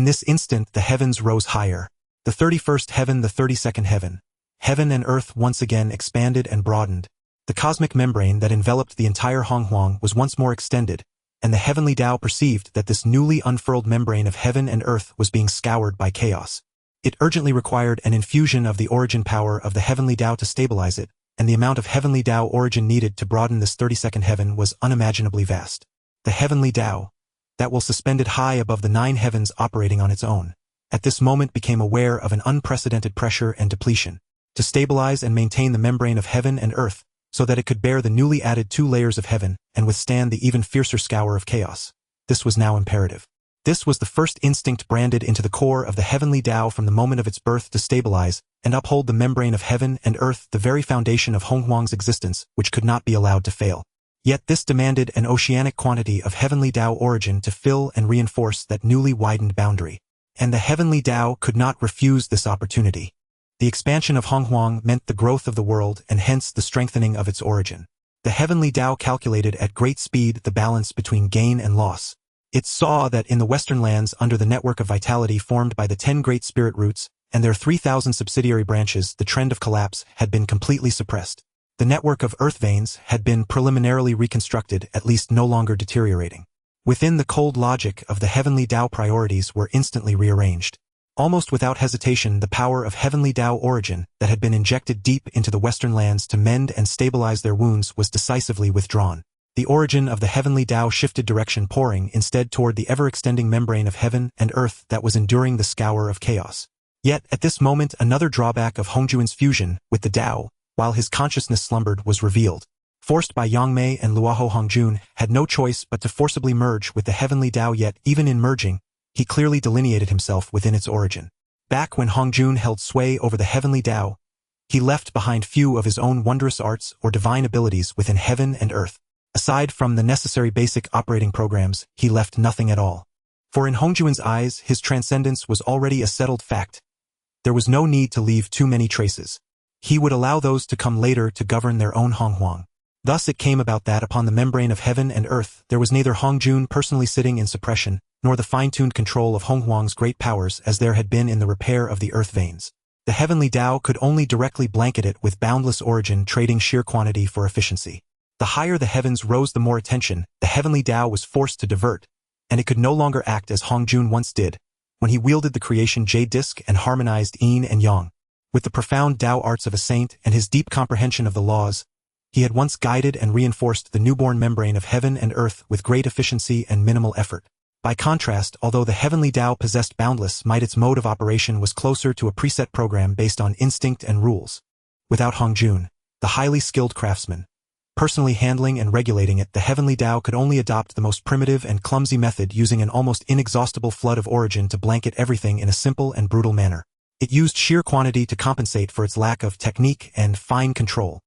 In this instant the heavens rose higher. The 31st heaven, the 32nd heaven. Heaven and earth once again expanded and broadened. The cosmic membrane that enveloped the entire Honghuang was once more extended, and the heavenly Dao perceived that this newly unfurled membrane of heaven and earth was being scoured by chaos. It urgently required an infusion of the origin power of the heavenly Dao to stabilize it, and the amount of heavenly Dao origin needed to broaden this 32nd heaven was unimaginably vast. The heavenly Dao, that was suspended high above the 9 heavens operating on its own, at this moment became aware of an unprecedented pressure and depletion. To stabilize and maintain the membrane of heaven and earth, so that it could bear the newly added 2 layers of heaven and withstand the even fiercer scour of chaos. This was now imperative. This was the first instinct branded into the core of the heavenly Dao from the moment of its birth to stabilize and uphold the membrane of heaven and earth, the very foundation of Honghuang's existence, which could not be allowed to fail. Yet this demanded an oceanic quantity of heavenly Dao origin to fill and reinforce that newly widened boundary. And the heavenly Dao could not refuse this opportunity. The expansion of Honghuang meant the growth of the world and hence the strengthening of its origin. The heavenly Dao calculated at great speed the balance between gain and loss. It saw that in the western lands under the network of vitality formed by the 10 great spirit roots and their 3,000 subsidiary branches, the trend of collapse had been completely suppressed. The network of earth veins had been preliminarily reconstructed, at least no longer deteriorating. Within the cold logic of the heavenly Dao, priorities were instantly rearranged. Almost without hesitation, the power of heavenly Dao origin that had been injected deep into the western lands to mend and stabilize their wounds was decisively withdrawn. The origin of the heavenly Dao shifted direction, pouring instead toward the ever-extending membrane of heaven and earth that was enduring the scour of chaos. Yet, at this moment, another drawback of Hongjuan's fusion with the Dao, while his consciousness slumbered, was revealed. Forced by Yangmei and Luoho, Hongjun had no choice but to forcibly merge with the heavenly Dao, yet even in merging, he clearly delineated himself within its origin. Back when Hongjun held sway over the heavenly Dao, he left behind few of his own wondrous arts or divine abilities within heaven and earth. Aside from the necessary basic operating programs, he left nothing at all. For in Hongjuan's eyes, his transcendence was already a settled fact. There was no need to leave too many traces. He would allow those to come later to govern their own Honghuang. Thus it came about that upon the membrane of heaven and earth there was neither Hongjun personally sitting in suppression, nor the fine-tuned control of Honghuang's great powers as there had been in the repair of the earth veins. The heavenly Dao could only directly blanket it with boundless origin, trading sheer quantity for efficiency. The higher the heavens rose, the more attention the heavenly Dao was forced to divert, and it could no longer act as Hongjun once did, when he wielded the creation jade disc and harmonized yin and yang. With the profound Dao arts of a saint and his deep comprehension of the laws, he had once guided and reinforced the newborn membrane of heaven and earth with great efficiency and minimal effort. By contrast, although the heavenly Dao possessed boundless might, its mode of operation was closer to a preset program based on instinct and rules. Without Hongjun, the highly skilled craftsman, personally handling and regulating it, the heavenly Dao could only adopt the most primitive and clumsy method, using an almost inexhaustible flood of origin to blanket everything in a simple and brutal manner. It used sheer quantity to compensate for its lack of technique and fine control.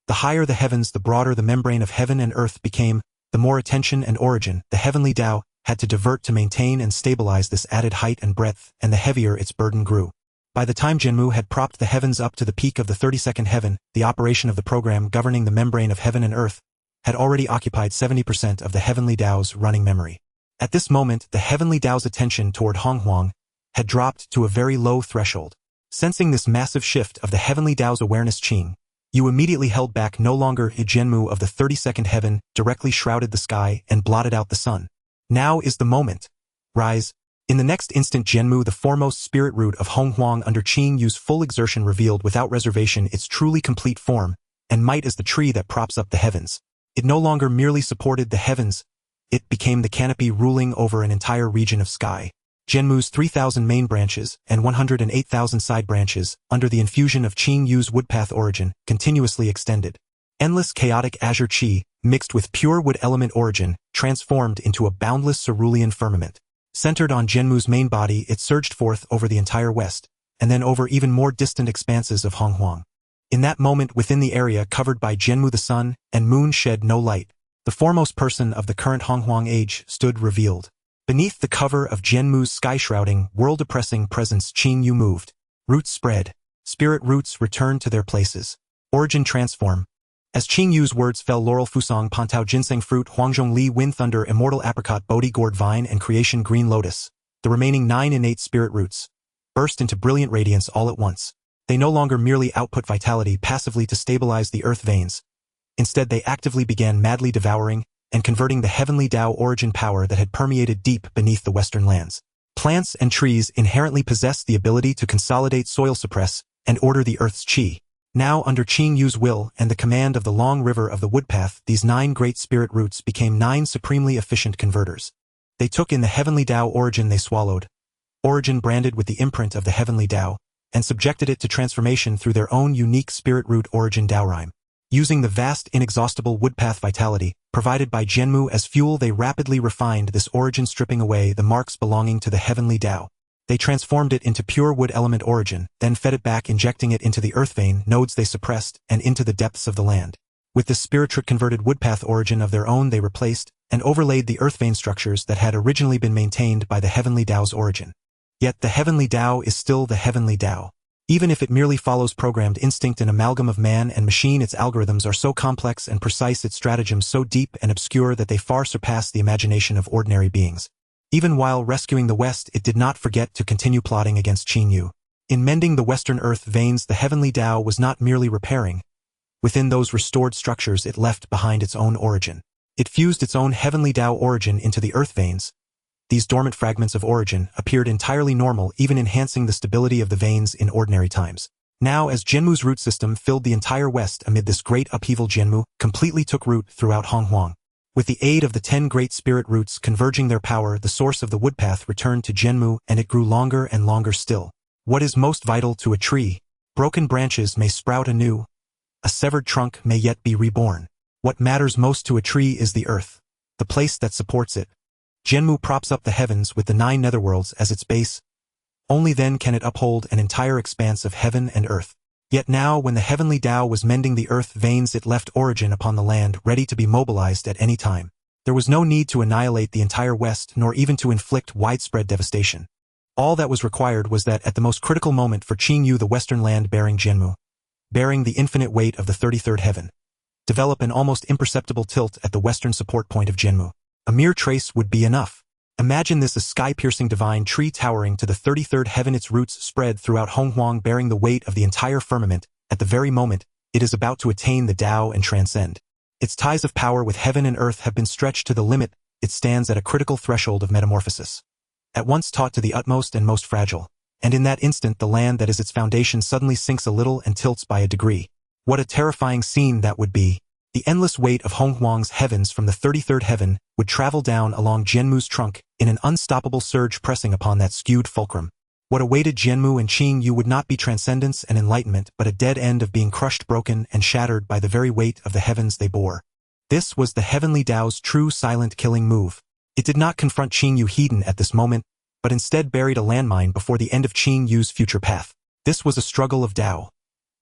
The higher the heavens, the broader the membrane of heaven and earth became, the more attention and origin the heavenly Dao had to divert to maintain and stabilize this added height and breadth, and the heavier its burden grew. By the time Jianmu had propped the heavens up to the peak of the 32nd heaven, the operation of the program governing the membrane of heaven and earth had already occupied 70% of the heavenly Dao's running memory. At this moment, the heavenly Dao's attention toward Honghuang had dropped to a very low threshold. Sensing this massive shift of the heavenly Dao's awareness, Qing Yu immediately held back. No longer a Jianmu of the 32nd heaven directly shrouded the sky and blotted out the sun. Now is the moment. Rise. In the next instant, Jianmu, the foremost spirit root of Honghuang under Qing Yu's full exertion, revealed without reservation its truly complete form and might as the tree that props up the heavens. It no longer merely supported the heavens, it became the canopy ruling over an entire region of sky. Jianmu's 3,000 main branches and 108,000 side branches, under the infusion of Qing Yu's woodpath origin, continuously extended. Endless chaotic azure qi, mixed with pure wood element origin, transformed into a boundless cerulean firmament. Centered on Jianmu's main body, it surged forth over the entire west, and then over even more distant expanses of Honghuang. In that moment, within the area covered by Jianmu, the sun and moon shed no light. The foremost person of the current Honghuang age stood revealed. Beneath the cover of Jianmu's sky-shrouding, world-oppressing presence, Qing Yu moved. Roots spread. Spirit roots returned to their places. Origin transform. As Qing Yu's words fell, laurel fusang pantao ginseng fruit huangzhong li wind thunder immortal apricot bodhi gourd vine and creation green lotus, The remaining 9 innate spirit roots burst into brilliant radiance all at once. They no longer merely output vitality passively to stabilize the earth veins. Instead, they actively began madly devouring and converting the heavenly Dao origin power that had permeated deep beneath the western lands. Plants and trees inherently possess the ability to consolidate soil suppress and order the earth's qi. Now, under Qing Yu's will and the command of the long river of the woodpath, these 9 great spirit roots became 9 supremely efficient converters. They took in the heavenly Dao origin they swallowed, origin branded with the imprint of the heavenly Dao, and subjected it to transformation through their own unique spirit root origin Dao rhyme. Using the vast, inexhaustible woodpath vitality provided by Jianmu as fuel, they rapidly refined this origin, stripping away the marks belonging to the heavenly Dao. They transformed it into pure wood element origin, then fed it back, injecting it into the earth vein nodes they suppressed and into the depths of the land. With this spirit converted woodpath origin of their own, they replaced and overlaid the earth vein structures that had originally been maintained by the heavenly Dao's origin. Yet the heavenly Dao is still the heavenly Dao. Even if it merely follows programmed instinct, an amalgam of man and machine, its algorithms are so complex and precise, its stratagems so deep and obscure that they far surpass the imagination of ordinary beings. Even while rescuing the West, it did not forget to continue plotting against Qing Yu. In mending the western earth veins, the heavenly Dao was not merely repairing. Within those restored structures, it left behind its own origin. It fused its own heavenly Dao origin into the earth veins. These dormant fragments of origin appeared entirely normal, even enhancing the stability of the veins in ordinary times. Now, as Jianmu's root system filled the entire West amid this great upheaval, Jianmu completely took root throughout Honghuang. With the aid of the 10 great spirit roots converging their power, the source of the woodpath returned to Jianmu, and it grew longer and longer still. What is most vital to a tree? Broken branches may sprout anew. A severed trunk may yet be reborn. What matters most to a tree is the earth, the place that supports it. Jianmu props up the heavens with the 9 netherworlds as its base. Only then can it uphold an entire expanse of heaven and earth. Yet now, when the heavenly Dao was mending the earth veins, it left origin upon the land, ready to be mobilized at any time. There was no need to annihilate the entire West, nor even to inflict widespread devastation. All that was required was that, at the most critical moment for Qing Yu, the western land bearing Jianmu, bearing the infinite weight of the 33rd heaven, develop an almost imperceptible tilt at the western support point of Jianmu. A mere trace would be enough. Imagine this: a sky-piercing divine tree towering to the 33rd heaven, its roots spread throughout Honghuang, bearing the weight of the entire firmament. At the very moment it is about to attain the Dao and transcend. Its ties of power with heaven and earth have been stretched to the limit. It stands at a critical threshold of metamorphosis. At once taught to the utmost and most fragile, and in that instant the land that is its foundation suddenly sinks a little and tilts by a degree. What a terrifying scene that would be! The endless weight of Honghuang's heavens from the 33rd heaven would travel down along Jianmu's trunk in an unstoppable surge, pressing upon that skewed fulcrum. What awaited Jianmu and Qing Yu would not be transcendence and enlightenment, but a dead end of being crushed, broken, and shattered by the very weight of the heavens they bore. This was the heavenly Dao's true silent killing move. It did not confront Qing Yu hidden at this moment, but instead buried a landmine before the end of Qing Yu's future path. This was a struggle of Dao.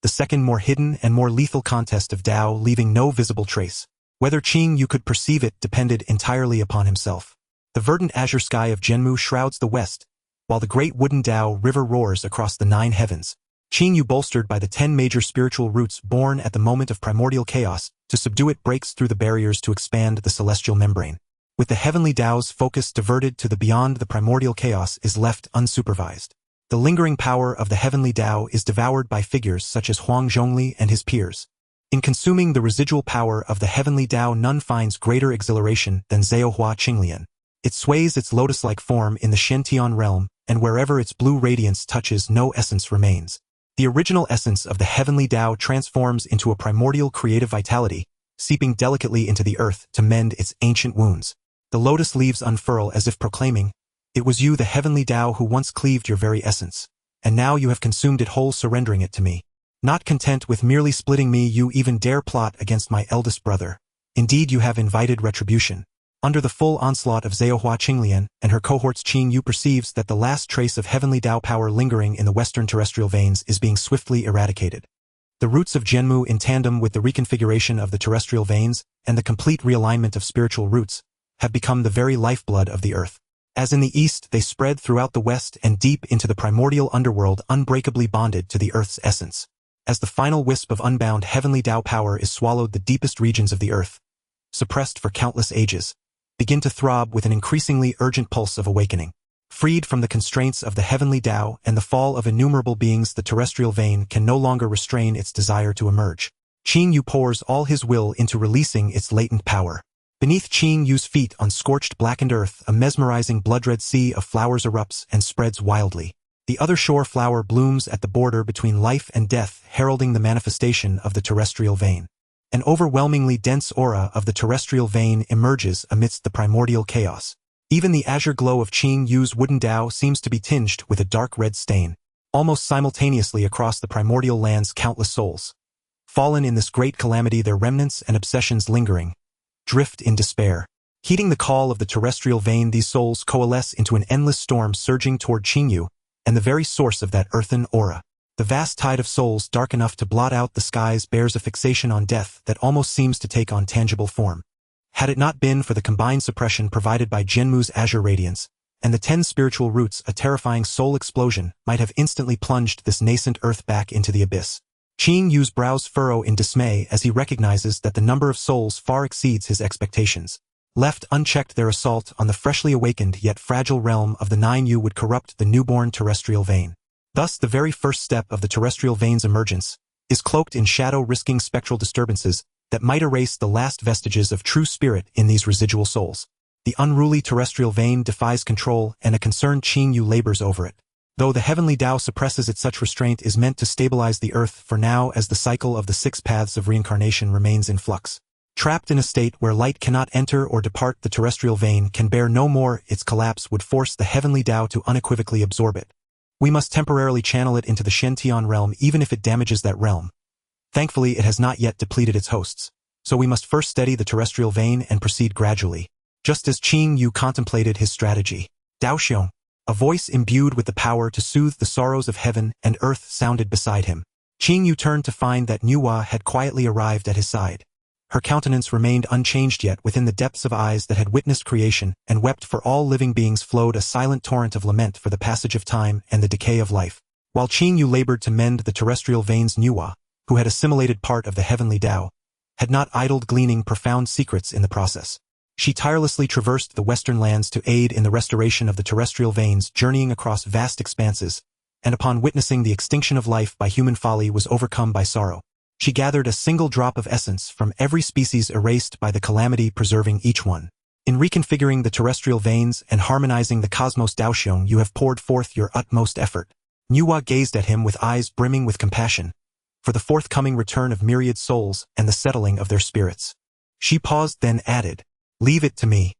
The second, more hidden and more lethal contest of Dao, leaving no visible trace. Whether Qing Yu could perceive it depended entirely upon himself. The verdant azure sky of Jianmu shrouds the west, while the great wooden Dao river roars across the 9 heavens. Qing Yu, bolstered by the 10 major spiritual roots born at the moment of primordial chaos, to subdue it, breaks through the barriers to expand the celestial membrane. With the heavenly Dao's focus diverted to the beyond, the primordial chaos is left unsupervised. The lingering power of the heavenly Dao is devoured by figures such as Huang Zhongli and his peers. In consuming the residual power of the heavenly Dao, none finds greater exhilaration than Zhaohua Qinglian. It sways its lotus-like form in the Shen-Tian realm, and wherever its blue radiance touches, no essence remains. The original essence of the heavenly Dao transforms into a primordial creative vitality, seeping delicately into the earth to mend its ancient wounds. The lotus leaves unfurl as if proclaiming, "It was you, the heavenly Dao, who once cleaved your very essence, and now you have consumed it whole, surrendering it to me. Not content with merely splitting me, you even dare plot against my eldest brother. Indeed, you have invited retribution." Under the full onslaught of Zhaohua Qinglian and her cohorts, Qing Yu perceives that the last trace of heavenly Dao power lingering in the western terrestrial veins is being swiftly eradicated. The roots of Jianmu, in tandem with the reconfiguration of the terrestrial veins and the complete realignment of spiritual roots, have become the very lifeblood of the earth. As in the east, they spread throughout the west and deep into the primordial underworld, unbreakably bonded to the earth's essence. As the final wisp of unbound heavenly Dao power is swallowed, the deepest regions of the earth, suppressed for countless ages, begin to throb with an increasingly urgent pulse of awakening. Freed from the constraints of the heavenly Tao and the fall of innumerable beings, the terrestrial vein can no longer restrain its desire to emerge. Qing Yu pours all his will into releasing its latent power. Beneath Qing Yu's feet on scorched blackened earth, a mesmerizing blood-red sea of flowers erupts and spreads wildly. The other shore flower blooms at the border between life and death, heralding the manifestation of the terrestrial vein. An overwhelmingly dense aura of the terrestrial vein emerges amidst the primordial chaos. Even the azure glow of Qing Yu's wooden Tao seems to be tinged with a dark red stain. Almost simultaneously across the primordial lands, countless souls, fallen in this great calamity, their remnants and obsessions lingering, drift in despair. Heeding the call of the terrestrial vein, these souls coalesce into an endless storm surging toward Qing Yu and the very source of that earthen aura. The vast tide of souls, dark enough to blot out the skies, bears a fixation on death that almost seems to take on tangible form. Had it not been for the combined suppression provided by Jianmu's azure radiance and the 10 spiritual roots, a terrifying soul explosion might have instantly plunged this nascent earth back into the abyss. Qing Yu's brows furrow in dismay as he recognizes that the number of souls far exceeds his expectations. Left unchecked, their assault on the freshly awakened yet fragile realm of the 9 Yu would corrupt the newborn terrestrial vein. Thus, the very first step of the terrestrial vein's emergence is cloaked in shadow, risking spectral disturbances that might erase the last vestiges of true spirit in these residual souls. The unruly terrestrial vein defies control, and a concerned Qing Yu labors over it. Though the heavenly Tao suppresses it, such restraint is meant to stabilize the earth for now, as the cycle of the 6 paths of reincarnation remains in flux. Trapped in a state where light cannot enter or depart, the terrestrial vein can bear no more. Its collapse would force the heavenly Tao to unequivocally absorb it. We must temporarily channel it into the Shen-Tian realm, even if it damages that realm. Thankfully, it has not yet depleted its hosts, so we must first steady the terrestrial vein and proceed gradually. Just as Qing Yu contemplated his strategy, Daoxiong, a voice imbued with the power to soothe the sorrows of heaven and earth, sounded beside him. Qing Yu turned to find that Nuwa had quietly arrived at his side. Her countenance remained unchanged, yet within the depths of eyes that had witnessed creation and wept for all living beings flowed a silent torrent of lament for the passage of time and the decay of life. While Qing Yu labored to mend the terrestrial veins, Nuwa, who had assimilated part of the heavenly Tao, had not idled, gleaning profound secrets in the process. She tirelessly traversed the western lands to aid in the restoration of the terrestrial veins, journeying across vast expanses, and upon witnessing the extinction of life by human folly was overcome by sorrow. She gathered a single drop of essence from every species erased by the calamity, preserving each one. In reconfiguring the terrestrial veins and harmonizing the cosmos, Daoxiong, you have poured forth your utmost effort. Nuwa gazed at him with eyes brimming with compassion for the forthcoming return of myriad souls and the settling of their spirits. She paused, then added, "Leave it to me."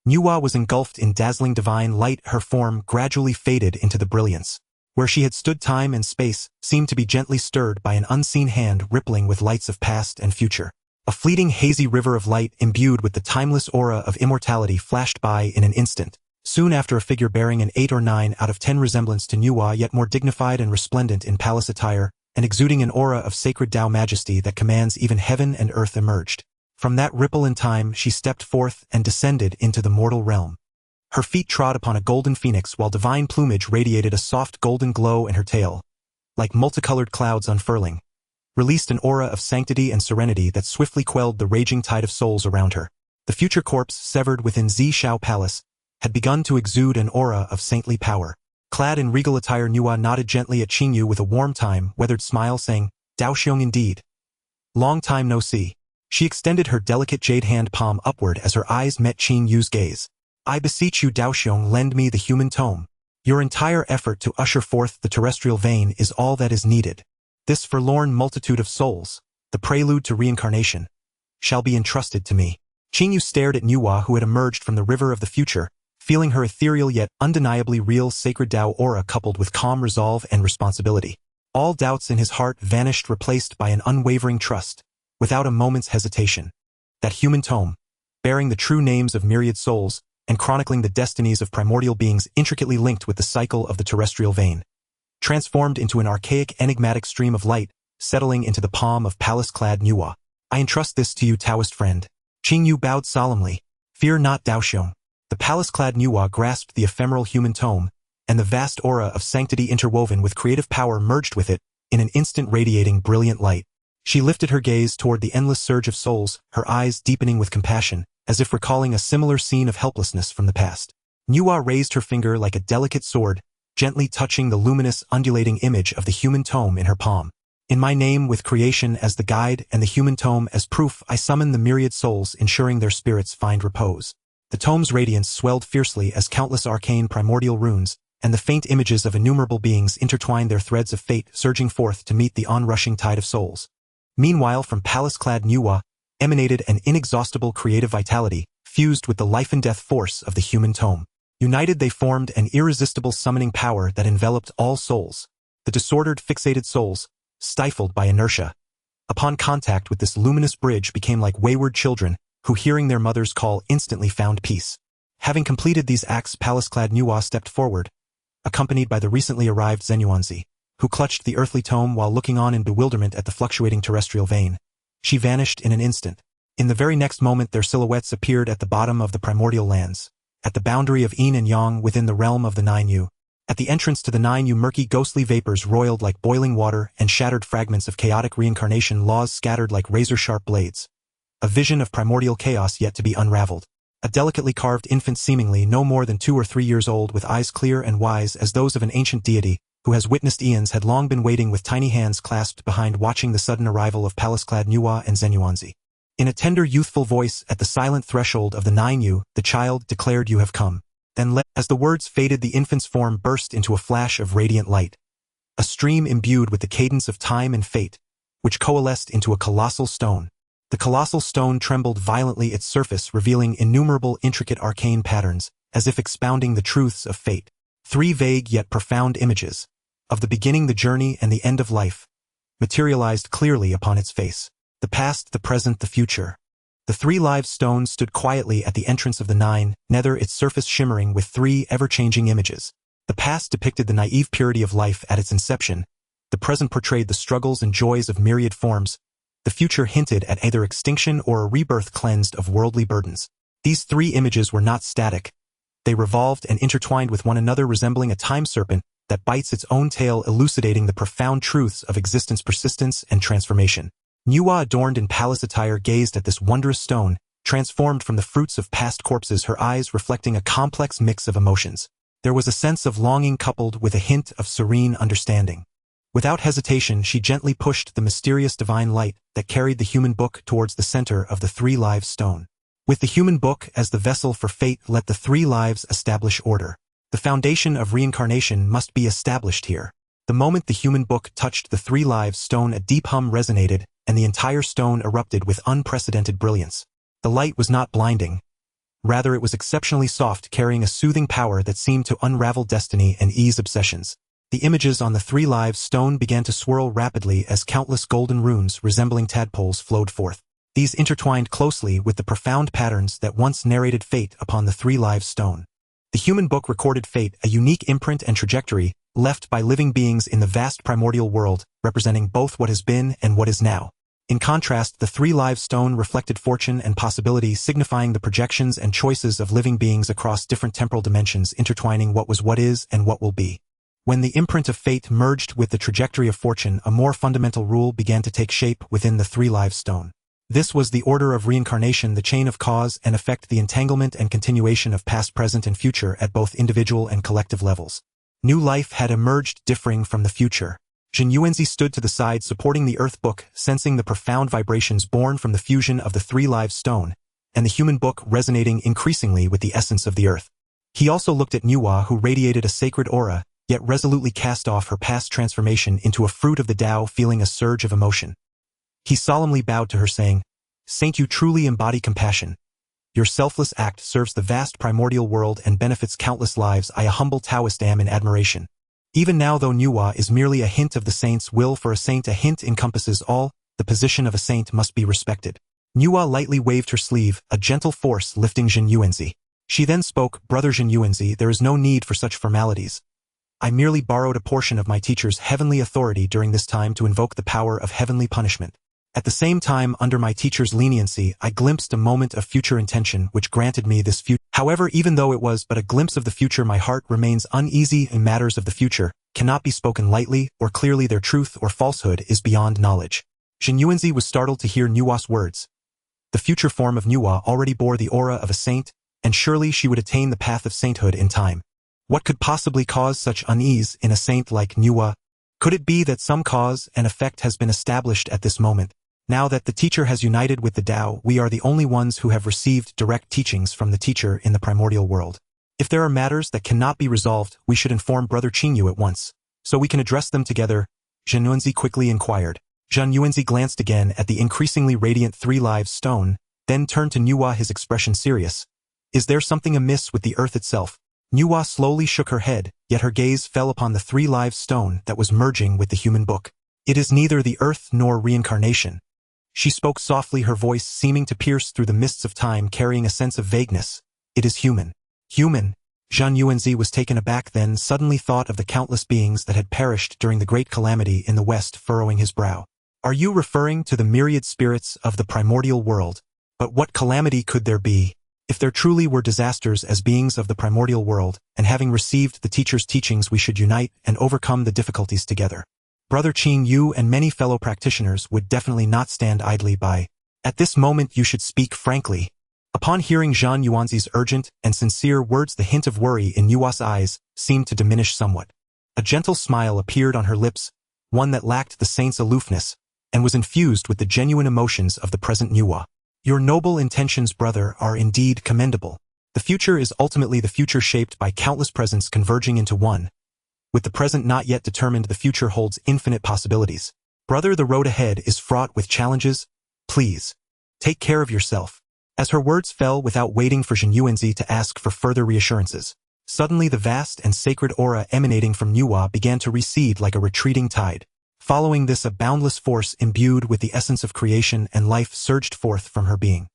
Nuwa was engulfed in dazzling divine light. Her form gradually faded into the brilliance. Where she had stood, time and space seemed to be gently stirred by an unseen hand, rippling with lights of past and future. A fleeting hazy river of light imbued with the timeless aura of immortality flashed by in an instant. Soon after, a figure bearing an 8 or 9 out of 10 resemblance to Nuwa, yet more dignified and resplendent in palace attire, and exuding an aura of sacred Tao majesty that commands even heaven and earth, emerged. From that ripple in time, she stepped forth and descended into the mortal realm. Her feet trod upon a golden phoenix, while divine plumage radiated a soft golden glow, and her tail, like multicolored clouds unfurling, released an aura of sanctity and serenity that swiftly quelled the raging tide of souls around her. The future corpse, severed within Zishao Palace, had begun to exude an aura of saintly power. Clad in regal attire, Nuwa nodded gently at Qing Yu with a warm, time-weathered smile, saying, "Daoxiong indeed. Long time no see." She extended her delicate jade hand palm upward as her eyes met Qing Yu's gaze. "I beseech you, Daoxiong, lend me the human tome. Your entire effort to usher forth the terrestrial vein is all that is needed. This forlorn multitude of souls, the prelude to reincarnation, shall be entrusted to me." Qing Yu stared at Nuwa, who had emerged from the river of the future, feeling her ethereal yet undeniably real sacred Tao aura coupled with calm resolve and responsibility. All doubts in his heart vanished, replaced by an unwavering trust. Without a moment's hesitation, that human tome, bearing the true names of myriad souls and chronicling the destinies of primordial beings intricately linked with the cycle of the terrestrial vein, transformed into an archaic, enigmatic stream of light, settling into the palm of palace-clad Nuwa. "I entrust this to you, Taoist friend." Qing Yu bowed solemnly. "Fear not, Daoxiong." The palace-clad Nuwa grasped the ephemeral human tome, and the vast aura of sanctity interwoven with creative power merged with it in an instant, radiating brilliant light. She lifted her gaze toward the endless surge of souls, her eyes deepening with compassion, as if recalling a similar scene of helplessness from the past. Nuwa raised her finger like a delicate sword, gently touching the luminous, undulating image of the human tome in her palm. In my name, with creation as the guide and the human tome as proof, I summon the myriad souls, ensuring their spirits find repose. The tome's radiance swelled fiercely as countless arcane primordial runes, and the faint images of innumerable beings intertwined their threads of fate, surging forth to meet the onrushing tide of souls. Meanwhile, from palace-clad Nuwa emanated an inexhaustible creative vitality, fused with the life-and-death force of the human tome. United, they formed an irresistible summoning power that enveloped all souls. The disordered, fixated souls, stifled by inertia, upon contact with this luminous bridge, became like wayward children who, hearing their mother's call, instantly found peace. Having completed these acts, palace-clad Nuwa stepped forward, accompanied by the recently arrived Zenyuanzi, who clutched the earthly tome while looking on in bewilderment at the fluctuating terrestrial vein. She vanished in an instant. In the very next moment, their silhouettes appeared at the bottom of the primordial lands, at the boundary of yin and yang within the realm of the Nine Yu. At the entrance to the Nine Yu, murky ghostly vapors roiled like boiling water, and shattered fragments of chaotic reincarnation laws scattered like razor-sharp blades. A vision of primordial chaos yet to be unraveled. A delicately carved infant, seemingly no more than 2 or 3 years old, with eyes clear and wise as those of an ancient deity, who has witnessed eons, had long been waiting with tiny hands clasped behind, watching the sudden arrival of palace-clad Nuwa and Zenyuanzi. In a tender, youthful voice, at the silent threshold of the Nine Yu, the child declared, "You have come." Then, as the words faded, the infant's form burst into a flash of radiant light. A stream imbued with the cadence of time and fate, which coalesced into a colossal stone. The colossal stone trembled violently, its surface revealing innumerable intricate arcane patterns, as if expounding the truths of fate. 3 vague yet profound images, of the beginning, the journey, and the end of life, materialized clearly upon its face. The past, the present, the future. The 3 live stones stood quietly at the entrance of the Nine Nether, its surface shimmering with 3 ever-changing images. The past depicted the naive purity of life at its inception. The present portrayed the struggles and joys of myriad forms. The future hinted at either extinction or a rebirth cleansed of worldly burdens. These 3 images were not static. They revolved and intertwined with one another, resembling a time serpent that bites its own tail, elucidating the profound truths of existence, persistence, and transformation. Nuwa, adorned in palace attire, gazed at this wondrous stone, transformed from the fruits of past corpses, her eyes reflecting a complex mix of emotions. There was a sense of longing coupled with a hint of serene understanding. Without hesitation, she gently pushed the mysterious divine light that carried the human book towards the center of the 3 live stone. With the human book as the vessel for fate, let the 3 lives establish order. The foundation of reincarnation must be established here. The moment the human book touched the 3 live stone, a deep hum resonated, and the entire stone erupted with unprecedented brilliance. The light was not blinding. Rather, it was exceptionally soft, carrying a soothing power that seemed to unravel destiny and ease obsessions. The images on the 3 live stone began to swirl rapidly as countless golden runes resembling tadpoles flowed forth. These intertwined closely with the profound patterns that once narrated fate upon the 3 live stone. The human book recorded fate, a unique imprint and trajectory left by living beings in the vast primordial world, representing both what has been and what is now. In contrast, the 3 live stone reflected fortune and possibility, signifying the projections and choices of living beings across different temporal dimensions, intertwining what was, what is, and what will be. When the imprint of fate merged with the trajectory of fortune, a more fundamental rule began to take shape within the 3 live stone. This was the order of reincarnation, the chain of cause and effect, the entanglement and continuation of past, present, and future at both individual and collective levels. New life had emerged, differing from the future. Zenyuanzi stood to the side, supporting the earth book, sensing the profound vibrations born from the fusion of the 3 live stone, and the human book resonating increasingly with the essence of the earth. He also looked at Nuwa, who radiated a sacred aura, yet resolutely cast off her past transformation into a fruit of the Dao, feeling a surge of emotion. He solemnly bowed to her, saying, "Saint, you truly embody compassion. Your selfless act serves the vast primordial world and benefits countless lives. I, a humble Taoist, am in admiration." Even now, though Nuwa is merely a hint of the saint's will, for a saint a hint encompasses all, the position of a saint must be respected. Nuwa lightly waved her sleeve, a gentle force lifting Zenyuanzi. She then spoke, "Brother Zenyuanzi, there is no need for such formalities. I merely borrowed a portion of my teacher's heavenly authority during this time to invoke the power of heavenly punishment. At the same time, under my teacher's leniency, I glimpsed a moment of future intention which granted me this future. However, even though it was but a glimpse of the future, my heart remains uneasy in matters of the future, cannot be spoken lightly or clearly. Their truth or falsehood is beyond knowledge." Zenyuanzi was startled to hear Nuwa's words. The future form of Nuwa already bore the aura of a saint, and surely she would attain the path of sainthood in time. What could possibly cause such unease in a saint like Nuwa? Could it be that some cause and effect has been established at this moment? Now that the teacher has united with the Tao, we are the only ones who have received direct teachings from the teacher in the primordial world. If there are matters that cannot be resolved, we should inform Brother Qingyu at once, so we can address them together, Zhen Yuanzi quickly inquired. Zhen Yuanzi glanced again at the increasingly radiant Three Lives stone, then turned to Nuwa, his expression serious. Is there something amiss with the earth itself? Nuwa slowly shook her head, yet her gaze fell upon the Three Lives stone that was merging with the human book. It is neither the earth nor reincarnation. She spoke softly, her voice seeming to pierce through the mists of time, carrying a sense of vagueness. It is human. Human? Zhen Yuanzi was taken aback, then suddenly thought of the countless beings that had perished during the great calamity in the west, furrowing his brow. Are you referring to the myriad spirits of the primordial world? But what calamity could there be? If there truly were disasters as beings of the primordial world, and having received the teacher's teachings, we should unite and overcome the difficulties together. Brother Qing, you and many fellow practitioners would definitely not stand idly by. At this moment you should speak frankly. Upon hearing Zhen Yuanzi's urgent and sincere words, the hint of worry in Nuwa's eyes seemed to diminish somewhat. A gentle smile appeared on her lips, one that lacked the saint's aloofness, and was infused with the genuine emotions of the present Nuwa. Your noble intentions, brother, are indeed commendable. The future is ultimately the future, shaped by countless presents converging into one. With the present not yet determined, the future holds infinite possibilities. Brother, the road ahead is fraught with challenges. Please, take care of yourself. As her words fell, without waiting for Zhen Yuanzi to ask for further reassurances, suddenly the vast and sacred aura emanating from Nuwa began to recede like a retreating tide. Following this, a boundless force imbued with the essence of creation and life surged forth from her being.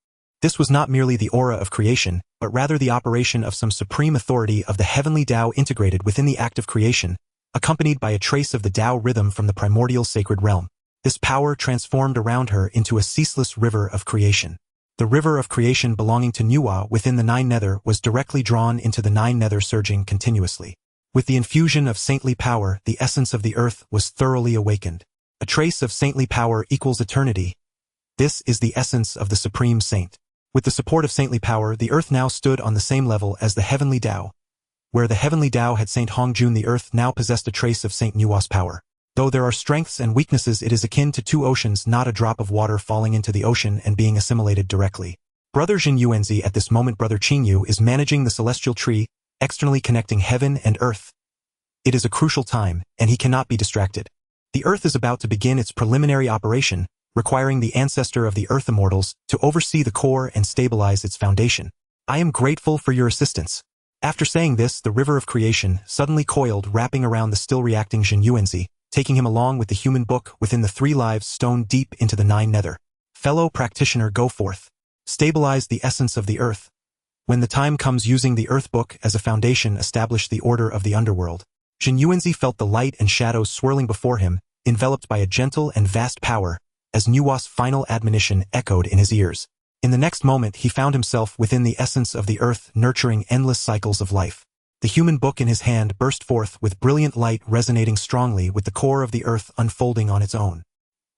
This was not merely the aura of creation, but rather the operation of some supreme authority of the heavenly Tao integrated within the act of creation, accompanied by a trace of the Tao rhythm from the primordial sacred realm. This power transformed around her into a ceaseless river of creation. The river of creation belonging to Nuwa within the Nine Nether was directly drawn into the Nine Nether, surging continuously. With the infusion of saintly power, the essence of the earth was thoroughly awakened. A trace of saintly power equals eternity. This is the essence of the supreme saint. With the support of saintly power, the earth now stood on the same level as the heavenly Tao. Where the heavenly Tao had Saint Hongjun, the earth now possessed a trace of Saint Nuwa's power. Though there are strengths and weaknesses, it is akin to two oceans, not a drop of water falling into the ocean and being assimilated directly. Brother Zhen Yuanzi, at this moment Brother Qingyu is managing the celestial tree, externally connecting heaven and earth. It is a crucial time, and he cannot be distracted. The earth is about to begin its preliminary operation, requiring the ancestor of the earth immortals to oversee the core and stabilize its foundation. I am grateful for your assistance. After saying this, the river of creation suddenly coiled, wrapping around the still reacting Zhen Yuanzi, taking him along with the human book within the Three Lives stone deep into the Nine Nether. Fellow practitioner, go forth. Stabilize the essence of the earth. When the time comes, using the earth book as a foundation, establish the order of the underworld. Zhen Yuanzi felt the light and shadows swirling before him, enveloped by a gentle and vast power, as Nuwa's final admonition echoed in his ears. In the next moment he found himself within the essence of the earth, nurturing endless cycles of life. The human book in his hand burst forth with brilliant light, resonating strongly with the core of the earth unfolding on its own.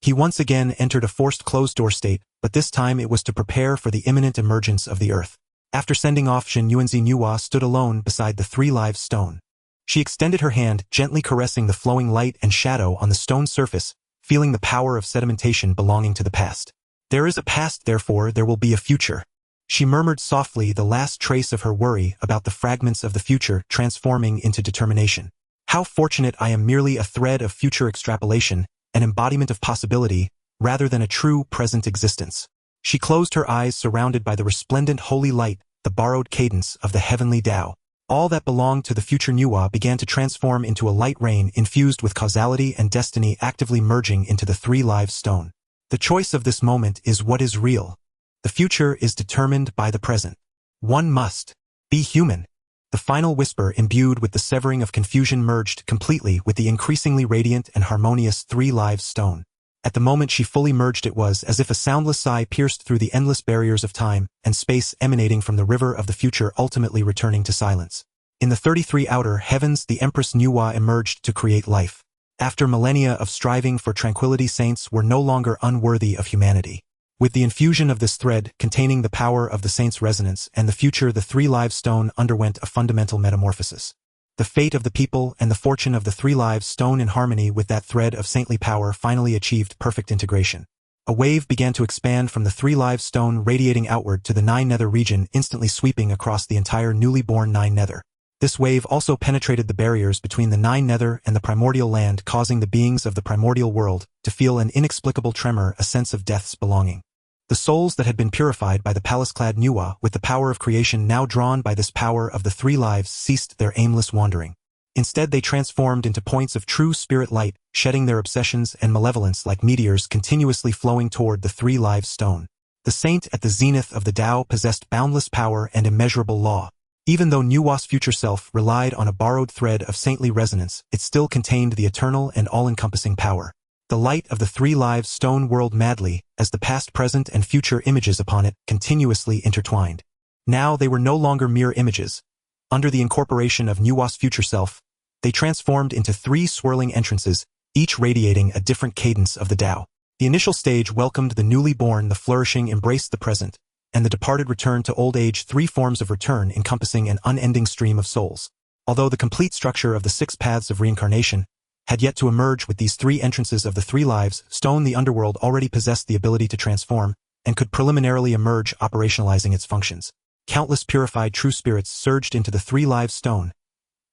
He once again entered a forced closed-door state, but this time it was to prepare for the imminent emergence of the earth. After sending off Zhen Yuanzi, Nuwa stood alone beside the Three Lives stone. She extended her hand, gently caressing the flowing light and shadow on the stone surface, feeling the power of sedimentation belonging to the past. There is a past, therefore there will be a future. She murmured softly, the last trace of her worry about the fragments of the future transforming into determination. How fortunate I am, merely a thread of future extrapolation, an embodiment of possibility, rather than a true present existence. She closed her eyes, surrounded by the resplendent holy light, the borrowed cadence of the heavenly Tao. All that belonged to the future Nuwa began to transform into a light rain infused with causality and destiny, actively merging into the Three Lives stone. The choice of this moment is what is real. The future is determined by the present. One must be human. The final whisper, imbued with the severing of confusion, merged completely with the increasingly radiant and harmonious Three Lives stone. At the moment she fully merged, it was as if a soundless sigh pierced through the endless barriers of time and space, emanating from the river of the future, ultimately returning to silence. In the 33 outer heavens, the Empress Nuwa emerged to create life. After millennia of striving for tranquility, saints were no longer unworthy of humanity. With the infusion of this thread containing the power of the saint's resonance and the future, the Three Lives Stone underwent a fundamental metamorphosis. The fate of the people and the fortune of the Three Lives Stone in harmony with that thread of saintly power finally achieved perfect integration. A wave began to expand from the Three Lives Stone, radiating outward to the Nine Nether region, instantly sweeping across the entire newly born Nine Nether. This wave also penetrated the barriers between the Nine Nether and the primordial land, causing the beings of the primordial world to feel an inexplicable tremor, a sense of death's belonging. The souls that had been purified by the palace-clad Nuwa with the power of creation, now drawn by this power of the Three Lives, ceased their aimless wandering. Instead, they transformed into points of true spirit light, shedding their obsessions and malevolence like meteors continuously flowing toward the Three Lives Stone. The saint at the zenith of the Tao possessed boundless power and immeasurable law. Even though Nuwa's future self relied on a borrowed thread of saintly resonance, it still contained the eternal and all-encompassing power. The light of the Three Lives Stone whirled madly, as the past, present, and future images upon it continuously intertwined. Now they were no longer mere images. Under the incorporation of Nuwa's future self, they transformed into three swirling entrances, each radiating a different cadence of the Tao. The initial stage welcomed the newly born, the flourishing embraced the present, and the departed returned to old age, three forms of return encompassing an unending stream of souls. Although the complete structure of the six paths of reincarnation had yet to emerge with these three entrances of the Three Lives Stone, the underworld already possessed the ability to transform, and could preliminarily emerge, operationalizing its functions. Countless purified true spirits surged into the Three Lives Stone.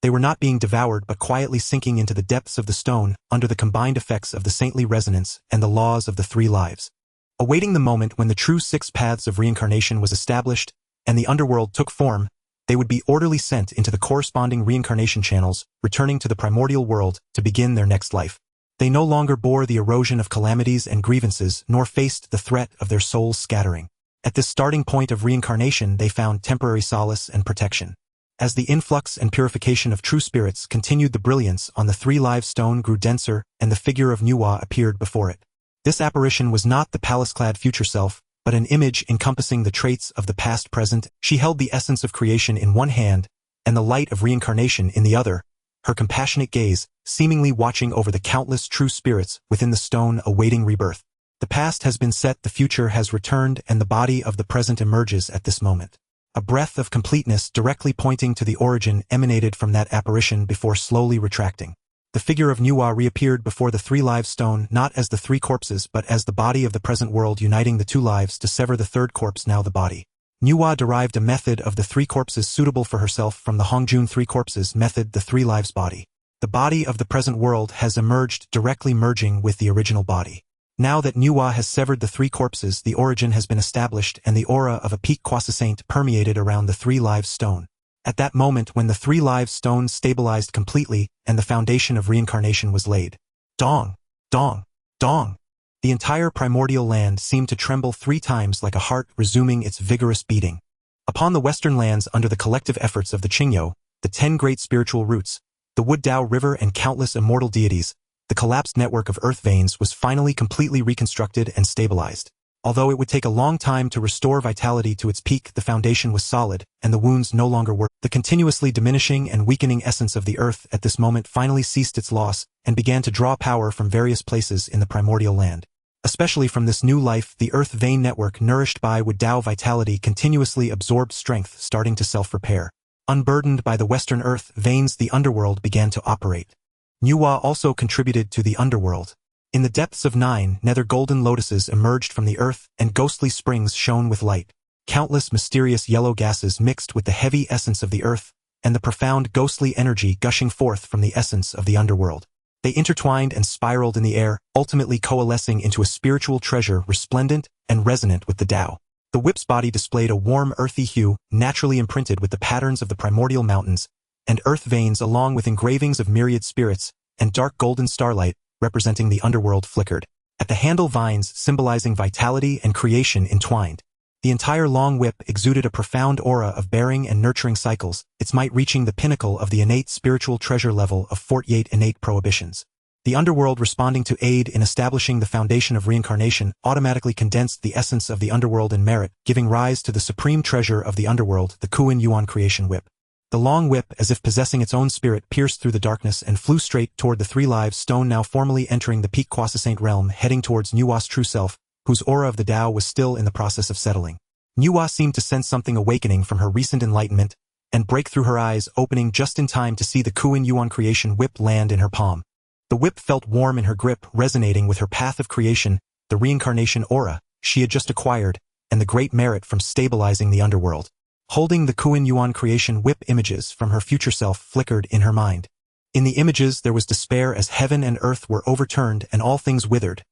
They were not being devoured but quietly sinking into the depths of the stone under the combined effects of the saintly resonance and the laws of the Three Lives. Awaiting the moment when the true six paths of reincarnation was established and the underworld took form, they would be orderly sent into the corresponding reincarnation channels, returning to the primordial world to begin their next life. They no longer bore the erosion of calamities and grievances, nor faced the threat of their souls scattering. At this starting point of reincarnation, they found temporary solace and protection. As the influx and purification of true spirits continued, the brilliance on the Three Lives Stone grew denser, and the figure of Nuwa appeared before it. This apparition was not the palace-clad future self, but an image encompassing the traits of the past present. She held the essence of creation in one hand, and the light of reincarnation in the other, her compassionate gaze seemingly watching over the countless true spirits within the stone awaiting rebirth. The past has been set, the future has returned, and the body of the present emerges at this moment. A breath of completeness directly pointing to the origin emanated from that apparition before slowly retracting. The figure of Nuwa reappeared before the Three Lives Stone, not as the three corpses but as the body of the present world, uniting the two lives to sever the third corpse, now the body. Nuwa derived a method of the three corpses suitable for herself from the Hongjun Three Corpses method, the Three Lives body. The body of the present world has emerged, directly merging with the original body. Now that Nuwa has severed the three corpses, the origin has been established and the aura of a peak quasi-saint permeated around the Three Lives Stone. At that moment when the Three Lives Stone stabilized completely and the foundation of reincarnation was laid. Dong! Dong! Dong! The entire primordial land seemed to tremble 3 times like a heart resuming its vigorous beating. Upon the western lands, under the collective efforts of the Qingyo, the 10 great spiritual roots, the Wood Dao River and countless immortal deities, the collapsed network of earth veins was finally completely reconstructed and stabilized. Although it would take a long time to restore vitality to its peak, the foundation was solid, and the wounds no longer were. The continuously diminishing and weakening essence of the earth at this moment finally ceased its loss, and began to draw power from various places in the primordial land. Especially from this new life, the earth vein network nourished by Wood Dao vitality continuously absorbed strength, starting to self-repair. Unburdened by the western earth veins, the underworld began to operate. Nuwa also contributed to the underworld. In the depths of 9 nether, golden lotuses emerged from the earth, and ghostly springs shone with light. Countless mysterious yellow gases mixed with the heavy essence of the earth, and the profound ghostly energy gushing forth from the essence of the underworld. They intertwined and spiraled in the air, ultimately coalescing into a spiritual treasure resplendent and resonant with the Tao. The whip's body displayed a warm earthy hue, naturally imprinted with the patterns of the primordial mountains, and earth veins along with engravings of myriad spirits, and dark golden starlight, representing the underworld, flickered. At the handle, vines symbolizing vitality and creation entwined. The entire long whip exuded a profound aura of bearing and nurturing cycles, its might reaching the pinnacle of the innate spiritual treasure level of 48 innate prohibitions. The underworld, responding to aid in establishing the foundation of reincarnation, automatically condensed the essence of the underworld in merit, giving rise to the supreme treasure of the underworld, the Kuan Yuan creation whip. The long whip, as if possessing its own spirit, pierced through the darkness and flew straight toward the Three Lives Stone, now formally entering the peak quasi-saint realm, heading towards Nuwa's true self, whose aura of the Tao was still in the process of settling. Nuwa seemed to sense something awakening from her recent enlightenment, and break through her eyes, opening just in time to see the Kuan Yuan creation whip land in her palm. The whip felt warm in her grip, resonating with her path of creation, the reincarnation aura she had just acquired, and the great merit from stabilizing the underworld. Holding the Kuan Yuan creation whip, images from her future self flickered in her mind. In the images there was despair as heaven and earth were overturned and all things withered.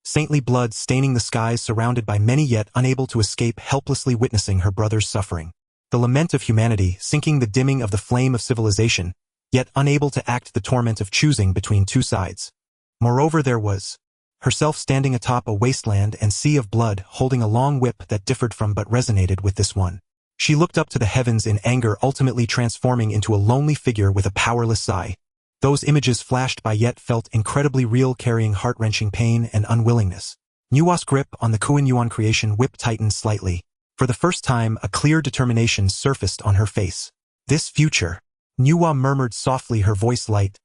Saintly blood staining the skies, surrounded by many yet unable to escape, helplessly witnessing her brother's suffering. The lament of humanity, sinking the dimming of the flame of civilization, yet unable to act the torment of choosing between two sides. Moreover, there was herself standing atop a wasteland and sea of blood, holding a long whip that differed from but resonated with this one. She looked up to the heavens in anger, ultimately transforming into a lonely figure with a powerless sigh. Those images flashed by yet felt incredibly real, carrying heart-wrenching pain and unwillingness. Nuwa's grip on the Kuan Yuan creation whip tightened slightly. For the first time, a clear determination surfaced on her face. This future, Nuwa murmured softly, her voice light.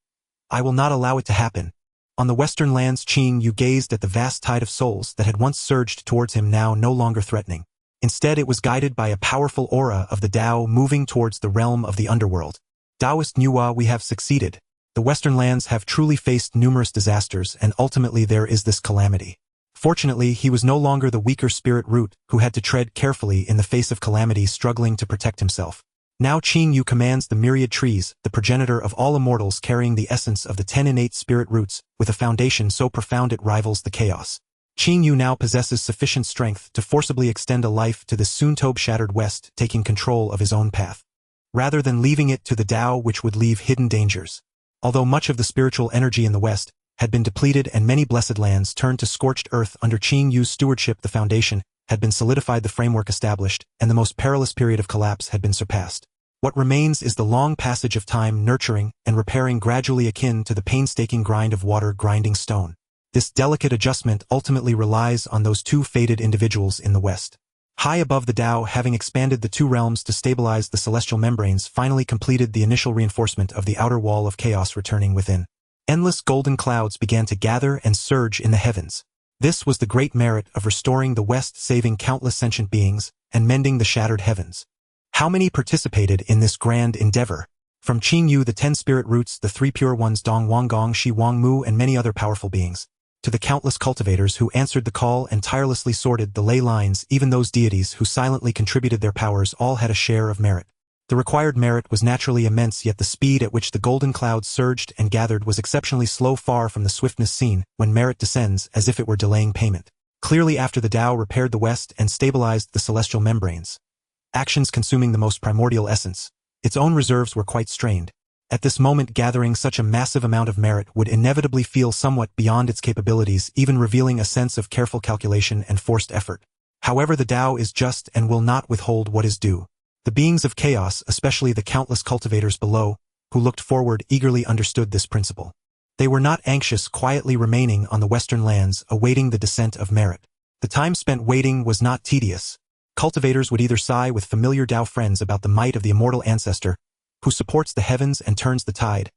I will not allow it to happen. On the western lands, Qing Yu gazed at the vast tide of souls that had once surged towards him, now no longer threatening. Instead, it was guided by a powerful aura of the Tao moving towards the realm of the underworld. Taoist Nuwa, we have succeeded. The western lands have truly faced numerous disasters, and ultimately there is this calamity. Fortunately, he was no longer the weaker spirit root who had to tread carefully in the face of calamity, struggling to protect himself. Now Qing Yu commands the myriad trees, the progenitor of all immortals, carrying the essence of the 10 innate spirit roots, with a foundation so profound it rivals the chaos. Qing Yu now possesses sufficient strength to forcibly extend a life to the soon-to-be-shattered West, taking control of his own path, rather than leaving it to the Tao, which would leave hidden dangers. Although much of the spiritual energy in the West had been depleted and many blessed lands turned to scorched earth under Qing Yu's stewardship, the foundation had been solidified, the framework established, and the most perilous period of collapse had been surpassed. What remains is the long passage of time, nurturing and repairing gradually, akin to the painstaking grind of water grinding stone. This delicate adjustment ultimately relies on those two fated individuals in the West. High above the Tao, having expanded the two realms to stabilize the celestial membranes, finally completed the initial reinforcement of the outer wall of chaos, returning within. Endless golden clouds began to gather and surge in the heavens. This was the great merit of restoring the West, saving countless sentient beings, and mending the shattered heavens. How many participated in this grand endeavor? From Qing Yu, the 10 spirit roots, the 3 pure ones, Dong Wang Gong, Shi Wang Mu, and many other powerful beings, to the countless cultivators who answered the call and tirelessly sorted the ley lines, even those deities who silently contributed their powers, all had a share of merit. The required merit was naturally immense, yet the speed at which the golden clouds surged and gathered was exceptionally slow, far from the swiftness seen when merit descends, as if it were delaying payment. Clearly, after the Tao repaired the West and stabilized the celestial membranes, actions consuming the most primordial essence, its own reserves were quite strained. At this moment, gathering such a massive amount of merit would inevitably feel somewhat beyond its capabilities, even revealing a sense of careful calculation and forced effort. However, the Tao is just and will not withhold what is due. The beings of chaos, especially the countless cultivators below, who looked forward, eagerly understood this principle. They were not anxious, quietly remaining on the western lands, awaiting the descent of merit. The time spent waiting was not tedious. Cultivators would either sigh with familiar Tao friends about the might of the immortal ancestor, who supports the heavens and turns the tide,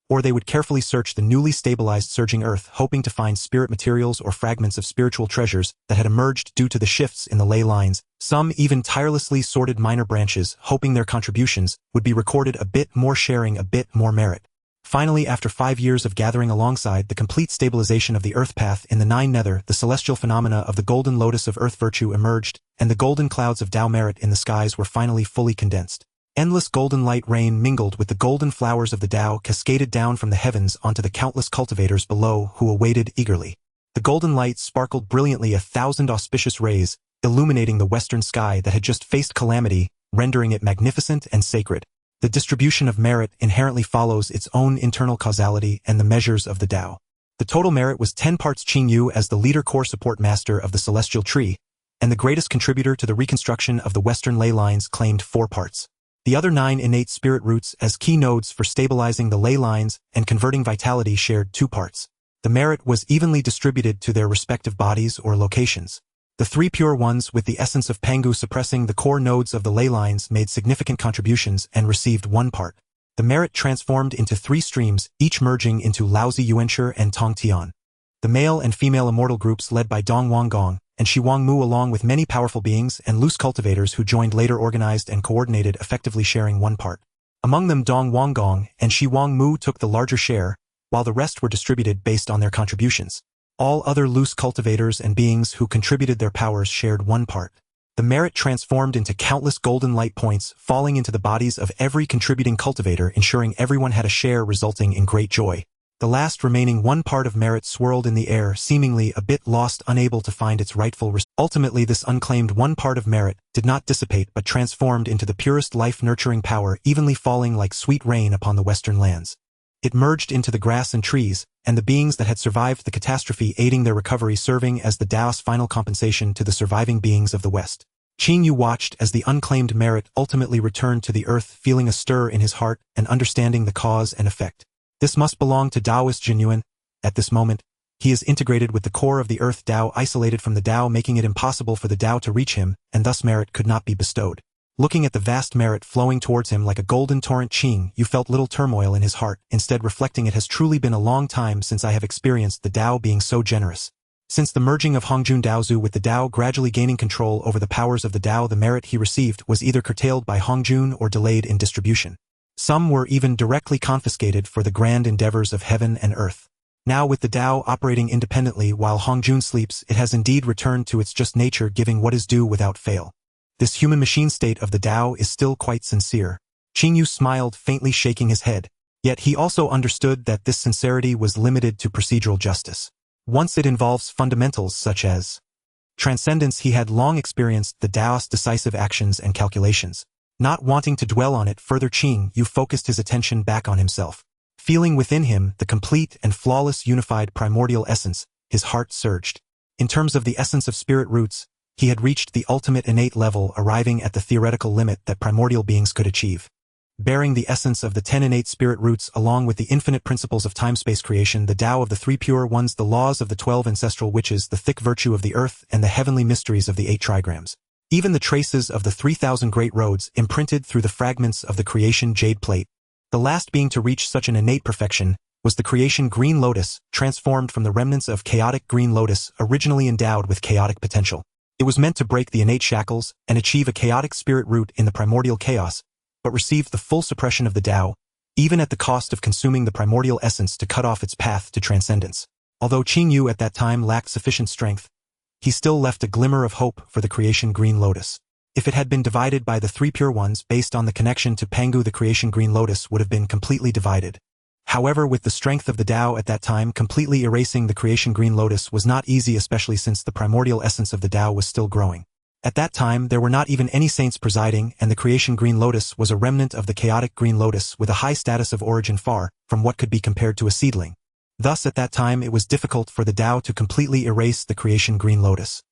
or they would carefully search the newly stabilized surging earth, hoping to find spirit materials or fragments of spiritual treasures that had emerged due to the shifts in the ley lines. Some even tirelessly sorted minor branches, hoping their contributions would be recorded a bit more, sharing a bit more merit. Finally, after 5 years of gathering alongside the complete stabilization of the earth path in the 9 nether, the celestial phenomena of the golden lotus of earth virtue emerged, and the golden clouds of Tao merit in the skies were finally fully condensed. Endless golden light rain mingled with the golden flowers of the Tao cascaded down from the heavens onto the countless cultivators below who awaited eagerly. The golden light sparkled brilliantly, 1,000 auspicious rays, illuminating the western sky that had just faced calamity, rendering it magnificent and sacred. The distribution of merit inherently follows its own internal causality and the measures of the Tao. The total merit was 10 parts Qing Yu as the leader core support master of the celestial tree, and the greatest contributor to the reconstruction of the western ley lines claimed 4 parts. The other 9 innate spirit roots as key nodes for stabilizing the ley lines and converting vitality shared 2 parts. The merit was evenly distributed to their respective bodies or locations. The 3 pure ones with the essence of Pangu suppressing the core nodes of the ley lines made significant contributions and received 1 part. The merit transformed into 3 streams, each merging into Laozi Yuanshi and Tong Tian. The male and female immortal groups led by Dong Wang Gong and Shi Wangmu along with many powerful beings and loose cultivators who joined later organized and coordinated, effectively sharing one part. Among them Dong Wanggong and Shi Wangmu took the larger share, while the rest were distributed based on their contributions. All other loose cultivators and beings who contributed their powers shared one part. The merit transformed into countless golden light points falling into the bodies of every contributing cultivator, ensuring everyone had a share, resulting in great joy. The last remaining one part of merit swirled in the air, seemingly a bit lost, unable to find its rightful Ultimately, this unclaimed one part of merit did not dissipate but transformed into the purest life-nurturing power, evenly falling like sweet rain upon the western lands. It merged into the grass and trees, and the beings that had survived the catastrophe aiding their recovery, serving as the Daos' final compensation to the surviving beings of the West. Qing Yu watched as the unclaimed merit ultimately returned to the earth, feeling a stir in his heart and understanding the cause and effect. This must belong to Daoist Jinyuan. At this moment, he is integrated with the core of the earth Dao, isolated from the Dao, making it impossible for the Dao to reach him, and thus merit could not be bestowed. Looking at the vast merit flowing towards him like a golden torrent, Qing Yu felt little turmoil in his heart, instead reflecting, it has truly been a long time since I have experienced the Dao being so generous. Since the merging of Hongjun Daozu with the Dao gradually gaining control over the powers of the Dao, the merit he received was either curtailed by Hongjun or delayed in distribution. Some were even directly confiscated for the grand endeavors of heaven and earth. Now, with the Dao operating independently while Hongjun sleeps, it has indeed returned to its just nature, giving what is due without fail. This human-machine state of the Dao is still quite sincere. Qing Yu smiled, faintly shaking his head. Yet he also understood that this sincerity was limited to procedural justice. Once it involves fundamentals such as transcendence, he had long experienced the Dao's decisive actions and calculations. Not wanting to dwell on it further, Qing Yu focused his attention back on himself. Feeling within him the complete and flawless unified primordial essence, his heart surged. In terms of the essence of spirit roots, he had reached the ultimate innate level, arriving at the theoretical limit that primordial beings could achieve. Bearing the essence of the 10 innate spirit roots along with the infinite principles of time-space creation, the Tao of the 3 pure ones, the laws of the 12 ancestral witches, the thick virtue of the earth, and the heavenly mysteries of the 8 trigrams. Even the traces of the 3,000 great roads imprinted through the fragments of the creation jade plate. The last being to reach such an innate perfection was the creation green lotus, transformed from the remnants of chaotic green lotus, originally endowed with chaotic potential. It was meant to break the innate shackles and achieve a chaotic spirit root in the primordial chaos, but received the full suppression of the Tao, even at the cost of consuming the primordial essence to cut off its path to transcendence. Although Qing Yu at that time lacked sufficient strength, he still left a glimmer of hope for the creation green lotus. If it had been divided by the 3 pure ones based on the connection to Pangu, the creation green lotus would have been completely divided. However, with the strength of the Tao at that time, completely erasing the creation green lotus was not easy, especially since the primordial essence of the Tao was still growing. At that time, there were not even any saints presiding, and the creation green lotus was a remnant of the chaotic green lotus with a high status of origin, far from what could be compared to a seedling. Thus, at that time, it was difficult for the Tao to completely erase the creation green lotus.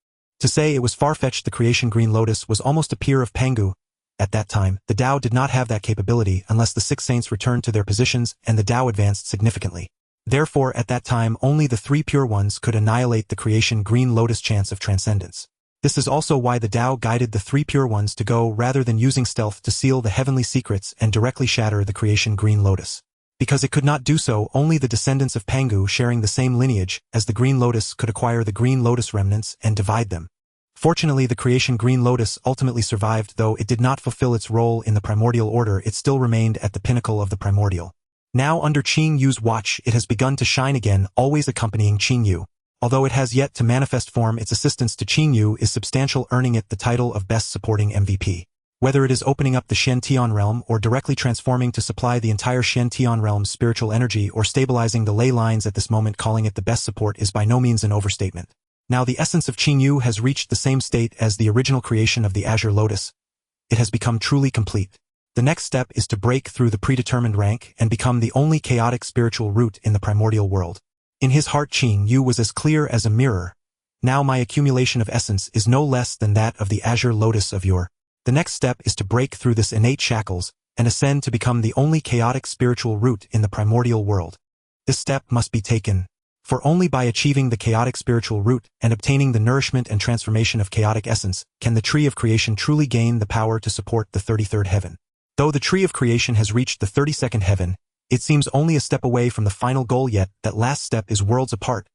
To say it was far-fetched, the creation green lotus was almost a peer of Pangu. At that time, the Tao did not have that capability unless the 6 saints returned to their positions and the Tao advanced significantly. Therefore, at that time, only the 3 pure ones could annihilate the creation green lotus chance of transcendence. This is also why the Tao guided the 3 pure ones to go rather than using stealth to seal the heavenly secrets and directly shatter the creation green lotus. Because it could not do so, only the descendants of Pangu sharing the same lineage as the green lotus could acquire the green lotus remnants and divide them. Fortunately, the creation green lotus ultimately survived. Though it did not fulfill its role in the primordial order, it still remained at the pinnacle of the primordial. Now, under Qing Yu's watch, it has begun to shine again, always accompanying Qing Yu. Although it has yet to manifest form, its assistance to Qing Yu is substantial, earning it the title of Best Supporting MVP. Whether it is opening up the Shen Tian realm or directly transforming to supply the entire Shen Tian realm's spiritual energy or stabilizing the ley lines at this moment, calling it the best support is by no means an overstatement. Now the essence of Qing Yu has reached the same state as the original creation of the Azure Lotus. It has become truly complete. The next step is to break through the predetermined rank and become the only chaotic spiritual root in the primordial world. In his heart, Qing Yu was as clear as a mirror. Now my accumulation of essence is no less than that of the Azure Lotus of yore. The next step is to break through this innate shackles and ascend to become the only chaotic spiritual root in the primordial world. This step must be taken, for only by achieving the chaotic spiritual root and obtaining the nourishment and transformation of chaotic essence can the tree of creation truly gain the power to support the 33rd heaven. Though the tree of creation has reached the 32nd heaven, it seems only a step away from the final goal, yet that last step is worlds apart.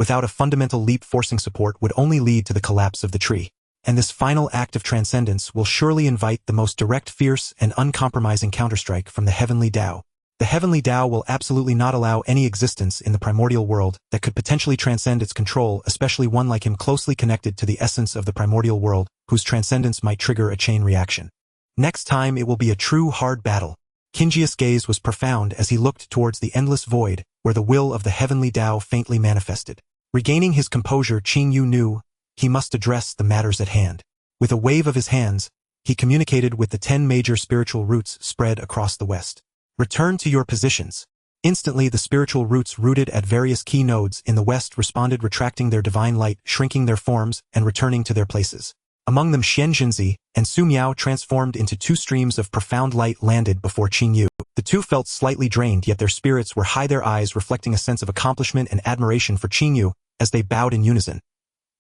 without a fundamental leap forcing support would only lead to the collapse of the tree. And this final act of transcendence will surely invite the most direct, fierce, and uncompromising counterstrike from the heavenly Dao. The heavenly Dao will absolutely not allow any existence in the primordial world that could potentially transcend its control, especially one like him closely connected to the essence of the primordial world, whose transcendence might trigger a chain reaction. Next time it will be a true hard battle. Qingji's gaze was profound as he looked towards the endless void, where the will of the heavenly Dao faintly manifested. Regaining his composure, Qingyu knew he must address the matters at hand. With a wave of his hands, he communicated with the 10 major spiritual roots spread across the west. Return to your positions. Instantly, the spiritual roots rooted at various key nodes in the west responded, retracting their divine light, shrinking their forms, and returning to their places. Among them, Xianjinzi and Su Miao, transformed into 2 streams of profound light, landed before Qingyu. The two felt slightly drained, yet their spirits were high, their eyes reflecting a sense of accomplishment and admiration for Qingyu as they bowed in unison.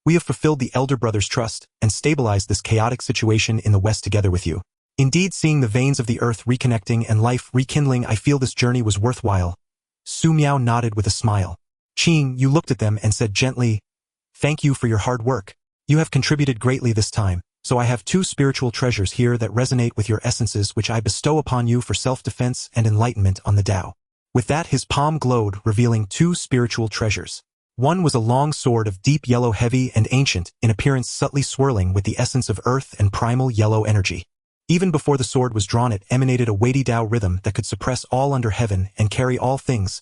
We have fulfilled the elder brother's trust and stabilized this chaotic situation in the west together with you. Indeed, seeing the veins of the earth reconnecting and life rekindling, I feel this journey was worthwhile. Su Miao nodded with a smile. Qingyu looked at them and said gently, "Thank you for your hard work. You have contributed greatly this time, so I have 2 spiritual treasures here that resonate with your essences, which I bestow upon you for self-defense and enlightenment on the Dao." With that, his palm glowed, revealing 2 spiritual treasures. One was a long sword of deep yellow, heavy and ancient in appearance, subtly swirling with the essence of earth and primal yellow energy. Even before the sword was drawn, it emanated a weighty Dao rhythm that could suppress all under heaven and carry all things.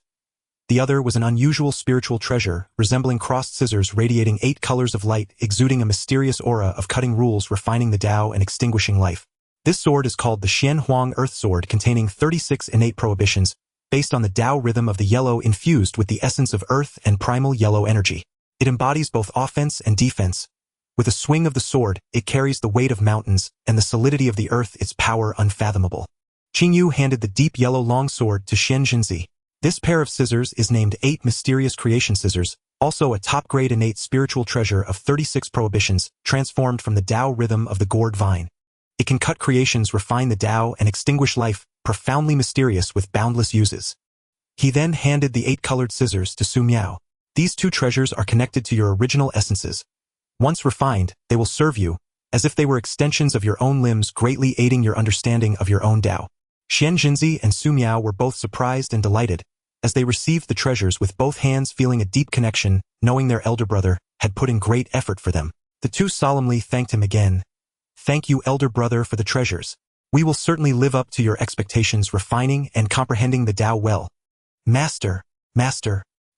The other was an unusual spiritual treasure, resembling crossed scissors radiating 8 colors of light, exuding a mysterious aura of cutting rules, refining the Dao and extinguishing life. This sword is called the Honghuang Earth Sword, containing 36 innate prohibitions, based on the Dao rhythm of the yellow infused with the essence of earth and primal yellow energy. It embodies both offense and defense. With a swing of the sword, it carries the weight of mountains, and the solidity of the earth, its power unfathomable. Qingyu handed the deep yellow long sword to Xianjinzi. This pair of scissors is named 8 Mysterious Creation Scissors, also a top-grade innate spiritual treasure of 36 prohibitions, transformed from the Dao rhythm of the gourd vine. It can cut creations, refine the Dao, and extinguish life, profoundly mysterious with boundless uses. He then handed the 8-colored scissors to Su Miao. These 2 treasures are connected to your original essences. Once refined, they will serve you, as if they were extensions of your own limbs, greatly aiding your understanding of your own Dao. Xianjinzi and Su Miao were both surprised and delighted, as they received the treasures with both hands, feeling a deep connection, knowing their elder brother had put in great effort for them. The 2 solemnly thanked him again. "Thank you, elder brother, for the treasures. We will certainly live up to your expectations, refining and comprehending the Dao well." Master,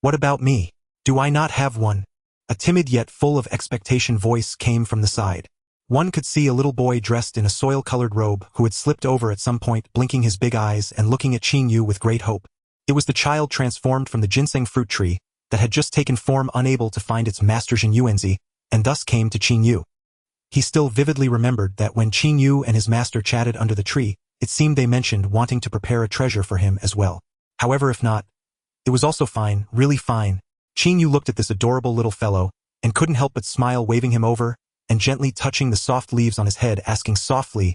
what about me? Do I not have one?" A timid yet full of expectation voice came from the side. One could see a little boy dressed in a soil-colored robe who had slipped over at some point, blinking his big eyes and looking at Qingyu with great hope. It was the child transformed from the ginseng fruit tree that had just taken form, unable to find its master Jinyuanzi, and thus came to Qingyu. He still vividly remembered that when Qingyu and his master chatted under the tree, it seemed they mentioned wanting to prepare a treasure for him as well. However, if not, it was also fine, really fine. Qingyu looked at this adorable little fellow and couldn't help but smile, waving him over and gently touching the soft leaves on his head, asking softly,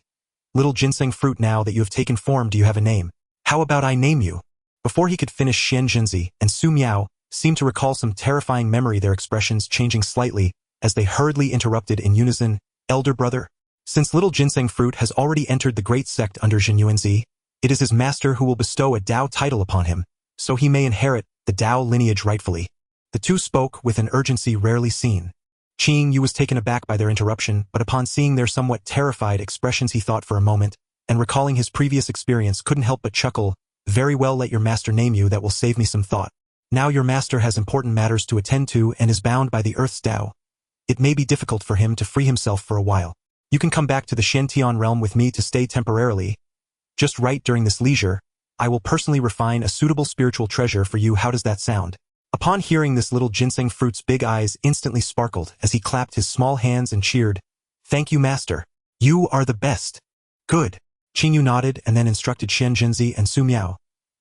"Little ginseng fruit, now that you have taken form, do you have a name? How about I name you?" Before he could finish, Xianjinzi and Su Miao seemed to recall some terrifying memory, their expressions changing slightly as they hurriedly interrupted in unison, "Elder brother, since little ginseng fruit has already entered the great sect under Jinyuanzi, it is his master who will bestow a Dao title upon him, so he may inherit the Dao lineage rightfully." The 2 spoke with an urgency rarely seen. Qingyu was taken aback by their interruption, but upon seeing their somewhat terrified expressions, he thought for a moment, and recalling his previous experience, couldn't help but chuckle. "Very well, let your master name you, that will save me some thought. Now your master has important matters to attend to and is bound by the Earth's Dao. It may be difficult for him to free himself for a while. You can come back to the Shantian realm with me to stay temporarily. Just right during this leisure, I will personally refine a suitable spiritual treasure for you. How does that sound?" Upon hearing this, little ginseng fruit's big eyes instantly sparkled as he clapped his small hands and cheered, "Thank you, master. You are the best." "Good." Qingyu nodded and then instructed Xianjinzi and Su Miao.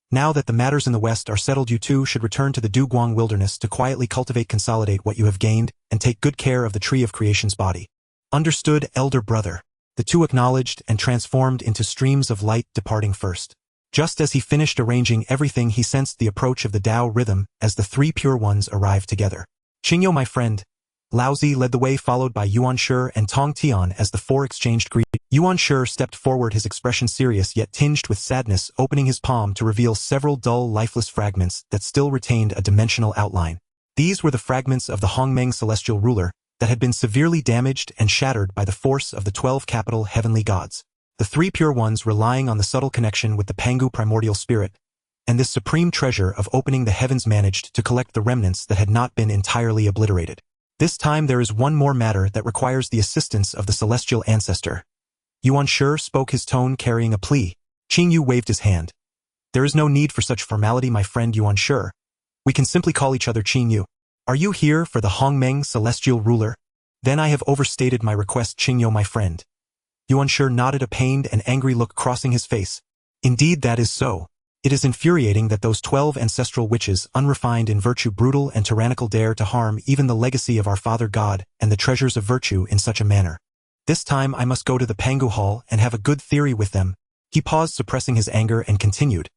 "Now that the matters in the west are settled, you 2 should return to the Duguang wilderness to quietly consolidate what you have gained and take good care of the tree of creation's body." "Understood, elder brother." The 2 acknowledged and transformed into streams of light, departing first. Just as he finished arranging everything, he sensed the approach of the Dao rhythm as the 3 pure ones arrived together. Qingyo, my friend. Laozi led the way, followed by Yuan Shi and Tong Tian as the four exchanged greetings. Yuan Shi stepped forward, his expression serious yet tinged with sadness, opening his palm to reveal several dull, lifeless fragments that still retained a dimensional outline. These were the fragments of the Hongmeng celestial ruler that had been severely damaged and shattered by the force of the 12 capital heavenly gods. The three pure ones relying on the subtle connection with the Pangu primordial spirit, and this supreme treasure of opening the heavens managed to collect the remnants that had not been entirely obliterated. This time there is one more matter that requires the assistance of the celestial ancestor. Yuan Shi spoke, his tone carrying a plea. Qingyu waved his hand. There is no need for such formality, my friend Yuan Shi. We can simply call each other Qingyu. Are you here for the Hongmeng celestial ruler? Then I have overstated my request, Qingyu, my friend. Yuan Shi nodded, a pained and angry look crossing his face. Indeed, that is so. It is infuriating that those 12 ancestral witches, unrefined in virtue, brutal and tyrannical, dare to harm even the legacy of our Father God and the treasures of virtue in such a manner. This time I must go to the Pangu Hall and have a good theory with them. He paused, suppressing his anger, and continued.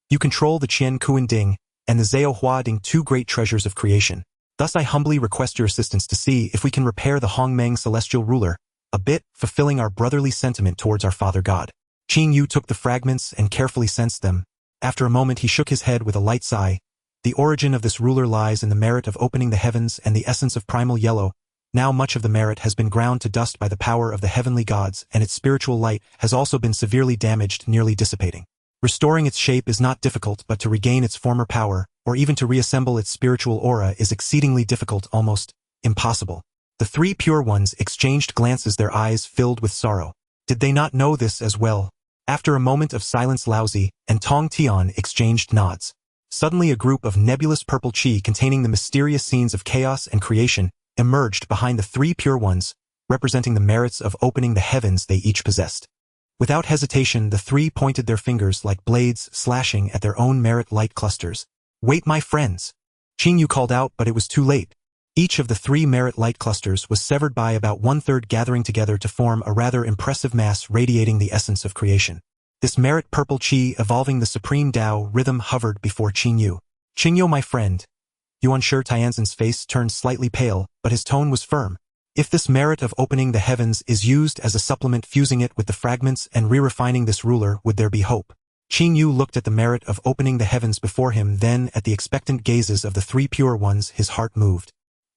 You control the Qian Kuan Ding and the Zhao Hua Ding, two great treasures of creation. Thus I humbly request your assistance to see if we can repair the Hongmeng celestial ruler a bit, fulfilling our brotherly sentiment towards our Father God. Qingyu took the fragments and carefully sensed them. After a moment he shook his head with a light sigh. The origin of this ruler lies in the merit of opening the heavens and the essence of primal yellow. Now much of the merit has been ground to dust by the power of the heavenly gods, and its spiritual light has also been severely damaged, nearly dissipating. Restoring its shape is not difficult, but to regain its former power, or even to reassemble its spiritual aura, is exceedingly difficult, almost impossible. The three pure ones exchanged glances, their eyes filled with sorrow. Did they not know this as well? After a moment of silence, Laozi and Tong Tian exchanged nods. Suddenly a group of nebulous purple chi containing the mysterious scenes of chaos and creation emerged behind the three pure ones, representing the merits of opening the heavens they each possessed. Without hesitation, the three pointed their fingers like blades, slashing at their own merit light clusters. Wait, my friends! Qingyu called out, but it was too late. Each of the three merit light clusters was severed by about one-third, gathering together to form a rather impressive mass radiating the essence of creation. This merit purple chi, evolving the supreme Dao rhythm, hovered before Qingyu. Qingyu, my friend. Yuan Shi Tianzhen's face turned slightly pale, but his tone was firm. If this merit of opening the heavens is used as a supplement, fusing it with the fragments and re-refining this ruler, would there be hope? Qingyu looked at the merit of opening the heavens before him, then at the expectant gazes of the three pure ones. His heart moved.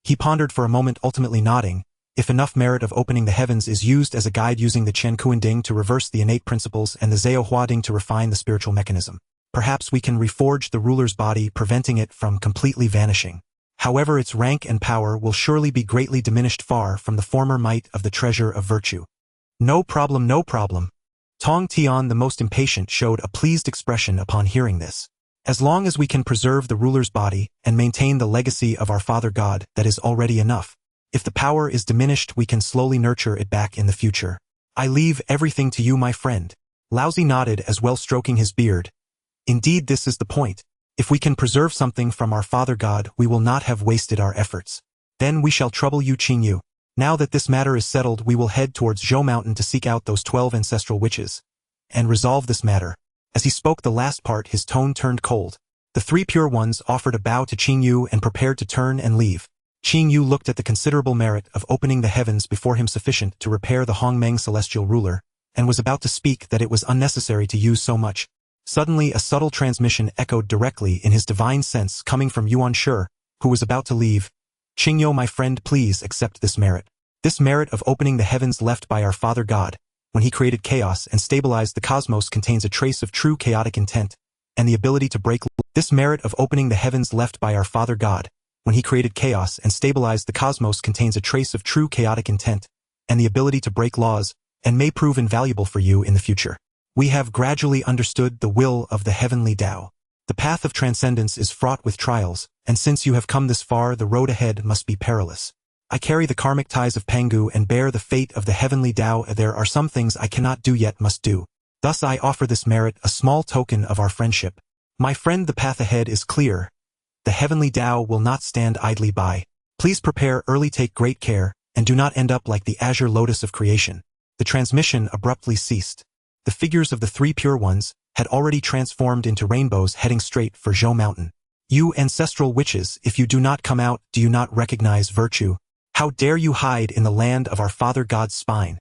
He pondered for a moment, ultimately nodding. If enough merit of opening the heavens is used as a guide, using the Qian Kuan Ding to reverse the innate principles and the Zhao Hua Ding to refine the spiritual mechanism, perhaps we can reforge the ruler's body, preventing it from completely vanishing. However, its rank and power will surely be greatly diminished, far from the former might of the treasure of virtue. No problem, no problem. Tong Tian, the most impatient, showed a pleased expression upon hearing this. As long as we can preserve the ruler's body and maintain the legacy of our Father God, that is already enough. If the power is diminished, we can slowly nurture it back in the future. I leave everything to you, my friend. Laozi nodded as well, stroking his beard. Indeed, this is the point. If we can preserve something from our Father God, we will not have wasted our efforts. Then we shall trouble you, Qingyu. Now that this matter is settled, we will head towards Zhou Mountain to seek out those 12 ancestral witches and resolve this matter. As he spoke the last part, his tone turned cold. The three pure ones offered a bow to Qingyu and prepared to turn and leave. Qingyu looked at the considerable merit of opening the heavens before him, sufficient to repair the Hongmeng celestial ruler, and was about to speak that it was unnecessary to use so much. Suddenly a subtle transmission echoed directly in his divine sense, coming from Yuan Shi, who was about to leave. Qingyu, my friend, please accept this merit. This merit of opening the heavens left by our Father God, when he created chaos and stabilized the cosmos, contains a trace of true chaotic intent, and the ability to break. This merit of opening the heavens left by our Father God, when he created chaos and stabilized the cosmos, contains a trace of true chaotic intent, and the ability to break laws, and may prove invaluable for you in the future. We have gradually understood the will of the heavenly Dao. The path of transcendence is fraught with trials, and since you have come this far, the road ahead must be perilous. I carry the karmic ties of Pangu and bear the fate of the heavenly Dao. There are some things I cannot do yet must do. Thus I offer this merit, a small token of our friendship. My friend, the path ahead is clear. The heavenly Dao will not stand idly by. Please prepare early, take great care, and do not end up like the azure lotus of creation. The transmission abruptly ceased. The figures of the three pure ones had already transformed into rainbows, heading straight for Zhou Mountain. You ancestral witches, if you do not come out, do you not recognize virtue? How dare you hide in the land of our father God's spine?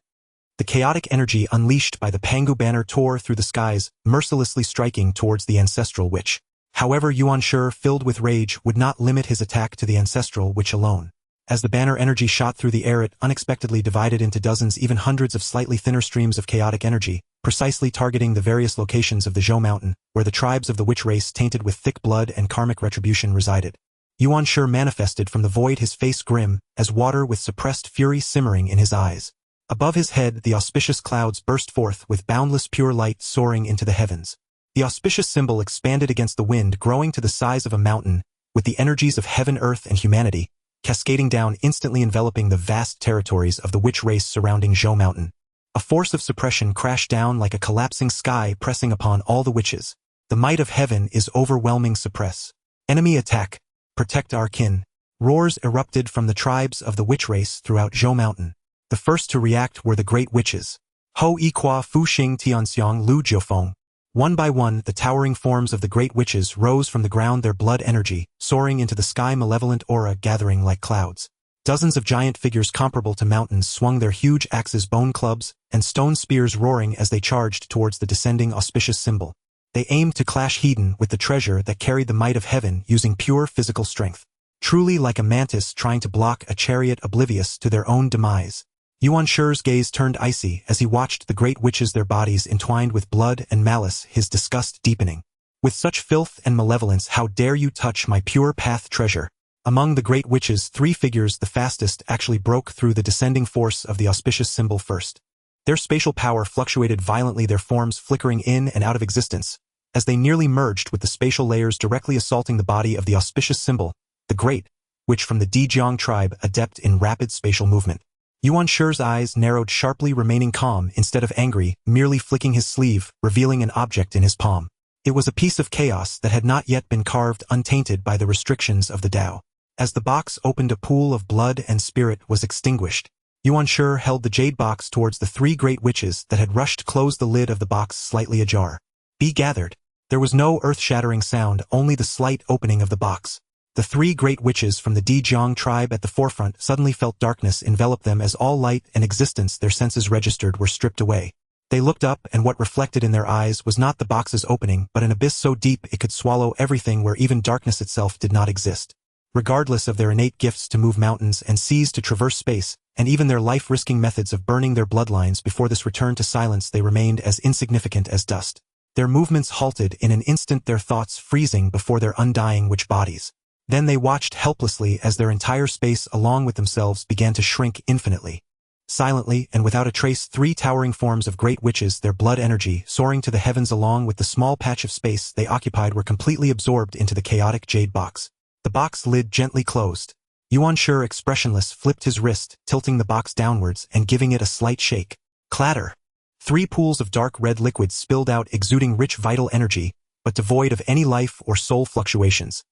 The chaotic energy unleashed by the Pangu banner tore through the skies, mercilessly striking towards the ancestral witch. However, Yuan Shi, filled with rage, would not limit his attack to the ancestral witch alone. As the banner energy shot through the air, it unexpectedly divided into dozens, even hundreds of slightly thinner streams of chaotic energy, precisely targeting the various locations of the Zhou Mountain, where the tribes of the witch race tainted with thick blood and karmic retribution resided. Yuan Shi manifested from the void, his face grim, as water with suppressed fury simmering in his eyes. Above his head, the auspicious clouds burst forth with boundless pure light soaring into the heavens. The auspicious symbol expanded against the wind, growing to the size of a mountain, with the energies of heaven, earth, and humanity, cascading down, instantly enveloping the vast territories of the witch race surrounding Zhou Mountain. A force of suppression crashed down like a collapsing sky, pressing upon all the witches. The might of heaven is overwhelming. Suppress. Enemy attack. Protect our kin. Roars erupted from the tribes of the witch race throughout Zhou Mountain. The first to react were the great witches. Ho Yiqua, Fu Xing, Tianxiang, Lu Jiufeng. One by one, the towering forms of the great witches rose from the ground, their blood energy soaring into the sky, malevolent aura gathering like clouds. Dozens of giant figures comparable to mountains swung their huge axes, bone clubs, and stone spears, roaring as they charged towards the descending auspicious symbol. They aimed to clash Hedon with the treasure that carried the might of heaven, using pure physical strength. Truly like a mantis trying to block a chariot, oblivious to their own demise. Yuan Shi's gaze turned icy as he watched the great witches, their bodies entwined with blood and malice, his disgust deepening. With such filth and malevolence, how dare you touch my pure path treasure? Among the great witches, 3 figures, the fastest, actually broke through the descending force of the auspicious symbol first. Their spatial power fluctuated violently, their forms flickering in and out of existence, as they nearly merged with the spatial layers directly assaulting the body of the auspicious symbol, the great witch from the Dijiang tribe, adept in rapid spatial movement. Yuan Shi's eyes narrowed sharply, remaining calm instead of angry, merely flicking his sleeve, revealing an object in his palm. It was a piece of chaos that had not yet been carved, untainted by the restrictions of the Dao. As the box opened, a pool of blood and spirit was extinguished. Yuan Shi held the jade box towards the 3 great witches that had rushed, closed the lid of the box slightly ajar. Be gathered. There was no earth-shattering sound, only the slight opening of the box. The 3 great witches from the Dijiang tribe at the forefront suddenly felt darkness envelop them as all light and existence their senses registered were stripped away. They looked up, and what reflected in their eyes was not the box's opening, but an abyss so deep it could swallow everything, where even darkness itself did not exist. Regardless of their innate gifts to move mountains and seas, to traverse space, and even their life-risking methods of burning their bloodlines before this return to silence, they remained as insignificant as dust. Their movements halted in an instant, their thoughts freezing before their undying witch bodies. Then they watched helplessly as their entire space along with themselves began to shrink infinitely. Silently and without a trace, 3 towering forms of great witches, their blood energy soaring to the heavens along with the small patch of space they occupied, were completely absorbed into the chaotic jade box. The box lid gently closed. Yuan Shi, expressionless, flipped his wrist, tilting the box downwards and giving it a slight shake. Clatter! 3 pools of dark red liquid spilled out, exuding rich vital energy, but devoid of any life or soul fluctuations.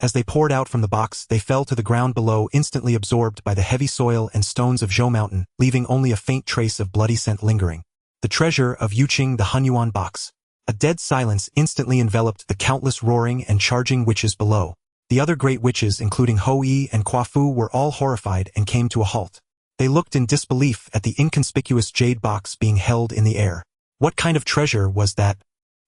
As they poured out from the box, they fell to the ground below, instantly absorbed by the heavy soil and stones of Zhou Mountain, leaving only a faint trace of bloody scent lingering. The treasure of Yuqing, the Honghuang box. A dead silence instantly enveloped the countless roaring and charging witches below. The other great witches, including Ho Yi and Kuafu, were all horrified and came to a halt. They looked in disbelief at the inconspicuous jade box being held in the air. What kind of treasure was that?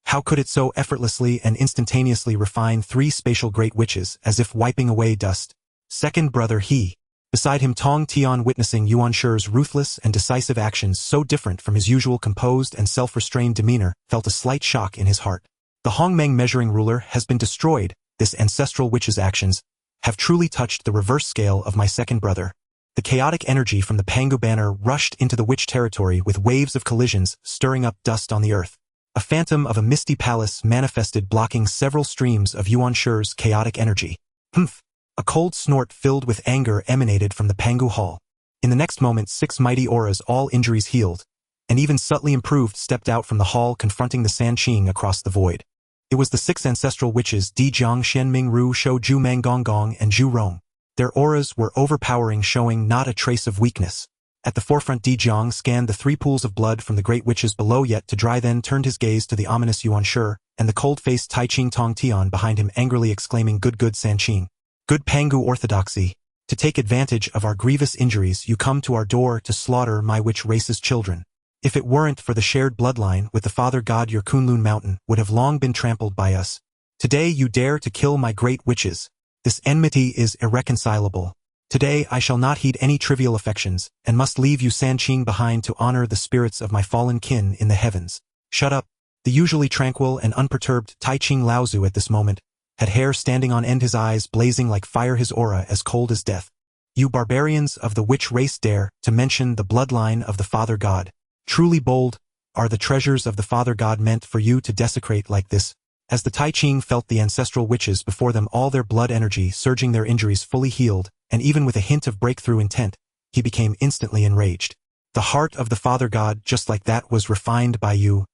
How could it so effortlessly and instantaneously refine 3 spatial great witches, as if wiping away dust? Second brother He. Beside him, Tong Tian, witnessing Yuan Shi's ruthless and decisive actions so different from his usual composed and self-restrained demeanor, felt a slight shock in his heart. The Hongmeng measuring ruler has been destroyed. This ancestral witch's actions have truly touched the reverse scale of my second brother. The chaotic energy from the Pangu banner rushed into the witch territory with waves of collisions, stirring up dust on the earth. A phantom of a misty palace manifested, blocking several streams of Yuan Shi's chaotic energy. Humph! A cold snort filled with anger emanated from the Pangu hall. In the next moment, 6 mighty auras, all injuries healed, and even subtly improved, stepped out from the hall, confronting the Sanqing across the void. It was the 6 ancestral witches, Dijiang, Xianming, Ru, Shou, Zhu, Manggong, and Zhu Rong. Their auras were overpowering, showing not a trace of weakness. At the forefront, Di Jiang scanned the 3 pools of blood from the great witches below yet to dry, then turned his gaze to the ominous Yuan Shi and the cold-faced Tai Ching Tong Tian behind him, angrily exclaiming, "Good San Qing. Good Pangu orthodoxy. To take advantage of our grievous injuries, you come to our door to slaughter my witch race's children. If it weren't for the shared bloodline with the Father God, your Kunlun Mountain would have long been trampled by us. Today you dare to kill my great witches. This enmity is irreconcilable. Today I shall not heed any trivial affections, and must leave you San Qing behind to honor the spirits of my fallen kin in the heavens." "Shut up." The usually tranquil and unperturbed Tai Ching Laozu at this moment had hair standing on end, his eyes blazing like fire, his aura as cold as death. "You barbarians of the witch race dare to mention the bloodline of the Father God. Truly bold are the treasures of the Father God meant for you to desecrate like this." As the Tai Ching felt the ancestral witches before them, all their blood energy surging, their injuries fully healed, and even with a hint of breakthrough intent, he became instantly enraged. "The heart of the Father God, just like that, was refined by you.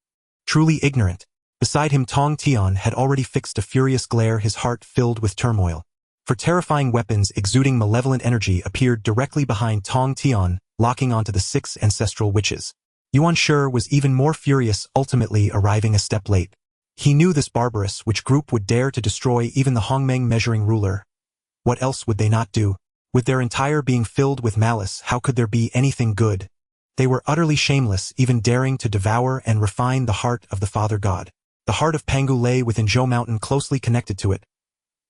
Truly ignorant." Beside him, Tong Tian had already fixed a furious glare, his heart filled with turmoil. For terrifying weapons exuding malevolent energy appeared directly behind Tong Tian, locking onto the 6 ancestral witches. Yuan Shi was even more furious, ultimately arriving a step late. He knew this barbarous witch group would dare to destroy even the Hongmeng measuring ruler. What else would they not do? With their entire being filled with malice, how could there be anything good? They were utterly shameless, even daring to devour and refine the heart of the Father God. The heart of Pangu lay within Zhou Mountain, closely connected to it.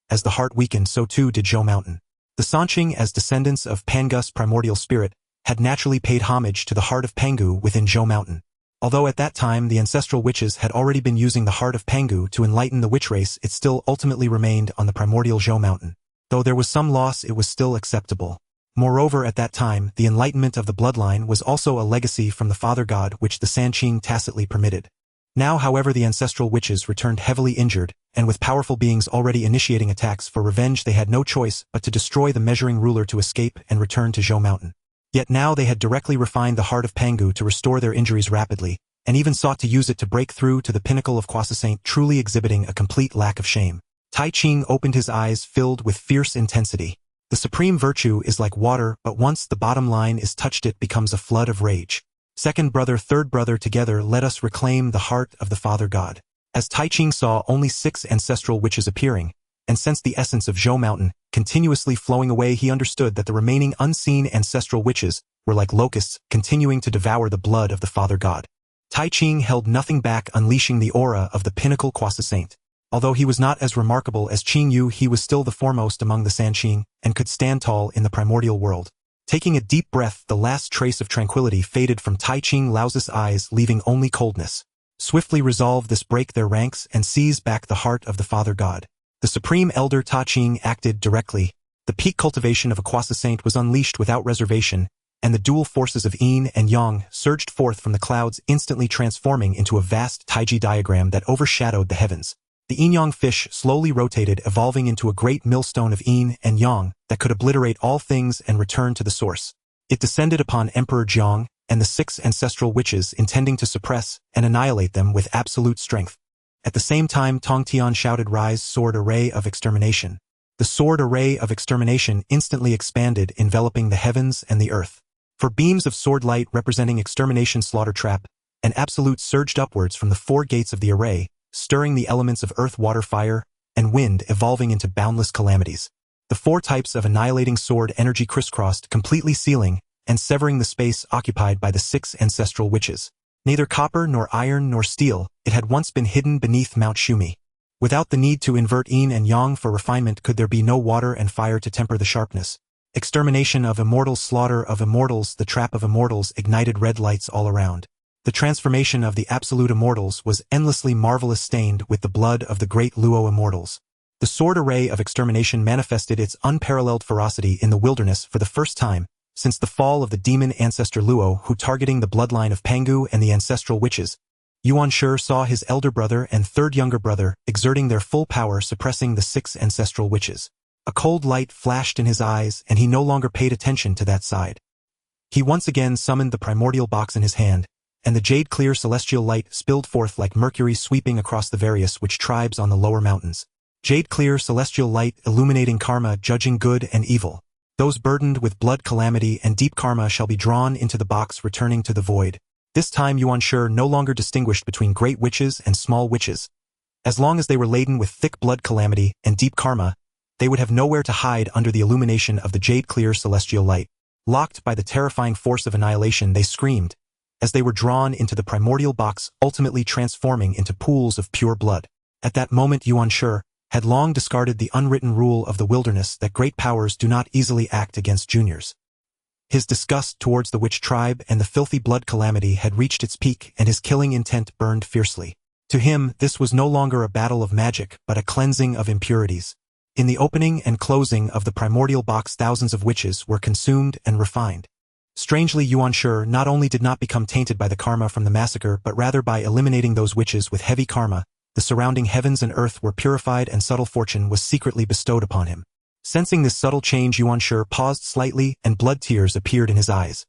As the heart weakened, so too did Zhou Mountain. The Sanqing, as descendants of Pangu's primordial spirit, had naturally paid homage to the heart of Pangu within Zhou Mountain. Although at that time the ancestral witches had already been using the heart of Pangu to enlighten the witch race, it still ultimately remained on the primordial Zhou Mountain. Though there was some loss, it was still acceptable. Moreover, at that time, the enlightenment of the bloodline was also a legacy from the Father God, which the Sanqing tacitly permitted. Now, however, the ancestral witches returned heavily injured, and with powerful beings already initiating attacks for revenge, they had no choice but to destroy the measuring ruler to escape and return to Zhou Mountain. Yet now they had directly refined the heart of Pangu to restore their injuries rapidly, and even sought to use it to break through to the pinnacle of Croissant, truly exhibiting a complete lack of shame. Tai Ching opened his eyes, filled with fierce intensity. The supreme virtue is like water, but once the bottom line is touched, it becomes a flood of rage. "Second brother, third brother, together let us reclaim the heart of the Father God." As Tai Ching saw only 6 ancestral witches appearing, and sensed the essence of Zhou Mountain continuously flowing away, he understood that the remaining unseen ancestral witches were like locusts, continuing to devour the blood of the Father God. Tai Ching held nothing back, unleashing the aura of the pinnacle Croissant. Although he was not as remarkable as Qing Yu, he was still the foremost among the Sanqing, and could stand tall in the primordial world. Taking a deep breath, the last trace of tranquility faded from Tai Ching Lao's eyes, leaving only coldness. Swiftly resolve this, break their ranks and seize back the heart of the Father God. The Supreme Elder Ta Ching acted directly. The peak cultivation of a Croissant was unleashed without reservation, and the dual forces of yin and yang surged forth from the clouds, instantly transforming into a vast Taiji diagram that overshadowed the heavens. The yin-yang fish slowly rotated, evolving into a great millstone of yin and yang that could obliterate all things and return to the source. It descended upon Emperor Jiang and the 6 ancestral witches, intending to suppress and annihilate them with absolute strength. At the same time, Tong Tian shouted, "Rise, sword array of extermination." The sword array of extermination instantly expanded, enveloping the heavens and the earth. For beams of sword light representing extermination slaughter trap, an absolute surged upwards from the 4 gates of the array, stirring the elements of earth, water, fire, and wind, evolving into boundless calamities. The 4 types of annihilating sword energy crisscrossed, completely sealing and severing the space occupied by the 6 ancestral witches. Neither copper nor iron nor steel, it had once been hidden beneath Mount Shumi. Without the need to invert yin and yang for refinement, could there be no water and fire to temper the sharpness. Extermination of immortals, slaughter of immortals, the trap of immortals ignited red lights all around. The transformation of the absolute immortals was endlessly marvelous, stained with the blood of the great Luo immortals. The sword array of extermination manifested its unparalleled ferocity in the wilderness for the first time since the fall of the demon ancestor Luo, who, targeting the bloodline of Pangu and the ancestral witches, Yuan Shi saw his elder brother and 3rd younger brother exerting their full power, suppressing the 6 ancestral witches. A cold light flashed in his eyes, and he no longer paid attention to that side. He once again summoned the primordial box in his hand, and the jade-clear celestial light spilled forth like mercury, sweeping across the various witch tribes on the lower mountains. Jade-clear celestial light illuminating karma, judging good and evil. Those burdened with blood calamity and deep karma shall be drawn into the box returning to the void. This time Yuan Shi no longer distinguished between great witches and small witches. As long as they were laden with thick blood calamity and deep karma, they would have nowhere to hide under the illumination of the jade-clear celestial light. Locked by the terrifying force of annihilation, they screamed, as they were drawn into the primordial box, ultimately transforming into pools of pure blood. At that moment Yuan Shi had long discarded the unwritten rule of the wilderness that great powers do not easily act against juniors. His disgust towards the witch tribe and the filthy blood calamity had reached its peak, and his killing intent burned fiercely. To him, this was no longer a battle of magic, but a cleansing of impurities. In the opening and closing of the primordial box, thousands of witches were consumed and refined. Strangely, Yuan Shi not only did not become tainted by the karma from the massacre, but rather by eliminating those witches with heavy karma, the surrounding heavens and earth were purified and subtle fortune was secretly bestowed upon him. Sensing this subtle change, Yuan Shi paused slightly and blood tears appeared in his eyes.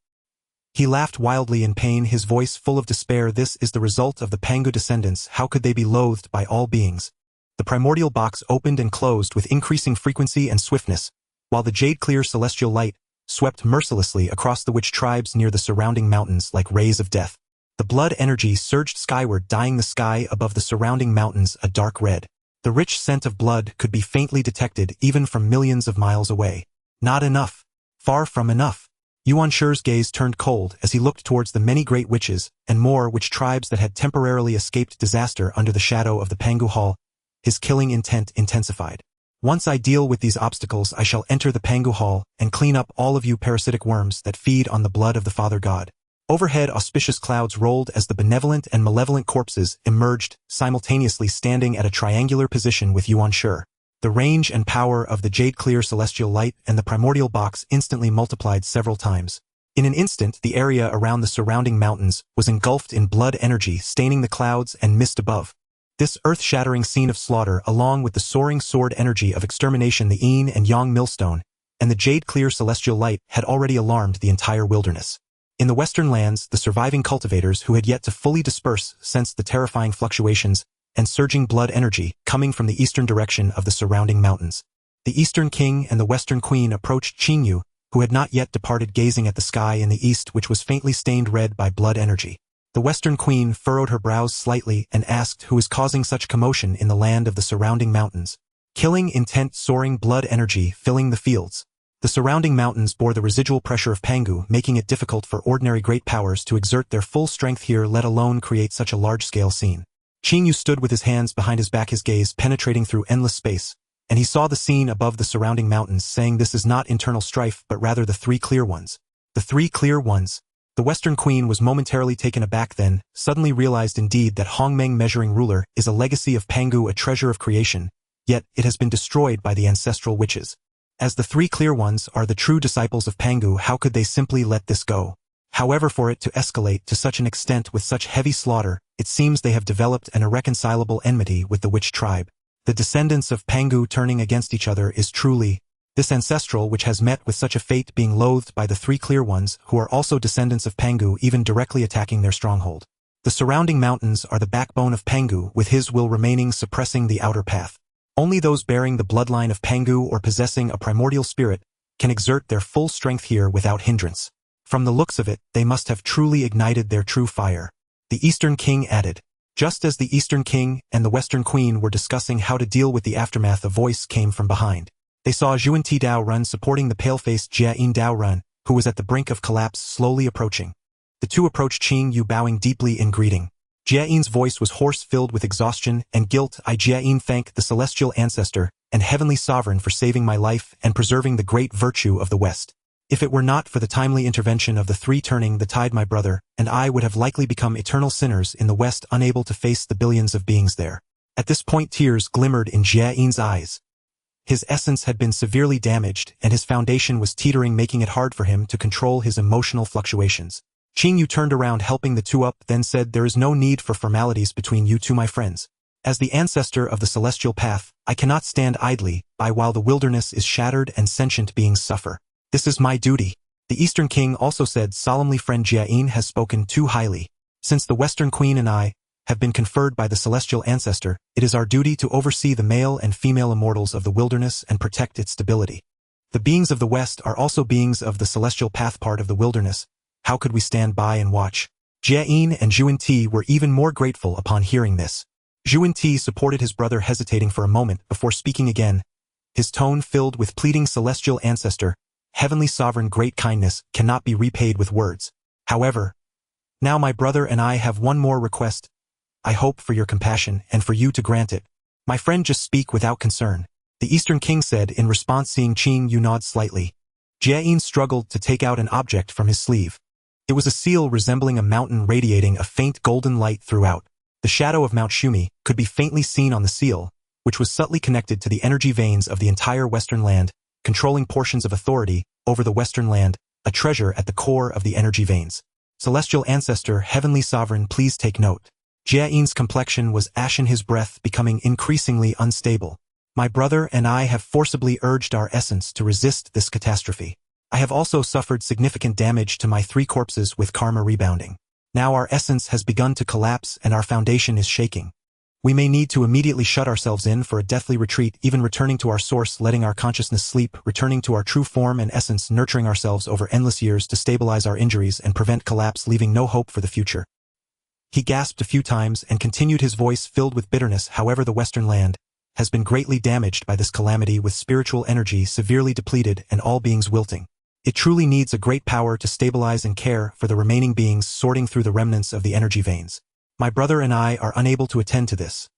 He laughed wildly in pain, his voice full of despair. This is the result of the Pangu descendants. How could they be loathed by all beings? The primordial box opened and closed with increasing frequency and swiftness, while the jade-clear celestial light swept mercilessly across the witch tribes near the surrounding mountains like rays of death. The blood energy surged skyward, dyeing the sky above the surrounding mountains a dark red. The rich scent of blood could be faintly detected even from millions of miles away. Not enough. Far from enough. Yuan Shi's gaze turned cold as he looked towards the many great witches and more witch tribes that had temporarily escaped disaster under the shadow of the Pangu Hall. His killing intent intensified. Once I deal with these obstacles, I shall enter the Pangu Hall and clean up all of you parasitic worms that feed on the blood of the Father God. Overhead, auspicious clouds rolled as the benevolent and malevolent corpses emerged, simultaneously standing at a triangular position with Yuan Shi. The range and power of the jade-clear celestial light and the primordial box instantly multiplied several times. In an instant, the area around the surrounding mountains was engulfed in blood energy, staining the clouds and mist above. This earth-shattering scene of slaughter, along with the soaring sword energy of extermination, the yin and yang millstone, and the jade-clear celestial light, had already alarmed the entire wilderness. In the western lands, the surviving cultivators who had yet to fully disperse sensed the terrifying fluctuations and surging blood energy coming from the eastern direction of the surrounding mountains. The eastern king and the western queen approached Qingyu, who had not yet departed, gazing at the sky in the east, which was faintly stained red by blood energy. The western queen furrowed her brows slightly and asked who is causing such commotion in the land of the surrounding mountains. Killing intent, soaring blood energy filling the fields. The surrounding mountains bore the residual pressure of Pangu, making it difficult for ordinary great powers to exert their full strength here, let alone create such a large-scale scene. Qingyu stood with his hands behind his back, his gaze penetrating through endless space, and he saw the scene above the surrounding mountains, saying, "This is not internal strife, but rather the three clear ones." The three clear ones. The Western Queen was momentarily taken aback, then suddenly realized indeed that Hongmeng measuring ruler is a legacy of Pangu, a treasure of creation, yet it has been destroyed by the ancestral witches. As the three clear ones are the true disciples of Pangu, how could they simply let this go? However, for it to escalate to such an extent with such heavy slaughter, it seems they have developed an irreconcilable enmity with the witch tribe. The descendants of Pangu turning against each other is truly this ancestral which has met with such a fate, being loathed by the three clear ones, who are also descendants of Pangu, even directly attacking their stronghold. The surrounding mountains are the backbone of Pangu, with his will remaining suppressing the outer path. Only those bearing the bloodline of Pangu or possessing a primordial spirit can exert their full strength here without hindrance. From the looks of it, they must have truly ignited their true fire. The Eastern King added. Just as the Eastern King and the Western Queen were discussing how to deal with the aftermath, a voice came from behind. They saw Zhuan Ti Dao Run supporting the pale-faced Jia-yin Dao Run, who was at the brink of collapse, slowly approaching. The two approached Qingyu, bowing deeply in greeting. Jia-yin's voice was hoarse, filled with exhaustion and guilt. "I, Jia-yin, thank the celestial ancestor and heavenly sovereign for saving my life and preserving the great virtue of the West. If it were not for the timely intervention of the three, turning the tide, my brother and I would have likely become eternal sinners in the West, unable to face the billions of beings there." At this point, tears glimmered in Jia-yin's eyes. His essence had been severely damaged, and his foundation was teetering, making it hard for him to control his emotional fluctuations. Qingyu turned around, helping the two up, then said, "There is no need for formalities between you two, my friends. As the ancestor of the celestial path, I cannot stand idly by while the wilderness is shattered and sentient beings suffer. This is my duty." The Eastern King also said solemnly, "Friend Jia-yin has spoken too highly. Since the Western Queen and I have been conferred by the celestial ancestor, it is our duty to oversee the male and female immortals of the wilderness and protect its stability. The beings of the West are also beings of the celestial path part of the wilderness. How could we stand by and watch? Jia and Zhuan-Ti were even more grateful upon hearing this. Zhuan-Ti supported his brother, hesitating for a moment before speaking again, his tone filled with pleading. Celestial Ancestor, Heavenly Sovereign, great kindness cannot be repaid with words. However, now my brother and I have one more request. I hope for your compassion and for you to grant it. My friend, just speak without concern, the Eastern King said in response. Seeing Qing Yu nod slightly, Jia struggled to take out an object from his sleeve. It was a seal resembling a mountain radiating a faint golden light throughout. The shadow of Mount Shumi could be faintly seen on the seal, which was subtly connected to the energy veins of the entire Western land, controlling portions of authority over the Western land, a treasure at the core of the energy veins. Celestial Ancestor, Heavenly Sovereign, please take note. Jia complexion was ashen, his breath becoming increasingly unstable. My brother and I have forcibly urged our essence to resist this catastrophe. I have also suffered significant damage to my 3 corpses with karma rebounding. Now our essence has begun to collapse and our foundation is shaking. We may need to immediately shut ourselves in for a deathly retreat, even returning to our source, letting our consciousness sleep, returning to our true form and essence, nurturing ourselves over endless years to stabilize our injuries and prevent collapse, leaving no hope for the future. He gasped a few times and continued, his voice filled with bitterness. However, the Western land has been greatly damaged by this calamity, with spiritual energy severely depleted and all beings wilting. It truly needs a great power to stabilize and care for the remaining beings, sorting through the remnants of the energy veins. My brother and I are unable to attend to this.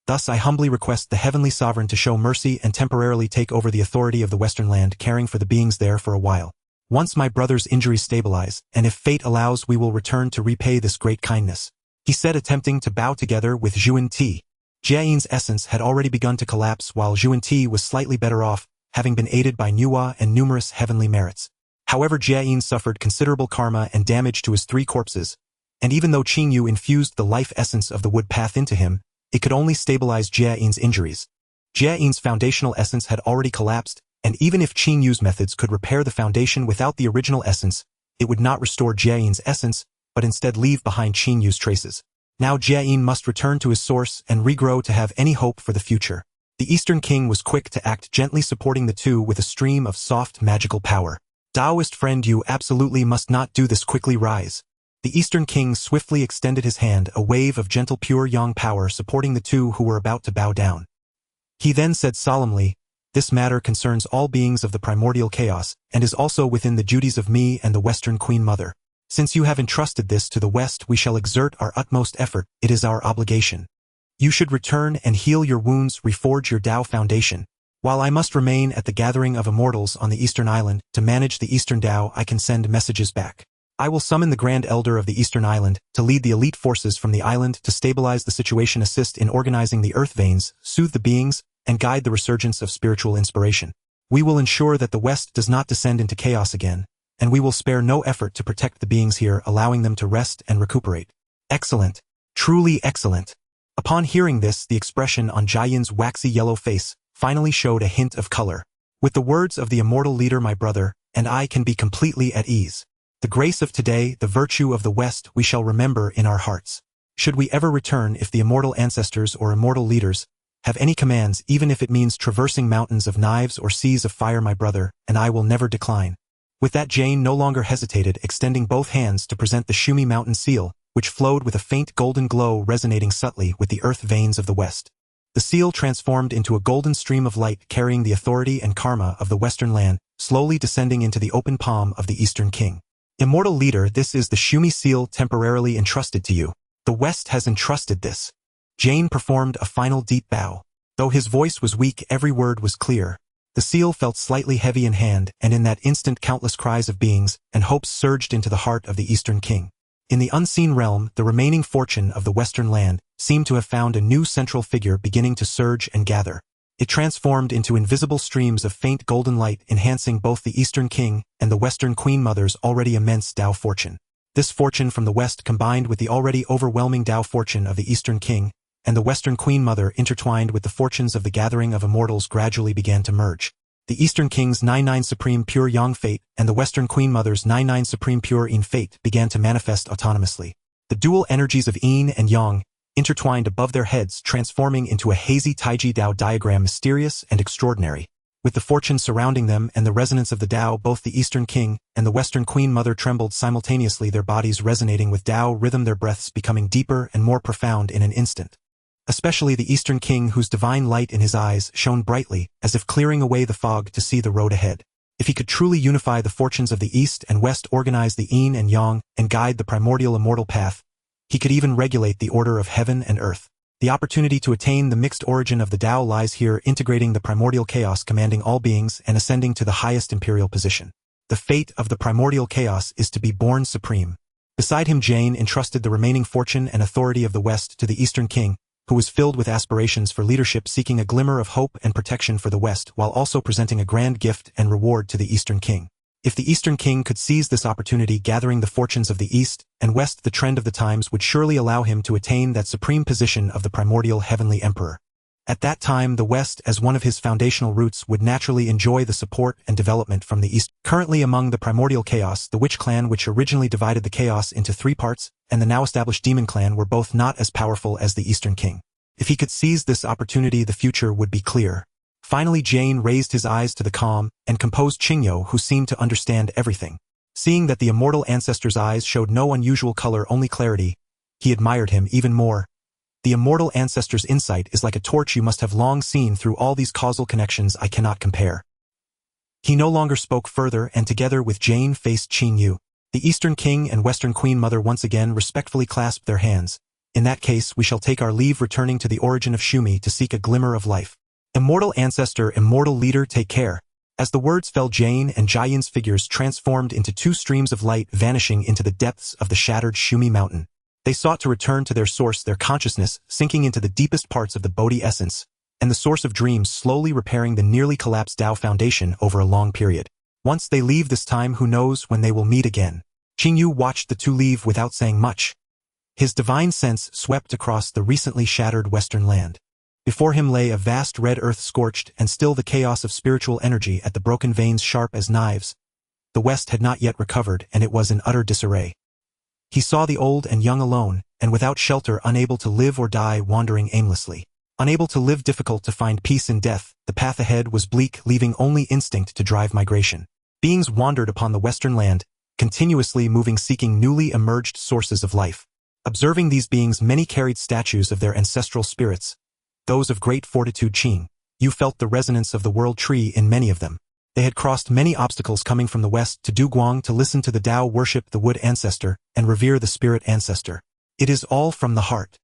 Thus I humbly request the Heavenly Sovereign to show mercy and temporarily take over the authority of the Western land, caring for the beings there for a while. Once my brother's injuries stabilize, and if fate allows, we will return to repay this great kindness, he said, attempting to bow together with Zhuan-Ti. Jia's essence had already begun to collapse, while Zhuan-Ti was slightly better off, having been aided by Nuwa and numerous heavenly merits. However, Jia suffered considerable karma and damage to his 3 corpses, and even though Qing Yu infused the life essence of the wood path into him, it could only stabilize Jia's injuries. Jia's foundational essence had already collapsed, and even if Qing Yu's methods could repair the foundation without the original essence, it would not restore Jia's essence, but instead leave behind Qing Yu's traces. Now Jia must return to his source and regrow to have any hope for the future. The Eastern King was quick to act, gently supporting the two with a stream of soft magical power. Daoist friend, you absolutely must not do this. Quickly rise. The Eastern King swiftly extended his hand, a wave of gentle pure yang power supporting the two who were about to bow down. He then said solemnly, this matter concerns all beings of the primordial chaos, and is also within the duties of me and the Western Queen Mother. Since you have entrusted this to the West, we shall exert our utmost effort. It is our obligation. You should return and heal your wounds, reforge your Dao foundation. While I must remain at the gathering of immortals on the Eastern Island to manage the Eastern Dao, I can send messages back. I will summon the Grand Elder of the Eastern Island to lead the elite forces from the island to stabilize the situation, assist in organizing the earth veins, soothe the beings, and guide the resurgence of spiritual inspiration. We will ensure that the West does not descend into chaos again, and we will spare no effort to protect the beings here, allowing them to rest and recuperate. Excellent. Truly excellent. Upon hearing this, the expression on Jia's waxy yellow face finally showed a hint of color. With the words of the immortal leader, my brother and I can be completely at ease. The grace of today, the virtue of the West, we shall remember in our hearts. Should we ever return, if the immortal ancestors or immortal leaders have any commands, even if it means traversing mountains of knives or seas of fire, my brother and I will never decline. With that, Jane no longer hesitated, extending both hands to present the Shumi mountain seal, which flowed with a faint golden glow resonating subtly with the earth veins of the West. The seal transformed into a golden stream of light, carrying the authority and karma of the Western land, slowly descending into the open palm of the Eastern King. Immortal leader, this is the Shumi seal temporarily entrusted to you. The West has entrusted this. Jane performed a final deep bow. Though his voice was weak, every word was clear. The seal felt slightly heavy in hand, and in that instant countless cries of beings and hopes surged into the heart of the Eastern King. In the unseen realm, the remaining fortune of the Western land seemed to have found a new central figure, beginning to surge and gather. It transformed into invisible streams of faint golden light, enhancing both the Eastern King and the Western Queen Mother's already immense Dao fortune. This fortune from the West combined with the already overwhelming Dao fortune of the Eastern King and the Western Queen Mother, intertwined with the fortunes of the gathering of immortals, gradually began to merge. The Eastern King's 99 Supreme Pure Yang Fate and the Western Queen Mother's 99 Supreme Pure Yin Fate began to manifest autonomously. The dual energies of Yin and Yang intertwined above their heads, transforming into a hazy Taiji Dao diagram, mysterious and extraordinary. With the fortune surrounding them and the resonance of the Dao, both the Eastern King and the Western Queen Mother trembled simultaneously, their bodies resonating with Dao rhythm, their breaths becoming deeper and more profound in an instant. Especially the Eastern King, whose divine light in his eyes shone brightly, as if clearing away the fog to see the road ahead. If he could truly unify the fortunes of the East and West, organize the Yin and Yang, and guide the primordial immortal path, he could even regulate the order of heaven and earth. The opportunity to attain the mixed origin of the Dao lies here, integrating the primordial chaos, commanding all beings, and ascending to the highest imperial position. The fate of the primordial chaos is to be born supreme. Beside him, Jane entrusted the remaining fortune and authority of the West to the Eastern King, who was filled with aspirations for leadership, seeking a glimmer of hope and protection for the West, while also presenting a grand gift and reward to the Eastern King. If the Eastern King could seize this opportunity, gathering the fortunes of the East and West, the trend of the times would surely allow him to attain that supreme position of the primordial heavenly emperor. At that time, the West, as one of his foundational roots, would naturally enjoy the support and development from the East. Currently among the primordial chaos, the Witch Clan, which originally divided the chaos into 3 parts, and the now established Demon Clan were both not as powerful as the Eastern King. If he could seize this opportunity, the future would be clear. Finally, Jane raised his eyes to the calm and composed Qingyu, who seemed to understand everything. Seeing that the immortal ancestor's eyes showed no unusual color, only clarity, he admired him even more. The immortal ancestor's insight is like a torch you must have long seen through all these causal connections I cannot compare. He no longer spoke further, and together with Jane faced Qingyu. The Eastern King and Western Queen Mother once again respectfully clasped their hands. In that case, we shall take our leave, returning to the origin of Shumi to seek a glimmer of life. Immortal ancestor, immortal leader, take care. As the words fell, Jane and Jiayin's figures transformed into 2 streams of light, vanishing into the depths of the shattered Shumi mountain. They sought to return to their source, their consciousness sinking into the deepest parts of the Bodhi essence, and the source of dreams, slowly repairing the nearly collapsed Dao foundation over a long period. Once they leave this time, who knows when they will meet again. Qingyu watched the 2 leave without saying much. His divine sense swept across the recently shattered western land. Before him lay a vast red earth, scorched and still, the chaos of spiritual energy at the broken veins sharp as knives. The West had not yet recovered, and it was in utter disarray. He saw the old and young alone, and without shelter, unable to live or die, wandering aimlessly. Unable to live, difficult to find peace in death, the path ahead was bleak, leaving only instinct to drive migration. Beings wandered upon the western land, continuously moving, seeking newly emerged sources of life. Observing these beings, many carried statues of their ancestral spirits, those of great fortitude. Qingyu felt the resonance of the world tree in many of them. They had crossed many obstacles, coming from the west to Duguang to listen to the Dao, worship the wood ancestor, and revere the spirit ancestor. It is all from the heart.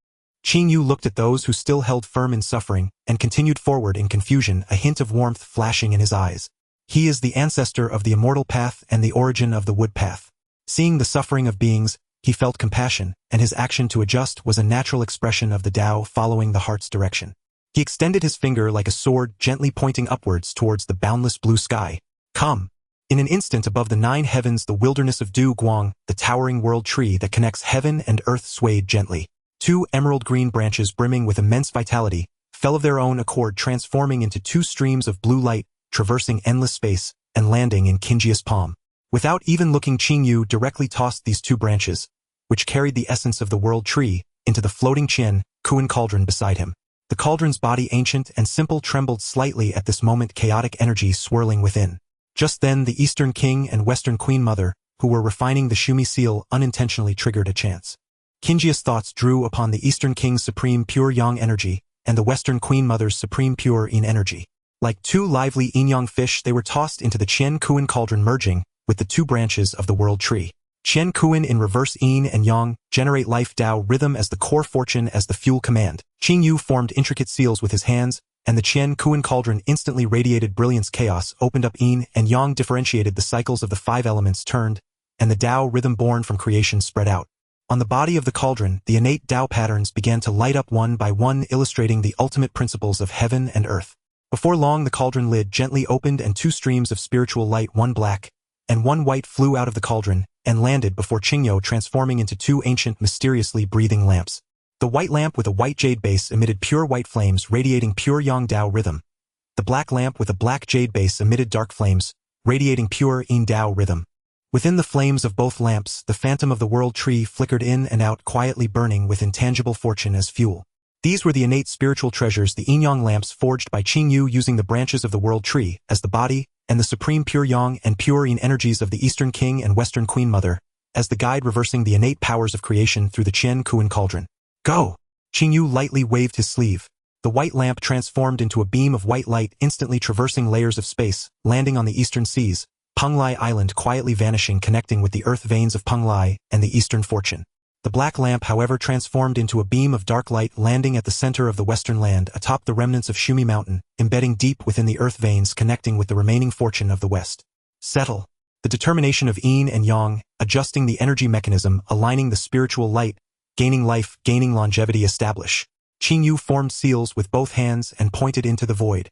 Qingyu looked at those who still held firm in suffering, and continued forward in confusion, a hint of warmth flashing in his eyes. He is the ancestor of the immortal path and the origin of the wood path. Seeing the suffering of beings, he felt compassion, and his action to adjust was a natural expression of the Dao, following the heart's direction. He extended his finger like a sword, gently pointing upwards towards the boundless blue sky. Come! In an instant, above the 9 heavens, the wilderness of Du Guang, the towering world tree that connects heaven and earth, swayed gently. 2 emerald green branches, brimming with immense vitality, fell of their own accord, transforming into 2 streams of blue light, traversing endless space, and landing in Qingjia's palm. Without even looking, Qingyu directly tossed these 2 branches, which carried the essence of the world tree, into the floating Qian Kuan cauldron beside him. The cauldron's body, ancient and simple, trembled slightly at this moment, chaotic energy swirling within. Just then, the Eastern King and Western Queen Mother, who were refining the Shumi seal, unintentionally triggered a chance. Qingjia's thoughts drew upon the Eastern King's supreme pure yang energy, and the Western Queen Mother's supreme pure yin energy. Like 2 lively yin-yang fish, they were tossed into the Qian Kuan cauldron, merging with the 2 branches of the world tree. Qian Kuan in reverse, yin and yang, generate life, Dao rhythm as the core, fortune as the fuel command. Qingyu formed intricate seals with his hands, and the Qian Kuan cauldron instantly radiated brilliance. Chaos opened up, yin and yang differentiated, the cycles of the 5 elements turned, and the Dao rhythm born from creation spread out. On the body of the cauldron, the innate Dao patterns began to light up one by one, illustrating the ultimate principles of heaven and earth. Before long, the cauldron lid gently opened, and 2 streams of spiritual light, one black and one white, flew out of the cauldron and landed before Qingyu, transforming into 2 ancient, mysteriously breathing lamps. The white lamp with a white jade base emitted pure white flames, radiating pure yang Dao rhythm. The black lamp with a black jade base emitted dark flames, radiating pure yin Dao rhythm. Within the flames of both lamps, the phantom of the world tree flickered in and out, quietly burning with intangible fortune as fuel. These were the innate spiritual treasures, the yin-yang lamps forged by Qing Yu using the branches of the world tree as the body, and the supreme pure yang and pure yin energies of the Eastern King and Western Queen Mother as the guide, reversing the innate powers of creation through the Qian Kuan cauldron. Go! Qing Yu lightly waved his sleeve. The white lamp transformed into a beam of white light, instantly traversing layers of space, landing on the eastern seas, Penglai Island quietly vanishing, connecting with the earth veins of Penglai and the eastern fortune. The black lamp, however, transformed into a beam of dark light, landing at the center of the western land, atop the remnants of Shumi Mountain, embedding deep within the earth veins, connecting with the remaining fortune of the west. Settle. The determination of yin and yang, adjusting the energy mechanism, aligning the spiritual light, gaining life, gaining longevity, establish. Qing Yu formed seals with both hands and pointed into the void.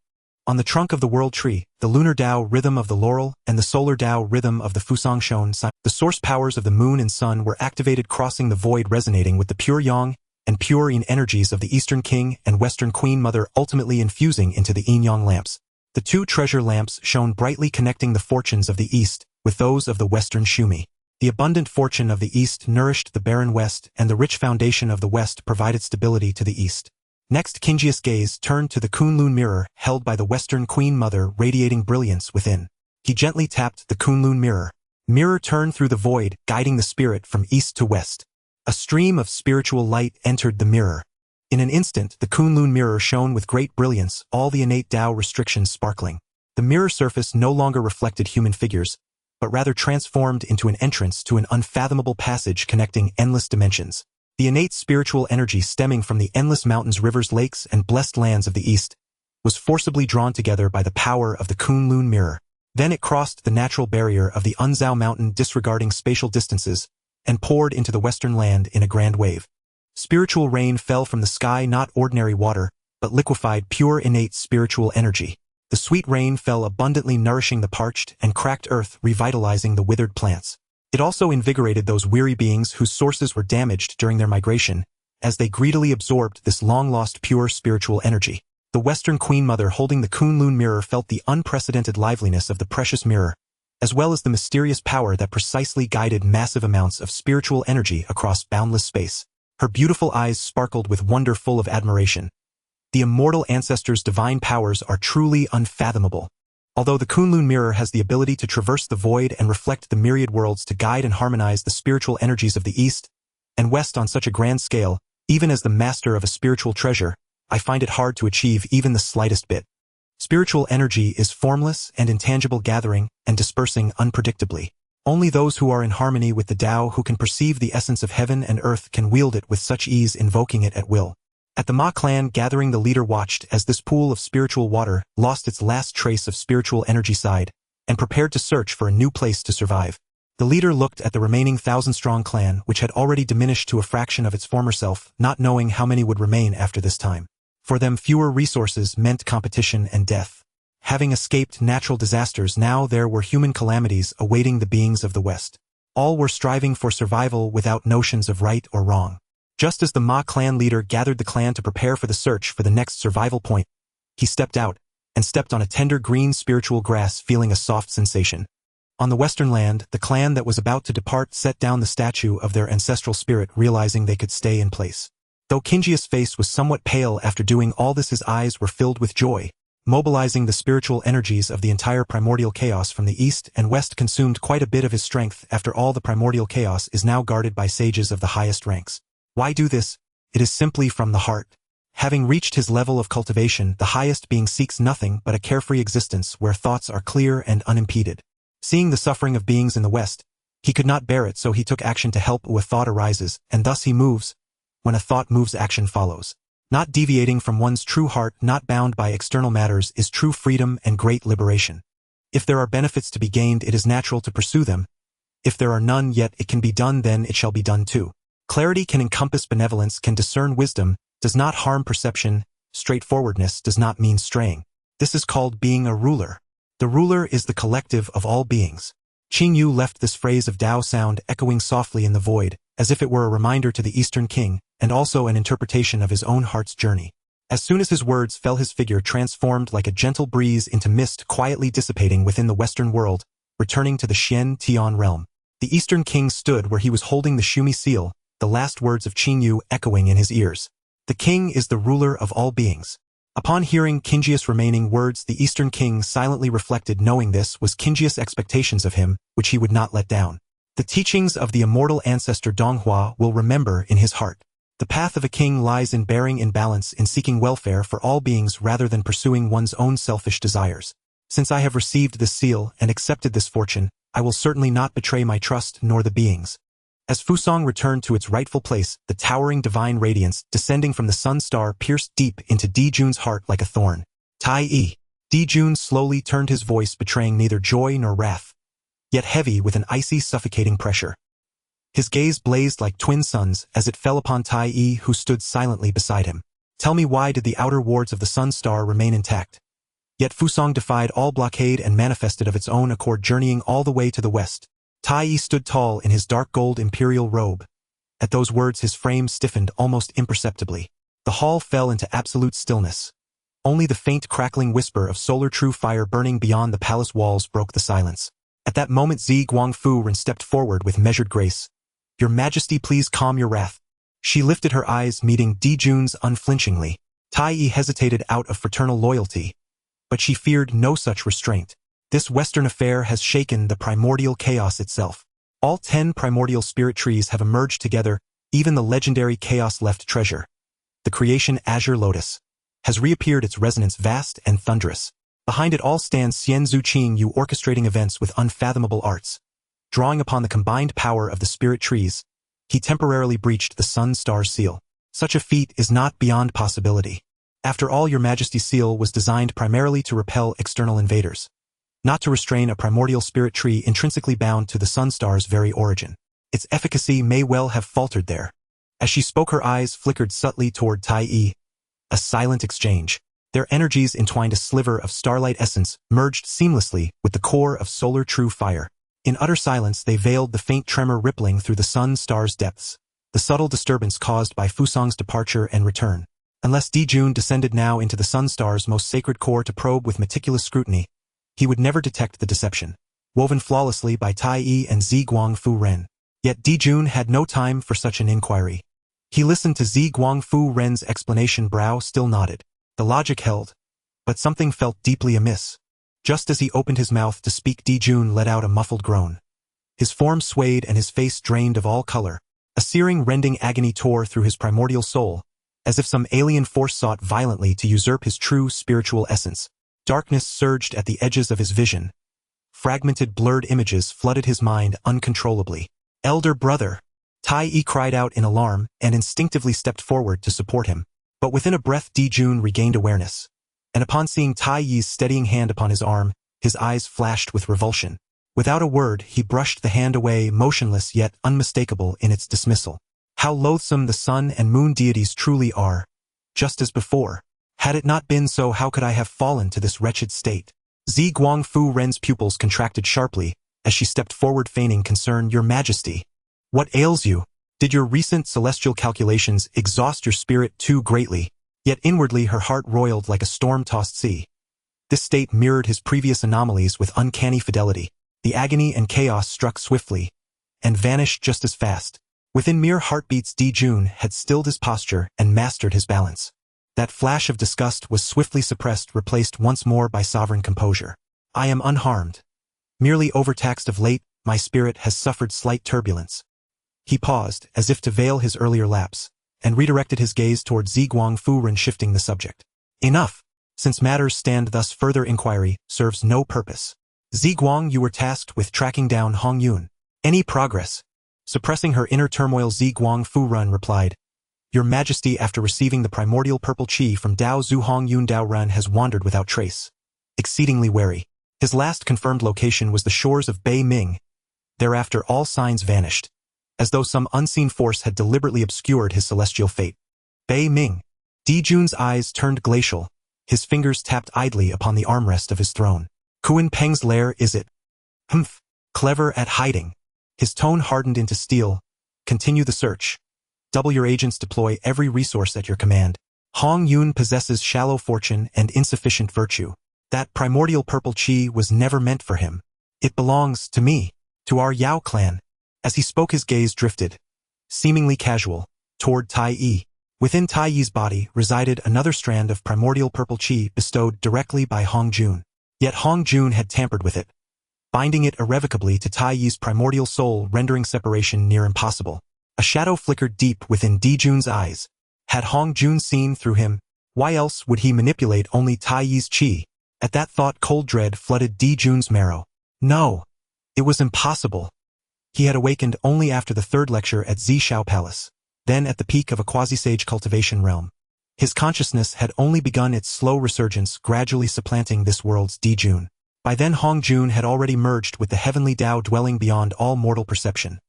On the trunk of the world tree, the lunar Dao rhythm of the laurel and the solar Dao rhythm of the Fusang Shone, the source powers of the moon and sun were activated, crossing the void, resonating with the pure yang and pure yin energies of the Eastern King and Western Queen Mother, ultimately infusing into the yin-yang lamps. The two treasure lamps shone brightly, connecting the fortunes of the East with those of the Western Shumi. The abundant fortune of the East nourished the barren West, and the rich foundation of the West provided stability to the East. Next, Qingji's gaze turned to the Kunlun mirror held by the Western Queen Mother, radiating brilliance within. He gently tapped the Kunlun mirror. Mirror turned through the void, guiding the spirit from east to west. A stream of spiritual light entered the mirror. In an instant, the Kunlun mirror shone with great brilliance, all the innate Dao restrictions sparkling. The mirror surface no longer reflected human figures, but rather transformed into an entrance to an unfathomable passage connecting endless dimensions. The innate spiritual energy stemming from the endless mountains, rivers, lakes, and blessed lands of the East was forcibly drawn together by the power of the Kunlun mirror. Then it crossed the natural barrier of the Unzhao mountain, disregarding spatial distances, and poured into the western land in a grand wave. Spiritual rain fell from the sky, not ordinary water, but liquefied, pure, innate spiritual energy. The sweet rain fell abundantly, nourishing the parched and cracked earth, revitalizing the withered plants. It also invigorated those weary beings whose sources were damaged during their migration, as they greedily absorbed this long-lost pure spiritual energy. The Western Queen Mother, holding the Kunlun mirror, felt the unprecedented liveliness of the precious mirror, as well as the mysterious power that precisely guided massive amounts of spiritual energy across boundless space. Her beautiful eyes sparkled with wonder, full of admiration. The immortal ancestors' divine powers are truly unfathomable. Although the Kunlun mirror has the ability to traverse the void and reflect the myriad worlds to guide and harmonize the spiritual energies of the East and West on such a grand scale, even as the master of a spiritual treasure, I find it hard to achieve even the slightest bit. Spiritual energy is formless and intangible, gathering and dispersing unpredictably. Only those who are in harmony with the Tao, who can perceive the essence of heaven and earth, can wield it with such ease, invoking it at will. At the Ma clan gathering, the leader watched as this pool of spiritual water lost its last trace of spiritual energy side, and prepared to search for a new place to survive. The leader looked at the remaining 1,000-strong clan, which had already diminished to a fraction of its former self, not knowing how many would remain after this time. For them, fewer resources meant competition and death. Having escaped natural disasters, now there were human calamities awaiting the beings of the West. All were striving for survival without notions of right or wrong. Just as the Ma clan leader gathered the clan to prepare for the search for the next survival point, he stepped out and stepped on a tender green spiritual grass, feeling a soft sensation. On the western land, the clan that was about to depart set down the statue of their ancestral spirit, realizing they could stay in place. Though Qingji's face was somewhat pale after doing all this, his eyes were filled with joy. Mobilizing the spiritual energies of the entire primordial chaos from the east and west consumed quite a bit of his strength. After all, the primordial chaos is now guarded by sages of the highest ranks. Why do this? It is simply from the heart. Having reached his level of cultivation, the highest being seeks nothing but a carefree existence where thoughts are clear and unimpeded. Seeing the suffering of beings in the West, he could not bear it, so he took action to help. When a thought arises, and thus he moves. When a thought moves, action follows. Not deviating from one's true heart, not bound by external matters, is true freedom and great liberation. If there are benefits to be gained, it is natural to pursue them. If there are none, yet it can be done, then it shall be done too. Clarity can encompass benevolence, can discern wisdom, does not harm perception. Straightforwardness does not mean straying. This is called being a ruler. The ruler is the collective of all beings. Qing Yu left this phrase of Dao sound echoing softly in the void, as if it were a reminder to the Eastern King, and also an interpretation of his own heart's journey. As soon as his words fell, his figure transformed like a gentle breeze into mist, quietly dissipating within the Western world, returning to the Xian Tian realm. The Eastern King stood where he was holding the Shumi seal, the last words of Qing Yu echoing in his ears. The king is the ruler of all beings. Upon hearing Qinji's remaining words, the Eastern king silently reflected, knowing this was Qinji's expectations of him, which he would not let down. The teachings of the immortal ancestor Donghua will remember in his heart. The path of a king lies in bearing in balance, in seeking welfare for all beings rather than pursuing one's own selfish desires. Since I have received this seal and accepted this fortune, I will certainly not betray my trust nor the beings. As Fusang returned to its rightful place, the towering divine radiance descending from the sun star pierced deep into Dijun's heart like a thorn. Tai-yi. Dijun slowly turned, his voice betraying neither joy nor wrath, yet heavy with an icy, suffocating pressure. His gaze blazed like twin suns as it fell upon Tai-yi, who stood silently beside him. Tell me, why did the outer wards of the sun star remain intact? Yet Fusang defied all blockade and manifested of its own accord, journeying all the way to the west. Tai-yi stood tall in his dark gold imperial robe. At those words his frame stiffened almost imperceptibly. The hall fell into absolute stillness. Only the faint crackling whisper of solar true fire burning beyond the palace walls broke the silence. At that moment Zi Guangfu stepped forward with measured grace. Your Majesty, please calm your wrath. She lifted her eyes, meeting Dijun's unflinchingly. Tai-yi hesitated out of fraternal loyalty, but she feared no such restraint. This Western affair has shaken the primordial chaos itself. All 10 primordial spirit trees have emerged together, even the legendary chaos-left treasure, the creation Azure Lotus, has reappeared, its resonance vast and thunderous. Behind it all stands Xian Zuqing Yu, orchestrating events with unfathomable arts. Drawing upon the combined power of the spirit trees, he temporarily breached the sun-star's seal. Such a feat is not beyond possibility. After all, Your Majesty's seal was designed primarily to repel external invaders, not to restrain a primordial spirit tree intrinsically bound to the sun-star's very origin. Its efficacy may well have faltered there. As she spoke, her eyes flickered subtly toward Tai-yi. A silent exchange. Their energies entwined, a sliver of starlight essence merged seamlessly with the core of solar true fire. In utter silence they veiled the faint tremor rippling through the sun-star's depths, the subtle disturbance caused by Fusang's departure and return. Unless Dijun descended now into the sun-star's most sacred core to probe with meticulous scrutiny, he would never detect the deception, woven flawlessly by Tai-yi and Zi Guangfu. Yet Dijun had no time for such an inquiry. He listened to Zi Guangfu-ren's explanation, brow still nodded. The logic held, but something felt deeply amiss. Just as he opened his mouth to speak, Dijun let out a muffled groan. His form swayed and his face drained of all color. A searing, rending agony tore through his primordial soul, as if some alien force sought violently to usurp his true spiritual essence. Darkness surged at the edges of his vision. Fragmented, blurred images flooded his mind uncontrollably. Elder brother! Tai-yi cried out in alarm and instinctively stepped forward to support him. But within a breath Dijun regained awareness, and upon seeing Tai-yi's steadying hand upon his arm, his eyes flashed with revulsion. Without a word, he brushed the hand away, motionless yet unmistakable in its dismissal. How loathsome the sun and moon deities truly are. Just as before. Had it not been so, how could I have fallen to this wretched state? Zi Guangfu-ren's pupils contracted sharply as she stepped forward, feigning concern. Your Majesty, what ails you? Did your recent celestial calculations exhaust your spirit too greatly? Yet inwardly her heart roiled like a storm-tossed sea. This state mirrored his previous anomalies with uncanny fidelity. The agony and chaos struck swiftly and vanished just as fast. Within mere heartbeats Dijun had stilled his posture and mastered his balance. That flash of disgust was swiftly suppressed, replaced once more by sovereign composure. I am unharmed. Merely overtaxed of late, my spirit has suffered slight turbulence. He paused, as if to veil his earlier lapse, and redirected his gaze toward Zi Guangfu, shifting the subject. Enough! Since matters stand thus, further inquiry serves no purpose. Zi Guang, you were tasked with tracking down Hong Yun. Any progress? Suppressing her inner turmoil, Zi Guangfu replied, Your Majesty, after receiving the primordial purple qi from Dao Zhu, Hong Yun Dao Ran has wandered without trace. Exceedingly wary. His last confirmed location was the shores of Bei Ming. Thereafter all signs vanished, as though some unseen force had deliberately obscured his celestial fate. Bei Ming. Dijun's eyes turned glacial. His fingers tapped idly upon the armrest of his throne. Kuan Peng's lair, is it? Humph. Clever at hiding. His tone hardened into steel. Continue the search. Double your agents, deploy every resource at your command. Hong Yun possesses shallow fortune and insufficient virtue. That primordial purple qi was never meant for him. It belongs to me, to our Yao clan. As he spoke his gaze drifted, seemingly casual, toward Tai-yi. Within Tai Yi's body resided another strand of primordial purple qi bestowed directly by Hong Jun. Yet Hong Jun had tampered with it, binding it irrevocably to Tai Yi's primordial soul, rendering separation near impossible. A shadow flickered deep within Di Jun's eyes. Had Hong Jun seen through him? Why else would he manipulate only Tai Yi's qi? At that thought, cold dread flooded Di Jun's marrow. No, it was impossible. He had awakened only after the third lecture at Zishao Palace, then at the peak of a quasi-sage cultivation realm. His consciousness had only begun its slow resurgence, gradually supplanting this world's Di Jun. By then Hong Jun had already merged with the heavenly Dao dwelling beyond all mortal perception,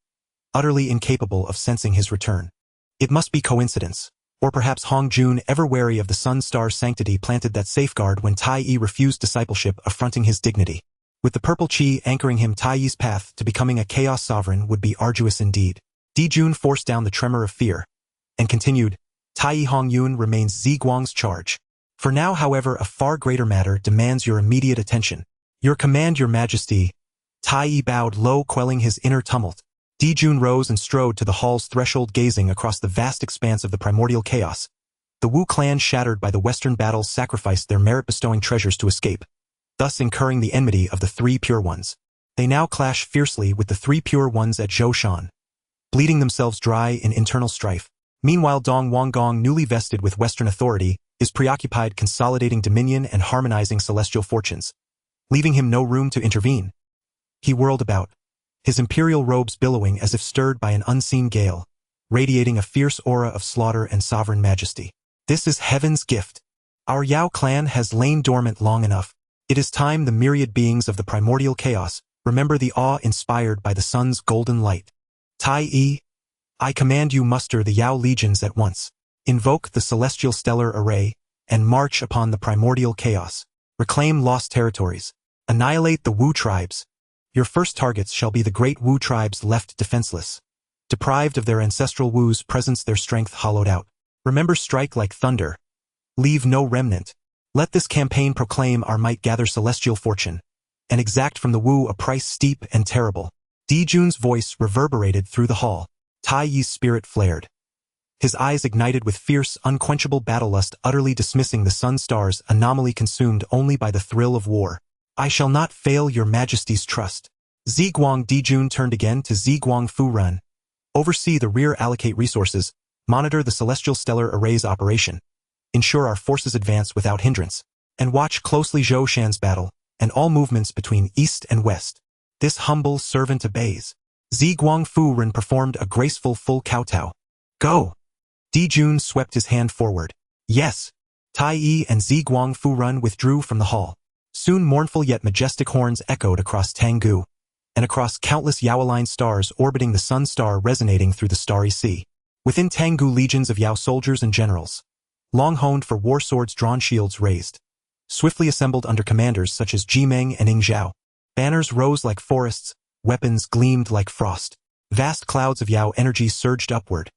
utterly incapable of sensing his return. It must be coincidence. Or perhaps Hong Jun, ever wary of the sun-star's sanctity, planted that safeguard when Tai Yi refused discipleship, affronting his dignity. With the purple qi anchoring him, Tai Yi's path to becoming a chaos sovereign would be arduous indeed. Di Jun forced down the tremor of fear, and continued, Tai Yi, Hong Yun remains Ziguang's charge. For now, however, a far greater matter demands your immediate attention. Your command, your majesty. Tai Yi bowed low, quelling his inner tumult. Di Jun rose and strode to the hall's threshold, gazing across the vast expanse of the primordial chaos. The Wu clan, shattered by the western battles, sacrificed their merit-bestowing treasures to escape, thus incurring the enmity of the three pure ones. They now clash fiercely with the three pure ones at Zhoushan, bleeding themselves dry in internal strife. Meanwhile, Dong Wanggong, newly vested with Western authority, is preoccupied consolidating dominion and harmonizing celestial fortunes, leaving him no room to intervene. He whirled about, his imperial robes billowing as if stirred by an unseen gale, radiating a fierce aura of slaughter and sovereign majesty. This is heaven's gift. Our Yao clan has lain dormant long enough. It is time the myriad beings of the primordial chaos remember the awe inspired by the sun's golden light. Tai Yi, I command you muster the Yao legions at once. Invoke the celestial stellar array, and march upon the primordial chaos. Reclaim lost territories. Annihilate the Wu tribes. Your first targets shall be the great Wu tribes left defenseless, deprived of their ancestral Wu's presence, their strength hollowed out. Remember, strike like thunder. Leave no remnant. Let this campaign proclaim our might, gather celestial fortune, and exact from the Wu a price steep and terrible. Di Jun's voice reverberated through the hall. Tai Yi's spirit flared. His eyes ignited with fierce, unquenchable battlelust, utterly dismissing the sun-star's anomaly, consumed only by the thrill of war. I shall not fail your majesty's trust. Ziguang. Di Jun turned again to Ziguang Fu Run. Oversee the rear, allocate resources, monitor the celestial stellar array's operation, ensure our forces advance without hindrance, and watch closely Zhoushan's battle, and all movements between east and west. This humble servant obeys. Ziguang Fu Run performed a graceful full kowtow. Go! Di Jun swept his hand forward. Yes! Tai Yi and Ziguang Fu Run withdrew from the hall. Soon mournful yet majestic horns echoed across Tanggu, and across countless Yao-aligned stars orbiting the sun star, resonating through the starry sea. Within Tanggu, legions of Yao soldiers and generals, long-honed for war swords drawn, shields raised, swiftly assembled under commanders such as Jimeng and Ing Zhao. Banners rose like forests, weapons gleamed like frost. Vast clouds of Yao energy surged upward,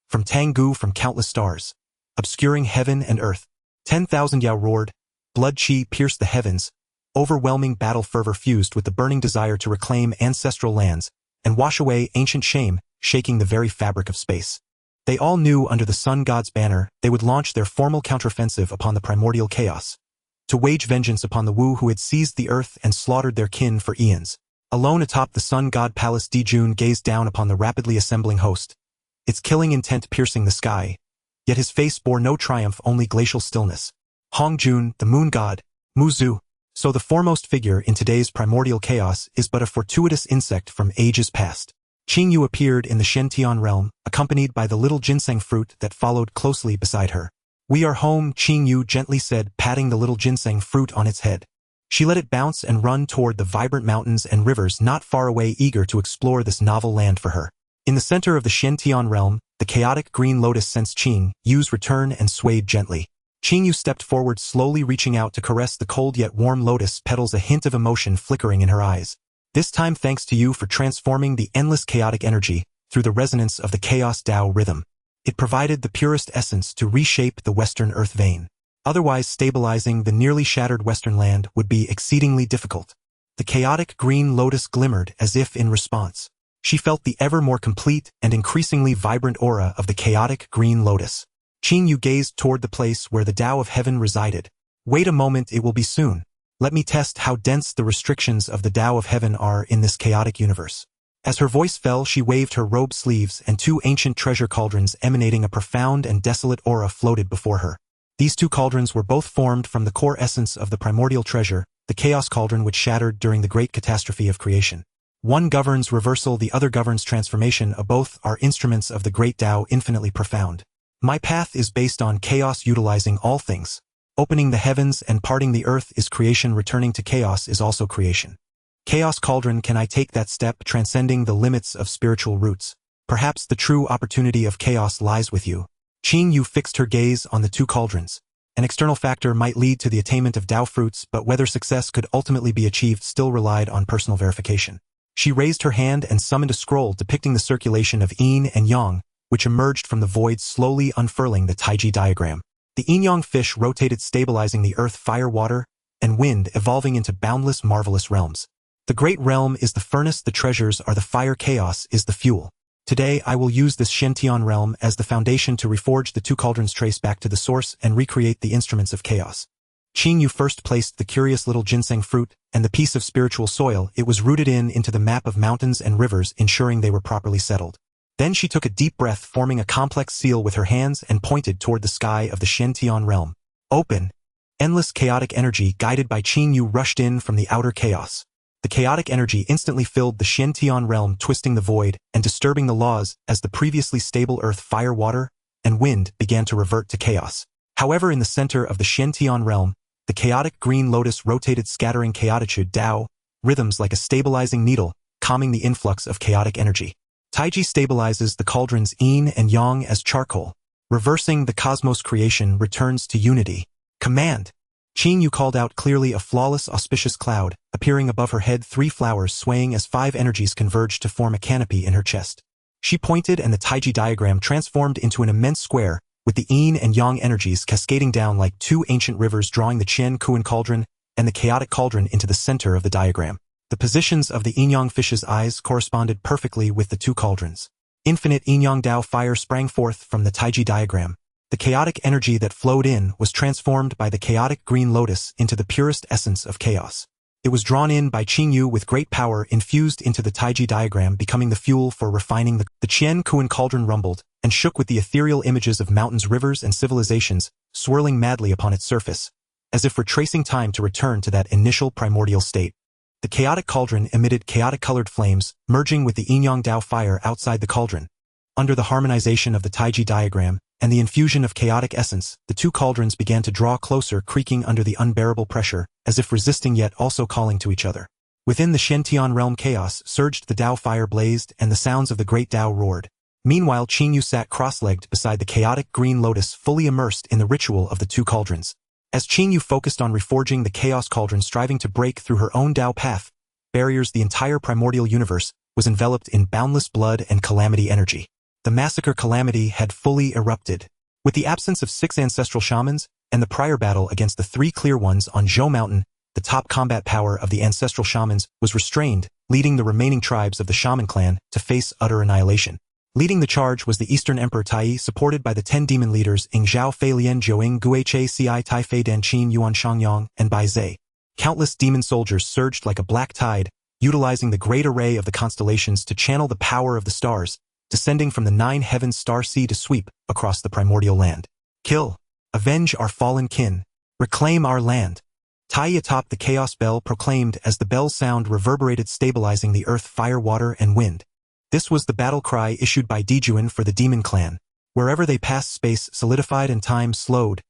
from Tanggu, from countless stars, obscuring heaven and earth. 10,000 Yao roared, blood qi pierced the heavens, overwhelming battle fervor fused with the burning desire to reclaim ancestral lands and wash away ancient shame, shaking the very fabric of space. They all knew under the sun god's banner they would launch their formal counteroffensive upon the primordial chaos, to wage vengeance upon the Wu who had seized the earth and slaughtered their kin for eons. Alone atop the sun god palace, Di Jun gazed down upon the rapidly assembling host, its killing intent piercing the sky, yet his face bore no triumph, only glacial stillness. Hong Jun, the moon god, Muzhu, so the foremost figure in today's primordial chaos, is but a fortuitous insect from ages past. Qingyu appeared in the Shen-Tian realm, accompanied by the little ginseng fruit that followed closely beside her. We are home, Qingyu gently said, patting the little ginseng fruit on its head. She let it bounce and run toward the vibrant mountains and rivers not far away, eager to explore this novel land for her. In the center of the Shen-Tian realm, the chaotic green lotus sensed Qingyu's return and swayed gently. Qingyu stepped forward, slowly reaching out to caress the cold yet warm lotus petals, a hint of emotion flickering in her eyes. This time thanks to you for transforming the endless chaotic energy through the resonance of the chaos Dao rhythm. It provided the purest essence to reshape the western earth vein. Otherwise, stabilizing the nearly shattered western land would be exceedingly difficult. The chaotic green lotus glimmered as if in response. She felt the ever more complete and increasingly vibrant aura of the chaotic green lotus. Qing Yu gazed toward the place where the Tao of Heaven resided. Wait a moment, it will be soon. Let me test how dense the restrictions of the Tao of Heaven are in this chaotic universe. As her voice fell, she waved her robe sleeves, and two ancient treasure cauldrons emanating a profound and desolate aura floated before her. These two cauldrons were both formed from the core essence of the primordial treasure, the chaos cauldron which shattered during the great catastrophe of creation. One governs reversal, the other governs transformation. Both are instruments of the great Tao, infinitely profound. My path is based on chaos, utilizing all things. Opening the heavens and parting the earth is creation, returning to chaos is also creation. Chaos cauldron, can I take that step, transcending the limits of spiritual roots? Perhaps the true opportunity of chaos lies with you. Qing Yu fixed her gaze on the two cauldrons. An external factor might lead to the attainment of Tao fruits, but whether success could ultimately be achieved still relied on personal verification. She raised her hand and summoned a scroll depicting the circulation of yin and yang, which emerged from the void, slowly unfurling the Taiji diagram. The yin-yang fish rotated, stabilizing the earth, fire, water, and wind, evolving into boundless, marvelous realms. The great realm is the furnace, the treasures are the fire, chaos is the fuel. Today I will use this Shen-Tian realm as the foundation to reforge the two cauldrons, trace back to the source, and recreate the instruments of chaos. Qing Yu first placed the curious little ginseng fruit and the piece of spiritual soil. It was rooted into the map of mountains and rivers, ensuring they were properly settled. Then she took a deep breath, forming a complex seal with her hands, and pointed toward the sky of the Shen-Tian realm. Open! Endless chaotic energy, guided by Qing Yu, rushed in from the outer chaos. The chaotic energy instantly filled the Shen-Tian realm, twisting the void and disturbing the laws as the previously stable earth, fire, water, and wind began to revert to chaos. However, in the center of the Shen-Tian realm, the chaotic green lotus rotated, scattering chaotitude Tao rhythms like a stabilizing needle, calming the influx of chaotic energy. Taiji stabilizes the cauldrons yin and yang as charcoal. Reversing the cosmos, creation returns to unity. Command! Qing Yu called out clearly, a flawless, auspicious cloud, appearing above her head, three flowers swaying as five energies converged to form a canopy in her chest. She pointed, and the Taiji diagram transformed into an immense square, with the yin and yang energies cascading down like two ancient rivers, drawing the Qian Kuan cauldron and the chaotic cauldron into the center of the diagram. The positions of the yin-yang fish's eyes corresponded perfectly with the two cauldrons. Infinite yin-yang Tao fire sprang forth from the Taiji diagram. The chaotic energy that flowed in was transformed by the chaotic green lotus into the purest essence of chaos. It was drawn in by Qing Yu with great power, infused into the Taiji diagram, becoming the fuel for refining the Qian Kuan cauldron rumbled and shook with the ethereal images of mountains, rivers, and civilizations, swirling madly upon its surface, as if retracing time to return to that initial primordial state. The chaotic cauldron emitted chaotic-colored flames, merging with the yin-yang Tao fire outside the cauldron. Under the harmonization of the Taiji diagram and the infusion of chaotic essence, the two cauldrons began to draw closer, creaking under the unbearable pressure, as if resisting yet also calling to each other. Within the Shen-Tian realm, chaos surged, the Tao fire blazed, and the sounds of the great Tao roared. Meanwhile, Qing Yu sat cross-legged beside the chaotic green lotus, fully immersed in the ritual of the two cauldrons. As Qing Yu focused on reforging the chaos cauldron, striving to break through her own Tao path, barriers, the entire primordial universe was enveloped in boundless blood and calamity energy. The massacre calamity had fully erupted. With the absence of 6 ancestral shamans and the prior battle against the 3 clear ones on Zhou Mountain, the top combat power of the ancestral shamans was restrained, leading the remaining tribes of the shaman clan to face utter annihilation. Leading the charge was the Eastern Emperor Tai, supported by the 10 demon leaders Ing Zhao Fei Lian Zhouing Guiche Ci Tai Fei Dan Qin Yuan Shangyang and Bai Zhe. Countless demon soldiers surged like a black tide, utilizing the great array of the constellations to channel the power of the stars, descending from the 9 heavens star sea to sweep across the primordial land. Kill! Avenge our fallen kin! Reclaim our land! Tai atop the chaos bell proclaimed as the bell's sound reverberated, stabilizing the earth, fire, water, and wind. This was the battle cry issued by Dijuan for the demon clan. Wherever they passed, space solidified and time slowed.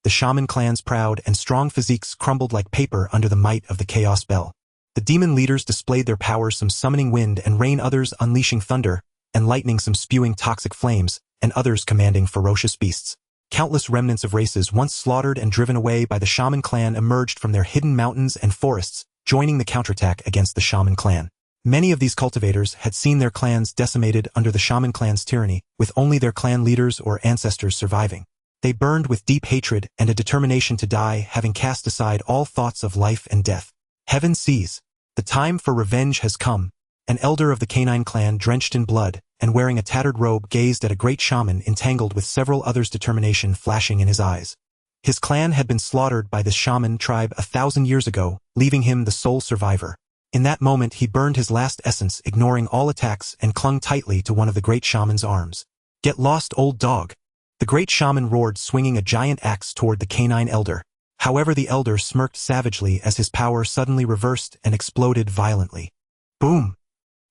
The shaman clan's proud and strong physiques crumbled like paper under the might of the chaos bell. The demon leaders displayed their powers, some summoning wind and rain, others unleashing thunder and lightning, some spewing toxic flames, and others commanding ferocious beasts. Countless remnants of races once slaughtered and driven away by the shaman clan emerged from their hidden mountains and forests, joining the counterattack against the shaman clan. Many of these cultivators had seen their clans decimated under the shaman clan's tyranny, with only their clan leaders or ancestors surviving. They burned with deep hatred and a determination to die, having cast aside all thoughts of life and death. Heaven sees. The time for revenge has come. An elder of the canine clan, drenched in blood and wearing a tattered robe gazed at a great shaman entangled with several others, determination flashing in his eyes. His clan had been slaughtered by this shaman tribe 1,000 years ago, leaving him the sole survivor. In that moment he burned his last essence, ignoring all attacks, and clung tightly to one of the great shaman's arms. "Get lost, old dog!" The great shaman roared, swinging a giant axe toward the canine elder. However, the elder smirked savagely as his power suddenly reversed and exploded violently. Boom!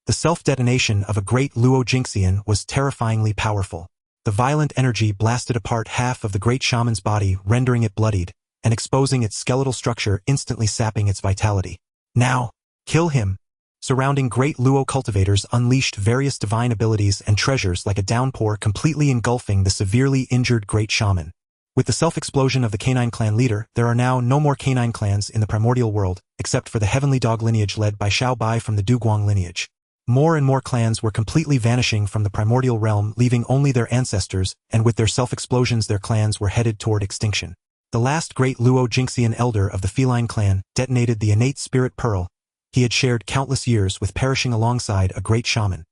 The self-detonation of a great Luo Jingxian was terrifyingly powerful. The violent energy blasted apart half of the great shaman's body, rendering it bloodied, and exposing its skeletal structure, instantly sapping its vitality. "Now! Kill him!" Surrounding great Luo cultivators unleashed various divine abilities and treasures like a downpour, completely engulfing the severely injured great shaman. With the self-explosion of the canine clan leader, there are now no more canine clans in the primordial world, except for the heavenly dog lineage led by Xiao Bai from the Duguang lineage. More and more clans were completely vanishing from the primordial realm, leaving only their ancestors, and with their self-explosions their clans were headed toward extinction. The last great Luo Jingxian elder of the feline clan detonated the innate spirit pearl. He had shared countless years with perishing alongside a great shaman.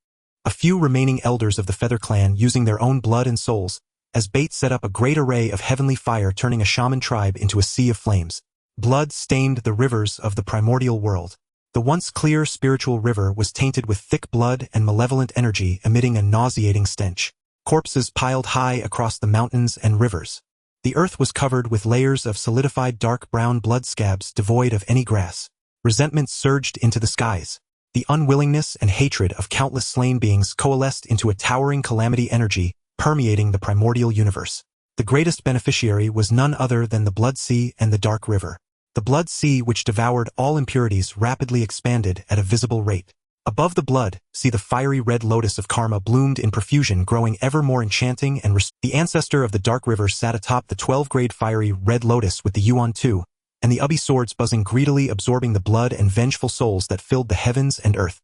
A few remaining elders of the Feather clan, using their own blood and souls as bait, set up a great array of heavenly fire, turning a shaman tribe into a sea of flames. Blood stained the rivers of the primordial world. The once clear spiritual river was tainted with thick blood and malevolent energy, emitting a nauseating stench. Corpses piled high across the mountains and rivers. The earth was covered with layers of solidified dark brown blood scabs devoid of any grass. Resentment surged into the skies. The unwillingness and hatred of countless slain beings coalesced into a towering calamity energy, permeating the primordial universe. The greatest beneficiary was none other than the Blood Sea and the Dark River. The Blood Sea, which devoured all impurities, rapidly expanded at a visible rate. Above the Blood Sea, the fiery red lotus of karma bloomed in profusion, growing ever more enchanting and the ancestor of the Dark River sat atop the 12-grade fiery red lotus with the Yuan Tu, and the Ubi swords buzzing greedily, absorbing the blood and vengeful souls that filled the heavens and earth.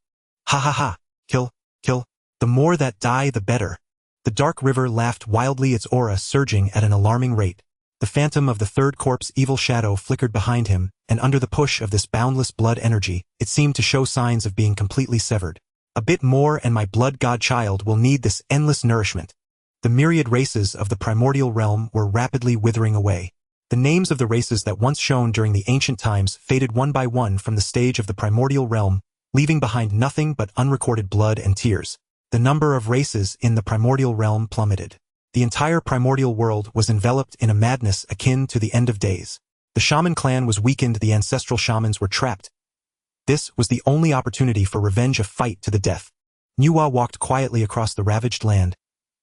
Ha ha ha! Kill, kill! The more that die, the better. The Dark River laughed wildly, its aura surging at an alarming rate. The phantom of the third corpse evil shadow flickered behind him, and under the push of this boundless blood energy, it seemed to show signs of being completely severed. A bit more and my blood godchild will need this endless nourishment. The myriad races of the primordial realm were rapidly withering away. The names of the races that once shone during the ancient times faded one by one from the stage of the primordial realm, leaving behind nothing but unrecorded blood and tears. The number of races in the primordial realm plummeted. The entire primordial world was enveloped in a madness akin to the end of days. The shaman clan was weakened, the ancestral shamans were trapped. This was the only opportunity for revenge, a fight to the death. Nuwa walked quietly across the ravaged land.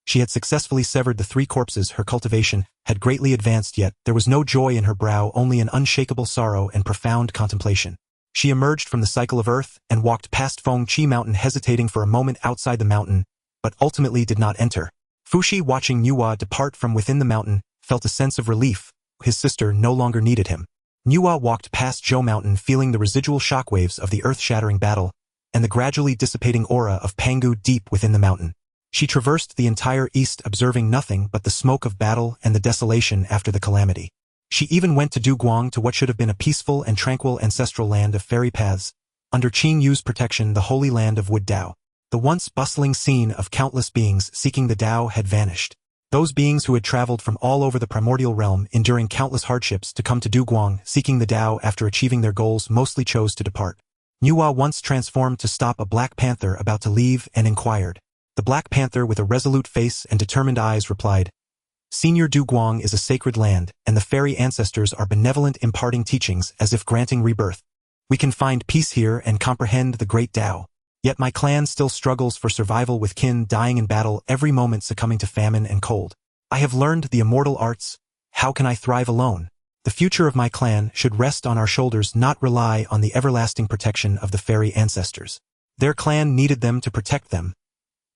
She had successfully severed the 3 corpses. Her cultivation had greatly advanced, yet there was no joy in her brow, only an unshakable sorrow and profound contemplation. She emerged from the cycle of earth and walked past Fengqi Mountain, hesitating for a moment outside the mountain, but ultimately did not enter. Fuxi, watching Nuwa depart from within the mountain, felt a sense of relief. His sister no longer needed him. Nuwa walked past Zhou Mountain, feeling the residual shockwaves of the earth-shattering battle and the gradually dissipating aura of Pangu deep within the mountain. She traversed the entire east, observing nothing but the smoke of battle and the desolation after the calamity. She even went to Duguang, to what should have been a peaceful and tranquil ancestral land of fairy paths, under Qing Yu's protection, the holy land of Wood Dao. The once bustling scene of countless beings seeking the Dao had vanished. Those beings who had traveled from all over the primordial realm, enduring countless hardships to come to Duguang, seeking the Dao after achieving their goals, mostly chose to depart. Nuwa, once transformed to stop a black panther about to leave, and inquired. The Black Panther, with a resolute face and determined eyes, replied, "Senior Duguang is a sacred land, and the fairy ancestors are benevolent, imparting teachings as if granting rebirth. We can find peace here and comprehend the great Dao. Yet my clan still struggles for survival, with kin dying in battle, every moment succumbing to famine and cold. I have learned the immortal arts. How can I thrive alone? The future of my clan should rest on our shoulders, not rely on the everlasting protection of the fairy ancestors. Their clan needed them to protect them.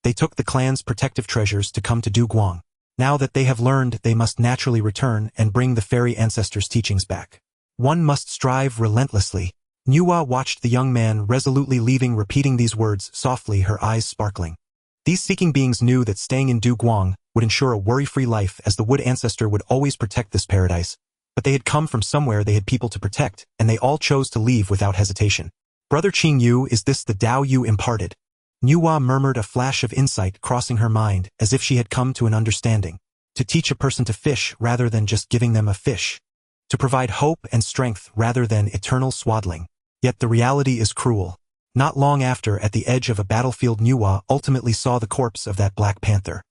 They took the clan's protective treasures to come to Duguang. Now that they have learned, they must naturally return and bring the fairy ancestors' teachings back. One must strive relentlessly." Nuwa watched the young man resolutely leaving, repeating these words softly, her eyes sparkling. These seeking beings knew that staying in Duguang would ensure a worry-free life, as the Wood Ancestor would always protect this paradise. But they had come from somewhere, they had people to protect, and they all chose to leave without hesitation. "Brother Qing Yu, is this the Dao you imparted?" Nuwa murmured, a flash of insight crossing her mind, as if she had come to an understanding. To teach a person to fish rather than just giving them a fish. To provide hope and strength rather than eternal swaddling. Yet the reality is cruel. Not long after, at the edge of a battlefield, Nuwa ultimately saw the corpse of that Black Panther.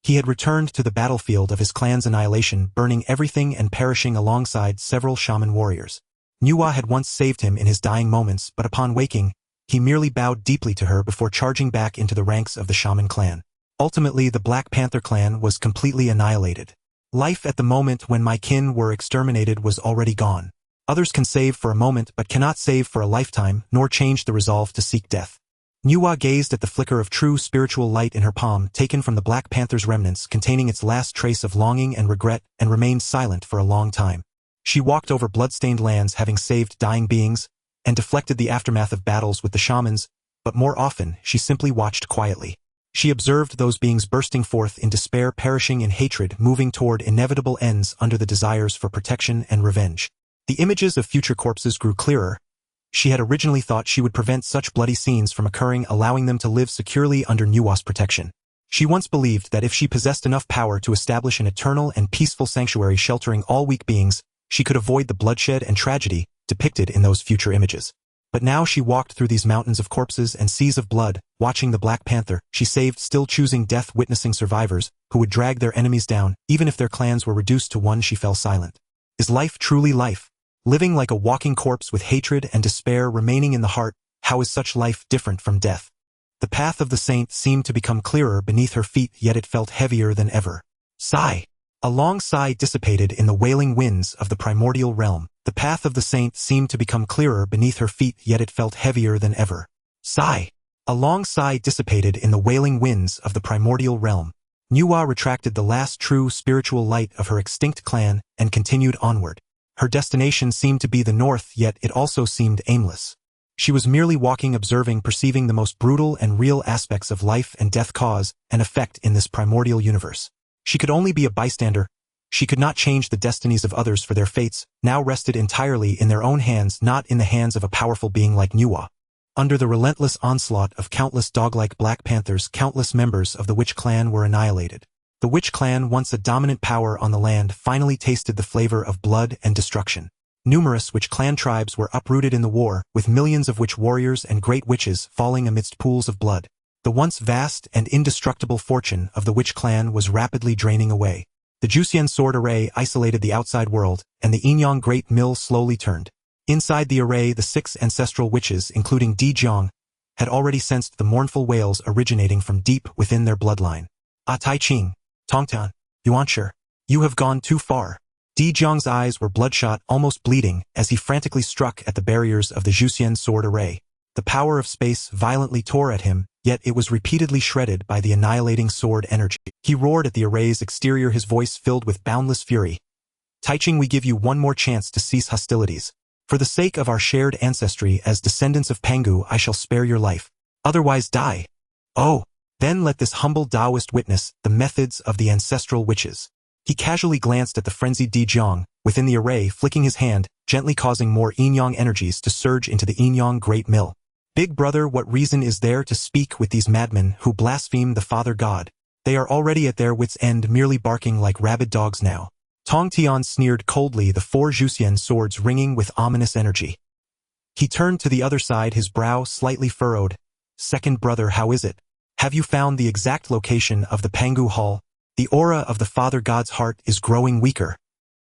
He had returned to the battlefield of his clan's annihilation, burning everything and perishing alongside several shaman warriors. Nuwa had once saved him in his dying moments, but upon waking, he merely bowed deeply to her before charging back into the ranks of the shaman clan. Ultimately, the Black Panther clan was completely annihilated. Life at the moment when my kin were exterminated was already gone. Others can save for a moment but cannot save for a lifetime, nor change the resolve to seek death. Nuwa gazed at the flicker of true spiritual light in her palm, taken from the Black Panther's remnants, containing its last trace of longing and regret, and remained silent for a long time. She walked over blood-stained lands, having saved dying beings, and deflected the aftermath of battles with the shamans, but more often she simply watched quietly. She observed those beings bursting forth in despair, perishing in hatred, moving toward inevitable ends under the desires for protection and revenge. The images of future corpses grew clearer. She had originally thought she would prevent such bloody scenes from occurring, allowing them to live securely under Nuwa's protection. She once believed that if she possessed enough power to establish an eternal and peaceful sanctuary sheltering all weak beings, she could avoid the bloodshed and tragedy depicted in those future images. But now she walked through these mountains of corpses and seas of blood, watching the Black Panther she saved still choosing death, witnessing survivors who would drag their enemies down, even if their clans were reduced to one. She fell silent. Is life truly life? Living like a walking corpse with hatred and despair remaining in the heart, how is such life different from death? The path of the saint seemed to become clearer beneath her feet, yet it felt heavier than ever. Sigh. A long sigh dissipated in the wailing winds of the primordial realm. The path of the saint seemed to become clearer beneath her feet, yet it felt heavier than ever. Sigh. A long sigh dissipated in the wailing winds of the primordial realm. Nuwa retracted the last true spiritual light of her extinct clan and continued onward. Her destination seemed to be the north, yet it also seemed aimless. She was merely walking, observing, perceiving the most brutal and real aspects of life and death, cause and effect in this primordial universe. She could only be a bystander. She could not change the destinies of others, for their fates now rested entirely in their own hands, not in the hands of a powerful being like Nuwa. Under the relentless onslaught of countless dog-like Black Panthers, countless members of the Witch Clan were annihilated. The Witch Clan, once a dominant power on the land, finally tasted the flavor of blood and destruction. Numerous Witch Clan tribes were uprooted in the war, with millions of witch warriors and great witches falling amidst pools of blood. The once vast and indestructible fortune of the Witch Clan was rapidly draining away. The Juxian sword array isolated the outside world, and the Yinyang Great Mill slowly turned. Inside the array, the 6 ancestral witches, including Di Jiang, had already sensed the mournful wails originating from deep within their bloodline. Ah Tai Ching, Tongtan, Yuanshi, you have gone too far. Di Jiang's eyes were bloodshot, almost bleeding, as he frantically struck at the barriers of the Juxian sword array. The power of space violently tore at him, yet it was repeatedly shredded by the annihilating sword energy. He roared at the array's exterior, his voice filled with boundless fury. Taiching, we give you one more chance to cease hostilities. For the sake of our shared ancestry as descendants of Pangu, I shall spare your life. Otherwise die. Oh, then let this humble Daoist witness the methods of the ancestral witches. He casually glanced at the frenzied Di Jiang within the array, flicking his hand, gently causing more Yinyang energies to surge into the Yinyang Great Mill. Big brother, what reason is there to speak with these madmen who blaspheme the Father God? They are already at their wits' end, merely barking like rabid dogs now. Tong Tian sneered coldly, the 4 Juxian swords ringing with ominous energy. He turned to the other side, his brow slightly furrowed. Second brother, how is it? Have you found the exact location of the Pangu Hall? The aura of the Father God's heart is growing weaker.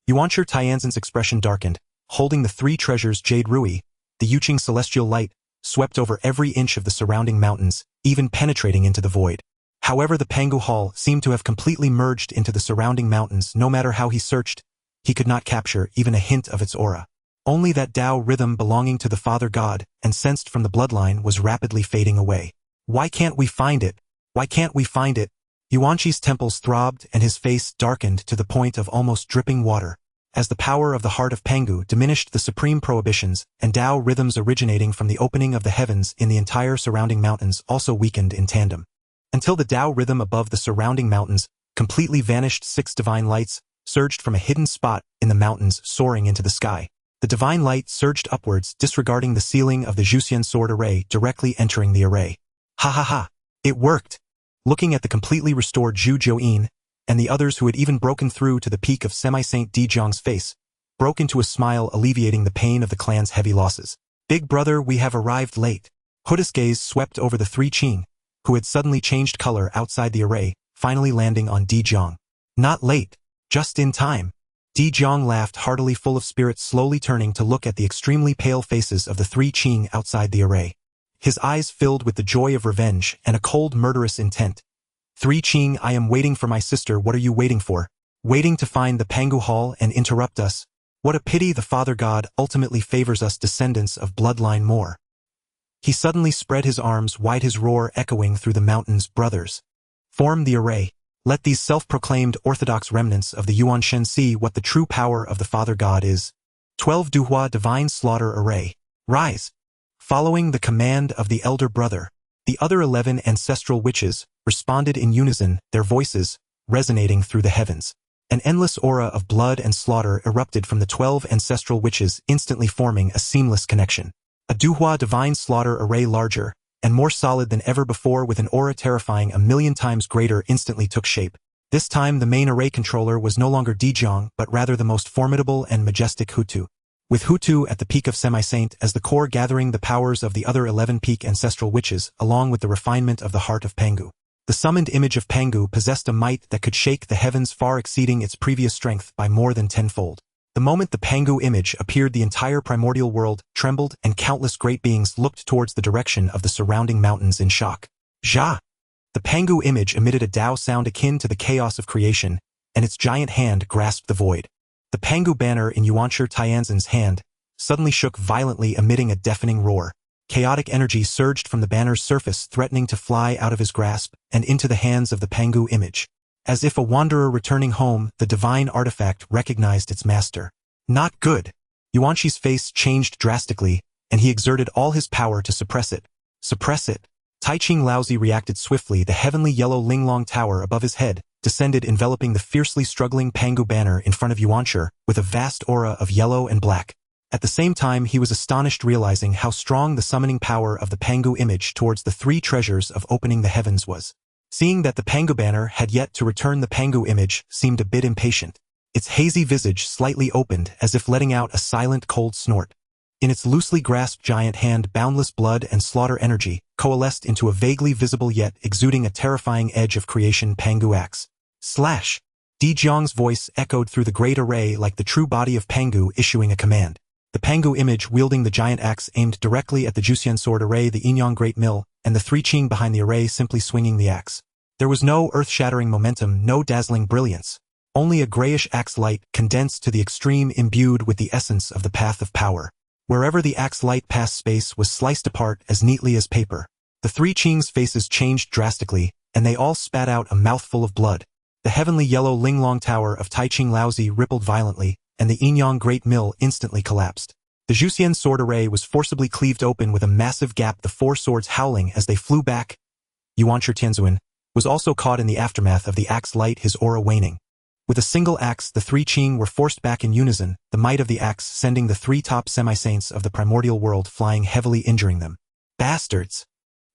Yuanshi Tianzhen's expression darkened, holding the 3 treasures Jade Rui, the Yuqing celestial light, swept over every inch of the surrounding mountains, even penetrating into the void. However, the Pangu Hall seemed to have completely merged into the surrounding mountains. No matter how he searched, he could not capture even a hint of its aura. Only that Tao rhythm belonging to the Father God and sensed from the bloodline was rapidly fading away. Why can't we find it? Why can't we find it? Yuanshi's temples throbbed and his face darkened to the point of almost dripping water. As the power of the heart of Pangu diminished, the supreme prohibitions and Tao rhythms originating from the opening of the heavens in the entire surrounding mountains also weakened in tandem. Until the Tao rhythm above the surrounding mountains completely vanished, 6 divine lights surged from a hidden spot in the mountains, soaring into the sky. The divine light surged upwards, disregarding the ceiling of the Juxian sword array, directly entering the array. Ha ha ha. It worked. Looking at the completely restored Zhu Jiuyin, and the others who had even broken through to the peak of Semi-Saint Di Zhang's face, broke into a smile alleviating the pain of the clan's heavy losses. Big brother, we have arrived late. Huda's gaze swept over the three Qing, who had suddenly changed color outside the array, finally landing on Di Zhang. Not late. Just in time. Di Zhang laughed heartily, full of spirit, slowly turning to look at the extremely pale faces of the three Qing outside the array. His eyes filled with the joy of revenge and a cold murderous intent. Three Qing, I am waiting for my sister. What are you waiting for? Waiting to find the Pangu Hall and interrupt us? What a pity the Father God ultimately favors us descendants of bloodline more. He suddenly spread his arms wide, his roar echoing through the mountains. Brothers, form the array. Let these self-proclaimed orthodox remnants of the Yuan Shen see what the true power of the Father God is. 12 Duhua Divine Slaughter Array. Rise. Following the command of the elder brother, the other 11 ancestral witches responded in unison, their voices resonating through the heavens. An endless aura of blood and slaughter erupted from the 12 ancestral witches, instantly forming a seamless connection. A Duhua Divine Slaughter Array, larger and more solid than ever before, with an aura terrifying 1,000,000 times greater, instantly took shape. This time the main array controller was no longer Di Zhang, but rather the most formidable and majestic Hutu. With Hutu at the peak of Semi-Saint as the core, gathering the powers of the other 11 peak ancestral witches, along with the refinement of the heart of Pangu. The summoned image of Pangu possessed a might that could shake the heavens, far exceeding its previous strength by more than tenfold. The moment the Pangu image appeared, the entire primordial world trembled, and countless great beings looked towards the direction of the surrounding mountains in shock. Zha! The Pangu image emitted a Dao sound akin to the chaos of creation, and its giant hand grasped the void. The Pangu banner in Yuanshi Tianzhen's hand suddenly shook violently, emitting a deafening roar. Chaotic energy surged from the banner's surface, threatening to fly out of his grasp and into the hands of the Pangu image. As if a wanderer returning home, the divine artifact recognized its master. Not good. Yuanshi's face changed drastically, and he exerted all his power to suppress it. Suppress it. Taiching Laozi reacted swiftly. The heavenly yellow Linglong Tower above his head descended, enveloping the fiercely struggling Pangu banner in front of Yuanshi with a vast aura of yellow and black. At the same time, he was astonished, realizing how strong the summoning power of the Pangu image towards the three treasures of opening the heavens was. Seeing that the Pangu banner had yet to return, the Pangu image seemed a bit impatient. Its hazy visage slightly opened, as if letting out a silent, cold snort. In its loosely grasped giant hand, boundless blood and slaughter energy coalesced into a vaguely visible yet exuding a terrifying edge of creation. Pangu axe. Slash! Di Zhang's voice echoed through the great array like the true body of Pangu issuing a command. The Pangu image wielding the giant axe aimed directly at the Juxian sword array, the Yinyang Great Mill, and the three Qing behind the array simply swinging the axe. There was no earth-shattering momentum, no dazzling brilliance. Only a grayish axe light, condensed to the extreme, imbued with the essence of the path of power. Wherever the axe light passed, space was sliced apart as neatly as paper. The three Qing's faces changed drastically, and they all spat out a mouthful of blood. The heavenly yellow Linglong Tower of Taiching Laozi rippled violently, and the Yinyang Great Mill instantly collapsed. The Juxian sword array was forcibly cleaved open with a massive gap, the four swords howling as they flew back. Yuanshi Tianzuan was also caught in the aftermath of the axe light, his aura waning. With a single axe, the three Qing were forced back in unison, the might of the axe sending the three top semi-saints of the primordial world flying heavily, injuring them. Bastards!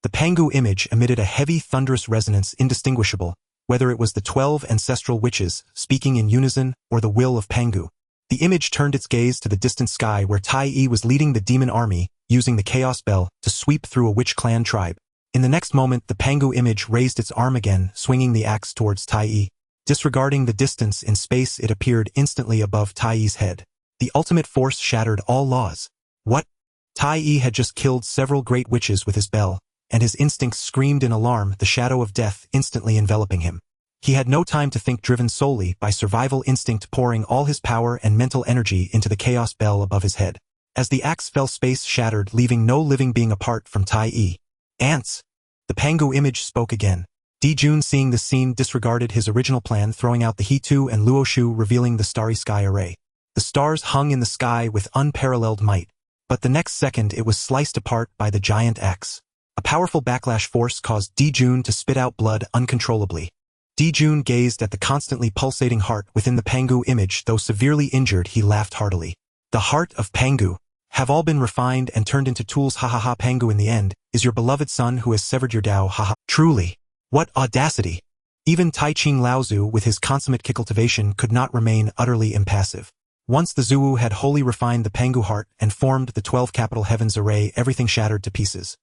The Pangu image emitted a heavy, thunderous resonance indistinguishable, whether it was the 12 ancestral witches speaking in unison or the will of Pangu. The image turned its gaze to the distant sky, where Tai Yi was leading the demon army, using the Chaos Bell to sweep through a witch clan tribe. In the next moment, the Pangu image raised its arm again, swinging the axe towards Tai Yi. Disregarding the distance in space, it appeared instantly above Tai Yi's head. The ultimate force shattered all laws. What? Tai Yi had just killed several great witches with his bell, and his instincts screamed in alarm, the shadow of death instantly enveloping him. He had no time to think, driven solely by survival instinct, pouring all his power and mental energy into the Chaos Bell above his head. As the axe fell, space shattered, leaving no living being apart from Tai Yi. Ants! The Pangu image spoke again. Di Jun, seeing the scene, disregarded his original plan, throwing out the He-Tu and Luoshu, revealing the starry sky array. The stars hung in the sky with unparalleled might, but the next second it was sliced apart by the giant axe. A powerful backlash force caused Di Jun to spit out blood uncontrollably. Di Jun gazed at the constantly pulsating heart within the Pangu image. Though severely injured, he laughed heartily. The heart of Pangu. have all been refined and turned into tools. Ha ha ha. Pangu, in the end, is your beloved son who has severed your Dao. Ha ha. Truly. What audacity! Even Taiching Laozu with his consummate cultivation could not remain utterly impassive. Once the Zuwu had wholly refined the Pangu heart and formed the 12 capital heavens array, everything shattered to pieces.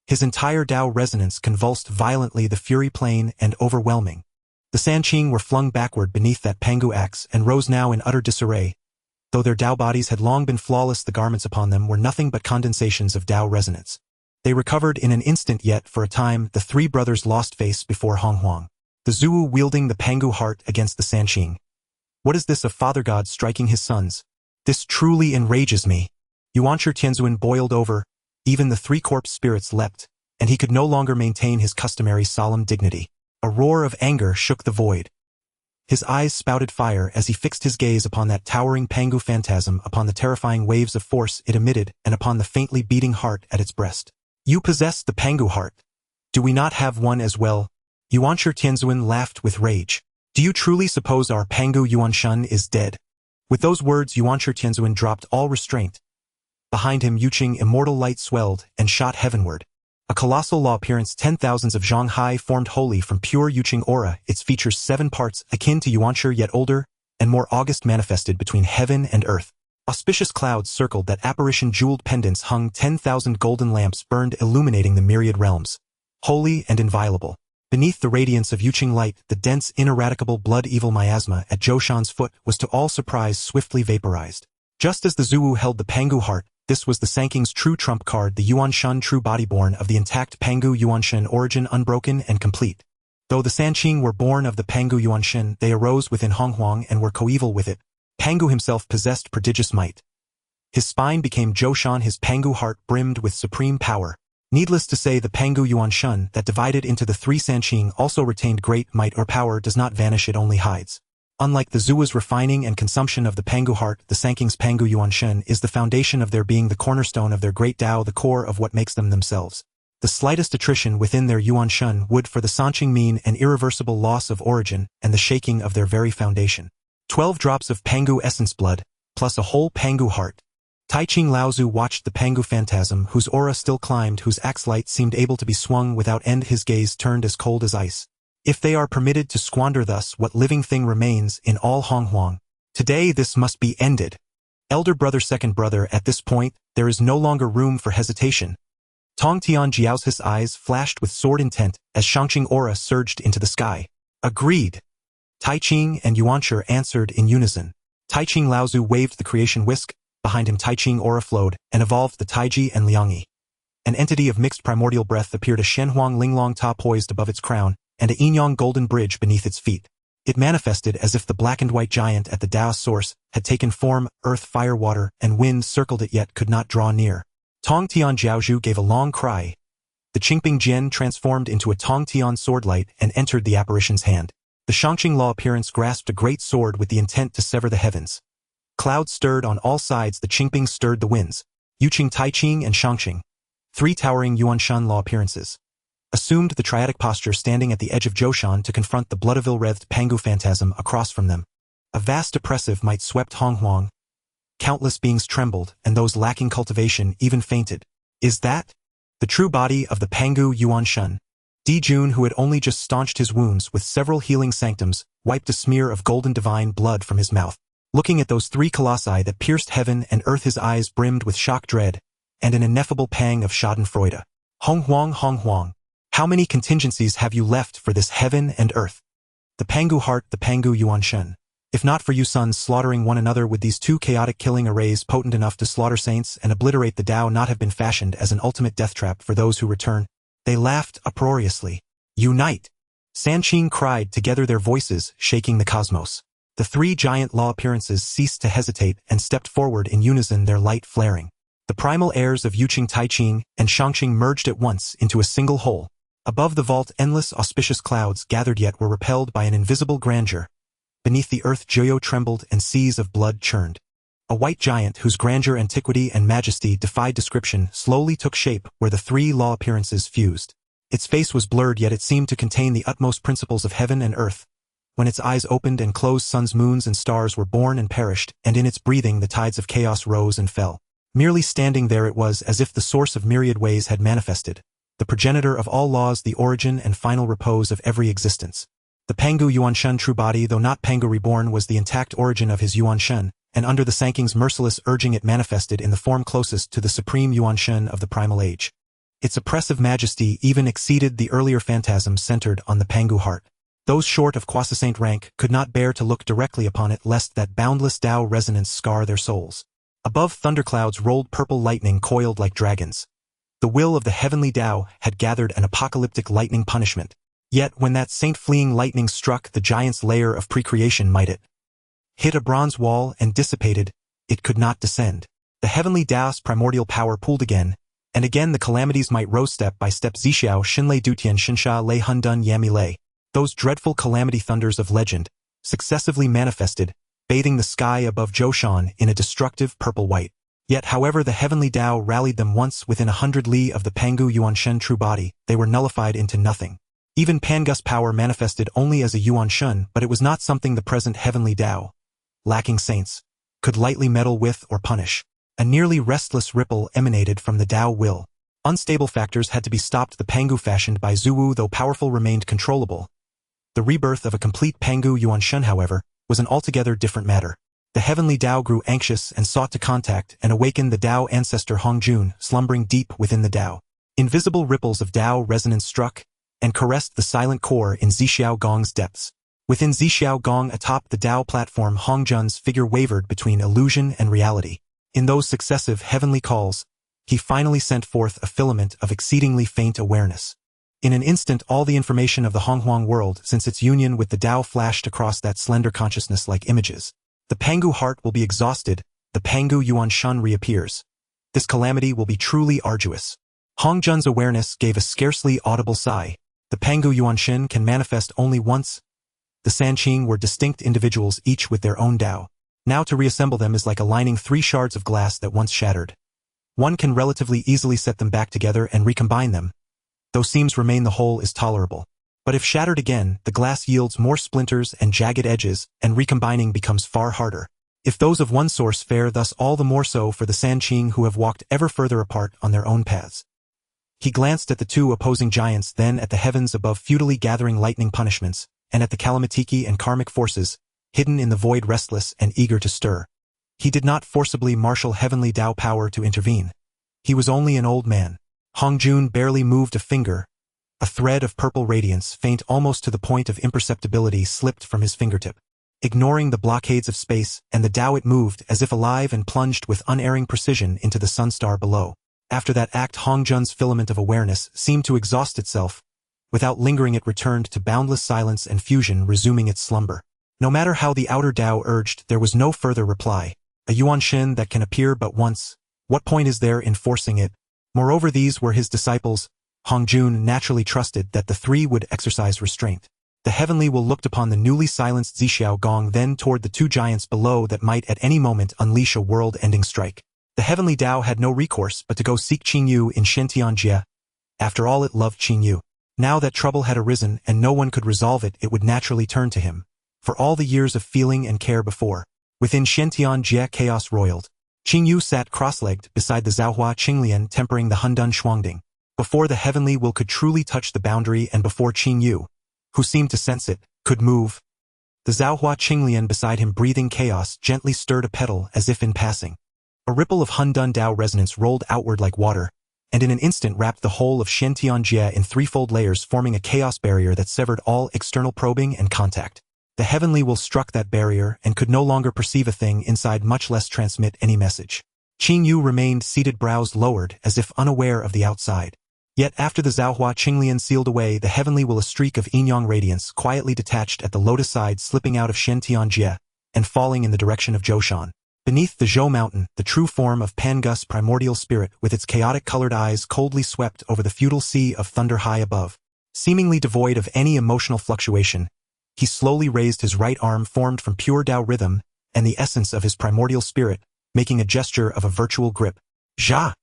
His entire Dao resonance convulsed violently the fury plain and overwhelming. The Sanqing were flung backward beneath that Pangu axe and rose now in utter disarray. Though their Dao bodies had long been flawless, the garments upon them were nothing but condensations of Dao resonance. They recovered in an instant, yet for a time the three brothers lost face before Honghuang. The Zuwu wielding the Pangu heart against the Sanqing. What is this of Father God striking his sons? This truly enrages me. Yuanshi Tianzuan boiled over, even the three-corpse spirits leapt, and he could no longer maintain his customary solemn dignity. A roar of anger shook the void. His eyes spouted fire as he fixed his gaze upon that towering Pangu phantasm, upon the terrifying waves of force it emitted, and upon the faintly beating heart at its breast. You possess the Pangu heart. Do we not have one as well? Yuanshi Tianzuan laughed with rage. Do you truly suppose our Pangu Yuanshan is dead? With those words, Yuanshi Tianzuan dropped all restraint. Behind him, Yuqing immortal light swelled and shot heavenward. A colossal law appearance, 10,000s of Zhonghai formed wholly from pure Yuqing aura, its features 7 parts, akin to Yuanshi yet older, and more august, manifested between heaven and earth. Auspicious clouds circled that apparition, jeweled pendants hung, 10,000 golden lamps burned, illuminating the myriad realms. Holy and inviolable. Beneath the radiance of Yuqing light, the dense, ineradicable blood-evil miasma at Zhoushan's foot was to all surprise swiftly vaporized. Just as the Zuwu held the Pangu heart, this was the Sanqing's true trump card, the Yuanshan true body born of the intact Pangu Yuanshan origin, unbroken and complete. Though the Sanqing were born of the Pangu Yuanshan, they arose within Honghuang and were coeval with it. Pangu himself possessed prodigious might. His spine became Zhoushan, his Pangu heart brimmed with supreme power. Needless to say, the Pangu Yuanshan that divided into the 3 Sanqing also retained great might, or power does not vanish, it only hides. Unlike the Zuwu's refining and consumption of the Pangu heart, the Sanqing's Pangu Yuanshan is the foundation of their being, the cornerstone of their great Dao, the core of what makes them themselves. The slightest attrition within their Yuanshan would for the Sanqing mean an irreversible loss of origin and the shaking of their very foundation. 12 drops of Pangu essence blood, plus a whole Pangu heart. Taiching Laozu watched the Pangu phantasm, whose aura still climbed, whose axe light seemed able to be swung without end, his gaze turned as cold as ice. If they are permitted to squander thus what living thing remains in all Honghuang, today this must be ended. Elder brother, second brother, at this point, there is no longer room for hesitation. Tong Tian Jiao's eyes flashed with sword intent as Shangqing aura surged into the sky. Agreed. Taiching and Yuanshi answered in unison. Taiching Laozu waved the creation whisk, behind him Taiching aura flowed, and evolved the Taiji and Liangyi. An entity of mixed primordial breath appeared, a Shenhuang Linglong Ta poised above its crown, and a Yinyang golden bridge beneath its feet. It manifested as if the black and white giant at the Daos source had taken form. Earth, fire, water, and wind circled it, yet could not draw near. Tong Tian Jiaozhu gave a long cry. The Qingping Jian transformed into a Tong Tian swordlight and entered the apparition's hand. The Shangqing law appearance grasped a great sword with the intent to sever the heavens. Clouds stirred on all sides, the Qingping stirred the winds. Yuqing, Taiching, and Shangqing, 3 towering Yuanshan law appearances, assumed the triadic posture, standing at the edge of Zhoushan to confront the blood-wreathed Pangu phantasm across from them. A vast oppressive might swept Honghuang. Countless beings trembled, and those lacking cultivation even fainted. Is that the true body of the Pangu Yuanshan? Di Jun, who had only just staunched his wounds with several healing sanctums, wiped a smear of golden divine blood from his mouth. Looking at those 3 colossi that pierced heaven and earth, his eyes brimmed with shock, dread, and an ineffable pang of schadenfreude. Honghuang. How many contingencies have you left for this heaven and earth? The Pangu heart, the Pangu Yuanshan. If not for you sons slaughtering one another, would these 2 chaotic killing arrays potent enough to slaughter saints and obliterate the Dao not have been fashioned as an ultimate death trap for those who return? They laughed uproariously. Unite! Sanqing cried, together their voices shaking the cosmos. The 3 giant law appearances ceased to hesitate and stepped forward in unison, their light flaring. The primal heirs of Yuqing, Taiching, and Shangqing merged at once into a single whole. Above the vault, endless auspicious clouds gathered, yet were repelled by an invisible grandeur. Beneath the earth, Joyo trembled and seas of blood churned. A white giant whose grandeur, antiquity, and majesty defied description slowly took shape where the 3 law appearances fused. Its face was blurred, yet it seemed to contain the utmost principles of heaven and earth. When its eyes opened and closed, suns, moons, and stars were born and perished, and in its breathing the tides of chaos rose and fell. Merely standing there it was as if the source of myriad ways had manifested, the progenitor of all laws, the origin and final repose of every existence. The Pangu Yuanshen true body, though not Pangu reborn, was the intact origin of his Yuanshen, and under the Sanking's merciless urging it manifested in the form closest to the supreme Yuanshen of the primal age. Its oppressive majesty even exceeded the earlier phantasms centered on the Pangu heart. Those short of quasi-saint rank could not bear to look directly upon it lest that boundless Tao resonance scar their souls. Above thunderclouds rolled purple lightning coiled like dragons. The will of the heavenly Tao had gathered an apocalyptic lightning punishment. Yet when that saint-fleeing lightning struck the giant's lair of precreation, might it hit a bronze wall and dissipated, it could not descend. The heavenly Daos primordial power pooled again, and again the calamities might rose step by step. Zixiao Xinlei Dutian Xinsha Lei Hundun Yami Lei. Those dreadful calamity thunders of legend, successively manifested, bathing the sky above Zhoushan in a destructive purple-white. Yet however the heavenly Tao rallied them once within 100 li of the Pangu Yuanshen true body, they were nullified into nothing. Even Pangus power manifested only as a Yuanshen, but it was not something the present heavenly Tao, lacking saints, could lightly meddle with or punish. A nearly restless ripple emanated from the Tao will. Unstable factors had to be stopped. The Pangu fashioned by Zhuwu, though powerful, remained controllable. The rebirth of a complete Pangu Yuanshen, however, was an altogether different matter. The heavenly Tao grew anxious and sought to contact and awaken the Tao ancestor Hongjun, slumbering deep within the Tao. Invisible ripples of Tao resonance struck and caressed the silent core in Zixiao Gong's depths. Within Zixiao Gong atop the Tao platform, Hongjun's figure wavered between illusion and reality. In those successive heavenly calls, he finally sent forth a filament of exceedingly faint awareness. In an instant all the information of the Honghuang world since its union with the Tao flashed across that slender consciousness like images. The Pangu heart will be exhausted, the Pangu Yuanshen reappears. This calamity will be truly arduous. Hongjun's awareness gave a scarcely audible sigh. The Pangu Yuanshen can manifest only once. The Sanqing were distinct individuals, each with their own Tao. Now to reassemble them is like aligning three shards of glass that once shattered. One can relatively easily set them back together and recombine them. Though seams remain, the whole is tolerable. But if shattered again, the glass yields more splinters and jagged edges, and recombining becomes far harder. If those of one source fare thus, all the more so for the Sanqing who have walked ever further apart on their own paths. He glanced at the two opposing giants, then at the heavens above futilely gathering lightning punishments, and at the Kalamatiki and karmic forces, hidden in the void, restless and eager to stir. He did not forcibly marshal heavenly Tao power to intervene. He was only an old man. Hongjun barely moved a finger. A thread of purple radiance, faint almost to the point of imperceptibility, slipped from his fingertip. Ignoring the blockades of space and the Tao, it moved as if alive and plunged with unerring precision into the sunstar below. After that act, Hongjun's filament of awareness seemed to exhaust itself. Without lingering, it returned to boundless silence and fusion, resuming its slumber. No matter how the outer Tao urged, there was no further reply. A Yuanshen that can appear but once, what point is there in forcing it? Moreover, these were his disciples. Hongjun naturally trusted that the three would exercise restraint. The heavenly will looked upon the newly silenced Zixiao Gong, then toward the two giants below that might at any moment unleash a world-ending strike. The heavenly Tao had no recourse but to go seek Qingyu in Shentianjie. After all, it loved Qingyu. Now that trouble had arisen and no one could resolve it, it would naturally turn to him. For all the years of feeling and care before, within Shentianjie chaos roiled. Qingyu sat cross-legged beside the Zhaohua Qinglian, tempering the Hundun Shuangding. Before the heavenly will could truly touch the boundary, and before Qingyu, who seemed to sense it, could move, the Zhaohua Qinglian beside him, breathing chaos, gently stirred a petal as if in passing. A ripple of Hundun Tao resonance rolled outward like water, and in an instant wrapped the whole of Shentianjie in threefold layers, forming a chaos barrier that severed all external probing and contact. The heavenly will struck that barrier and could no longer perceive a thing inside, much less transmit any message. Qingyu remained seated, brows lowered, as if unaware of the outside. Yet after the Zhaohua Qinglian sealed away the heavenly will, a streak of yin-yang radiance quietly detached at the lotus side, slipping out of Shentianjie and falling in the direction of Zhoushan. Beneath the Zhou mountain, the true form of Pangus primordial spirit with its chaotic colored eyes coldly swept over the feudal sea of thunder high above. Seemingly devoid of any emotional fluctuation, he slowly raised his right arm, formed from pure Tao rhythm and the essence of his primordial spirit, making a gesture of a virtual grip. Zha!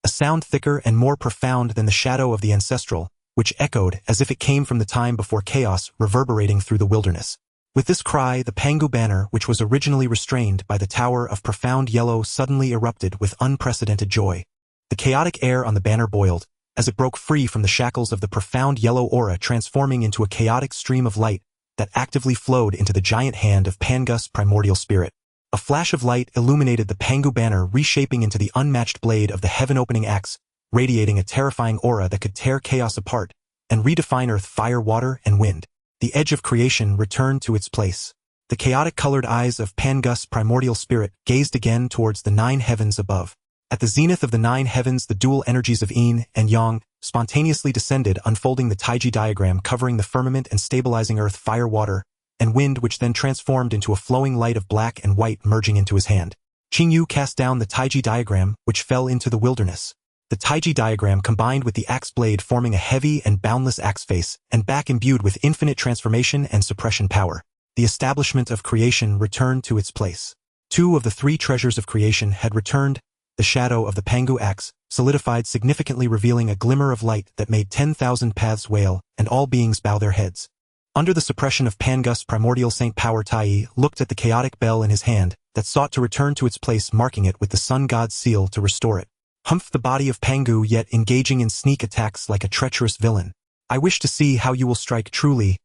A sound thicker and more profound than the shadow of the ancestral, which echoed as if it came from the time before chaos, reverberating through the wilderness. With this cry, the Pangu banner, which was originally restrained by the Tower of Profound Yellow, suddenly erupted with unprecedented joy. The chaotic air on the banner boiled, as it broke free from the shackles of the Profound Yellow aura, transforming into a chaotic stream of light that actively flowed into the giant hand of Pangu's primordial spirit. A flash of light illuminated the Pangu banner, reshaping into the unmatched blade of the heaven-opening axe, radiating a terrifying aura that could tear chaos apart and redefine earth, fire, water, and wind. The edge of creation returned to its place. The chaotic-colored eyes of Pangu's primordial spirit gazed again towards the 9 heavens above. At the zenith of the 9 heavens, the dual energies of yin and yang spontaneously descended, unfolding the Taiji diagram covering the firmament and stabilizing earth, fire, water, and wind, which then transformed into a flowing light of black and white merging into his hand. Qingyu cast down the Taiji diagram, which fell into the wilderness. The Taiji diagram combined with the axe blade, forming a heavy and boundless axe face, and back imbued with infinite transformation and suppression power. The establishment of creation returned to its place. 2 of the 3 treasures of creation had returned. The shadow of the Pangu axe solidified, significantly revealing a glimmer of light that made 10,000 paths wail and all beings bow their heads. Under the suppression of Pangu's primordial saint power, Tai looked at the chaotic bell in his hand that sought to return to its place, marking it with the sun god's seal to restore it. Humph, the body of Pangu, yet engaging in sneak attacks like a treacherous villain. I wish to see how you will strike truly.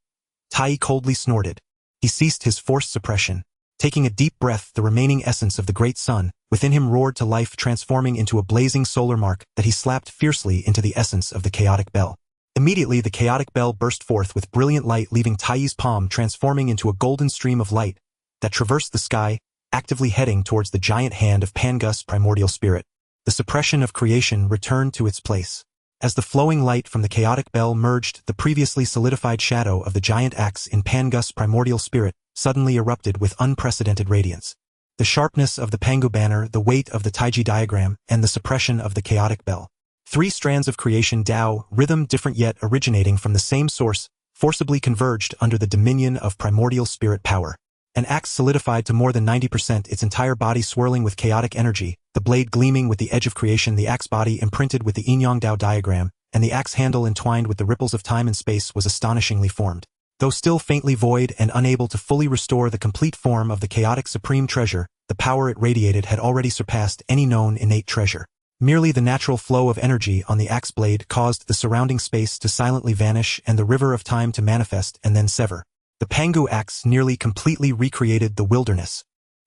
Tai coldly snorted. He ceased his forced suppression. Taking a deep breath, the remaining essence of the great sun within him roared to life, transforming into a blazing solar mark that he slapped fiercely into the essence of the chaotic bell. Immediately, the chaotic bell burst forth with brilliant light, leaving Tai's palm transforming into a golden stream of light that traversed the sky, actively heading towards the giant hand of Pangu's primordial spirit. The suppression of creation returned to its place. As the flowing light from the chaotic bell merged, the previously solidified shadow of the giant axe in Pangu's primordial spirit suddenly erupted with unprecedented radiance. The sharpness of the Pangu banner, the weight of the Taiji diagram, and the suppression of the chaotic bell. 3 strands of creation, Dao, rhythm different yet originating from the same source, forcibly converged under the dominion of primordial spirit power. An axe solidified to more than 90%, its entire body swirling with chaotic energy, the blade gleaming with the edge of creation, the axe body imprinted with the yin-yang Dao diagram, and the axe handle entwined with the ripples of time and space was astonishingly formed. Though still faintly void and unable to fully restore the complete form of the chaotic supreme treasure, the power it radiated had already surpassed any known innate treasure. Merely the natural flow of energy on the axe blade caused the surrounding space to silently vanish and the river of time to manifest and then sever. The Pangu axe nearly completely recreated the wilderness.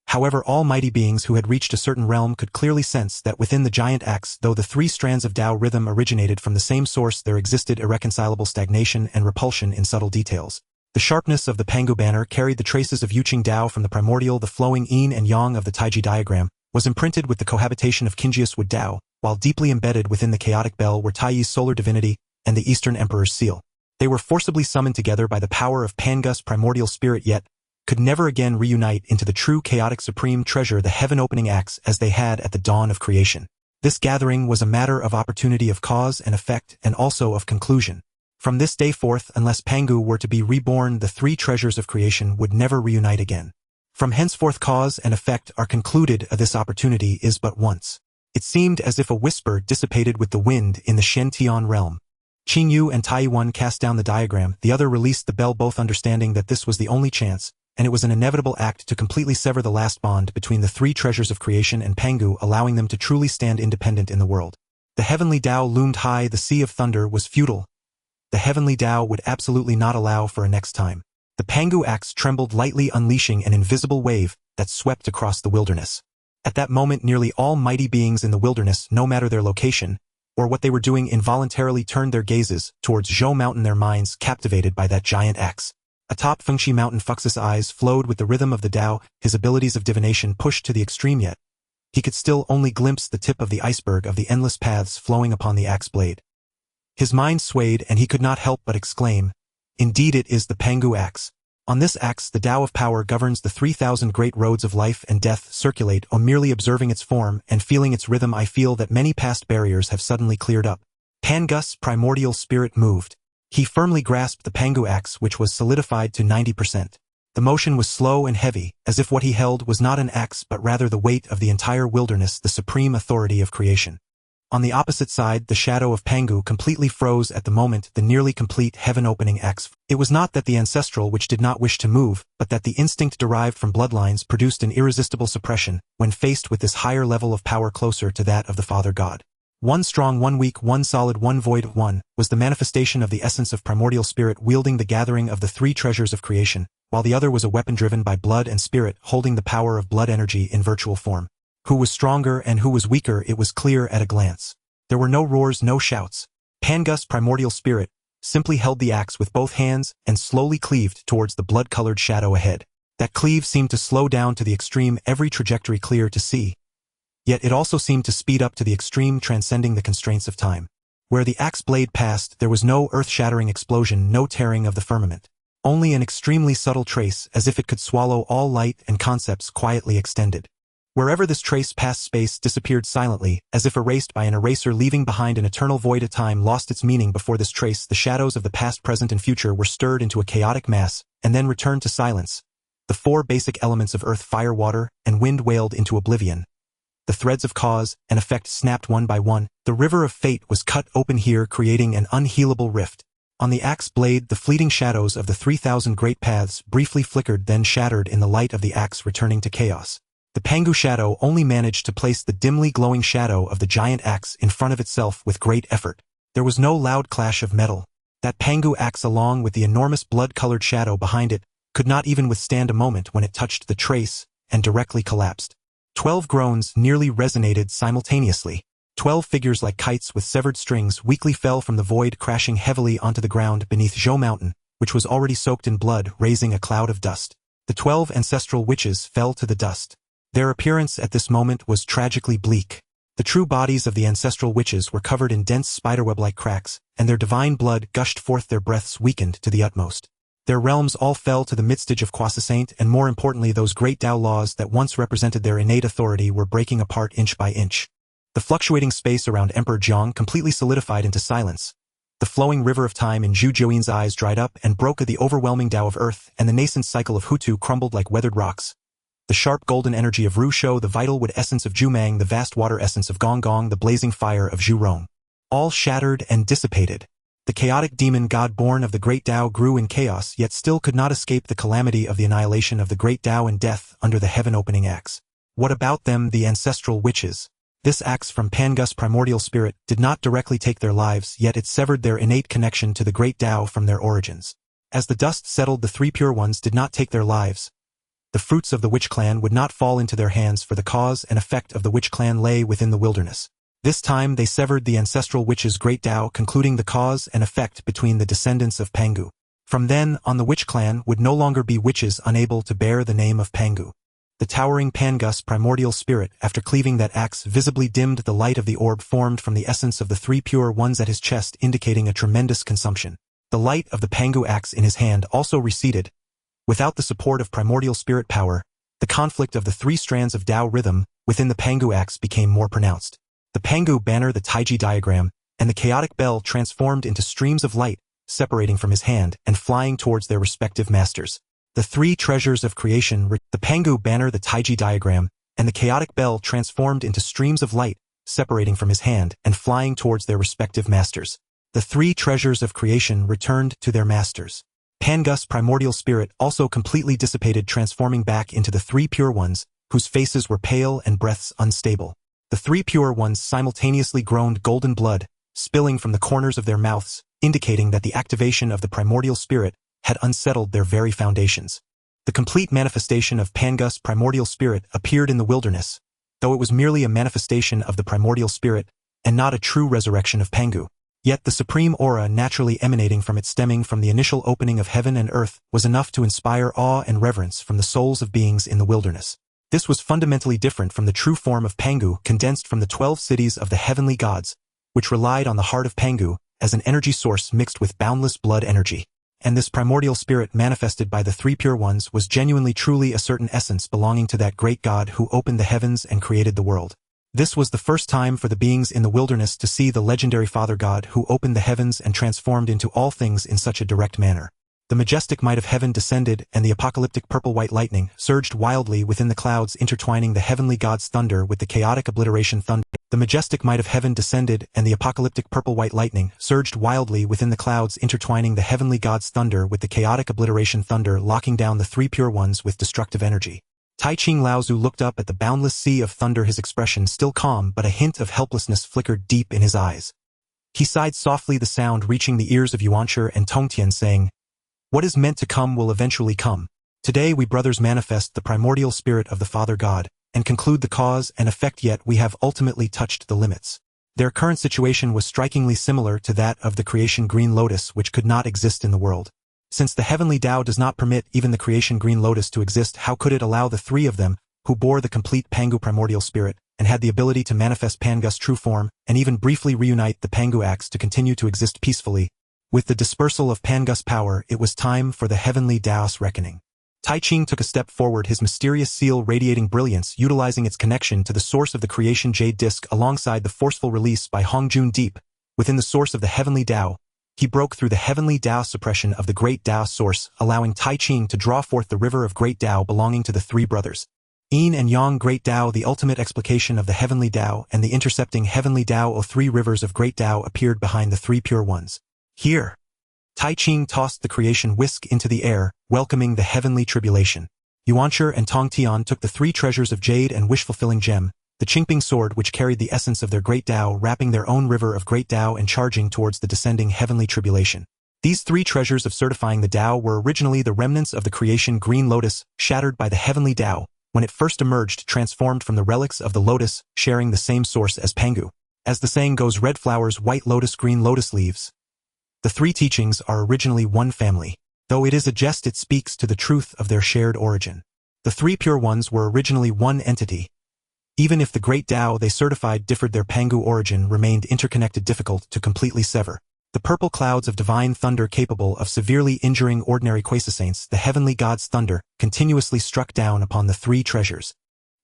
However, all mighty beings who had reached a certain realm could clearly sense that within the giant axe, though the 3 strands of Dao rhythm originated from the same source, there existed irreconcilable stagnation and repulsion in subtle details. The sharpness of the Pangu banner carried the traces of Yuqing Dao from the primordial, the flowing yin and yang of the Taiji diagram was imprinted with the cohabitation of Qingjia's Wood Dao, while deeply embedded within the chaotic bell were Taiyi's solar divinity and the Eastern Emperor's seal. They were forcibly summoned together by the power of Pangu's primordial spirit, yet could never again reunite into the true chaotic supreme treasure, the heaven-opening axe, as they had at the dawn of creation. This gathering was a matter of opportunity, of cause and effect, and also of conclusion. From this day forth, unless Pangu were to be reborn, the 3 treasures of creation would never reunite again. From henceforth, cause and effect are concluded. This opportunity is but once. It seemed as if a whisper dissipated with the wind in the Shen-Tian realm. Qingyu and Tai, one cast down the diagram, the other released the bell, both understanding that this was the only chance, and it was an inevitable act to completely sever the last bond between the 3 treasures of creation and Pangu, allowing them to truly stand independent in the world. The heavenly Dao loomed high, the sea of thunder was futile. The heavenly Dao would absolutely not allow for a next time. The Pangu axe trembled lightly, unleashing an invisible wave that swept across the wilderness. At that moment, nearly all mighty beings in the wilderness, no matter their location or what they were doing, involuntarily turned their gazes towards Zhou Mountain, their minds captivated by that giant axe. Atop Fengxi Mountain, Fux's eyes flowed with the rhythm of the Dao, his abilities of divination pushed to the extreme, yet he could still only glimpse the tip of the iceberg of the endless paths flowing upon the axe blade. His mind swayed, and he could not help but exclaim, "Indeed, it is the Pangu axe. On this axe, the Dao of power governs the 3,000 great roads of life and death circulate. On merely observing its form and feeling its rhythm, I feel that many past barriers have suddenly cleared up." Pangu's primordial spirit moved. He firmly grasped the Pangu axe, which was solidified to 90%. The motion was slow and heavy, as if what he held was not an axe but rather the weight of the entire wilderness, the supreme authority of creation. On the opposite side, the shadow of Pangu completely froze at the moment the nearly complete heaven-opening axe. It was not that the ancestral which did not wish to move, but that the instinct derived from bloodlines produced an irresistible suppression when faced with this higher level of power closer to that of the Father God. One strong, one weak, one solid, one void, one was the manifestation of the essence of primordial spirit wielding the gathering of the three treasures of creation, while the other was a weapon driven by blood and spirit holding the power of blood energy in virtual form. Who was stronger and who was weaker it was clear at a glance. There were no roars, no shouts. Pangu's primordial spirit simply held the axe with both hands and slowly cleaved towards the blood-colored shadow ahead. That cleave seemed to slow down to the extreme, every trajectory clear to see. Yet it also seemed to speed up to the extreme, transcending the constraints of time. Where the axe blade passed, there was no earth-shattering explosion, no tearing of the firmament. Only an extremely subtle trace, as if it could swallow all light and concepts quietly extended. Wherever this trace passed, space disappeared silently, as if erased by an eraser, leaving behind an eternal void. Time lost its meaning before this trace. The shadows of the past, present, and future were stirred into a chaotic mass, and then returned to silence. The four basic elements of earth, fire, water, and wind wailed into oblivion. The threads of cause and effect snapped one by one. The river of fate was cut open here, creating an unhealable rift. On the axe blade, the fleeting shadows of the 3,000 great paths briefly flickered, then shattered in the light of the axe, returning to chaos. The Pangu shadow only managed to place the dimly glowing shadow of the giant axe in front of itself with great effort. There was no loud clash of metal. That Pangu axe, along with the enormous blood-colored shadow behind it, could not even withstand a moment when it touched the trace and directly collapsed. 12 groans nearly resonated simultaneously. 12 figures like kites with severed strings weakly fell from the void, crashing heavily onto the ground beneath Zhou Mountain, which was already soaked in blood, raising a cloud of dust. The 12 ancestral witches fell to the dust. Their appearance at this moment was tragically bleak. The true bodies of the ancestral witches were covered in dense spiderweb-like cracks, and their divine blood gushed forth, their breaths weakened to the utmost. Their realms all fell to the midstage of Quasi-Saint, and more importantly, those great Dao laws that once represented their innate authority were breaking apart inch by inch. The fluctuating space around Emperor Jiang completely solidified into silence. The flowing river of time in Zhu Jiuyin's eyes dried up and broke. The overwhelming Dao of earth and the nascent cycle of Hutu crumbled like weathered rocks. The sharp golden energy of Ru Shou, the vital wood essence of Zhu Mang, the vast water essence of Gong Gong, the blazing fire of Zhu Rong. All shattered and dissipated. The chaotic demon god born of the great Dao grew in chaos, yet still could not escape the calamity of the annihilation of the great Dao and death under the heaven-opening axe. What about them, the ancestral witches? This axe from Pangu's primordial spirit did not directly take their lives, yet it severed their innate connection to the great Dao from their origins. As the dust settled, the three pure ones did not take their lives. The fruits of the witch clan would not fall into their hands, for the cause and effect of the witch clan lay within the wilderness. This time they severed the ancestral witch's great Dao, concluding the cause and effect between the descendants of Pangu. From then on, the witch clan would no longer be witches unable to bear the name of Pangu. The towering Pangu's primordial spirit, after cleaving that axe, visibly dimmed the light of the orb formed from the essence of the three pure ones at his chest, indicating a tremendous consumption. The light of the Pangu axe in his hand also receded. Without the support of primordial spirit power, the conflict of the three strands of Dao rhythm within the Pangu axe became more pronounced. The Pangu banner, the Taiji diagram, and the chaotic bell transformed into streams of light, separating from his hand and flying towards their respective masters. The three treasures of creation, the Pangu banner, the Taiji diagram, and the chaotic bell transformed into streams of light, separating from his hand and flying towards their respective masters. The three treasures of creation returned to their masters. Pangu's primordial spirit also completely dissipated, transforming back into the three pure ones, whose faces were pale and breaths unstable. The three pure ones simultaneously groaned, golden blood spilling from the corners of their mouths, indicating that the activation of the primordial spirit had unsettled their very foundations. The complete manifestation of Pangu's primordial spirit appeared in the wilderness, though it was merely a manifestation of the primordial spirit and not a true resurrection of Pangu. Yet the supreme aura naturally emanating from it, stemming from the initial opening of heaven and earth, was enough to inspire awe and reverence from the souls of beings in the wilderness. This was fundamentally different from the true form of Pangu, condensed from the 12 cities of the heavenly gods, which relied on the heart of Pangu as an energy source mixed with boundless blood energy. And this primordial spirit manifested by the three pure ones was genuinely, truly a certain essence belonging to that great God who opened the heavens and created the world. This was the first time for the beings in the wilderness to see the legendary Father God who opened the heavens and transformed into all things in such a direct manner. The majestic might of heaven descended, and the apocalyptic purple-white lightning surged wildly within the clouds, intertwining the heavenly God's thunder with the chaotic obliteration thunder. The majestic might of heaven descended, and the apocalyptic purple-white lightning surged wildly within the clouds, intertwining the heavenly god's thunder with the chaotic obliteration thunder, locking down the three pure ones with destructive energy. Tai Ching Laozu looked up at the boundless sea of thunder, his expression still calm, but a hint of helplessness flickered deep in his eyes. He sighed softly, the sound reaching the ears of Yuanshi and Tongtian, saying, "What is meant to come will eventually come. Today we brothers manifest the primordial spirit of the Father God, and conclude the cause and effect, yet we have ultimately touched the limits." Their current situation was strikingly similar to that of the creation green lotus, which could not exist in the world. Since the heavenly Tao does not permit even the creation green lotus to exist, how could it allow the three of them, who bore the complete Pangu primordial spirit, and had the ability to manifest Pangu's true form, and even briefly reunite the Pangu acts to continue to exist peacefully? With the dispersal of Pangu's power, it was time for the heavenly Daos reckoning. Tai Ching took a step forward, his mysterious seal radiating brilliance, utilizing its connection to the source of the creation jade disc alongside the forceful release by Hongjun deep within the source of the heavenly Tao. He broke through the heavenly Tao suppression of the great Tao source, allowing Tai Ching to draw forth the river of great Tao belonging to the three brothers. Yin and Yang great Tao, the ultimate explication of the heavenly Tao, and the intercepting heavenly Tao of three rivers of great Tao appeared behind the three pure ones. Here, Tai Ching tossed the creation whisk into the air, welcoming the heavenly tribulation. Yuanshi and Tongtian took the three treasures of jade and wish-fulfilling gem, the Qingping sword which carried the essence of their great Tao, wrapping their own river of great Tao and charging towards the descending heavenly tribulation. These three treasures of certifying the Tao were originally the remnants of the creation green lotus, shattered by the heavenly Tao, when it first emerged, transformed from the relics of the lotus, sharing the same source as Pangu. As the saying goes, red flowers, white lotus, green lotus leaves. The three teachings are originally one family. Though it is a jest, it speaks to the truth of their shared origin. The three pure ones were originally one entity. Even if the great Tao they certified differed, their Pangu origin remained interconnected, difficult to completely sever. The purple clouds of divine thunder, capable of severely injuring ordinary quasi-saints, the heavenly god's thunder, continuously struck down upon the three treasures.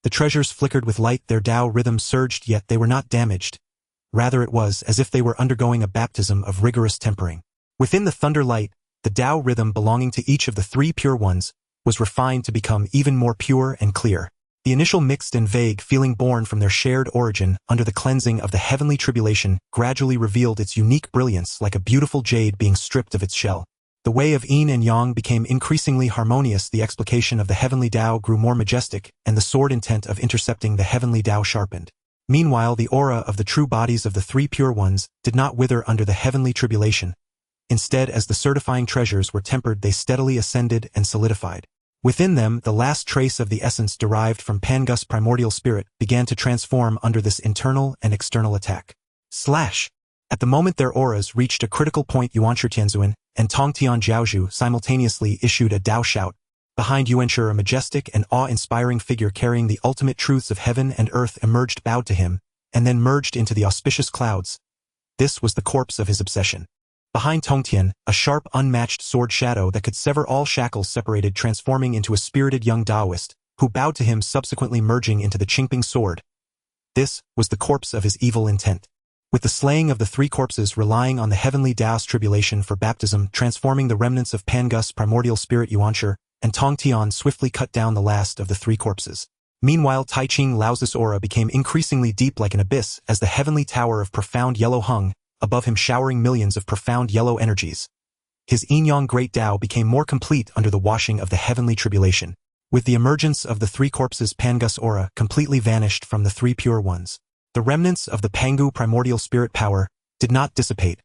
The treasures flickered with light, their Tao rhythm surged, yet they were not damaged. Rather, it was as if they were undergoing a baptism of rigorous tempering. Within the thunder light, the Tao rhythm belonging to each of the three pure ones was refined to become even more pure and clear. The initial mixed and vague feeling born from their shared origin under the cleansing of the heavenly tribulation gradually revealed its unique brilliance, like a beautiful jade being stripped of its shell. The way of yin and yang became increasingly harmonious, the explication of the heavenly Tao grew more majestic, and the sword intent of intercepting the heavenly Tao sharpened. Meanwhile, the aura of the true bodies of the three pure ones did not wither under the heavenly tribulation. Instead, as the certifying treasures were tempered, they steadily ascended and solidified. Within them, the last trace of the essence derived from Pangu's primordial spirit began to transform under this internal and external attack. Slash! At the moment their auras reached a critical point, Yuanshi Tianzuan and Tongtian Jiaozhu simultaneously issued a Dao shout. Behind Yuanshi, a majestic and awe-inspiring figure carrying the ultimate truths of heaven and earth emerged, bowed to him, and then merged into the auspicious clouds. This was the corpse of his obsession. Behind Tongtian, a sharp, unmatched sword shadow that could sever all shackles separated, transforming into a spirited young Taoist, who bowed to him, subsequently merging into the Qingping sword. This was the corpse of his evil intent. With the slaying of the three corpses relying on the heavenly Daos tribulation for baptism, transforming the remnants of Pangu's primordial spirit, Yuanshi and Tongtian swiftly cut down the last of the three corpses. Meanwhile, Tai Ching Laozu's aura became increasingly deep, like an abyss, as the heavenly tower of profound yellow hung above him, showering millions of profound yellow energies. His yin-yang great Tao became more complete under the washing of the heavenly tribulation. With the emergence of the three corpses, Pangu's aura completely vanished from the three pure ones. The remnants of the Pangu primordial spirit power did not dissipate.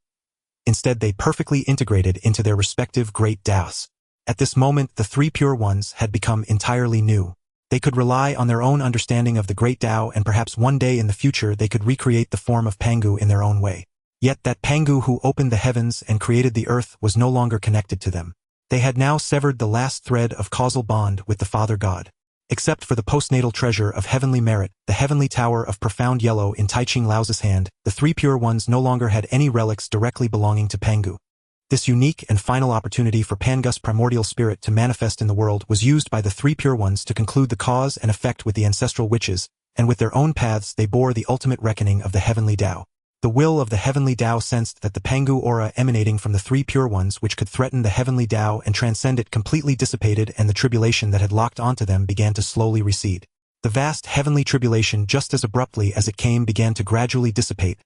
Instead, they perfectly integrated into their respective great Daos. At this moment, the three pure ones had become entirely new. They could rely on their own understanding of the great Tao, and perhaps one day in the future they could recreate the form of Pangu in their own way. Yet that Pangu who opened the heavens and created the earth was no longer connected to them. They had now severed the last thread of causal bond with the Father God. Except for the postnatal treasure of heavenly merit, the heavenly tower of profound yellow in Tai Ching Laozu's hand, the three pure ones no longer had any relics directly belonging to Pangu. This unique and final opportunity for Pangu's primordial spirit to manifest in the world was used by the three pure ones to conclude the cause and effect with the ancestral witches, and with their own paths they bore the ultimate reckoning of the heavenly Tao. The will of the heavenly Tao sensed that the Pangu aura emanating from the three pure ones, which could threaten the heavenly Tao and transcend it, completely dissipated, and the tribulation that had locked onto them began to slowly recede. The vast heavenly tribulation, just as abruptly as it came, began to gradually dissipate.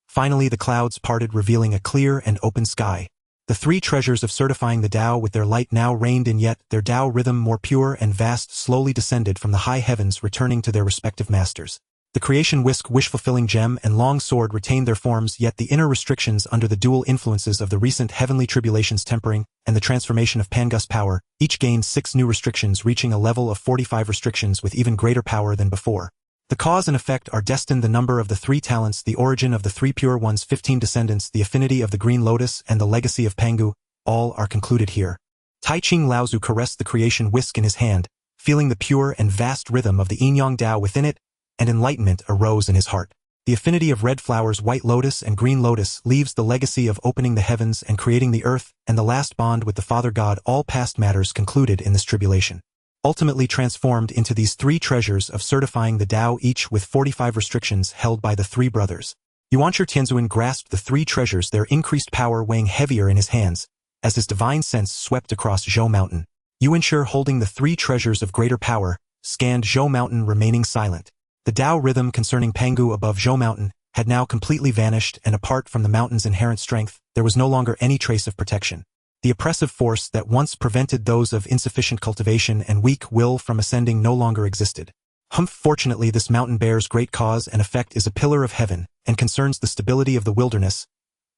Finally, the clouds parted, revealing a clear and open sky. The three treasures of certifying the Tao with their light now reigned in, yet their Tao rhythm, more pure and vast, slowly descended from the high heavens, returning to their respective masters. The creation whisk, wish-fulfilling gem, and long sword retained their forms, yet the inner restrictions under the dual influences of the recent heavenly tribulations tempering, and the transformation of Pangus power, each gained 6 new restrictions, reaching a level of 45 restrictions with even greater power than before. The cause and effect are destined: the number of the 3 talents, the origin of the 3 pure ones, 15 descendants, the affinity of the green lotus, and the legacy of Pangu, all are concluded here. Tai Ching Laozu caressed the creation whisk in his hand, feeling the pure and vast rhythm of the yin-yang Tao within it, and enlightenment arose in his heart. The affinity of red flowers, white lotus and green lotus, leaves the legacy of opening the heavens and creating the earth, and the last bond with the Father God, all past matters concluded in this tribulation. Ultimately transformed into these 3 treasures of certifying the Tao, each with 45 restrictions held by the 3 brothers. Yuanshi Tianzuan grasped the 3 treasures, their increased power weighing heavier in his hands, as his divine sense swept across Zhou Mountain. Yuanshi, holding the 3 treasures of greater power, scanned Zhou Mountain, remaining silent. The Tao rhythm concerning Pangu above Zhou Mountain had now completely vanished, and apart from the mountain's inherent strength, there was no longer any trace of protection. The oppressive force that once prevented those of insufficient cultivation and weak will from ascending no longer existed. Fortunately, this mountain bears great cause and effect, is a pillar of heaven, and concerns the stability of the wilderness.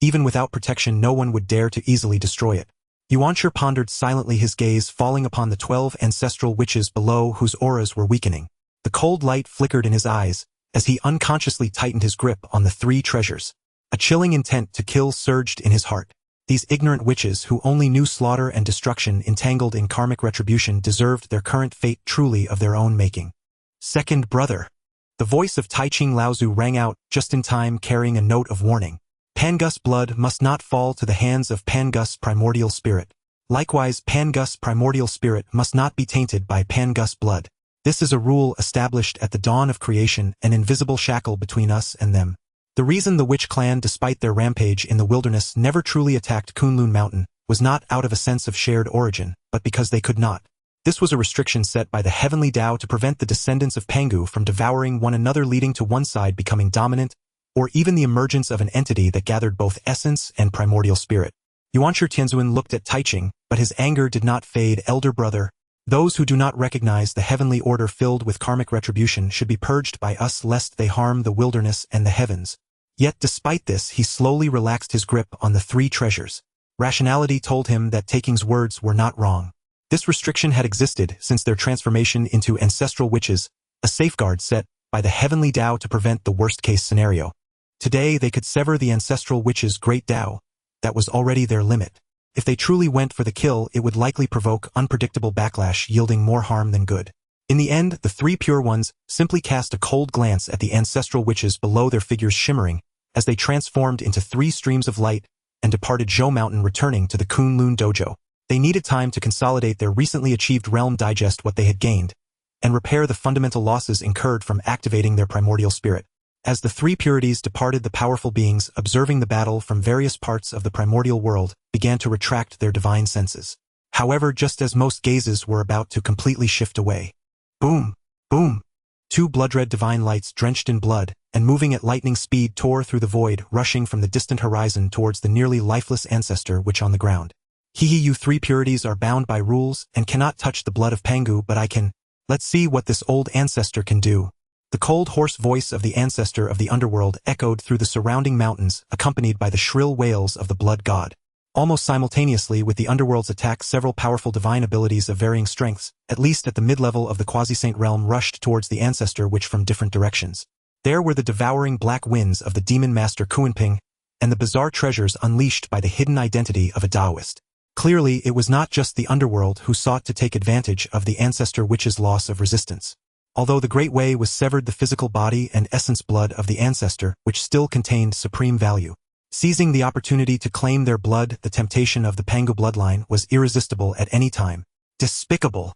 Even without protection, no one would dare to easily destroy it. Yuanshi pondered silently, his gaze falling upon the 12 ancestral witches below, whose auras were weakening. The cold light flickered in his eyes, as he unconsciously tightened his grip on the 3 treasures. A chilling intent to kill surged in his heart. These ignorant witches, who only knew slaughter and destruction entangled in karmic retribution, deserved their current fate, truly of their own making. Second brother. The voice of Tai Ching Laozu rang out, just in time, carrying a note of warning. Pangus blood must not fall to the hands of Pangus primordial spirit. Likewise, Pangus primordial spirit must not be tainted by Pangus blood. This is a rule established at the dawn of creation, an invisible shackle between us and them. The reason the witch clan, despite their rampage in the wilderness, never truly attacked Kunlun Mountain was not out of a sense of shared origin, but because they could not. This was a restriction set by the heavenly Tao to prevent the descendants of Pangu from devouring one another, leading to one side becoming dominant, or even the emergence of an entity that gathered both essence and primordial spirit. Yuanshi Tianzuan looked at Taiching, but his anger did not fade. Elder brother, those who do not recognize the heavenly order filled with karmic retribution should be purged by us, lest they harm the wilderness and the heavens. Yet despite this, he slowly relaxed his grip on the 3 treasures. Rationality told him that Taking's words were not wrong. This restriction had existed since their transformation into ancestral witches, a safeguard set by the heavenly Tao to prevent the worst-case scenario. Today they could sever the ancestral witches' great Tao. That was already their limit. If they truly went for the kill, it would likely provoke unpredictable backlash, yielding more harm than good. In the end, the 3 pure ones simply cast a cold glance at the ancestral witches below, their figures shimmering, as they transformed into 3 streams of light and departed Zhou Mountain, returning to the Kunlun Dojo. They needed time to consolidate their recently achieved realm, digest what they had gained, and repair the fundamental losses incurred from activating their primordial spirit. As the 3 purities departed, the powerful beings, observing the battle from various parts of the primordial world, began to retract their divine senses. However, just as most gazes were about to completely shift away, boom, boom, 2 blood-red divine lights drenched in blood and moving at lightning speed tore through the void, rushing from the distant horizon towards the nearly lifeless ancestor witch on the ground. You 3 purities are bound by rules and cannot touch the blood of Pangu, but I can. Let's see what this old ancestor can do. The cold, hoarse voice of the ancestor of the underworld echoed through the surrounding mountains, accompanied by the shrill wails of the blood god. Almost simultaneously with the underworld's attack, several powerful divine abilities of varying strengths, at least at the mid-level of the quasi-saint realm, rushed towards the ancestor witch from different directions. There were the devouring black winds of the demon master Kuanping, and the bizarre treasures unleashed by the hidden identity of a Taoist. Clearly, it was not just the underworld who sought to take advantage of the ancestor witch's loss of resistance. Although the Great Way was severed, the physical body and essence blood of the ancestor, which still contained supreme value. Seizing the opportunity to claim their blood, the temptation of the Pangu bloodline was irresistible at any time. Despicable.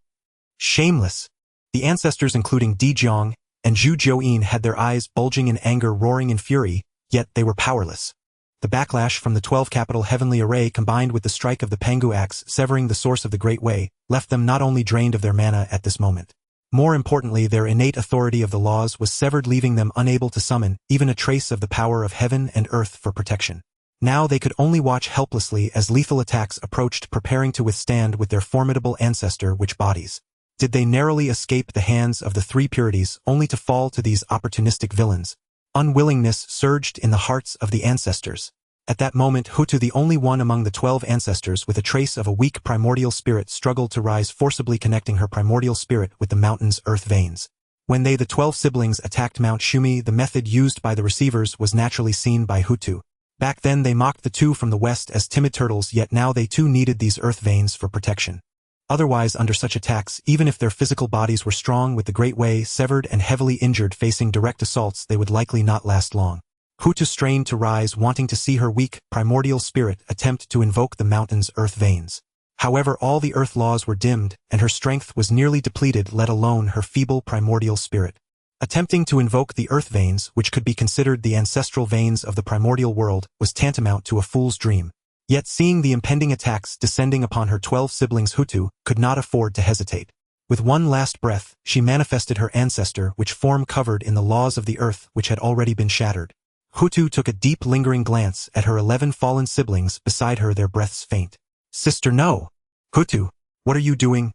Shameless. The ancestors, including Di Jiang and Zhu Jiuyin, had their eyes bulging in anger, roaring in fury, yet they were powerless. The backlash from the 12 capital heavenly array, combined with the strike of the Pangu axe severing the source of the Great Way, left them not only drained of their mana at this moment, More importantly, their innate authority of the laws was severed, leaving them unable to summon even a trace of the power of heaven and earth for protection. Now they could only watch helplessly as lethal attacks approached, preparing to withstand with their formidable ancestor. Which bodies did they narrowly escape the hands of the three purities, only to fall to these opportunistic villains? Unwillingness surged in the hearts of the ancestors. At that moment, Hutu, the only one among the 12 ancestors with a trace of a weak primordial spirit, struggled to rise, forcibly connecting her primordial spirit with the mountain's earth veins. When the 12 siblings attacked Mount Shumi, the method used by the receivers was naturally seen by Hutu. Back then they mocked the two from the west as timid turtles, yet now they too needed these earth veins for protection. Otherwise, under such attacks, even if their physical bodies were strong, with the Great Way severed and heavily injured, facing direct assaults, they would likely not last long. Hutu strained to rise, wanting to see her weak, primordial spirit attempt to invoke the mountain's earth veins. However, all the earth laws were dimmed, and her strength was nearly depleted, let alone her feeble primordial spirit. Attempting to invoke the earth veins, which could be considered the ancestral veins of the primordial world, was tantamount to a fool's dream. Yet seeing the impending attacks descending upon her 12 siblings, Hutu could not afford to hesitate. With one last breath, she manifested her ancestor, which form covered in the laws of the earth which had already been shattered. Hutu took a deep, lingering glance at her 11 fallen siblings beside her, their breaths faint. Sister, no! Hutu, what are you doing?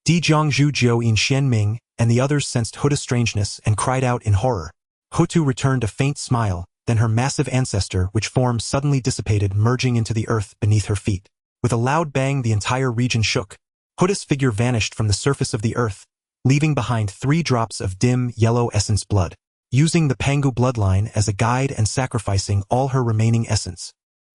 Di Jiangzhu, Jiao In Xianming, and the others sensed Huta's strangeness and cried out in horror. Hutu returned a faint smile, then her massive ancestor, which form suddenly dissipated, merging into the earth beneath her feet. With a loud bang, the entire region shook. Huta's figure vanished from the surface of the earth, leaving behind 3 drops of dim, yellow essence blood. Using the Pangu bloodline as a guide and sacrificing all her remaining essence.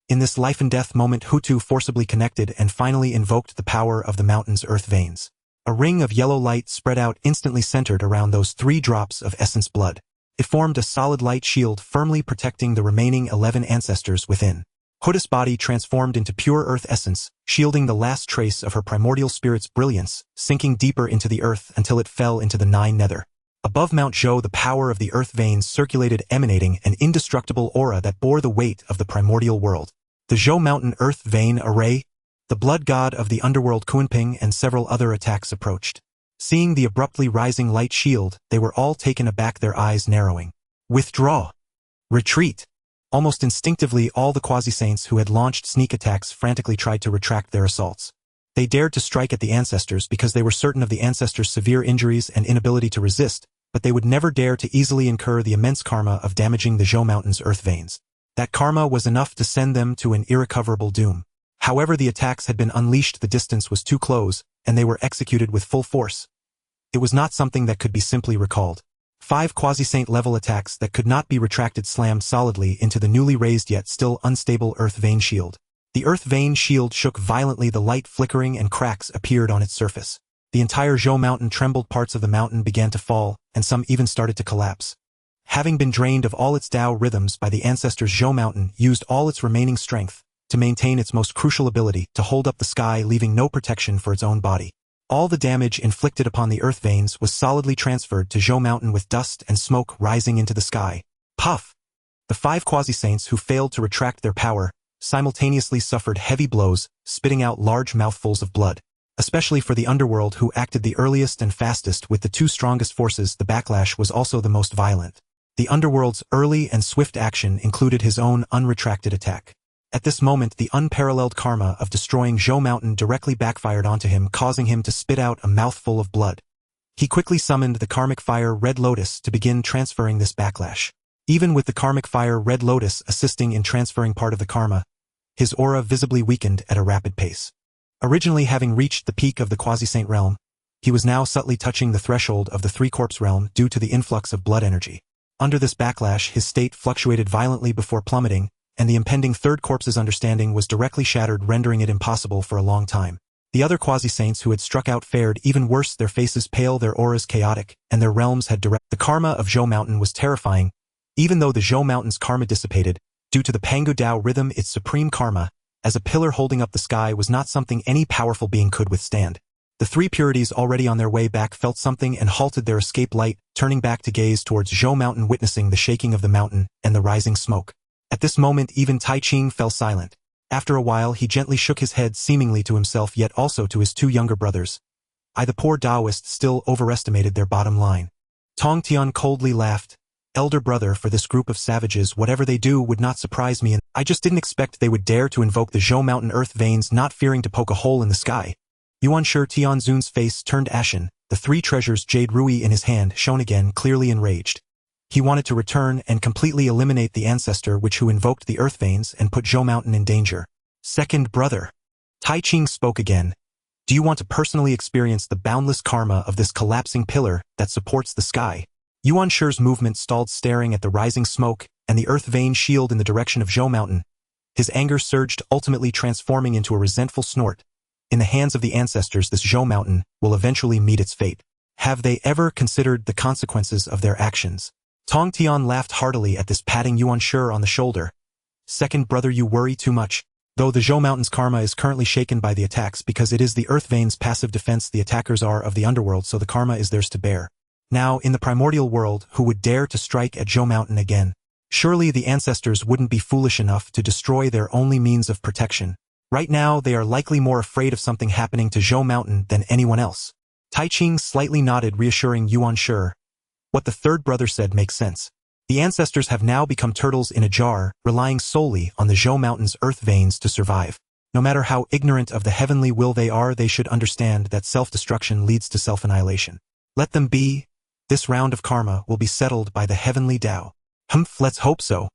In this life-and-death moment, Hutu forcibly connected and finally invoked the power of the mountain's earth veins. A ring of yellow light spread out, instantly centered around those 3 drops of essence blood. It formed a solid light shield, firmly protecting the remaining 11 ancestors within. Huta's body transformed into pure earth essence, shielding the last trace of her primordial spirit's brilliance, sinking deeper into the earth until it fell into the 9 nether. Above Mount Buzhou, the power of the earth veins circulated, emanating an indestructible aura that bore the weight of the primordial world. The Buzhou Mountain Earth Vein Array, the blood god of the underworld Kunping, and several other attacks approached. Seeing the abruptly rising light shield, they were all taken aback, their eyes narrowing. Withdraw! Retreat! Almost instinctively, all the quasi-saints who had launched sneak attacks frantically tried to retract their assaults. They dared to strike at the ancestors because they were certain of the ancestors' severe injuries and inability to resist, but they would never dare to easily incur the immense karma of damaging the Buzhou Mountain's earth veins. That karma was enough to send them to an irrecoverable doom. However, the attacks had been unleashed, the distance was too close, and they were executed with full force. It was not something that could be simply recalled. 5 quasi-saint level attacks that could not be retracted slammed solidly into the newly raised yet still unstable earth vein shield. The earth vein shield shook violently, the light flickering, and cracks appeared on its surface. The entire Buzhou Mountain trembled, parts of the mountain began to fall, and some even started to collapse. Having been drained of all its Tao rhythms by the ancestors, Buzhou Mountain used all its remaining strength to maintain its most crucial ability to hold up the sky, leaving no protection for its own body. All the damage inflicted upon the earth veins was solidly transferred to Buzhou Mountain, with dust and smoke rising into the sky. Puff! The 5 quasi-saints who failed to retract their power simultaneously suffered heavy blows, spitting out large mouthfuls of blood. Especially for the underworld, who acted the earliest and fastest with the 2 strongest forces, the backlash was also the most violent. The underworld's early and swift action included his own unretracted attack. At this moment, the unparalleled karma of destroying Buzhou Mountain directly backfired onto him, causing him to spit out a mouthful of blood. He quickly summoned the karmic fire Red Lotus to begin transferring this backlash. Even with the karmic fire Red Lotus assisting in transferring part of the karma, his aura visibly weakened at a rapid pace. Originally having reached the peak of the quasi-saint realm, he was now subtly touching the threshold of the 3-corpse realm due to the influx of blood energy. Under this backlash, his state fluctuated violently before plummeting, and the impending 3rd corpse's understanding was directly shattered, rendering it impossible for a long time. The other quasi-saints who had struck out fared even worse, their faces pale, their auras chaotic, and their realms had direct. The karma of Buzhou Mountain was terrifying. Even though the Buzhou Mountain's karma dissipated, due to the Pangu Dao rhythm, its supreme karma, as a pillar holding up the sky, was not something any powerful being could withstand. The 3 purities already on their way back felt something and halted their escape light, turning back to gaze towards Buzhou Mountain, witnessing the shaking of the mountain and the rising smoke. At this moment, even Tai Ching fell silent. After a while, he gently shook his head, seemingly to himself yet also to his 2 younger brothers. The poor Daoists still overestimated their bottom line. Tong Tian coldly laughed. Elder brother, for this group of savages, whatever they do would not surprise me, and I just didn't expect they would dare to invoke the Zhou Mountain earth veins, not fearing to poke a hole in the sky. Yuanshi Tianzun's face turned ashen, the 3 treasures Jade Rui in his hand shone again, clearly enraged. He wanted to return and completely eliminate the ancestor who invoked the earth veins and put Zhou Mountain in danger. Second brother. Tai Ching spoke again. Do you want to personally experience the boundless karma of this collapsing pillar that supports the sky? Yuanshi's movement stalled, staring at the rising smoke and the earth vein shield in the direction of Zhou Mountain. His anger surged, ultimately transforming into a resentful snort. In the hands of the ancestors, this Zhou Mountain will eventually meet its fate. Have they ever considered the consequences of their actions? Tong Tian laughed heartily at this, patting Yuanshi on the shoulder. Second brother, you worry too much. Though the Zhou Mountain's karma is currently shaken by the attacks because it is the earth vein's passive defense, the attackers are of the underworld, so the karma is theirs to bear. Now, in the primordial world, who would dare to strike at Zhou Mountain again? Surely the ancestors wouldn't be foolish enough to destroy their only means of protection. Right now, they are likely more afraid of something happening to Zhou Mountain than anyone else. Tai Ching slightly nodded, reassuring Yuanshi. What the third brother said makes sense. The ancestors have now become turtles in a jar, relying solely on the Zhou Mountain's earth veins to survive. No matter how ignorant of the heavenly will they are, they should understand that self-destruction leads to self-annihilation. Let them be. This round of karma will be settled by the heavenly Dao. Let's hope so.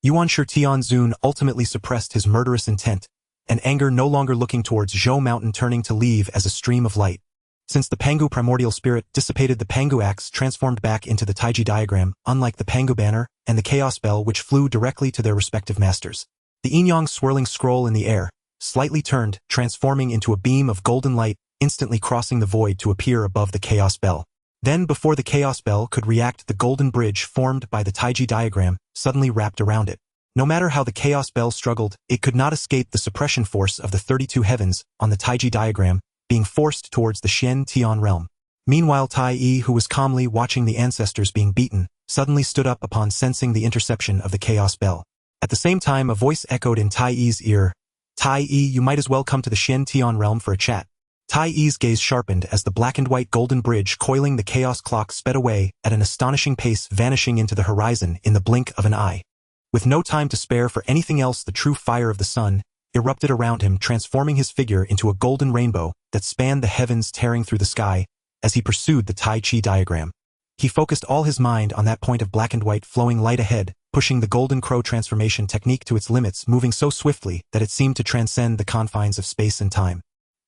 Yuanshi Tianzun ultimately suppressed his murderous intent, and anger no longer looking towards Zhou Mountain, turning to leave as a stream of light. Since the Pangu primordial spirit dissipated, the Pangu axe transformed back into the Taiji diagram, unlike the Pangu banner and the chaos bell, which flew directly to their respective masters. The Yin-Yang swirling scroll in the air slightly turned, transforming into a beam of golden light, instantly crossing the void to appear above the chaos bell. Then, before the chaos bell could react, the golden bridge formed by the Taiji diagram suddenly wrapped around it. No matter how the chaos bell struggled, it could not escape the suppression force of the 32 heavens on the Taiji diagram, being forced towards the Xian Tian realm. Meanwhile, Tai Yi, who was calmly watching the ancestors being beaten, suddenly stood up upon sensing the interception of the chaos bell. At the same time, a voice echoed in Tai Yi's ear. Tai Yi, you might as well come to the Xian Tian realm for a chat. Tai Yi's gaze sharpened as the black and white golden bridge coiling the chaos clock sped away at an astonishing pace, vanishing into the horizon in the blink of an eye. With no time to spare for anything else, the true fire of the sun erupted around him, transforming his figure into a golden rainbow that spanned the heavens, tearing through the sky as he pursued the Tai Chi diagram. He focused all his mind on that point of black and white flowing light ahead, pushing the golden crow transformation technique to its limits, moving so swiftly that it seemed to transcend the confines of space and time.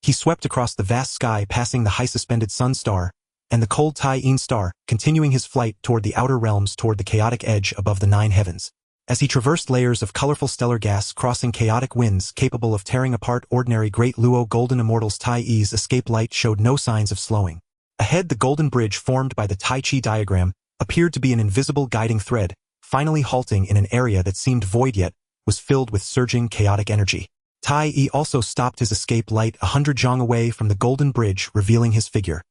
He swept across the vast sky, passing the high-suspended sun star and the cold Tai Yin star, continuing his flight toward the outer realms, toward the chaotic edge above the 9 heavens. As he traversed layers of colorful stellar gas, crossing chaotic winds capable of tearing apart ordinary great Luo golden immortals, Tai Yi's escape light showed no signs of slowing. Ahead, the golden bridge formed by the Tai Chi diagram appeared to be an invisible guiding thread, finally halting in an area that seemed void yet was filled with surging chaotic energy. Tai Yi also stopped his escape light 100 zhang away from the golden bridge, revealing his figure.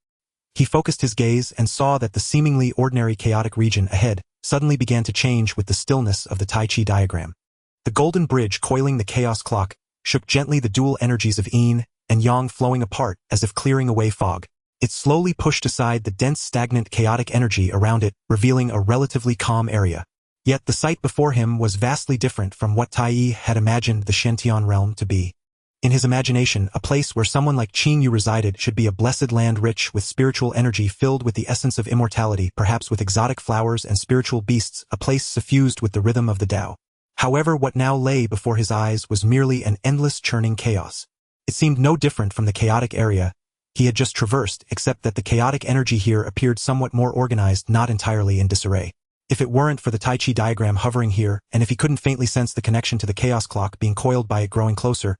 He focused his gaze and saw that the seemingly ordinary chaotic region ahead suddenly began to change with the stillness of the Tai Chi diagram. The golden bridge coiling the chaos clock shook gently, the dual energies of yin and yang flowing apart as if clearing away fog. It slowly pushed aside the dense, stagnant, chaotic energy around it, revealing a relatively calm area. Yet the sight before him was vastly different from what Tai Yi had imagined the Shantian realm to be. In his imagination, a place where someone like Qing Yu resided should be a blessed land rich with spiritual energy, filled with the essence of immortality, perhaps with exotic flowers and spiritual beasts, a place suffused with the rhythm of the Tao. However, what now lay before his eyes was merely an endless churning chaos. It seemed no different from the chaotic area he had just traversed, except that the chaotic energy here appeared somewhat more organized, not entirely in disarray. If it weren't for the Tai Chi diagram hovering here, and if he couldn't faintly sense the connection to the chaos clock being coiled by it growing closer,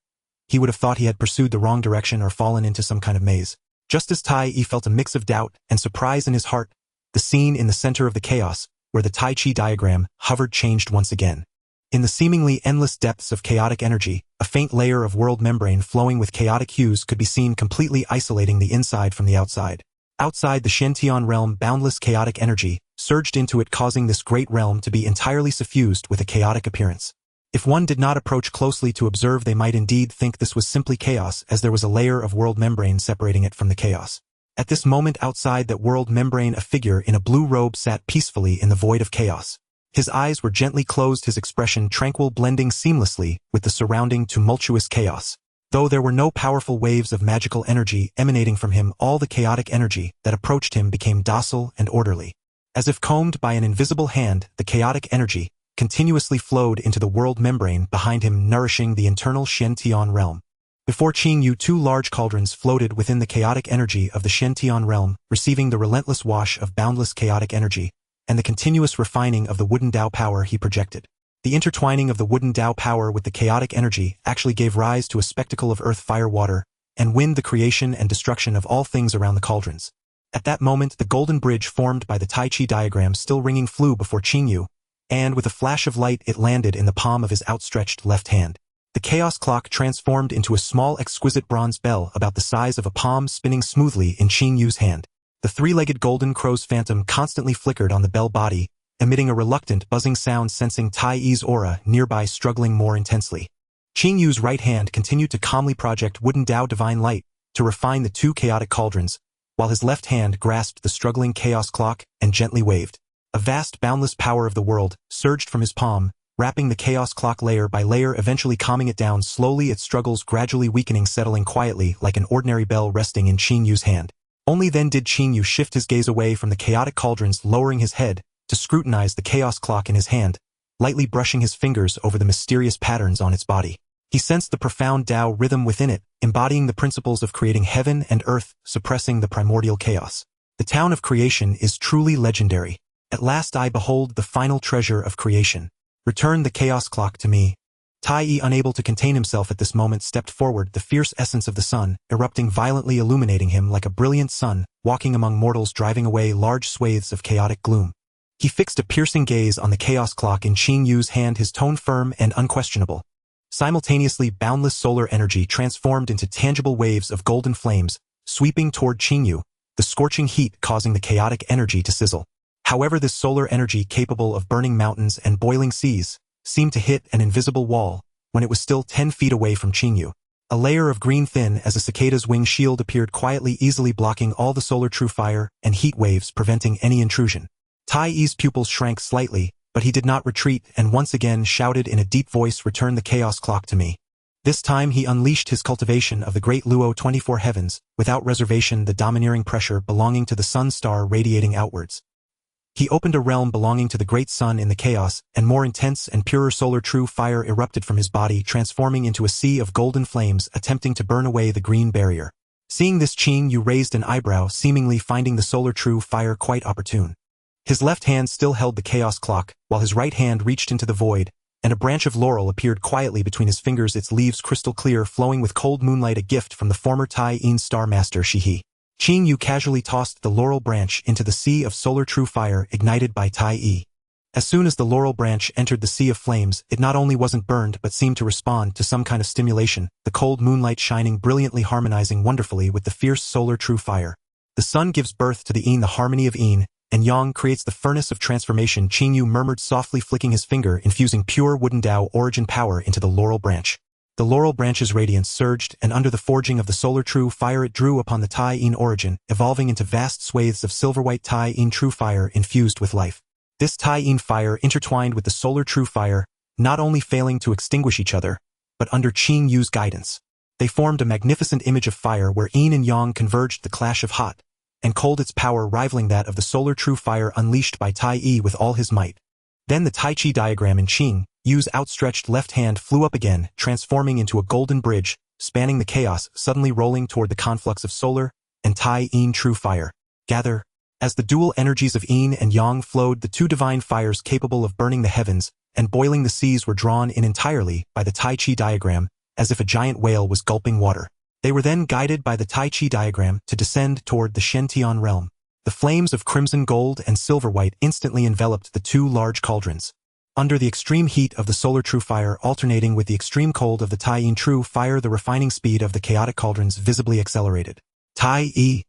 he would have thought he had pursued the wrong direction or fallen into some kind of maze. Just as Tai Yi felt a mix of doubt and surprise in his heart, the scene in the center of the chaos, where the Tai Chi diagram hovered, changed once again. In the seemingly endless depths of chaotic energy, a faint layer of world membrane flowing with chaotic hues could be seen, completely isolating the inside from the outside. Outside the Shantian realm, boundless chaotic energy surged into it, causing this great realm to be entirely suffused with a chaotic appearance. If one did not approach closely to observe, they might indeed think this was simply chaos, as there was a layer of world membrane separating it from the chaos. At this moment outside that world membrane, a figure in a blue robe sat peacefully in the void of chaos. His eyes were gently closed, his expression tranquil, blending seamlessly with the surrounding tumultuous chaos. Though there were no powerful waves of magical energy emanating from him, all the chaotic energy that approached him became docile and orderly. As if combed by an invisible hand, the chaotic energy continuously flowed into the world membrane behind him, nourishing the internal Shen-Tian realm. Before Qing Yu, 2 large cauldrons floated within the chaotic energy of the Shen-Tian realm, receiving the relentless wash of boundless chaotic energy and the continuous refining of the wooden Dao power he projected. The intertwining of the wooden Dao power with the chaotic energy actually gave rise to a spectacle of earth, fire, water, and wind, the creation and destruction of all things around the cauldrons. At that moment, the golden bridge formed by the Tai Chi diagram still ringing flew before Qing Yu, and with a flash of light it landed in the palm of his outstretched left hand. The chaos clock transformed into a small exquisite bronze bell about the size of a palm, spinning smoothly in Qing Yu's hand. The 3-legged golden crow's phantom constantly flickered on the bell body, emitting a reluctant buzzing sound, sensing Tai Yi's aura nearby struggling more intensely. Qing Yu's right hand continued to calmly project wooden Dao divine light to refine the 2 chaotic cauldrons, while his left hand grasped the struggling chaos clock and gently waved. A vast boundless power of the world surged from his palm, wrapping the chaos clock layer by layer, eventually calming it down slowly, its struggles gradually weakening, settling quietly like an ordinary bell resting in Qing Yu's hand. Only then did Qing Yu shift his gaze away from the chaotic cauldrons, lowering his head to scrutinize the chaos clock in his hand, lightly brushing his fingers over the mysterious patterns on its body. He sensed the profound Dao rhythm within it, embodying the principles of creating heaven and earth, suppressing the primordial chaos. The town of creation is truly legendary. At last I behold the final treasure of creation. Return the chaos clock to me. Tai Yi, unable to contain himself at this moment, stepped forward, the fierce essence of the sun, erupting violently, illuminating him like a brilliant sun, walking among mortals, driving away large swathes of chaotic gloom. He fixed a piercing gaze on the chaos clock in Qing Yu's hand, his tone firm and unquestionable. Simultaneously, boundless solar energy transformed into tangible waves of golden flames, sweeping toward Qing Yu, the scorching heat causing the chaotic energy to sizzle. However, this solar energy, capable of burning mountains and boiling seas, seemed to hit an invisible wall when it was still 10 feet away from Qing Yu. A layer of green, thin as a cicada's wing shield, appeared quietly, easily blocking all the solar true fire and heat waves, preventing any intrusion. Tai Yi's pupils shrank slightly, but he did not retreat and once again shouted in a deep voice, "Return the chaos clock to me." This time he unleashed his cultivation of the great Luo 24 heavens, without reservation, the domineering pressure belonging to the sun star radiating outwards. He opened a realm belonging to the great sun in the chaos, and more intense and purer solar true fire erupted from his body, transforming into a sea of golden flames, attempting to burn away the green barrier. Seeing this, Qing Yu raised an eyebrow, seemingly finding the solar true fire quite opportune. His left hand still held the chaos clock, while his right hand reached into the void, and a branch of laurel appeared quietly between his fingers, its leaves crystal clear, flowing with cold moonlight, a gift from the former Tai Yin star master Shihe. Qing Yu casually tossed the laurel branch into the sea of solar true fire ignited by Tai Yi. As soon as the laurel branch entered the sea of flames, it not only wasn't burned but seemed to respond to some kind of stimulation, the cold moonlight shining brilliantly, harmonizing wonderfully with the fierce solar true fire. The sun gives birth to the Yin, the harmony of Yin, and Yang creates the furnace of transformation, Qing Yu murmured softly, flicking his finger, infusing pure wooden Dao origin power into the laurel branch. The laurel branch's radiance surged, and under the forging of the solar true fire it drew upon the Tai Yin origin, evolving into vast swathes of silver-white Tai Yin true fire infused with life. This Tai Yin fire intertwined with the solar true fire, not only failing to extinguish each other, but under Qing Yu's guidance. They formed a magnificent image of fire where Yin and Yang converged, the clash of hot and cold, its power rivaling that of the solar true fire unleashed by Tai Yi with all his might. Then the Tai Chi diagram in Qing Yu's outstretched left hand flew up again, transforming into a golden bridge, spanning the chaos, suddenly rolling toward the conflux of solar and Tai Yin true fire. Gather. As the dual energies of Yin and Yang flowed, the 2 divine fires capable of burning the heavens and boiling the seas were drawn in entirely by the Tai Chi diagram, as if a giant whale was gulping water. They were then guided by the Tai Chi diagram to descend toward the Shen-Tian realm. The flames of crimson gold and silver white instantly enveloped the 2 large cauldrons. Under the extreme heat of the solar true fire alternating with the extreme cold of the Tai Yin true fire, the refining speed of the chaotic cauldrons visibly accelerated. Tai Yi.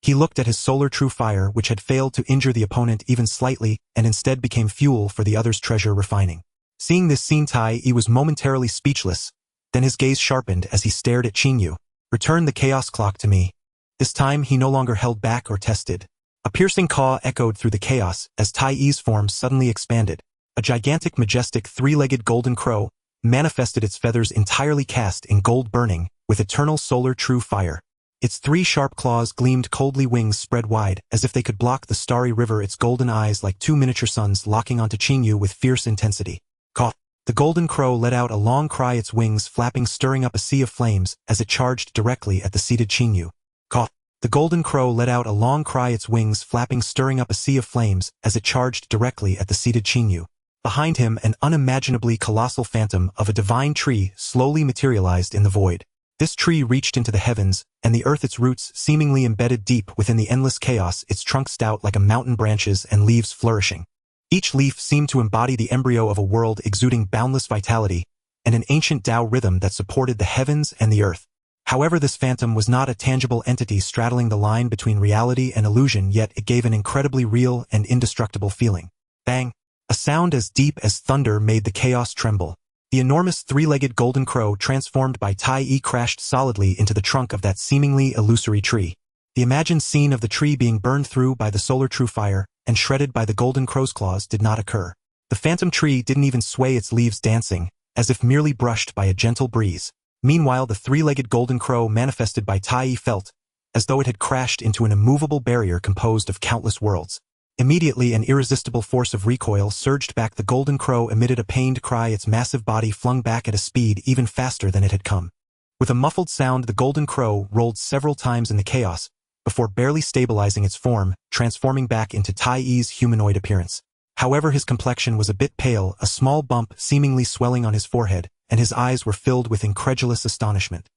He looked at his solar true fire, which had failed to injure the opponent even slightly, and instead became fuel for the other's treasure refining. Seeing this scene, Tai Yi was momentarily speechless. Then his gaze sharpened as he stared at Qing Yu. Return the chaos clock to me. This time he no longer held back or tested. A piercing caw echoed through the chaos as Tai Yi's form suddenly expanded. A gigantic, majestic, three-legged golden crow manifested, its feathers entirely cast in gold burning, with eternal solar true fire. Its three sharp claws gleamed coldly, wings spread wide, as if they could block the starry river, its golden eyes like two miniature suns locking onto Qingyu with fierce intensity. Caw! The golden crow let out a long cry, its wings flapping, stirring up a sea of flames as it charged directly at the seated Qingyu. Caw! The golden crow let out a long cry, its wings flapping, stirring up a sea of flames as it charged directly at the seated Qingyu. Behind him, an unimaginably colossal phantom of a divine tree slowly materialized in the void. This tree reached into the heavens, and the earth, its roots seemingly embedded deep within the endless chaos, its trunk stout like a mountain, branches and leaves flourishing. Each leaf seemed to embody the embryo of a world exuding boundless vitality, and an ancient Tao rhythm that supported the heavens and the earth. However, this phantom was not a tangible entity straddling the line between reality and illusion, yet it gave an incredibly real and indestructible feeling. Bang! A sound as deep as thunder made the chaos tremble. The enormous three-legged golden crow transformed by Tai Yi crashed solidly into the trunk of that seemingly illusory tree. The imagined scene of the tree being burned through by the solar true fire and shredded by the golden crow's claws did not occur. The phantom tree didn't even sway, its leaves dancing, as if merely brushed by a gentle breeze. Meanwhile, the three-legged golden crow manifested by Tai Yi felt as though it had crashed into an immovable barrier composed of countless worlds. Immediately, an irresistible force of recoil surged back. The golden crow emitted a pained cry, its massive body flung back at a speed even faster than it had come. With a muffled sound, the golden crow rolled several times in the chaos, before barely stabilizing its form, transforming back into Tai Yi's humanoid appearance. However, his complexion was a bit pale, a small bump seemingly swelling on his forehead, and his eyes were filled with incredulous astonishment.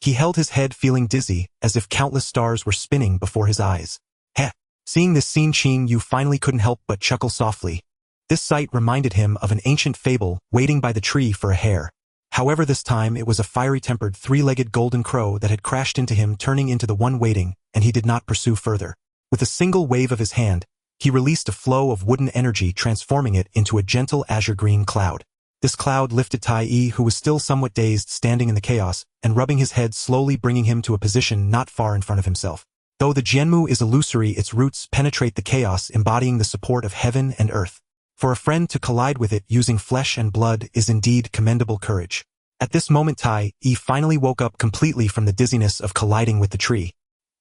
He held his head, feeling dizzy, as if countless stars were spinning before his eyes. Heh! Seeing this scene, Qingyu finally couldn't help but chuckle softly. This sight reminded him of an ancient fable, waiting by the tree for a hare. However, this time it was a fiery-tempered three-legged golden crow that had crashed into him, turning into the one waiting, and he did not pursue further. With a single wave of his hand, he released a flow of wooden energy, transforming it into a gentle azure-green cloud. This cloud lifted Tai Yi, who was still somewhat dazed, standing in the chaos, and rubbing his head slowly, bringing him to a position not far in front of himself. Though the Jianmu is illusory, its roots penetrate the chaos, embodying the support of heaven and earth. For a friend to collide with it using flesh and blood is indeed commendable courage. At this moment, Tai Yi finally woke up completely from the dizziness of colliding with the tree.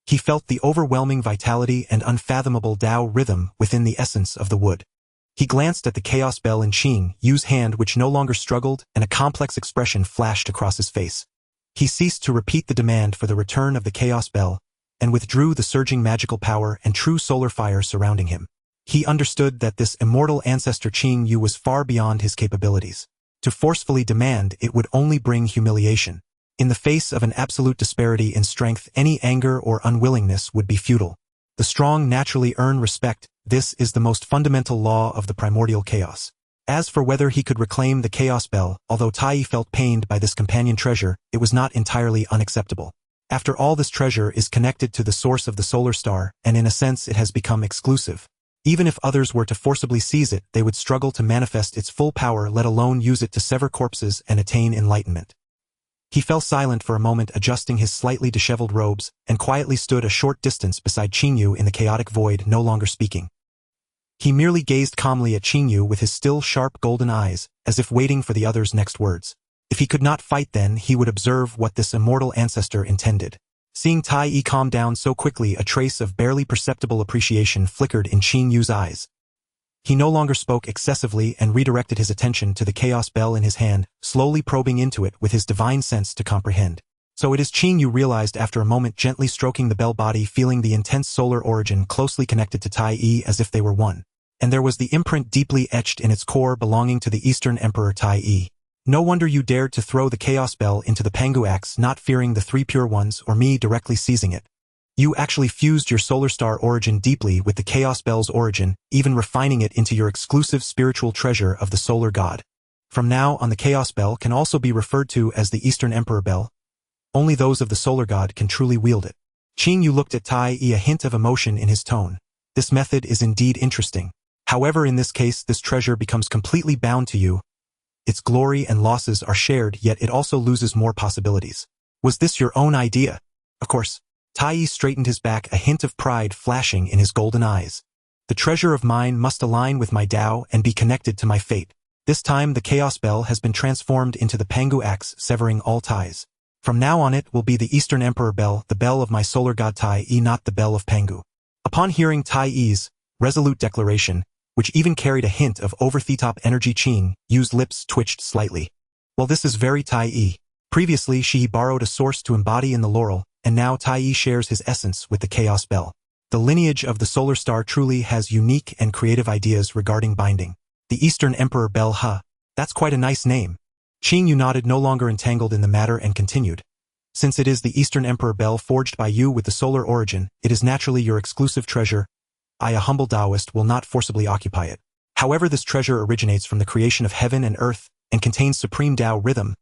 He felt the overwhelming vitality and unfathomable Tao rhythm within the essence of the wood. He glanced at the chaos bell in Qingyu's hand, which no longer struggled, and a complex expression flashed across his face. He ceased to repeat the demand for the return of the chaos bell, and withdrew the surging magical power and true solar fire surrounding him. He understood that this immortal ancestor Qingyu was far beyond his capabilities. To forcefully demand it would only bring humiliation. In the face of an absolute disparity in strength, any anger or unwillingness would be futile. The strong naturally earn respect. This is the most fundamental law of the primordial chaos. As for whether he could reclaim the chaos bell, although Tai Yi felt pained by this companion treasure, it was not entirely unacceptable. After all, this treasure is connected to the source of the solar star, and in a sense it has become exclusive. Even if others were to forcibly seize it, they would struggle to manifest its full power, let alone use it to sever corpses and attain enlightenment. He fell silent for a moment, adjusting his slightly disheveled robes, and quietly stood a short distance beside Qingyu in the chaotic void, no longer speaking. He merely gazed calmly at Qingyu with his still sharp golden eyes, as if waiting for the other's next words. If he could not fight, then he would observe what this immortal ancestor intended. Seeing Tai Yi calm down so quickly, a trace of barely perceptible appreciation flickered in Qingyu's eyes. He no longer spoke excessively and redirected his attention to the chaos bell in his hand, slowly probing into it with his divine sense to comprehend. So it is, Qingyu realized after a moment, gently stroking the bell body, feeling the intense solar origin closely connected to Tai Yi as if they were one. And there was the imprint deeply etched in its core belonging to the Eastern Emperor Tai Yi. No wonder you dared to throw the chaos bell into the Pangu axe, not fearing the three pure ones or me directly seizing it. You actually fused your solar star origin deeply with the chaos bell's origin, even refining it into your exclusive spiritual treasure of the solar god. From now on, the chaos bell can also be referred to as the Eastern Emperor bell. Only those of the solar god can truly wield it. Qingyu looked at Tai Yi, a hint of emotion in his tone. This method is indeed interesting. However, in this case, this treasure becomes completely bound to you. Its glory and losses are shared, yet it also loses more possibilities. Was this your own idea? Of course. Tai straightened his back, a hint of pride flashing in his golden eyes. The treasure of mine must align with my Dao and be connected to my fate. This time the Chaos Bell has been transformed into the Pangu Axe, severing all ties. From now on it will be the Eastern Emperor Bell, the bell of my solar god Tai, not the bell of Pangu. Upon hearing Tai's resolute declaration, which even carried a hint of over-the-top energy, Qing Yu's lips twitched slightly. Well, this is very Tai. Previously she borrowed a source to embody in the laurel, and now Tai shares his essence with the Chaos Bell. The lineage of the solar star truly has unique and creative ideas regarding binding. The Eastern Emperor Bell, huh? That's quite a nice name. Qing Yu nodded, no longer entangled in the matter, and continued. Since it is the Eastern Emperor Bell forged by you with the solar origin, it is naturally your exclusive treasure. I, a humble Taoist, will not forcibly occupy it. However, this treasure originates from the creation of heaven and earth, and contains supreme Tao rhythm.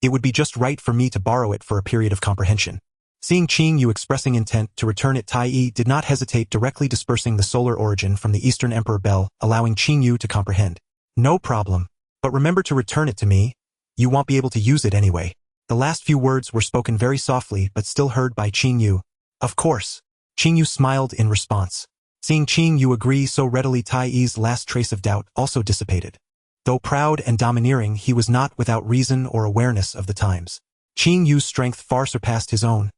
It would be just right for me to borrow it for a period of comprehension. Seeing Qing Yu expressing intent to return it, Tai did not hesitate, directly dispersing the solar origin from the Eastern Emperor Bell, allowing Qing Yu to comprehend. No problem. But remember to return it to me. You won't be able to use it anyway. The last few words were spoken very softly but still heard by Qing Yu. Of course. Qing Yu smiled in response. Seeing Qing Yu agree so readily, Tai's last trace of doubt also dissipated. Though proud and domineering, he was not without reason or awareness of the times. Qing Yu's strength far surpassed his own.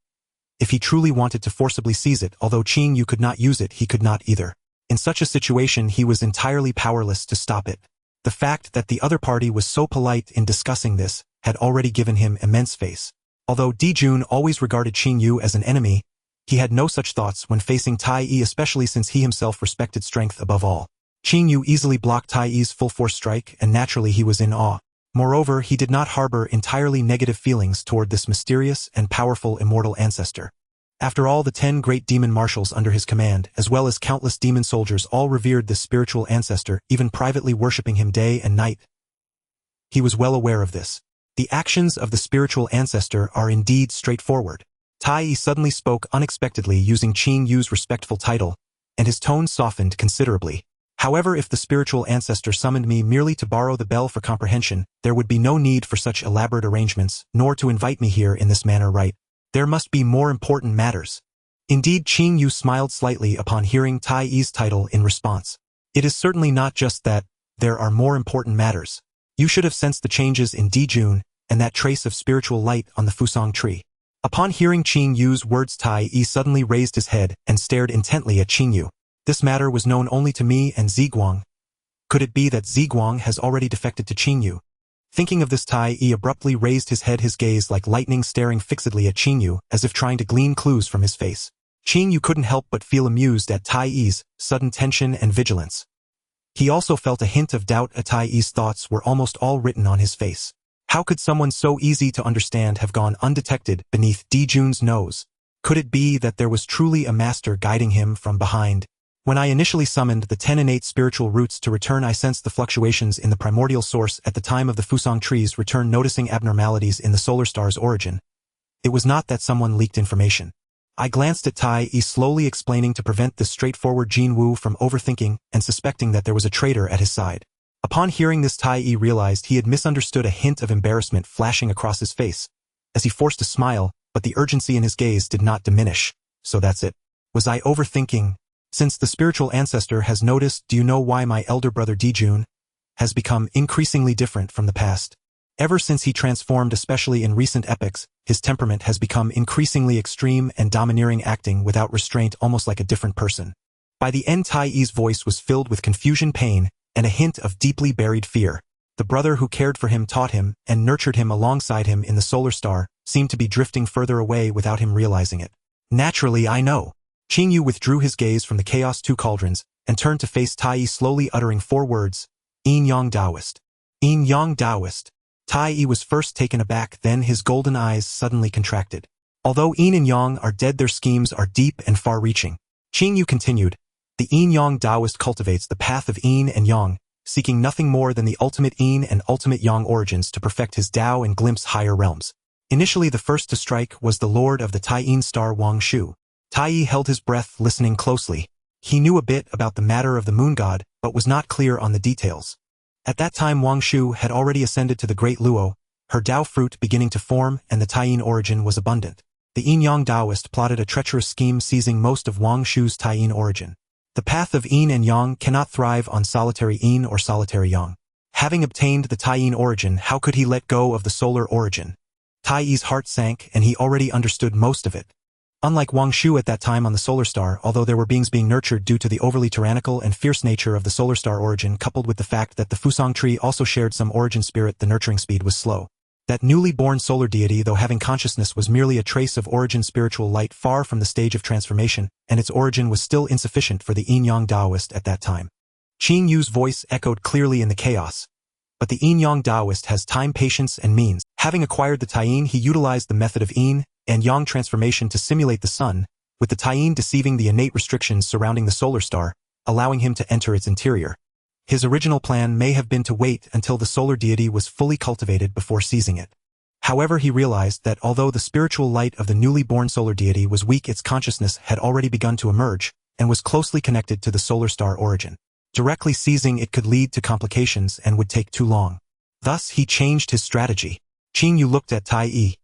If he truly wanted to forcibly seize it, although Qing Yu could not use it, he could not either. In such a situation he was entirely powerless to stop it. The fact that the other party was so polite in discussing this had already given him immense face. Although Dijun always regarded Qing Yu as an enemy, he had no such thoughts when facing Tai, especially since he himself respected strength above all. Qing Yu easily blocked Tai's full-force strike, and naturally he was in awe. Moreover, he did not harbor entirely negative feelings toward this mysterious and powerful immortal ancestor. After all, the 10 great demon marshals under his command, as well as countless demon soldiers, all revered this spiritual ancestor, even privately worshipping him day and night. He was well aware of this. The actions of the spiritual ancestor are indeed straightforward. Tai suddenly spoke unexpectedly, using Qing Yu's respectful title, and his tone softened considerably. However, if the spiritual ancestor summoned me merely to borrow the bell for comprehension, there would be no need for such elaborate arrangements, nor to invite me here in this manner, right? There must be more important matters. Indeed, Qing Yu smiled slightly upon hearing Tai's title in response. It is certainly not just that, there are more important matters. You should have sensed the changes in Dijun, and that trace of spiritual light on the Fusang tree. Upon hearing Qing Yu's words, Tai suddenly raised his head and stared intently at Qing Yu. This matter was known only to me and Ziguang. Could it be that Ziguang has already defected to Qing Yu? Thinking of this, Tai abruptly raised his head, his gaze like lightning staring fixedly at Qing Yu, as if trying to glean clues from his face. Qing Yu couldn't help but feel amused at Tai's sudden tension and vigilance. He also felt a hint of doubt. Tai's thoughts were almost all written on his face. How could someone so easy to understand have gone undetected beneath Dijun's nose? Could it be that there was truly a master guiding him from behind? When I initially summoned the 10 innate spiritual roots to return, I sensed the fluctuations in the primordial source at the time of the Fusang tree's return, noticing abnormalities in the solar star's origin. It was not that someone leaked information. I glanced at Tai, slowly explaining to prevent this straightforward Jinwu from overthinking and suspecting that there was a traitor at his side. Upon hearing this, Tai realized he had misunderstood, a hint of embarrassment flashing across his face, as he forced a smile, but the urgency in his gaze did not diminish. So that's it. Was I overthinking? Since the spiritual ancestor has noticed, do you know why my elder brother Dijun has become increasingly different from the past? Ever since he transformed, especially in recent epochs, his temperament has become increasingly extreme and domineering, acting without restraint, almost like a different person. By the end, Tai's voice was filled with confusion, pain, and a hint of deeply buried fear. The brother who cared for him, taught him, and nurtured him alongside him in the solar star, seemed to be drifting further away without him realizing it. Naturally, I know. Qing Yu withdrew his gaze from the Chaos Two Cauldrons and turned to face Tai, slowly uttering 4 words. Yin Yang Taoist. Yin Yang Taoist. Tai was first taken aback, then his golden eyes suddenly contracted. Although Yin and Yang are dead, their schemes are deep and far-reaching. Qing Yu continued. The Yin Yang Taoist cultivates the path of Yin and Yang, seeking nothing more than the ultimate Yin and ultimate Yang origins to perfect his Tao and glimpse higher realms. Initially, the first to strike was the lord of the Tai star, Wang Shu. Tai held his breath, listening closely. He knew a bit about the matter of the moon god, but was not clear on the details. At that time, Wang Shu had already ascended to the Great Luo, her Tao fruit beginning to form, and the Tai origin was abundant. the Yin-Yang Taoist plotted a treacherous scheme seizing most of Wang Shu's Tai-Yin origin. The path of Yin and Yang cannot thrive on solitary Yin or solitary Yang. Having obtained the Tai-Yin origin, how could he let go of the solar origin? Tai-Yi's heart sank, and he already understood most of it. Unlike Wang Shu at that time on the solar star, although there were beings being nurtured due to the overly tyrannical and fierce nature of the solar star origin coupled with the fact that the Fusang tree also shared some origin spirit, the nurturing speed was slow. That newly born solar deity, though having consciousness, was merely a trace of origin spiritual light far from the stage of transformation, and its origin was still insufficient for the Yin-Yang Taoist at that time. Qing Yu's voice echoed clearly in the chaos. But the Yin-Yang Taoist has time, patience, and means. Having acquired the Tai-Yin, he utilized the method of Yin and Yang transformation to simulate the sun, with the Tai-Yin deceiving the innate restrictions surrounding the solar star, allowing him to enter its interior. His original plan may have been to wait until the solar deity was fully cultivated before seizing it. However, he realized that although the spiritual light of the newly born solar deity was weak, its consciousness had already begun to emerge and was closely connected to the solar star origin. Directly seizing it could lead to complications and would take too long. Thus, he changed his strategy. Qing Yu looked at Tai-Yi.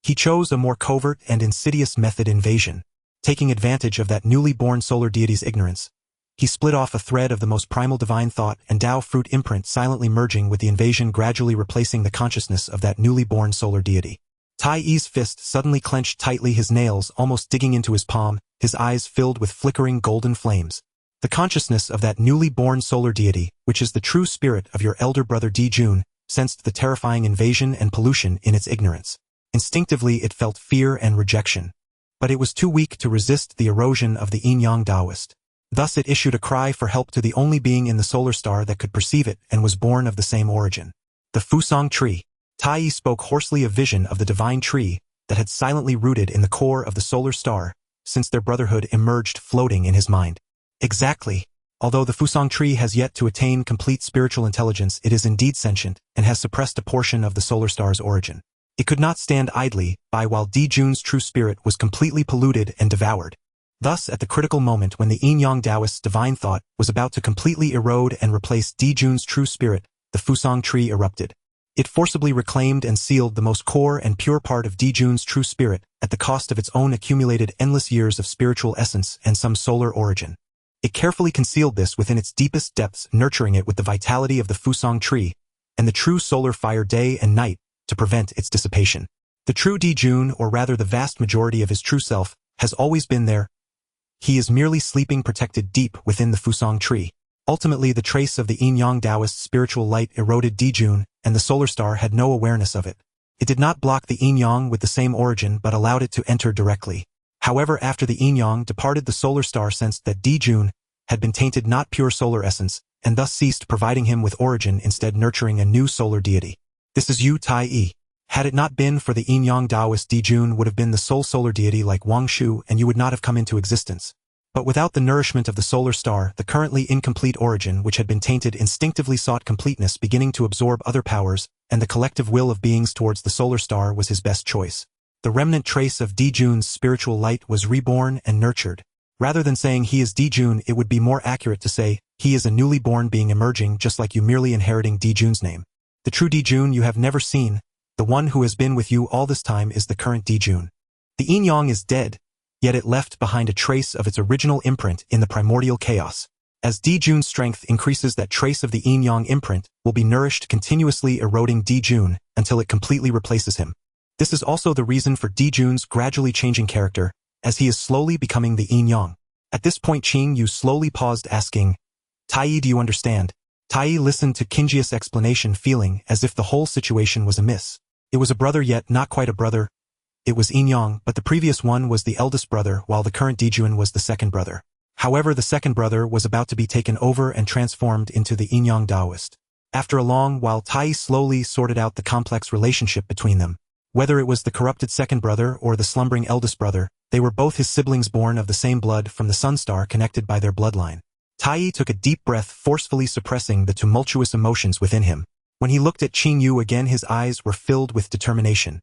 He chose a more covert and insidious method: invasion. Taking advantage of that newly born solar deity's ignorance, he split off a thread of the most primal divine thought and Tao fruit imprint, silently merging with the invasion, gradually replacing the consciousness of that newly born solar deity. Tai-Yi's fist suddenly clenched tightly, his nails almost digging into his palm, his eyes filled with flickering golden flames. The consciousness of that newly born solar deity, which is the true spirit of your elder brother Dijun, sensed the terrifying invasion and pollution in its ignorance. Instinctively it felt fear and rejection. But it was too weak to resist the erosion of the Yin-Yang Taoist. Thus it issued a cry for help to the only being in the solar star that could perceive it and was born of the same origin. The Fusang tree. Tai-Yi spoke hoarsely, a vision of the divine tree that had silently rooted in the core of the solar star since their brotherhood emerged, floating in his mind. Exactly. Although the Fusang tree has yet to attain complete spiritual intelligence, it is indeed sentient and has suppressed a portion of the solar star's origin. It could not stand idly by while Dijun's true spirit was completely polluted and devoured. Thus, at the critical moment when the Yin-Yang Taoist's divine thought was about to completely erode and replace Dijun's true spirit, the Fusang tree erupted. It forcibly reclaimed and sealed the most core and pure part of Dijun's true spirit at the cost of its own accumulated endless years of spiritual essence and some solar origin. It carefully concealed this within its deepest depths, nurturing it with the vitality of the Fusang tree and the true solar fire day and night to prevent its dissipation. The true Dijun, or rather the vast majority of his true self, has always been there. He is merely sleeping, protected deep within the Fusang tree. Ultimately, the trace of the Yin-Yang Taoist spiritual light eroded Dijun, and the solar star had no awareness of it. It did not block the Yin-Yang with the same origin but allowed it to enter directly. However, after the Yin-Yang departed, the solar star sensed that Dijun had been tainted not pure solar essence, and thus ceased providing him with origin, instead nurturing a new solar deity. This is you, Tai-Yi. Had it not been for the Yin-Yang Taoist, Dijun would have been the sole solar deity like Wang Shu, and you would not have come into existence. But without the nourishment of the solar star, the currently incomplete origin which had been tainted instinctively sought completeness, beginning to absorb other powers, and the collective will of beings towards the solar star was his best choice. The remnant trace of Dijun's spiritual light was reborn and nurtured. Rather than saying he is Dijun, it would be more accurate to say he is a newly born being emerging, just like you merely inheriting Dijun's name. The true Dijun you have never seen, the one who has been with you all this time, is the current Dijun. The Yin-Yang is dead, yet it left behind a trace of its original imprint in the primordial chaos. As Dijun's strength increases, that trace of the Yin-Yang imprint will be nourished, continuously eroding Dijun until it completely replaces him. This is also the reason for Dijun's gradually changing character, as he is slowly becoming the Yin-Yang. At this point, Qing Yu slowly paused, asking, Tai-Yi, do you understand? Tai-Yi listened to Qingji's explanation, feeling as if the whole situation was amiss. It was a brother, yet not quite a brother. It was Yin-Yang, but the previous one was the eldest brother, while the current Dijun was the second brother. However, the second brother was about to be taken over and transformed into the Yin-Yang Taoist. After a long while, Tai-Yi slowly sorted out the complex relationship between them. Whether it was the corrupted second brother or the slumbering eldest brother, they were both his siblings, born of the same blood from the sun star, connected by their bloodline. Tai-Yi took a deep breath, forcefully suppressing the tumultuous emotions within him. When he looked at Qing Yu again, his eyes were filled with determination.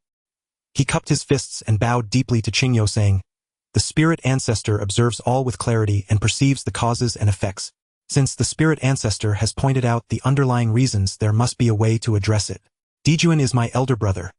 He cupped his fists and bowed deeply to Qing Yu, saying, "The spirit ancestor observes all with clarity and perceives the causes and effects. Since the spirit ancestor has pointed out the underlying reasons, there must be a way to address it. Dijun is my elder brother.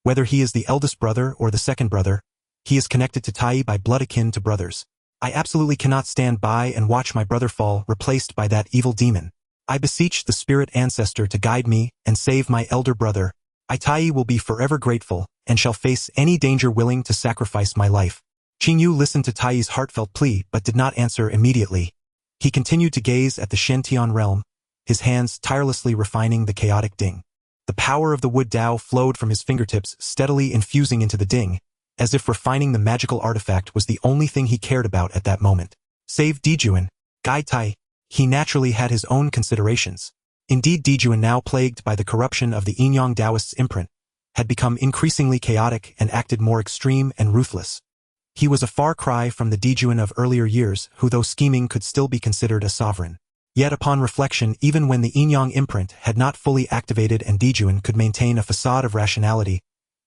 Whether he is the eldest brother or the second brother, He is connected to Tai by blood akin to brothers. I absolutely cannot stand by and watch my brother fall, replaced by that evil demon. I beseech the spirit ancestor to guide me and save my elder brother. Tai will be forever grateful and shall face any danger willing to sacrifice my life. Qingyu listened to Tai's heartfelt plea but did not answer immediately. He continued to gaze at the Shentian realm, his hands tirelessly refining the chaotic ding. The power of the wood Dao flowed from his fingertips, steadily infusing into the ding, as if refining the magical artifact was the only thing he cared about at that moment. Save Dijuan, Gai Tai. He naturally had his own considerations. Indeed, Dijuan, now plagued by the corruption of the Yinyang Daoist's imprint, had become increasingly chaotic and acted more extreme and ruthless. He was a far cry from the Dijuan of earlier years, who though scheming could still be considered a sovereign. Yet upon reflection, even when the Yinyang imprint had not fully activated and Dijuan could maintain a facade of rationality,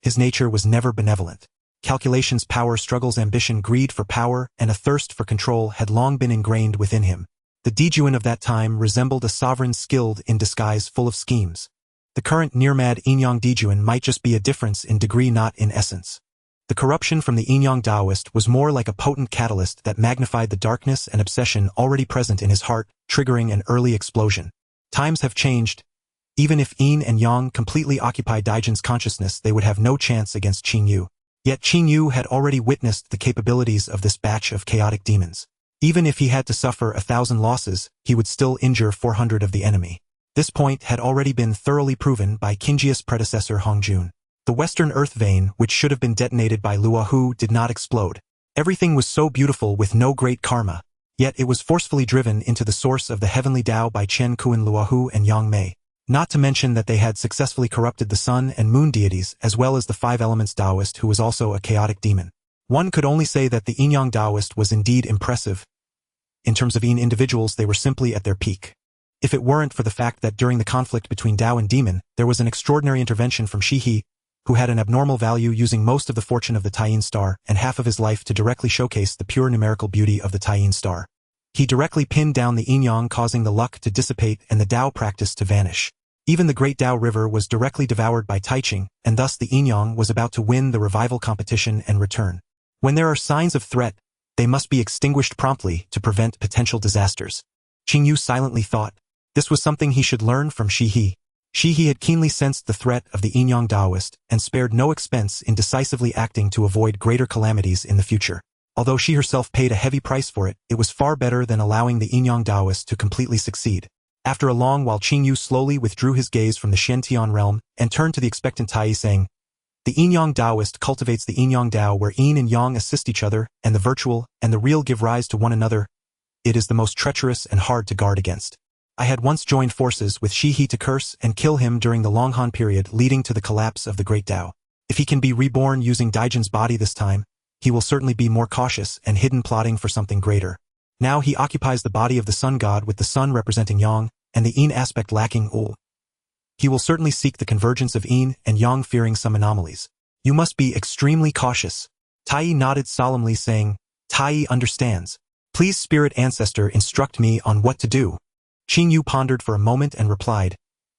his nature was never benevolent. Calculations, power struggles, ambition, greed for power, and a thirst for control had long been ingrained within him. The Dijuan of that time resembled a sovereign skilled in disguise, full of schemes. The current near-mad Yinyang Dijuan might just be a difference in degree, not in essence. The corruption from the Yinyang Daoist was more like a potent catalyst that magnified the darkness and obsession already present in his heart, triggering an early explosion. Times have changed. Even if Yin and Yang completely occupied Daijin's consciousness, they would have no chance against Qingyu. Yet Qingyu had already witnessed the capabilities of this batch of chaotic demons. Even if he had to suffer 1,000 losses, he would still injure 400 of the enemy. This point had already been thoroughly proven by Qingjia's predecessor Hongjun. The western earth vein, which should have been detonated by Luohu, did not explode. Everything was so beautiful with no great karma, yet it was forcefully driven into the source of the heavenly Tao by Chen Kuan, Luohu, and Yang Mei. Not to mention that they had successfully corrupted the sun and moon deities as well as the five elements Taoist, who was also a chaotic demon. One could only say that the Yinyang Taoist was indeed impressive. In terms of Yin individuals, they were simply at their peak. If it weren't for the fact that during the conflict between Tao and demon, there was an extraordinary intervention from Shihi, who had an abnormal value, using most of the fortune of the Taiyin star and half of his life to directly showcase the pure numerical beauty of the Taiyin star. He directly pinned down the Yinyang, causing the luck to dissipate and the Tao practice to vanish. Even the Great Tao River was directly devoured by Taiching, and thus the Yinyang was about to win the revival competition and return. When there are signs of threat, they must be extinguished promptly to prevent potential disasters. Qingyu silently thought. This was something he should learn from Shihi. Shihi had keenly sensed the threat of the Yinyang Daoist and spared no expense in decisively acting to avoid greater calamities in the future. Although she herself paid a heavy price for it, it was far better than allowing the Yinyang Daoist to completely succeed. After a long while, Qingyu slowly withdrew his gaze from the Shentian realm and turned to the expectant Tai, saying, "The Yinyang Daoist cultivates the Yinyang Dao, where Yin and Yang assist each other, and the virtual and the real give rise to one another. It is the most treacherous and hard to guard against. I had once joined forces with Shihi to curse and kill him during the Long Han period, leading to the collapse of the Great Tao. If he can be reborn using Daijin's body this time, he will certainly be more cautious and hidden, plotting for something greater. Now he occupies the body of the Sun God, with the Sun representing Yang, and the Yin aspect lacking Ul. He will certainly seek the convergence of Yin and Yang, fearing some anomalies. You must be extremely cautious." Tai nodded solemnly, saying, "Tai understands. Please, spirit ancestor, instruct me on what to do." Qingyu pondered for a moment and replied,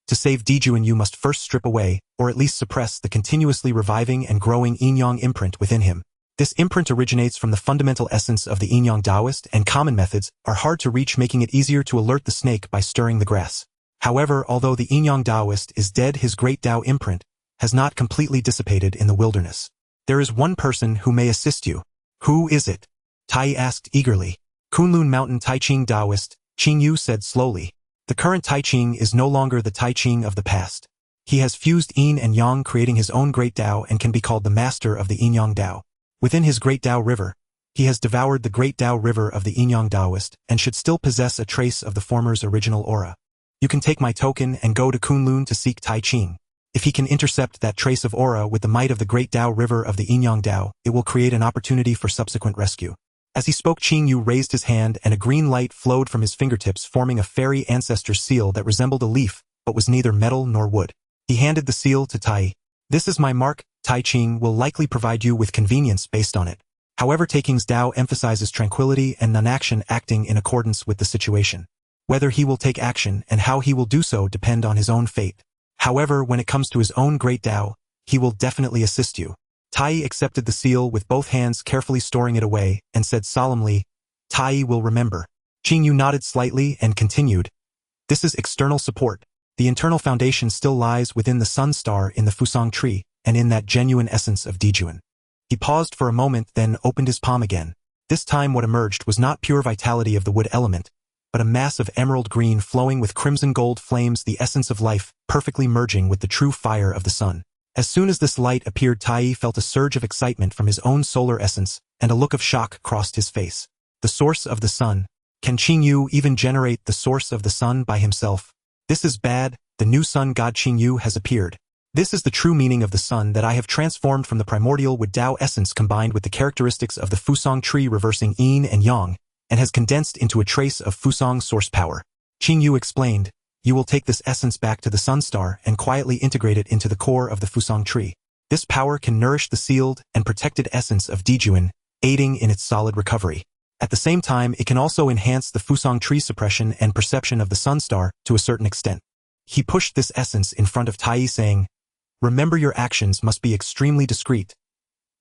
"To save Dijuan, you must first strip away, or at least suppress, the continuously reviving and growing Yin-Yang imprint within him. This imprint originates from the fundamental essence of the Yin-Yang Taoist, and common methods are hard to reach, making it easier to alert the snake by stirring the grass. However, although the Yin-Yang Taoist is dead, his great Tao imprint has not completely dissipated in the wilderness. There is one person who may assist you." "Who is it?" Tai asked eagerly. "Kunlun Mountain Taiching Taoist," Qingyu said slowly. "The current Taiching is no longer the Taiching of the past. He has fused Yin and Yang, creating his own great Tao, and can be called the master of the Yin-Yang Tao. Within his great Tao river, he has devoured the great Tao river of the Yin-Yang Taoist and should still possess a trace of the former's original aura. You can take my token and go to Kunlun to seek Taiching. If he can intercept that trace of aura with the might of the great Tao river of the Yin-Yang Tao, it will create an opportunity for subsequent rescue." As he spoke, Qingyu raised his hand and a green light flowed from his fingertips, forming a fairy ancestor seal that resembled a leaf, but was neither metal nor wood. He handed the seal to Tai. "This is my mark. Taiching will likely provide you with convenience based on it. However, Taiking's Tao emphasizes tranquility and non-action, acting in accordance with the situation. Whether he will take action and how he will do so depend on his own fate. However, when it comes to his own great Tao, he will definitely assist you. Tai accepted the seal with both hands, carefully storing it away, and said solemnly, "Tai will remember." Qingyu nodded slightly and continued, "This is external support. The internal foundation still lies within the sun star in the Fusang tree, and in that genuine essence of Dijuan." He paused for a moment, then opened his palm again. This time what emerged was not pure vitality of the wood element, but a mass of emerald green flowing with crimson gold flames, the essence of life, perfectly merging with the true fire of the sun. As soon as this light appeared, Tai felt a surge of excitement from his own solar essence, and a look of shock crossed his face. The source of the sun. Can Qingyu even generate the source of the sun by himself? This is bad. The new sun god Qingyu has appeared. This is the true meaning of the sun that I have transformed from the primordial wood Dao essence combined with the characteristics of the Fusang tree reversing yin and yang, and has condensed into a trace of Fusang's source power. Qingyu explained, "You will take this essence back to the sun star and quietly integrate it into the core of the Fusang tree. This power can nourish the sealed and protected essence of Dijuan, aiding in its solid recovery. At the same time, it can also enhance the Fusang tree suppression and perception of the sun star to a certain extent." He pushed this essence in front of Tai, saying, "Remember, your actions must be extremely discreet.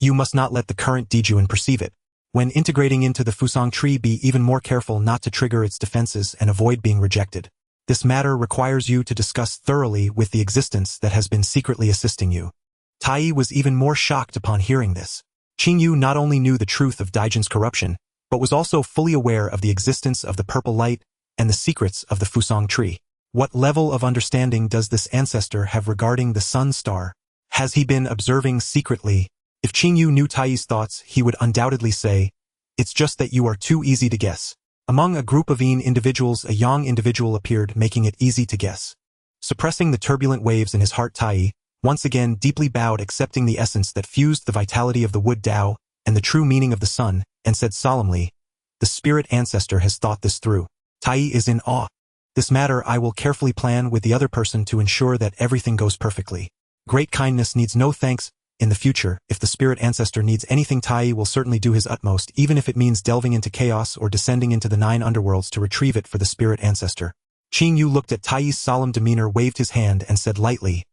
You must not let the current Dijuan perceive it. When integrating into the Fusang tree, be even more careful not to trigger its defenses and avoid being rejected. This matter requires you to discuss thoroughly with the existence that has been secretly assisting you." Tai was even more shocked upon hearing this. Qingyu not only knew the truth of Daijian's corruption, but was also fully aware of the existence of the purple light and the secrets of the Fusang tree. What level of understanding does this ancestor have regarding the sun star? Has he been observing secretly? If Qingyu knew Tai's thoughts, he would undoubtedly say, "It's just that you are too easy to guess." Among a group of Yin individuals, a young individual appeared, making it easy to guess. Suppressing the turbulent waves in his heart, Tai once again deeply bowed, accepting the essence that fused the vitality of the wood Dao and the true meaning of the sun, and said solemnly, "The spirit ancestor has thought this through." Tai is in awe. "This matter I will carefully plan with the other person to ensure that everything goes perfectly. Great kindness needs no thanks. In the future, if the spirit ancestor needs anything, Tai will certainly do his utmost, even if it means delving into chaos or descending into the 9 underworlds to retrieve it for the spirit ancestor." Qingyu looked at Tai's solemn demeanor, waved his hand, and said lightly,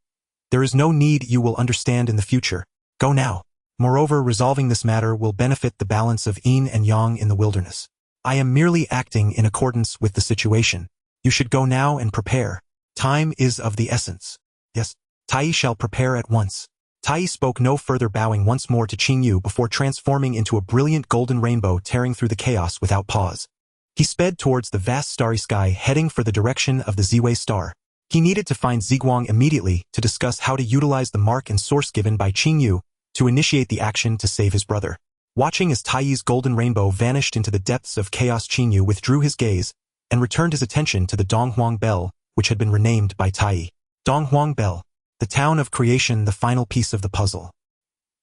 "There is no need, you will understand in the future. Go now. Moreover, resolving this matter will benefit the balance of yin and yang in the wilderness. I am merely acting in accordance with the situation. You should go now and prepare. Time is of the essence." "Yes, Tai shall prepare at once." Tai spoke no further, bowing once more to Qingyu before transforming into a brilliant golden rainbow tearing through the chaos without pause. He sped towards the vast starry sky, heading for the direction of the Ziwei star. He needed to find Ziguang immediately to discuss how to utilize the mark and source given by Qingyu to initiate the action to save his brother. Watching as Tai's golden rainbow vanished into the depths of chaos, Qingyu withdrew his gaze and returned his attention to the Donghuang Bell, which had been renamed by Tai. Donghuang Bell. The town of creation, the final piece of the puzzle.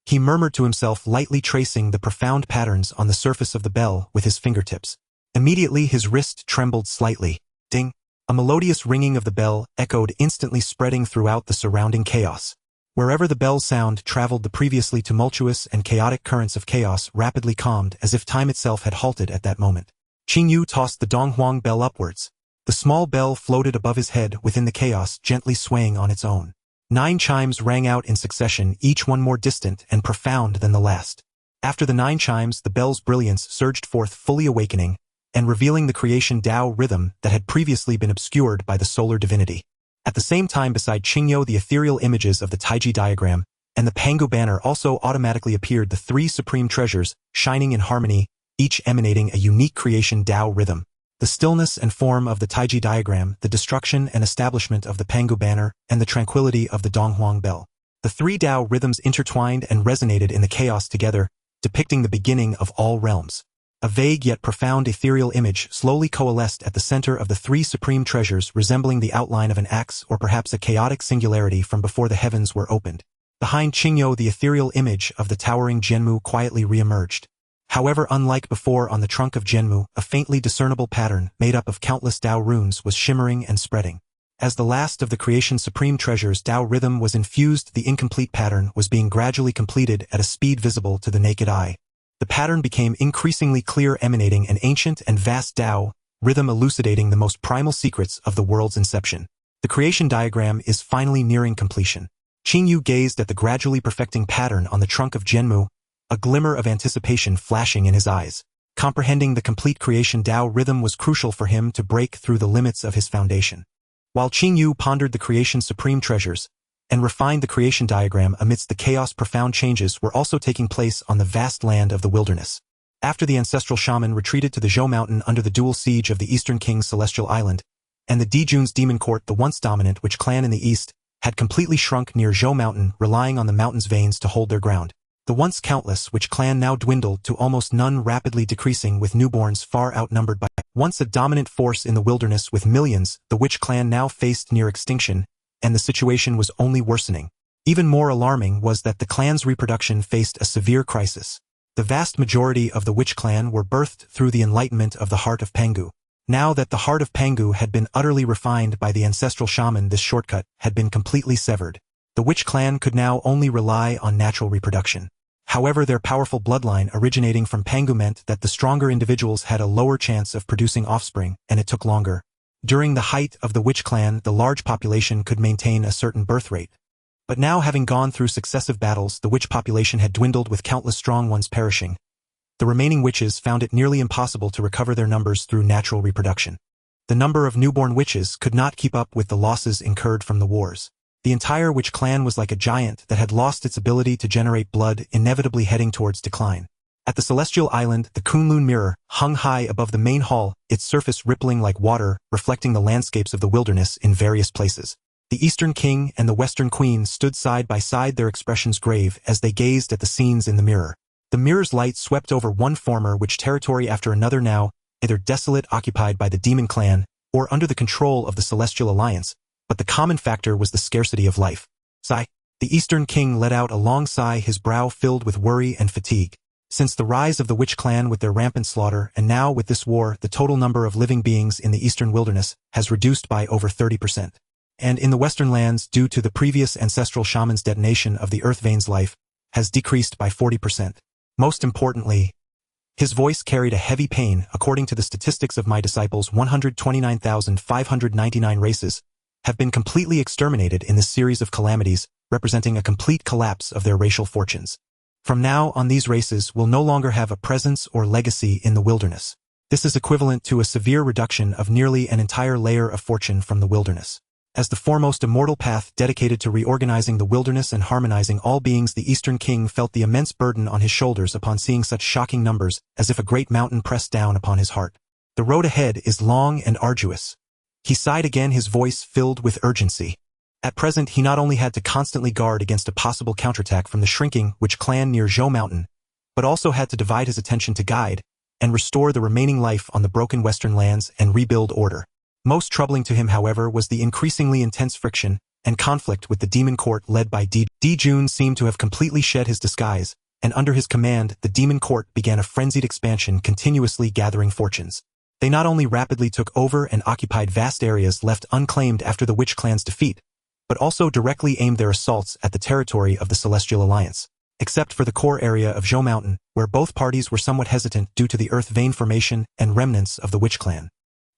He murmured to himself, lightly tracing the profound patterns on the surface of the bell with his fingertips. Immediately his wrist trembled slightly. Ding! A melodious ringing of the bell echoed instantly, spreading throughout the surrounding chaos. Wherever the bell's sound traveled, the previously tumultuous and chaotic currents of chaos rapidly calmed, as if time itself had halted at that moment. Qingyu tossed the Donghuang Bell upwards. The small bell floated above his head within the chaos, gently swaying on its own. 9 chimes rang out in succession, each one more distant and profound than the last. After the 9 chimes, the bell's brilliance surged forth, fully awakening and revealing the creation Dao rhythm that had previously been obscured by the solar divinity. At the same time, beside Qingyu, the ethereal images of the Taiji diagram and the Pangu banner also automatically appeared, the 3 supreme treasures shining in harmony, each emanating a unique creation Dao rhythm. The stillness and form of the Taiji diagram, the destruction and establishment of the Pangu banner, and the tranquility of the Donghuang Bell. The 3 Dao rhythms intertwined and resonated in the chaos together, depicting the beginning of all realms. A vague yet profound ethereal image slowly coalesced at the center of the 3 supreme treasures, resembling the outline of an axe or perhaps a chaotic singularity from before the heavens were opened. Behind Qingyu, the ethereal image of the towering Jianmu quietly re-emerged. However, unlike before, on the trunk of Jianmu, a faintly discernible pattern made up of countless Dao runes was shimmering and spreading. As the last of the creation's supreme treasures, Dao rhythm was infused, the incomplete pattern was being gradually completed at a speed visible to the naked eye. The pattern became increasingly clear, emanating an ancient and vast Dao rhythm, elucidating the most primal secrets of the world's inception. The creation diagram is finally nearing completion. Qingyu gazed at the gradually perfecting pattern on the trunk of Jianmu, a glimmer of anticipation flashing in his eyes. Comprehending the complete creation Dao rhythm was crucial for him to break through the limits of his foundation. While Qingyu pondered the creation's supreme treasures and refined the creation diagram amidst the chaos, profound changes were also taking place on the vast land of the wilderness. After the ancestral shaman retreated to the Zhou mountain under the dual siege of the Eastern King's celestial island, and the Dijun's demon court, the once dominant witch clan in the east, had completely shrunk near Zhou mountain, relying on the mountain's veins to hold their ground. The once countless witch clan now dwindled to almost none, rapidly decreasing, with newborns far outnumbered by once a dominant force in the wilderness with millions. The witch clan now faced near extinction, and the situation was only worsening. Even more alarming was that the clan's reproduction faced a severe crisis. The vast majority of the witch clan were birthed through the enlightenment of the heart of Pangu. Now that the heart of Pangu had been utterly refined by the ancestral shaman, this shortcut had been completely severed. The witch clan could now only rely on natural reproduction. However, their powerful bloodline originating from Pangu meant that the stronger individuals had a lower chance of producing offspring, and it took longer. During the height of the witch clan, the large population could maintain a certain birth rate. But now, having gone through successive battles, the witch population had dwindled, with countless strong ones perishing. The remaining witches found it nearly impossible to recover their numbers through natural reproduction. The number of newborn witches could not keep up with the losses incurred from the wars. The entire witch clan was like a giant that had lost its ability to generate blood, inevitably heading towards decline. At the celestial island, the Kunlun mirror hung high above the main hall, its surface rippling like water, reflecting the landscapes of the wilderness in various places. The Eastern King and the Western Queen stood side by side, their expressions grave as they gazed at the scenes in the mirror. The mirror's light swept over one former witch territory after another, now either desolate, occupied by the demon clan, or under the control of the Celestial Alliance, but the common factor was the scarcity of life. Sigh. The Eastern King let out a long sigh, his brow filled with worry and fatigue. Since the rise of the witch clan with their rampant slaughter, and now with this war, the total number of living beings in the eastern wilderness has reduced by over 30%. And in the western lands, due to the previous ancestral shaman's detonation of the earth vein's life, has decreased by 40%. Most importantly, his voice carried a heavy pain. According to the statistics of my disciples, 129,599 races have been completely exterminated in this series of calamities, representing a complete collapse of their racial fortunes. From now on, these races will no longer have a presence or legacy in the wilderness. This is equivalent to a severe reduction of nearly an entire layer of fortune from the wilderness. As the foremost immortal path dedicated to reorganizing the wilderness and harmonizing all beings, the Eastern King felt the immense burden on his shoulders upon seeing such shocking numbers, as if a great mountain pressed down upon his heart. The road ahead is long and arduous. He sighed again, his voice filled with urgency. At present, he not only had to constantly guard against a possible counterattack from the shrinking witch clan near Zhou mountain, but also had to divide his attention to guide and restore the remaining life on the broken western lands and rebuild order. Most troubling to him, however, was the increasingly intense friction and conflict with the demon court led by Dijun seemed to have completely shed his disguise, and under his command, the demon court began a frenzied expansion, continuously gathering fortunes. They not only rapidly took over and occupied vast areas left unclaimed after the witch clan's defeat, but also directly aimed their assaults at the territory of the Celestial Alliance. Except for the core area of Zhou mountain, where both parties were somewhat hesitant due to the earth vein formation and remnants of the witch clan.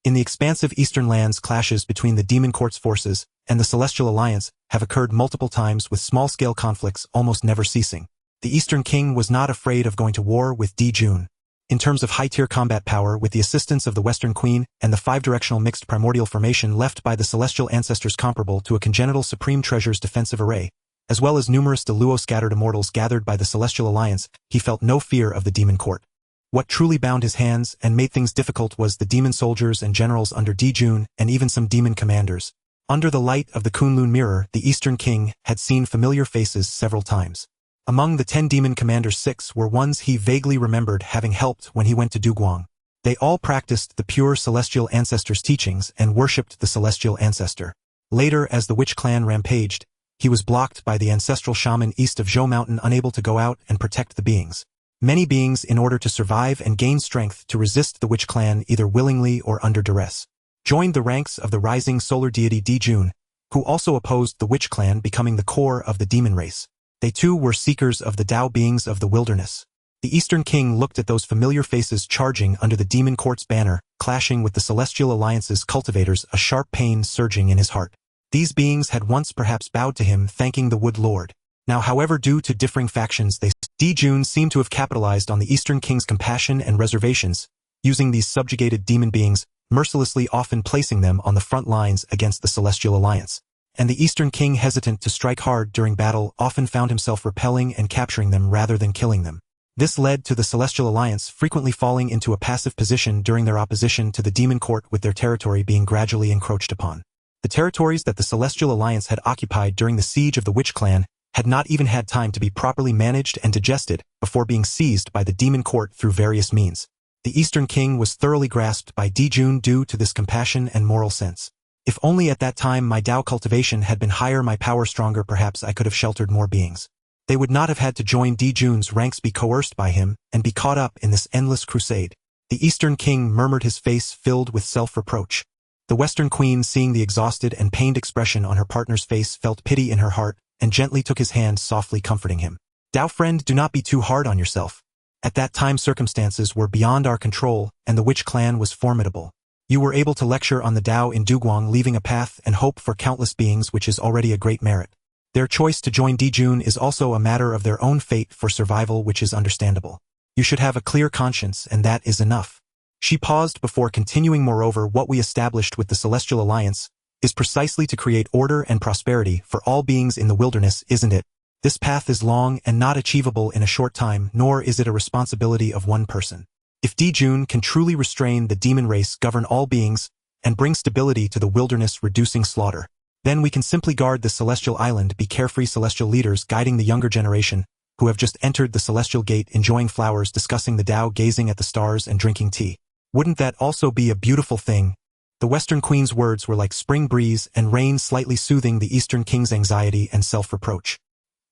In the expansive eastern lands, clashes between the demon court's forces and the Celestial Alliance have occurred multiple times, with small-scale conflicts almost never ceasing. The Eastern King was not afraid of going to war with Dijun. In terms of high-tier combat power, with the assistance of the Western Queen and the five-directional mixed primordial formation left by the celestial ancestors, comparable to a congenital supreme treasure's defensive array, as well as numerous Deluo scattered immortals gathered by the Celestial Alliance, he felt no fear of the demon court. What truly bound his hands and made things difficult was the demon soldiers and generals under Dijun, and even some demon commanders. Under the light of the Kunlun mirror, the Eastern King had seen familiar faces several times. Among the 10 demon commanders, 6 were ones he vaguely remembered having helped when he went to Duguang. They all practiced the pure celestial ancestor's teachings and worshipped the celestial ancestor. Later, as the witch clan rampaged, he was blocked by the ancestral shaman east of Zhou mountain, unable to go out and protect the beings. Many beings, in order to survive and gain strength to resist the witch clan either willingly or under duress, joined the ranks of the rising solar deity Dijun, who also opposed the witch clan, becoming the core of the demon race. They too were seekers of the Dao beings of the wilderness. The Eastern King looked at those familiar faces charging under the demon court's banner, clashing with the Celestial Alliance's cultivators, a sharp pain surging in his heart. These beings had once perhaps bowed to him, thanking the Wood Lord. Now, however, due to differing factions, Dijun seemed to have capitalized on the Eastern King's compassion and reservations, using these subjugated demon beings, mercilessly often placing them on the front lines against the Celestial Alliance. And the Eastern King, hesitant to strike hard during battle, often found himself repelling and capturing them rather than killing them. This led to the Celestial Alliance frequently falling into a passive position during their opposition to the Demon Court, with their territory being gradually encroached upon. The territories that the Celestial Alliance had occupied during the siege of the Witch Clan had not even had time to be properly managed and digested before being seized by the Demon Court through various means. The Eastern King was thoroughly grasped by Dijun due to this compassion and moral sense. If only at that time my Dao cultivation had been higher, my power stronger, perhaps I could have sheltered more beings. They would not have had to join Dijun's ranks, be coerced by him, and be caught up in this endless crusade. The Eastern King murmured, his face filled with self-reproach. The Western Queen, seeing the exhausted and pained expression on her partner's face, felt pity in her heart and gently took his hand, softly comforting him. Dao friend, do not be too hard on yourself. At that time circumstances were beyond our control, and the Witch Clan was formidable. You were able to lecture on the Dao in Duguang, leaving a path and hope for countless beings, which is already a great merit. Their choice to join Dijun is also a matter of their own fate for survival, which is understandable. You should have a clear conscience, and that is enough. She paused before continuing. Moreover, what we established with the Celestial Alliance is precisely to create order and prosperity for all beings in the wilderness, isn't it? This path is long and not achievable in a short time, nor is it a responsibility of one person. If Dijun can truly restrain the demon race, govern all beings, and bring stability to the wilderness, reducing slaughter, then we can simply guard the Celestial Island, be carefree celestial leaders guiding the younger generation, who have just entered the Celestial Gate, enjoying flowers, discussing the Dao, gazing at the stars, and drinking tea. Wouldn't that also be a beautiful thing? The Western Queen's words were like spring breeze and rain, slightly soothing the Eastern King's anxiety and self-reproach.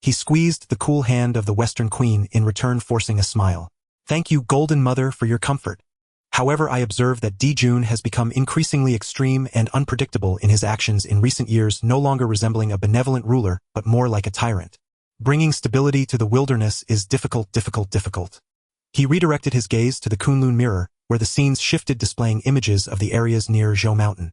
He squeezed the cool hand of the Western Queen, in return forcing a smile. Thank you, Golden Mother, for your comfort. However, I observe that Dijun has become increasingly extreme and unpredictable in his actions in recent years, no longer resembling a benevolent ruler, but more like a tyrant. Bringing stability to the wilderness is difficult. He redirected his gaze to the Kunlun mirror, where the scenes shifted, displaying images of the areas near Zhou Mountain.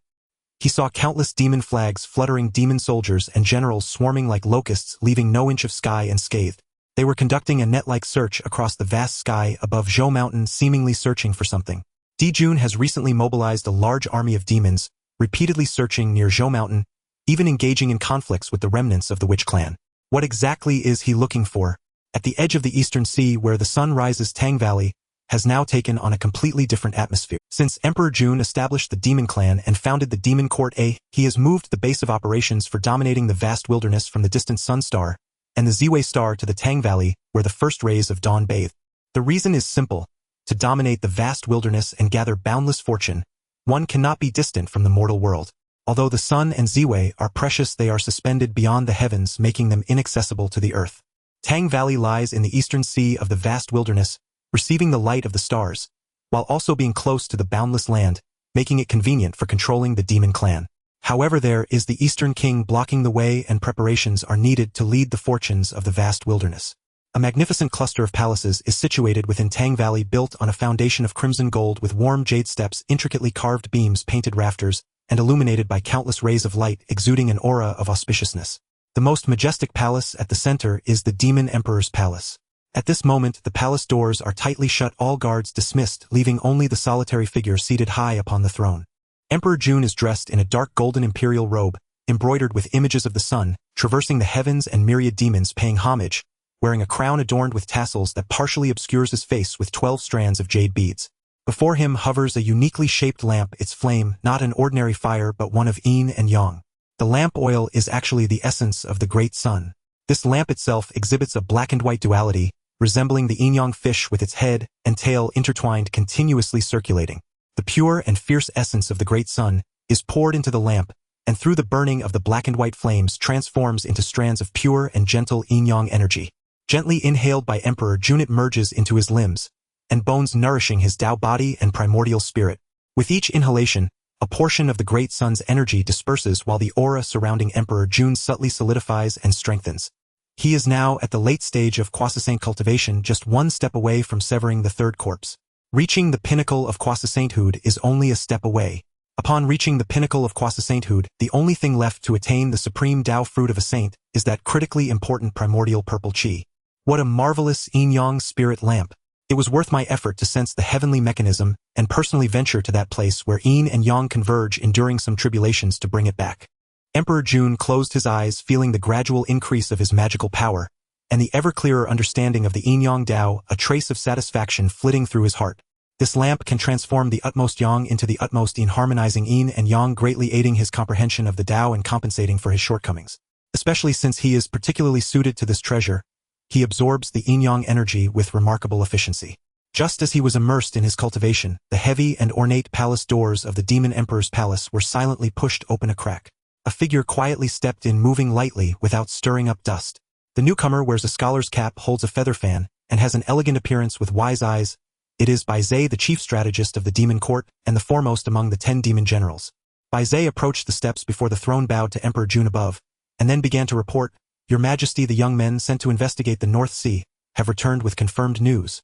He saw countless demon flags fluttering, demon soldiers and generals swarming like locusts, leaving no inch of sky unscathed. They were conducting a net-like search across the vast sky above Zhou Mountain, seemingly searching for something. Dijun has recently mobilized a large army of demons, repeatedly searching near Zhou Mountain, even engaging in conflicts with the remnants of the Witch Clan. What exactly is he looking for? At the edge of the Eastern Sea, where the sun rises, Tang Valley has now taken on a completely different atmosphere. Since Emperor Jun established the Demon Clan and founded the Demon Court, he has moved the base of operations for dominating the vast wilderness from the distant Sun Star and the Ziwei Star to the Tang Valley, where the first rays of dawn bathe. The reason is simple. To dominate the vast wilderness and gather boundless fortune, one cannot be distant from the mortal world. Although the sun and Ziwei are precious, they are suspended beyond the heavens, making them inaccessible to the earth. Tang Valley lies in the eastern sea of the vast wilderness, receiving the light of the stars, while also being close to the boundless land, making it convenient for controlling the Demon Clan. However, there is the Eastern King blocking the way, and preparations are needed to lead the fortunes of the vast wilderness. A magnificent cluster of palaces is situated within Tang Valley, built on a foundation of crimson gold with warm jade steps, intricately carved beams, painted rafters, and illuminated by countless rays of light, exuding an aura of auspiciousness. The most majestic palace at the center is the Demon Emperor's Palace. At this moment, the palace doors are tightly shut, all guards dismissed, leaving only the solitary figure seated high upon the throne. Emperor Jun is dressed in a dark golden imperial robe, embroidered with images of the sun, traversing the heavens and myriad demons paying homage, wearing a crown adorned with tassels that partially obscures his face with 12 strands of jade beads. Before him hovers a uniquely shaped lamp, its flame not an ordinary fire but one of yin and yang. The lamp oil is actually the essence of the great sun. This lamp itself exhibits a black and white duality, resembling the yin-yang fish with its head and tail intertwined, continuously circulating. The pure and fierce essence of the great sun is poured into the lamp, and through the burning of the black and white flames transforms into strands of pure and gentle yin-yang energy. Gently inhaled by Emperor Jun, it merges into his limbs and bones, nourishing his Dao body and primordial spirit. With each inhalation, a portion of the great sun's energy disperses, while the aura surrounding Emperor Jun subtly solidifies and strengthens. He is now at the late stage of Croissant cultivation, just one step away from severing the third corpse. Reaching the pinnacle of Croissanthood is only a step away. Upon reaching the pinnacle of quasi-sainthood, the only thing left to attain the supreme Dao fruit of a saint is that critically important primordial purple qi. What a marvelous yin-yang spirit lamp! It was worth my effort to sense the heavenly mechanism and personally venture to that place where yin and yang converge, enduring some tribulations to bring it back. Emperor Jun closed his eyes, feeling the gradual increase of his magical power, and the ever-clearer understanding of the yin-yang Dao, a trace of satisfaction flitting through his heart. This lamp can transform the utmost yang into the utmost yin, harmonizing yin and yang, greatly aiding his comprehension of the Dao and compensating for his shortcomings. Especially since he is particularly suited to this treasure, he absorbs the yin-yang energy with remarkable efficiency. Just as he was immersed in his cultivation, the heavy and ornate palace doors of the Demon Emperor's palace were silently pushed open a crack. A figure quietly stepped in, moving lightly without stirring up dust. The newcomer wears a scholar's cap, holds a feather fan, and has an elegant appearance with wise eyes. It is Bai Zhe, the chief strategist of the demon court and the foremost among the 10 demon generals. Bai Zhe approached the steps before the throne, bowed to Emperor Jun above, and then began to report, "Your Majesty, the young men sent to investigate the North Sea have returned with confirmed news.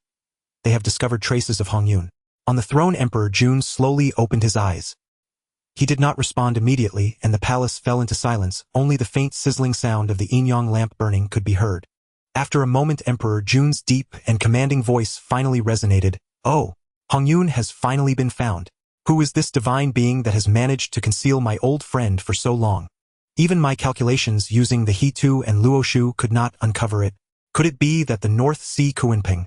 They have discovered traces of Hongyun." On the throne, Emperor Jun slowly opened his eyes. He did not respond immediately, and the palace fell into silence. Only the faint sizzling sound of the yin-yang lamp burning could be heard. After a moment, Emperor Jun's deep and commanding voice finally resonated. "Oh, Hongyun has finally been found. Who is this divine being that has managed to conceal my old friend for so long? Even my calculations using the He-Tu and Luoshu could not uncover it. Could it be that the North Sea Kuenping?"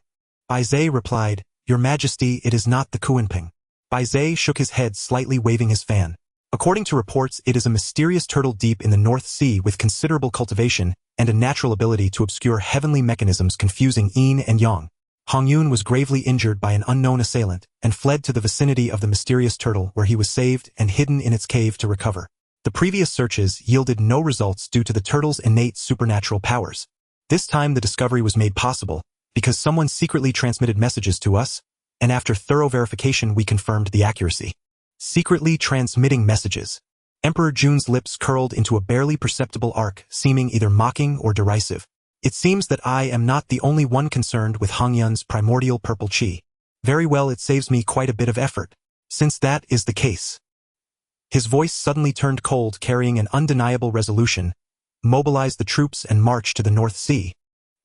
Bai Zhe replied, "Your Majesty, it is not the Kuenping." Bai Zhe shook his head, slightly waving his fan. "According to reports, it is a mysterious turtle deep in the North Sea with considerable cultivation and a natural ability to obscure heavenly mechanisms confusing yin and yang. Hongyun was gravely injured by an unknown assailant and fled to the vicinity of the mysterious turtle, where he was saved and hidden in its cave to recover. The previous searches yielded no results due to the turtle's innate supernatural powers. This time the discovery was made possible because someone secretly transmitted messages to us, and after thorough verification we confirmed the accuracy." Secretly transmitting messages. Emperor Jun's lips curled into a barely perceptible arc, seeming either mocking or derisive. "It seems that I am not the only one concerned with Hongyun's primordial purple qi. Very well, it saves me quite a bit of effort. Since that is the case." His voice suddenly turned cold, carrying an undeniable resolution. "Mobilize the troops and march to the North Sea."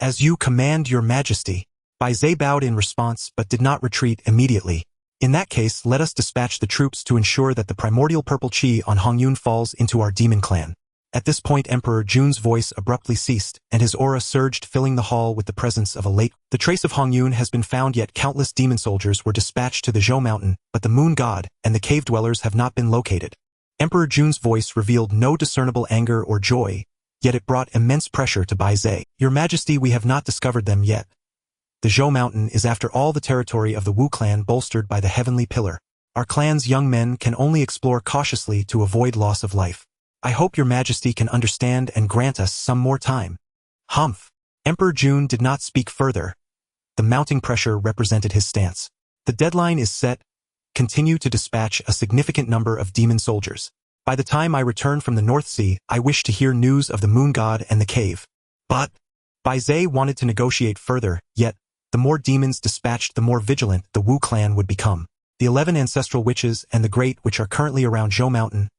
"As you command, Your Majesty." Bai Zhe bowed in response but did not retreat immediately. "In that case, let us dispatch the troops to ensure that the primordial purple qi on Hongyun falls into our demon clan." At this point, Emperor Jun's voice abruptly ceased, and his aura surged, filling the hall with the presence of a late. "The trace of Hongyun has been found, yet countless demon soldiers were dispatched to the Zhou mountain, but the moon god and the cave dwellers have not been located." Emperor Jun's voice revealed no discernible anger or joy, yet it brought immense pressure to Bai Zhe. "Your Majesty, we have not discovered them yet. The Zhou mountain is after all the territory of the Wu clan, bolstered by the heavenly pillar. Our clan's young men can only explore cautiously to avoid loss of life. I hope Your Majesty can understand and grant us some more time." Humph. Emperor Jun did not speak further. The mounting pressure represented his stance. "The deadline is set. Continue to dispatch a significant number of demon soldiers. By the time I return from the North Sea, I wish to hear news of the moon god and the cave." But Bai Zhe wanted to negotiate further, yet the more demons dispatched, the more vigilant the Wu clan would become. The 11 ancestral witches and the great which are currently around Zhou mountain.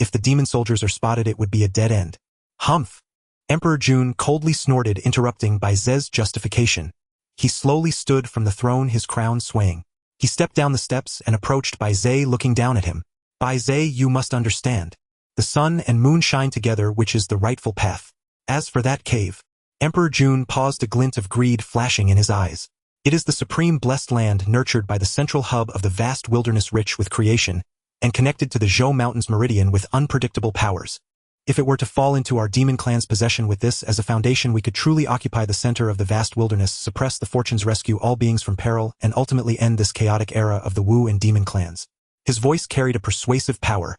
If the demon soldiers are spotted, it would be a dead end. Humph. Emperor Jun coldly snorted, interrupting Bai Zhe's justification. He slowly stood from the throne, his crown swaying. He stepped down the steps and approached Bai Zhe, looking down at him. "Bai Zhe, you must understand. The sun and moon shine together, which is the rightful path. As for that cave..." Emperor Jun paused, a glint of greed flashing in his eyes. "It is the supreme blessed land nurtured by the central hub of the vast wilderness, rich with creation, and connected to the Zhou Mountain's meridian with unpredictable powers. If it were to fall into our demon clan's possession with this as a foundation, we could truly occupy the center of the vast wilderness, suppress the fortunes, rescue all beings from peril, and ultimately end this chaotic era of the Wu and demon clans." His voice carried a persuasive power.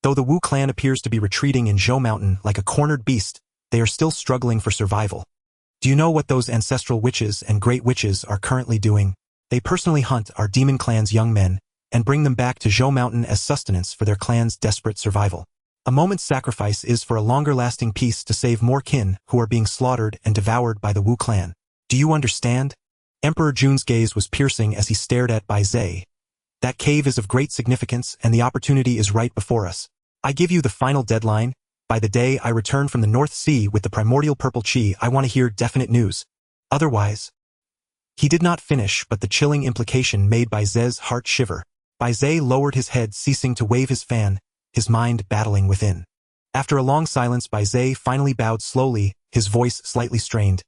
Though the Wu clan appears to be retreating in Zhou Mountain like a cornered beast, they are still struggling for survival. Do you know what those ancestral witches and great witches are currently doing? They personally hunt our demon clan's young men and bring them back to Zhou Mountain as sustenance for their clan's desperate survival. A moment's sacrifice is for a longer-lasting peace, to save more kin who are being slaughtered and devoured by the Wu clan. Do you understand? Emperor Jun's gaze was piercing as he stared at Bai Zhe. That cave is of great significance and the opportunity is right before us. I give you the final deadline. By the day I return from the North Sea with the primordial purple chi, I want to hear definite news. Otherwise. He did not finish, but the chilling implication made Bai Ze's heart shiver. Bai Ze lowered his head, ceasing to wave his fan, his mind battling within. After a long silence, Bai Ze finally bowed slowly, his voice slightly strained.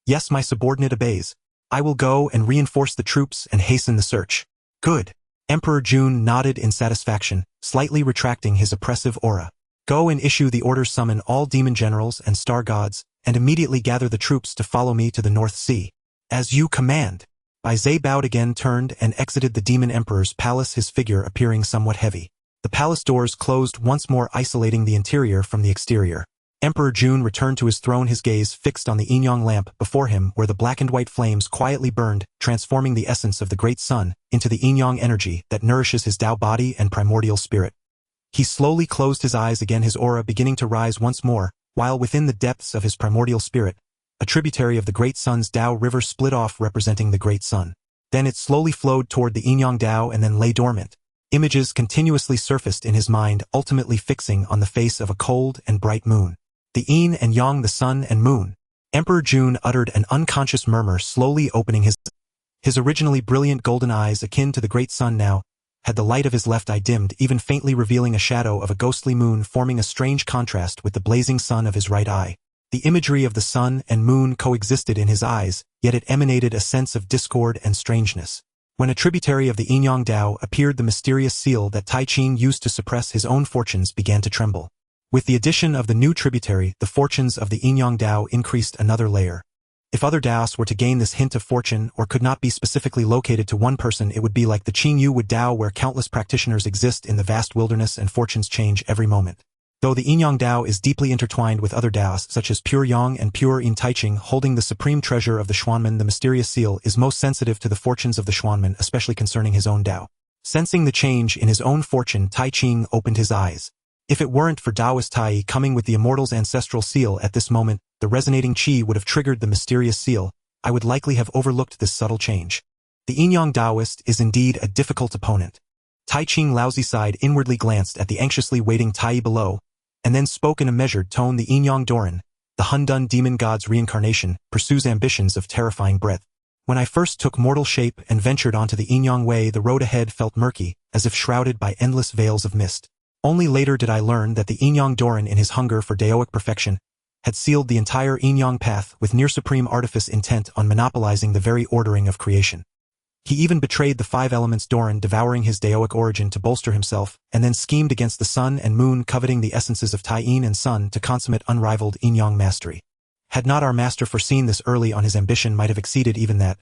Yes, my subordinate obeys. I will go and reinforce the troops and hasten the search. Good. Emperor Jun nodded in satisfaction, slightly retracting his oppressive aura. Go and issue the order, summon all demon generals and star gods, and immediately gather the troops to follow me to the North Sea. As you command. Bai Ze bowed again, turned and exited the demon emperor's palace, his figure appearing somewhat heavy. The palace doors closed once more, isolating the interior from the exterior. Emperor Jun returned to his throne, his gaze fixed on the yin-yang lamp before him, where the black and white flames quietly burned, transforming the essence of the great sun into the yin-yang energy that nourishes his Dao body and primordial spirit. He slowly closed his eyes again, his aura beginning to rise once more, while within the depths of his primordial spirit, a tributary of the great sun's Dao river split off, representing the great sun. Then it slowly flowed toward the yin-yang Dao and then lay dormant. Images continuously surfaced in his mind, ultimately fixing on the face of a cold and bright moon. The yin and yang, the sun and moon. Emperor Jun uttered an unconscious murmur, slowly opening his originally brilliant golden eyes, akin to the great sun now, had the light of his left eye dimmed, even faintly revealing a shadow of a ghostly moon, forming a strange contrast with the blazing sun of his right eye. The imagery of the sun and moon coexisted in his eyes, yet it emanated a sense of discord and strangeness. When a tributary of the yin-yang Dao appeared, the mysterious seal that Tai Ching used to suppress his own fortunes began to tremble. With the addition of the new tributary, the fortunes of the yin-yang Dao increased another layer. If other Daos were to gain this hint of fortune, or could not be specifically located to one person, it would be like the Qingyu Wood Dao, where countless practitioners exist in the vast wilderness and fortunes change every moment. Though the yin-yang Dao is deeply intertwined with other Daos, such as pure yang and pure yin, Tai Ching, holding the supreme treasure of the Xuanmen, the mysterious seal, is most sensitive to the fortunes of the Xuanmen, especially concerning his own Dao. Sensing the change in his own fortune, Tai Ching opened his eyes. If it weren't for Daoist Tai coming with the immortal's ancestral seal at this moment, the resonating chi would have triggered the mysterious seal. I would likely have overlooked this subtle change. The yin-yang Daoist is indeed a difficult opponent. Tai Ching Laozi sighed, inwardly glanced at the anxiously waiting Tai below, and then spoke in a measured tone. The yin-yang Doran, the Hundun demon god's reincarnation, pursues ambitions of terrifying breadth. When I first took mortal shape and ventured onto the yin-yang way, the road ahead felt murky, as if shrouded by endless veils of mist. Only later did I learn that the yin-yang Doran, in his hunger for Daoic perfection, had sealed the entire yin-yang path with near-supreme artifice, intent on monopolizing the very ordering of creation. He even betrayed the five elements Doran, devouring his Daoic origin to bolster himself, and then schemed against the sun and moon, coveting the essences of Tai Yin and Sun to consummate unrivaled yin-yang mastery. Had not our master foreseen this early on, his ambition might have exceeded even that.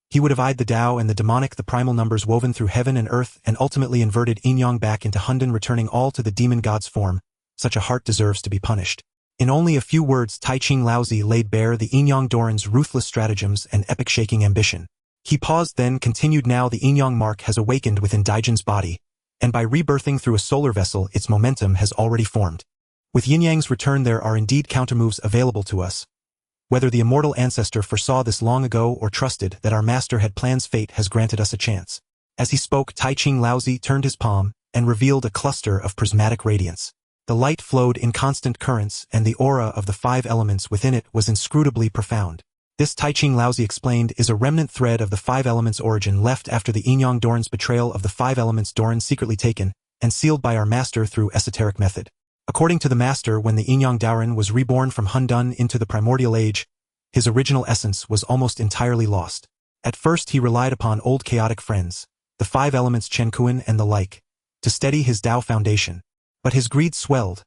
He would have eyed the Dao and the demonic, the primal numbers woven through heaven and earth, and ultimately inverted yin-yang back into Hundun, returning all to the demon god's form. Such a heart deserves to be punished. In only a few words, Tai Ching Laozi laid bare the yin-yang Doran's ruthless stratagems and epic-shaking ambition. He paused, then continued. Now the yin-yang mark has awakened within Daijin's body, and by rebirthing through a solar vessel, its momentum has already formed. With yin-yang's return, there are indeed countermoves available to us. Whether the immortal ancestor foresaw this long ago or trusted that our master had plans, fate has granted us a chance. As he spoke, Tai Ching Laozi turned his palm and revealed a cluster of prismatic radiance. The light flowed in constant currents, and the aura of the five elements within it was inscrutably profound. This, Tai Ching Laozi explained, is a remnant thread of the five elements' origin left after the yin-yang Doran's betrayal of the five elements, Doran secretly taken and sealed by our master through esoteric method. According to the master, when the yin-yang Doran was reborn from Hundun into the primordial age, his original essence was almost entirely lost. At first he relied upon old chaotic friends, the five elements Chen Kuan and the like, to steady his Dao foundation. But his greed swelled.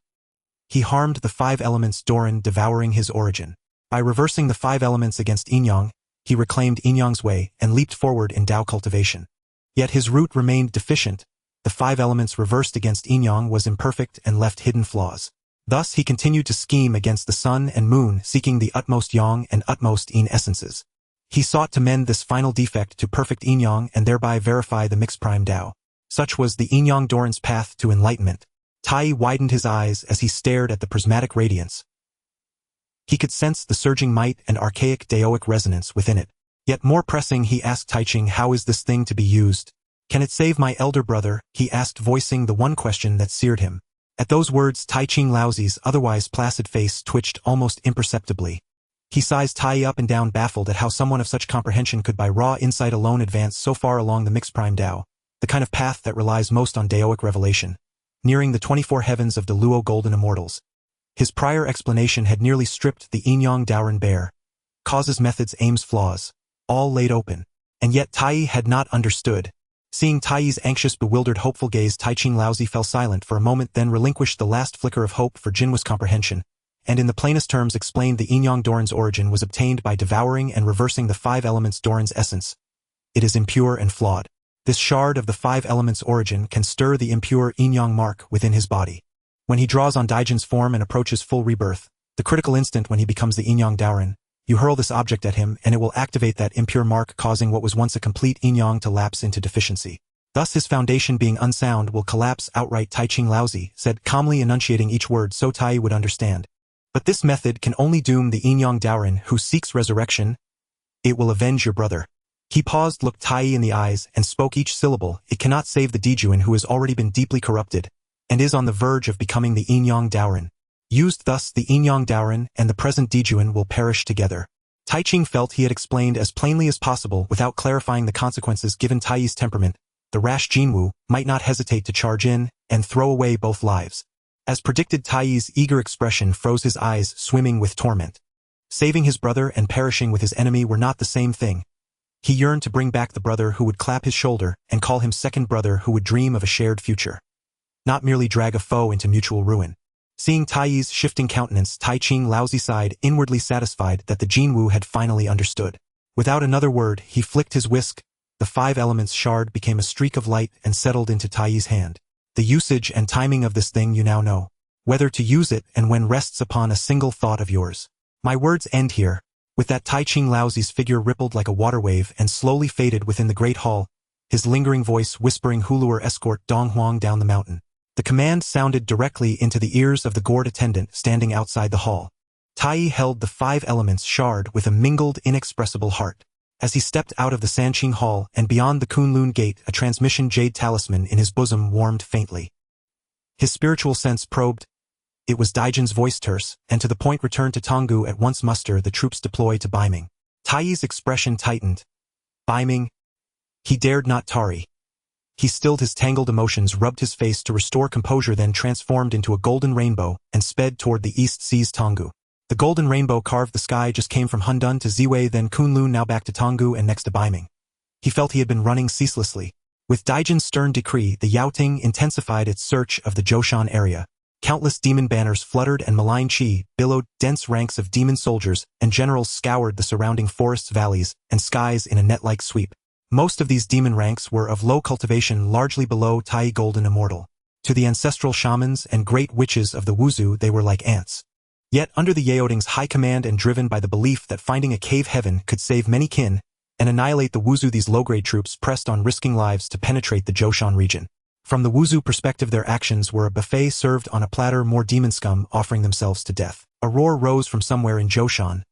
He harmed the five elements Doran, devouring his origin. By reversing the five elements against yin-yang, he reclaimed yin-yang's way and leaped forward in Dao cultivation. Yet his root remained deficient. The five elements reversed against yin-yang was imperfect and left hidden flaws. Thus he continued to scheme against the sun and moon, seeking the utmost yang and utmost yin essences. He sought to mend this final defect to perfect yin-yang and thereby verify the mixed prime Dao. Such was the yin-yang Doran's path to enlightenment. Tai widened his eyes as he stared at the prismatic radiance. He could sense the surging might and archaic Daoic resonance within it. Yet more pressing, he asked Tai Ching, how is this thing to be used? Can it save my elder brother? He asked, voicing the one question that seared him. At those words, Tai Ching Laozi's otherwise placid face twitched almost imperceptibly. He sized Tai up and down, baffled at how someone of such comprehension could by raw insight alone advance so far along the mixed prime Dao, the kind of path that relies most on Daoic revelation, nearing the 24 heavens of the Luo golden immortals. His prior explanation had nearly stripped the Yin-Yang Daoren bare. Causes, methods, aims, flaws, all laid open. And yet Tai had not understood. Seeing Tai's anxious, bewildered, hopeful gaze, Tai Ching Laozi fell silent for a moment, then relinquished the last flicker of hope for Jinwu's comprehension, and in the plainest terms explained the Yin-Yang Doran's origin was obtained by devouring and reversing the 5 elements Doran's essence. It is impure and flawed. This shard of the 5 elements' origin can stir the impure Yin-Yang mark within his body. When he draws on Daijin's form and approaches full rebirth, the critical instant when he becomes the Yin-Yang Daoren, you hurl this object at him and it will activate that impure mark, causing what was once a complete Yin-Yang to lapse into deficiency. Thus his foundation being unsound will collapse outright. Tai Ching Laozi said, calmly enunciating each word so Tai would understand. But this method can only doom the Yin-Yang Daoren who seeks resurrection. It will avenge your brother. He paused, looked Tai in the eyes, and spoke each syllable. It cannot save the Dijuan who has already been deeply corrupted, and is on the verge of becoming the Yin-Yang Daoren. Used thus, the Yin-Yang Daoren and the present Dijuan will perish together. Tai Ching felt he had explained as plainly as possible without clarifying the consequences. Given Tai's temperament, the rash Jinwu might not hesitate to charge in and throw away both lives. As predicted, Tai's eager expression froze, his eyes swimming with torment. Saving his brother and perishing with his enemy were not the same thing. He yearned to bring back the brother who would clap his shoulder and call him second brother, who would dream of a shared future. Not merely drag a foe into mutual ruin. Seeing Tai's shifting countenance, Tai Ching Laozi sighed, inwardly satisfied that the Jinwu had finally understood. Without another word, he flicked his whisk. The 5 elements shard became a streak of light and settled into Tai's hand. The usage and timing of this thing you now know. Whether to use it and when rests upon a single thought of yours. My words end here. With that, Tai Ching Laozi's figure rippled like a water wave and slowly faded within the great hall, his lingering voice whispering, Huluer escort Dong Huang down the mountain. The command sounded directly into the ears of the gourd attendant standing outside the hall. Tai held the 5 elements shard with a mingled, inexpressible heart. As he stepped out of the Sanqing Hall and beyond the Kunlun Gate, a transmission jade talisman in his bosom warmed faintly. His spiritual sense probed. It was Daijin's voice, terse, and to the point. Return to Tonggu at once. Muster the troops. Deploy to Baiming. Tai's expression tightened. Baiming? He dared not tarry. He stilled his tangled emotions, rubbed his face to restore composure, then transformed into a golden rainbow and sped toward the east. Seized Tonggu. The golden rainbow carved the sky, just came from Hundun to Ziwei, then Kunlun, now back to Tonggu and next to Baiming. He felt he had been running ceaselessly. With Daijin's stern decree, the Yaoting intensified its search of the Zhoushan area. Countless demon banners fluttered and malign qi billowed. Dense ranks of demon soldiers and generals scoured the surrounding forests, valleys, and skies in a net-like sweep. Most of these demon ranks were of low cultivation, largely below Tai Golden Immortal. To the ancestral shamans and great witches of the Wuzhu, they were like ants. Yet under the Yaoting's high command and driven by the belief that finding a cave heaven could save many kin and annihilate the Wuzhu, these low-grade troops pressed on, risking lives to penetrate the Zhoushan region. From the Wuzhu perspective, their actions were a buffet served on a platter, more demon scum offering themselves to death. A roar rose from somewhere in Zhoushan.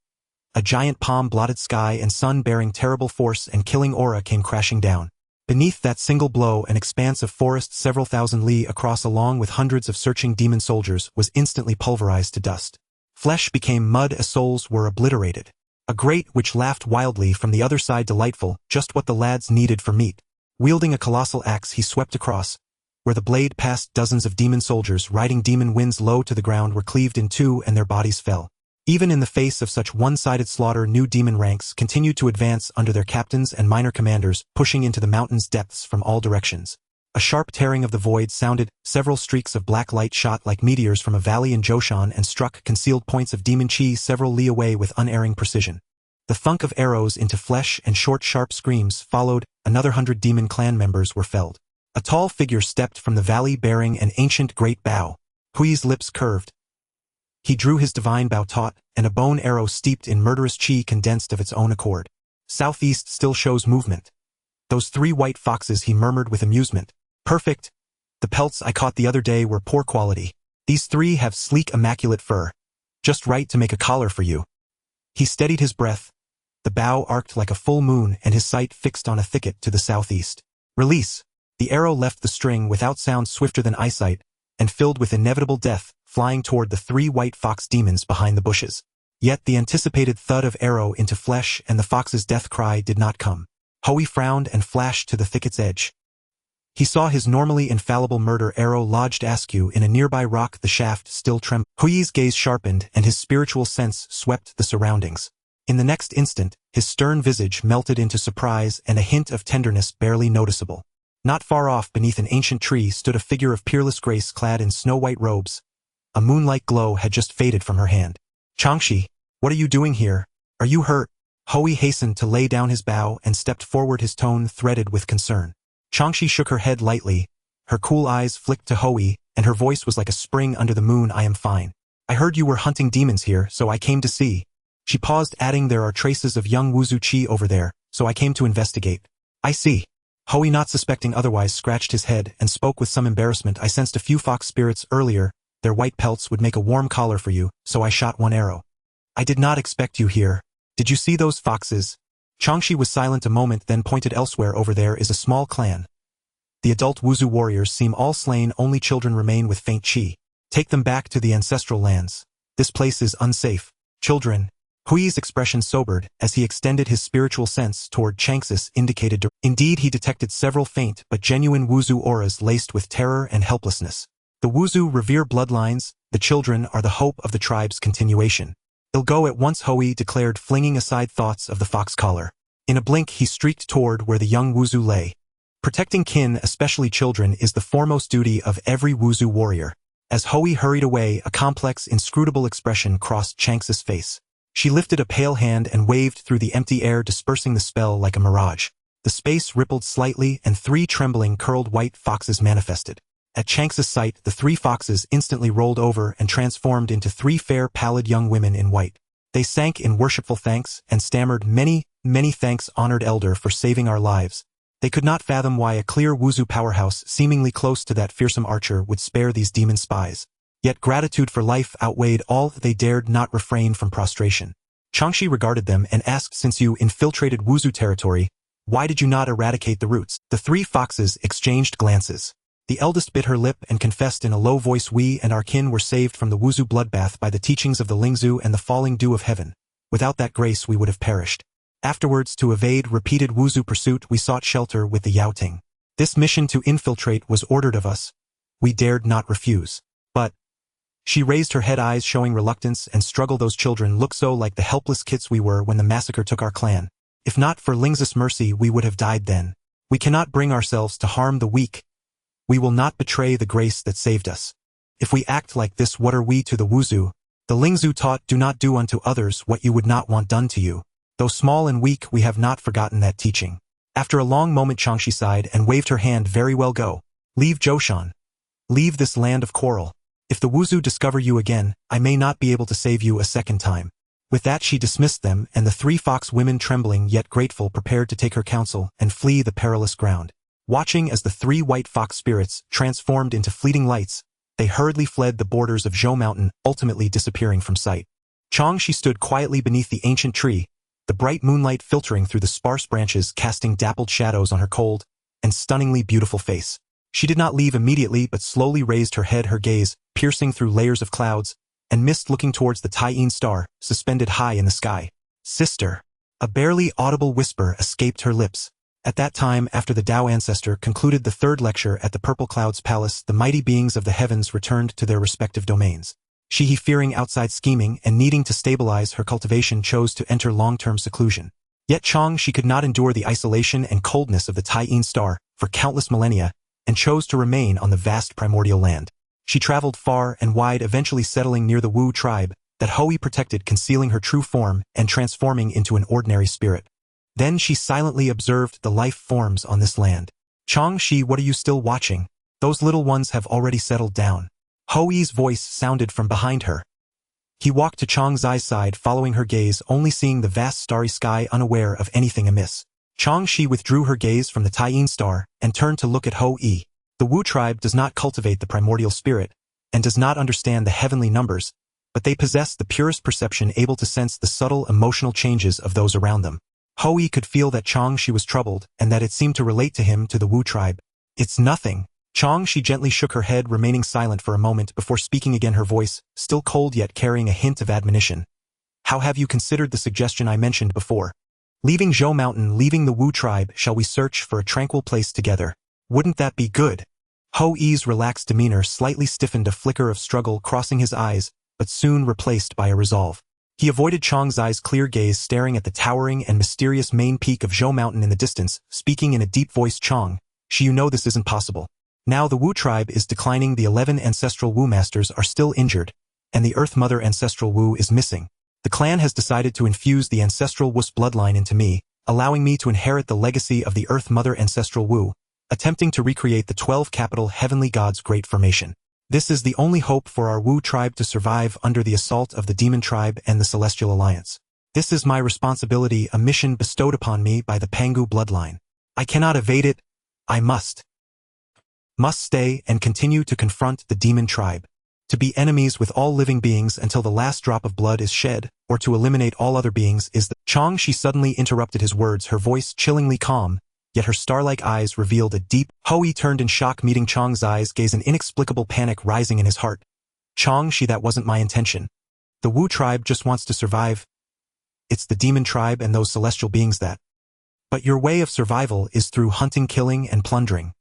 A giant palm-blotted sky and sun bearing terrible force and killing aura came crashing down. Beneath that single blow, an expanse of forest several thousand li across, along with hundreds of searching demon soldiers, was instantly pulverized to dust. Flesh became mud as souls were obliterated. A great witch laughed wildly from the other side, delightful, just what the lads needed for meat. Wielding a colossal axe, he swept across. Where the blade passed, dozens of demon soldiers riding demon winds low to the ground were cleaved in two and their bodies fell. Even in the face of such one-sided slaughter, new demon ranks continued to advance under their captains and minor commanders, pushing into the mountain's depths from all directions. A sharp tearing of the void sounded, several streaks of black light shot like meteors from a valley in Zhoushan and struck concealed points of demon chi several li away with unerring precision. The thunk of arrows into flesh and short sharp screams followed. Another 100 demon clan members were felled. A tall figure stepped from the valley bearing an ancient great bow. Hui's lips curved. He drew his divine bow taut, and a bone arrow steeped in murderous chi condensed of its own accord. Southeast still shows movement. Those 3 white foxes, he murmured with amusement. Perfect. The pelts I caught the other day were poor quality. These 3 have sleek immaculate fur. Just right to make a collar for you. He steadied his breath. The bow arced like a full moon and his sight fixed on a thicket to the southeast. Release. The arrow left the string without sound swifter than eyesight, and filled with inevitable death, flying toward the 3 white fox demons behind the bushes. Yet the anticipated thud of arrow into flesh and the fox's death cry did not come. Hui frowned and flashed to the thicket's edge. He saw his normally infallible murder arrow lodged askew in a nearby rock, the shaft still trembled. Hui's gaze sharpened and his spiritual sense swept the surroundings. In the next instant, his stern visage melted into surprise and a hint of tenderness barely noticeable. Not far off beneath an ancient tree stood a figure of peerless grace clad in snow-white robes. A moonlight glow had just faded from her hand. Changxi, what are you doing here? Are you hurt? Hui hastened to lay down his bow and stepped forward, his tone threaded with concern. Changxi shook her head lightly. Her cool eyes flicked to Hui, and her voice was like a spring under the moon. I am fine. I heard you were hunting demons here, so I came to see. She paused, adding, there are traces of young Wuzhu Qi over there, so I came to investigate. I see. Hui, not suspecting otherwise, scratched his head and spoke with some embarrassment. I sensed a few fox spirits earlier. Their white pelts would make a warm collar for you, so I shot 1 arrow. I did not expect you here. Did you see those foxes? Changxi was silent a moment, then pointed elsewhere. Over there is a small clan. The adult Wuzhu warriors seem all slain, only children remain with faint qi. Take them back to the ancestral lands. This place is unsafe. Children. Hui's expression sobered as he extended his spiritual sense toward Changxis indicated. Indeed, he detected several faint but genuine Wuzhu auras laced with terror and helplessness. The Wuzhu revere bloodlines, the children are the hope of the tribe's continuation. I'll go at once, Hui declared, flinging aside thoughts of the fox collar. In a blink he streaked toward where the young Wuzhu lay. Protecting kin, especially children, is the foremost duty of every Wuzhu warrior. As Hui hurried away, a complex, inscrutable expression crossed Changxis' face. She lifted a pale hand and waved through the empty air, dispersing the spell like a mirage. The space rippled slightly and 3 trembling, curled white foxes manifested. At Changxis' sight, the 3 foxes instantly rolled over and transformed into 3 fair, pallid young women in white. They sank in worshipful thanks and stammered, many, many thanks, honored elder, for saving our lives. They could not fathom why a clear Wuzhu powerhouse seemingly close to that fearsome archer would spare these demon spies. Yet gratitude for life outweighed all. They dared not refrain from prostration. Changxi regarded them and asked, since you infiltrated Wuzhu territory, why did you not eradicate the roots? The 3 foxes exchanged glances. The eldest bit her lip and confessed in a low voice, we and our kin were saved from the Wuzhu bloodbath by the teachings of the Lingzhu and the falling dew of heaven. Without that grace we would have perished. Afterwards, to evade repeated Wuzhu pursuit, we sought shelter with the Yaoting. This mission to infiltrate was ordered of us. We dared not refuse. But she raised her head, eyes showing reluctance and struggle. Those children look so like the helpless kits we were when the massacre took our clan. If not for Lingzhu's mercy, we would have died then. We cannot bring ourselves to harm the weak. We will not betray the grace that saved us. If we act like this, what are we to the Wuzhu? The Lingzhu taught, do not do unto others what you would not want done to you. Though small and weak, we have not forgotten that teaching. After a long moment, Changxi sighed and waved her hand. Very well, go. Leave Zhoushan. Leave this land of quarrel. If the Wuzhu discover you again, I may not be able to save you a second time. With that she dismissed them, and the 3 fox women, trembling yet grateful, prepared to take her counsel and flee the perilous ground. Watching as the 3 white fox spirits transformed into fleeting lights, they hurriedly fled the borders of Zhou Mountain, ultimately disappearing from sight. Changxi stood quietly beneath the ancient tree, the bright moonlight filtering through the sparse branches, casting dappled shadows on her cold and stunningly beautiful face. She did not leave immediately, but slowly raised her head, her gaze piercing through layers of clouds and mist, looking towards the Taiyin star, suspended high in the sky. Sister. A barely audible whisper escaped her lips. At that time, after the Dao ancestor concluded the 3rd lecture at the Purple Cloud's palace, the mighty beings of the heavens returned to their respective domains. She, fearing outside scheming and needing to stabilize her cultivation, chose to enter long-term seclusion. Yet she could not endure the isolation and coldness of the Taiyin star for countless millennia, and chose to remain on the vast primordial land. She traveled far and wide, eventually settling near the Wu tribe that Hui protected, concealing her true form and transforming into an ordinary spirit. Then she silently observed the life forms on this land. Changxi, what are you still watching? Those little ones have already settled down. Hui's voice sounded from behind her. He walked to Changxi's side, following her gaze, only seeing the vast starry sky, unaware of anything amiss. Changxi withdrew her gaze from the Taiyin star and turned to look at Hui. The Wu tribe does not cultivate the primordial spirit and does not understand the heavenly numbers, but they possess the purest perception, able to sense the subtle emotional changes of those around them. Hui could feel that Changxi was troubled and that it seemed to relate to him, to the Wu tribe. It's nothing. Chong, she gently shook her head, remaining silent for a moment before speaking again, her voice, still cold yet carrying a hint of admonition. How have you considered the suggestion I mentioned before? Leaving Zhou Mountain, leaving the Wu tribe, shall we search for a tranquil place together? Wouldn't that be good? Ho Yi's relaxed demeanor slightly stiffened, a flicker of struggle crossing his eyes, but soon replaced by a resolve. He avoided Chong's eyes' clear gaze, staring at the towering and mysterious main peak of Zhou Mountain in the distance, speaking in a deep voice. Chong, you know this isn't possible. Now the Wu tribe is declining, the 11 ancestral Wu masters are still injured, and the Earth Mother ancestral Wu is missing. The clan has decided to infuse the ancestral Wu's bloodline into me, allowing me to inherit the legacy of the Earth Mother ancestral Wu, attempting to recreate the 12 capital heavenly gods' great formation. This is the only hope for our Wu tribe to survive under the assault of the Demon tribe and the Celestial Alliance. This is my responsibility, a mission bestowed upon me by the Pangu bloodline. I cannot evade it. I must stay and continue to confront the Demon tribe. To be enemies with all living beings until the last drop of blood is shed, or to eliminate all other beings is the— Chong, she suddenly interrupted his words, her voice chillingly calm, yet her star-like eyes revealed a deep— Ho Yi turned in shock, meeting Chong's eyes, gaze, an inexplicable panic rising in his heart. Chong, that wasn't my intention. The Wu tribe just wants to survive. It's the Demon tribe and those celestial beings that— But your way of survival is through hunting, killing, and plundering.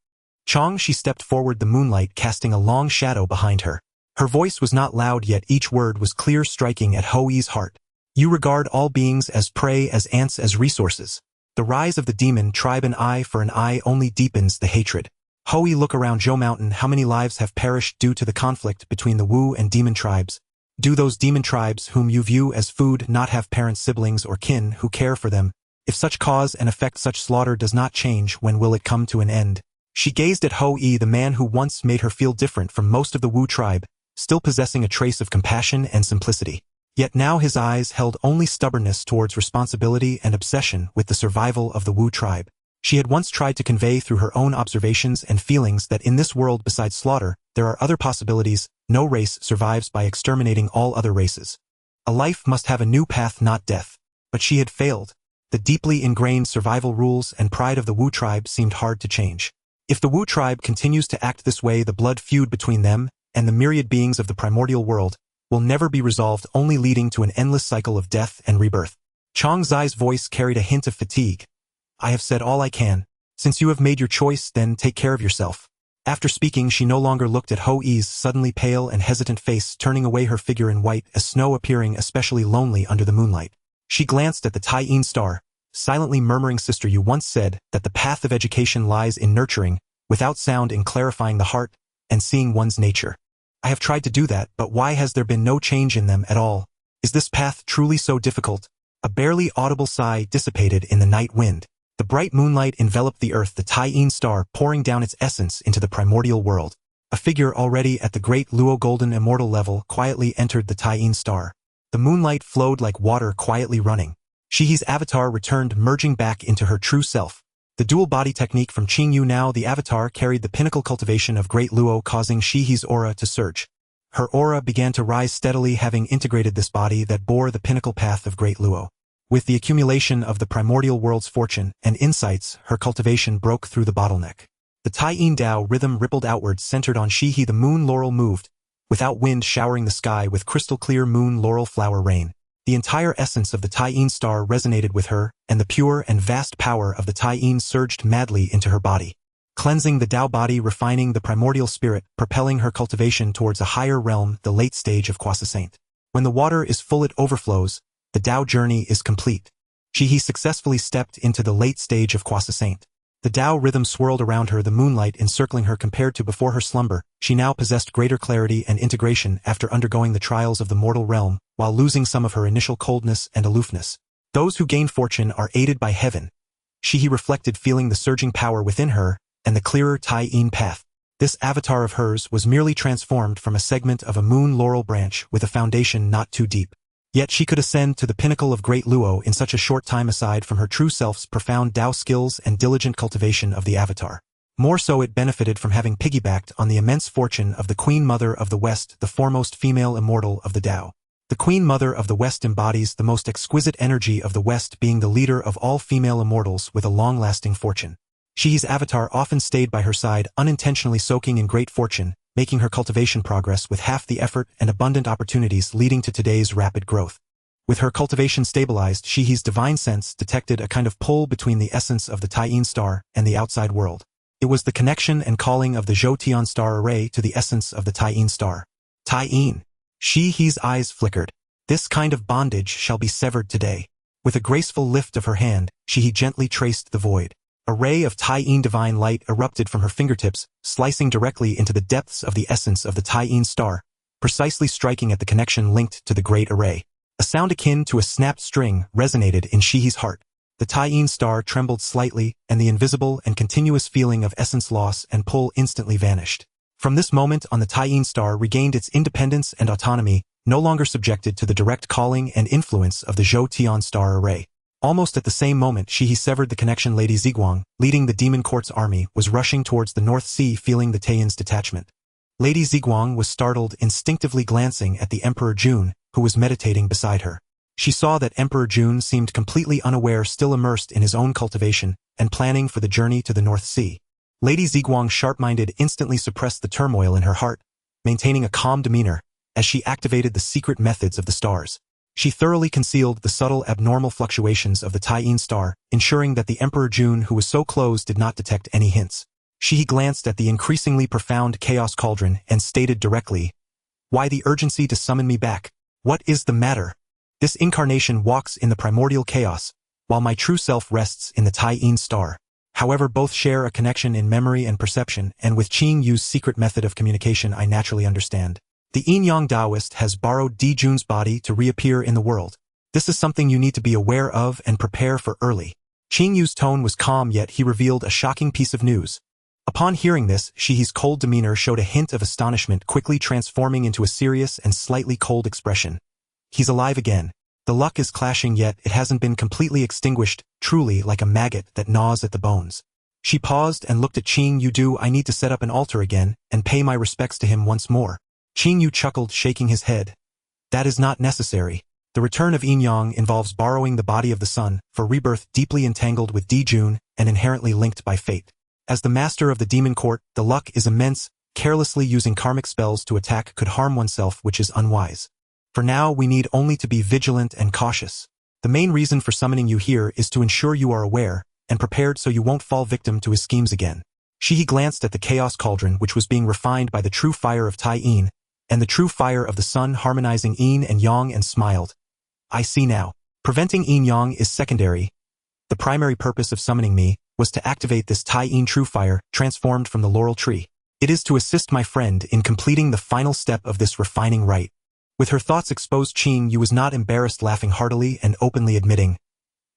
Chong, she stepped forward, the moonlight casting a long shadow behind her. Her voice was not loud, yet each word was clear, striking at Ho Yi's heart. You regard all beings as prey, as ants, as resources. The rise of the Demon tribe, an eye for an eye, only deepens the hatred. Ho Yi, look around Zhou Mountain. How many lives have perished due to the conflict between the Wu and Demon tribes? Do those Demon tribes whom you view as food not have parents, siblings, or kin who care for them? If such cause and effect, such slaughter does not change, when will it come to an end? She gazed at Ho Yi, the man who once made her feel different from most of the Wu tribe, still possessing a trace of compassion and simplicity. Yet now his eyes held only stubbornness towards responsibility and obsession with the survival of the Wu tribe. She had once tried to convey through her own observations and feelings that in this world besides slaughter, there are other possibilities. No race survives by exterminating all other races. A life must have a new path, not death. But she had failed. The deeply ingrained survival rules and pride of the Wu tribe seemed hard to change. If the Wu tribe continues to act this way, the blood feud between them and the myriad beings of the primordial world will never be resolved, only leading to an endless cycle of death and rebirth. Chong Zai's voice carried a hint of fatigue. I have said all I can. Since you have made your choice, then take care of yourself. After speaking, she no longer looked at Ho Yi's suddenly pale and hesitant face, turning away, her figure in white as snow appearing especially lonely under the moonlight. She glanced at the Taiyin star, silently murmuring, Sister, you once said that the path of education lies in nurturing, without sound, in clarifying the heart and seeing one's nature. I have tried to do that, but why has there been no change in them at all? Is this path truly so difficult? A barely audible sigh dissipated in the night wind. The bright moonlight enveloped the earth, the Taiyin star pouring down its essence into the primordial world. A figure already at the great Luo golden immortal level quietly entered the Taiyin star. The moonlight flowed like water quietly running. Shihi's avatar returned, merging back into her true self. The dual body technique from Qingyu. Now the avatar carried the pinnacle cultivation of Great Luo, causing Shihi's aura to surge. Her aura began to rise steadily, having integrated this body that bore the pinnacle path of Great Luo. With the accumulation of the primordial world's fortune and insights, her cultivation broke through the bottleneck. The Taiyin Dao rhythm rippled outwards, centered on Shihi. The moon laurel moved, without wind, showering the sky with crystal-clear moon laurel flower rain. The entire essence of the Taiyin star resonated with her, and the pure and vast power of the Taiyin surged madly into her body, cleansing the Dao body, refining the primordial spirit, propelling her cultivation towards a higher realm, the late stage of Croissant. When the water is full, it overflows. The Dao journey is complete. Shihi successfully stepped into the late stage of Croissant. The Dao rhythm swirled around her, the moonlight encircling her. Compared to before her slumber, she now possessed greater clarity and integration after undergoing the trials of the mortal realm, while losing some of her initial coldness and aloofness. Those who gain fortune are aided by heaven. Shihi reflected, feeling the surging power within her and the clearer Taiyin path. This avatar of hers was merely transformed from a segment of a moon laurel branch with a foundation not too deep. Yet she could ascend to the pinnacle of Great Luo in such a short time. Aside from her true self's profound Dao skills and diligent cultivation of the avatar, more so it benefited from having piggybacked on the immense fortune of the Queen Mother of the West, the foremost female immortal of the Dao. The Queen Mother of the West embodies the most exquisite energy of the West, being the leader of all female immortals with a long-lasting fortune. Shihi's avatar often stayed by her side, unintentionally soaking in great fortune, making her cultivation progress with half the effort and abundant opportunities leading to today's rapid growth. With her cultivation stabilized, Shihi's divine sense detected a kind of pull between the essence of the Taiyin star and the outside world. It was the connection and calling of the Zhou star array to the essence of the Taiyin star. Taiyin. Shihi's eyes flickered. This kind of bondage shall be severed today. With a graceful lift of her hand, Shihi gently traced the void. A ray of Taiyin divine light erupted from her fingertips, slicing directly into the depths of the essence of the Taiyin star, precisely striking at the connection linked to the great array. A sound akin to a snapped string resonated in Shihi's heart. The Taiyin star trembled slightly, and the invisible and continuous feeling of essence loss and pull instantly vanished. From this moment on, the Taiyin star regained its independence and autonomy, no longer subjected to the direct calling and influence of the Zhou star array. Almost at the same moment Shihi severed the connection, Lady Ziguang, leading the demon court's army, was rushing towards the North Sea, feeling the Taiyin's detachment. Lady Ziguang was startled, instinctively glancing at the Emperor Jun, who was meditating beside her. She saw that Emperor Jun seemed completely unaware, still immersed in his own cultivation, and planning for the journey to the North Sea. Lady Ziguang, sharp-minded, instantly suppressed the turmoil in her heart, maintaining a calm demeanor, as she activated the secret methods of the stars. She thoroughly concealed the subtle abnormal fluctuations of the Taiyin star, ensuring that the Emperor Jun, who was so close, did not detect any hints. She glanced at the increasingly profound chaos cauldron and stated directly, "Why the urgency to summon me back? What is the matter? This incarnation walks in the primordial chaos, while my true self rests in the Taiyin star. However, both share a connection in memory and perception, and with Qing Yu's secret method of communication I naturally understand. The Yin-Yang Taoist has borrowed Di Jun's body to reappear in the world. This is something you need to be aware of and prepare for early." Qing Yu's tone was calm, yet he revealed a shocking piece of news. Upon hearing this, Shihi's cold demeanor showed a hint of astonishment, quickly transforming into a serious and slightly cold expression. "He's alive again. The luck is clashing, yet it hasn't been completely extinguished, truly like a maggot that gnaws at the bones." She paused and looked at Qing Yu. "I need to set up an altar again and pay my respects to him once more." Qing Yu chuckled, shaking his head. "That is not necessary. The return of Yin-Yang involves borrowing the body of the sun, for rebirth deeply entangled with Di Jun and inherently linked by fate. As the master of the demon court, the luck is immense. Carelessly using karmic spells to attack could harm oneself, which is unwise. For now, we need only to be vigilant and cautious. The main reason for summoning you here is to ensure you are aware and prepared so you won't fall victim to his schemes again." Shihi glanced at the chaos cauldron, which was being refined by the true fire of Taiyin and the true fire of the sun, harmonizing yin and yang, and smiled. "I see now. Preventing yin-yang is secondary. The primary purpose of summoning me was to activate this Taiyin true fire, transformed from the laurel tree. It is to assist my friend in completing the final step of this refining rite." With her thoughts exposed, Qing Yu was not embarrassed, laughing heartily and openly admitting,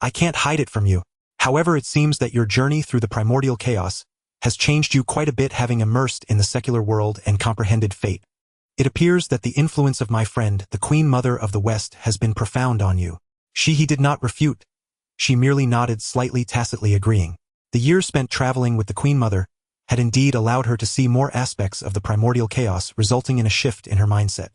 "I can't hide it from you. However, it seems that your journey through the primordial chaos has changed you quite a bit, having immersed in the secular world and comprehended fate. It appears that the influence of my friend, the Queen Mother of the West, has been profound on you." He did not refute. She merely nodded slightly, tacitly agreeing. The years spent traveling with the Queen Mother had indeed allowed her to see more aspects of the primordial chaos, resulting in a shift in her mindset.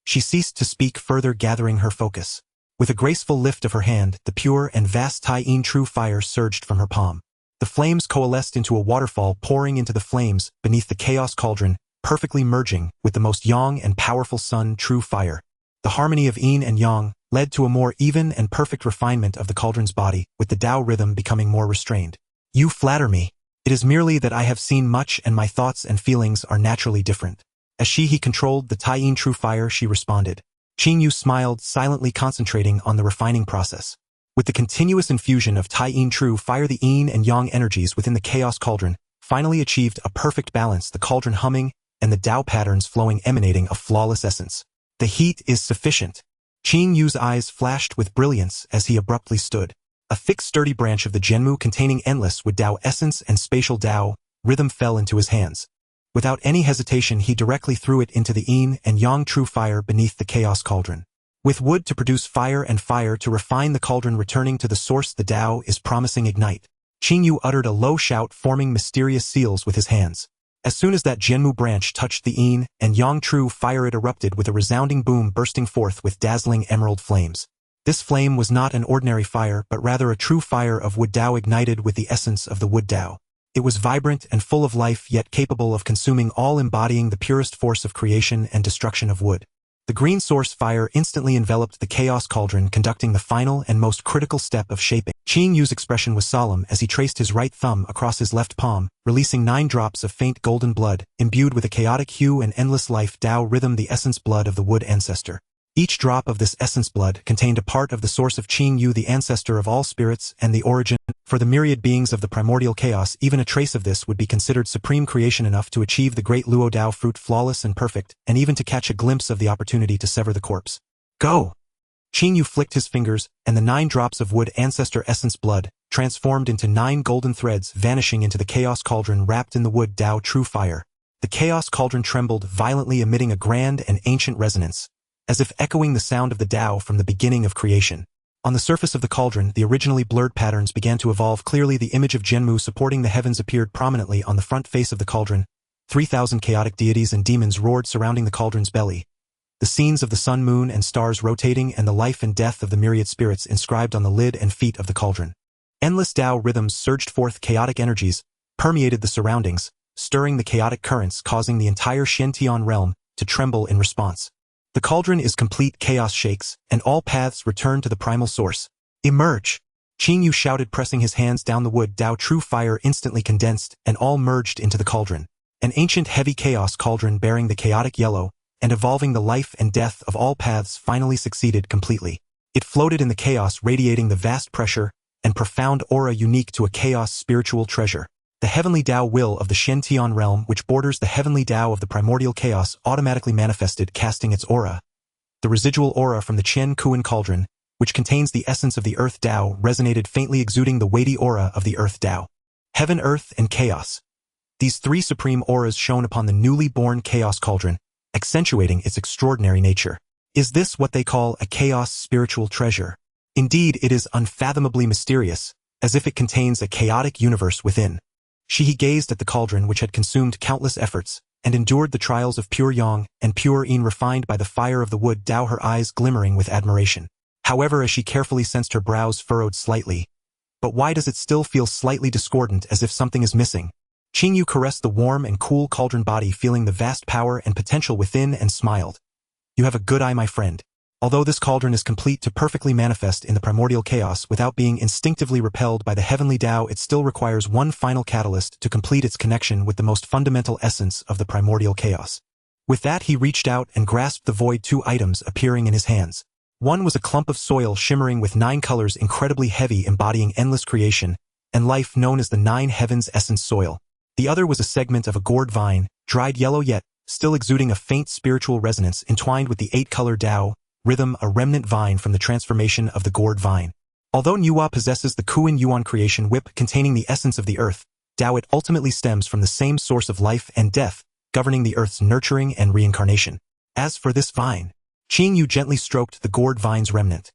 She ceased to speak further, gathering her focus. With a graceful lift of her hand, the pure and vast Taiyin true fire surged from her palm. The flames coalesced into a waterfall, pouring into the flames beneath the chaos cauldron, perfectly merging with the most yang and powerful sun true fire. The harmony of yin and yang led to a more even and perfect refinement of the cauldron's body, with the Tao rhythm becoming more restrained. "You flatter me. It is merely that I have seen much and my thoughts and feelings are naturally different." As he controlled the Taiyin true fire, she responded. Qing Yu smiled, silently concentrating on the refining process. With the continuous infusion of Taiyin true fire, the yin and yang energies within the chaos cauldron finally achieved a perfect balance, the cauldron humming and the Tao patterns flowing, emanating a flawless essence. "The heat is sufficient." Qing Yu's eyes flashed with brilliance as he abruptly stood. A thick, sturdy branch of the Jianmu containing endless wood Tao essence and spatial Tao rhythm fell into his hands. Without any hesitation, he directly threw it into the yin and yang true fire beneath the chaos cauldron. With wood to produce fire and fire to refine the cauldron, returning to the source the Tao is promising ignite. Qing Yu uttered a low shout, forming mysterious seals with his hands. As soon as that Jianmu branch touched the yin and yang true fire, it erupted with a resounding boom, bursting forth with dazzling emerald flames. This flame was not an ordinary fire, but rather a true fire of wood Tao ignited with the essence of the wood Tao. It was vibrant and full of life, yet capable of consuming all, embodying the purest force of creation and destruction of wood. The green source fire instantly enveloped the chaos cauldron, conducting the final and most critical step of shaping. Qing Yu's expression was solemn as he traced his right thumb across his left palm, releasing 9 drops of faint golden blood, imbued with a chaotic hue and endless life Dao rhythm, the essence blood of the wood ancestor. Each drop of this essence blood contained a part of the source of Qing Yu, the ancestor of all spirits and the origin. For the myriad beings of the primordial chaos, even a trace of this would be considered supreme creation, enough to achieve the great Luo Dao fruit flawless and perfect, and even to catch a glimpse of the opportunity to sever the corpse. Go! Qing Yu flicked his fingers, and the 9 drops of wood ancestor essence blood transformed into 9 golden threads, vanishing into the chaos cauldron wrapped in the wood Dao true fire. The chaos cauldron trembled violently, emitting a grand and ancient resonance, as if echoing the sound of the Dao from the beginning of creation. On the surface of the cauldron, the originally blurred patterns began to evolve clearly. The image of Jianmu supporting the heavens appeared prominently on the front face of the cauldron. 3,000 chaotic deities and demons roared surrounding the cauldron's belly. The scenes of the sun, moon, and stars rotating, and the life and death of the myriad spirits inscribed on the lid and feet of the cauldron. Endless Dao rhythms surged forth, chaotic energies permeated the surroundings, stirring the chaotic currents, causing the entire Xiantian realm to tremble in response. The cauldron is complete, chaos shakes, and all paths return to the primal source. Emerge! Qing Yu shouted, pressing his hands down the wood Dao true fire instantly condensed, and all merged into the cauldron. An ancient heavy chaos cauldron bearing the chaotic yellow, and evolving the life and death of all paths finally succeeded completely. It floated in the chaos, radiating the vast pressure and profound aura unique to a chaos spiritual treasure. The heavenly Dao will of the Xiantian realm, which borders the heavenly Dao of the primordial chaos, automatically manifested, casting its aura. The residual aura from the Qian Kuan cauldron, which contains the essence of the earth Dao, resonated faintly, exuding the weighty aura of the earth Dao. Heaven, earth, and chaos. These 3 supreme auras shone upon the newly born chaos cauldron, accentuating its extraordinary nature. Is this what they call a chaos spiritual treasure? Indeed, it is unfathomably mysterious, as if it contains a chaotic universe within. He gazed at the cauldron, which had consumed countless efforts, and endured the trials of pure yang and pure yin, refined by the fire of the wood Dao, her eyes glimmering with admiration. However, as she carefully sensed, her brows furrowed slightly. But why does it still feel slightly discordant, as if something is missing? Qing Yu caressed the warm and cool cauldron body, feeling the vast power and potential within, and smiled. You have a good eye, my friend. Although this cauldron is complete to perfectly manifest in the primordial chaos without being instinctively repelled by the heavenly Dao, it still requires one final catalyst to complete its connection with the most fundamental essence of the primordial chaos. With that, he reached out and grasped the void. 2 items appearing in his hands. One was a clump of soil shimmering with 9 colors, incredibly heavy, embodying endless creation and life, known as the 9 heavens essence soil. The other was a segment of a gourd vine, dried yellow yet still exuding a faint spiritual resonance, entwined with the 8-color Dao rhythm, a remnant vine from the transformation of the gourd vine. Although Nuwa possesses the Kuan Yuan creation whip containing the essence of the earth Dao, it ultimately stems from the same source of life and death, governing the earth's nurturing and reincarnation. As for this vine, Qing Yu gently stroked the gourd vine's remnant.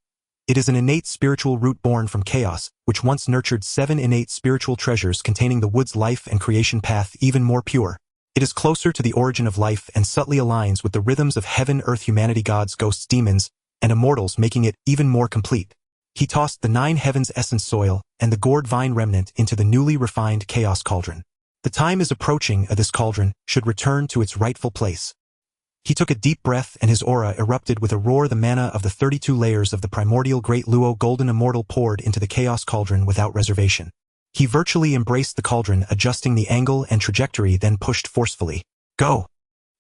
It is an innate spiritual root born from chaos, which once nurtured 7 innate spiritual treasures containing the wood's life and creation path, even more pure. It is closer to the origin of life and subtly aligns with the rhythms of heaven, earth, humanity, gods, ghosts, demons, and immortals, making it even more complete. He tossed the 9 heavens essence soil and the gourd vine remnant into the newly refined chaos cauldron. The time is approaching this cauldron should return to its rightful place. He took a deep breath, and his aura erupted with a roar. The mana of the 32 layers of the primordial great Luo golden immortal poured into the chaos cauldron without reservation. He virtually embraced the cauldron, adjusting the angle and trajectory, then pushed forcefully. Go!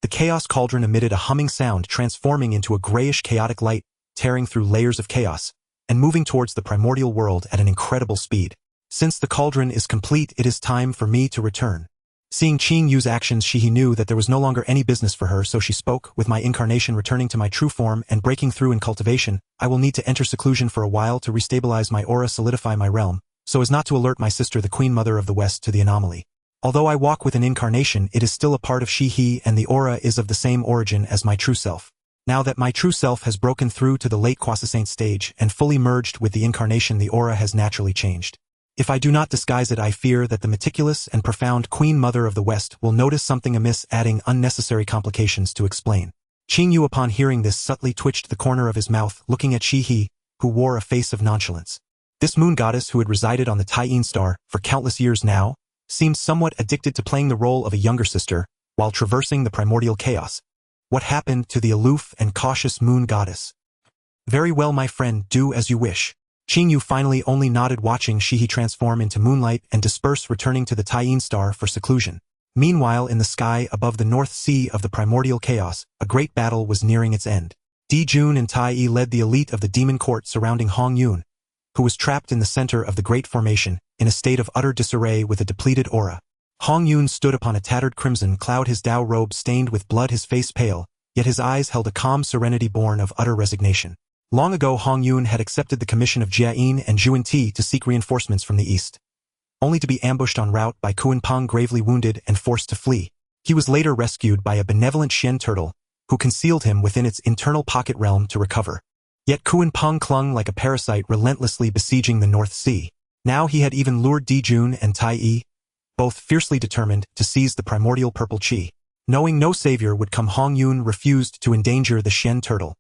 The chaos cauldron emitted a humming sound, transforming into a grayish chaotic light, tearing through layers of chaos, and moving towards the primordial world at an incredible speed. Since the cauldron is complete, it is time for me to return. Seeing Qing Yu's actions, she knew that there was no longer any business for her, so she spoke. With my incarnation returning to my true form and breaking through in cultivation, I will need to enter seclusion for a while to restabilize my aura, solidify my realm, so as not to alert my sister, the Queen Mother of the West, to the anomaly. Although I walk with an incarnation, it is still a part of she, and the aura is of the same origin as my true self. Now that my true self has broken through to the late Quasi-Saint stage and fully merged with the incarnation, the aura has naturally changed. If I do not disguise it, I fear that the meticulous and profound Queen Mother of the West will notice something amiss, adding unnecessary complications to explain. Qing Yu, upon hearing this, subtly twitched the corner of his mouth, looking at Shi, who wore a face of nonchalance. This moon goddess, who had resided on the Taiyin star for countless years now, seemed somewhat addicted to playing the role of a younger sister while traversing the primordial chaos. What happened to the aloof and cautious moon goddess? Very well, my friend, do as you wish. Qingyu finally only nodded, watching Shihi transform into moonlight and disperse, returning to the Taiyin star for seclusion. Meanwhile, in the sky above the North Sea of the primordial chaos, a great battle was nearing its end. Di Jun and Tai Yi led the elite of the demon court surrounding Hong Yun, who was trapped in the center of the great formation, in a state of utter disarray with a depleted aura. Hong Yun stood upon a tattered crimson cloud, his Dao robe stained with blood, his face pale, yet his eyes held a calm serenity born of utter resignation. Long ago, Hong Yun had accepted the commission of Jia Yin and Zhuan Ti to seek reinforcements from the east, only to be ambushed en route by Kuan Peng, gravely wounded and forced to flee. He was later rescued by a benevolent Xian turtle, who concealed him within its internal pocket realm to recover. Yet Kuan Peng clung like a parasite, relentlessly besieging the North Sea. Now he had even lured Di Jun and Tai Yi, both fiercely determined to seize the primordial purple chi. Knowing no savior would come, Hong Yun refused to endanger the Xian turtle.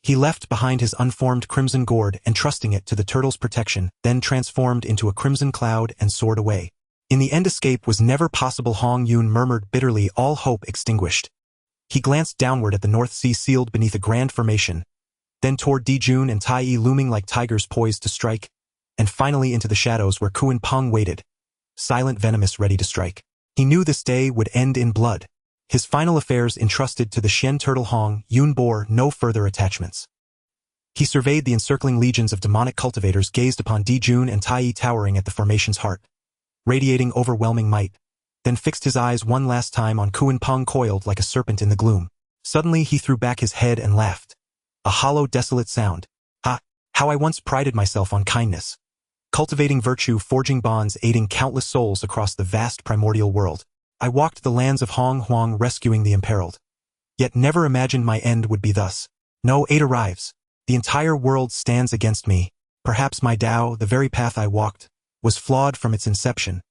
He left behind his unformed crimson gourd, entrusting it to the turtle's protection, then transformed into a crimson cloud and soared away. In the end, escape was never possible, Hong Yun murmured bitterly, all hope extinguished. He glanced downward at the North Sea sealed beneath a grand formation, then toward Di Jun and Tai Yi looming like tigers poised to strike, and finally into the shadows where Kuan Peng waited, silent, venomous, ready to strike. He knew this day would end in blood. His final affairs entrusted to the Xian turtle, Hong Yun bore no further attachments. He surveyed the encircling legions of demonic cultivators, gazed upon Di Jun and Tai Yi towering at the formation's heart, radiating overwhelming might, then fixed his eyes one last time on Kuan Peng, coiled like a serpent in the gloom. Suddenly he threw back his head and laughed. A hollow, desolate sound. Ah, how I once prided myself on kindness, cultivating virtue, forging bonds, aiding countless souls across the vast primordial world. I walked the lands of Honghuang, rescuing the imperiled. Yet never imagined my end would be thus. No, aid arrives. The entire world stands against me. Perhaps my Dao, the very path I walked, was flawed from its inception.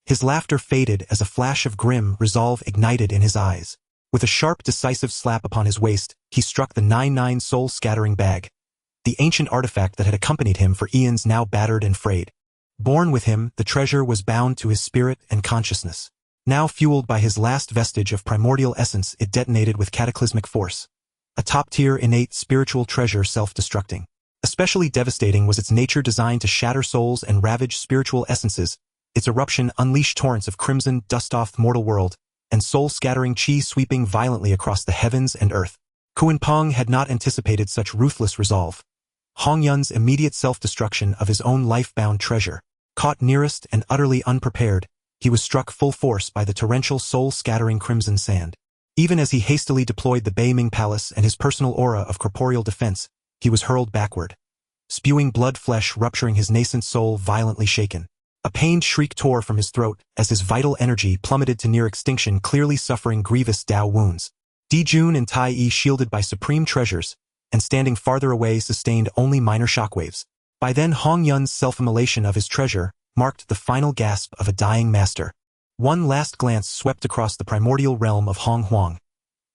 His laughter faded as a flash of grim resolve ignited in his eyes. With a sharp, decisive slap upon his waist, he struck the 9-9 soul-scattering bag, the ancient artifact that had accompanied him for eons, now battered and frayed. Born with him, the treasure was bound to his spirit and consciousness. Now fueled by his last vestige of primordial essence, it detonated with cataclysmic force. A top-tier innate spiritual treasure, self-destructing. Especially devastating was its nature, designed to shatter souls and ravage spiritual essences. Its eruption unleashed torrents of crimson dust off the mortal world, and soul-scattering chi sweeping violently across the heavens and earth. Kuan Peng had not anticipated such ruthless resolve. Hong Yun's immediate self-destruction of his own life-bound treasure. Caught nearest and utterly unprepared, he was struck full force by the torrential, soul-scattering crimson sand. Even as he hastily deployed the Beiming Palace and his personal aura of corporeal defense, he was hurled backward, spewing blood, flesh rupturing, his nascent soul violently shaken. A pained shriek tore from his throat as his vital energy plummeted to near extinction, clearly suffering grievous Dao wounds. Di Jun and Tai Yi, shielded by supreme treasures, and standing farther away, sustained only minor shockwaves. By then, Hong Yun's self-immolation of his treasure marked the final gasp of a dying master. One last glance swept across the primordial realm of Honghuang,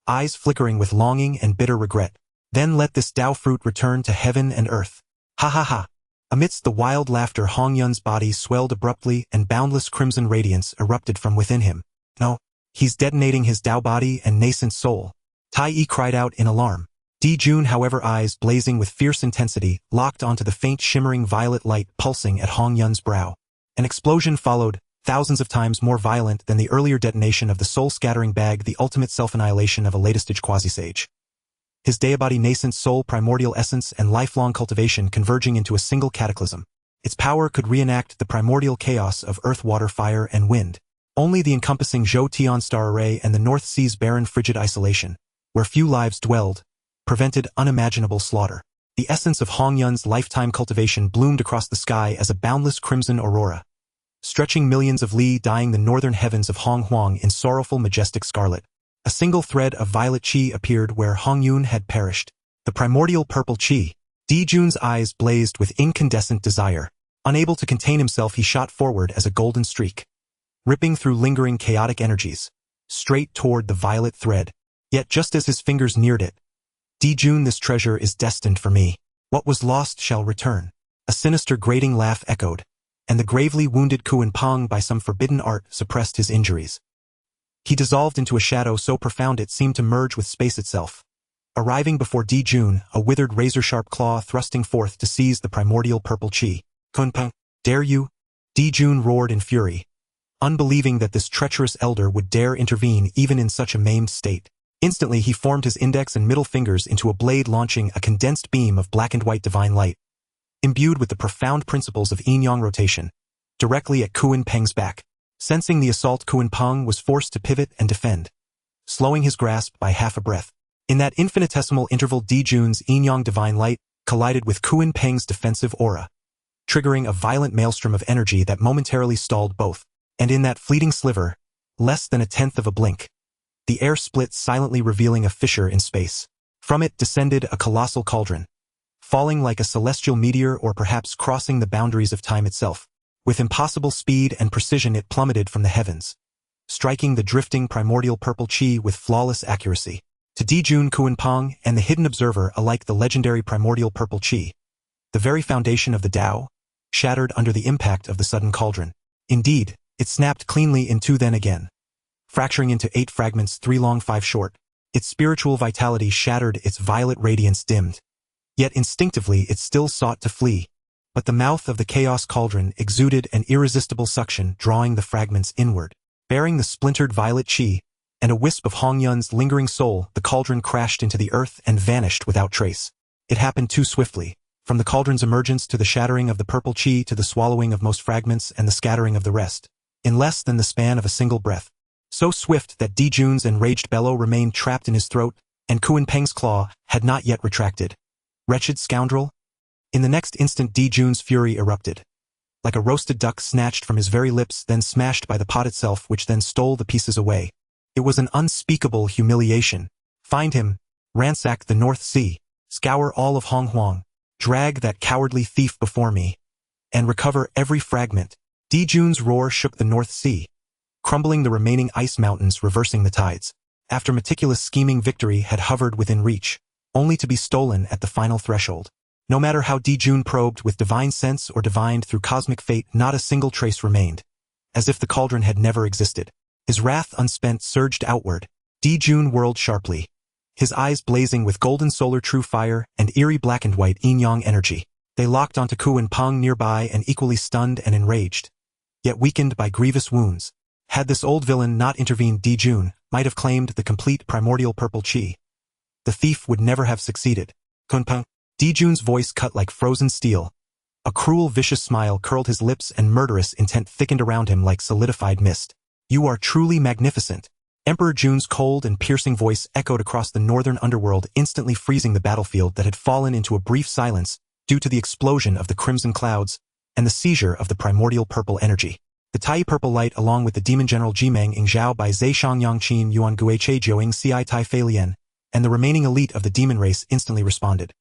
eyes flickering with longing and bitter regret. Then let this Dao fruit return to heaven and earth. Ha ha ha. Amidst the wild laughter, Hong Yun's body swelled abruptly and boundless crimson radiance erupted from within him. No, he's detonating his Dao body and nascent soul. Tai Yi cried out in alarm. Di Jun, however, eyes blazing with fierce intensity, locked onto the faint shimmering violet light pulsing at Hong Yun's brow. An explosion followed, thousands of times more violent than the earlier detonation of the soul-scattering bag, the ultimate self-annihilation of a late-stage quasi-sage. His Daobody, nascent soul, primordial essence, and lifelong cultivation converging into a single cataclysm. Its power could reenact the primordial chaos of earth, water, fire, and wind. Only the encompassing Zhou Tian star array and the North Sea's barren, frigid isolation, where few lives dwelled, prevented unimaginable slaughter. The essence of Hong Yun's lifetime cultivation bloomed across the sky as a boundless crimson aurora, stretching millions of li, dyeing the northern heavens of Honghuang in sorrowful, majestic scarlet. A single thread of violet chi appeared where Hong Yun had perished. The primordial purple chi. Di Jun's eyes blazed with incandescent desire. Unable to contain himself, he shot forward as a golden streak, ripping through lingering chaotic energies, straight toward the violet thread. Yet just as his fingers neared it, Di Jun, this treasure is destined for me. What was lost shall return. A sinister, grating laugh echoed, and the gravely wounded Kuan-Peng by some forbidden art suppressed his injuries. He dissolved into a shadow so profound it seemed to merge with space itself, arriving before Di Jun, a withered razor-sharp claw thrusting forth to seize the primordial purple chi. "Kuan-Peng, dare you?" Di Jun roared in fury, unbelieving that this treacherous elder would dare intervene even in such a maimed state. Instantly he formed his index and middle fingers into a blade launching a condensed beam of black and white divine light, imbued with the profound principles of yin-yang rotation, directly at Kuan-Peng's back. Sensing the assault, Kuan-Peng was forced to pivot and defend, slowing his grasp by half a breath. In that infinitesimal interval, Di Jun's yin-yang divine light collided with Kuan-Peng's defensive aura, triggering a violent maelstrom of energy that momentarily stalled both. And in that fleeting sliver, less than a tenth of a blink, the air split silently, revealing a fissure in space. From it descended a colossal cauldron, falling like a celestial meteor or perhaps crossing the boundaries of time itself. With impossible speed and precision it plummeted from the heavens, striking the drifting primordial purple chi with flawless accuracy. To Di Jun, Kuan-Peng, and the hidden observer alike, the legendary primordial purple chi, the very foundation of the Dao, shattered under the impact of the sudden cauldron. Indeed, it snapped cleanly in two then again, fracturing into 8 fragments, 3 long, 5 short. Its spiritual vitality shattered, its violet radiance dimmed. Yet instinctively it still sought to flee. But the mouth of the chaos cauldron exuded an irresistible suction, drawing the fragments inward. Bearing the splintered violet chi and a wisp of Hongyun's lingering soul, the cauldron crashed into the earth and vanished without trace. It happened too swiftly. From the cauldron's emergence to the shattering of the purple chi to the swallowing of most fragments and the scattering of the rest, in less than the span of a single breath. So swift that Di Jun's enraged bellow remained trapped in his throat, and Kuan-Peng's claw had not yet retracted. Wretched scoundrel! In the next instant Di Jun's fury erupted, like a roasted duck snatched from his very lips, then smashed by the pot itself, which then stole the pieces away. It was an unspeakable humiliation. Find him, ransack the North Sea, scour all of Honghuang, drag that cowardly thief before me, and recover every fragment. Di Jun's roar shook the North Sea, crumbling the remaining ice mountains, reversing the tides. After meticulous scheming, victory had hovered within reach, only to be stolen at the final threshold. No matter how Di Jun probed with divine sense or divined through cosmic fate, not a single trace remained, as if the cauldron had never existed. His wrath unspent surged outward. Di Jun whirled sharply, his eyes blazing with golden solar true fire and eerie black and white yin-yang energy. They locked onto Kuan-Peng nearby and equally stunned and enraged, yet weakened by grievous wounds. Had this old villain not intervened, Di Jun might have claimed the complete primordial purple chi. The thief would never have succeeded. Kuan-Peng. Di Jun's voice cut like frozen steel. A cruel, vicious smile curled his lips and murderous intent thickened around him like solidified mist. You are truly magnificent. Emperor Jun's cold and piercing voice echoed across the northern underworld, instantly freezing the battlefield that had fallen into a brief silence due to the explosion of the crimson clouds and the seizure of the primordial purple energy. The Tai purple light, along with the demon general Jimeng Ingzhao by Zai Shangyang Qin Yuan Guiche Jiuing Ci Tai Fei Lian, and the remaining elite of the demon race instantly responded.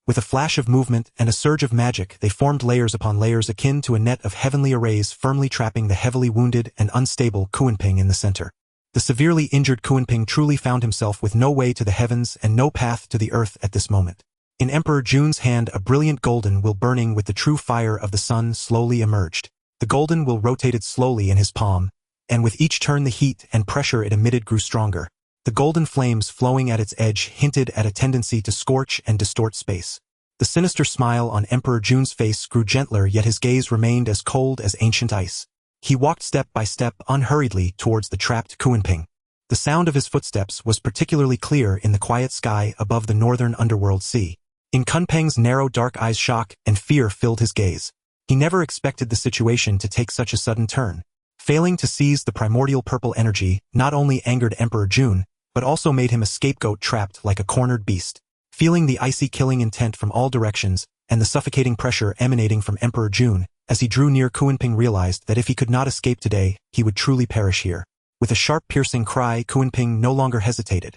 With a flash of movement and a surge of magic, they formed layers upon layers akin to a net of heavenly arrays, firmly trapping the heavily wounded and unstable Kuan-Peng in the center. The severely injured Kuan-Peng truly found himself with no way to the heavens and no path to the earth at this moment. In Emperor Jun's hand, a brilliant golden will burning with the true fire of the sun slowly emerged. The golden will rotated slowly in his palm, and with each turn the heat and pressure it emitted grew stronger. The golden flames flowing at its edge hinted at a tendency to scorch and distort space. The sinister smile on Emperor Jun's face grew gentler, yet his gaze remained as cold as ancient ice. He walked step by step unhurriedly towards the trapped Kuan-Peng. The sound of his footsteps was particularly clear in the quiet sky above the northern underworld sea. In Kuan-Peng's narrow dark eyes, shock and fear filled his gaze. He never expected the situation to take such a sudden turn. Failing to seize the primordial purple energy not only angered Emperor Jun, but also made him a scapegoat trapped like a cornered beast. Feeling the icy killing intent from all directions and the suffocating pressure emanating from Emperor Jun, as he drew near, Kuan-Peng realized that if he could not escape today, he would truly perish here. With a sharp piercing cry, Kuan-Peng no longer hesitated.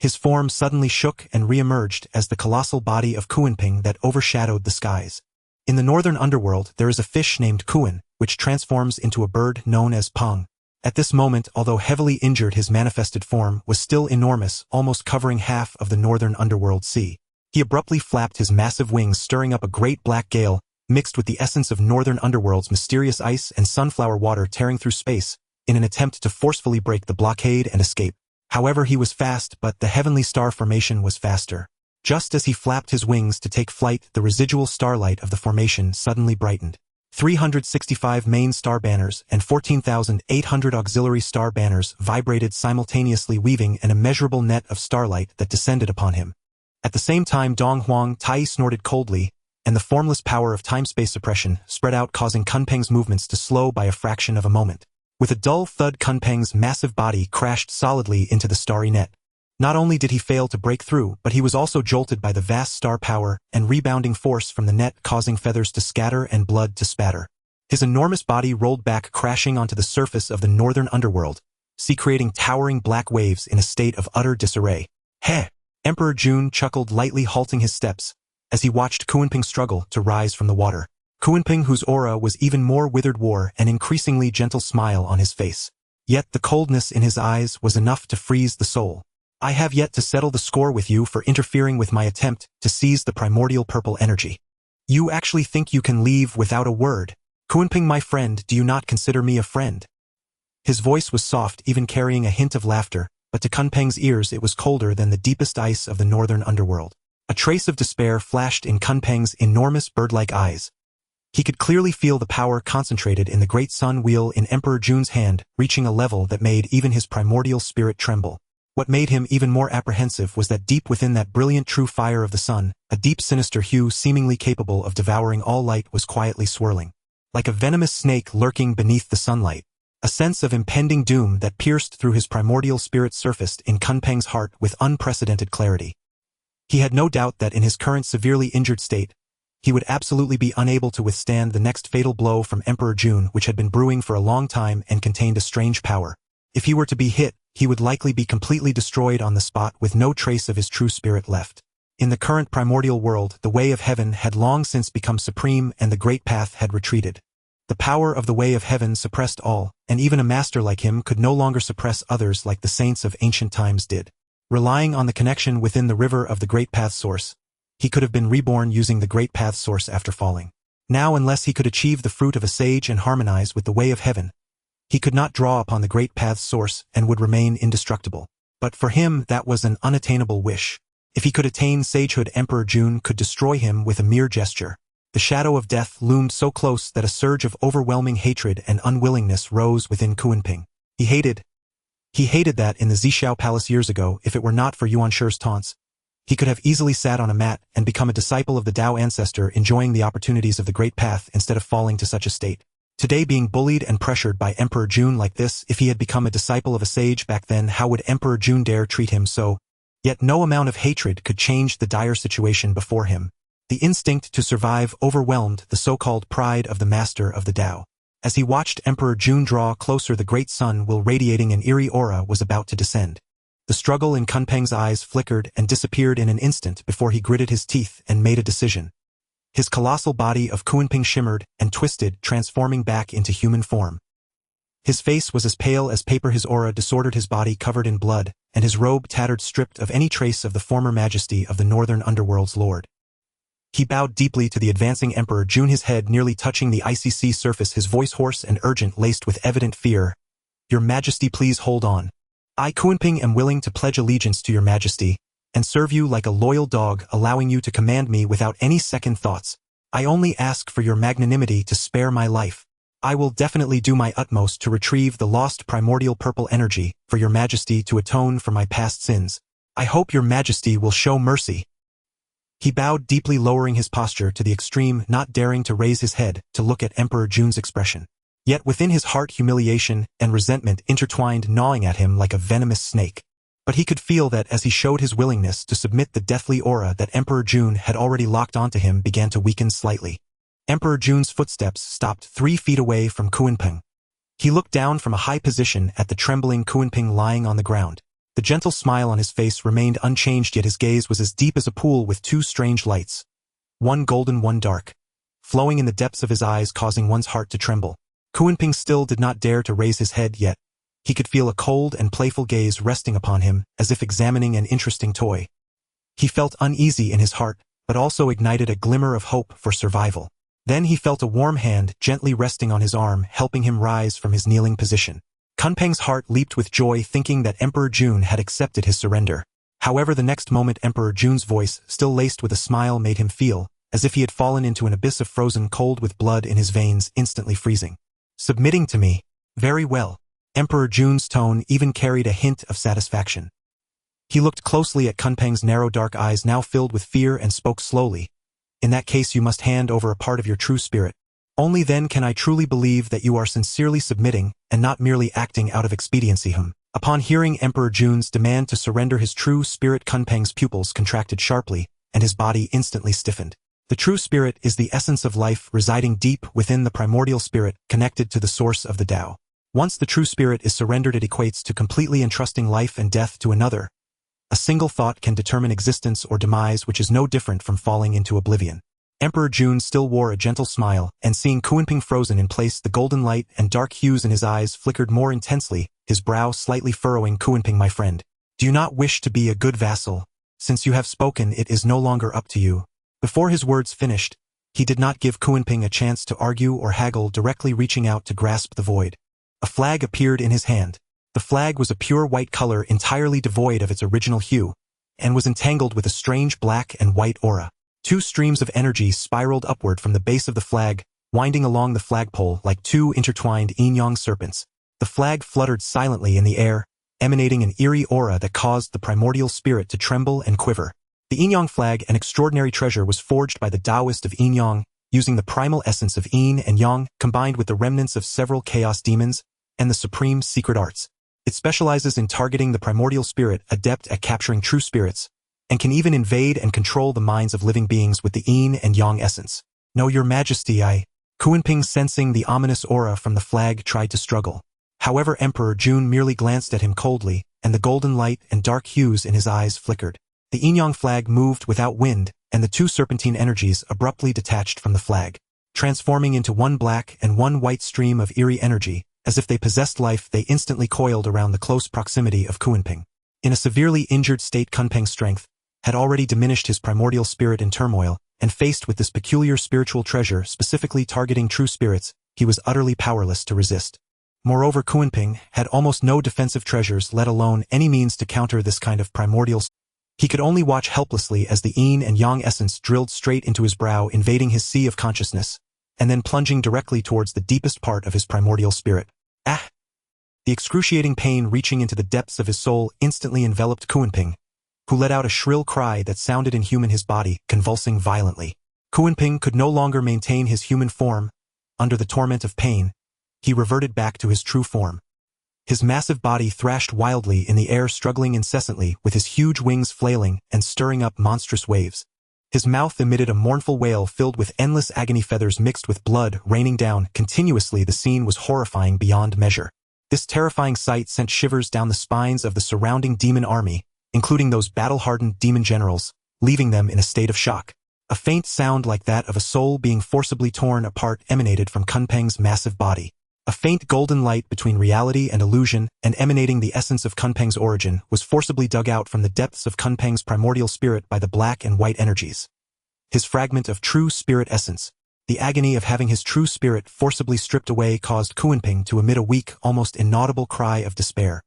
His form suddenly shook and re-emerged as the colossal body of Kuan-Peng that overshadowed the skies. In the northern underworld, there is a fish named Kuan, which transforms into a bird known as Peng. At this moment, although heavily injured, his manifested form was still enormous, almost covering half of the northern underworld sea. He abruptly flapped his massive wings, stirring up a great black gale mixed with the essence of northern underworld's mysterious ice and sunflower water tearing through space, in an attempt to forcefully break the blockade and escape. However, he was fast, but the heavenly star formation was faster. Just as he flapped his wings to take flight, the residual starlight of the formation suddenly brightened. 365 main star banners and 14,800 auxiliary star banners vibrated simultaneously, weaving an immeasurable net of starlight that descended upon him. At the same time, Dong Huang Tai snorted coldly, and the formless power of time-space suppression spread out, causing Kunpeng's movements to slow by a fraction of a moment. With a dull thud, Kunpeng's massive body crashed solidly into the starry net. Not only did he fail to break through, but he was also jolted by the vast star power and rebounding force from the net, causing feathers to scatter and blood to spatter. His enormous body rolled back, crashing onto the surface of the northern underworld, creating towering black waves in a state of utter disarray. Heh! Emperor Jun chuckled lightly, halting his steps, as he watched Kunpeng struggle to rise from the water. Kunpeng, whose aura was even more withered, wore an increasingly gentle smile on his face. Yet the coldness in his eyes was enough to freeze the soul. I have yet to settle the score with you for interfering with my attempt to seize the primordial purple energy. You actually think you can leave without a word? Kunpeng, my friend, do you not consider me a friend? His voice was soft, even carrying a hint of laughter, but to Kunpeng's ears it was colder than the deepest ice of the northern underworld. A trace of despair flashed in Kunpeng's enormous bird-like eyes. He could clearly feel the power concentrated in the great sun wheel in Emperor Jun's hand, reaching a level that made even his primordial spirit tremble. What made him even more apprehensive was that deep within that brilliant true fire of the sun, a deep sinister hue seemingly capable of devouring all light was quietly swirling. Like a venomous snake lurking beneath the sunlight. A sense of impending doom that pierced through his primordial spirit surfaced in Kunpeng's heart with unprecedented clarity. He had no doubt that in his current severely injured state, he would absolutely be unable to withstand the next fatal blow from Emperor Jun, which had been brewing for a long time and contained a strange power. If he were to be hit, he would likely be completely destroyed on the spot with no trace of his true spirit left. In the current primordial world, the way of heaven had long since become supreme and the great path had retreated. The power of the way of heaven suppressed all, and even a master like him could no longer suppress others like the saints of ancient times did. Relying on the connection within the river of the great path source, he could have been reborn using the great path source after falling. Now, unless he could achieve the fruit of a sage and harmonize with the way of heaven, he could not draw upon the great path's source and would remain indestructible. But for him, that was an unattainable wish. If he could attain sagehood, Emperor Jun could destroy him with a mere gesture. The shadow of death loomed so close that a surge of overwhelming hatred and unwillingness rose within Kunpeng. He hated that in the Zhixiao Palace years ago. If it were not for Yuan Shi's taunts, he could have easily sat on a mat and become a disciple of the Dao ancestor, enjoying the opportunities of the great path instead of falling to such a state. Today, being bullied and pressured by Emperor Jun like this, if he had become a disciple of a sage back then, how would Emperor Jun dare treat him so? Yet no amount of hatred could change the dire situation before him. The instinct to survive overwhelmed the so-called pride of the master of the Dao. As he watched Emperor Jun draw closer, the great sun will radiating an eerie aura was about to descend. The struggle in Kunpeng's eyes flickered and disappeared in an instant before he gritted his teeth and made a decision. His colossal body of Kunpeng shimmered and twisted, transforming back into human form. His face was as pale as paper, his aura disordered, his body covered in blood, and his robe tattered, stripped of any trace of the former majesty of the northern underworld's lord. He bowed deeply to the advancing Emperor Jun, his head nearly touching the icy sea surface, his voice hoarse and urgent, laced with evident fear. Your Majesty, please hold on. I, Kunpeng, am willing to pledge allegiance to your Majesty, and serve you like a loyal dog, allowing you to command me without any second thoughts. I only ask for your magnanimity to spare my life. I will definitely do my utmost to retrieve the lost primordial purple energy for your Majesty to atone for my past sins. I hope your Majesty will show mercy. He bowed deeply, lowering his posture to the extreme, not daring to raise his head to look at Emperor Jun's expression. Yet within his heart humiliation and resentment intertwined, gnawing at him like a venomous snake. But he could feel that as he showed his willingness to submit, the deathly aura that Emperor Jun had already locked onto him began to weaken slightly. Emperor Jun's footsteps stopped 3 feet away from Kunpeng. He looked down from a high position at the trembling Kunpeng lying on the ground. The gentle smile on his face remained unchanged, yet his gaze was as deep as a pool with 2 strange lights. One golden, one dark, flowing in the depths of his eyes, causing one's heart to tremble. Kunpeng still did not dare to raise his head yet. He could feel a cold and playful gaze resting upon him, as if examining an interesting toy. He felt uneasy in his heart, but also ignited a glimmer of hope for survival. Then he felt a warm hand gently resting on his arm, helping him rise from his kneeling position. Kunpeng's heart leaped with joy, thinking that Emperor Jun had accepted his surrender. However, the next moment Emperor Jun's voice, still laced with a smile, made him feel as if he had fallen into an abyss of frozen cold with blood in his veins instantly freezing. Submitting to me? Very well. Emperor Jun's tone even carried a hint of satisfaction. He looked closely at Kunpeng's narrow dark eyes now filled with fear and spoke slowly. In that case you must hand over a part of your true spirit. Only then can I truly believe that you are sincerely submitting and not merely acting out of expediency. Upon hearing Emperor Jun's demand to surrender his true spirit, Kunpeng's pupils contracted sharply, and his body instantly stiffened. The true spirit is the essence of life residing deep within the primordial spirit connected to the source of the Tao. Once the true spirit is surrendered, it equates to completely entrusting life and death to another. A single thought can determine existence or demise, which is no different from falling into oblivion. Emperor Jun still wore a gentle smile, and seeing Kunpeng frozen in place, the golden light and dark hues in his eyes flickered more intensely, his brow slightly furrowing. Kunpeng, my friend, do you not wish to be a good vassal? Since you have spoken, it is no longer up to you. Before his words finished, he did not give Kunpeng a chance to argue or haggle, directly reaching out to grasp the void. A flag appeared in his hand. The flag was a pure white color, entirely devoid of its original hue, and was entangled with a strange black and white aura. Two streams of energy spiraled upward from the base of the flag, winding along the flagpole like two intertwined yin-yang serpents. The flag fluttered silently in the air, emanating an eerie aura that caused the primordial spirit to tremble and quiver. The yin-yang flag, an extraordinary treasure, was forged by the Taoist of yin-yang, using the primal essence of yin and yang, combined with the remnants of several chaos demons, and the supreme secret arts. It specializes in targeting the primordial spirit, adept at capturing true spirits, and can even invade and control the minds of living beings with the yin and yang essence. No, your majesty, Kunpeng, sensing the ominous aura from the flag, tried to struggle. However, Emperor Jun merely glanced at him coldly, and the golden light and dark hues in his eyes flickered. The yin-yang flag moved without wind, and the two serpentine energies abruptly detached from the flag, transforming into one black and one white stream of eerie energy. As if they possessed life, they instantly coiled around the close proximity of Kunpeng. In a severely injured state, Kunpeng's strength had already diminished, his primordial spirit in turmoil, and faced with this peculiar spiritual treasure specifically targeting true spirits, he was utterly powerless to resist. Moreover, Kunpeng had almost no defensive treasures, let alone any means to counter this kind of primordial. He could only watch helplessly as the yin and yang essence drilled straight into his brow, invading his sea of consciousness, and then plunging directly towards the deepest part of his primordial spirit. Ah! The excruciating pain reaching into the depths of his soul instantly enveloped Kunpeng, who let out a shrill cry that sounded inhuman, his body convulsing violently. Kunpeng could no longer maintain his human form. Under the torment of pain, he reverted back to his true form. His massive body thrashed wildly in the air, struggling incessantly, with his huge wings flailing and stirring up monstrous waves. His mouth emitted a mournful wail filled with endless agony, feathers mixed with blood raining down continuously. The scene was horrifying beyond measure. This terrifying sight sent shivers down the spines of the surrounding demon army, including those battle-hardened demon generals, leaving them in a state of shock. A faint sound like that of a soul being forcibly torn apart emanated from Kunpeng's massive body. A faint golden light between reality and illusion, and emanating the essence of Kunpeng's origin, was forcibly dug out from the depths of Kunpeng's primordial spirit by the black and white energies. His fragment of true spirit essence. The agony of having his true spirit forcibly stripped away caused Kunpeng to emit a weak, almost inaudible cry of despair.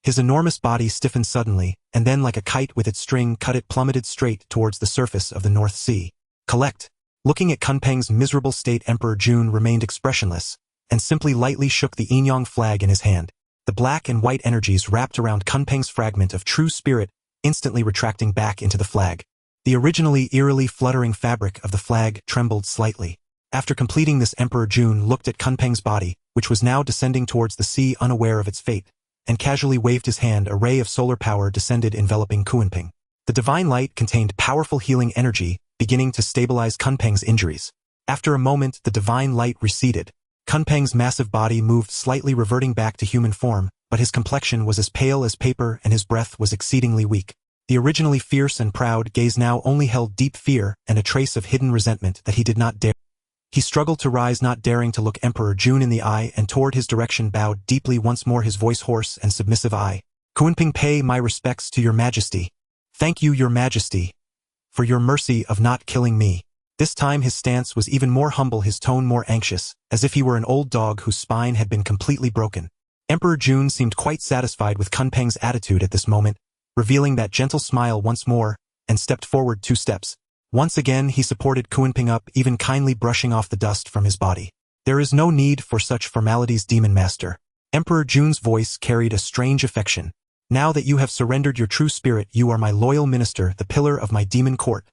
His enormous body stiffened suddenly, and then like a kite with its string cut, it plummeted straight towards the surface of the North Sea. Collect. Looking at Kunpeng's miserable state, Emperor Jun remained expressionless, and simply lightly shook the yin-yang flag in his hand. The black and white energies wrapped around Kunpeng's fragment of true spirit, instantly retracting back into the flag. The originally eerily fluttering fabric of the flag trembled slightly. After completing this, Emperor Jun looked at Kunpeng's body, which was now descending towards the sea, unaware of its fate, and casually waved his hand. A ray of solar power descended, enveloping Kunpeng. The divine light contained powerful healing energy, beginning to stabilize Kunpeng's injuries. After a moment, the divine light receded. Kunpeng's massive body moved slightly, reverting back to human form, but his complexion was as pale as paper and his breath was exceedingly weak. The originally fierce and proud gaze now only held deep fear and a trace of hidden resentment that he did not dare. He struggled to rise, not daring to look Emperor Jun in the eye, and toward his direction bowed deeply once more, his voice hoarse and submissive. Kunpeng, pay my respects to your majesty. Thank you, your majesty, for your mercy of not killing me. This time his stance was even more humble, his tone more anxious, as if he were an old dog whose spine had been completely broken. Emperor Jun seemed quite satisfied with Kunpeng's attitude at this moment, revealing that gentle smile once more, and stepped forward 2 steps. Once again he supported Kunpeng up, even kindly brushing off the dust from his body. There is no need for such formalities, Demon Master. Emperor Jun's voice carried a strange affection. Now that you have surrendered your true spirit, you are my loyal minister, the pillar of my demon court.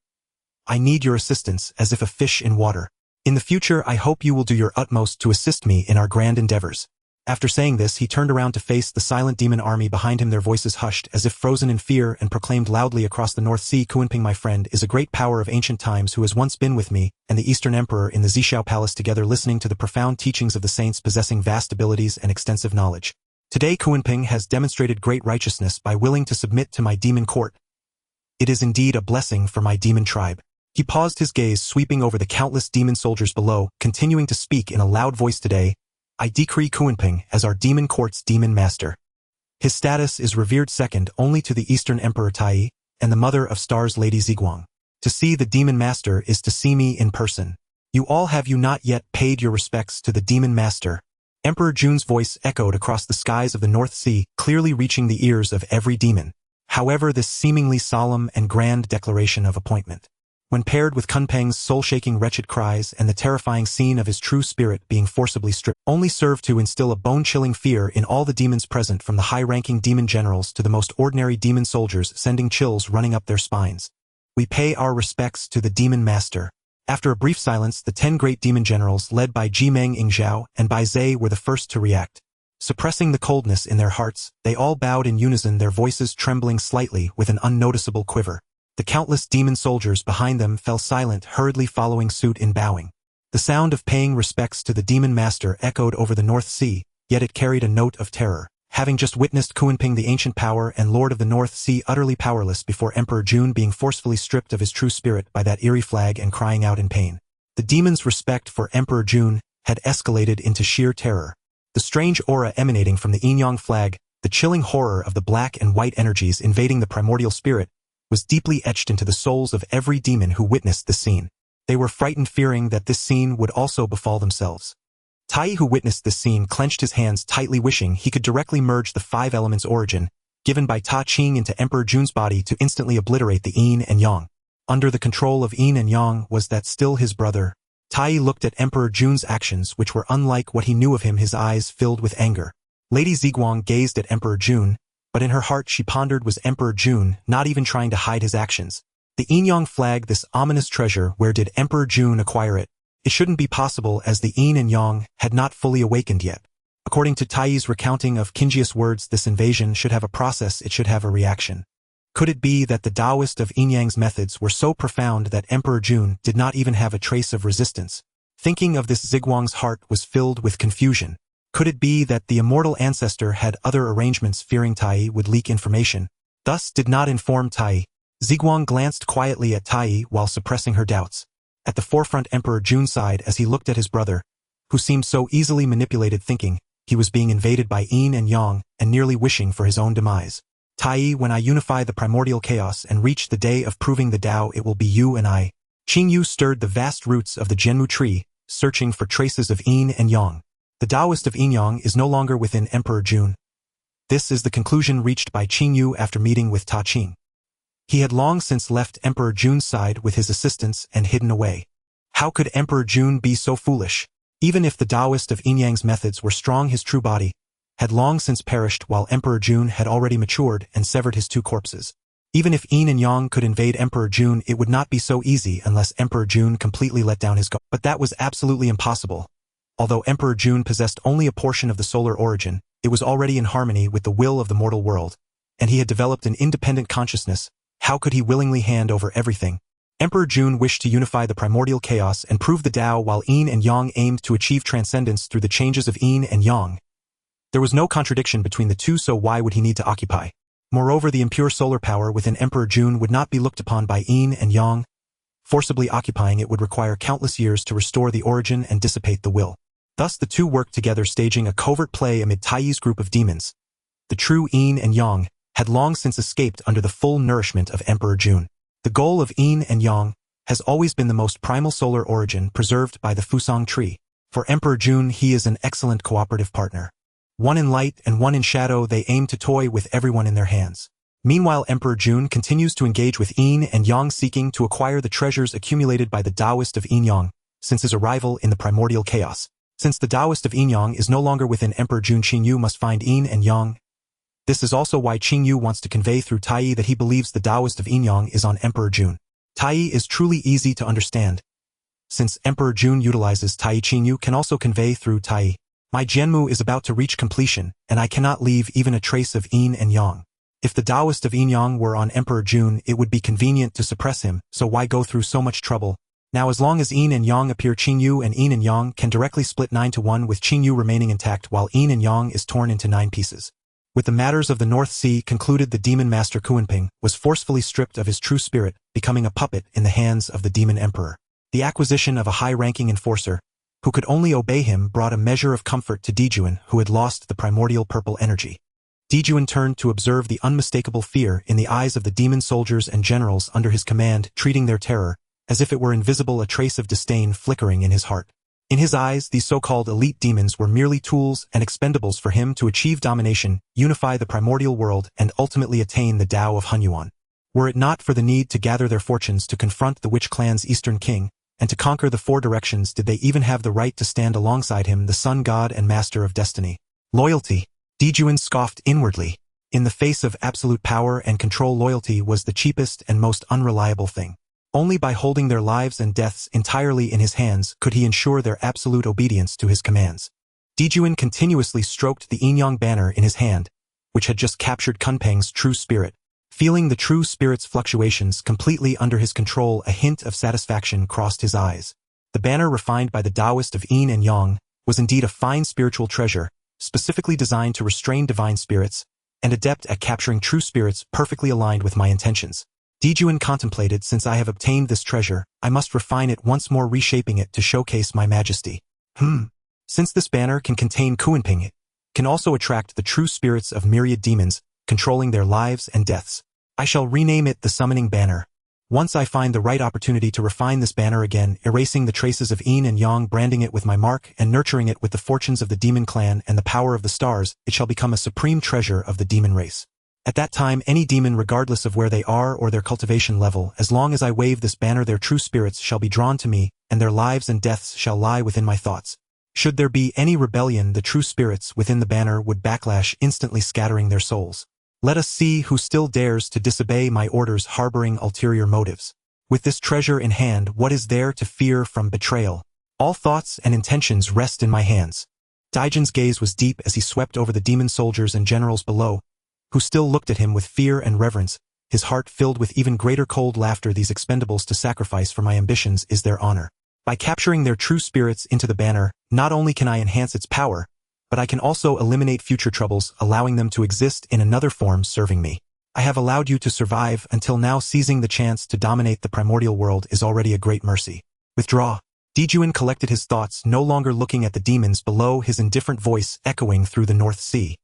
I need your assistance, as if a fish in water. In the future, I hope you will do your utmost to assist me in our grand endeavors. After saying this, he turned around to face the silent demon army behind him, their voices hushed, as if frozen in fear, and proclaimed loudly across the North Sea, Kunpeng, my friend, is a great power of ancient times who has once been with me and the Eastern Emperor in the Zishao Palace together, listening to the profound teachings of the saints, possessing vast abilities and extensive knowledge. Today Kunpeng has demonstrated great righteousness by willing to submit to my demon court. It is indeed a blessing for my demon tribe. He paused, his gaze sweeping over the countless demon soldiers below, continuing to speak in a loud voice. Today, I decree Kunpeng as our demon court's demon master. His status is revered second only to the Eastern Emperor Tai and the Mother of Stars Lady Ziguang. To see the demon master is to see me in person. You all, have you not yet paid your respects to the demon master? Emperor Jun's voice echoed across the skies of the North Sea, clearly reaching the ears of every demon. However, this seemingly solemn and grand declaration of appointment, when paired with Kunpeng's soul-shaking wretched cries and the terrifying scene of his true spirit being forcibly stripped, only served to instill a bone-chilling fear in all the demons present, from the high-ranking demon generals to the most ordinary demon soldiers, sending chills running up their spines. We pay our respects to the demon master. After a brief silence, the 10 great demon generals, led by Jimeng Ingzhao and Bai Zhe, were the first to react. Suppressing the coldness in their hearts, they all bowed in unison, their voices trembling slightly with an unnoticeable quiver. The countless demon soldiers behind them fell silent, hurriedly following suit in bowing. The sound of paying respects to the demon master echoed over the North Sea, yet it carried a note of terror. Having just witnessed Kunpeng, the ancient power and lord of the North Sea, utterly powerless before Emperor Jun being forcefully stripped of his true spirit by that eerie flag and crying out in pain, the demons' respect for Emperor Jun had escalated into sheer terror. The strange aura emanating from the Yin-Yang flag, the chilling horror of the black and white energies invading the primordial spirit, was deeply etched into the souls of every demon who witnessed the scene. They were frightened, fearing that this scene would also befall themselves. Tai, who witnessed this scene, clenched his hands tightly, wishing he could directly merge the 5 elements origin, given by Ta Ching, into Emperor Jun's body to instantly obliterate the Yin and Yang. Under the control of Yin and Yang, was that still his brother? Tai looked at Emperor Jun's actions, which were unlike what he knew of him, his eyes filled with anger. Lady Ziguang gazed at Emperor Jun, but in her heart she pondered, was Emperor Jun not even trying to hide his actions? The Yin-Yang flag, this ominous treasure, where did Emperor Jun acquire it? It shouldn't be possible, as the Yin and Yang had not fully awakened yet. According to Tai's recounting of Kinjia's words, this invasion should have a process, it should have a reaction. Could it be that the Taoist of Yin-Yang's methods were so profound that Emperor Jun did not even have a trace of resistance? Thinking of this, Ziguang's heart was filled with confusion. Could it be that the immortal ancestor had other arrangements, fearing Tai would leak information, thus did not inform Tai? Ziguang glanced quietly at Tai while suppressing her doubts. At the forefront, Emperor Jun sighed as he looked at his brother, who seemed so easily manipulated, thinking he was being invaded by Yin and Yang and nearly wishing for his own demise. Tai, when I unify the primordial chaos and reach the day of proving the Tao, it will be you and I. Qing Yu stirred the vast roots of the Jianmu tree, searching for traces of Yin and Yang. The Taoist of Yin-Yang is no longer within Emperor Jun. This is the conclusion reached by Qing Yu after meeting with Ta Qing. He had long since left Emperor Jun's side with his assistants and hidden away. How could Emperor Jun be so foolish? Even if the Taoist of Yin-Yang's methods were strong, his true body had long since perished, while Emperor Jun had already matured and severed his 2 corpses. Even if Yin and Yang could invade Emperor Jun, it would not be so easy unless Emperor Jun completely let down his guard. But that was absolutely impossible. Although Emperor Jun possessed only a portion of the solar origin, it was already in harmony with the will of the mortal world, and he had developed an independent consciousness. How could he willingly hand over everything? Emperor Jun wished to unify the primordial chaos and prove the Tao, while Yin and Yang aimed to achieve transcendence through the changes of Yin and Yang. There was no contradiction between the two, so why would he need to occupy? Moreover, the impure solar power within Emperor Jun would not be looked upon by Yin and Yang. Forcibly occupying it would require countless years to restore the origin and dissipate the will. Thus the two worked together, staging a covert play amid Tai's group of demons. The true Yin and Yang had long since escaped under the full nourishment of Emperor Jun. The goal of Yin and Yang has always been the most primal solar origin preserved by the Fusang tree. For Emperor Jun, he is an excellent cooperative partner. One in light and one in shadow, they aim to toy with everyone in their hands. Meanwhile, Emperor Jun continues to engage with Yin and Yang, seeking to acquire the treasures accumulated by the Taoist of Yin Yang since his arrival in the primordial chaos. Since the Taoist of Yin Yang is no longer within Emperor Jun, Qing Yu must find Yin and Yang. This is also why Qing Yu wants to convey through Tai that he believes the Taoist of Yin Yang is on Emperor Jun. Tai is truly easy to understand. Since Emperor Jun utilizes Tai, Qing Yu can also convey through Tai. My Jianmu is about to reach completion, and I cannot leave even a trace of Yin and Yang. If the Taoist of Yin Yang were on Emperor Jun, it would be convenient to suppress him, so why go through so much trouble? Now as long as Yin and Yang appear, Qing Yu and Yin and Yang can directly split 9 to 1, with Qing Yu remaining intact while Yin and Yang is torn into 9 pieces. With the matters of the North Sea concluded, the demon master Kuanping was forcefully stripped of his true spirit, becoming a puppet in the hands of the demon emperor. The acquisition of a high-ranking enforcer, who could only obey him, brought a measure of comfort to Dijuan, who had lost the primordial purple energy. Dijuan turned to observe the unmistakable fear in the eyes of the demon soldiers and generals under his command, treating their terror as if it were invisible, a trace of disdain flickering in his heart. In his eyes, these so-called elite demons were merely tools and expendables for him to achieve domination, unify the primordial world, and ultimately attain the Tao of Honghuang. Were it not for the need to gather their fortunes to confront the Witch Clan's Eastern King, and to conquer the 4 directions, did they even have the right to stand alongside him, the Sun God and Master of Destiny? Loyalty. Dijuan scoffed inwardly. In the face of absolute power and control, loyalty was the cheapest and most unreliable thing. Only by holding their lives and deaths entirely in his hands could he ensure their absolute obedience to his commands. Dijuan continuously stroked the yin-yang banner in his hand, which had just captured Kunpeng's true spirit. Feeling the true spirit's fluctuations completely under his control, a hint of satisfaction crossed his eyes. The banner, refined by the Taoist of Yin and Yang, was indeed a fine spiritual treasure, specifically designed to restrain divine spirits, and adept at capturing true spirits perfectly aligned with my intentions. Dijuan contemplated, since I have obtained this treasure, I must refine it once more, reshaping it to showcase my majesty. Since this banner can contain Kuanping, it can also attract the true spirits of myriad demons, controlling their lives and deaths. I shall rename it the Summoning Banner. Once I find the right opportunity to refine this banner again, erasing the traces of Yin and Yang, branding it with my mark, and nurturing it with the fortunes of the demon clan and the power of the stars, it shall become a supreme treasure of the demon race. At that time, any demon, regardless of where they are or their cultivation level, as long as I wave this banner, their true spirits shall be drawn to me, and their lives and deaths shall lie within my thoughts. Should there be any rebellion, the true spirits within the banner would backlash, instantly scattering their souls. Let us see who still dares to disobey my orders, harboring ulterior motives. With this treasure in hand, what is there to fear from betrayal? All thoughts and intentions rest in my hands. Dijuan's gaze was deep as he swept over the demon soldiers and generals below, who still looked at him with fear and reverence, his heart filled with even greater cold laughter. These expendables to sacrifice for my ambitions is their honor. By capturing their true spirits into the banner, not only can I enhance its power, but I can also eliminate future troubles, allowing them to exist in another form, serving me. I have allowed you to survive until now. Seizing the chance to dominate the primordial world is already a great mercy. Withdraw. Dijuan collected his thoughts, no longer looking at the demons below, his indifferent voice echoing through the North Sea.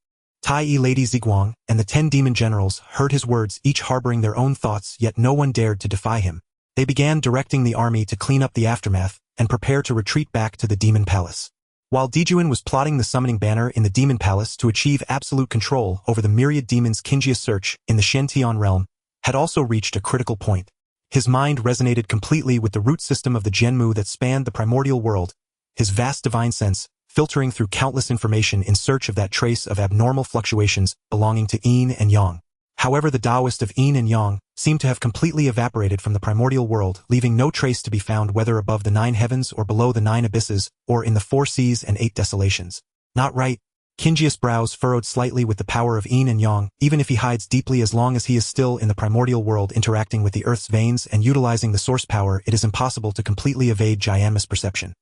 Tai Yi, Lady Ziguang, and the 10 demon generals heard his words, each harboring their own thoughts, yet no one dared to defy him. They began directing the army to clean up the aftermath and prepare to retreat back to the demon palace. While Dijuan was plotting the summoning banner in the demon palace to achieve absolute control over the myriad demons, Qingjia's search in the Shantian realm had also reached a critical point. His mind resonated completely with the root system of the Jianmu that spanned the primordial world, his vast divine sense filtering through countless information in search of that trace of abnormal fluctuations belonging to Yin and Yang. However, the Taoist of Yin and Yang seemed to have completely evaporated from the primordial world, leaving no trace to be found, whether above the 9 heavens or below the 9 abysses, or in the 4 seas and 8 desolations. Not right. Qingjia's brows furrowed slightly with the power of Yin and Yang. Even if he hides deeply, as long as he is still in the primordial world, interacting with the earth's veins and utilizing the source power, it is impossible to completely evade Jianmu's perception.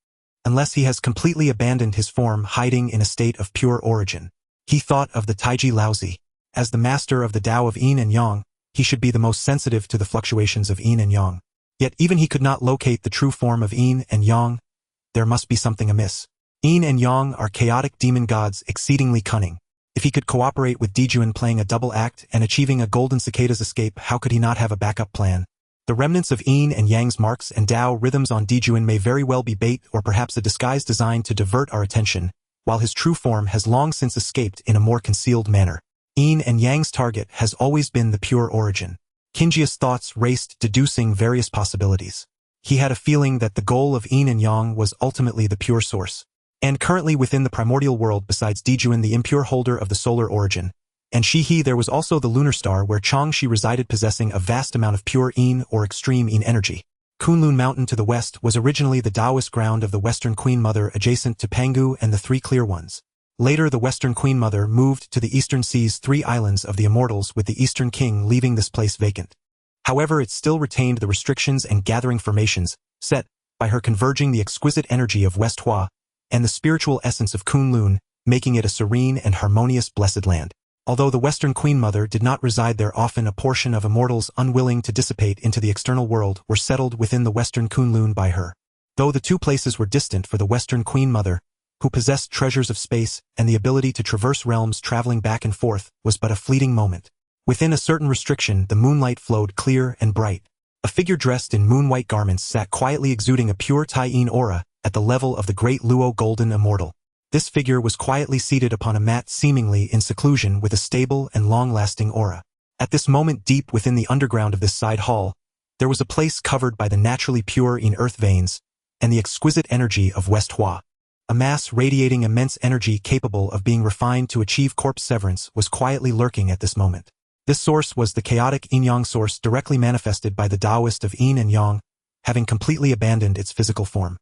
Unless he has completely abandoned his form, hiding in a state of pure origin. He thought of the Taiji Laozi. As the master of the Tao of Yin and Yang, he should be the most sensitive to the fluctuations of Yin and Yang. Yet even he could not locate the true form of Yin and Yang. There must be something amiss. Yin and Yang are chaotic demon gods, exceedingly cunning. If he could cooperate with Dijuan, playing a double act and achieving a golden cicada's escape, how could he not have a backup plan? The remnants of yin and yang's marks and Dao rhythms on Dijuan may very well be bait or perhaps a disguise designed to divert our attention, while his true form has long since escaped in a more concealed manner. Yin and yang's target has always been the pure origin. Qingjia's thoughts raced, deducing various possibilities. He had a feeling that the goal of yin and yang was ultimately the pure source. And currently within the primordial world besides Dijuan the impure holder of the solar origin, and Shihe there was also the lunar star where Changshi resided possessing a vast amount of pure yin or extreme yin energy. Kunlun Mountain to the west was originally the Daoist ground of the Western Queen Mother adjacent to Pangu and the Three Clear Ones. Later the Western Queen Mother moved to the Eastern Sea's three islands of the Immortals with the Eastern King leaving this place vacant. However, it still retained the restrictions and gathering formations set by her converging the exquisite energy of West Hua and the spiritual essence of Kunlun, making it a serene and harmonious blessed land. Although the Western Queen Mother did not reside there often, a portion of immortals unwilling to dissipate into the external world were settled within the Western Kunlun by her. Though the two places were distant for the Western Queen Mother, who possessed treasures of space and the ability to traverse realms traveling back and forth, was but a fleeting moment. Within a certain restriction, the moonlight flowed clear and bright. A figure dressed in moon-white garments sat quietly exuding a pure Tai-Yin aura at the level of the great Luo Golden Immortal. This figure was quietly seated upon a mat seemingly in seclusion with a stable and long-lasting aura. At this moment deep within the underground of this side hall, there was a place covered by the naturally pure Yin earth veins and the exquisite energy of West Hua. A mass radiating immense energy capable of being refined to achieve corpse severance was quietly lurking at this moment. This source was the chaotic yin-yang source directly manifested by the Taoist of yin and yang, having completely abandoned its physical form.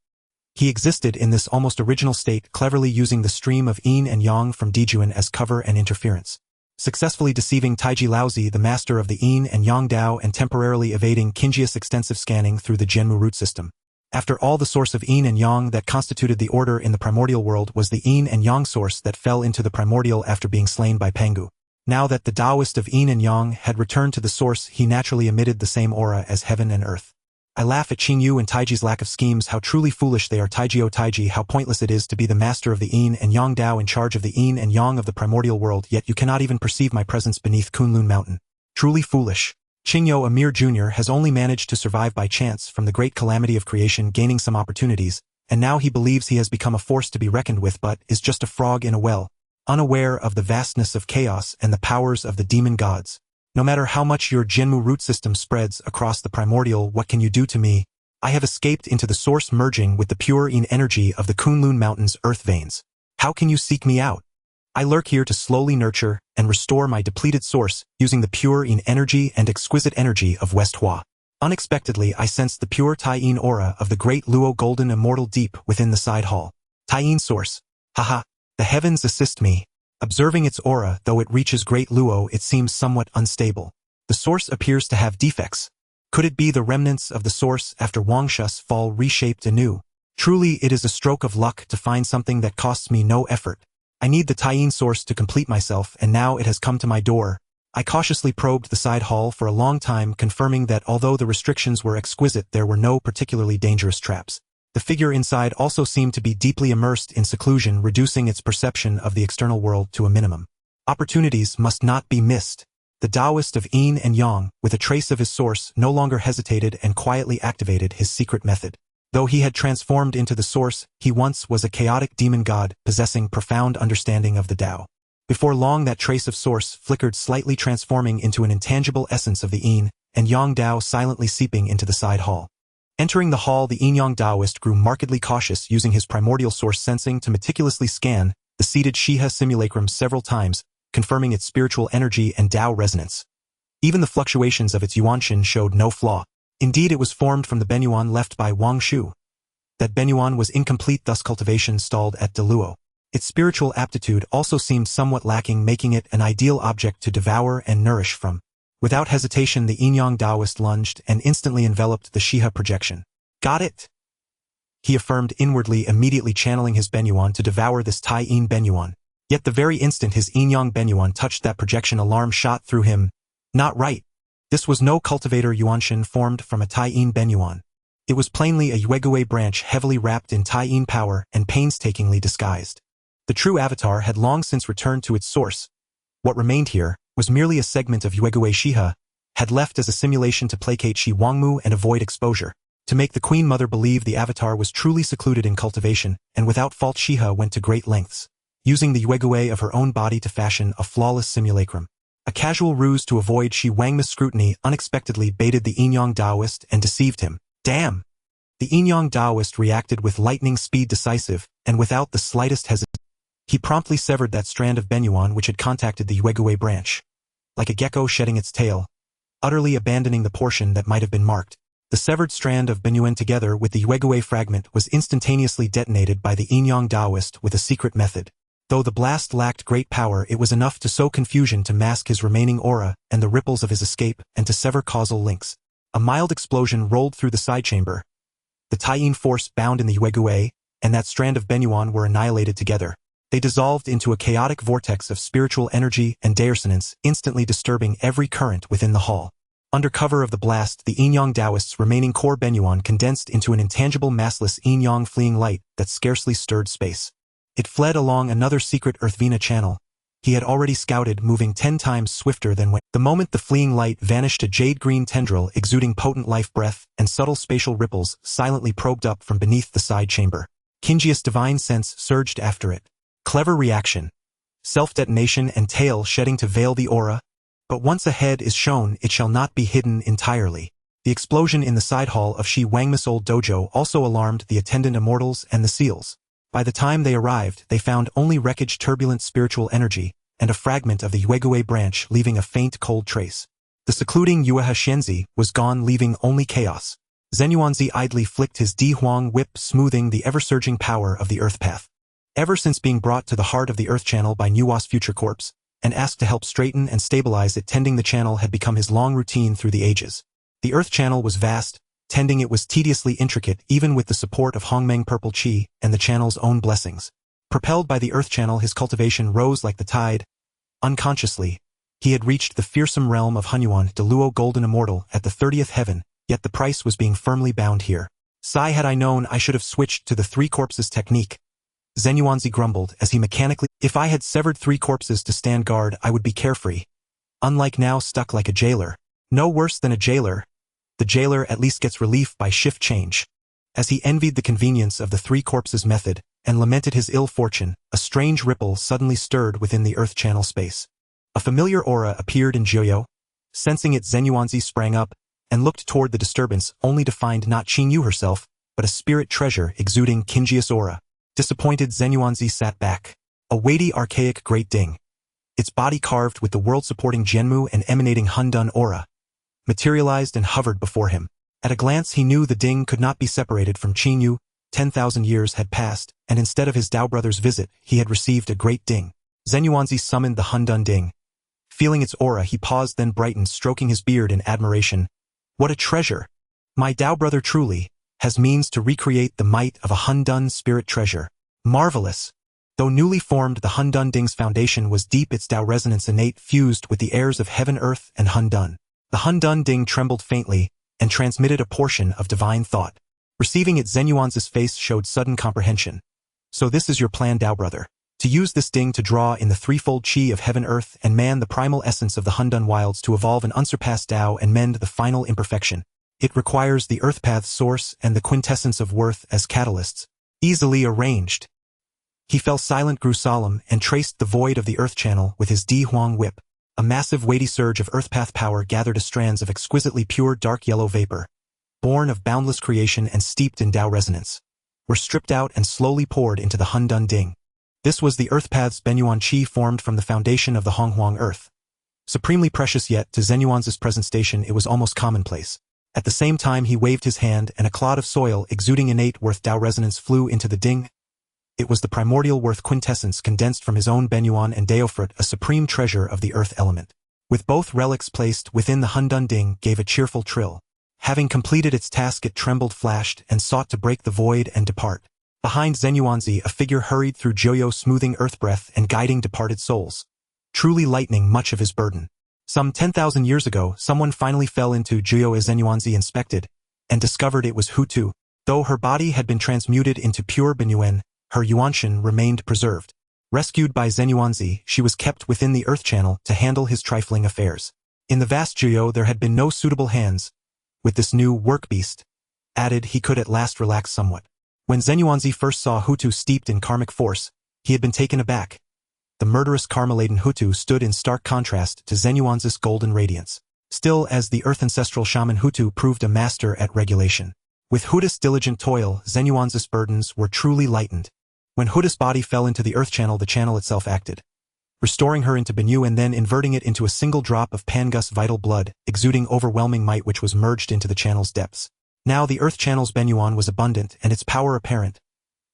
He existed in this almost original state, cleverly using the stream of yin and yang from Dijuan as cover and interference, successfully deceiving Taiji Laozi, the master of the yin and yang Dao, and temporarily evading Qingjia's extensive scanning through the Jianmu root system. After all, the source of yin and yang that constituted the order in the primordial world was the yin and yang source that fell into the primordial after being slain by Pangu. Now that the Taoist of yin and yang had returned to the source, he naturally emitted the same aura as heaven and earth. I laugh at Qingyu and Taiji's lack of schemes. How truly foolish they are. Taiji, oh Taiji, how pointless it is to be the master of the yin and yang Dao in charge of the yin and yang of the primordial world, yet you cannot even perceive my presence beneath Kunlun Mountain. Truly foolish. Qingyu, a mere junior, has only managed to survive by chance from the great calamity of creation, gaining some opportunities, and now he believes he has become a force to be reckoned with, but is just a frog in a well, unaware of the vastness of chaos and the powers of the demon gods. No matter how much your Jianmu root system spreads across the primordial, what can you do to me? I have escaped into the source, merging with the pure yin energy of the Kunlun Mountain's earth veins. How can you seek me out? I lurk here to slowly nurture and restore my depleted source using the pure yin energy and exquisite energy of West Hua. Unexpectedly, I sensed the pure Tai-Yin aura of the great Luo Golden Immortal deep within the side hall. Tai-Yin source. Haha. The heavens assist me. Observing its aura, though it reaches great Luo, it seems somewhat unstable. The source appears to have defects. Could it be the remnants of the source after Wangshu's fall reshaped anew? Truly, it is a stroke of luck to find something that costs me no effort. I need the Tai-Yin source to complete myself, and now it has come to my door. I cautiously probed the side hall for a long time, confirming that although the restrictions were exquisite, there were no particularly dangerous traps. The figure inside also seemed to be deeply immersed in seclusion, reducing its perception of the external world to a minimum. Opportunities must not be missed. The Taoist of yin and yang, with a trace of his source, no longer hesitated and quietly activated his secret method. Though he had transformed into the source, he once was a chaotic demon god, possessing profound understanding of the Tao. Before long, that trace of source flickered slightly, transforming into an intangible essence of the yin and yang Tao, silently seeping into the side hall. Entering the hall, the yin-yang Taoist grew markedly cautious, using his primordial source sensing to meticulously scan the seated Shihe simulacrum several times, confirming its spiritual energy and Tao resonance. Even the fluctuations of its yuanshin showed no flaw. Indeed, it was formed from the benyuan left by Wang Shu. That benyuan was incomplete, thus cultivation stalled at Deluo. Its spiritual aptitude also seemed somewhat lacking, making it an ideal object to devour and nourish from. Without hesitation, the yin-yang Taoist lunged and instantly enveloped the Shihe projection. Got it! He affirmed inwardly, immediately channeling his benyuan to devour this Tai-Yin benyuan. Yet the very instant his yin-yang benyuan touched that projection, alarm shot through him. Not right. This was no cultivator yuanshin formed from a Tai-Yin benyuan. It was plainly a Yuegui branch heavily wrapped in Tai-Yin power and painstakingly disguised. The true avatar had long since returned to its source. What remained here was merely a segment of Yuegui Shihe, had left as a simulation to placate Shi Huangmu and avoid exposure. To make the Queen Mother believe the avatar was truly secluded in cultivation, and without fault Shiha went to great lengths, using the yuegui of her own body to fashion a flawless simulacrum. A casual ruse to avoid Shi Huangmu's scrutiny unexpectedly baited the Yingyang Daoist and deceived him. Damn! The Yingyang Daoist reacted with lightning speed, decisive, and without the slightest hesitation. He promptly severed that strand of Benyuan which had contacted the yuegui branch. Like a gecko shedding its tail, utterly abandoning the portion that might have been marked. The severed strand of Benyuan together with the yuegui fragment was instantaneously detonated by the Yingyang Daoist with a secret method. Though the blast lacked great power, it was enough to sow confusion to mask his remaining aura and the ripples of his escape and to sever causal links. A mild explosion rolled through the side chamber. The Taiyin force bound in the yuegui and that strand of Benyuan were annihilated together. They dissolved into a chaotic vortex of spiritual energy and resonance, instantly disturbing every current within the hall. Under cover of the blast, the Yingyang Daoist's remaining core Benyuan condensed into an intangible massless Yingyang fleeing light that scarcely stirred space. It fled along another secret Earthvina channel. He had already scouted, moving 10 times swifter than when. The moment the fleeing light vanished, a jade-green tendril exuding potent life breath and subtle spatial ripples silently probed up from beneath the side chamber. Kinjia's divine sense surged after it. Clever reaction. Self-detonation and tail shedding to veil the aura. But once a head is shown, it shall not be hidden entirely. The explosion in the side hall of Shi Huangmu's old dojo also alarmed the attendant immortals and the seals. By the time they arrived, they found only wreckage, turbulent spiritual energy, and a fragment of the yuegui branch leaving a faint cold trace. The secluding Yueha Xianzi was gone, leaving only chaos. Zenyuanzi idly flicked his Di Huang whip, smoothing the ever-surging power of the earth path. Ever since being brought to the heart of the earth channel by Nuwa's future corpse, and asked to help straighten and stabilize it, tending the channel had become his long routine through the ages. The earth channel was vast, tending it was tediously intricate even with the support of Hongmeng Purple Qi and the channel's own blessings. Propelled by the earth channel, his cultivation rose like the tide. Unconsciously, he had reached the fearsome realm of Hunyuan Deluo Golden Immortal at the 30th heaven, yet the price was being firmly bound here. Sigh, had I known, I should have switched to the 3 corpses technique. Zenyuanzi grumbled as he mechanically. If I had severed 3 corpses to stand guard, I would be carefree. Unlike now, stuck like a jailer. No worse than a jailer. The jailer at least gets relief by shift change. As he envied the convenience of the 3 corpses method and lamented his ill fortune, a strange ripple suddenly stirred within the earth channel space. A familiar aura appeared in Jiuyo. Sensing it, Zenyuanzi sprang up and looked toward the disturbance, only to find not Qingyu herself, but a spirit treasure exuding Kinjia's aura. Disappointed, Zenyuanzi sat back. A weighty, archaic great ding. Its body carved with the world-supporting Jianmu and emanating Hundun aura, materialized and hovered before him. At a glance he knew the ding could not be separated from Qingyu. 10,000 years had passed, and instead of his Dao brother's visit, he had received a great ding. Zenyuanzi summoned the Hundun ding. Feeling its aura, he paused, then brightened, stroking his beard in admiration. What a treasure! My Dao brother truly has means to recreate the might of a Hundun spirit treasure. Marvelous! Though newly formed, the Hundun Ding's foundation was deep, its Dao resonance innate, fused with the airs of heaven, earth, and Hundun. The Hundun Ding trembled faintly and transmitted a portion of divine thought. Receiving it, Zenyuanzi's face showed sudden comprehension. So this is your plan, Dao brother. To use this ding to draw in the threefold chi of heaven, earth, and man, the primal essence of the Hundun wilds, to evolve an unsurpassed Dao and mend the final imperfection. It requires the earth path's source and the quintessence of worth as catalysts. Easily arranged. He fell silent, grew solemn, and traced the void of the earth channel with his Di Huang whip. A massive weighty surge of earth path power gathered strands of exquisitely pure dark yellow vapor, born of boundless creation and steeped in Dao resonance, were stripped out and slowly poured into the Hundun Ding. This was the earth path's Benyuan Qi, formed from the foundation of the Honghuang earth. Supremely precious, yet to Zenyuanzi's present station it was almost commonplace. At the same time he waved his hand, and a clod of soil exuding innate worth Dao resonance flew into the ding. It was the primordial worth quintessence condensed from his own Benyuan and Daofruit, a supreme treasure of the earth element. With both relics placed within the Hundun Ding, gave a cheerful trill. Having completed its task, it trembled, flashed, and sought to break the void and depart. Behind Zenyuanzi, a figure hurried through Jiuyo, smoothing earth breath and guiding departed souls, truly lightening much of his burden. Some 10,000 years ago, someone finally fell into Jiuyo as Zenyuanzi inspected, and discovered it was Hutu. Though her body had been transmuted into pure Benyuan, her Yuanshan remained preserved. Rescued by Zenyuanzi, she was kept within the earth channel to handle his trifling affairs. In the vast Jiu there had been no suitable hands. With this new work beast added, he could at last relax somewhat. When Zenyuanzi first saw Hutu steeped in karmic force, he had been taken aback. The murderous karma-laden Hutu stood in stark contrast to Zenyuanzi's golden radiance. Still, as the earth ancestral shaman Hutu proved a master at regulation. With Hutus' diligent toil, Zenyuanzi's burdens were truly lightened. When Hutus' body fell into the earth channel, the channel itself acted, restoring her into Benyu and then inverting it into a single drop of Pangus vital blood, exuding overwhelming might which was merged into the channel's depths. Now the earth channel's Benyuan was abundant and its power apparent.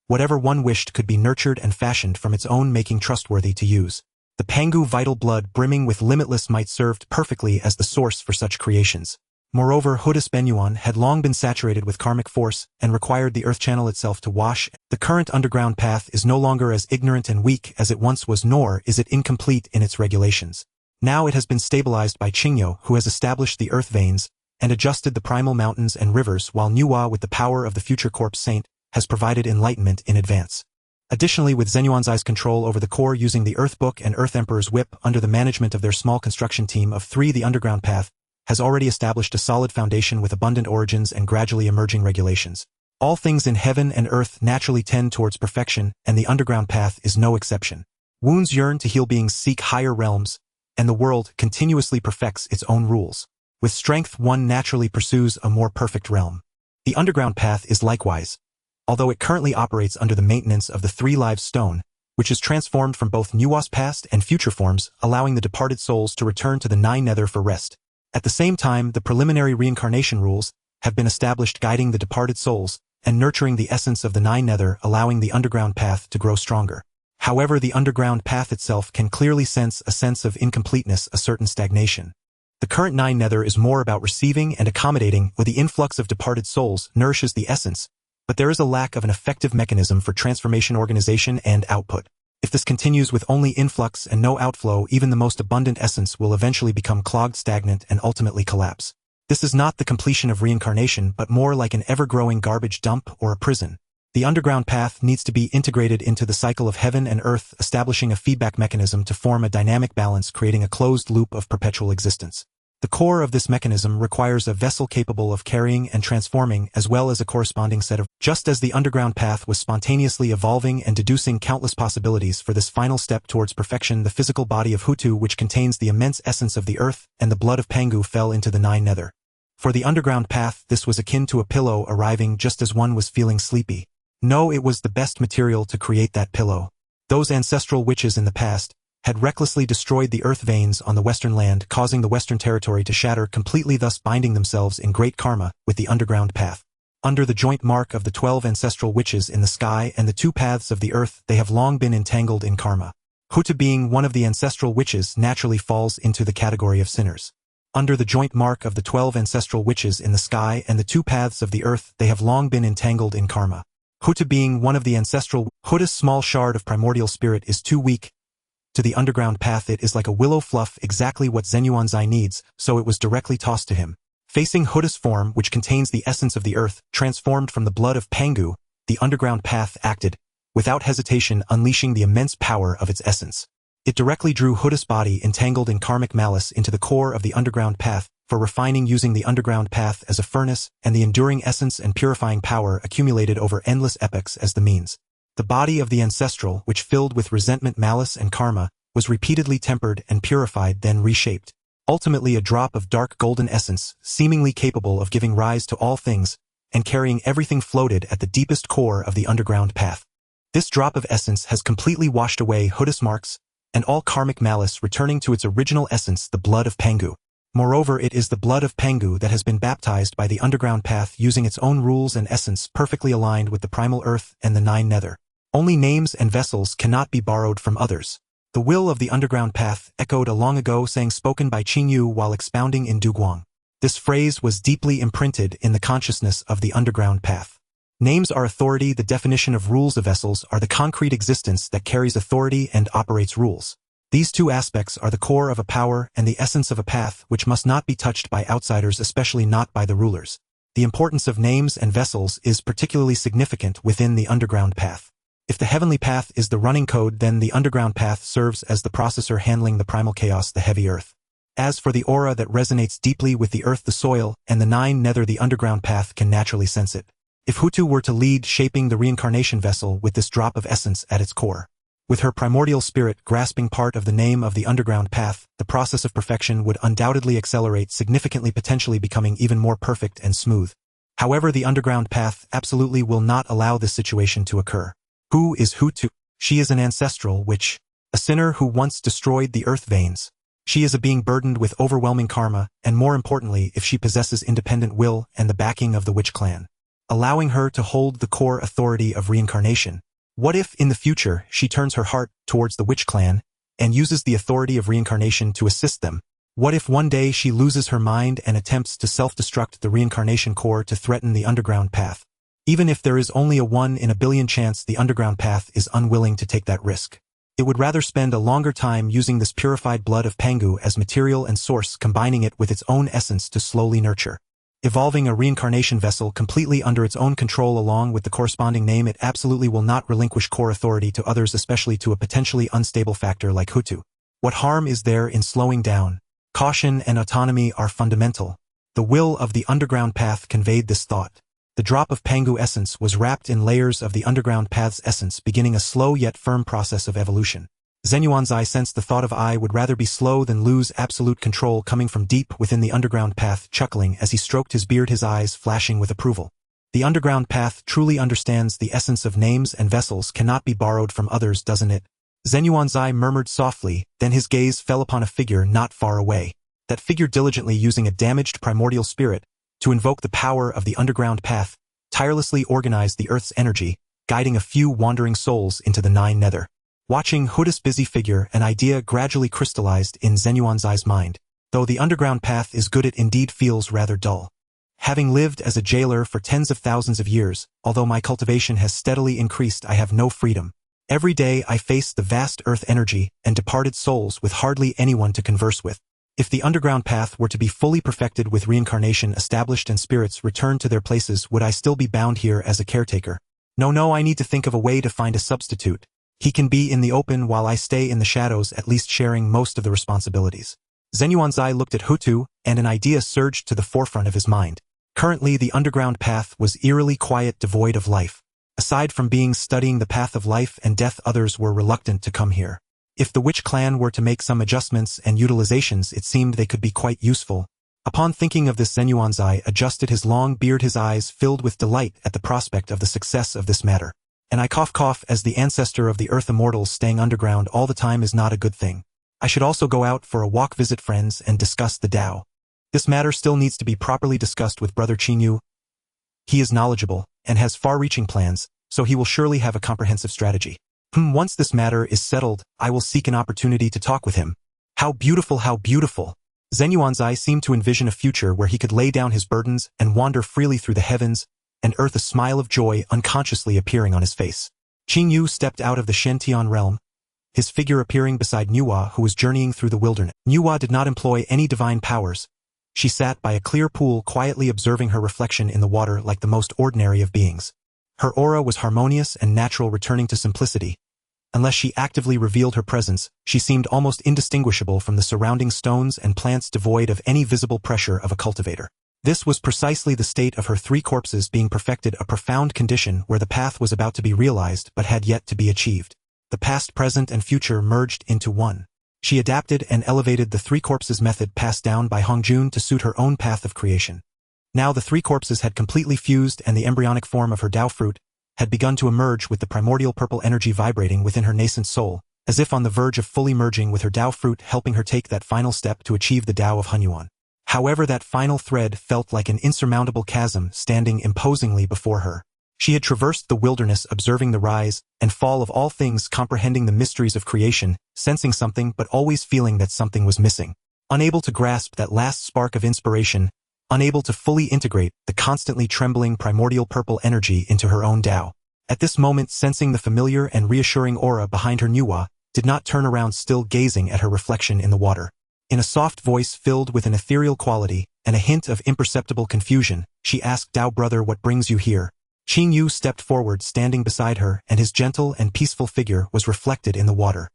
Whatever one wished could be nurtured and fashioned from its own making, trustworthy to use. The Pangu vital blood brimming with limitless might served perfectly as the source for such creations. Moreover, Hutus Benyuan had long been saturated with karmic force and required the earth channel itself to wash. The current underground path is no longer as ignorant and weak as it once was, nor is it incomplete in its regulations. Now it has been stabilized by Qingyo, who has established the earth veins and adjusted the primal mountains and rivers, while Nuwa, with the power of the future corpse saint, has provided enlightenment in advance. Additionally, with Zenyuanzi's control over the core using the Earth Book and Earth Emperor's Whip under the management of their small construction team of 3, the underground path has already established a solid foundation with abundant origins and gradually emerging regulations. All things in heaven and earth naturally tend towards perfection, and the underground path is no exception. Wounds yearn to heal, beings seek higher realms, and the world continuously perfects its own rules. With strength one naturally pursues a more perfect realm. The underground path is likewise, although it currently operates under the maintenance of the 3 lives stone, which is transformed from both Nuwa's past and future forms, allowing the departed souls to return to the 9 nether for rest. At the same time, the preliminary reincarnation rules have been established, guiding the departed souls and nurturing the essence of the 9 nether, allowing the underground path to grow stronger. However, the underground path itself can clearly sense a sense of incompleteness, a certain stagnation. The current 9 nether is more about receiving and accommodating, with the influx of departed souls nourishes the essence, but there is a lack of an effective mechanism for transformation, organization, and output. If this continues with only influx and no outflow, even the most abundant essence will eventually become clogged, stagnant, and ultimately collapse. This is not the completion of reincarnation, but more like an ever-growing garbage dump or a prison. The underground path needs to be integrated into the cycle of heaven and earth, establishing a feedback mechanism to form a dynamic balance, creating a closed loop of perpetual existence. The core of this mechanism requires a vessel capable of carrying and transforming, as well as a corresponding set of. Just as the underground path was spontaneously evolving and deducing countless possibilities for this final step towards perfection, the physical body of Hutu, which contains the immense essence of the earth and the blood of Pangu, fell into the 9 nether. For the underground path, this was akin to a pillow arriving just as one was feeling sleepy. No, it was the best material to create that pillow. Those ancestral witches in the past had recklessly destroyed the earth veins on the western land, causing the western territory to shatter completely, thus binding themselves in great karma with the underground path. Under the joint mark of the 12 ancestral witches in the sky and the 2 paths of the earth, they have long been entangled in karma. Hutu, being one of the ancestral witches, naturally falls into the category of sinners. Under the joint mark of the 12 ancestral witches in the sky and the 2 paths of the earth, they have long been entangled in karma. Hutu, being one of the ancestral, Huta's small shard of primordial spirit is too weak. To the underground path it is like a willow fluff, exactly what Zenyuanzi needs, so it was directly tossed to him. Facing Huta's form, which contains the essence of the earth, transformed from the blood of Pangu, the underground path acted, without hesitation, unleashing the immense power of its essence. It directly drew Huta's body, entangled in karmic malice, into the core of the underground path, for refining, using the underground path as a furnace and the enduring essence and purifying power accumulated over endless epochs as the means. The body of the ancestral, which filled with resentment, malice, and karma, was repeatedly tempered and purified, then reshaped. Ultimately a drop of dark golden essence, seemingly capable of giving rise to all things, and carrying everything, floated at the deepest core of the underground path. This drop of essence has completely washed away Huta's marks, and all karmic malice, returning to its original essence, the blood of Pangu. Moreover, it is the blood of Pangu that has been baptized by the underground path, using its own rules and essence, perfectly aligned with the primal earth and the 9 nether. Only names and vessels cannot be borrowed from others. The will of the underground path echoed a long ago saying spoken by Qingyu while expounding in Duguang. This phrase was deeply imprinted in the consciousness of the underground path. Names are authority. The definition of rules of vessels are the concrete existence that carries authority and operates rules. These 2 aspects are the core of a power and the essence of a path, which must not be touched by outsiders, especially not by the rulers. The importance of names and vessels is particularly significant within the underground path. If the heavenly path is the running code, then the underground path serves as the processor handling the primal chaos, the heavy earth. As for the aura that resonates deeply with the earth, the soil, and the nine nether, the underground path can naturally sense it. If Hutu were to lead shaping the reincarnation vessel with this drop of essence at its core, with her primordial spirit grasping part of the name of the underground path, the process of perfection would undoubtedly accelerate significantly, potentially becoming even more perfect and smooth. However, the underground path absolutely will not allow this situation to occur. Who is Hutu? She is an ancestral witch, a sinner who once destroyed the earth veins. She is a being burdened with overwhelming karma, and more importantly, if she possesses independent will and the backing of the witch clan, allowing her to hold the core authority of reincarnation. What if, in the future, she turns her heart towards the witch clan and uses the authority of reincarnation to assist them? What if one day she loses her mind and attempts to self-destruct the reincarnation core to threaten the underground path? Even if there is only a 1 in a billion chance, the underground path is unwilling to take that risk. It would rather spend a longer time using this purified blood of Pangu as material and source, combining it with its own essence to slowly nurture, evolving a reincarnation vessel completely under its own control along with the corresponding name. It absolutely will not relinquish core authority to others, especially to a potentially unstable factor like Hutu. What harm is there in slowing down? Caution and autonomy are fundamental. The will of the underground path conveyed this thought. The drop of Pangu essence was wrapped in layers of the underground path's essence, beginning a slow yet firm process of evolution. Zenyuanzai sensed the thought of I would rather be slow than lose absolute control coming from deep within the underground path, chuckling as he stroked his beard, his eyes flashing with approval. The underground path truly understands the essence of names and vessels cannot be borrowed from others, doesn't it? Zenyuanzai murmured softly, then his gaze fell upon a figure not far away. That figure diligently using a damaged primordial spirit to invoke the power of the underground path, tirelessly organized the earth's energy, guiding a few wandering souls into the nine nether. Watching Hutu's busy figure, an idea gradually crystallized in Zenyuanzai's mind. Though the underground path is good, it indeed feels rather dull. Having lived as a jailer for tens of thousands of years, although my cultivation has steadily increased, I have no freedom. Every day I face the vast earth energy and departed souls with hardly anyone to converse with. If the underground path were to be fully perfected with reincarnation established and spirits returned to their places, would I still be bound here as a caretaker? No, I need to think of a way to find a substitute. He can be in the open while I stay in the shadows, at least sharing most of the responsibilities. Zenyuanzai looked at Hutu, and an idea surged to the forefront of his mind. Currently, the underground path was eerily quiet, devoid of life. Aside from beings studying the path of life and death, others were reluctant to come here. If the witch clan were to make some adjustments and utilizations, it seemed they could be quite useful. Upon thinking of this, Zenyuanzai adjusted his long beard, his eyes filled with delight at the prospect of the success of this matter. And I cough, as the ancestor of the earth immortals, staying underground all the time is not a good thing. I should also go out for a walk, visit friends, and discuss the Dao. This matter still needs to be properly discussed with Brother Qingyu. He is knowledgeable and has far-reaching plans, so he will surely have a comprehensive strategy. Once this matter is settled, I will seek an opportunity to talk with him. How beautiful, how beautiful! Zenyuanzai seemed to envision a future where he could lay down his burdens and wander freely through the heavens and earth, a smile of joy unconsciously appearing on his face. Qingyu stepped out of the Shen-Tian realm, his figure appearing beside Nuwa, who was journeying through the wilderness. Nuwa did not employ any divine powers. She sat by a clear pool, quietly observing her reflection in the water like the most ordinary of beings. Her aura was harmonious and natural, returning to simplicity. Unless she actively revealed her presence, she seemed almost indistinguishable from the surrounding stones and plants, devoid of any visible pressure of a cultivator. This was precisely the state of her three corpses being perfected, a profound condition where the path was about to be realized but had yet to be achieved. The past, present, and future merged into one. She adapted and elevated the three corpses method passed down by Hongjun to suit her own path of creation. Now the three corpses had completely fused, and the embryonic form of her Dao fruit had begun to emerge, with the primordial purple energy vibrating within her nascent soul, as if on the verge of fully merging with her Dao fruit, helping her take that final step to achieve the Dao of Honghuang. However, that final thread felt like an insurmountable chasm standing imposingly before her. She had traversed the wilderness, observing the rise and fall of all things, comprehending the mysteries of creation, sensing something but always feeling that something was missing. Unable to grasp that last spark of inspiration, unable to fully integrate the constantly trembling primordial purple energy into her own Dao. At this moment, sensing the familiar and reassuring aura behind her, Nuwa did not turn around, still gazing at her reflection in the water. In a soft voice filled with an ethereal quality and a hint of imperceptible confusion, she asked, "Dao brother, what brings you here?" Qingyu stepped forward, standing beside her, and his gentle and peaceful figure was reflected in the water.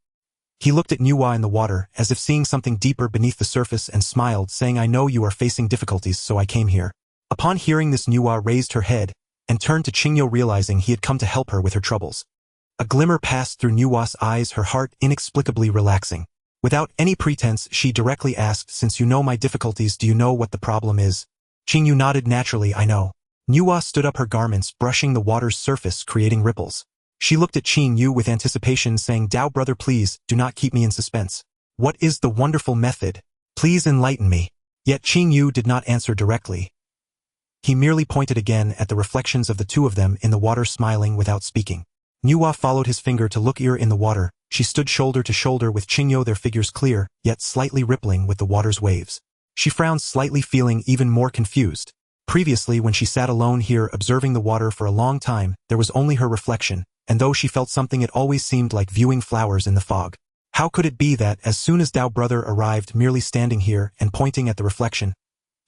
He looked at Nuwa in the water, as if seeing something deeper beneath the surface, and smiled, saying, I know you are facing difficulties, so I came here. Upon hearing this, Nuwa raised her head and turned to Qingyu, realizing he had come to help her with her troubles. A glimmer passed through Nuwa's eyes, her heart inexplicably relaxing. Without any pretense, she directly asked, since you know my difficulties, do you know what the problem is? Qingyu nodded. Naturally, I know. Nuwa stood up, her garments brushing the water's surface, creating ripples. She looked at Qingyu with anticipation, saying, Dao brother, please, do not keep me in suspense. What is the wonderful method? Please enlighten me. Yet Qingyu did not answer directly. He merely pointed again at the reflections of the two of them in the water, smiling without speaking. Nuwa followed his finger to look in the water. She stood shoulder to shoulder with Qingyu, their figures clear, yet slightly rippling with the water's waves. She frowned slightly, feeling even more confused. Previously, when she sat alone here observing the water for a long time, there was only her reflection, and though she felt something, it always seemed like viewing flowers in the fog. How could it be that, as soon as Dao brother arrived, merely standing here and pointing at the reflection,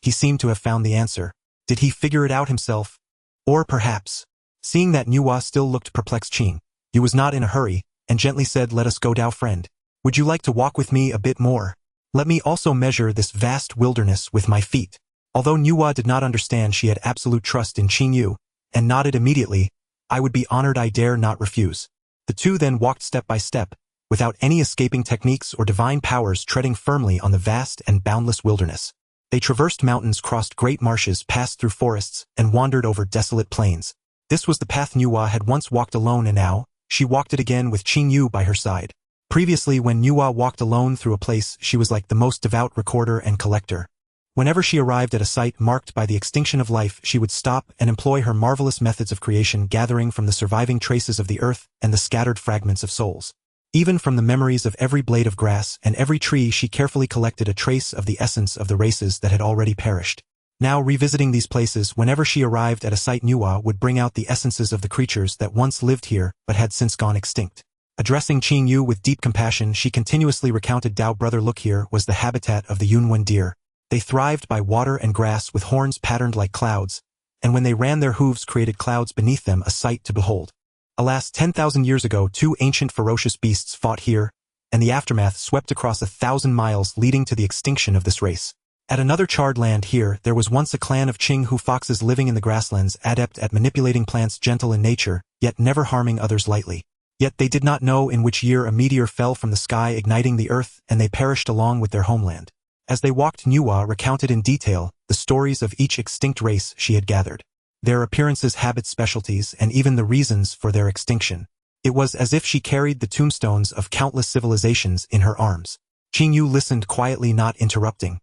he seemed to have found the answer? Did he figure it out himself? Or perhaps, seeing that Nuwa still looked perplexed, Qingyu was not in a hurry, and gently said, Let us go, Dao friend. Would you like to walk with me a bit more? Let me also measure this vast wilderness with my feet. Although Nuwa did not understand, she had absolute trust in Qingyu, and nodded immediately. I would be honored, I dare not refuse. The two then walked step by step, without any escaping techniques or divine powers, treading firmly on the vast and boundless wilderness. They traversed mountains, crossed great marshes, passed through forests, and wandered over desolate plains. This was the path Nuwa had once walked alone, and now, she walked it again with Qingyu by her side. Previously, when Nuwa walked alone through a place, she was like the most devout recorder and collector. Whenever she arrived at a site marked by the extinction of life, she would stop and employ her marvelous methods of creation, gathering from the surviving traces of the earth and the scattered fragments of souls. Even from the memories of every blade of grass and every tree, she carefully collected a trace of the essence of the races that had already perished. Now, revisiting these places, whenever she arrived at a site, Nuwa would bring out the essences of the creatures that once lived here but had since gone extinct. Addressing Qingyu with deep compassion, she continuously recounted, Dao brother, look, here was the habitat of the Yunwen deer. They thrived by water and grass, with horns patterned like clouds, and when they ran, their hooves created clouds beneath them, a sight to behold. Alas, 10,000 years ago, two ancient ferocious beasts fought here, and the aftermath swept across 1,000 miles, leading to the extinction of this race. At another charred land here, there was once a clan of Qinghu foxes living in the grasslands, adept at manipulating plants, gentle in nature, yet never harming others lightly. Yet they did not know in which year a meteor fell from the sky, igniting the earth, and they perished along with their homeland. As they walked, Nuwa recounted in detail the stories of each extinct race she had gathered, their appearances, habits, specialties, and even the reasons for their extinction. It was as if she carried the tombstones of countless civilizations in her arms. Qingyu listened quietly, not interrupting,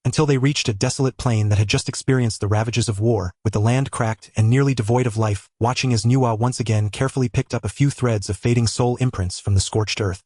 until they reached a desolate plain that had just experienced the ravages of war, with the land cracked and nearly devoid of life, watching as Nuwa once again carefully picked up a few threads of fading soul imprints from the scorched earth.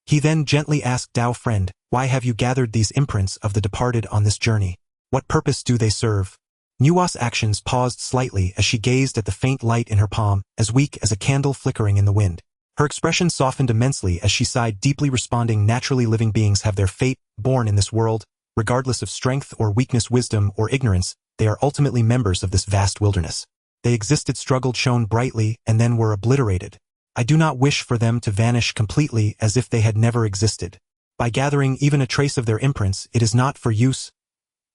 He then gently asked, Dao friend, why have you gathered these imprints of the departed on this journey? What purpose do they serve? Nuwa's actions paused slightly as she gazed at the faint light in her palm, as weak as a candle flickering in the wind. Her expression softened immensely as she sighed deeply, responding, naturally, living beings have their fate, born in this world. Regardless of strength or weakness, wisdom or ignorance, they are ultimately members of this vast wilderness. They existed, struggled, shone brightly, and then were obliterated. I do not wish for them to vanish completely, as if they had never existed. By gathering even a trace of their imprints, it is not for use.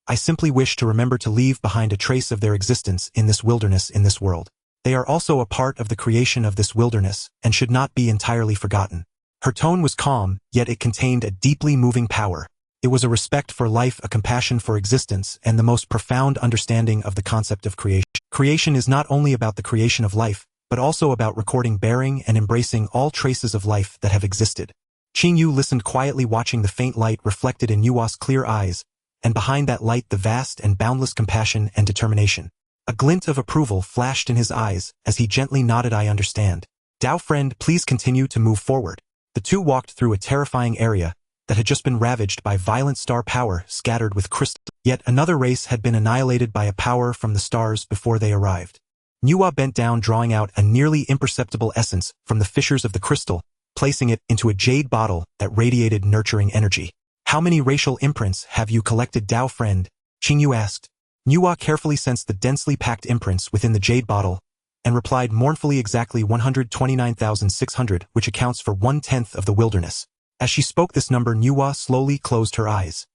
I simply wish to remember to leave behind a trace of their existence in this wilderness, in this world. They are also a part of the creation of this wilderness, and should not be entirely forgotten. Her tone was calm, yet it contained a deeply moving power. It was a respect for life, a compassion for existence, and the most profound understanding of the concept of creation. Creation is not only about the creation of life, but also about recording, bearing, and embracing all traces of life that have existed. Qingyu listened quietly, watching the faint light reflected in Nuwa's clear eyes, and behind that light the vast and boundless compassion and determination. A glint of approval flashed in his eyes as he gently nodded, I understand. Dao friend, please continue to move forward. The two walked through a terrifying area that had just been ravaged by violent star power, scattered with crystal. Yet another race had been annihilated by a power from the stars before they arrived. Nuwa bent down, drawing out a nearly imperceptible essence from the fissures of the crystal, placing it into a jade bottle that radiated nurturing energy. How many racial imprints have you collected, Dao friend? Qingyu asked. Nuwa carefully sensed the densely packed imprints within the jade bottle, and replied mournfully, exactly 129,600, which accounts for 1/10 of the wilderness. As she spoke this number, Nuwa slowly closed her eyes.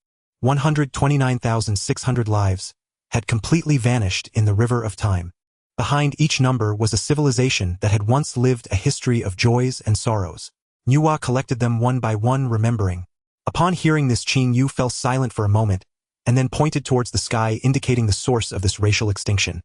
129,600 lives had completely vanished in the river of time. Behind each number was a civilization that had once lived a history of joys and sorrows. Nuwa collected them one by one, remembering. Upon hearing this, Qing Yu fell silent for a moment, and then pointed towards the sky, indicating the source of this racial extinction.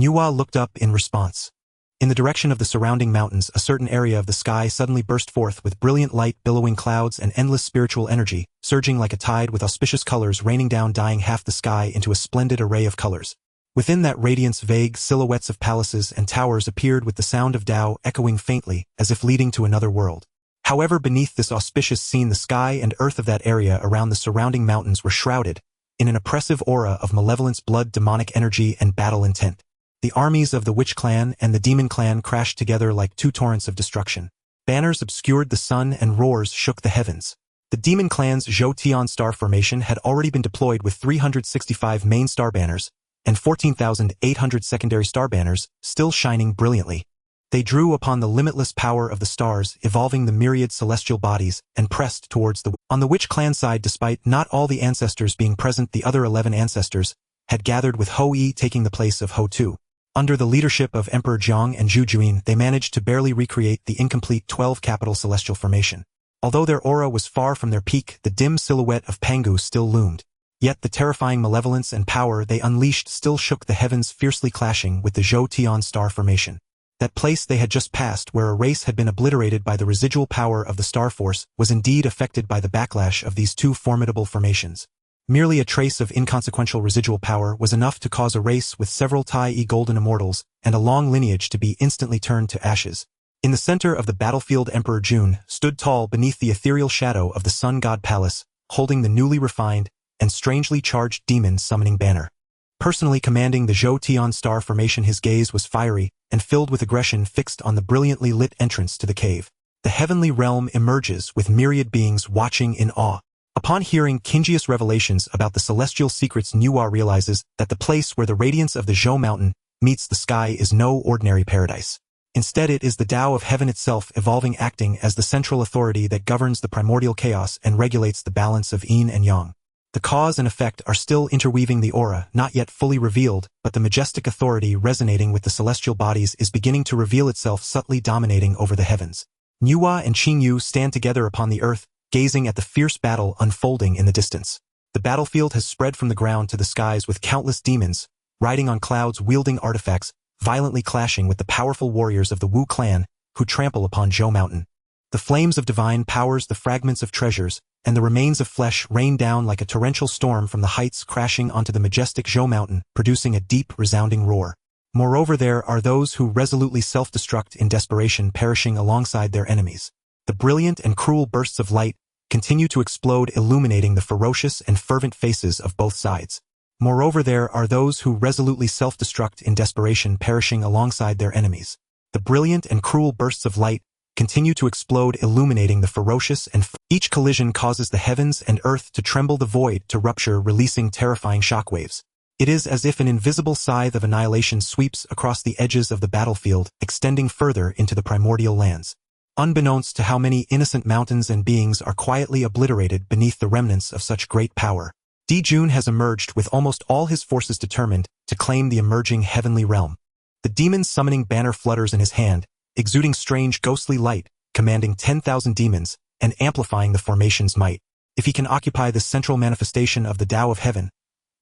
Nuwa looked up in response. In the direction of the surrounding mountains, a certain area of the sky suddenly burst forth with brilliant light, billowing clouds, and endless spiritual energy, surging like a tide with auspicious colors raining down, dyeing half the sky into a splendid array of colors. Within that radiance, vague silhouettes of palaces and towers appeared, with the sound of Dao echoing faintly, as if leading to another world. However, beneath this auspicious scene, the sky and earth of that area around the surrounding mountains were shrouded in an oppressive aura of malevolence, blood, demonic energy, and battle intent. The armies of the Witch Clan and the Demon Clan crashed together like two torrents of destruction. Banners obscured the sun and roars shook the heavens. The Demon Clan's Zhou Tian star formation had already been deployed with 365 main star banners and 14,800 secondary star banners still shining brilliantly. They drew upon the limitless power of the stars, evolving the myriad celestial bodies, and pressed towards the... On the Witch Clan side, despite not all the ancestors being present, the other 11 ancestors had gathered, with Ho Yi taking the place of Ho Tu. Under the leadership of Emperor Jiang and Zhu Juin, they managed to barely recreate the incomplete 12 capital celestial formation. Although their aura was far from their peak, the dim silhouette of Pangu still loomed. Yet the terrifying malevolence and power they unleashed still shook the heavens, fiercely clashing with the Zhou Tian star formation. That place they had just passed, where a race had been obliterated by the residual power of the star force, was indeed affected by the backlash of these two formidable formations. Merely a trace of inconsequential residual power was enough to cause a race with several Tai golden immortals and a long lineage to be instantly turned to ashes. In the center of the battlefield, Emperor Jun stood tall beneath the ethereal shadow of the Sun God Palace, holding the newly refined and strangely charged demon summoning banner. Personally commanding the Zhou Tian star formation, his gaze was fiery and filled with aggression, fixed on the brilliantly lit entrance to the cave. The heavenly realm emerges with myriad beings watching in awe. Upon hearing Kinji's revelations about the celestial secrets, Nuwa realizes that the place where the radiance of the Zhou Mountain meets the sky is no ordinary paradise. Instead, it is the Tao of heaven itself evolving, acting as the central authority that governs the primordial chaos and regulates the balance of yin and yang. The cause and effect are still interweaving the aura, not yet fully revealed, but the majestic authority resonating with the celestial bodies is beginning to reveal itself, subtly dominating over the heavens. Nuwa and Qing Yu stand together upon the earth, gazing at the fierce battle unfolding in the distance. The battlefield has spread from the ground to the skies, with countless demons, riding on clouds, wielding artifacts, violently clashing with the powerful warriors of the Wu clan, who trample upon Zhou Mountain. The flames of divine powers, the fragments of treasures, and the remains of flesh rain down like a torrential storm from the heights, crashing onto the majestic Zhou Mountain, producing a deep, resounding roar. Moreover, there are those who resolutely self-destruct in desperation, perishing alongside their enemies. The brilliant and cruel bursts of light continue to explode, illuminating the ferocious and fervent faces of both sides. Moreover, there are those who resolutely self-destruct in desperation, perishing alongside their enemies. The brilliant and cruel bursts of light continue to explode, illuminating the ferocious and each collision causes the heavens and earth to tremble, the void to rupture, releasing terrifying shockwaves. It is as if an invisible scythe of annihilation sweeps across the edges of the battlefield, extending further into the primordial lands. Unbeknownst to how many innocent mountains and beings are quietly obliterated beneath the remnants of such great power, Di Jun has emerged with almost all his forces determined to claim the emerging heavenly realm. The demon summoning banner flutters in his hand, exuding strange ghostly light, commanding 10,000 demons, and amplifying the formation's might. If he can occupy this central manifestation of the Tao of heaven,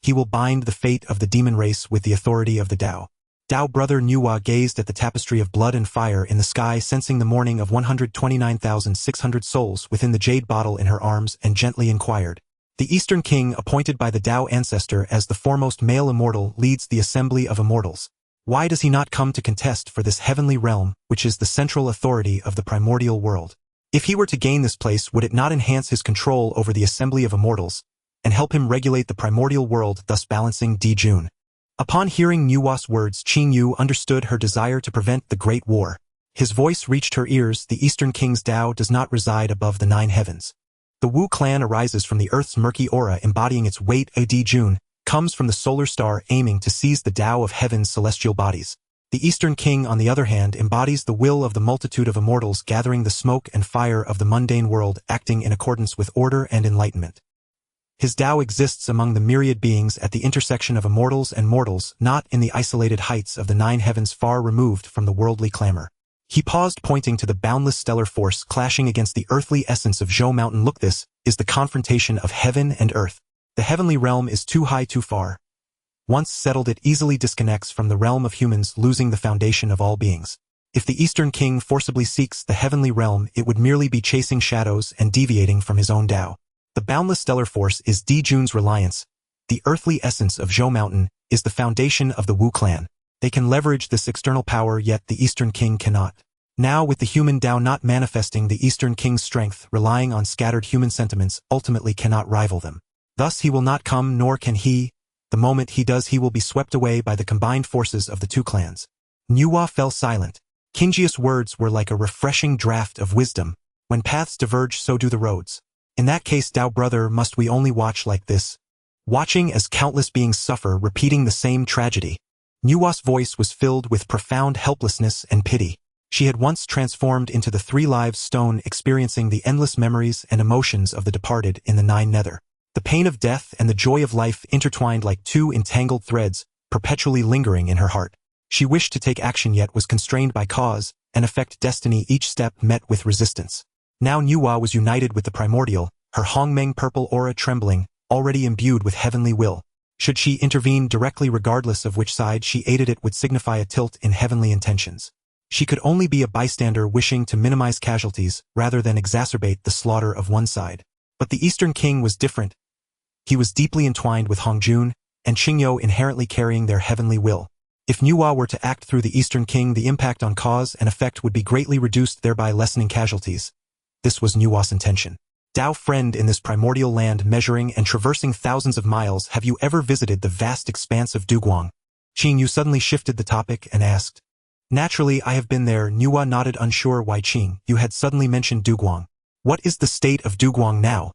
he will bind the fate of the demon race with the authority of the Tao. Dao brother Nuwa gazed at the tapestry of blood and fire in the sky, sensing the mourning of 129,600 souls within the jade bottle in her arms, and gently inquired. The Eastern King, appointed by the Dao ancestor as the foremost male immortal, leads the assembly of immortals. Why does he not come to contest for this heavenly realm, which is the central authority of the primordial world? If he were to gain this place, would it not enhance his control over the assembly of immortals, and help him regulate the primordial world, thus balancing Di Jun? Upon hearing Nuwa's words, Qing Yu understood her desire to prevent the Great War. His voice reached her ears. The Eastern King's Tao does not reside above the 9 heavens. The Wu clan arises from the Earth's murky aura, embodying its weight. Di Jun comes from the solar star, aiming to seize the Tao of heaven's celestial bodies. The Eastern King, on the other hand, embodies the will of the multitude of immortals gathering the smoke and fire of the mundane world, acting in accordance with order and enlightenment. His Tao exists among the myriad beings at the intersection of immortals and mortals, not in the isolated heights of the 9 heavens far removed from the worldly clamor. He paused, pointing to the boundless stellar force clashing against the earthly essence of Zhou Mountain. Look, this is the confrontation of heaven and earth. The heavenly realm is too high, too far. Once settled, it easily disconnects from the realm of humans, losing the foundation of all beings. If the Eastern King forcibly seeks the heavenly realm, it would merely be chasing shadows and deviating from his own Tao. The boundless stellar force is Di Jun's reliance. The earthly essence of Zhou Mountain is the foundation of the Wu clan. They can leverage this external power, yet the Eastern King cannot. Now, with the human Tao not manifesting, the Eastern King's strength, relying on scattered human sentiments, ultimately cannot rival them. Thus he will not come, nor can he. The moment he does, he will be swept away by the combined forces of the 2 clans. Nuwa fell silent. Qingji's words were like a refreshing draught of wisdom. When paths diverge, so do the roads. In that case, Tao brother, must we only watch like this? Watching as countless beings suffer, repeating the same tragedy. Nuwa's voice was filled with profound helplessness and pity. She had once transformed into the 3 lives stone, experiencing the endless memories and emotions of the departed in the 9 nether. The pain of death and the joy of life intertwined like 2 entangled threads, perpetually lingering in her heart. She wished to take action, yet was constrained by cause and effect destiny. Each step met with resistance. Now Nuwa was united with the primordial, her Hongmeng purple aura trembling, already imbued with heavenly will. Should she intervene directly, regardless of which side she aided, it would signify a tilt in heavenly intentions. She could only be a bystander, wishing to minimize casualties rather than exacerbate the slaughter of one side. But the Eastern King was different. He was deeply entwined with Hongjun and Qingyo, inherently carrying their heavenly will. If Nuwa were to act through the Eastern King, the impact on cause and effect would be greatly reduced, thereby lessening casualties. This was Nuwa's intention. Tao friend, in this primordial land measuring and traversing thousands of miles, have you ever visited the vast expanse of Duguang? Qingyu suddenly shifted the topic and asked. Naturally, I have been there. Nuwa nodded, unsure why Qingyu had suddenly mentioned Duguang. What is the state of Duguang now?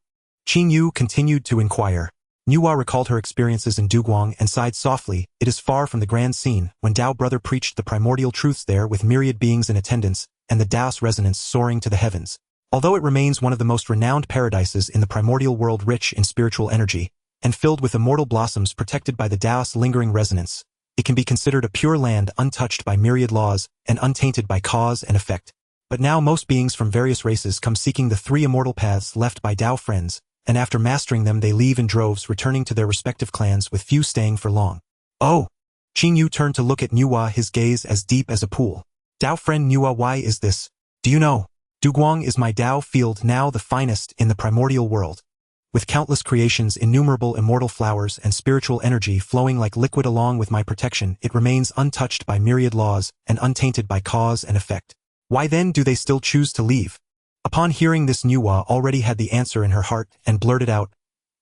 Qingyu continued to inquire. Nuwa recalled her experiences in Duguang and sighed softly. It is far from the grand scene when Tao brother preached the primordial truths there, with myriad beings in attendance and the Daos resonance soaring to the heavens. Although it remains one of the most renowned paradises in the primordial world, rich in spiritual energy and filled with immortal blossoms protected by the Daos lingering resonance, it can be considered a pure land, untouched by myriad laws and untainted by cause and effect. But now most beings from various races come seeking the 3 immortal paths left by Tao friends, and after mastering them they leave in droves, returning to their respective clans, with few staying for long. Oh! Qingyu turned to look at Nuwa, his gaze as deep as a pool. Tao friend Nuwa, why is this? Do you know? Duguang is my Tao field now, the finest in the primordial world. With countless creations, innumerable immortal flowers, and spiritual energy flowing like liquid along with my protection, it remains untouched by myriad laws and untainted by cause and effect. Why then do they still choose to leave? Upon hearing this, Nuwa already had the answer in her heart and blurted out.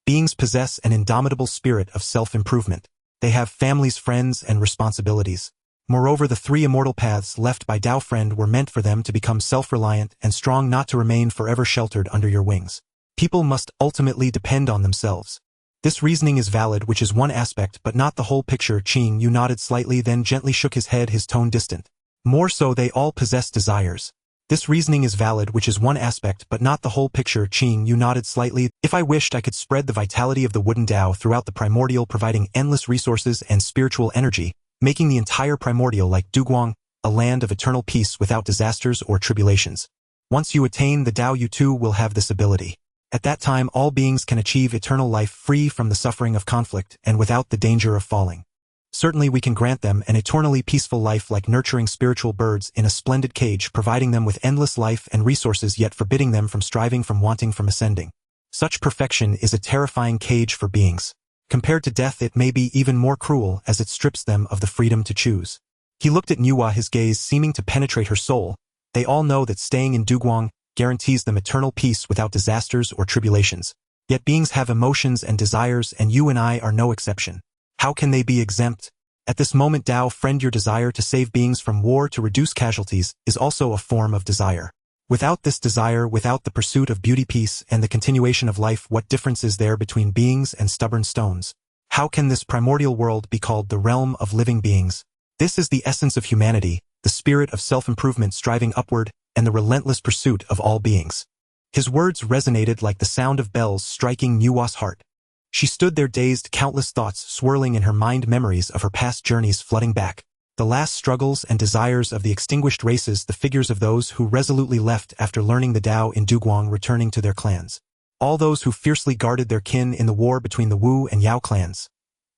Beings possess an indomitable spirit of self-improvement. They have families, friends, and responsibilities. Moreover, the 3 immortal paths left by Tao friend were meant for them to become self-reliant and strong, not to remain forever sheltered under your wings. People must ultimately depend on themselves. This reasoning is valid, which is one aspect, but not the whole picture. Qingyu nodded slightly, then gently shook his head, his tone distant. More so, they all possess desires. This reasoning is valid, which is one aspect, but not the whole picture. Qingyu nodded slightly. If I wished, I could spread the vitality of the wooden Tao throughout the primordial, providing endless resources and spiritual energy, making the entire primordial like Duguang, a land of eternal peace without disasters or tribulations. Once you attain the Tao, you too will have this ability. At that time, all beings can achieve eternal life, free from the suffering of conflict and without the danger of falling. Certainly we can grant them an eternally peaceful life, like nurturing spiritual birds in a splendid cage, providing them with endless life and resources, yet forbidding them from striving, from wanting, from ascending. Such perfection is a terrifying cage for beings. Compared to death, it may be even more cruel, as it strips them of the freedom to choose. He looked at Nuwa, his gaze seeming to penetrate her soul. They all know that staying in Duguang guarantees them eternal peace without disasters or tribulations. Yet beings have emotions and desires, and you and I are no exception. How can they be exempt? At this moment, Tao friend, your desire to save beings from war, to reduce casualties, is also a form of desire. Without this desire, without the pursuit of beauty, peace, and the continuation of life, what difference is there between beings and stubborn stones? How can this primordial world be called the realm of living beings? This is the essence of humanity, the spirit of self-improvement striving upward, and the relentless pursuit of all beings. His words resonated like the sound of bells striking Nuwa's heart. She stood there dazed, countless thoughts swirling in her mind, memories of her past journeys flooding back. The last struggles and desires of the extinguished races, the figures of those who resolutely left after learning the Tao in Dugong returning to their clans. All those who fiercely guarded their kin in the war between the Wu and Yao clans.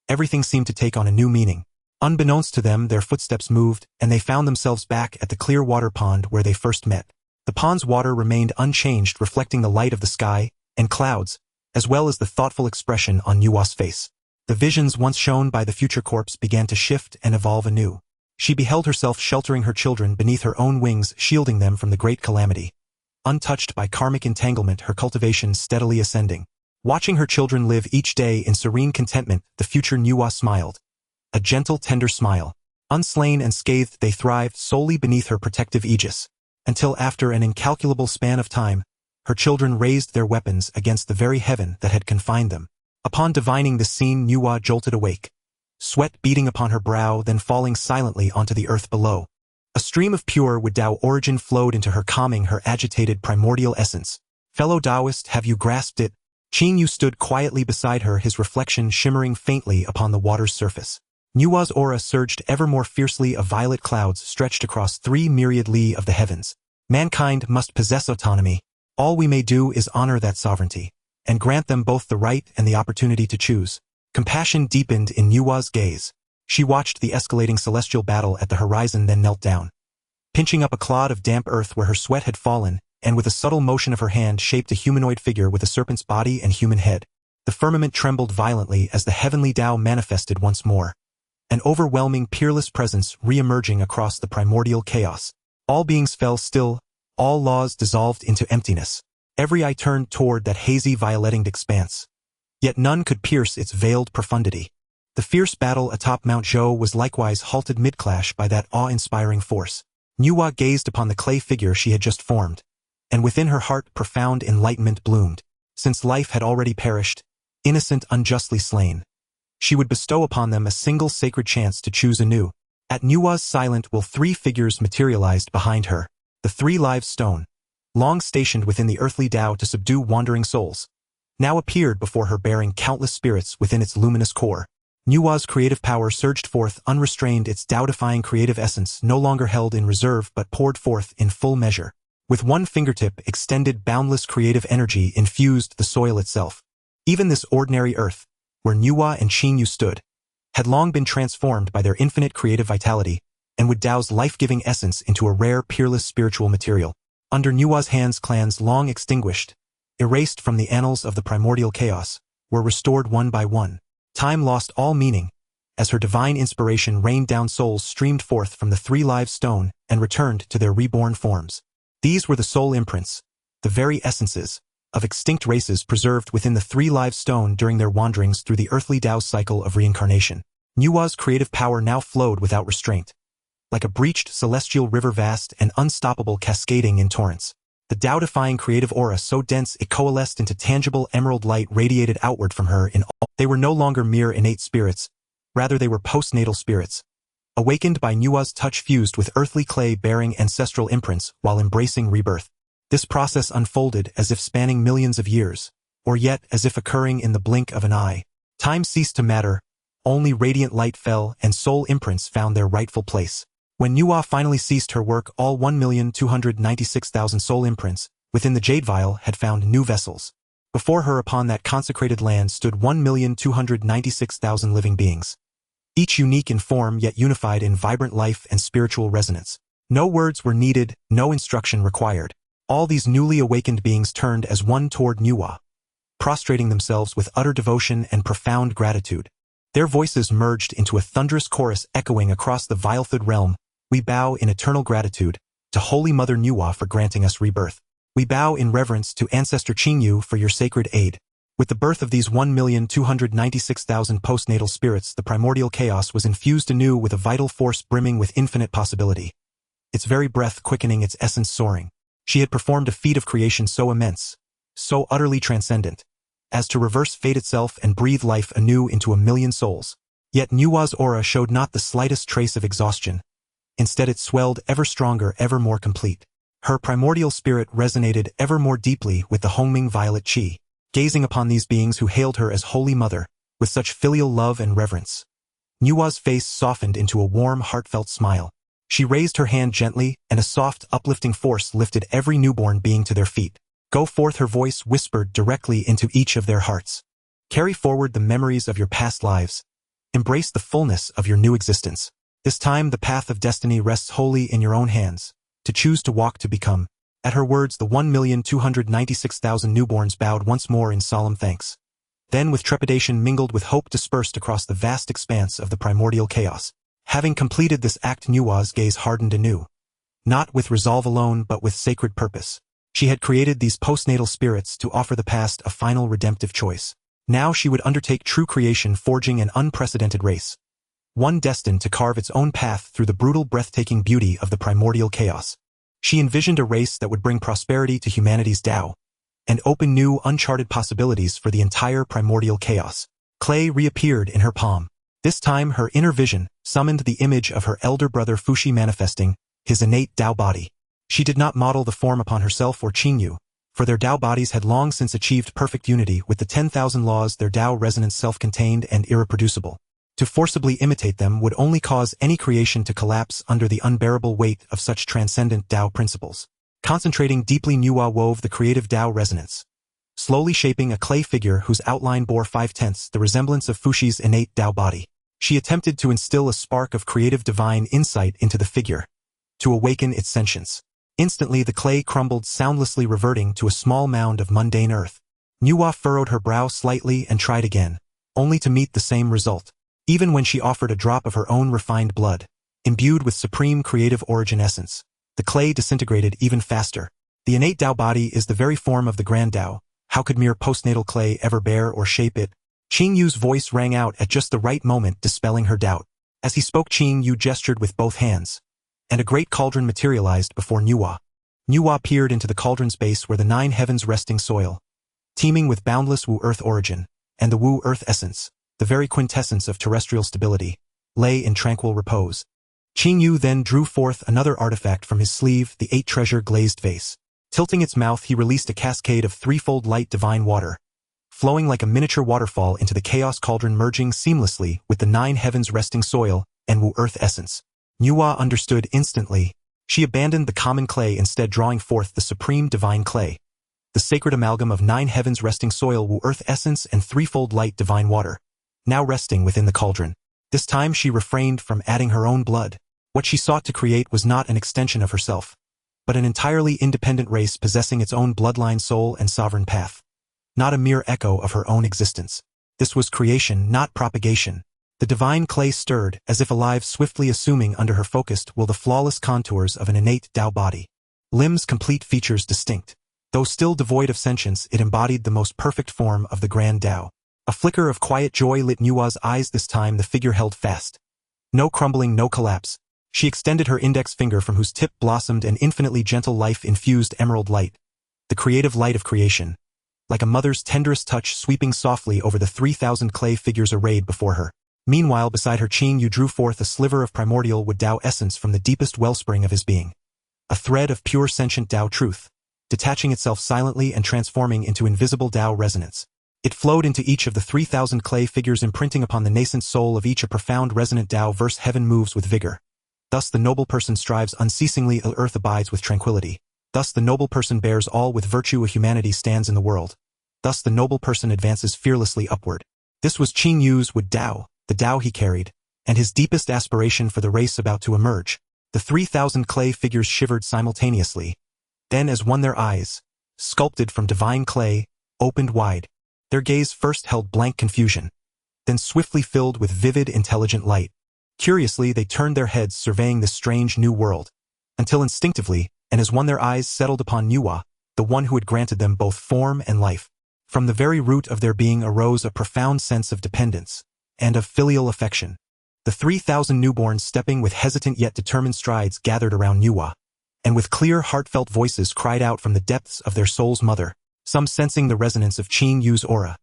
Everything seemed to take on a new meaning. Unbeknownst to them, their footsteps moved, and they found themselves back at the clear water pond where they first met. The pond's water remained unchanged, reflecting the light of the sky and clouds, as well as the thoughtful expression on Nuwa's face. The visions once shown by the future corpse began to shift and evolve anew. She beheld herself sheltering her children beneath her own wings, shielding them from the great calamity. Untouched by karmic entanglement, her cultivation steadily ascending. Watching her children live each day in serene contentment, the future Nuwa smiled. A gentle, tender smile. Unslain and scathed, they thrived solely beneath her protective aegis. Until after an incalculable span of time, her children raised their weapons against the very heaven that had confined them. Upon divining this scene, Nuwa jolted awake. Sweat beating upon her brow, then falling silently onto the earth below. A stream of pure Wu Dao origin flowed into her, calming her agitated primordial essence. Fellow Taoist, have you grasped it? Qin Yu stood quietly beside her, his reflection shimmering faintly upon the water's surface. Nuwa's aura surged ever more fiercely, of violet clouds stretched across 3 myriad li of the heavens. Mankind must possess autonomy. All we may do is honor that sovereignty, and grant them both the right and the opportunity to choose. Compassion deepened in Nuwa's gaze. She watched the escalating celestial battle at the horizon, then knelt down. Pinching up a clod of damp earth where her sweat had fallen, and with a subtle motion of her hand shaped a humanoid figure with a serpent's body and human head. The firmament trembled violently as the heavenly Tao manifested once more. An overwhelming, peerless presence re-emerging across the primordial chaos. All beings fell still, all laws dissolved into emptiness. Every eye turned toward that hazy, violetinged expanse. Yet none could pierce its veiled profundity. The fierce battle atop Mount Buzhou was likewise halted mid-clash by that awe-inspiring force. Nuwa gazed upon the clay figure she had just formed, and within her heart profound enlightenment bloomed. Since life had already perished, innocent unjustly slain, she would bestow upon them a single sacred chance to choose anew. At Nuwa's silent will, 3 figures materialized behind her. The 3 live stone, long stationed within the earthly Tao to subdue wandering souls, now appeared before her, bearing countless spirits within its luminous core. Nuwa's creative power surged forth unrestrained, its Tao-defying creative essence no longer held in reserve but poured forth in full measure. With one fingertip extended, boundless creative energy infused the soil itself. Even this ordinary earth, where Nuwa and Qin Yu stood, had long been transformed by their infinite creative vitality, and with Tao's life-giving essence into a rare, peerless spiritual material. Under Nuwa's hands, clans long extinguished, erased from the annals of the primordial chaos, were restored one by one. Time lost all meaning, as her divine inspiration rained down. Souls streamed forth from the 3 live stone and returned to their reborn forms. These were the soul imprints, the very essences, of extinct races preserved within the 3 live stone during their wanderings through the earthly Tao cycle of reincarnation. Nuwa's creative power now flowed without restraint, like a breached celestial river, vast and unstoppable, cascading in torrents. The Tao-defying creative aura so dense it coalesced into tangible emerald light radiated outward from her in all. They were no longer mere innate spirits, rather they were postnatal spirits, awakened by Nuwa's touch, fused with earthly clay, bearing ancestral imprints while embracing rebirth. This process unfolded as if spanning millions of years, or yet as if occurring in the blink of an eye. Time ceased to matter, only radiant light fell and soul imprints found their rightful place. When Nuwa finally ceased her work, all 1,296,000 soul imprints within the jade vial had found new vessels. Before her upon that consecrated land stood 1,296,000 living beings, each unique in form yet unified in vibrant life and spiritual resonance. No words were needed, no instruction required. All these newly awakened beings turned as one toward Nuwa, prostrating themselves with utter devotion and profound gratitude. Their voices merged into a thunderous chorus echoing across the Vilethid realm. We bow in eternal gratitude to Holy Mother Nuwa for granting us rebirth. We bow in reverence to Ancestor Qin Yu for your sacred aid. With the birth of these 1,296,000 postnatal spirits, the primordial chaos was infused anew with a vital force brimming with infinite possibility. Its very breath quickening, its essence soaring. She had performed a feat of creation so immense, so utterly transcendent, as to reverse fate itself and breathe life anew into 1,000,000 souls. Yet Nua's aura showed not the slightest trace of exhaustion. Instead it swelled ever stronger, ever more complete. Her primordial spirit resonated ever more deeply with the Hongming violet qi, gazing upon these beings who hailed her as Holy Mother, with such filial love and reverence. Nua's face softened into a warm, heartfelt smile. She raised her hand gently, and a soft, uplifting force lifted every newborn being to their feet. Go forth, her voice whispered directly into each of their hearts. Carry forward the memories of your past lives. Embrace the fullness of your new existence. This time the path of destiny rests wholly in your own hands, to choose to walk to become. At her words the 1,296,000 newborns bowed once more in solemn thanks. Then with trepidation mingled with hope dispersed across the vast expanse of the primordial chaos. Having completed this act, Nua's gaze hardened anew. Not with resolve alone but with sacred purpose. She had created these postnatal spirits to offer the past a final redemptive choice. Now she would undertake true creation, forging an unprecedented race. One destined to carve its own path through the brutal, breathtaking beauty of the primordial chaos. She envisioned a race that would bring prosperity to humanity's Dao, and open new, uncharted possibilities for the entire primordial chaos. Clay reappeared in her palm. This time her inner vision summoned the image of her elder brother Fuxi manifesting his innate Dao body. She did not model the form upon herself or Qingyu, for their Dao bodies had long since achieved perfect unity with the 10,000 laws, their Dao resonance self-contained and irreproducible. To forcibly imitate them would only cause any creation to collapse under the unbearable weight of such transcendent Dao principles. Concentrating deeply, Nua wove the creative Dao resonance, slowly shaping a clay figure whose outline bore 5/10 the resemblance of Fuxi's innate Dao body. She attempted to instill a spark of creative divine insight into the figure, to awaken its sentience. Instantly the clay crumbled soundlessly, reverting to a small mound of mundane earth. Nua furrowed her brow slightly and tried again, only to meet the same result. Even when she offered a drop of her own refined blood, imbued with supreme creative origin essence, the clay disintegrated even faster. The innate Dao body is the very form of the grand Dao. How could mere postnatal clay ever bear or shape it? Qingyu's voice rang out at just the right moment, dispelling her doubt. As he spoke, Qingyu gestured with both hands, and a great cauldron materialized before Nua. Nua peered into the cauldron's base where the 9 heavens resting soil, teeming with boundless Wu Earth origin, and the Wu Earth essence, the very quintessence of terrestrial stability, lay in tranquil repose. Qingyu then drew forth another artifact from his sleeve, the 8-treasure glazed vase. Tilting its mouth, he released a cascade of threefold light divine water, flowing like a miniature waterfall into the chaos cauldron, merging seamlessly with the 9 heavens resting soil and Wu Earth essence. Nua understood instantly. She abandoned the common clay, instead drawing forth the supreme divine clay, the sacred amalgam of 9 heavens resting soil, Wu Earth essence, and threefold light divine water, now resting within the cauldron. This time she refrained from adding her own blood. What she sought to create was not an extension of herself, but an entirely independent race possessing its own bloodline, soul, and sovereign path. Not a mere echo of her own existence. This was creation, not propagation. The divine clay stirred, as if alive, swiftly assuming under her focused will the flawless contours of an innate Dao body. Limbs complete, features distinct. Though still devoid of sentience, it embodied the most perfect form of the grand Dao. A flicker of quiet joy lit Nua's eyes. This time the figure held fast. No crumbling, no collapse. She extended her index finger, from whose tip blossomed an infinitely gentle life-infused emerald light, the creative light of creation, like a mother's tenderest touch, sweeping softly over the 3,000 clay figures arrayed before her. Meanwhile, beside her, Qingyu drew forth a sliver of primordial Wood Dao essence from the deepest wellspring of his being. A thread of pure sentient Dao truth, detaching itself silently and transforming into invisible Dao resonance. It flowed into each of the 3,000 clay figures, imprinting upon the nascent soul of each a profound resonant Dao verse. Heaven moves with vigor. Thus the noble person strives unceasingly, earth abides with tranquility. Thus the noble person bears all with virtue, a humanity stands in the world. Thus the noble person advances fearlessly upward. This was Qingyu's Wood Dao, the Dao he carried, and his deepest aspiration for the race about to emerge. The 3,000 clay figures shivered simultaneously. Then, as one, their eyes, sculpted from divine clay, opened wide. Their gaze first held blank confusion, then swiftly filled with vivid, intelligent light. Curiously, they turned their heads, surveying this strange new world, until instinctively, and as one, their eyes settled upon Nua, the one who had granted them both form and life. From the very root of their being arose a profound sense of dependence and of filial affection. The 3,000 newborns, stepping with hesitant yet determined strides, gathered around Nua, and with clear, heartfelt voices cried out from the depths of their soul's mother, some sensing the resonance of Qingyu's aura,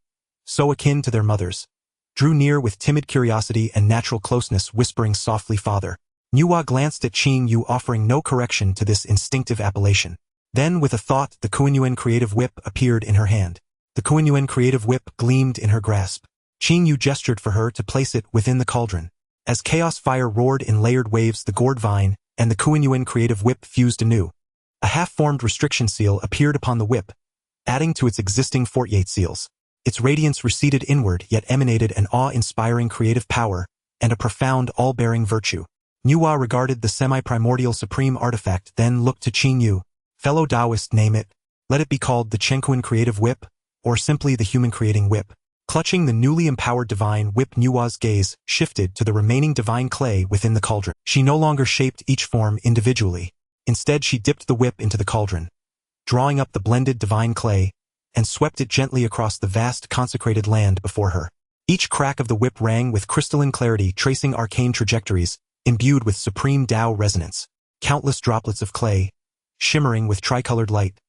so akin to their mother's, drew near with timid curiosity and natural closeness, whispering softly, "Father." Nuwa glanced at Qing Yu, offering no correction to this instinctive appellation. Then, with a thought, the Kuan creative whip appeared in her hand. The Kuan creative whip gleamed in her grasp. Qing Yu gestured for her to place it within the cauldron. As chaos fire roared in layered waves, the gourd vine and the Kuan creative whip fused anew. A half-formed restriction seal appeared upon the whip, adding to its existing 48 seals. Its radiance receded inward, yet emanated an awe-inspiring creative power and a profound all-bearing virtue. Nuwa regarded the semi-primordial supreme artifact, then looked to Qing Yu. "Fellow Daoist, name it. Let it be called the Chenkuan creative whip, or simply the human creating whip." Clutching the newly empowered divine whip, Nuwa's gaze shifted to the remaining divine clay within the cauldron. She no longer shaped each form individually. Instead, she dipped the whip into the cauldron, drawing up the blended divine clay, and swept it gently across the vast consecrated land before her. Each crack of the whip rang with crystalline clarity, tracing arcane trajectories, imbued with supreme Tao resonance. Countless droplets of clay, shimmering with tricolored light,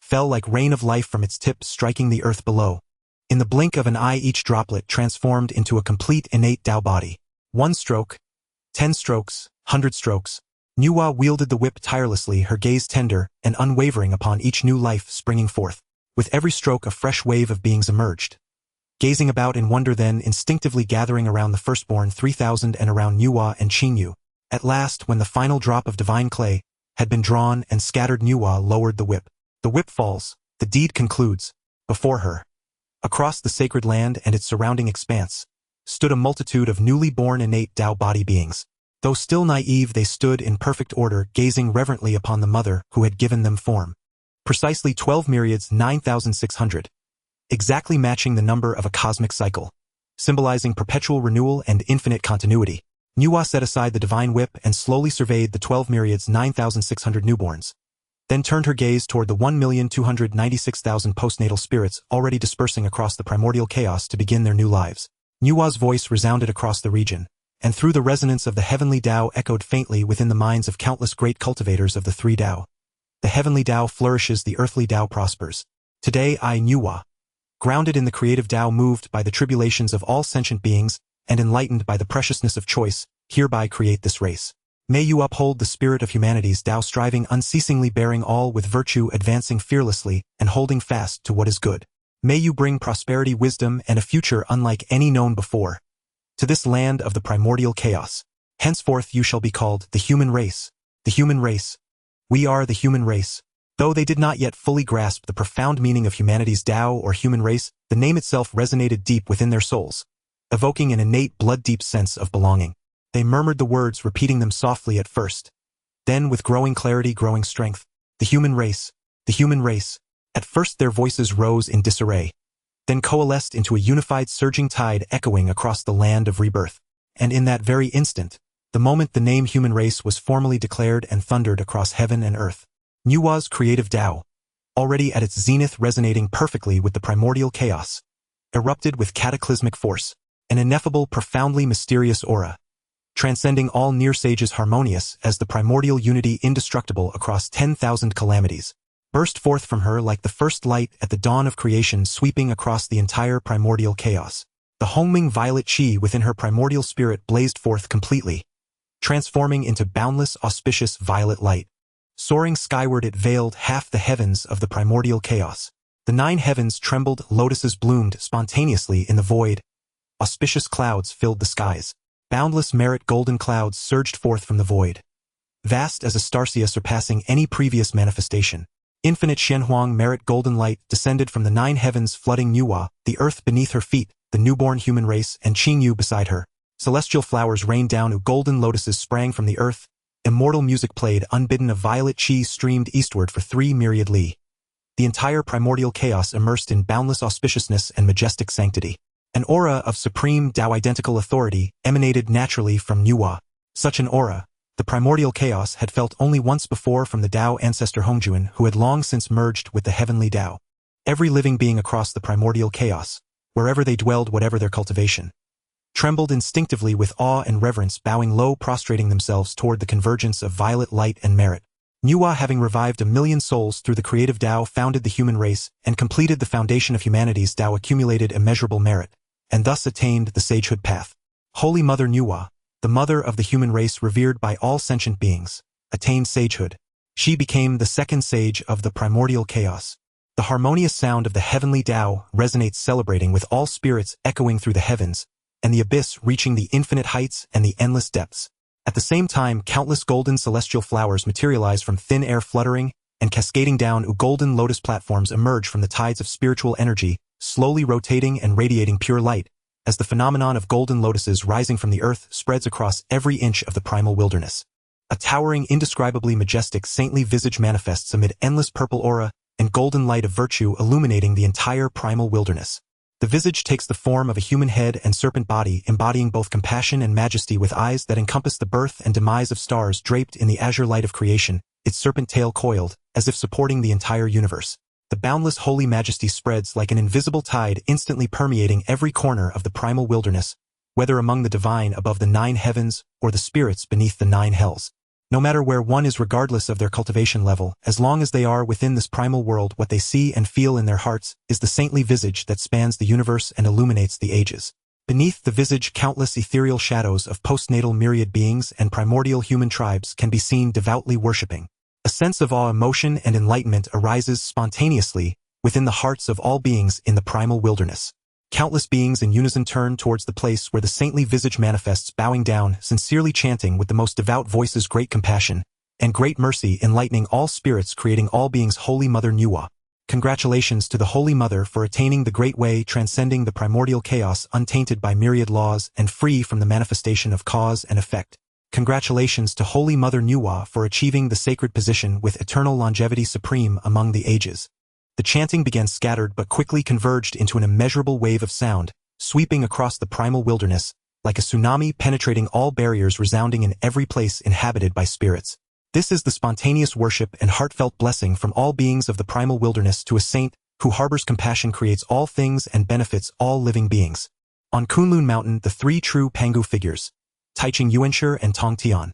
fell like rain of life from its tip, striking the earth below. In the blink of an eye, each droplet transformed into a complete innate Tao body. 1 stroke, 10 strokes, 100 strokes. Nuwa wielded the whip tirelessly, her gaze tender and unwavering upon each new life springing forth. With every stroke, a fresh wave of beings emerged, gazing about in wonder, then instinctively gathering around the firstborn 3,000 and around Nuwa and Qing Yu. At last, when the final drop of divine clay had been drawn and scattered, Nuwa lowered the whip. The whip falls, the deed concludes. Before her, across the sacred land and its surrounding expanse, stood a multitude of newly born innate Tao body beings. Though still naive, they stood in perfect order, gazing reverently upon the mother who had given them form. Precisely 12 myriads 9,600, exactly matching the number of a cosmic cycle, symbolizing perpetual renewal and infinite continuity. Nuwa set aside the divine whip and slowly surveyed the 12 myriads 9,600 newborns, then turned her gaze toward the 1,296,000 postnatal spirits already dispersing across the primordial chaos to begin their new lives. Nuwa's voice resounded across the region, and through the resonance of the heavenly Tao echoed faintly within the minds of countless great cultivators of the three Tao. The heavenly Tao flourishes, the earthly Tao prospers. Today I, Nuwa, grounded in the creative Tao, moved by the tribulations of all sentient beings, and enlightened by the preciousness of choice, hereby create this race. May you uphold the spirit of humanity's Tao, striving unceasingly, bearing all with virtue, advancing fearlessly, and holding fast to what is good. May you bring prosperity, wisdom, and a future unlike any known before to this land of the primordial chaos. Henceforth you shall be called the human race. The human race. We are the human race. Though they did not yet fully grasp the profound meaning of humanity's Tao or human race, the name itself resonated deep within their souls, evoking an innate blood-deep sense of belonging. They murmured the words, repeating them softly at first, then with growing clarity, growing strength. The human race. The human race. At first their voices rose in disarray, then coalesced into a unified surging tide echoing across the land of rebirth. And in that very instant, the moment the name human race was formally declared and thundered across heaven and earth, Nuwa's creative Tao, already at its zenith, resonating perfectly with the primordial chaos, erupted with cataclysmic force, an ineffable, profoundly mysterious aura, transcending all near sages, harmonious as the primordial unity, indestructible across 10,000 calamities, burst forth from her like the first light at the dawn of creation, sweeping across the entire primordial chaos. The Honghuang violet chi within her primordial spirit blazed forth completely, transforming into boundless, auspicious violet light. Soaring skyward, it veiled half the heavens of the primordial chaos. The 9 heavens trembled, lotuses bloomed spontaneously in the void, auspicious clouds filled the skies. Boundless merit golden clouds surged forth from the void, vast as a starcia surpassing any previous manifestation. Infinite Honghuang merit golden light descended from the 9 heavens, flooding Nuwa, the earth beneath her feet, the newborn human race, and Qing Yu beside her. Celestial flowers rained down, golden lotuses sprang from the earth, immortal music played unbidden, a violet chi streamed eastward for 3 myriad li. The entire primordial chaos immersed in boundless auspiciousness and majestic sanctity. An aura of supreme Tao-identical authority emanated naturally from Nuwa. Such an aura, the primordial chaos had felt only once before from the Tao ancestor Hongjuan, who had long since merged with the heavenly Tao. Every living being across the primordial chaos, wherever they dwelled, whatever their cultivation, trembled instinctively with awe and reverence, bowing low, prostrating themselves toward the convergence of violet light and merit. Nuwa, having revived 1,000,000 souls through the creative Tao, founded the human race and completed the foundation of humanity's Tao, accumulated immeasurable merit, and thus attained the sagehood path. Holy Mother Nuwa, the mother of the human race revered by all sentient beings, attained sagehood. She became the second sage of the primordial chaos. The harmonious sound of the heavenly Dao resonates, celebrating with all spirits echoing through the heavens, and the abyss reaching the infinite heights and the endless depths. At the same time, countless golden celestial flowers materialize from thin air, fluttering and cascading down. Golden lotus platforms emerge from the tides of spiritual energy, slowly rotating and radiating pure light, as the phenomenon of golden lotuses rising from the earth spreads across every inch of the primal wilderness. A towering, indescribably majestic saintly visage manifests amid endless purple aura and golden light of virtue illuminating the entire primal wilderness. The visage takes the form of a human head and serpent body, embodying both compassion and majesty, with eyes that encompass the birth and demise of stars draped in the azure light of creation, its serpent tail coiled, as if supporting the entire universe. The boundless holy majesty spreads like an invisible tide, instantly permeating every corner of the primal wilderness, whether among the divine above the 9 heavens or the spirits beneath the 9 hells. No matter where one is, regardless of their cultivation level, as long as they are within this primal world, what they see and feel in their hearts is the saintly visage that spans the universe and illuminates the ages. Beneath the visage, countless ethereal shadows of postnatal myriad beings and primordial human tribes can be seen devoutly worshipping. A sense of awe, emotion, and enlightenment arises spontaneously within the hearts of all beings in the primal wilderness. Countless beings in unison turn towards the place where the saintly visage manifests, bowing down, sincerely chanting with the most devout voices, great compassion and great mercy enlightening all spirits, creating all beings. Holy Mother Nuwa. Congratulations to the Holy Mother for attaining the great way, transcending the primordial chaos, untainted by myriad laws and free from the manifestation of cause and effect. Congratulations to Holy Mother Nuwa for achieving the sacred position with eternal longevity, supreme among the ages. The chanting began scattered but quickly converged into an immeasurable wave of sound, sweeping across the primal wilderness, like a tsunami penetrating all barriers, resounding in every place inhabited by spirits. This is the spontaneous worship and heartfelt blessing from all beings of the primal wilderness to a saint who harbors compassion, creates all things, and benefits all living beings. On Kunlun Mountain, the 3 true Pangu figures, Taiching Yuanshi and Tong Tian,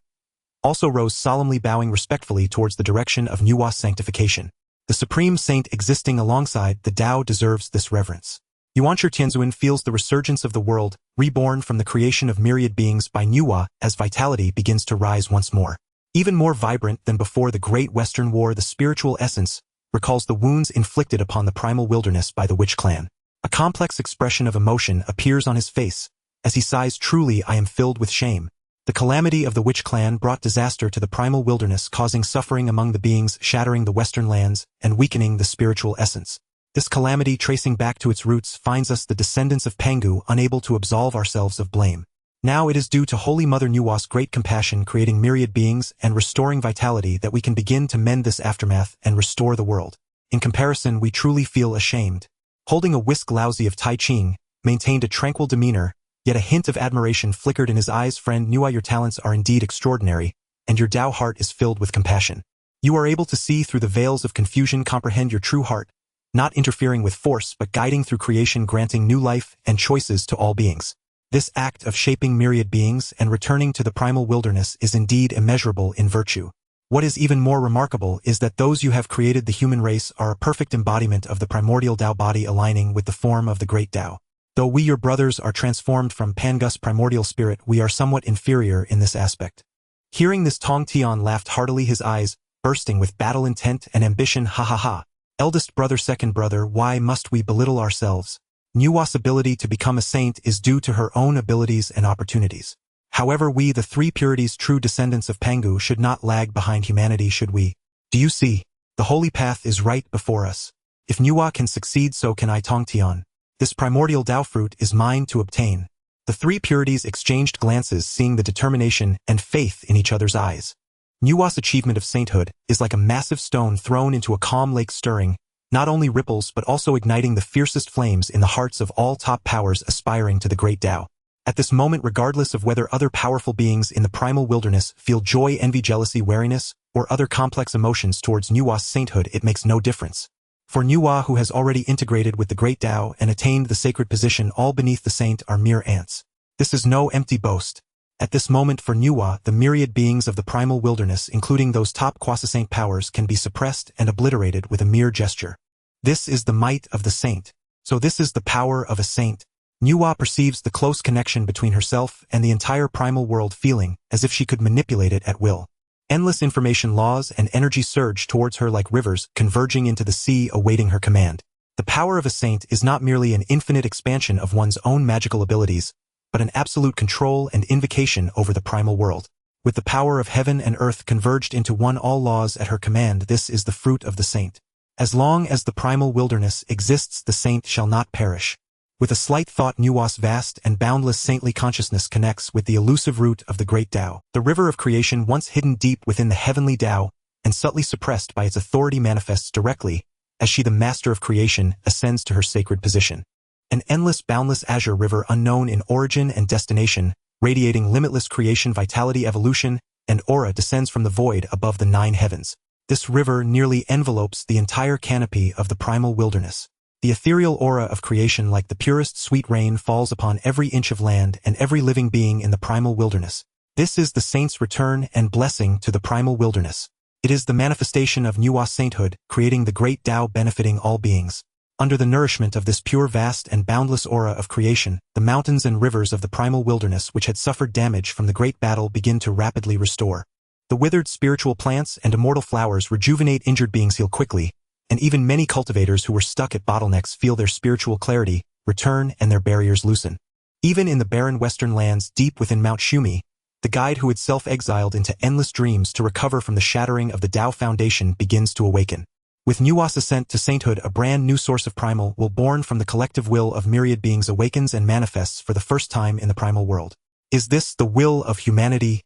also rose, solemnly bowing respectfully towards the direction of Nuwa's sanctification. The supreme saint existing alongside the Tao deserves this reverence. Yuanshi Tianzuan feels the resurgence of the world, reborn from the creation of myriad beings by Nuwa, as vitality begins to rise once more. Even more vibrant than before the Great Western War, the spiritual essence recalls the wounds inflicted upon the primal wilderness by the Witch Clan. A complex expression of emotion appears on his face as he sighs, "Truly I am filled with shame." The calamity of the Witch Clan brought disaster to the primal wilderness, causing suffering among the beings, shattering the western lands, and weakening the spiritual essence. This calamity, tracing back to its roots, finds us, the descendants of Pangu, unable to absolve ourselves of blame. Now it is due to Holy Mother Nuwa's great compassion, creating myriad beings and restoring vitality, that we can begin to mend this aftermath and restore the world. In comparison, we truly feel ashamed. Holding a whisk, Laozi of Tai Ching maintained a tranquil demeanor, yet a hint of admiration flickered in his eyes. "Friend Nuwa, your talents are indeed extraordinary, and your Tao heart is filled with compassion. You are able to see through the veils of confusion, comprehend your true heart, not interfering with force but guiding through creation, granting new life and choices to all beings. This act of shaping myriad beings and returning to the primal wilderness is indeed immeasurable in virtue. What is even more remarkable is that those you have created, the human race, are a perfect embodiment of the primordial Tao body, aligning with the form of the great Tao. Though we, your brothers, are transformed from Pangus primordial spirit, we are somewhat inferior in this aspect." Hearing this, Tong Tian laughed heartily, his eyes bursting with battle intent and ambition. "Ha ha ha. Eldest brother, second brother, why must we belittle ourselves? Nuwa's ability to become a saint is due to her own abilities and opportunities. However, we, the 3 purities, true descendants of Pangu, should not lag behind humanity, should we? Do you see? The holy path is right before us. If Nuwa can succeed, so can I, Tong Tian. This primordial Tao fruit is mine to obtain." The 3 purities exchanged glances, seeing the determination and faith in each other's eyes. Nuwa's achievement of sainthood is like a massive stone thrown into a calm lake, stirring not only ripples but also igniting the fiercest flames in the hearts of all top powers aspiring to the great Tao. At this moment, regardless of whether other powerful beings in the primal wilderness feel joy, envy, jealousy, wariness, or other complex emotions towards Nuwa's sainthood, it makes no difference. For Nuwa, who has already integrated with the great Tao and attained the sacred position, all beneath the saint are mere ants. This is no empty boast. At this moment, for Nuwa, the myriad beings of the primal wilderness, including those top quasi-saint powers, can be suppressed and obliterated with a mere gesture. This is the might of the saint. So this is the power of a saint. Nuwa perceives the close connection between herself and the entire primal world, feeling as if she could manipulate it at will. Endless information laws and energy surge towards her like rivers converging into the sea awaiting her command. The power of a saint is not merely an infinite expansion of one's own magical abilities, but an absolute control and invocation over the primal world. With the power of heaven and earth converged into one, all laws at her command, this is the fruit of the saint. As long as the primal wilderness exists, the saint shall not perish. With a slight thought, Nuwa's vast and boundless saintly consciousness connects with the elusive root of the great Dao. The river of creation, once hidden deep within the heavenly Dao and subtly suppressed by its authority, manifests directly as she, the master of creation, ascends to her sacred position. An endless, boundless azure river, unknown in origin and destination, radiating limitless creation, vitality, evolution, and aura, descends from the void above the 9 heavens. This river nearly envelopes the entire canopy of the primal wilderness. The ethereal aura of creation, like the purest sweet rain, falls upon every inch of land and every living being in the primal wilderness. This is the saint's return and blessing to the primal wilderness. It is the manifestation of Nuwa's sainthood, creating the great Dao, benefiting all beings. Under the nourishment of this pure, vast, and boundless aura of creation, the mountains and rivers of the primal wilderness, which had suffered damage from the great battle, begin to rapidly restore. The withered spiritual plants and immortal flowers rejuvenate, injured beings heal quickly, and even many cultivators who were stuck at bottlenecks feel their spiritual clarity return and their barriers loosen. Even in the barren western lands deep within Mount Buzhou, the guide who had self-exiled into endless dreams to recover from the shattering of the Dao foundation begins to awaken. With Nuwa's ascent to sainthood, a brand new source of primal will born from the collective will of myriad beings awakens and manifests for the first time in the primal world. Is this the will of humanity?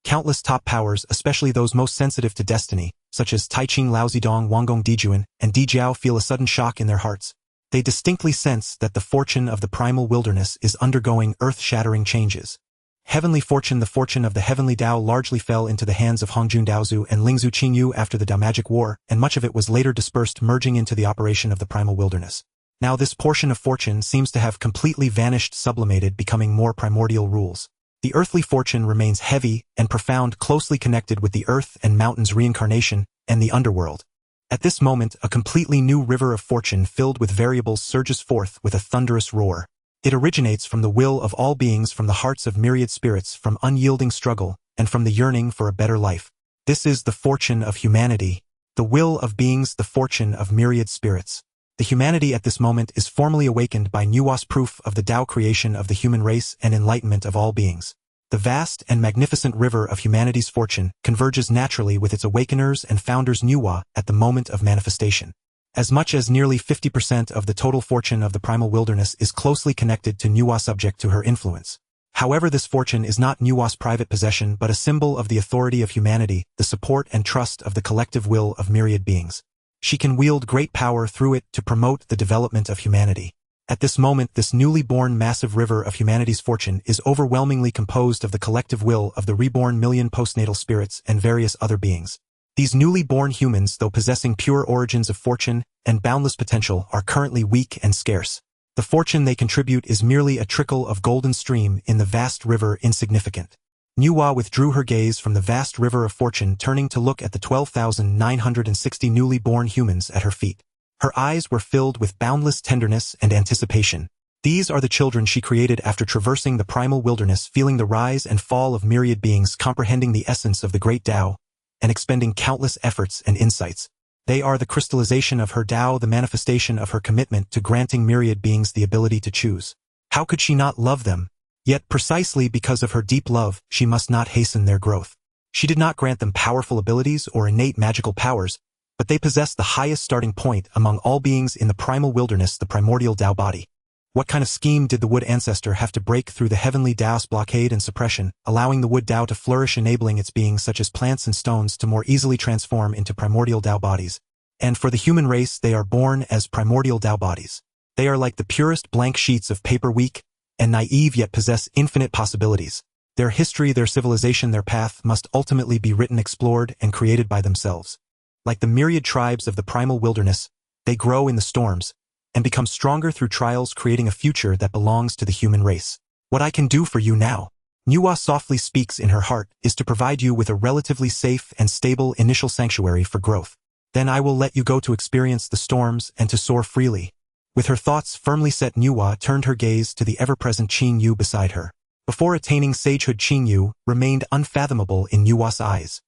Countless top powers, especially those most sensitive to destiny, such as Taiqing, Laozidong, Wanggong Dijuan, and Dijiao, feel a sudden shock in their hearts. They distinctly sense that the fortune of the primal wilderness is undergoing earth-shattering changes. Heavenly fortune, the fortune of the heavenly Dao, largely fell into the hands of Hongjun Daozu and Lingzhu Qingyu after the Dao Magic War, and much of it was later dispersed, merging into the operation of the primal wilderness. Now this portion of fortune seems to have completely vanished, sublimated, becoming more primordial rules. The earthly fortune remains heavy and profound, closely connected with the earth and mountains, reincarnation, and the underworld. At this moment, a completely new river of fortune filled with variables surges forth with a thunderous roar. It originates from the will of all beings, from the hearts of myriad spirits, from unyielding struggle, and from the yearning for a better life. This is the fortune of humanity, the will of beings, the fortune of myriad spirits. The humanity at this moment is formally awakened by Nuwa's proof of the Dao creation of the human race and enlightenment of all beings. The vast and magnificent river of humanity's fortune converges naturally with its awakeners and founders Nuwa at the moment of manifestation. As much as nearly 50% of the total fortune of the primal wilderness is closely connected to Nuwa, subject to her influence. However, this fortune is not Nuwa's private possession but a symbol of the authority of humanity, the support and trust of the collective will of myriad beings. She can wield great power through it to promote the development of humanity. At this moment, this newly born massive river of humanity's fortune is overwhelmingly composed of the collective will of the reborn million postnatal spirits and various other beings. These newly born humans, though possessing pure origins of fortune and boundless potential, are currently weak and scarce. The fortune they contribute is merely a trickle of golden stream in the vast river, insignificant. Nuwa withdrew her gaze from the vast river of fortune, turning to look at the 12,960 newly born humans at her feet. Her eyes were filled with boundless tenderness and anticipation. These are the children she created after traversing the primal wilderness, feeling the rise and fall of myriad beings, comprehending the essence of the great Dao, and expending countless efforts and insights. They are the crystallization of her Dao, the manifestation of her commitment to granting myriad beings the ability to choose. How could she not love them? Yet precisely because of her deep love, she must not hasten their growth. She did not grant them powerful abilities or innate magical powers, but they possess the highest starting point among all beings in the primal wilderness, the primordial Dao body. What kind of scheme did the Wood Ancestor have to break through the heavenly Daos blockade and suppression, allowing the Wood Dao to flourish, enabling its beings such as plants and stones to more easily transform into primordial Dao bodies? And for the human race, they are born as primordial Dao bodies. They are like the purest blank sheets of paper, weak and naive, yet possess infinite possibilities. Their history, their civilization, their path must ultimately be written, explored, and created by themselves. Like the myriad tribes of the primal wilderness, they grow in the storms and become stronger through trials, creating a future that belongs to the human race. What I can do for you now, Nuwa softly speaks in her heart, is to provide you with a relatively safe and stable initial sanctuary for growth. Then I will let you go to experience the storms and to soar freely. With her thoughts firmly set, Nuwa turned her gaze to the ever-present Qing Yu beside her. Before attaining sagehood, Qing Yu remained unfathomable in Nuwa's eyes.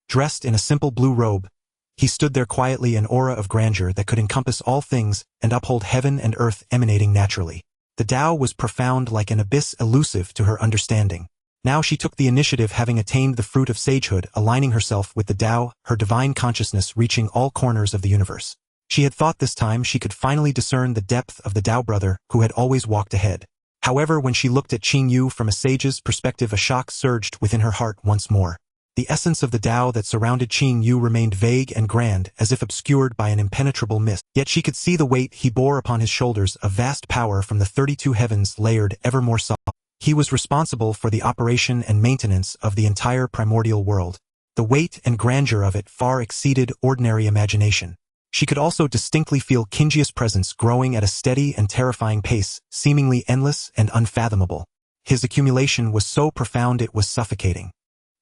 Dressed in a simple blue robe, he stood there quietly, an aura of grandeur that could encompass all things and uphold heaven and earth emanating naturally. The Tao was profound, like an abyss elusive to her understanding. Now she took the initiative, having attained the fruit of sagehood, aligning herself with the Tao, her divine consciousness reaching all corners of the universe. She had thought this time she could finally discern the depth of the Tao brother who had always walked ahead. However, when she looked at Qing Yu from a sage's perspective, a shock surged within her heart once more. The essence of the Tao that surrounded Qing Yu remained vague and grand, as if obscured by an impenetrable mist. Yet she could see the weight he bore upon his shoulders, a vast power from the 32 heavens layered ever more soft. He was responsible for the operation and maintenance of the entire primordial world. The weight and grandeur of it far exceeded ordinary imagination. She could also distinctly feel Qingji's presence growing at a steady and terrifying pace, seemingly endless and unfathomable. His accumulation was so profound it was suffocating.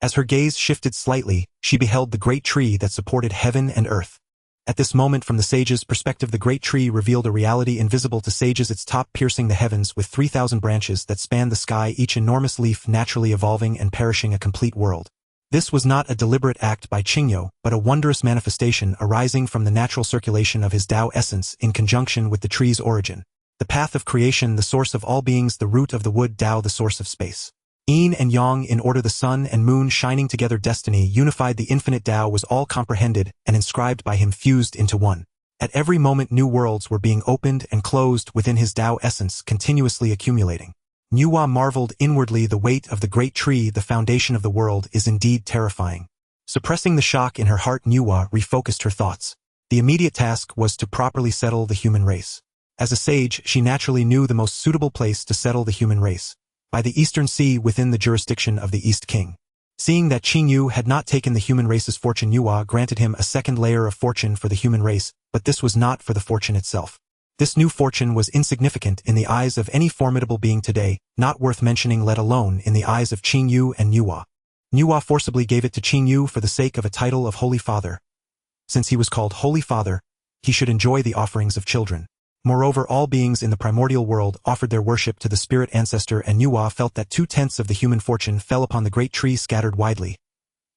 As her gaze shifted slightly, she beheld the great tree that supported heaven and earth. At this moment, from the sage's perspective, the great tree revealed a reality invisible to sages, its top piercing the heavens with 3,000 branches that spanned the sky, each enormous leaf naturally evolving and perishing a complete world. This was not a deliberate act by Qingyu, but a wondrous manifestation arising from the natural circulation of his Tao essence in conjunction with the tree's origin. The path of creation, the source of all beings, the root of the wood, Tao, the source of space. Yin and Yang in order, the sun and moon shining together, destiny unified, the infinite Tao was all comprehended and inscribed by him, fused into one. At every moment new worlds were being opened and closed within his Tao essence, continuously accumulating. Nuwa marveled inwardly, the weight of the great tree, the foundation of the world, is indeed terrifying. Suppressing the shock in her heart, Nuwa refocused her thoughts. The immediate task was to properly settle the human race. As a sage, she naturally knew the most suitable place to settle the human race: by the Eastern Sea, within the jurisdiction of the East King. Seeing that Qing Yu had not taken the human race's fortune, Nuwa granted him a second layer of fortune for the human race, but this was not for the fortune itself. This new fortune was insignificant in the eyes of any formidable being today, not worth mentioning, let alone in the eyes of Qing Yu and Nuwa. Nuwa forcibly gave it to Qing Yu for the sake of a title of Holy Father. Since he was called Holy Father, he should enjoy the offerings of children. Moreover, all beings in the primordial world offered their worship to the spirit ancestor, and Nuwa felt that 2/10 of the human fortune fell upon the great tree scattered widely.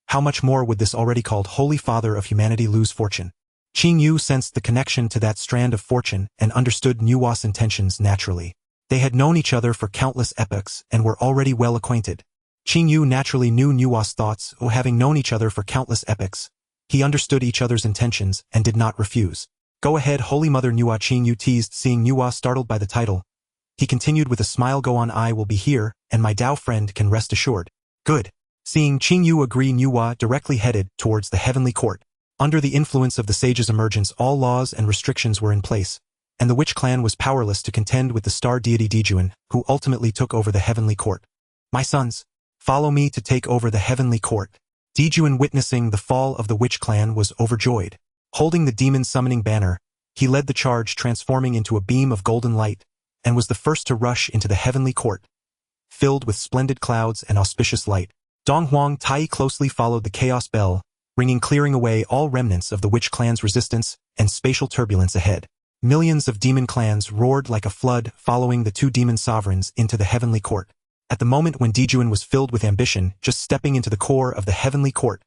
How much more would this already called Holy Father of humanity lose fortune? Qing Yu sensed the connection to that strand of fortune and understood Nuwa's intentions naturally. They had known each other for countless epochs and were already well acquainted. Qing Yu naturally knew Nuwa's thoughts, having known each other for countless epochs. He understood each other's intentions and did not refuse. "Go ahead, Holy Mother," Nuwa, Qing Yu teased, seeing Nuwa startled by the title. He continued with a smile, "Go on, I will be here, and my Tao friend can rest assured." "Good." Seeing Qing Yu agree, Nuwa directly headed towards the heavenly court. Under the influence of the sage's emergence, all laws and restrictions were in place, and the witch clan was powerless to contend with the star deity Daos, who ultimately took over the heavenly court. "My sons, follow me to take over the heavenly court." Daos, witnessing the fall of the witch clan, was overjoyed. Holding the demon summoning banner, he led the charge, transforming into a beam of golden light, and was the first to rush into the heavenly court, filled with splendid clouds and auspicious light. Donghuang Tai closely followed the chaos bell, ringing, clearing away all remnants of the witch clan's resistance and spatial turbulence ahead. Millions of demon clans roared like a flood, following the two demon sovereigns into the heavenly court. At the moment when Daos was filled with ambition, just stepping into the core of the heavenly court,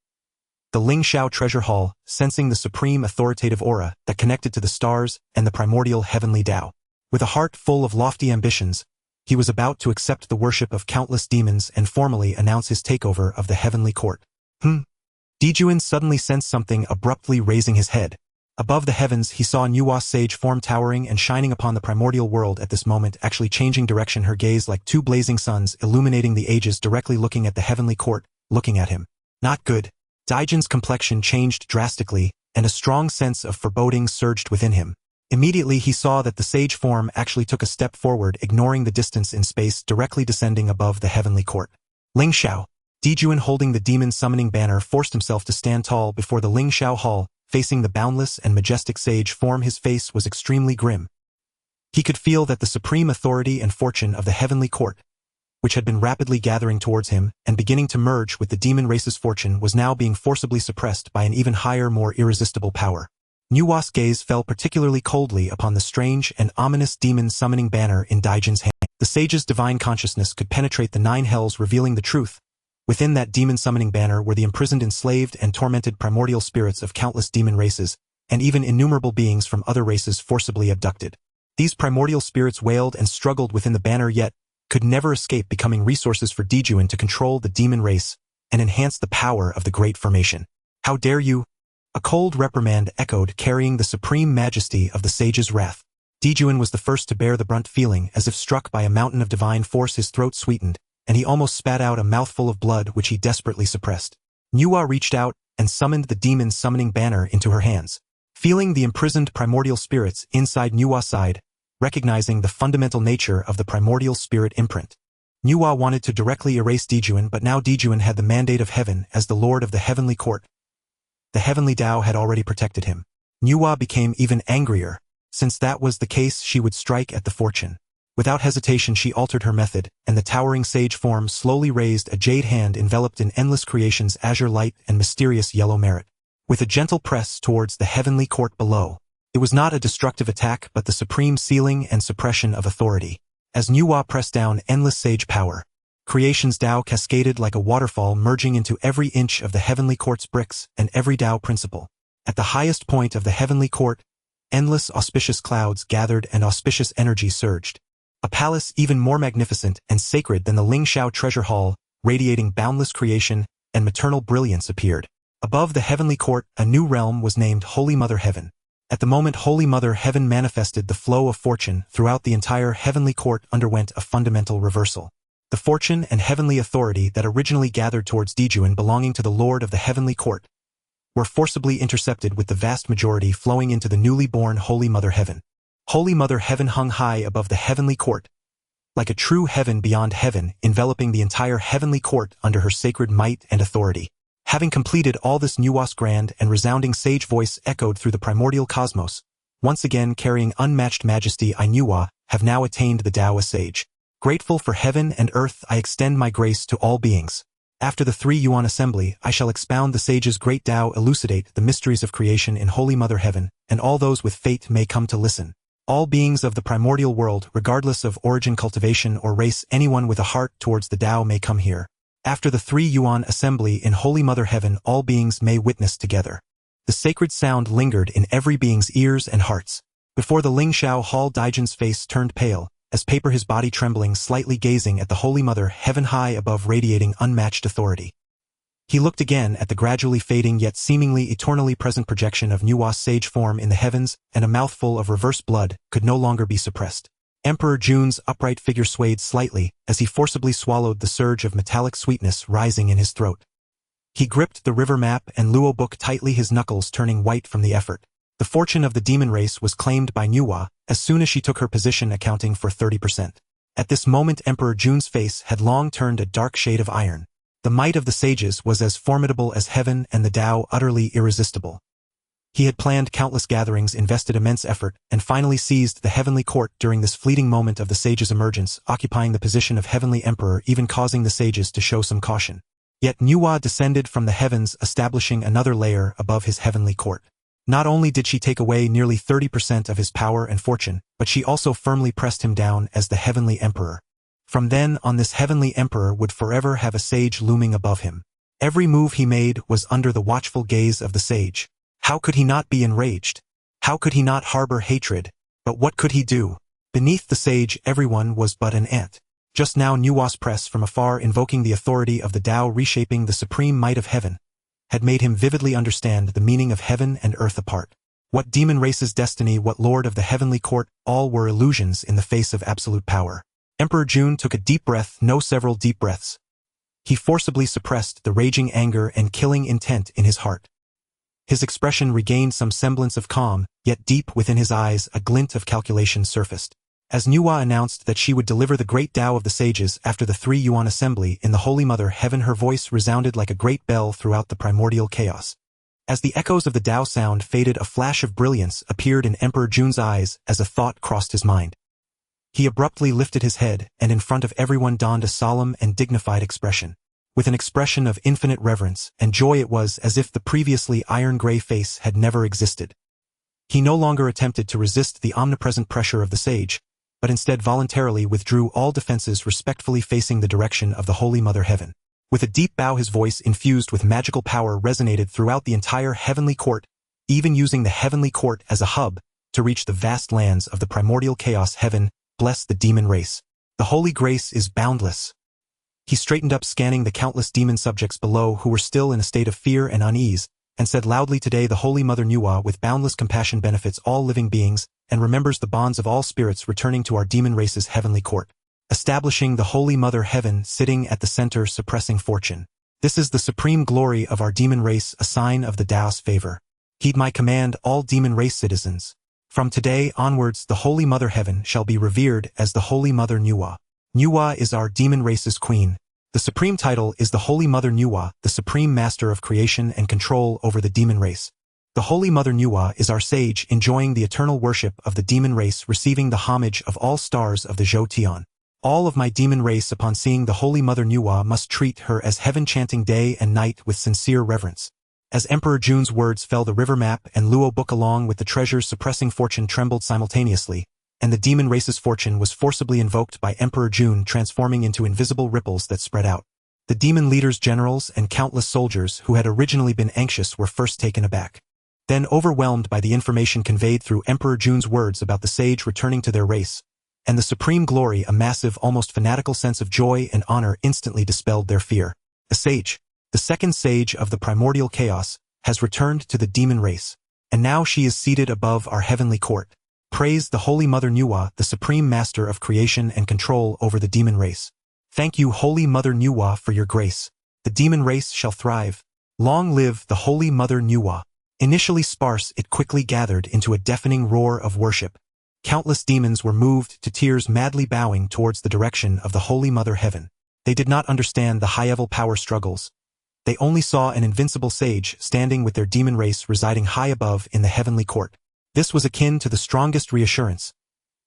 the Lingxiao treasure hall, sensing the supreme authoritative aura that connected to the stars and the primordial heavenly Tao. With a heart full of lofty ambitions, he was about to accept the worship of countless demons and formally announce his takeover of the heavenly court. Daos suddenly sensed something, abruptly raising his head. Above the heavens, he saw Nuwa's sage form towering and shining upon the primordial world at this moment, actually changing direction, her gaze like two blazing suns illuminating the ages, directly looking at the heavenly court, looking at him. Not good. Daijin's complexion changed drastically, and a strong sense of foreboding surged within him. Immediately he saw that the sage form actually took a step forward, ignoring the distance in space, directly descending above the heavenly court. Lingxiao. Daos, holding the demon summoning banner, forced himself to stand tall before the Lingxiao hall, facing the boundless and majestic sage form. His face was extremely grim. He could feel that the supreme authority and fortune of the heavenly court, which had been rapidly gathering towards him and beginning to merge with the demon race's fortune, was now being forcibly suppressed by an even higher, more irresistible power. Nuwa's gaze fell particularly coldly upon the strange and ominous demon-summoning banner in Daijin's hand. The sage's divine consciousness could penetrate the 9 hells, revealing the truth. Within that demon-summoning banner were the imprisoned, enslaved, and tormented primordial spirits of countless demon races, and even innumerable beings from other races forcibly abducted. These primordial spirits wailed and struggled within the banner, yet could never escape becoming resources for Dijuan to control the demon race and enhance the power of the Great Formation. "How dare you?" A cold reprimand echoed, carrying the supreme majesty of the sage's wrath. Dijuan was the first to bear the brunt, feeling as if struck by a mountain of divine force. His throat sweetened, and he almost spat out a mouthful of blood which he desperately suppressed. Nuwa reached out and summoned the demon-summoning banner into her hands. Feeling the imprisoned primordial spirits inside Nuwa's side, recognizing the fundamental nature of the primordial spirit imprint, Nuwa wanted to directly erase Dijuan, but now Dijuan had the mandate of heaven as the lord of the heavenly court. The heavenly Dao had already protected him. Nuwa became even angrier. Since that was the case, she would strike at the fortune. Without hesitation, she altered her method, and the towering sage form slowly raised a jade hand enveloped in endless creation's azure light and mysterious yellow merit. With a gentle press towards the heavenly court below, it was not a destructive attack but the supreme sealing and suppression of authority. As Nuwa pressed down endless sage power, creation's Dao cascaded like a waterfall, merging into every inch of the heavenly court's bricks and every Dao principle. At the highest point of the heavenly court, endless auspicious clouds gathered and auspicious energy surged. A palace even more magnificent and sacred than the Lingxiao treasure hall, radiating boundless creation and maternal brilliance, appeared. Above the heavenly court, a new realm was named Holy Mother Heaven. At the moment Holy Mother Heaven manifested, the flow of fortune throughout the entire heavenly court underwent a fundamental reversal. The fortune and heavenly authority that originally gathered towards Dijuan, belonging to the Lord of the heavenly court, were forcibly intercepted, with the vast majority flowing into the newly born Holy Mother Heaven. Holy Mother Heaven hung high above the heavenly court, like a true heaven beyond heaven, enveloping the entire heavenly court under her sacred might and authority. Having completed all this, Nuwa's grand and resounding sage voice echoed through the primordial cosmos, once again carrying unmatched majesty. "I, Nuwa, have now attained the Dao as sage. Grateful for heaven and earth, I extend my grace to all beings. After the 3 Yuan assembly, I shall expound the sage's great Dao, elucidate the mysteries of creation in Holy Mother Heaven, and all those with fate may come to listen. All beings of the primordial world, regardless of origin, cultivation, or race, anyone with a heart towards the Dao may come here. After the 3 Yuan assembly in Holy Mother Heaven, all beings may witness together." The sacred sound lingered in every being's ears and hearts. Before the Lingxiao hall, Daijin's face turned pale as paper, his body trembling slightly, gazing at the Holy Mother Heaven high above, radiating unmatched authority. He looked again at the gradually fading yet seemingly eternally present projection of Nuwa's sage form in the heavens, and a mouthful of reverse blood could no longer be suppressed. Emperor Jun's upright figure swayed slightly as he forcibly swallowed the surge of metallic sweetness rising in his throat. He gripped the river map and Luo book tightly, his knuckles turning white from the effort. The fortune of the demon race was claimed by Nuwa as soon as she took her position, accounting for 30%. At this moment, Emperor Jun's face had long turned a dark shade of iron. The might of the sages was as formidable as heaven, and the Dao utterly irresistible. He had planned countless gatherings, invested immense effort, and finally seized the heavenly court during this fleeting moment of the sage's emergence, occupying the position of heavenly emperor, even causing the sages to show some caution. Yet Nuwa descended from the heavens, establishing another layer above his heavenly court. Not only did she take away nearly 30% of his power and fortune, but she also firmly pressed him down as the heavenly emperor. From then on, this heavenly emperor would forever have a sage looming above him. Every move he made was under the watchful gaze of the sage. How could he not be enraged? How could he not harbor hatred? But what could he do? Beneath the sage, everyone was but an ant. Just now, Nuwa's press from afar, invoking the authority of the Dao, reshaping the supreme might of heaven, had made him vividly understand the meaning of heaven and earth apart. What demon race's destiny, what lord of the heavenly court, all were illusions in the face of absolute power. Emperor Jun took a deep breath, no, several deep breaths. He forcibly suppressed the raging anger and killing intent in his heart. His expression regained some semblance of calm, yet deep within his eyes a glint of calculation surfaced. As Nuwa announced that she would deliver the great Dao of the sages after the 3 Yuan assembly in the Holy Mother Heaven, her voice resounded like a great bell throughout the primordial chaos. As the echoes of the Dao sound faded, a flash of brilliance appeared in Emperor Jun's eyes as a thought crossed his mind. He abruptly lifted his head, and in front of everyone donned a solemn and dignified expression. With an expression of infinite reverence and joy, it was as if the previously iron-gray face had never existed. He no longer attempted to resist the omnipresent pressure of the sage, but instead voluntarily withdrew all defenses, respectfully facing the direction of the Holy Mother Heaven. With a deep bow, his voice, infused with magical power, resonated throughout the entire heavenly court, even using the heavenly court as a hub to reach the vast lands of the primordial chaos. Heaven, bless the demon race. The holy grace is boundless. He straightened up, scanning the countless demon subjects below who were still in a state of fear and unease, and said loudly, "Today the Holy Mother Nuwa with boundless compassion benefits all living beings and remembers the bonds of all spirits returning to our demon race's heavenly court, establishing the Holy Mother Heaven sitting at the center, suppressing fortune. This is the supreme glory of our demon race, a sign of the Daos favor. Heed my command, all demon race citizens. From today onwards, the Holy Mother Heaven shall be revered as the Holy Mother Nuwa. Nuwa is our demon race's queen. The supreme title is the Holy Mother Nuwa, the supreme master of creation and control over the demon race. The Holy Mother Nuwa is our sage, enjoying the eternal worship of the demon race, receiving the homage of all stars of the Zhou Tian. All of my demon race, upon seeing the Holy Mother Nuwa, must treat her as heaven, chanting day and night with sincere reverence." As Emperor Jun's words fell, the river map and Luo book along with the treasures suppressing fortune trembled simultaneously, and the demon race's fortune was forcibly invoked by Emperor Jun, transforming into invisible ripples that spread out. The demon leaders, generals, and countless soldiers who had originally been anxious were first taken aback, then overwhelmed by the information conveyed through Emperor Jun's words about the sage returning to their race, and the supreme glory. A massive, almost fanatical sense of joy and honor instantly dispelled their fear. A sage, the second sage of the primordial chaos, has returned to the demon race, and now she is seated above our heavenly court. Praise the Holy Mother Nuwa, the supreme master of creation and control over the demon race. Thank you, Holy Mother Nuwa, for your grace. The demon race shall thrive. Long live the Holy Mother Nuwa. Initially sparse, it quickly gathered into a deafening roar of worship. Countless demons were moved to tears, madly bowing towards the direction of the Holy Mother Heaven. They did not understand the high-level power struggles. They only saw an invincible sage standing with their demon race residing high above in the heavenly court. This was akin to the strongest reassurance.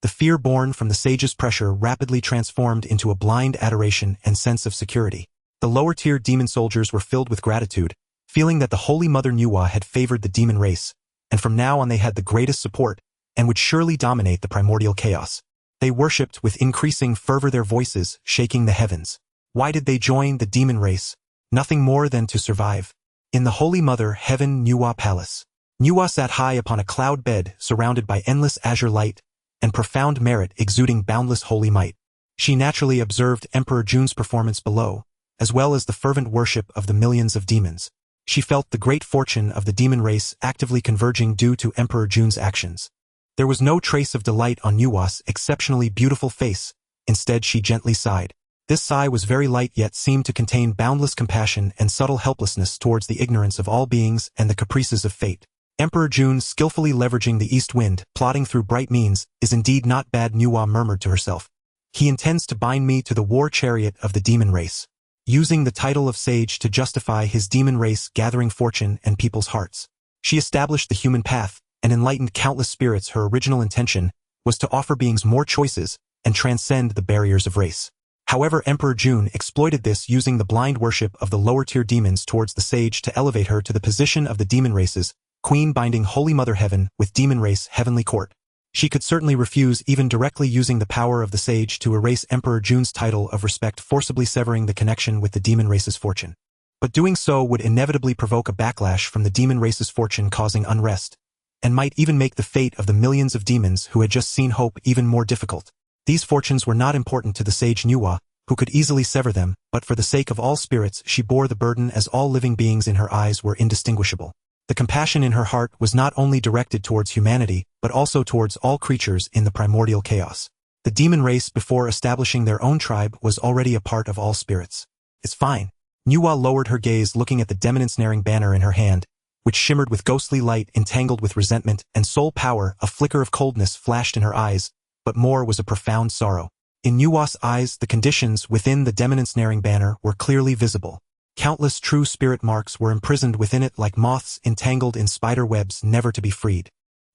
The fear born from the sage's pressure rapidly transformed into a blind adoration and sense of security. The lower-tier demon soldiers were filled with gratitude, feeling that the Holy Mother Nuwa had favored the demon race, and from now on they had the greatest support and would surely dominate the primordial chaos. They worshipped with increasing fervor, their voices shaking the heavens. Why did they join the demon race? Nothing more than to survive. In the Holy Mother Heaven Nuwa Palace, Nuwa sat high upon a cloud bed, surrounded by endless azure light and profound merit, exuding boundless holy might. She naturally observed Emperor Jun's performance below, as well as the fervent worship of the millions of demons. She felt the great fortune of the demon race actively converging due to Emperor Jun's actions. There was no trace of delight on Nuwa's exceptionally beautiful face. Instead, she gently sighed. This sigh was very light, yet seemed to contain boundless compassion and subtle helplessness towards the ignorance of all beings and the caprices of fate. Emperor Jun, skillfully leveraging the east wind, plotting through bright means, is indeed not bad, Nuwa murmured to herself. He intends to bind me to the war chariot of the demon race, using the title of sage to justify his demon race gathering fortune and people's hearts. She established the human path and enlightened countless spirits. Her original intention was to offer beings more choices and transcend the barriers of race. However, Emperor Jun exploited this, using the blind worship of the lower-tier demons towards the sage to elevate her to the position of the demon race's queen, binding Holy Mother Heaven with demon race heavenly court. She could certainly refuse, even directly using the power of the sage to erase Emperor Jun's title of respect, forcibly severing the connection with the demon race's fortune. But doing so would inevitably provoke a backlash from the demon race's fortune, causing unrest, and might even make the fate of the millions of demons who had just seen hope even more difficult. These fortunes were not important to the sage Nuwa, who could easily sever them, but for the sake of all spirits she bore the burden, as all living beings in her eyes were indistinguishable. The compassion in her heart was not only directed towards humanity, but also towards all creatures in the primordial chaos. The demon race, before establishing their own tribe, was already a part of all spirits. It's fine. Nuwa lowered her gaze, looking at the demon-ensnaring banner in her hand, which shimmered with ghostly light entangled with resentment and soul power. A flicker of coldness flashed in her eyes, but more was a profound sorrow. In Nuwa's eyes, the conditions within the demon-ensnaring banner were clearly visible. Countless true spirit marks were imprisoned within it like moths entangled in spider webs, never to be freed.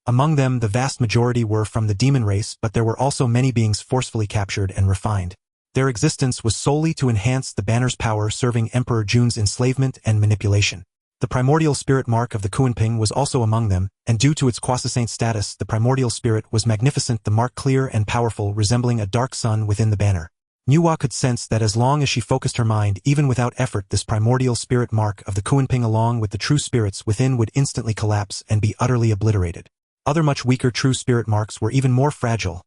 Among them, the vast majority were from the demon race, but there were also many beings forcefully captured and refined. Their existence was solely to enhance the banner's power, serving Emperor Jun's enslavement and manipulation. The primordial spirit mark of the Kunping was also among them, and due to its quasi-saint status, the primordial spirit was magnificent, the mark clear and powerful, resembling a dark sun within the banner. Nuwa could sense that as long as she focused her mind, even without effort, this primordial spirit mark of the Kunping along with the true spirits within would instantly collapse and be utterly obliterated. Other much weaker true spirit marks were even more fragile.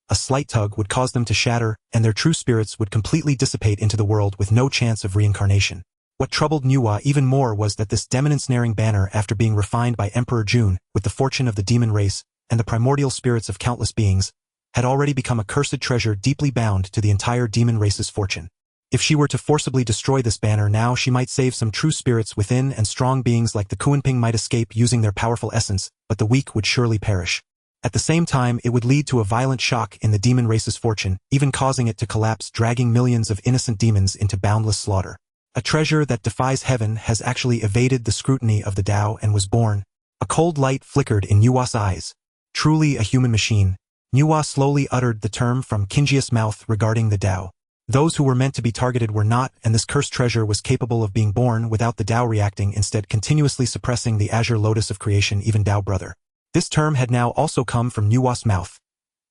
A slight tug would cause them to shatter, and their true spirits would completely dissipate into the world with no chance of reincarnation. What troubled Nuwa even more was that this demon-ensnaring banner, after being refined by Emperor Jun, with the fortune of the demon race, and the primordial spirits of countless beings, had already become a cursed treasure deeply bound to the entire demon race's fortune. If she were to forcibly destroy this banner now, she might save some true spirits within, and strong beings like the Kunping might escape using their powerful essence, but the weak would surely perish. At the same time, it would lead to a violent shock in the demon race's fortune, even causing it to collapse, dragging millions of innocent demons into boundless slaughter. A treasure that defies heaven has actually evaded the scrutiny of the Dao and was born. A cold light flickered in Nuwa's eyes. Truly a human machine. Nuwa slowly uttered the term from Kinjia's mouth regarding the Dao. Those who were meant to be targeted were not, and this cursed treasure was capable of being born without the Dao reacting, instead continuously suppressing the azure lotus of creation, even Dao brother. This term had now also come from Nuwa's mouth.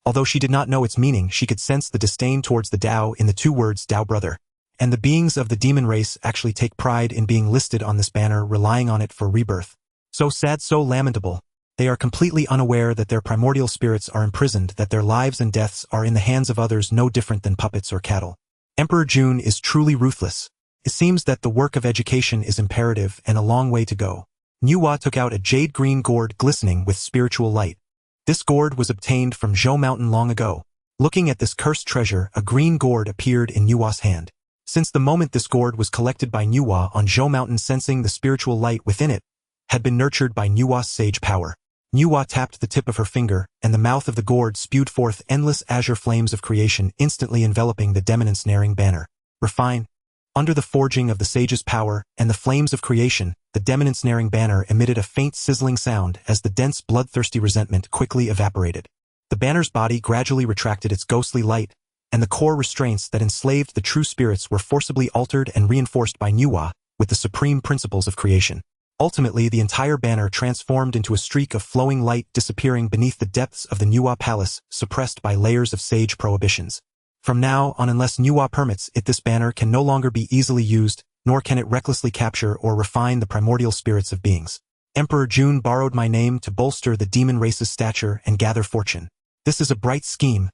Although she did not know its meaning, she could sense the disdain towards the Dao in the two words Dao brother. And the beings of the demon race actually take pride in being listed on this banner, relying on it for rebirth. So sad, so lamentable. They are completely unaware that their primordial spirits are imprisoned, that their lives and deaths are in the hands of others, no different than puppets or cattle. Emperor Jun is truly ruthless. It seems that the work of education is imperative and a long way to go. Nuwa took out a jade-green gourd glistening with spiritual light. This gourd was obtained from Zhou Mountain long ago. Looking at this cursed treasure, a green gourd appeared in Nuwa's hand. Since the moment this gourd was collected by Nuwa on Zhou Mountain, sensing the spiritual light within it, had been nurtured by Nuwa's sage power. Nuwa tapped the tip of her finger, and the mouth of the gourd spewed forth endless azure flames of creation, instantly enveloping the demon-ensnaring banner. Refine. Under the forging of the sage's power and the flames of creation, the demon-ensnaring banner emitted a faint sizzling sound as the dense bloodthirsty resentment quickly evaporated. The banner's body gradually retracted its ghostly light, and the core restraints that enslaved the true spirits were forcibly altered and reinforced by Nuwa with the supreme principles of creation. Ultimately, the entire banner transformed into a streak of flowing light, disappearing beneath the depths of the Nuwa palace, suppressed by layers of sage prohibitions. From now on, unless Nuwa permits it, this banner can no longer be easily used, nor can it recklessly capture or refine the primordial spirits of beings. Emperor Jun borrowed my name to bolster the demon race's stature and gather fortune. This is a bright scheme.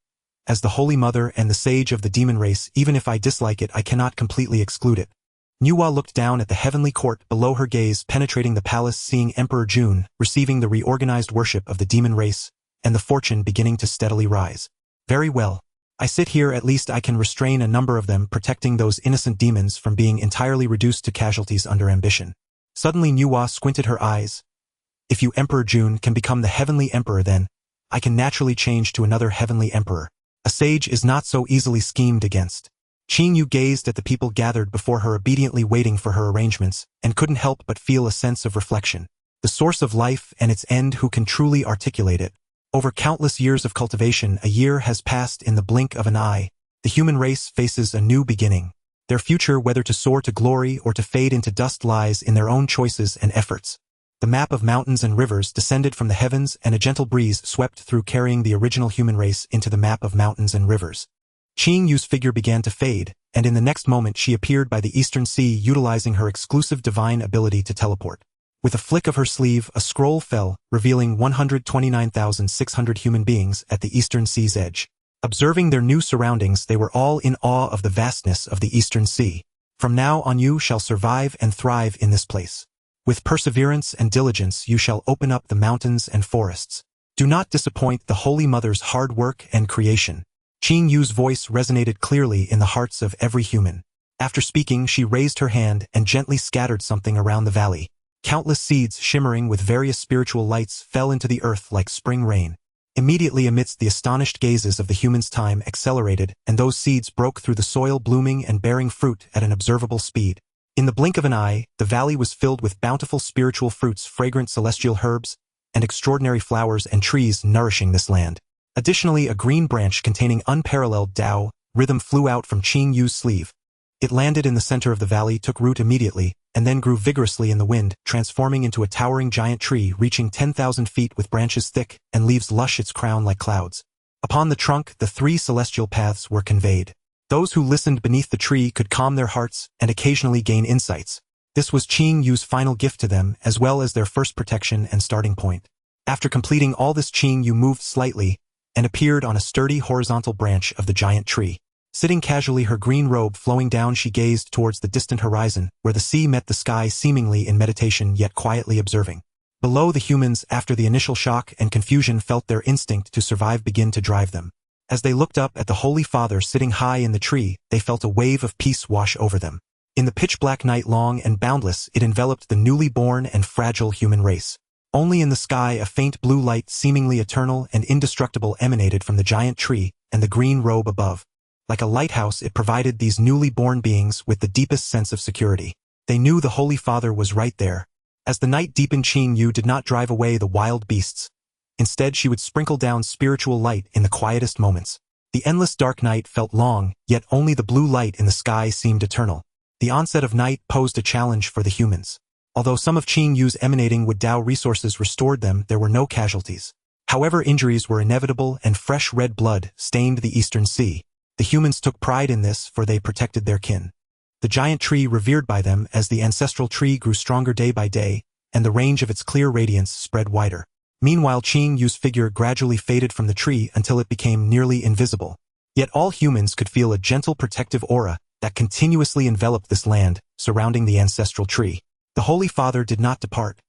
As the Holy Mother and the sage of the demon race, even if I dislike it, I cannot completely exclude it. Nuwa looked down at the heavenly court below her, gaze penetrating the palace, seeing Emperor Jun receiving the reorganized worship of the demon race, and the fortune beginning to steadily rise. Very well. I sit here, at least I can restrain a number of them, protecting those innocent demons from being entirely reduced to casualties under ambition. Suddenly Nuwa squinted her eyes. If you, Emperor Jun, can become the heavenly emperor, then I can naturally change to another heavenly emperor. A sage is not so easily schemed against. Qing Yu gazed at the people gathered before her, obediently waiting for her arrangements, and couldn't help but feel a sense of reflection. The source of life and its end, who can truly articulate it? Over countless years of cultivation, a year has passed in the blink of an eye. The human race faces a new beginning. Their future, whether to soar to glory or to fade into dust, lies in their own choices and efforts. The map of mountains and rivers descended from the heavens, and a gentle breeze swept through, carrying the original human race into the map of mountains and rivers. Qing Yu's figure began to fade, and in the next moment she appeared by the Eastern Sea, utilizing her exclusive divine ability to teleport. With a flick of her sleeve, a scroll fell, revealing 129,600 human beings at the Eastern Sea's edge. Observing their new surroundings, they were all in awe of the vastness of the Eastern Sea. From now on you shall survive and thrive in this place. With perseverance and diligence you shall open up the mountains and forests. Do not disappoint the Holy Mother's hard work and creation. Qing Yu's voice resonated clearly in the hearts of every human. After speaking, she raised her hand and gently scattered something around the valley. Countless seeds, shimmering with various spiritual lights, fell into the earth like spring rain. Immediately, amidst the astonished gazes of the humans, time accelerated, and those seeds broke through the soil, blooming and bearing fruit at an observable speed. In the blink of an eye, the valley was filled with bountiful spiritual fruits, fragrant celestial herbs, and extraordinary flowers and trees nourishing this land. Additionally, a green branch containing unparalleled Dao rhythm flew out from Qing Yu's sleeve. It landed in the center of the valley, took root immediately, and then grew vigorously in the wind, transforming into a towering giant tree reaching 10,000 feet with branches thick and leaves lush its crown like clouds. Upon the trunk, the 3 celestial paths were conveyed. Those who listened beneath the tree could calm their hearts and occasionally gain insights. This was Qing Yu's final gift to them, as well as their first protection and starting point. After completing all this, Qing Yu moved slightly and appeared on a sturdy horizontal branch of the giant tree. Sitting casually, her green robe flowing down, she gazed towards the distant horizon, where the sea met the sky, seemingly in meditation yet quietly observing. Below, the humans, after the initial shock and confusion, felt their instinct to survive begin to drive them. As they looked up at the Holy Father sitting high in the tree, they felt a wave of peace wash over them. In the pitch-black night, long and boundless, it enveloped the newly born and fragile human race. Only in the sky a faint blue light, seemingly eternal and indestructible, emanated from the giant tree and the green robe above. Like a lighthouse, it provided these newly born beings with the deepest sense of security. They knew the Holy Father was right there. As the night deepened, Qing Yu did not drive away the wild beasts. Instead, she would sprinkle down spiritual light in the quietest moments. The endless dark night felt long, yet only the blue light in the sky seemed eternal. The onset of night posed a challenge for the humans. Although some of Qing Yu's emanating wood Dao resources restored them, there were no casualties. However, injuries were inevitable, and fresh red blood stained the eastern sea. The humans took pride in this, for they protected their kin. The giant tree revered by them as the ancestral tree grew stronger day by day, and the range of its clear radiance spread wider. Meanwhile, Qing Yu's figure gradually faded from the tree until it became nearly invisible. Yet all humans could feel a gentle protective aura that continuously enveloped this land, surrounding the ancestral tree. The Holy Father did not depart.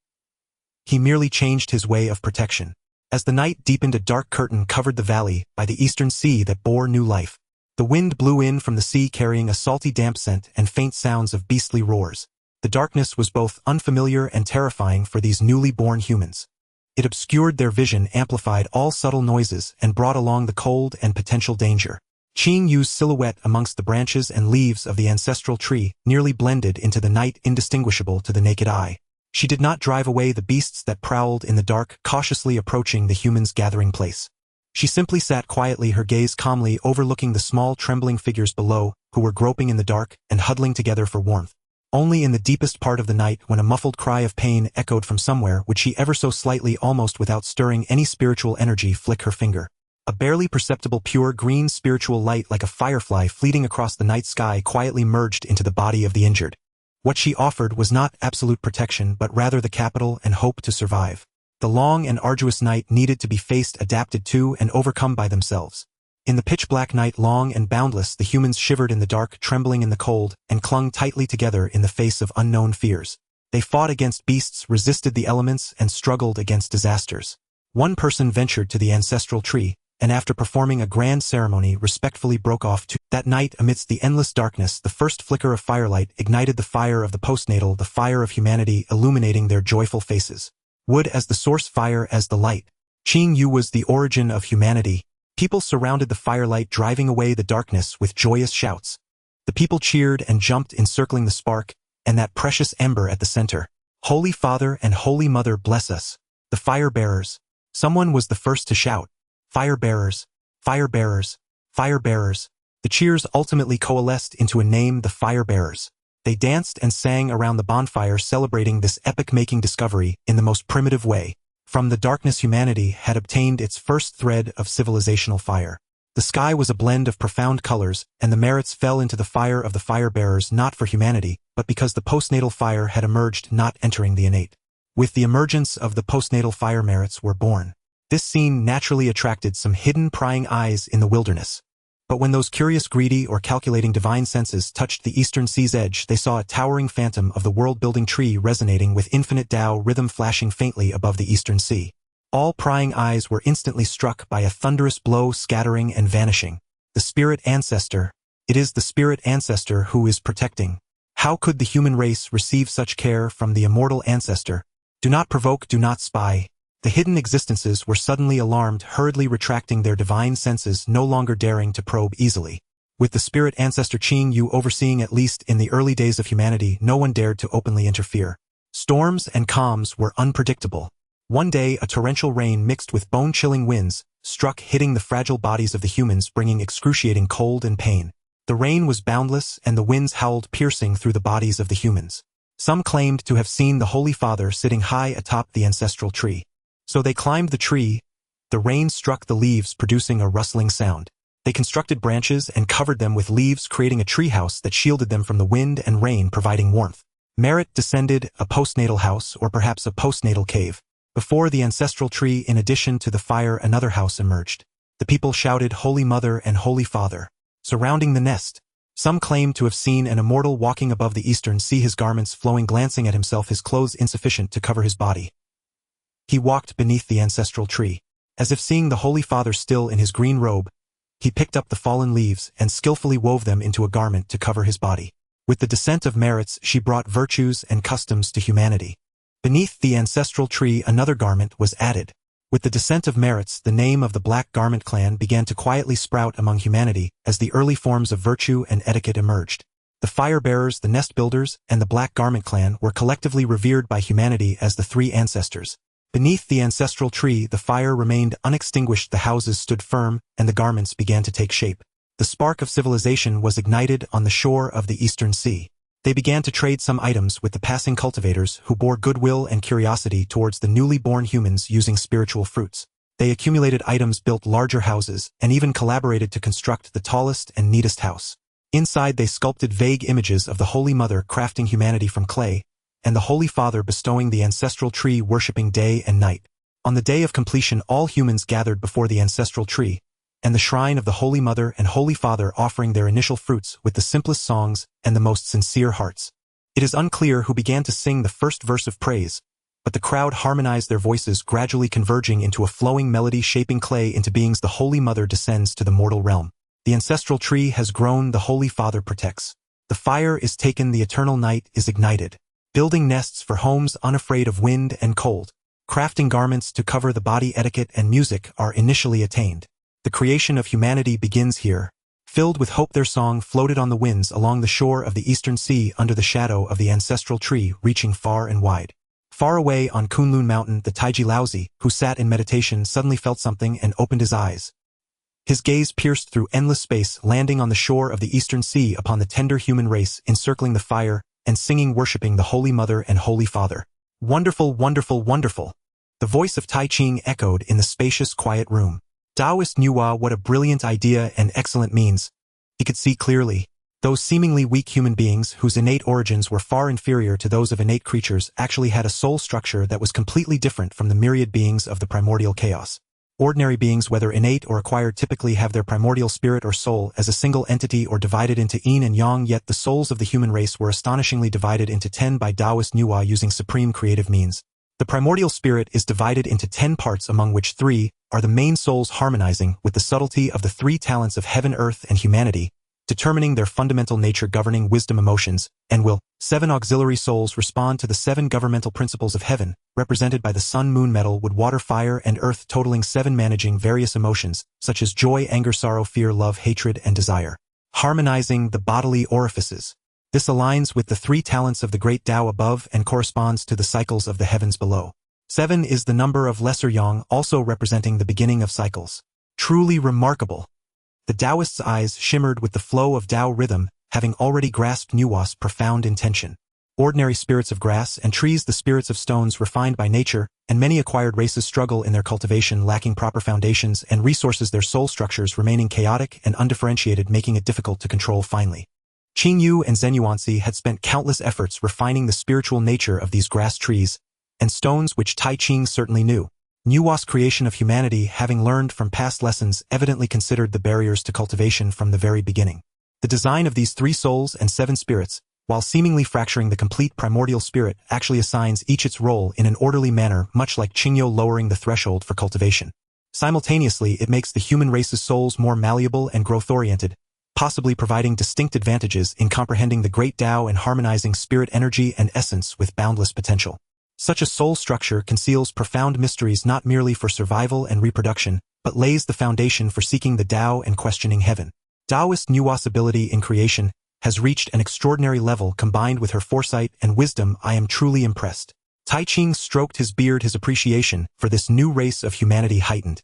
He merely changed his way of protection. As the night deepened, a dark curtain covered the valley by the eastern sea that bore new life. The wind blew in from the sea, carrying a salty damp scent and faint sounds of beastly roars. The darkness was both unfamiliar and terrifying for these newly born humans. It obscured their vision, amplified all subtle noises, and brought along the cold and potential danger. Qing Yu's silhouette amongst the branches and leaves of the ancestral tree nearly blended into the night, indistinguishable to the naked eye. She did not drive away the beasts that prowled in the dark, cautiously approaching the humans' gathering place. She simply sat quietly, her gaze calmly overlooking the small trembling figures below, who were groping in the dark and huddling together for warmth. Only in the deepest part of the night, when a muffled cry of pain echoed from somewhere, would she ever so slightly, almost without stirring any spiritual energy, flick her finger. A barely perceptible pure green spiritual light, like a firefly fleeting across the night sky, quietly merged into the body of the injured. What she offered was not absolute protection, but rather the capital and hope to survive. The long and arduous night needed to be faced, adapted to, and overcome by themselves. In the pitch-black night, long and boundless, the humans shivered in the dark, trembling in the cold, and clung tightly together in the face of unknown fears. They fought against beasts, resisted the elements, and struggled against disasters. One person ventured to the ancestral tree, and after performing a grand ceremony, respectfully broke off to. That night, amidst the endless darkness, the first flicker of firelight ignited the fire of the postnatal, the fire of humanity, illuminating their joyful faces. Wood as the source, fire as the light. Qing Yu was the origin of humanity. People surrounded the firelight, driving away the darkness with joyous shouts. The people cheered and jumped, encircling the spark, and that precious ember at the center. Holy Father and Holy Mother, bless us. The fire bearers. Someone was the first to shout. Fire bearers, fire bearers, fire bearers. The cheers ultimately coalesced into a name, the fire bearers. They danced and sang around the bonfire, celebrating this epic-making discovery in the most primitive way. From the darkness, humanity had obtained its first thread of civilizational fire. The sky was a blend of profound colors, and the merits fell into the fire of the fire-bearers, not for humanity, but because the postnatal fire had emerged, not entering the innate. With the emergence of the postnatal fire, merits were born. This scene naturally attracted some hidden, prying eyes in the wilderness. But when those curious, greedy, or calculating divine senses touched the eastern sea's edge, they saw a towering phantom of the world-building tree resonating with infinite Dao rhythm, flashing faintly above the eastern sea. All prying eyes were instantly struck by a thunderous blow, scattering and vanishing. The spirit ancestor. It is the spirit ancestor who is protecting. How could the human race receive such care from the immortal ancestor? Do not provoke, do not spy. The hidden existences were suddenly alarmed, hurriedly retracting their divine senses, no longer daring to probe easily. With the spirit ancestor Qing Yu overseeing, at least in the early days of humanity, no one dared to openly interfere. Storms and calms were unpredictable. One day, a torrential rain mixed with bone-chilling winds struck, hitting the fragile bodies of the humans, bringing excruciating cold and pain. The rain was boundless and the winds howled piercing through the bodies of the humans. Some claimed to have seen the Holy Father sitting high atop the ancestral tree. So they climbed the tree. The rain struck the leaves, producing a rustling sound. They constructed branches and covered them with leaves, creating a treehouse that shielded them from the wind and rain, providing warmth. Merit descended, a postnatal house or perhaps a postnatal cave. Before the ancestral tree, in addition to the fire, another house emerged. The people shouted, "Holy Mother and Holy Father." Surrounding the nest, some claimed to have seen an immortal walking above the eastern sea, his garments flowing, glancing at himself, his clothes insufficient to cover his body. He walked beneath the ancestral tree. As if seeing the Holy Father still in his green robe, he picked up the fallen leaves and skillfully wove them into a garment to cover his body. With the descent of Merits, she brought virtues and customs to humanity. Beneath the ancestral tree, another garment was added. With the descent of Merits, the name of the Black Garment clan began to quietly sprout among humanity as the early forms of virtue and etiquette emerged. The Fire Bearers, the Nest Builders, and the Black Garment clan were collectively revered by humanity as the three ancestors. Beneath the ancestral tree, the fire remained unextinguished, the houses stood firm, and the garments began to take shape. The spark of civilization was ignited on the shore of the Eastern Sea. They began to trade some items with the passing cultivators who bore goodwill and curiosity towards the newly born humans using spiritual fruits. They accumulated items, built larger houses, and even collaborated to construct the tallest and neatest house. Inside they sculpted vague images of the Holy Mother crafting humanity from clay, and the Holy Father bestowing the ancestral tree, worshipping day and night. On the day of completion, all humans gathered before the ancestral tree, and the shrine of the Holy Mother and Holy Father, offering their initial fruits with the simplest songs and the most sincere hearts. It is unclear who began to sing the first verse of praise, but the crowd harmonized their voices, gradually converging into a flowing melody, shaping clay into beings. The Holy Mother descends to the mortal realm. The ancestral tree has grown, the Holy Father protects. The fire is taken, the eternal night is ignited. Building nests for homes unafraid of wind and cold. Crafting garments to cover the body, etiquette and music are initially attained. The creation of humanity begins here. Filled with hope, their song floated on the winds along the shore of the Eastern Sea under the shadow of the ancestral tree, reaching far and wide. Far away on Kunlun Mountain, the Taiji Laozi, who sat in meditation, suddenly felt something and opened his eyes. His gaze pierced through endless space, landing on the shore of the Eastern Sea upon the tender human race encircling the fire and singing, worshipping the Holy Mother and Holy Father. Wonderful, wonderful, wonderful. The voice of Tai Ching echoed in the spacious, quiet room. Daoist Nuwa, what a brilliant idea and excellent means. He could see clearly. Those seemingly weak human beings, whose innate origins were far inferior to those of innate creatures, actually had a soul structure that was completely different from the myriad beings of the primordial chaos. Ordinary beings, whether innate or acquired, typically have their primordial spirit or soul as a single entity or divided into yin and yang, yet the souls of the human race were astonishingly divided into 10 by Daoist Nuwa using supreme creative means. The primordial spirit is divided into 10 parts, among which 3 are the main souls, harmonizing with the subtlety of the 3 talents of heaven, earth, and humanity, determining their fundamental nature, governing wisdom, emotions, and will. 7 auxiliary souls respond to the 7 governmental principles of heaven, represented by the sun, moon, metal, wood, water, fire, and earth, totaling 7, managing various emotions, such as joy, anger, sorrow, fear, love, hatred, and desire. Harmonizing the bodily orifices. This aligns with the 3 talents of the great Tao above and corresponds to the cycles of the heavens below. 7 is the number of lesser yang, also representing the beginning of cycles. Truly remarkable. The Taoist's eyes shimmered with the flow of Tao rhythm, having already grasped Nuwa's profound intention. Ordinary spirits of grass and trees, the spirits of stones refined by nature, and many acquired races struggle in their cultivation, lacking proper foundations and resources, their soul structures remaining chaotic and undifferentiated, making it difficult to control finely. Qingyu and Zenyuansi had spent countless efforts refining the spiritual nature of these grass trees and stones, which Tai Ching certainly knew. Nuwa's creation of humanity, having learned from past lessons, evidently considered the barriers to cultivation from the very beginning. The design of these 3 souls and 7 spirits, while seemingly fracturing the complete primordial spirit, actually assigns each its role in an orderly manner, much like Qingyo lowering the threshold for cultivation. Simultaneously, it makes the human race's souls more malleable and growth-oriented, possibly providing distinct advantages in comprehending the great Tao and harmonizing spirit energy and essence with boundless potential. Such a soul structure conceals profound mysteries, not merely for survival and reproduction, but lays the foundation for seeking the Tao and questioning heaven. Daoist Nuwa's ability in creation has reached an extraordinary level. Combined with her foresight and wisdom, I am truly impressed. Tai Ching stroked his beard, his appreciation for this new race of humanity heightened.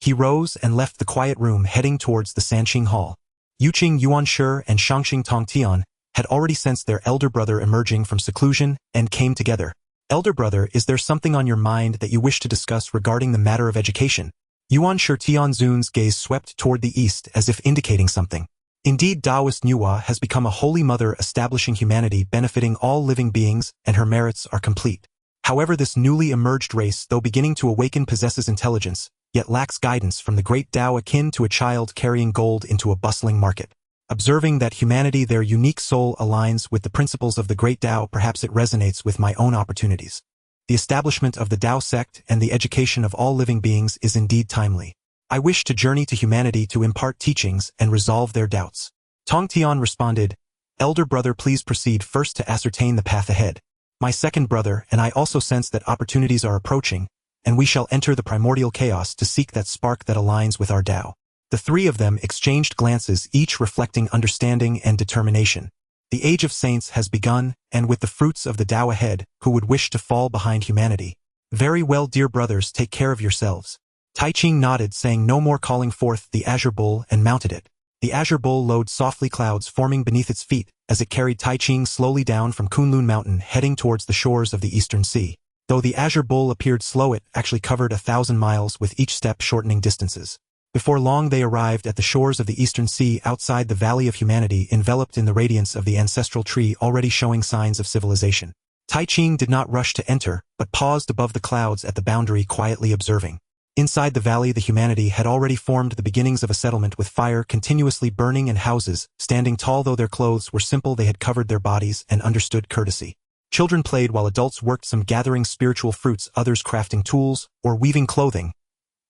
He rose and left the quiet room, heading towards the Sanqing Hall. Yuqing Yuanshi and Shangxing Tongtian had already sensed their elder brother emerging from seclusion and came together. Elder brother, is there something on your mind that you wish to discuss regarding the matter of education? Yuanshi Tianzun's gaze swept toward the east as if indicating something. Indeed, Daoist Nuwa has become a holy mother establishing humanity benefiting all living beings, and her merits are complete. However, this newly emerged race, though beginning to awaken, possesses intelligence, yet lacks guidance from the great Tao, akin to a child carrying gold into a bustling market. Observing that humanity, their unique soul, aligns with the principles of the great Tao, perhaps it resonates with my own opportunities. The establishment of the Tao sect and the education of all living beings is indeed timely. I wish to journey to humanity to impart teachings and resolve their doubts. Tongtian responded, Elder brother, please proceed first to ascertain the path ahead. My second brother and I also sense that opportunities are approaching, and we shall enter the primordial chaos to seek that spark that aligns with our Tao. The three of them exchanged glances, each reflecting understanding and determination. The age of saints has begun, and with the fruits of the Tao ahead, who would wish to fall behind humanity? Very well, dear brothers, take care of yourselves. Tai Ching nodded, saying no more, calling forth the azure bull and mounted it. The azure bull lowered softly, clouds forming beneath its feet, as it carried Tai Ching slowly down from Kunlun Mountain, heading towards the shores of the Eastern Sea. Though the azure bull appeared slow, it actually covered 1,000 miles, with each step shortening distances. Before long they arrived at the shores of the Eastern Sea, outside the Valley of Humanity, enveloped in the radiance of the ancestral tree already showing signs of civilization. Tai Ching did not rush to enter, but paused above the clouds at the boundary, quietly observing. Inside the valley, the humanity had already formed the beginnings of a settlement, with fire continuously burning and houses standing tall. Though their clothes were simple, they had covered their bodies and understood courtesy. Children played while adults worked, some gathering spiritual fruits, others crafting tools or weaving clothing.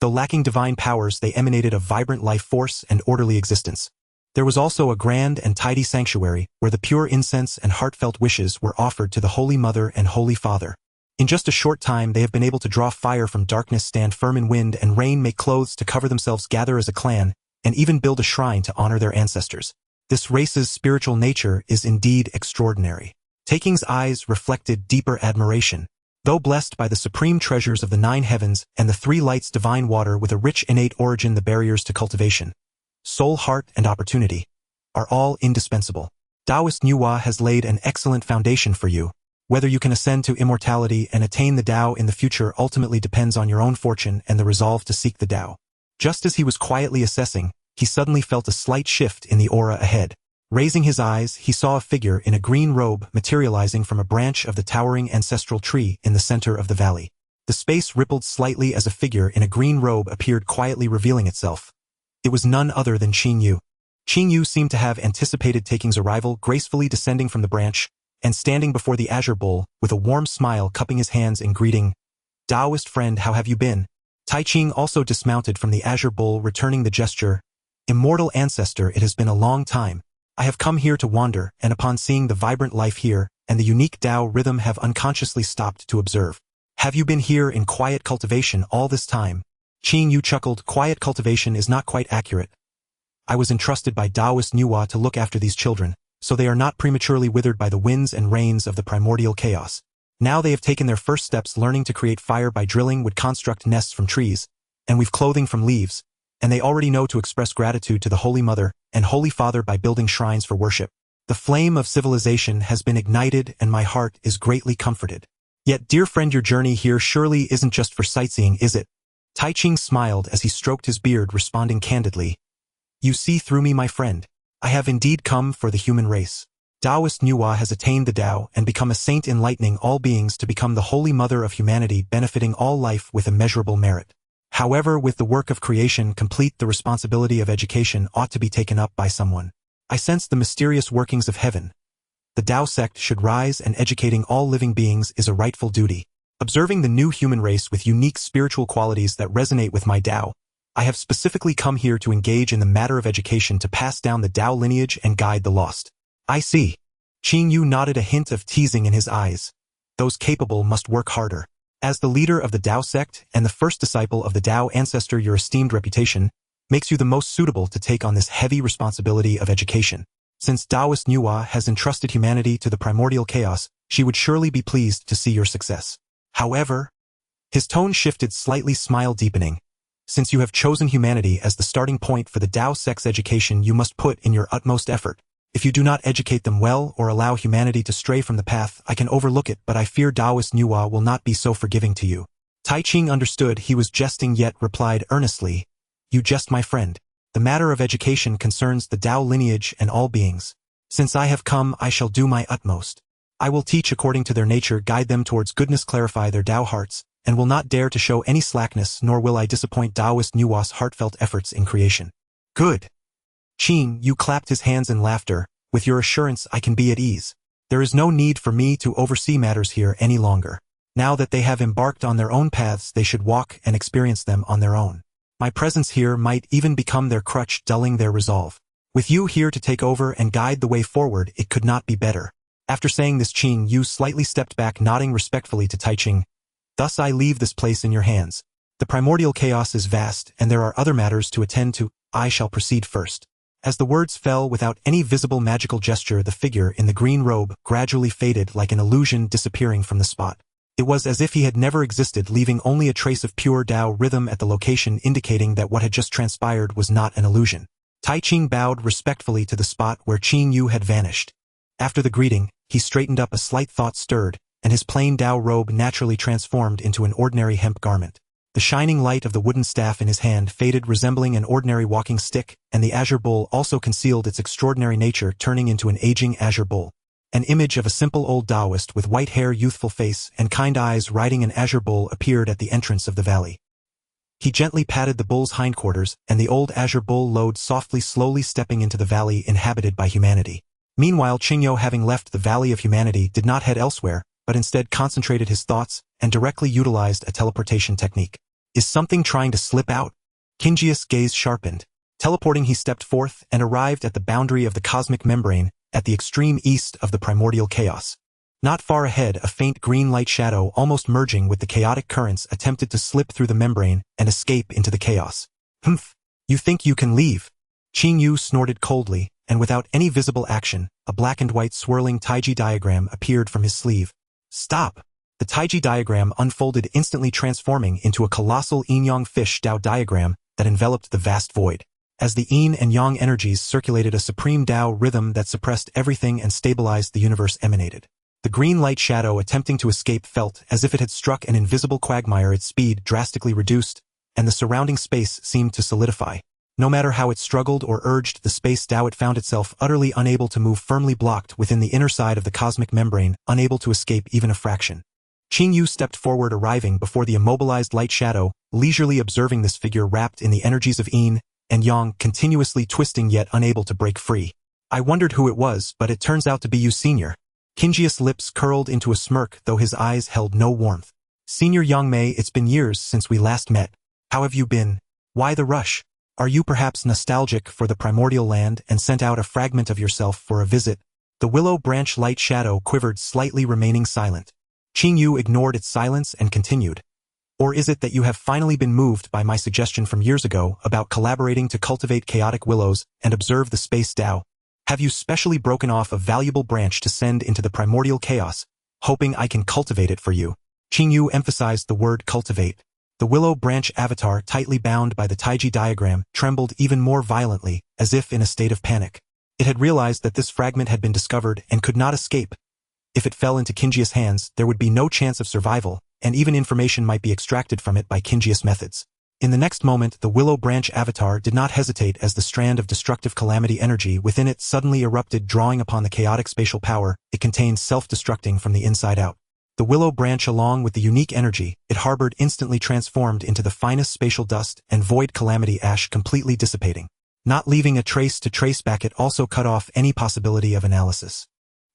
Though lacking divine powers, they emanated a vibrant life force and orderly existence. There was also a grand and tidy sanctuary, where the pure incense and heartfelt wishes were offered to the Holy Mother and Holy Father. In just a short time they have been able to draw fire from darkness, stand firm in wind and rain, make clothes to cover themselves, gather as a clan, and even build a shrine to honor their ancestors. This race's spiritual nature is indeed extraordinary. Tai Ching's eyes reflected deeper admiration. Though blessed by the supreme treasures of the 9 heavens and the 3 lights, divine water with a rich innate origin, the barriers to cultivation, soul, heart, and opportunity, are all indispensable. Daoist Nuwa has laid an excellent foundation for you. Whether you can ascend to immortality and attain the Tao in the future ultimately depends on your own fortune and the resolve to seek the Tao. Just as he was quietly assessing, he suddenly felt a slight shift in the aura ahead. Raising his eyes, he saw a figure in a green robe materializing from a branch of the towering ancestral tree in the center of the valley. The space rippled slightly as a figure in a green robe appeared, quietly revealing itself. It was none other than Qing Yu. Qing Yu seemed to have anticipated Tai Ching's arrival, gracefully descending from the branch and standing before the azure bull with a warm smile, cupping his hands in greeting. Daoist friend, how have you been? Tai Ching also dismounted from the azure bull, returning the gesture. Immortal ancestor, it has been a long time. I have come here to wander, and upon seeing the vibrant life here and the unique Tao rhythm, have unconsciously stopped to observe. Have you been here in quiet cultivation all this time? Qing Yu chuckled. Quiet cultivation is not quite accurate. I was entrusted by Daoist Nuwa to look after these children, so they are not prematurely withered by the winds and rains of the primordial chaos. Now they have taken their first steps, learning to create fire by drilling wood, construct nests from trees, and weave clothing from leaves, and they already know to express gratitude to the Holy Mother and Holy Father by building shrines for worship. The flame of civilization has been ignited, and my heart is greatly comforted. Yet, dear friend, your journey here surely isn't just for sightseeing, is it? Tai Ching smiled as he stroked his beard, responding candidly. You see through me, my friend. I have indeed come for the human race. Daoist Nuwa has attained the Tao and become a saint, enlightening all beings to become the Holy Mother of humanity, benefiting all life with immeasurable merit. However, with the work of creation complete, the responsibility of education ought to be taken up by someone. I sense the mysterious workings of heaven. The Tao sect should rise, and educating all living beings is a rightful duty. Observing the new human race with unique spiritual qualities that resonate with my Tao, I have specifically come here to engage in the matter of education, to pass down the Tao lineage and guide the lost. I see. Qing Yu nodded, a hint of teasing in his eyes. Those capable must work harder. As the leader of the Tao sect and the first disciple of the Tao ancestor, your esteemed reputation makes you the most suitable to take on this heavy responsibility of education. Since Daoist Nuwa has entrusted humanity to the primordial chaos, she would surely be pleased to see your success. However, his tone shifted slightly, smile deepening. Since you have chosen humanity as the starting point for the Dao sex education, you must put in your utmost effort. If you do not educate them well or allow humanity to stray from the path, I can overlook it, but I fear Taoist Nuwa will not be so forgiving to you. Tai Ching understood he was jesting yet replied earnestly, You jest, my friend. The matter of education concerns the Dao lineage and all beings. Since I have come, I shall do my utmost. I will teach according to their nature, guide them towards goodness, clarify their Dao hearts, and will not dare to show any slackness, nor will I disappoint Taoist Nuwa's heartfelt efforts in creation. Good. Qin Yu clapped his hands in laughter. With your assurance, I can be at ease. There is no need for me to oversee matters here any longer. Now that they have embarked on their own paths, they should walk and experience them on their own. My presence here might even become their crutch, dulling their resolve. With you here to take over and guide the way forward, it could not be better. After saying this, Qin Yu slightly stepped back, nodding respectfully to Tai Ching. Thus I leave this place in your hands. The primordial chaos is vast, and there are other matters to attend to. I shall proceed first. As the words fell, without any visible magical gesture, the figure in the green robe gradually faded like an illusion, disappearing from the spot. It was as if he had never existed, leaving only a trace of pure Dao rhythm at the location, indicating that what had just transpired was not an illusion. Tai Ching bowed respectfully to the spot where Qin Yu had vanished. After the greeting, he straightened up. A slight thought stirred, and his plain Dao robe naturally transformed into an ordinary hemp garment. The shining light of the wooden staff in his hand faded, resembling an ordinary walking stick, and the azure bowl also concealed its extraordinary nature, turning into an aging azure bowl. An image of a simple old Taoist with white hair, youthful face, and kind eyes riding an azure bull appeared at the entrance of the valley. He gently patted the bull's hindquarters, and the old azure bull lowed softly, slowly stepping into the valley inhabited by humanity. Meanwhile, Qingyo, having left the Valley of Humanity, did not head elsewhere, but instead concentrated his thoughts and directly utilized a teleportation technique. Is something trying to slip out? Kinjia's gaze sharpened. Teleporting, he stepped forth and arrived at the boundary of the cosmic membrane, at the extreme east of the primordial chaos. Not far ahead, a faint green light shadow, almost merging with the chaotic currents, attempted to slip through the membrane and escape into the chaos. Humph! You think you can leave? Qin Yu snorted coldly, and without any visible action, a black and white swirling Taiji diagram appeared from his sleeve. Stop! The Taiji diagram unfolded, instantly transforming into a colossal yin-yang fish Dao diagram that enveloped the vast void. As the yin and yang energies circulated, a supreme Dao rhythm that suppressed everything and stabilized the universe emanated. The green light shadow attempting to escape felt as if it had struck an invisible quagmire. Its speed drastically reduced, and the surrounding space seemed to solidify. No matter how it struggled or urged the space Dao, it found itself utterly unable to move, firmly blocked within the inner side of the cosmic membrane, unable to escape even a fraction. Qin Yu stepped forward, arriving before the immobilized light shadow, leisurely observing this figure wrapped in the energies of yin and yang, continuously twisting yet unable to break free. I wondered who it was, but it turns out to be you, Senior. Kinjia's lips curled into a smirk, though his eyes held no warmth. Senior Yangmei, it's been years since we last met. How have you been? Why the rush? Are you perhaps nostalgic for the primordial land and sent out a fragment of yourself for a visit? The willow branch light shadow quivered slightly, remaining silent. Qin Yu ignored its silence and continued. Or is it that you have finally been moved by my suggestion from years ago about collaborating to cultivate chaotic willows and observe the space Dao? Have you specially broken off a valuable branch to send into the primordial chaos, hoping I can cultivate it for you? Qin Yu emphasized the word cultivate. The willow branch avatar, tightly bound by the Taiji diagram, trembled even more violently, as if in a state of panic. It had realized that this fragment had been discovered and could not escape. If it fell into Kinjia's hands, there would be no chance of survival, and even information might be extracted from it by Kinjia's methods. In the next moment, the willow branch avatar did not hesitate as the strand of destructive calamity energy within it suddenly erupted, drawing upon the chaotic spatial power it contained, self-destructing from the inside out. The willow branch, along with the unique energy it harbored, instantly transformed into the finest spatial dust and void calamity ash, completely dissipating. Not leaving a trace to trace back, it also cut off any possibility of analysis.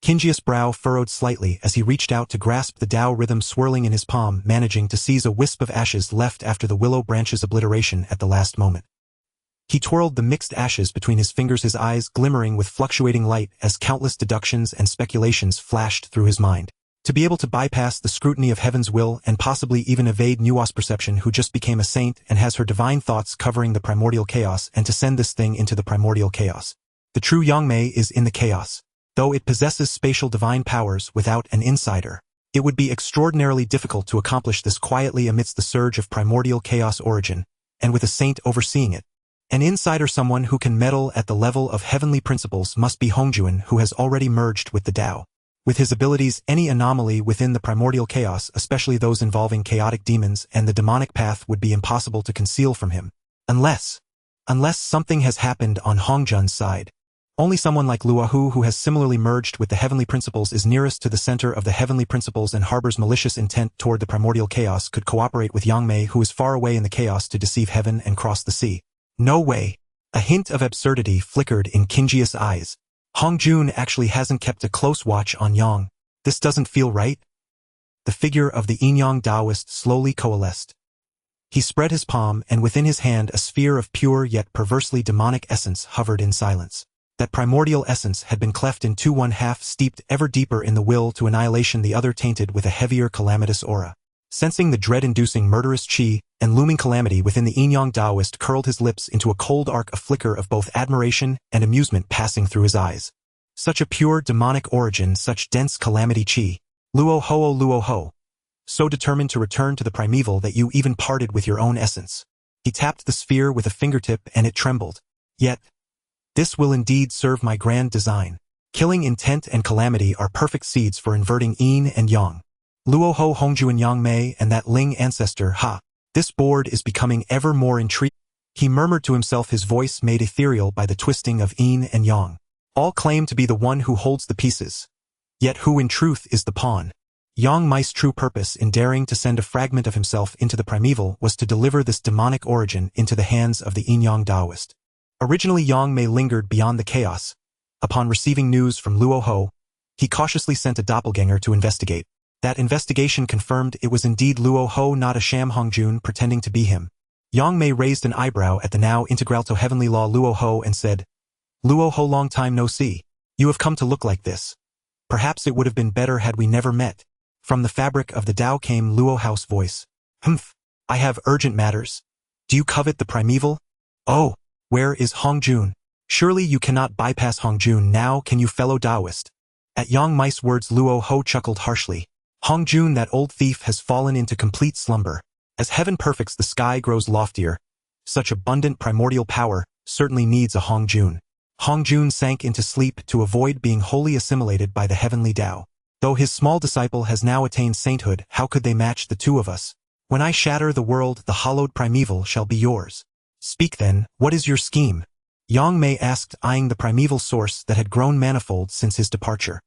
Kinjia's brow furrowed slightly as he reached out to grasp the Dao rhythm swirling in his palm, managing to seize a wisp of ashes left after the willow branch's obliteration at the last moment. He twirled the mixed ashes between his fingers, his eyes glimmering with fluctuating light as countless deductions and speculations flashed through his mind. To be able to bypass the scrutiny of heaven's will and possibly even evade Nuwa's perception, who just became a saint and has her divine thoughts covering the primordial chaos, and to send this thing into the primordial chaos. The true Yangmei is in the chaos. Though it possesses spatial divine powers without an insider, it would be extraordinarily difficult to accomplish this quietly amidst the surge of primordial chaos origin, and with a saint overseeing it. An insider, someone who can meddle at the level of heavenly principles, must be Hongjuan, who has already merged with the Dao. With his abilities, any anomaly within the primordial chaos, especially those involving chaotic demons and the demonic path, would be impossible to conceal from him. Unless something has happened on Hongjuan's side. Only someone like Luohu, who has similarly merged with the heavenly principles, is nearest to the center of the heavenly principles and harbors malicious intent toward the primordial chaos, could cooperate with Yang Mei, who is far away in the chaos, to deceive heaven and cross the sea. No way. A hint of absurdity flickered in Qingjia's eyes. Hongjun actually hasn't kept a close watch on Yang. This doesn't feel right. The figure of the yin-yang Taoist slowly coalesced. He spread his palm, and within his hand a sphere of pure yet perversely demonic essence hovered in silence. That primordial essence had been cleft in two, one half steeped ever deeper in the will to annihilation, the other tainted with a heavier calamitous aura. Sensing the dread-inducing murderous qi and looming calamity within the yin-yang Taoist curled his lips into a cold arc, a flicker of both admiration and amusement passing through his eyes. Such a pure demonic origin, such dense calamity qi. Luoho, Luoho. So determined to return to the primeval that you even parted with your own essence. He tapped the sphere with a fingertip and it trembled. Yet, this will indeed serve my grand design. Killing intent and calamity are perfect seeds for inverting yin and yang. Luoho, Hongjuan, Yang Mei, and that Ling ancestor, ha. This board is becoming ever more intriguing. He murmured to himself, his voice made ethereal by the twisting of yin and yang. All claim to be the one who holds the pieces. Yet who in truth is the pawn? Yang Mei's true purpose in daring to send a fragment of himself into the primeval was to deliver this demonic origin into the hands of the yin-yang Taoist. Originally, Yang Mei lingered beyond the chaos. Upon receiving news from Luoho, he cautiously sent a doppelganger to investigate. That investigation confirmed it was indeed Luoho, not a sham Hongjun pretending to be him. Yang Mei raised an eyebrow at the now integralto heavenly law Luoho and said, Luoho, long time no see. You have come to look like this. Perhaps it would have been better had we never met. From the fabric of the Tao came Luoho's voice. Humph. I have urgent matters. Do you covet the primeval? Oh, where is Hongjun? Surely you cannot bypass Hongjun now, can you, fellow Taoist? At Yang Mei's words, Luoho chuckled harshly. Hongjun, that old thief, has fallen into complete slumber. As heaven perfects, the sky grows loftier. Such abundant primordial power certainly needs a Hongjun. Hongjun sank into sleep to avoid being wholly assimilated by the heavenly Tao. Though his small disciple has now attained sainthood, how could they match the two of us? When I shatter the world, the hallowed primeval shall be yours. Speak then, what is your scheme? Yang Mei asked, eyeing the primeval source that had grown manifold since his departure.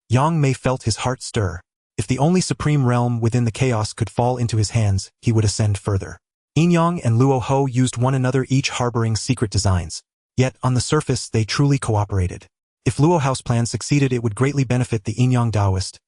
Yang Mei felt his heart stir. If the only supreme realm within the chaos could fall into his hands, he would ascend further. Yin-yang and Luoho used one another, each harboring secret designs. Yet, on the surface, they truly cooperated. If Luoho's plan succeeded, it would greatly benefit the yin-yang Taoist.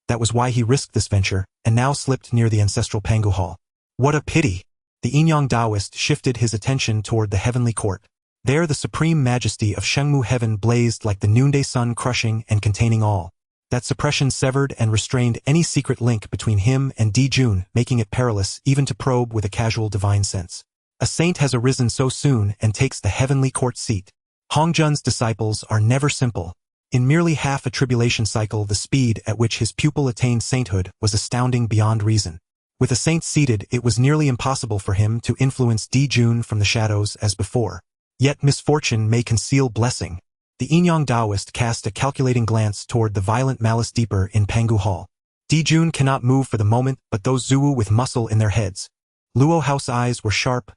That was why he risked this venture, and now slipped near the ancestral Pangu Hall. What a pity! The yin-yang Taoist shifted his attention toward the heavenly court. There the supreme majesty of Shengmu heaven blazed like the noonday sun, crushing and containing all. That suppression severed and restrained any secret link between him and Dijun, making it perilous even to probe with a casual divine sense. A saint has arisen so soon and takes the heavenly court seat. Hongjun's disciples are never simple. In merely half a tribulation cycle, the speed at which his pupil attained sainthood was astounding beyond reason. With a saint seated, it was nearly impossible for him to influence Dijun from the shadows as before. Yet misfortune may conceal blessing. The yin-yang Taoist cast a calculating glance toward the violent malice deeper in Pangu Hall. Dijun cannot move for the moment, but those Zhuwu with muscle in their heads. Luoho's eyes were sharp.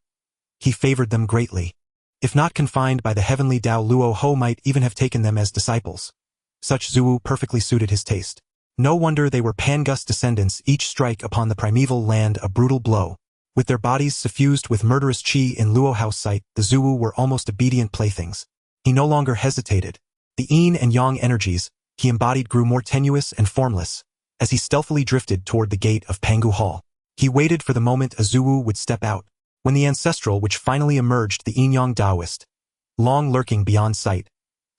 He favored them greatly. If not confined by the heavenly Tao, Luoho might even have taken them as disciples. Such Zhuwu perfectly suited his taste. No wonder they were Pangus descendants, each strike upon the primeval land a brutal blow. With their bodies suffused with murderous qi in Luoho's sight, the Zhuwu were almost obedient playthings. He no longer hesitated. The yin and yang energies he embodied grew more tenuous and formless. As he stealthily drifted toward the gate of Pangu Hall, he waited for the moment a Zhuwu would step out. When the ancestral which finally emerged, the yin-yang Taoist, long lurking beyond sight,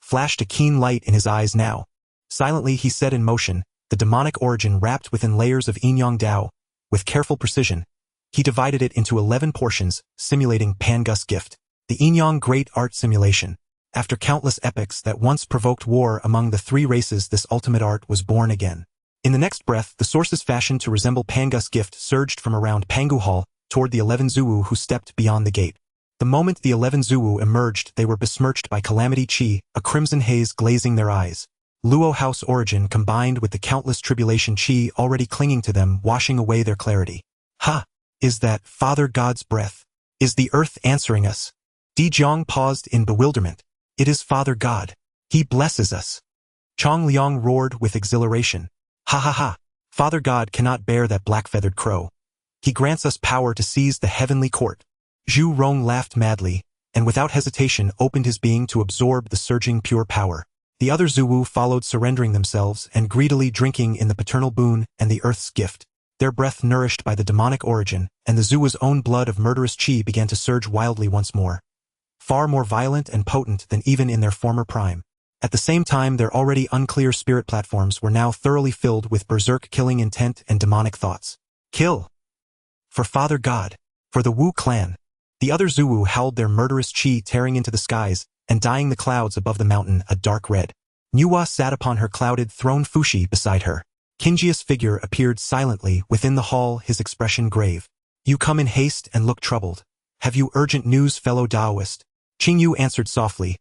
flashed a keen light in his eyes now. Silently he set in motion the demonic origin wrapped within layers of yin-yang Tao. With careful precision, he divided it into 11 portions, simulating Pangus gift. The yin-yang great art simulation. After countless epochs that once provoked war among the three races, this ultimate art was born again. In the next breath, the sources fashioned to resemble Pangus gift surged from around Pangu Hall, toward the 11 Zuwu who stepped beyond the gate. The moment the 11 Zuwu emerged, they were besmirched by calamity chi, a crimson haze glazing their eyes. Luo House origin combined with the countless tribulation chi already clinging to them, washing away their clarity. Ha! Is that Father God's breath? Is the earth answering us? Di Jiang paused in bewilderment. It is Father God. He blesses us. Chong Liang roared with exhilaration. Ha ha ha! Father God cannot bear that black-feathered crow. He grants us power to seize the heavenly court. Zhu Rong laughed madly, and without hesitation opened his being to absorb the surging pure power. The other Zuwu followed, surrendering themselves and greedily drinking in the paternal boon and the earth's gift. Their breath nourished by the demonic origin, and the Zuwu's own blood of murderous chi began to surge wildly once more. Far more violent and potent than even in their former prime. At the same time, their already unclear spirit platforms were now thoroughly filled with berserk killing intent and demonic thoughts. Kill! For Father God! For the Wu clan! The other Zuwu howled, their murderous chi tearing into the skies and dyeing the clouds above the mountain a dark red. Nuwa sat upon her clouded throne, Fushi beside her. Qingjia's figure appeared silently within the hall, his expression grave. You come in haste and look troubled. Have you urgent news, fellow Daoist? Qingyu answered softly.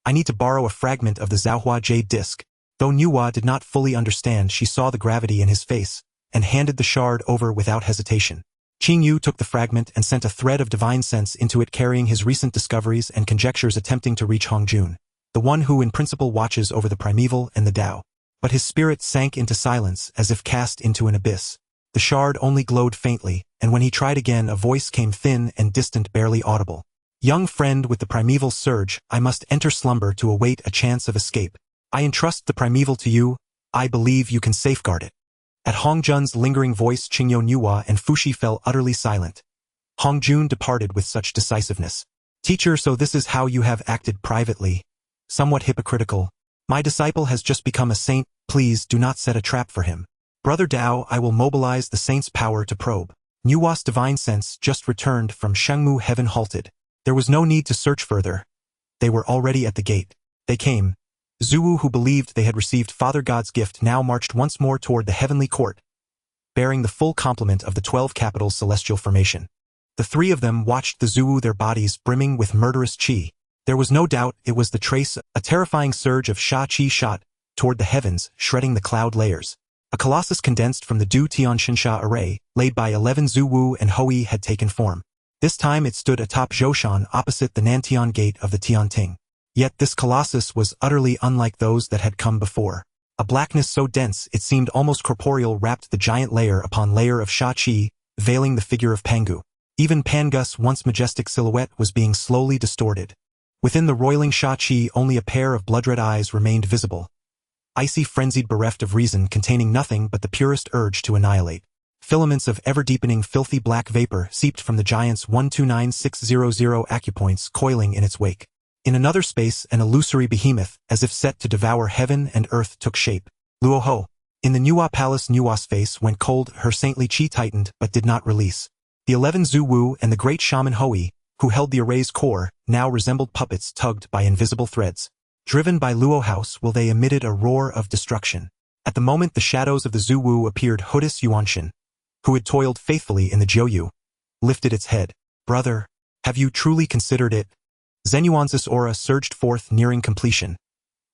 I need to borrow a fragment of the Zhaohua Jade Disc. Though Nuwa did not fully understand, she saw the gravity in his face and handed the shard over without hesitation. Qingyu took the fragment and sent a thread of divine sense into it, carrying his recent discoveries and conjectures, attempting to reach Hongjun, the one who in principle watches over the primeval and the Tao. But his spirit sank into silence as if cast into an abyss. The shard only glowed faintly, and when he tried again, a voice came thin and distant, barely audible. Young friend with the primeval surge, I must enter slumber to await a chance of escape. I entrust the primeval to you. I believe you can safeguard it. At Hongjun's lingering voice, Qingyo, Nuwa, and Fushi fell utterly silent. Hongjun departed with such decisiveness. Teacher, so this is how you have acted privately. Somewhat hypocritical. My disciple has just become a saint. Please do not set a trap for him. Brother Dao, I will mobilize the saint's power to probe. Nuwa's divine sense just returned from Shangmu heaven halted. There was no need to search further. They were already at the gate. They came. Zuwu, who believed they had received Father God's gift, now marched once more toward the heavenly court, bearing the full complement of the 12 capitals' celestial formation. The three of them watched the Zuwu, their bodies brimming with murderous chi. There was no doubt it was the trace. A terrifying surge of sha chi shot toward the heavens, shredding the cloud layers. A colossus condensed from the Du Tian Shinsha array, laid by 11 Zuwu and Hui, had taken form. This time it stood atop Zhoushan opposite the Nantian gate of the Tianting. Yet this colossus was utterly unlike those that had come before. A blackness so dense it seemed almost corporeal wrapped the giant layer upon layer of sha chi, veiling the figure of Pangu. Even Pangus' once majestic silhouette was being slowly distorted. Within the roiling sha chi, only a pair of blood-red eyes remained visible. Icy, frenzied, bereft of reason, containing nothing but the purest urge to annihilate. Filaments of ever-deepening filthy black vapor seeped from the giant's 129600 acupoints, coiling in its wake. In another space, an illusory behemoth, as if set to devour heaven and earth, took shape. Luoho. In the Nuwa palace, Nuwa's face went cold, her saintly chi tightened but did not release. The 11 Zuwu and the great shaman Hui, who held the array's core, now resembled puppets tugged by invisible threads. Driven by Luo House, will they emitted a roar of destruction. At the moment the shadows of the Zuwu appeared, Hudis Yuanshan, who had toiled faithfully in the Jiuyu, lifted its head. Brother, have you truly considered it? Zenyuan's aura surged forth, nearing completion.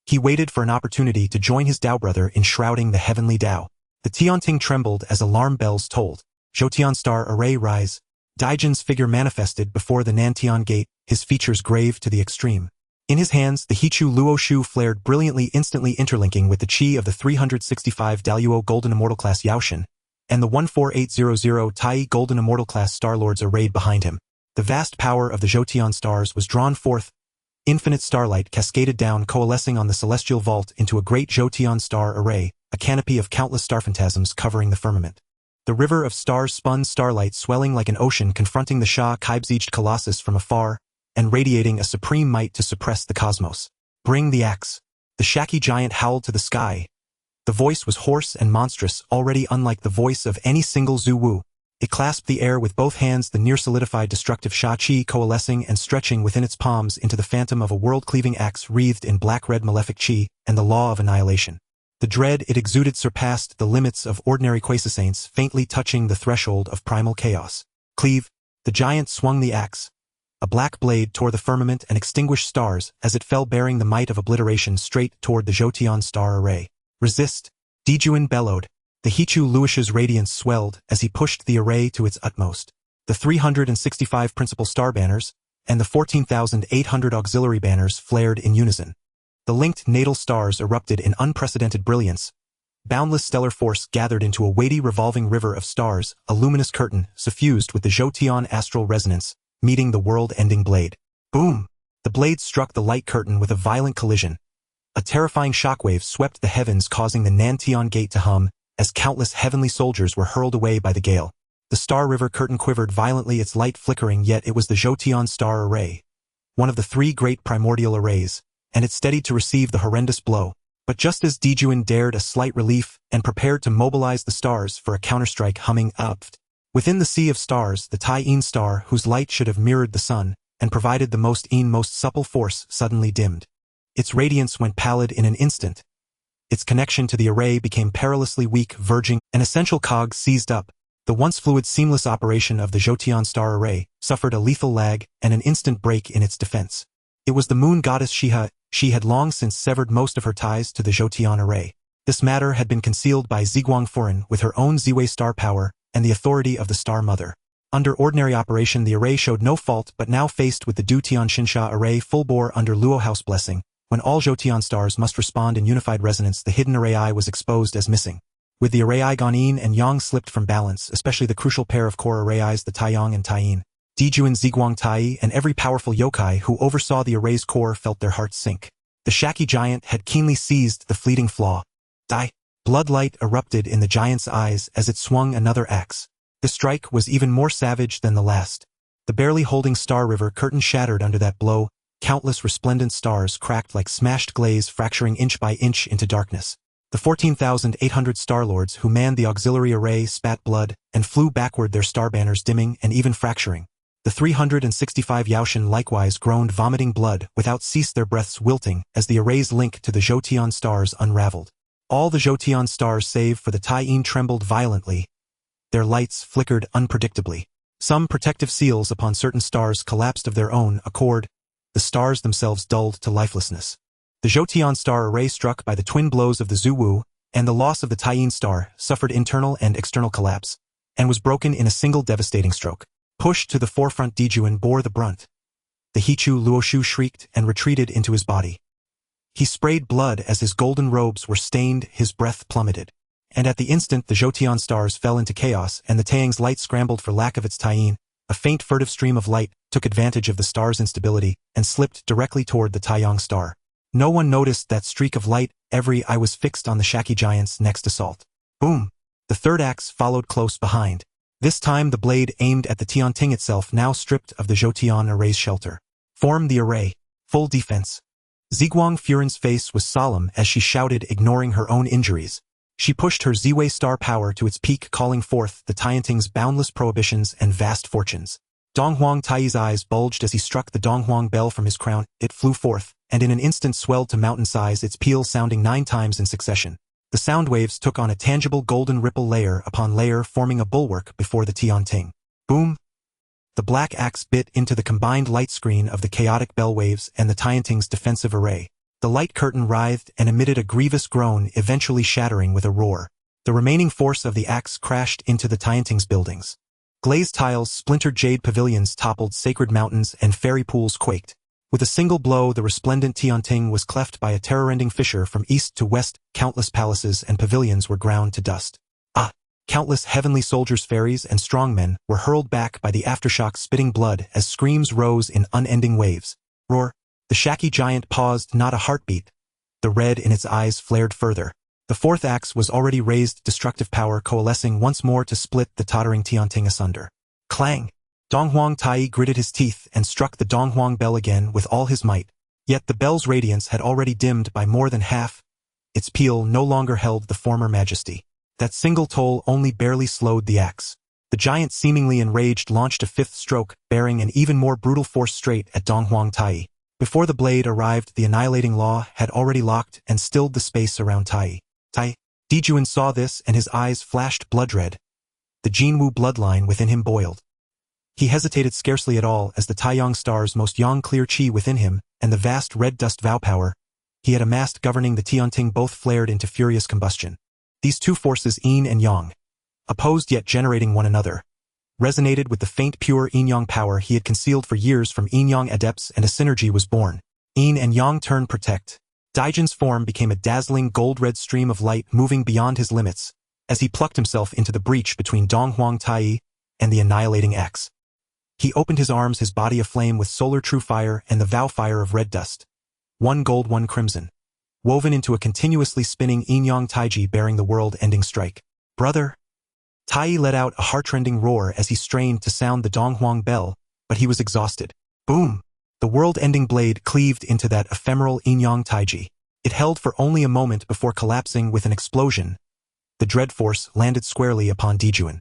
He waited for an opportunity to join his Dao brother in shrouding the heavenly Dao. The Tianting trembled as alarm bells tolled. Zhoutian star array rise. Daijin's figure manifested before the Nantian gate, his features grave to the extreme. In his hands, the Hichu Luo Shu flared brilliantly, instantly interlinking with the chi of the 365 Daluo Golden Immortal Class Yaoshan, and the 14800 Tai Golden Immortal Class Starlords arrayed behind him. The vast power of the Zhoutian stars was drawn forth. Infinite starlight cascaded down, coalescing on the celestial vault into a great Zhoutian star array, a canopy of countless star phantasms covering the firmament. The river of stars spun, starlight swelling like an ocean, confronting the Shah Kaibzijed colossus from afar, and radiating a supreme might to suppress the cosmos. Bring the axe. The Shaki giant howled to the sky. The voice was hoarse and monstrous, already unlike the voice of any single Zuwu. It clasped the air with both hands, the near-solidified destructive Sha Chi coalescing and stretching within its palms into the phantom of a world-cleaving axe wreathed in black-red malefic Chi and the law of annihilation. The dread it exuded surpassed the limits of ordinary quasi-saints, faintly touching the threshold of primal chaos. Cleave. The giant swung the axe. A black blade tore the firmament and extinguished stars as it fell, bearing the might of obliteration straight toward the Zhoutian star array. Resist! Dijuan bellowed. The Hichu Luish's radiance swelled as he pushed the array to its utmost. The 365 principal star banners and the 14,800 auxiliary banners flared in unison. The linked natal stars erupted in unprecedented brilliance. Boundless stellar force gathered into a weighty revolving river of stars, a luminous curtain suffused with the Zhoutian astral resonance, meeting the world-ending blade. Boom! The blade struck the light curtain with a violent collision. A terrifying shockwave swept the heavens, causing the Nantian gate to hum, as countless heavenly soldiers were hurled away by the gale. The star river curtain quivered violently, its light flickering, yet it was the Zhoutian star array, one of the three great primordial arrays, and it steadied to receive the horrendous blow. But just as Dijuan dared a slight relief and prepared to mobilize the stars for a counterstrike, humming up, within the sea of stars, the Taiyin star, whose light should have mirrored the sun and provided the most supple force, suddenly dimmed. Its radiance went pallid in an instant. Its connection to the array became perilously weak, verging an essential cog seized up. The once fluid, seamless operation of the Zhoutian star array suffered a lethal lag and an instant break in its defense. It was the moon goddess Shiha. She had long since severed most of her ties to the Zhoutian array. This matter had been concealed by Ziguang Furen with her own Ziwei star power and the authority of the Star Mother. Under ordinary operation, the array showed no fault, but now faced with the Du Tian Xinsha array full bore under Luo House blessing, when all Zhoutian stars must respond in unified resonance, the hidden array eye was exposed as missing. With the array eye gone, yin and yang slipped from balance, especially the crucial pair of core array eyes, the Taiyang and Taiyin. Dijuan, Ziguang Tai, and every powerful yokai who oversaw the array's core felt their hearts sink. The Shaki giant had keenly seized the fleeting flaw. Bloodlight erupted in the giant's eyes as it swung another axe. The strike was even more savage than the last. The barely holding star river curtain shattered under that blow. Countless resplendent stars cracked like smashed glaze, fracturing inch by inch into darkness. The 14,800 starlords who manned the auxiliary array spat blood and flew backward, their star banners dimming and even fracturing. The 365 Yaoshan likewise groaned, vomiting blood without cease, their breaths wilting as the array's link to the Zhoutian stars unraveled. All the Zhoutian stars save for the Taiyin trembled violently. Their lights flickered unpredictably. Some protective seals upon certain stars collapsed of their own accord. The stars themselves dulled to lifelessness. The Zhoutian star array, struck by the twin blows of the Zuwu and the loss of the Taiyin star, suffered internal and external collapse, and was broken in a single devastating stroke. Pushed to the forefront, Dijuan bore the brunt. The Hichu Luoshu shrieked and retreated into his body. He sprayed blood as his golden robes were stained, his breath plummeted. And at the instant the Zhoutian stars fell into chaos and the Taiyang's light scrambled for lack of its Taiyin, a faint furtive stream of light took advantage of the star's instability and slipped directly toward the Taiyang star. No one noticed that streak of light. Every eye was fixed on the Shaki giant's next assault. Boom! The third axe followed close behind. This time the blade aimed at the Tianting itself, now stripped of the Zhoutian array's shelter. Form the array. Full defense. Ziguang Furen's face was solemn as she shouted, ignoring her own injuries. She pushed her Ziwei star power to its peak, calling forth the Tianting's boundless prohibitions and vast fortunes. Donghuang Tai's eyes bulged as he struck the Donghuang bell from his crown. It flew forth, and in an instant swelled to mountain size, its peal sounding 9 times in succession. The sound waves took on a tangible golden ripple, layer upon layer, forming a bulwark before the Tianting. Boom! The black axe bit into the combined light screen of the chaotic bell waves and the Tianting's defensive array. The light curtain writhed and emitted a grievous groan, eventually shattering with a roar. The remaining force of the axe crashed into the Tianting's buildings. Glazed tiles splintered, jade pavilions toppled, sacred mountains and fairy pools quaked. With a single blow, the resplendent Tianting was cleft by a terror-rending fissure from east to west. Countless palaces and pavilions were ground to dust. Countless heavenly soldiers, fairies, and strongmen were hurled back by the aftershock, spitting blood as screams rose in unending waves. Roar! The Shaki giant paused, not a heartbeat. The red in its eyes flared further. The fourth axe was already raised, destructive power coalescing once more to split the tottering Tianting asunder. Clang! Donghuang Tai gritted his teeth and struck the Donghuang bell again with all his might. Yet the bell's radiance had already dimmed by more than half. Its peal no longer held the former majesty. That single toll only barely slowed the axe. The giant, seemingly enraged, launched a fifth stroke, bearing an even more brutal force straight at Donghuang Tai. Before the blade arrived, the annihilating law had already locked and stilled the space around Tai. Dijuan saw this and his eyes flashed blood red. The Jianmu bloodline within him boiled. He hesitated scarcely at all as the Taiyang star's most yang clear qi within him and the vast red dust vow power he had amassed governing the Tianting both flared into furious combustion. These two forces, yin and yang, opposed yet generating one another, resonated with the faint pure yin-yang power he had concealed for years from yin-yang adepts, and a synergy was born. Yin and yang turn protect. Daijin's form became a dazzling gold-red stream of light moving beyond his limits as he plucked himself into the breach between Donghuang Tai and the annihilating axe. He opened his arms, his body aflame with solar true fire and the vow fire of red dust. One gold, one crimson, woven into a continuously spinning yin-yang taiji bearing the world-ending strike. Brother! Tai let out a heart-rending roar as he strained to sound the Donghuang bell, but he was exhausted. Boom! The world-ending blade cleaved into that ephemeral yin-yang taiji. It held for only a moment before collapsing with an explosion. The dread force landed squarely upon Dijuan.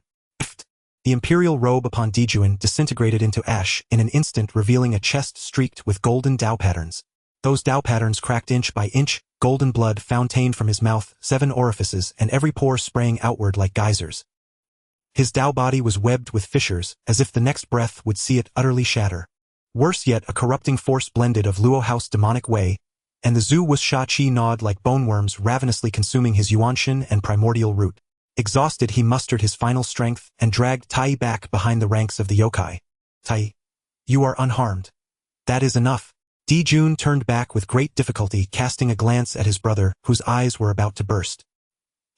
The imperial robe upon Dijuan disintegrated into ash in an instant, revealing a chest streaked with golden Dao patterns. Those Dao patterns cracked inch by inch, golden blood fountained from his mouth, 7 orifices, and every pore spraying outward like geysers. His Dao body was webbed with fissures, as if the next breath would see it utterly shatter. Worse yet, a corrupting force blended of Luo House demonic wei, and the Zhu Wu's Sha Qi gnawed like boneworms, ravenously consuming his Yuanshan and primordial root. Exhausted, he mustered his final strength and dragged Tai back behind the ranks of the yokai. Tai, you are unharmed. That is enough. Dijun turned back with great difficulty, casting a glance at his brother, whose eyes were about to burst.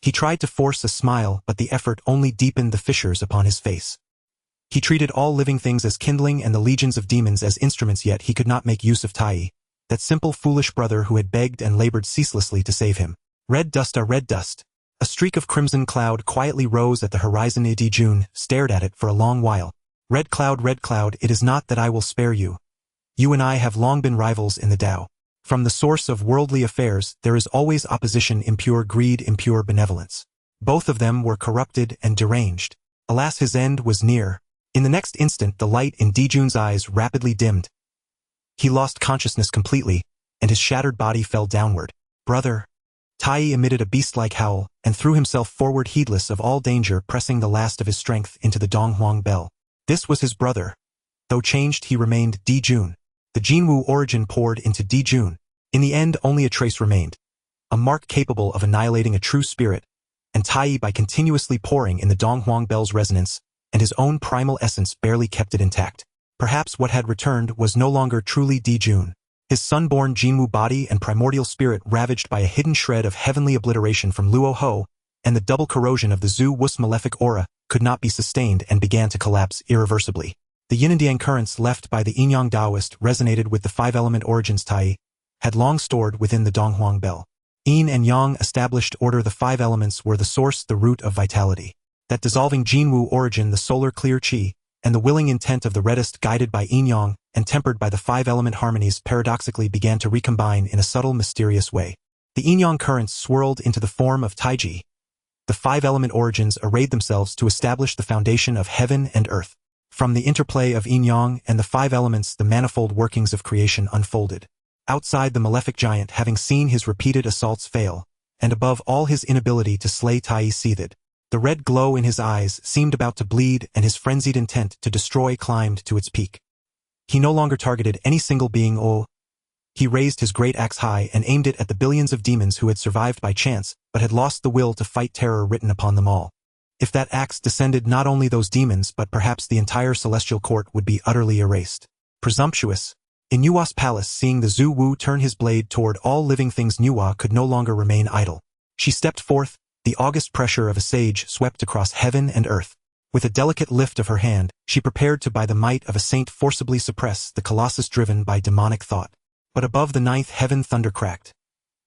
He tried to force a smile, but the effort only deepened the fissures upon his face. He treated all living things as kindling and the legions of demons as instruments, yet he could not make use of Tai, that simple foolish brother who had begged and labored ceaselessly to save him. Red dust, a red dust. A streak of crimson cloud quietly rose at the horizon. Dijun stared at it for a long while. Red cloud, it is not that I will spare you. You and I have long been rivals in the Tao. From the source of worldly affairs, there is always opposition, impure greed, impure benevolence. Both of them were corrupted and deranged. Alas, his end was near. In the next instant, the light in Dijun's eyes rapidly dimmed. He lost consciousness completely, and his shattered body fell downward. Brother! Tai emitted a beast-like howl, and threw himself forward heedless of all danger, pressing the last of his strength into the Donghuang bell. This was his brother. Though changed, he remained Dijun. The Jianmu origin poured into Dijun. In the end, only a trace remained, a mark capable of annihilating a true spirit, and Tai, by continuously pouring in the Donghuang bell's resonance, and his own primal essence, barely kept it intact. Perhaps what had returned was no longer truly Dijun. His sun-born Jianmu body and primordial spirit ravaged by a hidden shred of heavenly obliteration from Luo Ho, and the double corrosion of the Zhu Wu's malefic aura could not be sustained and began to collapse irreversibly. The yin and yang currents left by the yin-yang Taoist resonated with the 5-element origins Tai had long stored within the Donghuang bell. Yin and yang established order. The 5 elements were the source, the root of vitality. That dissolving Jianmu origin, the solar clear qi, and the willing intent of the reddest, guided by yin-yang and tempered by the 5-element harmonies, paradoxically began to recombine in a subtle, mysterious way. The yin-yang currents swirled into the form of Taiji. The 5-element origins arrayed themselves to establish the foundation of heaven and earth. From the interplay of yin-yang and the 5 elements, the manifold workings of creation unfolded. Outside, the malefic giant, having seen his repeated assaults fail, and above all his inability to slay Tai, seethed. The red glow in his eyes seemed about to bleed, and his frenzied intent to destroy climbed to its peak. He no longer targeted any single being. He raised his great axe high and aimed it at the billions of demons who had survived by chance, but had lost the will to fight, terror written upon them all. If that axe descended, not only those demons but perhaps the entire celestial court would be utterly erased. Presumptuous. In Nua's palace, seeing the Zhu Wu turn his blade toward all living things, Nua could no longer remain idle. She stepped forth, the august pressure of a sage swept across heaven and earth. With a delicate lift of her hand, she prepared to, by the might of a saint, forcibly suppress the colossus driven by demonic thought. But above the 9th heaven, thunder cracked.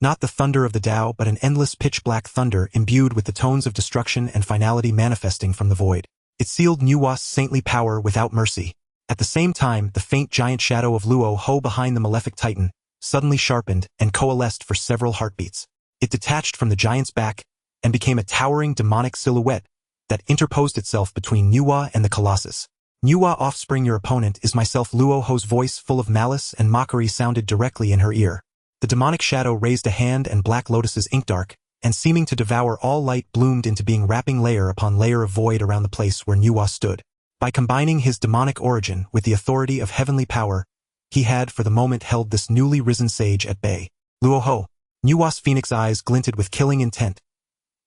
Not the thunder of the Tao, but an endless pitch-black thunder imbued with the tones of destruction and finality manifesting from the void. It sealed Nua's saintly power without mercy. At the same time, the faint giant shadow of Luo Ho behind the malefic titan suddenly sharpened and coalesced for several heartbeats. It detached from the giant's back and became a towering demonic silhouette that interposed itself between Nua and the colossus. Nua, offspring, your opponent is myself. Luo Ho's voice, full of malice and mockery, sounded directly in her ear. The demonic shadow raised a hand, and black lotuses, ink-dark, and seeming to devour all light, bloomed into being, wrapping layer upon layer of void around the place where Nua stood. By combining his demonic origin with the authority of heavenly power, he had for the moment held this newly risen sage at bay. Luoho, Nuwa's phoenix eyes glinted with killing intent.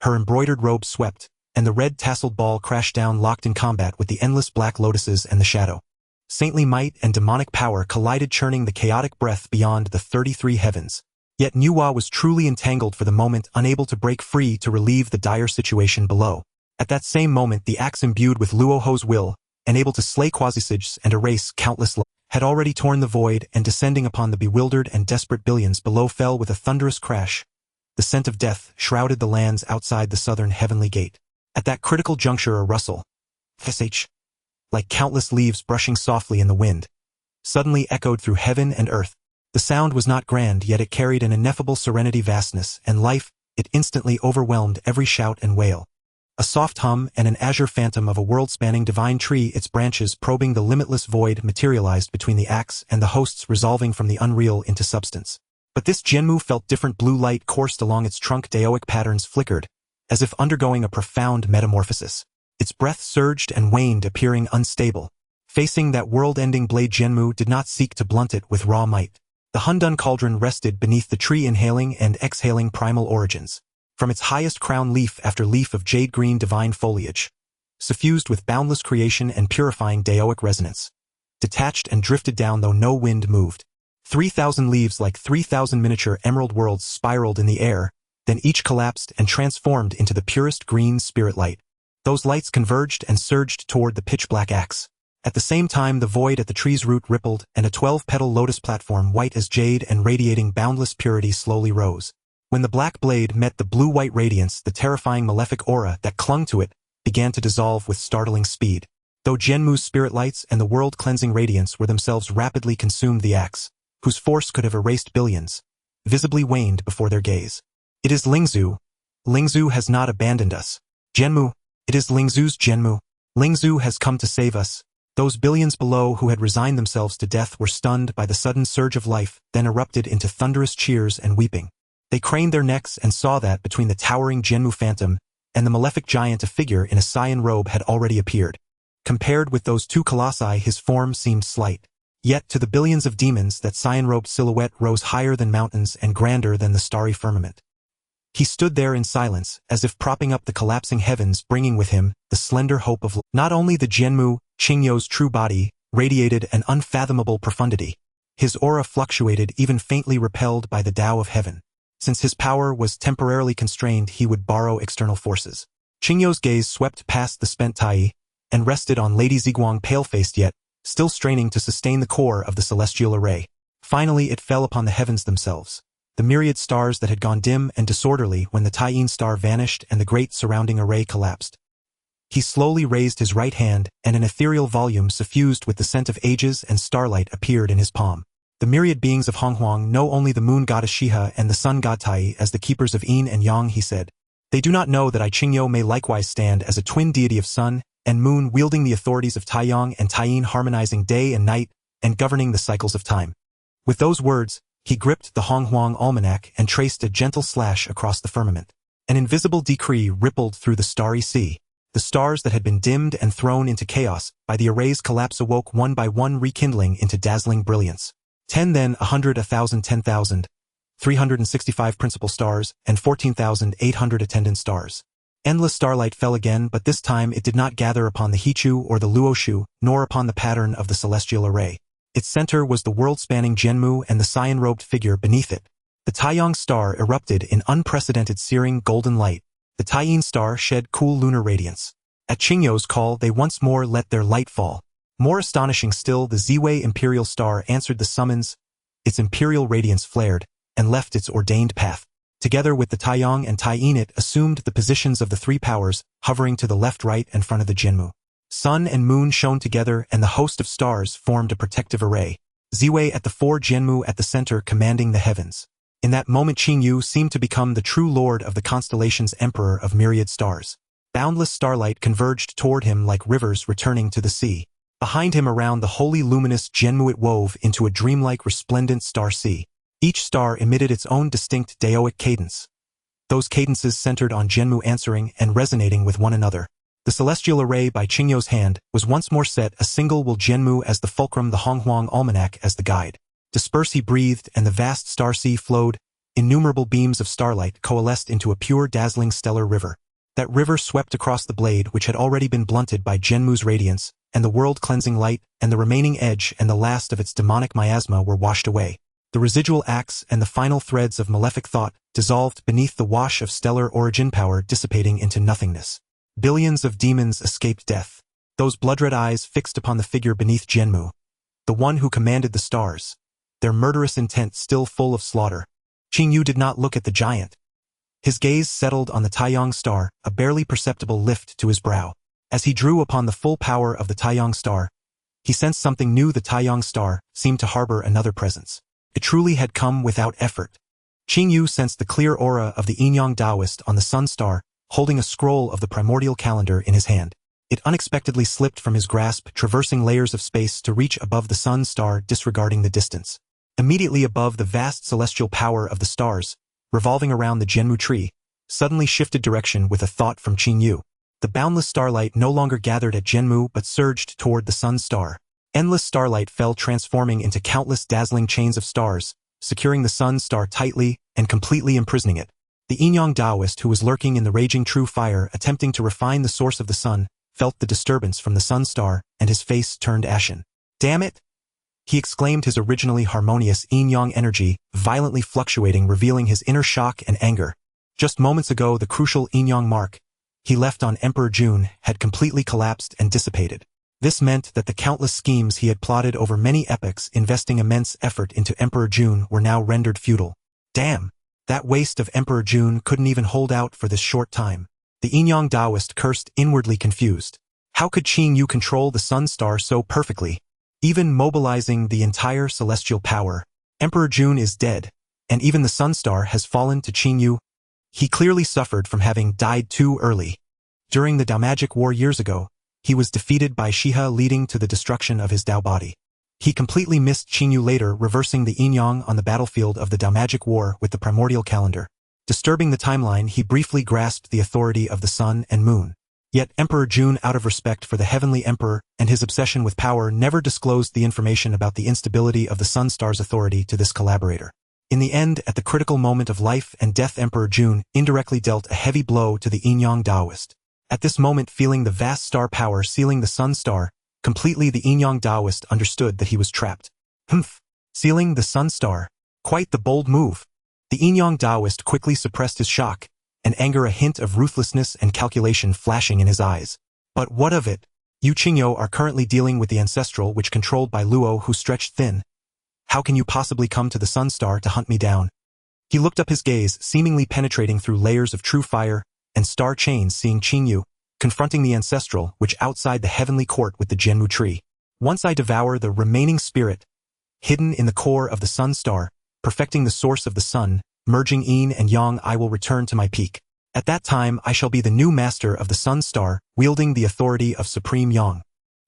Her embroidered robe swept, and the red tasseled ball crashed down locked in combat with the endless black lotuses and the shadow. Saintly might and demonic power collided, churning the chaotic breath beyond the 33 heavens. Yet Nuwa was truly entangled for the moment, unable to break free to relieve the dire situation below. At that same moment, the axe imbued with Luoho's will, and able to slay quasisages and erase countless lives, had already torn the void, and descending upon the bewildered and desperate billions below fell with a thunderous crash. The scent of death shrouded the lands outside the southern heavenly gate. At that critical juncture, a rustle, like countless leaves brushing softly in the wind, suddenly echoed through heaven and earth. The sound was not grand, yet it carried an ineffable serenity, vastness, and life. It instantly overwhelmed every shout and wail. A soft hum and an azure phantom of a world-spanning divine tree, its branches probing the limitless void, materialized between the axe and the hosts, resolving from the unreal into substance. But this Jianmu felt different. Blue light coursed along its trunk, Daoic patterns flickered, as if undergoing a profound metamorphosis. Its breath surged and waned, appearing unstable. Facing that world-ending blade, Jianmu did not seek to blunt it with raw might. The Hundun cauldron rested beneath the tree, inhaling and exhaling primal origins. From its highest crown, leaf after leaf of jade-green divine foliage, suffused with boundless creation and purifying Daoic resonance, detached and drifted down though no wind moved. 3,000 leaves like 3,000 miniature emerald worlds spiraled in the air, then each collapsed and transformed into the purest green spirit light. Those lights converged and surged toward the pitch-black axe. At the same time, the void at the tree's root rippled, and a 12-petal lotus platform, white as jade and radiating boundless purity, slowly rose. When the black blade met the blue-white radiance, the terrifying malefic aura that clung to it began to dissolve with startling speed. Though Jianmu's spirit lights and the world-cleansing radiance were themselves rapidly consumed, the axe, whose force could have erased billions, visibly waned before their gaze. It is Lingzhu. Lingzhu has not abandoned us. Jianmu. It is Lingzhu's Jianmu. Lingzhu has come to save us. Those billions below who had resigned themselves to death were stunned by the sudden surge of life, then erupted into thunderous cheers and weeping. They craned their necks and saw that between the towering Jianmu phantom and the malefic giant, a figure in a cyan robe had already appeared. Compared with those two colossi, his form seemed slight. Yet to the billions of demons, that cyan-robed silhouette rose higher than mountains and grander than the starry firmament. He stood there in silence, as if propping up the collapsing heavens, bringing with him the slender hope of not only the Jianmu. Qingyou's true body radiated an unfathomable profundity. His aura fluctuated, even faintly repelled by the Tao of heaven. Since his power was temporarily constrained, he would borrow external forces. Qingyou's gaze swept past the spent Tai and rested on Lady Ziguang, pale-faced yet still straining to sustain the core of the celestial array. Finally it fell upon the heavens themselves, the myriad stars that had gone dim and disorderly when the Taiyin star vanished and the great surrounding array collapsed. He slowly raised his right hand, and an ethereal volume suffused with the scent of ages and starlight appeared in his palm. The myriad beings of Honghuang know only the moon goddess Shiha and the sun god Tai as the keepers of yin and yang, he said. They do not know that I Qingyou may likewise stand as a twin deity of sun and moon, wielding the authorities of Taiyang and Taiyin, harmonizing day and night and governing the cycles of time. With those words, he gripped the Honghuang almanac and traced a gentle slash across the firmament. An invisible decree rippled through the starry sea. The stars that had been dimmed and thrown into chaos by the array's collapse awoke one by one, rekindling into dazzling brilliance. 10, then 100, 1,000, 10,000, 365 principal stars, and 14,800 attendant stars. Endless starlight fell again, but this time it did not gather upon the Hichu or the Luoshu, nor upon the pattern of the celestial array. Its center was the world-spanning Jianmu and the cyan-robed figure beneath it. The Taiyang star erupted in unprecedented searing golden light. The Taiyin star shed cool lunar radiance. At Qingyou's call, they once more let their light fall. More astonishing still, the Ziwei imperial star answered the summons. Its imperial radiance flared and left its ordained path. Together with the Taiyang and Taiyin, it assumed the positions of the three powers, hovering to the left, right, and front of the Jianmu. Sun and moon shone together, and the host of stars formed a protective array. Ziwei at the fore, Jianmu at the center, commanding the heavens. In that moment, Qingyu seemed to become the true lord of the constellation's emperor of myriad stars. Boundless starlight converged toward him like rivers returning to the sea. Behind him, around the wholly luminous Jianmu, it wove into a dreamlike resplendent star sea. Each star emitted its own distinct Daoic cadence. Those cadences centered on Jianmu, answering and resonating with one another. The celestial array by Qingyu's hand was once more set, a single Will Jianmu as the fulcrum, the Honghuang Almanac as the guide. Disperse, he breathed, and the vast star sea flowed. Innumerable beams of starlight coalesced into a pure, dazzling stellar river. That river swept across the blade which had already been blunted by Jianmu's radiance, and the world-cleansing light, and the remaining edge and the last of its demonic miasma were washed away. The residual acts and the final threads of malefic thought dissolved beneath the wash of stellar origin power, dissipating into nothingness. Billions of demons escaped death. Those blood-red eyes fixed upon the figure beneath Jianmu, the one who commanded the stars, their murderous intent still full of slaughter. Qingyu did not look at the giant. His gaze settled on the Taiyang star, a barely perceptible lift to his brow. As he drew upon the full power of the Taiyang star, he sensed something new. The Taiyang star seemed to harbor another presence. It truly had come without effort. Qingyu sensed the clear aura of the Yin-Yang Taoist on the sun star, holding a scroll of the primordial calendar in his hand. It unexpectedly slipped from his grasp, traversing layers of space to reach above the sun star, disregarding the distance. Immediately above, the vast celestial power of the stars, revolving around the Jianmu tree, suddenly shifted direction with a thought from Qingyu. The boundless starlight no longer gathered at Jianmu but surged toward the sun star. Endless starlight fell, transforming into countless dazzling chains of stars, securing the sun star tightly and completely imprisoning it. The Yin-Yang Taoist, who was lurking in the raging true fire attempting to refine the source of the sun, felt the disturbance from the sun star, and his face turned ashen. "Damn it!" he exclaimed, his originally harmonious yin-yang energy violently fluctuating, revealing his inner shock and anger. Just moments ago, the crucial yin-yang mark he left on Emperor Jun had completely collapsed and dissipated. This meant that the countless schemes he had plotted over many epochs, investing immense effort into Emperor Jun, were now rendered futile. Damn! That waste of Emperor Jun couldn't even hold out for this short time. The Yin-Yang Taoist cursed, inwardly confused. How could Qingyu control the sun star so perfectly, even mobilizing the entire celestial power? Emperor Jun is dead, and even the sun star has fallen to Qingyu. He clearly suffered from having died too early. During the Dao Magic War years ago, he was defeated by Shihe, leading to the destruction of his Dao body. He completely missed Qingyu, later reversing the yin-yang on the battlefield of the Dao Magic War with the primordial calendar. Disturbing the timeline, he briefly grasped the authority of the sun and moon. Yet Emperor Jun, out of respect for the heavenly emperor and his obsession with power, never disclosed the information about the instability of the sun star's authority to this collaborator. In the end, at the critical moment of life and death, Emperor Jun indirectly dealt a heavy blow to the Yin-Yang Taoist. At this moment, feeling the vast star power sealing the sun star completely, the Yin-Yang Taoist understood that he was trapped. Sealing the sun star? Quite the bold move. The Yin-Yang Taoist quickly suppressed his shock and anger, a hint of ruthlessness and calculation flashing in his eyes. But what of it? You Qingyu are currently dealing with the ancestral which controlled by Luo, who stretched thin. How can you possibly come to the sun star to hunt me down? He looked up, his gaze seemingly penetrating through layers of true fire and star chains, seeing Qingyu confronting the ancestral which outside the heavenly court with the Jianmu tree. Once I devour the remaining spirit hidden in the core of the sun star, perfecting the source of the sun, merging yin and yang, I will return to my peak. At that time I shall be the new master of the sun star, wielding the authority of supreme yang.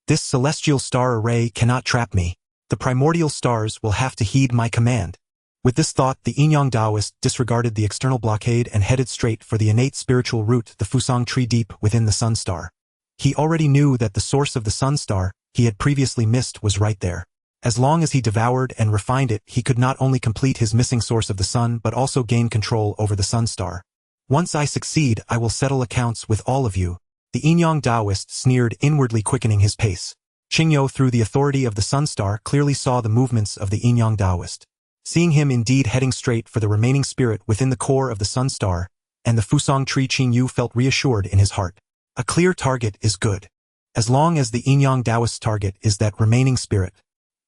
This celestial star array cannot trap me. The primordial stars will have to heed my command. With this thought, the Yin-Yang Taoist disregarded the external blockade and headed straight for the innate spiritual root, the Fusang tree deep within the sun star. He already knew that the source of the sun star he had previously missed was right there. As long as he devoured and refined it, he could not only complete his missing source of the sun but also gain control over the sun star. Once I succeed, I will settle accounts with all of you. The Yin-Yang Taoist sneered, inwardly quickening his pace. Qingyu, through the authority of the sun star, clearly saw the movements of the Yin-Yang Taoist. Seeing him indeed heading straight for the remaining spirit within the core of the sun star and the Fusang tree, Qingyu felt reassured in his heart. A clear target is good. As long as the Yin-Yang Taoist's target is that remaining spirit,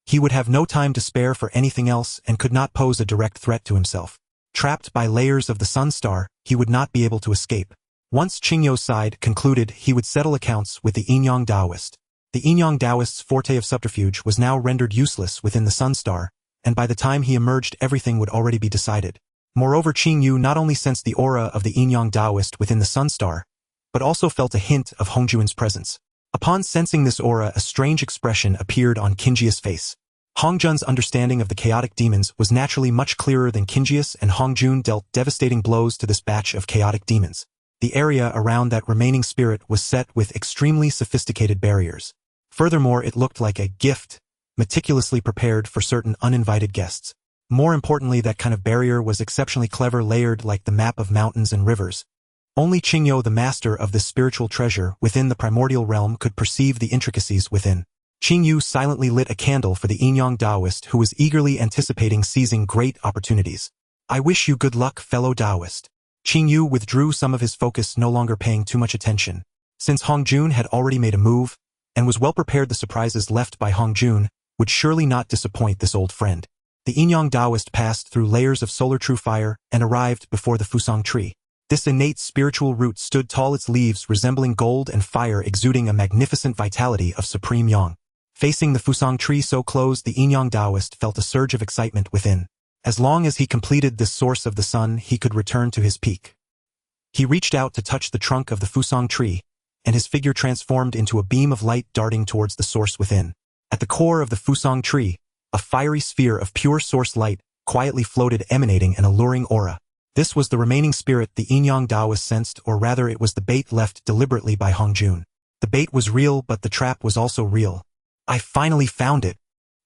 he would have no time to spare for anything else and could not pose a direct threat to himself. Trapped by layers of the sun star, he would not be able to escape. Once Qingyu's side concluded, he would settle accounts with the Yin-Yang Taoist. The Yin-Yang Taoist's forte of subterfuge was now rendered useless within the sun star, and by the time he emerged, everything would already be decided. Moreover, Qingyu not only sensed the aura of the Yin-Yang Taoist within the sun star, but also felt a hint of Hongjuan's presence. Upon sensing this aura, a strange expression appeared on Qingjia's face. Hongjuan's understanding of the chaotic demons was naturally much clearer than Qingjia's, and Hongjuan dealt devastating blows to this batch of chaotic demons. The area around that remaining spirit was set with extremely sophisticated barriers. Furthermore, it looked like a gift, meticulously prepared for certain uninvited guests. More importantly, that kind of barrier was exceptionally clever, layered like the map of mountains and rivers. Only Qingyo, the master of this spiritual treasure within the primordial realm, could perceive the intricacies within. Qingyu silently lit a candle for the Yin-Yang Taoist, who was eagerly anticipating seizing great opportunities. "I wish you good luck, fellow Taoist." Qingyu withdrew some of his focus, no longer paying too much attention. Since Hongjun had already made a move, and was well prepared, the surprises left by Hongjun would surely not disappoint this old friend. The Yin-Yang Taoist passed through layers of solar true fire and arrived before the Fusang tree. This innate spiritual root stood tall, its leaves resembling gold and fire, exuding a magnificent vitality of supreme yang. Facing the Fusang tree so close, the Yin-Yang Taoist felt a surge of excitement within. As long as he completed this source of the sun, he could return to his peak. He reached out to touch the trunk of the Fusang tree, and his figure transformed into a beam of light darting towards the source within. At the core of the Fusang tree, a fiery sphere of pure source light quietly floated, emanating an alluring aura. This was the remaining spirit the Yin-Yang Taoist sensed, or rather it was the bait left deliberately by Hongjun. The bait was real, but the trap was also real. "I finally found it."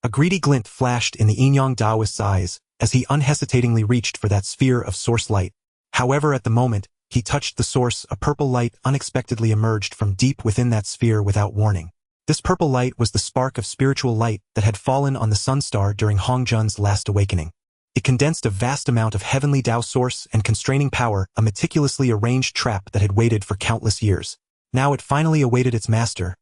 A greedy glint flashed in the Yin-Yang Taoist's eyes as he unhesitatingly reached for that sphere of source light. However, at the moment he touched the source, a purple light unexpectedly emerged from deep within that sphere without warning. This purple light was the spark of spiritual light that had fallen on the sun star during Hongjun's last awakening. It condensed a vast amount of heavenly Dao source and constraining power, a meticulously arranged trap that had waited for countless years. Now it finally awaited its master.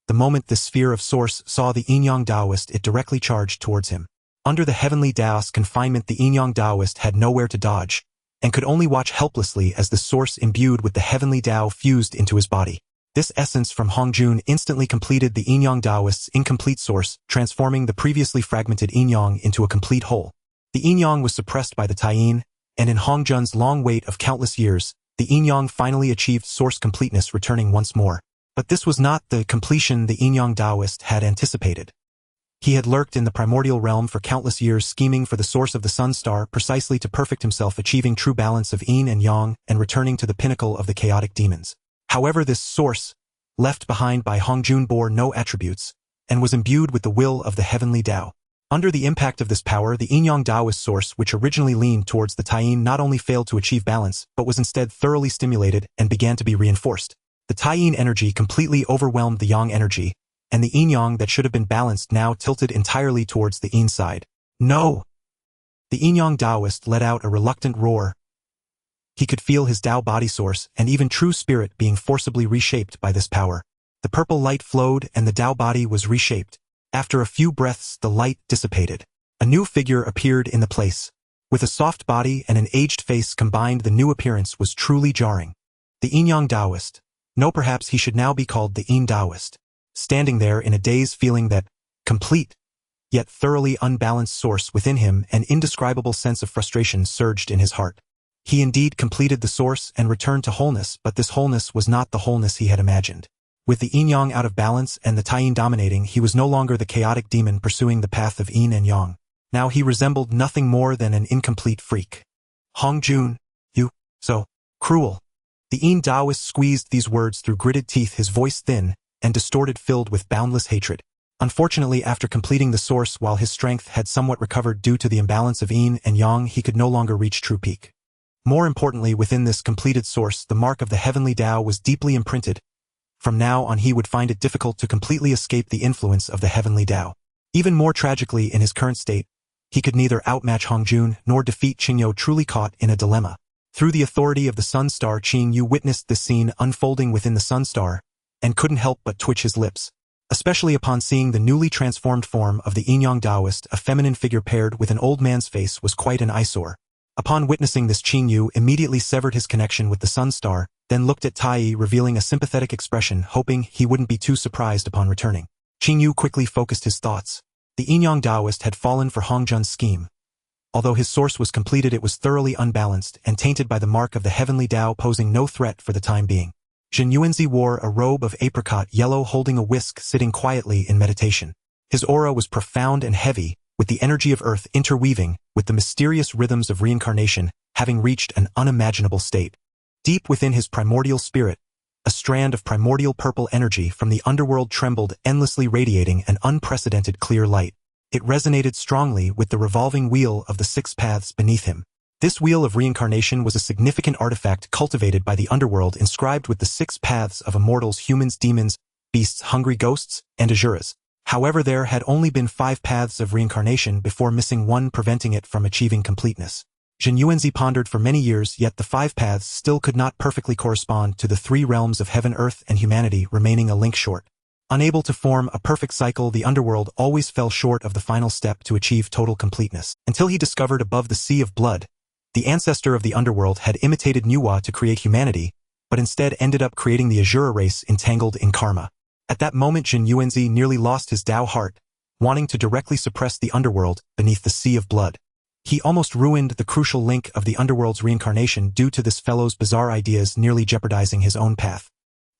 The moment this sphere of source saw the Yin-Yang Taoist, it directly charged towards him. Under the heavenly Daos confinement, the Yin-Yang Taoist had nowhere to dodge, and could only watch helplessly as the source imbued with the heavenly Dao fused into his body. This essence from Hongjun instantly completed the Yin-Yang Taoist's incomplete source, transforming the previously fragmented Yin-Yang into a complete whole. The Yin-Yang was suppressed by the Taiyin, and in Hongjun's long wait of countless years, the Yin-Yang finally achieved source completeness, returning once more. But this was not the completion the Yin-Yang Taoist had anticipated. He had lurked in the primordial realm for countless years, scheming for the source of the sun star precisely to perfect himself, achieving true balance of yin and yang, and returning to the pinnacle of the chaotic demons. However, this source, left behind by Hongjun, bore no attributes, and was imbued with the will of the heavenly Dao. Under the impact of this power, the Yin-Yang Taoist source, which originally leaned towards the Taiyin, not only failed to achieve balance, but was instead thoroughly stimulated and began to be reinforced. The Taiyin energy completely overwhelmed the Yang energy, and the Yin-Yang that should have been balanced now tilted entirely towards the Yin side. "No!" The Yin-Yang Taoist let out a reluctant roar. He could feel his Dao body source and even true spirit being forcibly reshaped by this power. The purple light flowed and the Dao body was reshaped. After a few breaths, the light dissipated. A new figure appeared in the place. With a soft body and an aged face combined, the new appearance was truly jarring. The Yin-Yang Taoist. No, perhaps he should now be called the Yin Taoist. Standing there in a daze, feeling that complete, yet thoroughly unbalanced source within him, an indescribable sense of frustration surged in his heart. He indeed completed the source and returned to wholeness, but this wholeness was not the wholeness he had imagined. With the Yin-Yang out of balance and the Taiyin dominating, he was no longer the chaotic demon pursuing the path of Yin and Yang. Now he resembled nothing more than an incomplete freak. "Hongjun, you, so cruel." The Yin Taoist squeezed these words through gritted teeth, his voice thin and distorted, filled with boundless hatred. Unfortunately, after completing the source, while his strength had somewhat recovered due to the imbalance of Yin and Yang, he could no longer reach true peak. More importantly, within this completed source, the mark of the heavenly Dao was deeply imprinted. From now on, he would find it difficult to completely escape the influence of the heavenly Dao. Even more tragically, in his current state, he could neither outmatch Hongjun nor defeat Qingyu, truly caught in a dilemma. Through the authority of the Sun Star, Qingyu witnessed this scene unfolding within the Sun Star, and couldn't help but twitch his lips, especially upon seeing the newly transformed form of the Yin-Yang Taoist. A feminine figure paired with an old man's face was quite an eyesore. Upon witnessing this, Qingyu immediately severed his connection with the Sun Star, then looked at Tai, revealing a sympathetic expression, hoping he wouldn't be too surprised upon returning. Qingyu quickly focused his thoughts. The Yin-Yang Taoist had fallen for Hongjun's scheme. Although his source was completed, it was thoroughly unbalanced and tainted by the mark of the heavenly Dao, posing no threat for the time being. Zhen Yuanzi wore a robe of apricot yellow, holding a whisk, sitting quietly in meditation. His aura was profound and heavy, with the energy of earth interweaving with the mysterious rhythms of reincarnation, having reached an unimaginable state. Deep within his primordial spirit, a strand of primordial purple energy from the underworld trembled, endlessly radiating an unprecedented clear light. It resonated strongly with the revolving wheel of the six paths beneath him. This wheel of reincarnation was a significant artifact cultivated by the underworld, inscribed with the six paths of immortals, humans, demons, beasts, hungry ghosts, and asuras. However, there had only been 5 paths of reincarnation before, missing one, preventing it from achieving completeness. Zhen Yuanzi pondered for many years, yet the 5 paths still could not perfectly correspond to the 3 realms of heaven, earth, and humanity, remaining a link short. Unable to form a perfect cycle, the underworld always fell short of the final step to achieve total completeness. Until he discovered above the sea of blood, the ancestor of the underworld had imitated Nuwa to create humanity, but instead ended up creating the Asura race entangled in karma. At that moment, Zhen Yuanzi nearly lost his Dao heart, wanting to directly suppress the underworld beneath the sea of blood. He almost ruined the crucial link of the underworld's reincarnation due to this fellow's bizarre ideas, nearly jeopardizing his own path.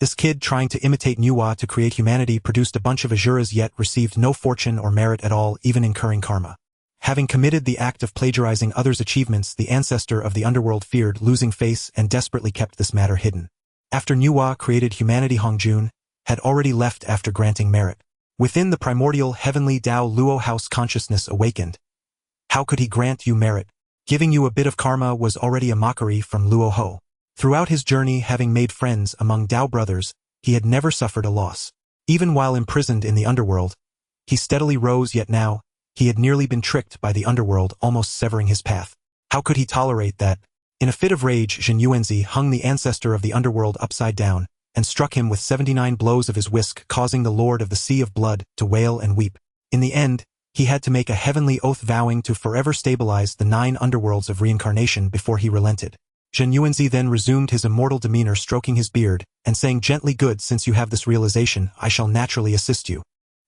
This kid trying to imitate Nuwa to create humanity produced a bunch of Asuras, yet received no fortune or merit at all, even incurring karma. Having committed the act of plagiarizing others' achievements, the ancestor of the underworld feared losing face and desperately kept this matter hidden. After Nuwa created humanity, Hongjun had already left after granting merit. Within the primordial heavenly Dao, Luo House consciousness awakened. How could he grant you merit? Giving you a bit of karma was already a mockery from Luo Ho. Throughout his journey, having made friends among Dao brothers, he had never suffered a loss. Even while imprisoned in the underworld, he steadily rose, yet now, he had nearly been tricked by the underworld, almost severing his path. How could he tolerate that? In a fit of rage, Zhen Yuanzi hung the ancestor of the underworld upside down, and struck him with 79 blows of his whisk, causing the Lord of the Sea of Blood to wail and weep. In the end, he had to make a heavenly oath vowing to forever stabilize the 9 underworlds of reincarnation before he relented. Zhen Yuanzi then resumed his immortal demeanor, stroking his beard, and saying gently, "Good, since you have this realization, I shall naturally assist you."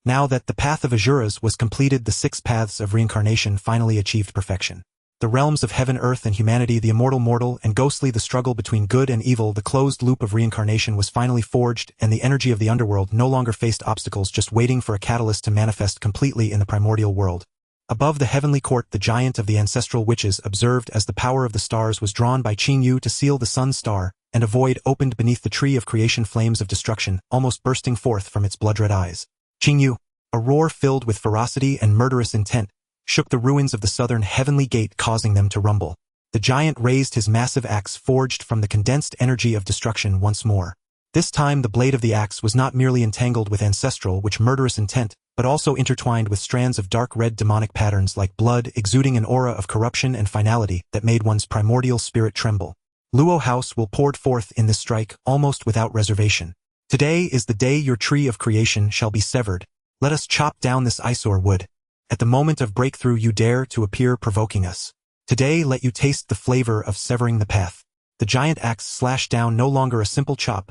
Now that the path of Asuras was completed, the 6 paths of reincarnation finally achieved perfection. The realms of heaven, earth, and humanity, the immortal, mortal, and ghostly, the struggle between good and evil, the closed loop of reincarnation was finally forged, and the energy of the underworld no longer faced obstacles, just waiting for a catalyst to manifest completely in the primordial world. Above the heavenly court, the giant of the ancestral witches observed as the power of the stars was drawn by Qing Yu to seal the sun's star, and a void opened beneath the tree of creation, flames of destruction almost bursting forth from its blood-red eyes. Qing Yu, a roar filled with ferocity and murderous intent, shook the ruins of the southern heavenly gate, causing them to rumble. The giant raised his massive axe, forged from the condensed energy of destruction, once more. This time the blade of the axe was not merely entangled with ancestral, murderous intent, but also intertwined with strands of dark red demonic patterns like blood, exuding an aura of corruption and finality that made one's primordial spirit tremble. Luo House will poured forth in this strike, almost without reservation. Today is the day your tree of creation shall be severed. Let us chop down this eyesore wood. At the moment of breakthrough you dare to appear, provoking us. Today let you taste the flavor of severing the path. The giant axe slashed down, no longer a simple chop.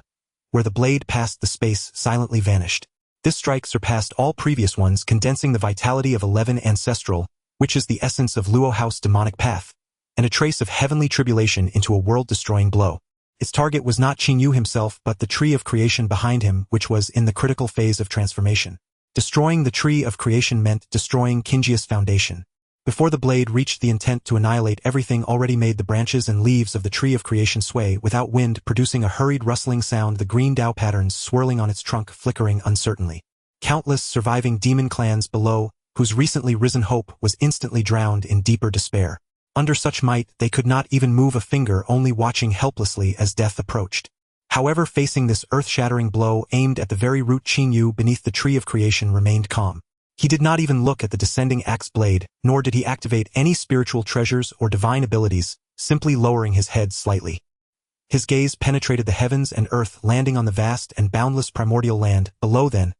Where the blade passed, the space silently vanished. This strike surpassed all previous ones, condensing the vitality of 11 ancestral, which is the essence of Luo House demonic path, and a trace of heavenly tribulation into a world-destroying blow. Its target was not Qing Yu himself, but the tree of creation behind him, which was in the critical phase of transformation. Destroying the tree of creation meant destroying Qingjia's foundation. Before the blade reached the intent to annihilate everything already made, the branches and leaves of the tree of creation sway without wind, producing a hurried rustling sound, the green Dao patterns swirling on its trunk, flickering uncertainly. Countless surviving demon clans below, whose recently risen hope was instantly drowned in deeper despair. Under such might, they could not even move a finger, only watching helplessly as death approached. However, facing this earth-shattering blow aimed at the very root, Qing Yu beneath the tree of creation remained calm. He did not even look at the descending axe blade, nor did he activate any spiritual treasures or divine abilities, simply lowering his head slightly. His gaze penetrated the heavens and earth, landing on the vast and boundless primordial land below. Then,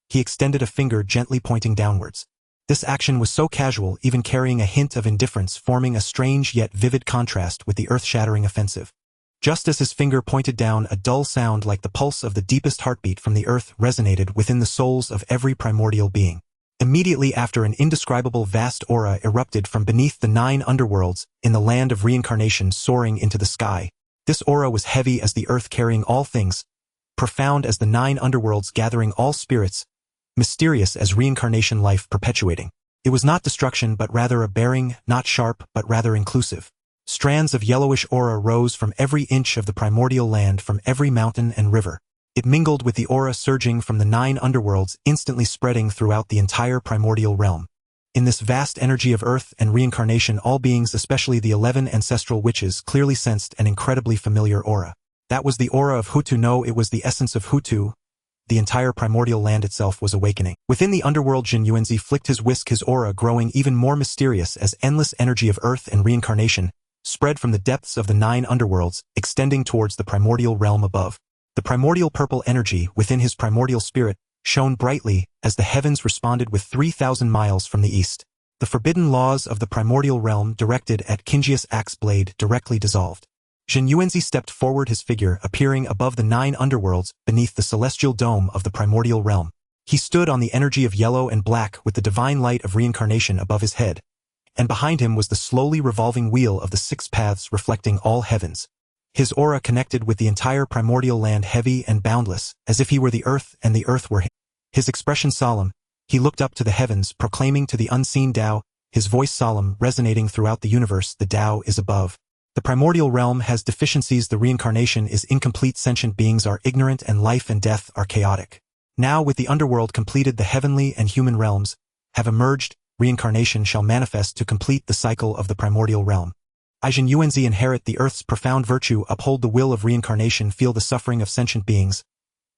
he extended a finger, gently pointing downwards. This action was so casual, even carrying a hint of indifference, forming a strange yet vivid contrast with the earth-shattering offensive. Just as his finger pointed down, a dull sound like the pulse of the deepest heartbeat from the earth resonated within the souls of every primordial being. Immediately after, an indescribable vast aura erupted from beneath the 9 underworlds in the land of reincarnation, soaring into the sky. This aura was heavy as the earth carrying all things, profound as the 9 underworlds gathering all spirits, mysterious as reincarnation life perpetuating. It was not destruction but rather a bearing, not sharp but rather inclusive. Strands of yellowish aura rose from every inch of the primordial land, from every mountain and river. It mingled with the aura surging from the 9 underworlds, instantly spreading throughout the entire primordial realm. In this vast energy of earth and reincarnation, all beings, especially the 11 ancestral witches, clearly sensed an incredibly familiar aura. That was the aura of Hutu. No, it was the essence of Hutu. The entire primordial land itself was awakening. Within the underworld, Jin Yuanzi flicked his whisk, his aura growing even more mysterious as endless energy of earth and reincarnation spread from the depths of the 9 underworlds, extending towards the primordial realm above. The primordial purple energy within his primordial spirit shone brightly as the heavens responded with 3,000 miles from the east. The forbidden laws of the primordial realm directed at Kinjia's axe blade directly dissolved. Jin Yuanzi stepped forward, his figure appearing above the 9 underworlds beneath the celestial dome of the primordial realm. He stood on the energy of yellow and black with the divine light of reincarnation above his head, and behind him was the slowly revolving wheel of the 6 paths reflecting all heavens. His aura connected with the entire primordial land, heavy and boundless, as if he were the earth and the earth were him. His expression solemn, he looked up to the heavens, proclaiming to the unseen Dao, his voice solemn, resonating throughout the universe, the Dao is above. The primordial realm has deficiencies, the reincarnation is incomplete, sentient beings are ignorant, and life and death are chaotic. Now with the underworld completed, the heavenly and human realms have emerged, reincarnation shall manifest to complete the cycle of the primordial realm. I, Jin Yuanzi, inherit the earth's profound virtue, uphold the will of reincarnation, feel the suffering of sentient beings.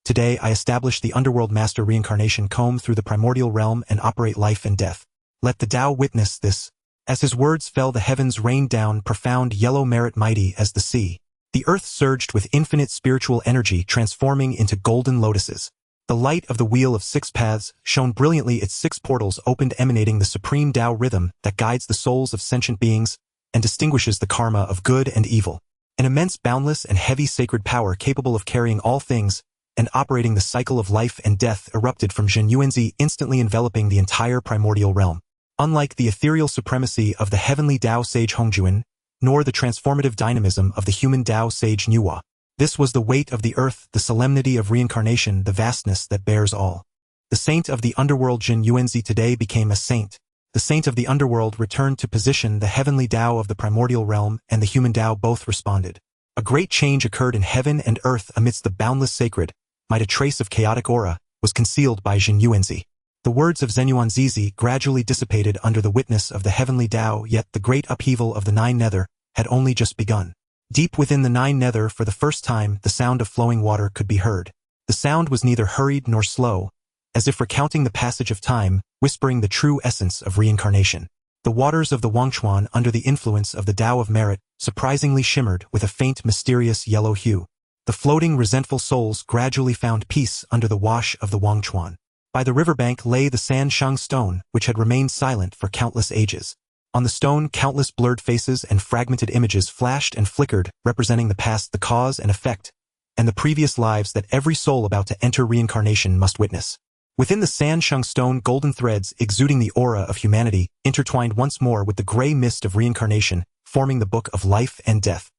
Today I establish the underworld master reincarnation, comb through the primordial realm and operate life and death. Let the Dao witness this. As his words fell, the heavens rained down profound yellow merit, mighty as the sea. The earth surged with infinite spiritual energy, transforming into golden lotuses. The light of the wheel of 6 paths shone brilliantly, its 6 portals opened, emanating the supreme Dao rhythm that guides the souls of sentient beings and distinguishes the karma of good and evil. An immense, boundless, and heavy sacred power capable of carrying all things and operating the cycle of life and death erupted from Jin Yuanzi, instantly enveloping the entire primordial realm. Unlike the ethereal supremacy of the heavenly Dao sage Hongjuan, nor the transformative dynamism of the human Dao sage Nuwa, this was the weight of the earth, the solemnity of reincarnation, the vastness that bears all. The saint of the underworld Jin Yuanzi today became a saint. The saint of the underworld returned to position, the heavenly Dao of the primordial realm and the human Dao both responded. A great change occurred in heaven and earth amidst the boundless sacred, might a trace of chaotic aura was concealed by Jin Yuanzi. The words of Zenyuan Zizi gradually dissipated under the witness of the heavenly Dao, yet the great upheaval of the 9 nether had only just begun. Deep within the 9 nether, for the first time, the sound of flowing water could be heard. The sound was neither hurried nor slow, as if recounting the passage of time, whispering the true essence of reincarnation. The waters of the Wangchuan, under the influence of the Dao of merit, surprisingly shimmered with a faint, mysterious yellow hue. The floating, resentful souls gradually found peace under the wash of the Wangchuan. By the riverbank lay the Sanshang stone, which had remained silent for countless ages. On the stone, countless blurred faces and fragmented images flashed and flickered, representing the past, the cause and effect, and the previous lives that every soul about to enter reincarnation must witness. Within the Sanshang stone, golden threads exuding the aura of humanity intertwined once more with the gray mist of reincarnation, forming the book of life and death.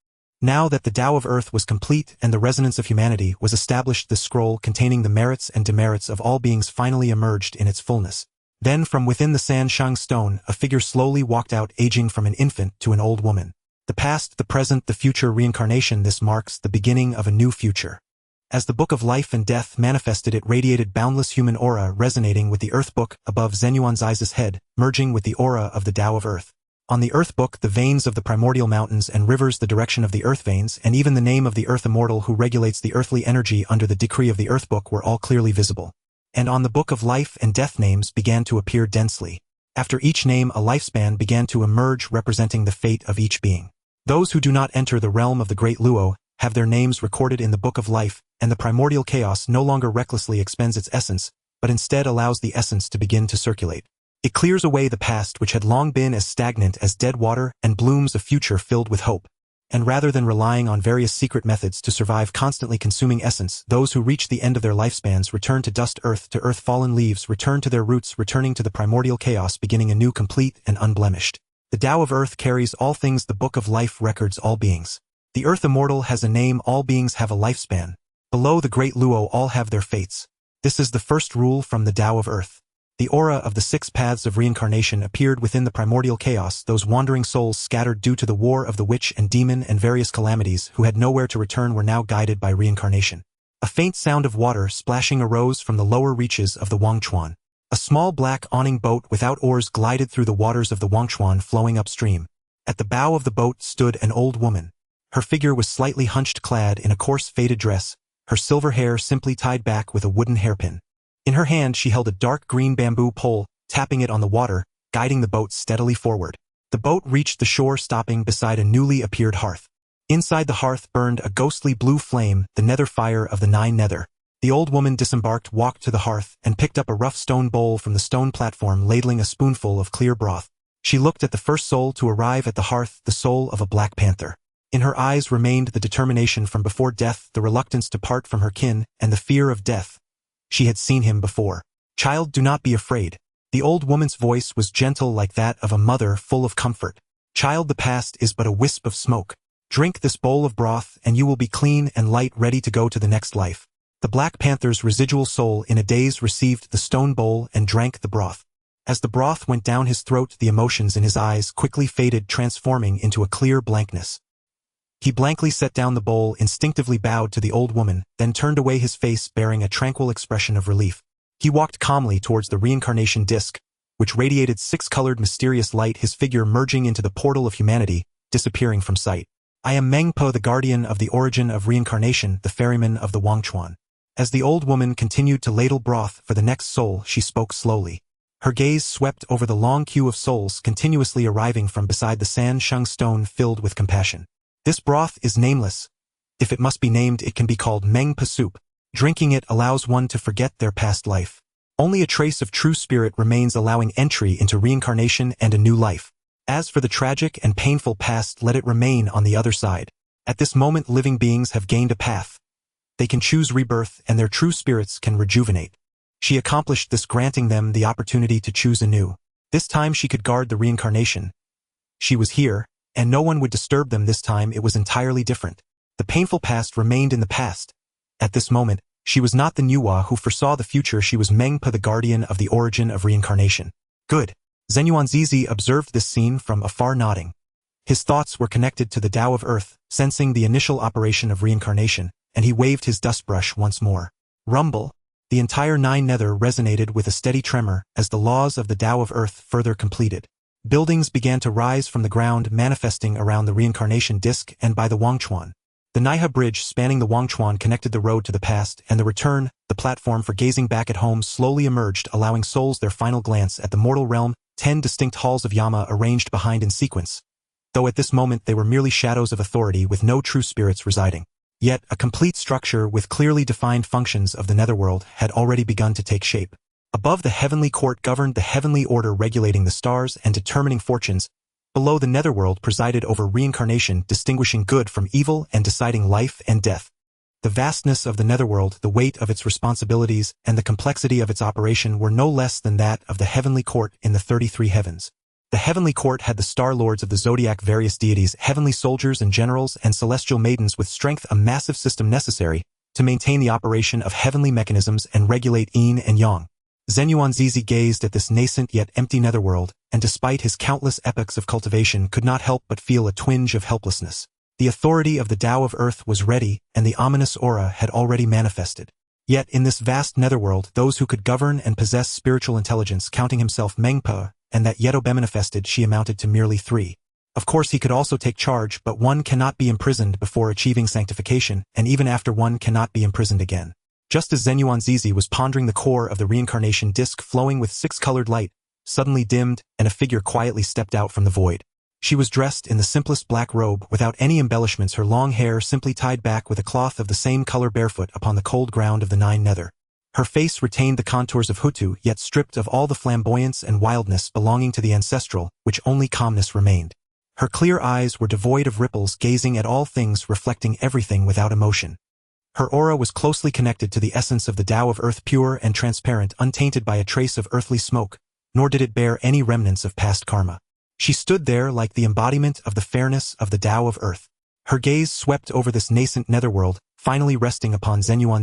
Now that the Dao of earth was complete and the resonance of humanity was established, the scroll containing the merits and demerits of all beings finally emerged in its fullness. Then from within the Sanshang stone, a figure slowly walked out, aging from an infant to an old woman. The past, the present, the future, reincarnation, this marks the beginning of a new future. As the book of life and death manifested, it radiated boundless human aura, resonating with the earth book above Zenyuan Zizi's head, merging with the aura of the Dao of earth. On the earth book, the veins of the primordial mountains and rivers, the direction of the earth veins, and even the name of the earth immortal who regulates the earthly energy under the decree of the earth book were all clearly visible. And on the book of life and death, names began to appear densely. After each name, a lifespan began to emerge, representing the fate of each being. Those who do not enter the realm of the great Luo have their names recorded in the book of life, and the primordial chaos no longer recklessly expends its essence, but instead allows the essence to begin to circulate. It clears away the past, which had long been as stagnant as dead water, and blooms a future filled with hope. And rather than relying on various secret methods to survive constantly consuming essence, those who reach the end of their lifespans return to dust, earth, to earth, fallen leaves, return to their roots, returning to the primordial chaos, beginning anew, complete and unblemished. The Dao of earth carries all things, the book of life records all beings. The earth immortal has a name, all beings have a lifespan. Below the great Luo, all have their fates. This is the first rule from the Dao of earth. The aura of the 6 paths of reincarnation appeared within the primordial chaos, those wandering souls scattered due to the war of the witch and demon and various calamities who had nowhere to return were now guided by reincarnation. A faint sound of water splashing arose from the lower reaches of the Huangchuan. A small black awning boat without oars glided through the waters of the Huangchuan flowing upstream. At the bow of the boat stood an old woman. Her figure was slightly hunched, clad in a coarse faded dress, her silver hair simply tied back with a wooden hairpin. In her hand she held a dark green bamboo pole, tapping it on the water, guiding the boat steadily forward. The boat reached the shore, stopping beside a newly appeared hearth. Inside the hearth burned a ghostly blue flame, the nether fire of the 9 nether. The old woman disembarked, walked to the hearth, and picked up a rough stone bowl from the stone platform, ladling a spoonful of clear broth. She looked at the first soul to arrive at the hearth, the soul of a black panther. In her eyes remained the determination from before death, the reluctance to part from her kin, and the fear of death. She had seen him before. "Child, do not be afraid." The old woman's voice was gentle, like that of a mother, full of comfort. "Child, the past is but a wisp of smoke. Drink this bowl of broth and you will be clean and light, ready to go to the next life." The Black Panther's residual soul in a daze received the stone bowl and drank the broth. As the broth went down his throat, the emotions in his eyes quickly faded, transforming into a clear blankness. He blankly set down the bowl, instinctively bowed to the old woman, then turned away, his face bearing a tranquil expression of relief. He walked calmly towards the reincarnation disc, which radiated 6-colored mysterious light, his figure merging into the portal of humanity, disappearing from sight. "I am Meng Po, the guardian of the origin of reincarnation, the ferryman of the Huangchuan." As the old woman continued to ladle broth for the next soul, she spoke slowly. Her gaze swept over the long queue of souls continuously arriving from beside the Sansheng stone, filled with compassion. "This broth is nameless. If it must be named, it can be called Meng Po soup. Drinking it allows one to forget their past life. Only a trace of true spirit remains, allowing entry into reincarnation and a new life. As for the tragic and painful past, let it remain on the other side. At this moment, living beings have gained a path. They can choose rebirth, and their true spirits can rejuvenate." She accomplished this, granting them the opportunity to choose anew. This time she could guard the reincarnation. She was here, and no one would disturb them. This time it was entirely different. The painful past remained in the past. At this moment, she was not the Nuwa who foresaw the future. She was Meng Po, the guardian of the origin of reincarnation. "Good." Zenyuan observed this scene from afar, nodding. His thoughts were connected to the Tao of Earth, sensing the initial operation of reincarnation, and he waved his dustbrush once more. Rumble. The entire 9 nether resonated with a steady tremor as the laws of the Tao of Earth further completed. Buildings began to rise from the ground, manifesting around the reincarnation disc and by the Huangchuan. The Naiha Bridge spanning the Huangchuan connected the road to the past and the return. The platform for gazing back at home slowly emerged, allowing souls their final glance at the mortal realm. 10 distinct halls of Yama arranged behind in sequence, though at this moment they were merely shadows of authority with no true spirits residing. Yet a complete structure with clearly defined functions of the netherworld had already begun to take shape. Above, the heavenly court governed the heavenly order, regulating the stars and determining fortunes. Below, the netherworld presided over reincarnation, distinguishing good from evil and deciding life and death. The vastness of the netherworld, the weight of its responsibilities, and the complexity of its operation were no less than that of the heavenly court in the 33 heavens. The heavenly court had the star lords of the zodiac, various deities, heavenly soldiers and generals, and celestial maidens with strength, a massive system necessary to maintain the operation of heavenly mechanisms and regulate yin and yang. Zenyuan gazed at this nascent yet empty netherworld, and despite his countless epochs of cultivation, could not help but feel a twinge of helplessness. The authority of the Tao of Earth was ready, and the ominous aura had already manifested. Yet in this vast netherworld, those who could govern and possess spiritual intelligence, counting himself Meng Po, and that Yeto manifested, she amounted to merely 3. Of course he could also take charge, but one cannot be imprisoned before achieving sanctification, and even after one cannot be imprisoned again. Just as Zenyuan was pondering, the core of the reincarnation disc, flowing with 6-colored light, suddenly dimmed, and a figure quietly stepped out from the void. She was dressed in the simplest black robe, without any embellishments, her long hair simply tied back with a cloth of the same color, barefoot upon the cold ground of the 9 nether. Her face retained the contours of Hutu, yet stripped of all the flamboyance and wildness belonging to the ancestral, which only calmness remained. Her clear eyes were devoid of ripples, gazing at all things, reflecting everything without emotion. Her aura was closely connected to the essence of the Tao of Earth, pure and transparent, untainted by a trace of earthly smoke, nor did it bear any remnants of past karma. She stood there like the embodiment of the fairness of the Tao of Earth. Her gaze swept over this nascent netherworld, finally resting upon Zenyuan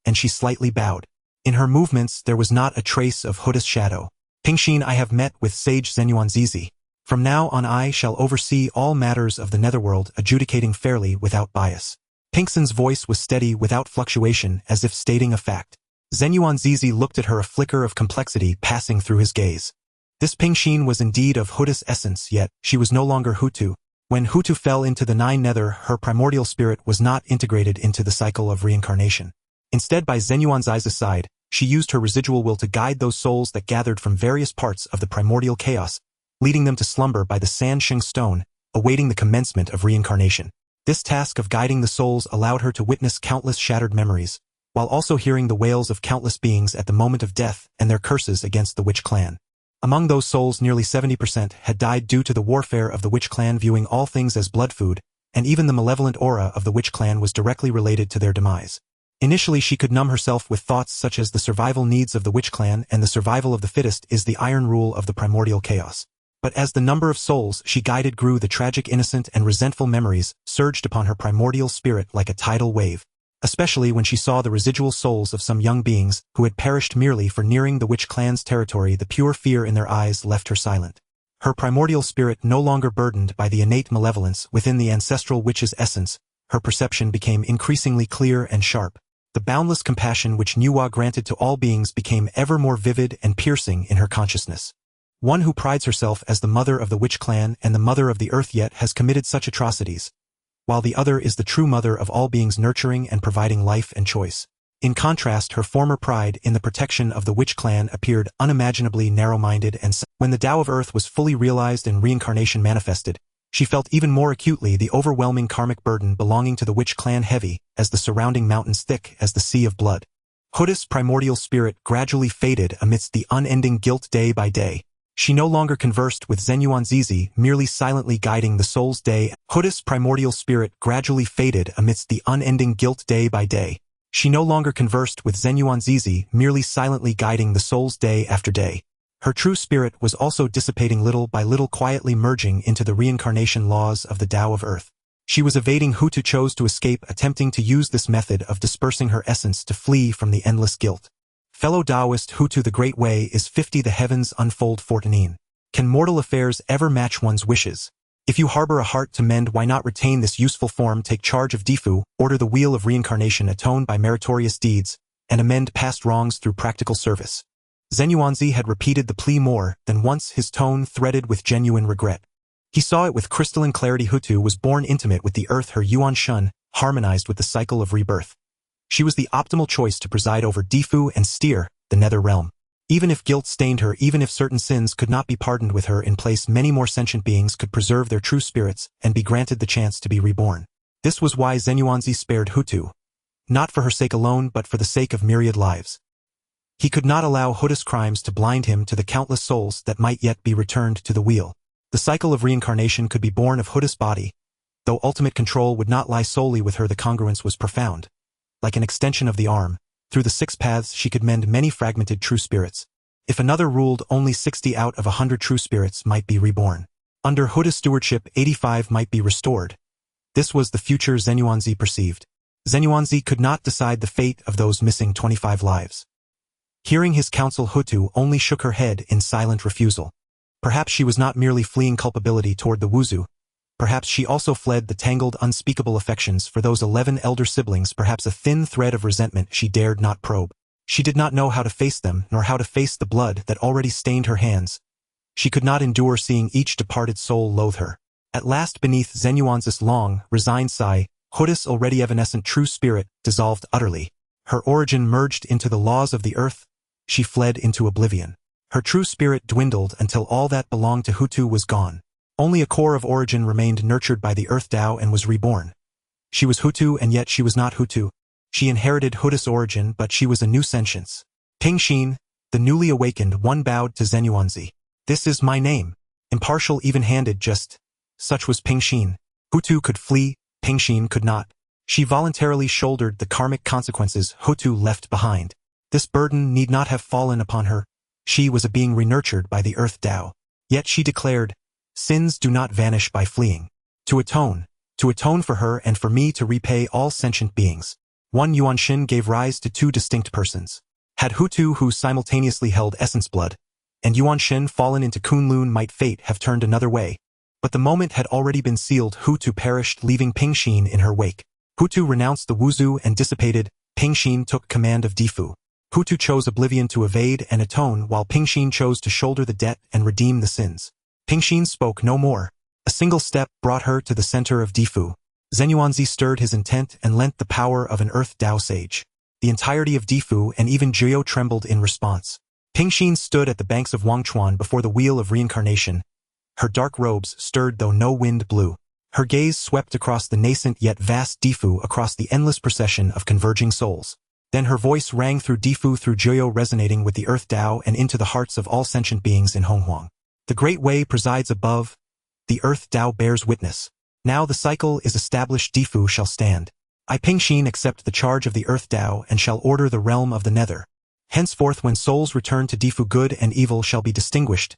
and she slightly bowed. In her movements there was not a trace of Huda's shadow. Pingxin, I have met with sage Zenyuan Zizi. From now on I shall oversee all matters of the netherworld, adjudicating fairly without bias. Pingxin's voice was steady without fluctuation, as if stating a fact. Zenyuan Zizi looked at her, a flicker of complexity passing through his gaze. This Pingxin was indeed of Huda's essence, yet she was no longer Hutu. When Hutu fell into the Nine Nether, her primordial spirit was not integrated into the cycle of reincarnation. Instead, by Zenyuan Zizi's side, she used her residual will to guide those souls that gathered from various parts of the primordial chaos, leading them to slumber by the Sansheng stone, awaiting the commencement of reincarnation. This task of guiding the souls allowed her to witness countless shattered memories, while also hearing the wails of countless beings at the moment of death and their curses against the witch clan. Among those souls, nearly 70% had died due to the warfare of the witch clan, viewing all things as blood food, and even the malevolent aura of the witch clan was directly related to their demise. Initially, she could numb herself with thoughts such as the survival needs of the witch clan and the survival of the fittest is the iron rule of the primordial chaos. But as the number of souls she guided grew, the tragic, innocent, and resentful memories surged upon her primordial spirit like a tidal wave, especially when she saw the residual souls of some young beings who had perished merely for nearing the witch clan's territory. The pure fear in their eyes left her silent. Her primordial spirit no longer burdened by the innate malevolence within the ancestral witch's essence, her perception became increasingly clear and sharp. The boundless compassion which Nuwa granted to all beings became ever more vivid and piercing in her consciousness. One who prides herself as the mother of the witch clan and the mother of the earth yet has committed such atrocities, while the other is the true mother of all beings, nurturing and providing life and choice. In contrast, her former pride in the protection of the witch clan appeared unimaginably narrow-minded, and when the Tao of Earth was fully realized and reincarnation manifested, she felt even more acutely the overwhelming karmic burden belonging to the witch clan, heavy as the surrounding mountains, thick as the sea of blood. Huda's primordial spirit gradually faded amidst the unending guilt day by day. She no longer conversed with Zenyuan Zizi, merely silently guiding the soul's day. Huda's primordial spirit gradually faded amidst the unending guilt day by day. She no longer conversed with Zenyuan Zizi, merely silently guiding the soul's day after day. Her true spirit was also dissipating little by little, quietly merging into the reincarnation laws of the Tao of Earth. She was evading. Hutu chose to escape, attempting to use this method of dispersing her essence to flee from the endless guilt. Fellow Taoist Hutu, the great way is 50. The heavens unfold 14. Can mortal affairs ever match one's wishes? If you harbor a heart to mend, why not retain this useful form? Take charge of Difu, order the wheel of reincarnation, atone by meritorious deeds, and amend past wrongs through practical service. Zenyuanzi had repeated the plea more than once, his tone threaded with genuine regret. He saw it with crystalline clarity. Hutu was born intimate with the earth, her Yuan Shun harmonized with the cycle of rebirth. She was the optimal choice to preside over Difu and steer the nether realm. Even if guilt stained her, even if certain sins could not be pardoned, with her in place many more sentient beings could preserve their true spirits and be granted the chance to be reborn. This was why Zenyuanzi spared Hutu, not for her sake alone but for the sake of myriad lives. He could not allow Huda's crimes to blind him to the countless souls that might yet be returned to the wheel. The cycle of reincarnation could be born of Huda's body, though ultimate control would not lie solely with her. The congruence was profound. Like an extension of the arm, through the 6 paths she could mend many fragmented true spirits. If another ruled, only 60 out of 100 true spirits might be reborn. Under Huda's stewardship, 85 might be restored. This was the future Zenyuanzi perceived. Zenyuanzi could not decide the fate of those missing 25 lives. Hearing his counsel, Hutu only shook her head in silent refusal. Perhaps she was not merely fleeing culpability toward the Wuzu. Perhaps she also fled the tangled, unspeakable affections for those 11 elder siblings, perhaps a thin thread of resentment she dared not probe. She did not know how to face them, nor how to face the blood that already stained her hands. She could not endure seeing each departed soul loathe her. At last, beneath Zenyuanzi's long, resigned sigh, Huda's already evanescent true spirit dissolved utterly. Her origin merged into the laws of the earth. She fled into oblivion. Her true spirit dwindled until all that belonged to Hutu was gone. Only a core of origin remained, nurtured by the Earth Tao, and was reborn. She was Hutu, and yet she was not Hutu. She inherited Huda's origin, but she was a new sentience. Pingxin, the newly awakened one, bowed to Zenyuanzi. This is my name. Impartial, even-handed, just. Such was Pingxin. Hutu could flee, Pingxin could not. She voluntarily shouldered the karmic consequences Hutu left behind. This burden need not have fallen upon her. She was a being renurtured by the Earth Tao. Yet she declared, sins do not vanish by fleeing. To atone for her and for me, to repay all sentient beings. One Yuanshin gave rise to 2 distinct persons. Had Hutu, who simultaneously held essence blood, and Yuanshen fallen into Kunlun, might fate have turned another way. But the moment had already been sealed. Hutu perished, leaving Pingxin in her wake. Hutu renounced the Wuzhu and dissipated. Pingxin took command of Difu. Hutu chose oblivion to evade and atone, while Pingxin chose to shoulder the debt and redeem the sins. Pingxin spoke no more. A single step brought her to the center of Difu. Zenyuanzi stirred his intent and lent the power of an earth Dao sage. The entirety of Difu and even Jiuyou trembled in response. Pingxin stood at the banks of Wangchuan before the wheel of reincarnation. Her dark robes stirred though no wind blew. Her gaze swept across the nascent yet vast Difu, across the endless procession of converging souls. Then her voice rang through Difu, through Jiuyou, resonating with the earth Dao and into the hearts of all sentient beings in Honghuang. The Great Way presides above. The earth Dao bears witness. Now the cycle is established. Difu shall stand. I, Pingxin, accept the charge of the earth Dao and shall order the realm of the nether. Henceforth, when souls return to Difu, good and evil shall be distinguished.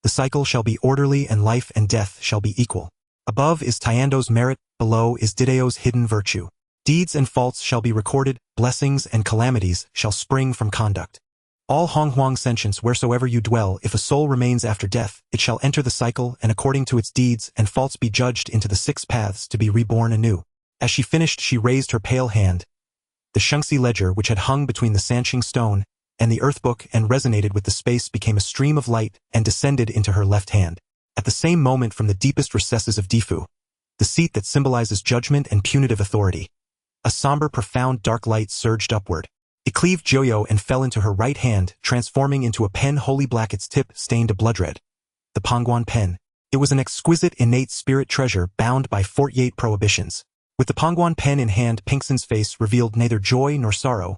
The cycle shall be orderly and life and death shall be equal. Above is Tiando's merit, below is Didao's hidden virtue. Deeds and faults shall be recorded, blessings and calamities shall spring from conduct. All Honghuang sentience, wheresoever you dwell, if a soul remains after death, it shall enter the cycle and according to its deeds and faults be judged into the 6 paths to be reborn anew. As she finished, she raised her pale hand. The Shengxi ledger, which had hung between the Sanqing stone and the earth book and resonated with the space, became a stream of light and descended into her left hand. At the same moment, from the deepest recesses of Difu, the seat that symbolizes judgment and punitive authority, a somber, profound, dark light surged upward. It cleaved Jiuyou and fell into her right hand, transforming into a pen wholly black, its tip stained a bloodred. The Pangguan pen. It was an exquisite, innate spirit treasure bound by 48 prohibitions. With the Pangguan pen in hand, Pingxin's face revealed neither joy nor sorrow.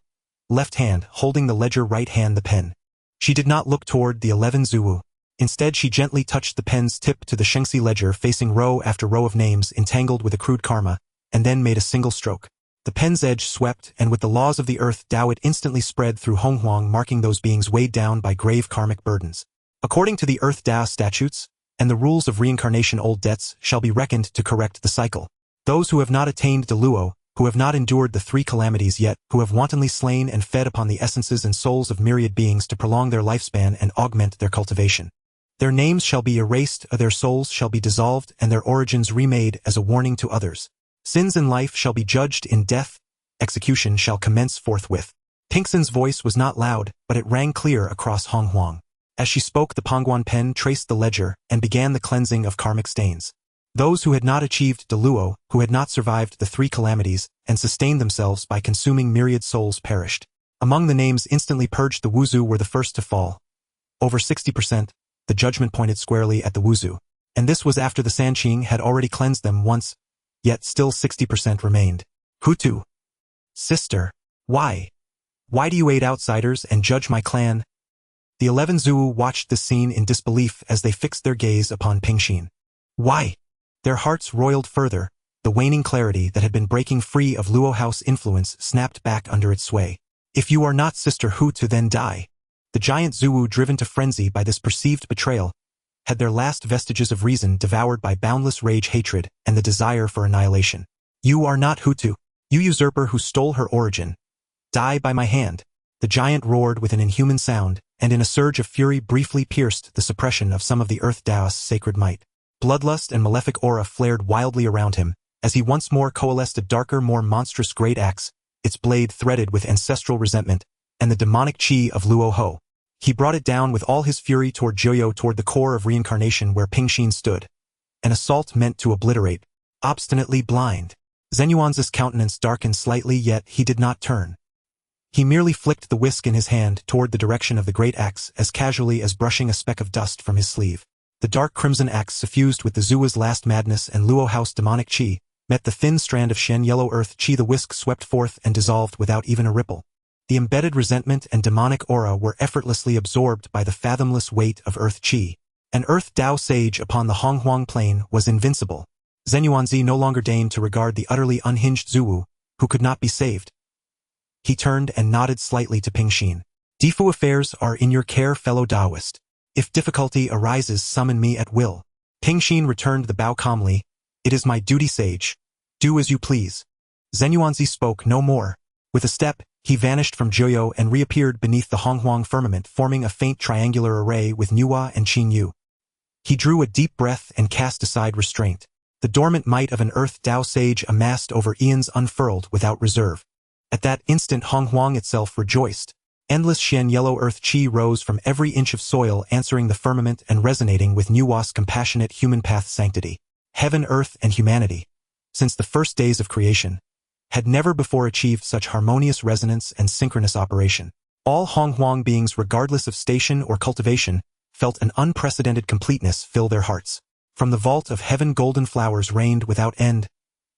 Left hand, holding the ledger, right hand the pen. She did not look toward the 11 Zuwu. Instead, she gently touched the pen's tip to the Shengxi ledger, facing row after row of names entangled with accrued karma, and then made a single stroke. The pen's edge swept, and with the laws of the earth Dao, it instantly spread through Honghuang, marking those beings weighed down by grave karmic burdens. According to the earth Dao statutes and the rules of reincarnation, old debts shall be reckoned to correct the cycle. Those who have not attained Deluo, who have not endured the 3 calamities yet, who have wantonly slain and fed upon the essences and souls of myriad beings to prolong their lifespan and augment their cultivation. Their names shall be erased, their souls shall be dissolved, and their origins remade as a warning to others. Sins in life shall be judged in death, execution shall commence forthwith. Pingxin's voice was not loud, but it rang clear across Honghuang. As she spoke, the Pangguan pen traced the ledger and began the cleansing of karmic stains. Those who had not achieved Deluo, who had not survived the 3 calamities, and sustained themselves by consuming myriad souls, perished. Among the names instantly purged, the Wuzhu were the first to fall. Over 60%, the judgment pointed squarely at the Wuzhu. And this was after the Sanqing had already cleansed them once, yet still 60% remained. Hutu. Sister. Why? Why do you aid outsiders and judge my clan? The 11 Zuwu watched this scene in disbelief as they fixed their gaze upon Pingxin. Why? Their hearts roiled further. The waning clarity that had been breaking free of Luo House influence snapped back under its sway. If you are not Sister Hutu, then die. The giant Zuwu, driven to frenzy by this perceived betrayal, had their last vestiges of reason devoured by boundless rage, hatred, and the desire for annihilation. You are not Hutu. You usurper who stole her origin. Die by my hand. The giant roared with an inhuman sound, and in a surge of fury briefly pierced the suppression of some of the earth Daos' sacred might. Bloodlust and malefic aura flared wildly around him, as he once more coalesced a darker, more monstrous great axe, its blade threaded with ancestral resentment, and the demonic chi of Luo Ho. He brought it down with all his fury toward Jiuyou, toward the core of reincarnation where Pingxin stood. An assault meant to obliterate. Obstinately blind. Zenyuan's countenance darkened slightly, yet he did not turn. He merely flicked the whisk in his hand toward the direction of the great axe as casually as brushing a speck of dust from his sleeve. The dark crimson axe, suffused with the Zuwa's last madness and Luo House demonic chi, met the thin strand of Shen yellow earth chi. The whisk swept forth and dissolved without even a ripple. The embedded resentment and demonic aura were effortlessly absorbed by the fathomless weight of earth chi. An earth Dao sage upon the Honghuang plain was invincible. Zenyuanzi no longer deigned to regard the utterly unhinged Zuwu, who could not be saved. He turned and nodded slightly to Pingxin. Difu affairs are in your care, fellow Daoist. If difficulty arises, summon me at will. Pingxin returned the bow calmly. It is my duty, sage. Do as you please. Zenyuanzi spoke no more. With a step, He vanished from Zhuyo and reappeared beneath the Honghuang firmament, forming a faint triangular array with Nuwa and Qingyu. He drew a deep breath and cast aside restraint. The dormant might of an Earth Dao sage amassed over eons unfurled without reserve. At that instant Honghuang itself rejoiced. Endless Xian yellow earth qi rose from every inch of soil, answering the firmament and resonating with Nuwa's compassionate human path sanctity. Heaven, earth, and humanity, since the first days of creation, had never before achieved such harmonious resonance and synchronous operation. All Honghuang beings, regardless of station or cultivation, felt an unprecedented completeness fill their hearts. From the vault of heaven golden flowers rained without end.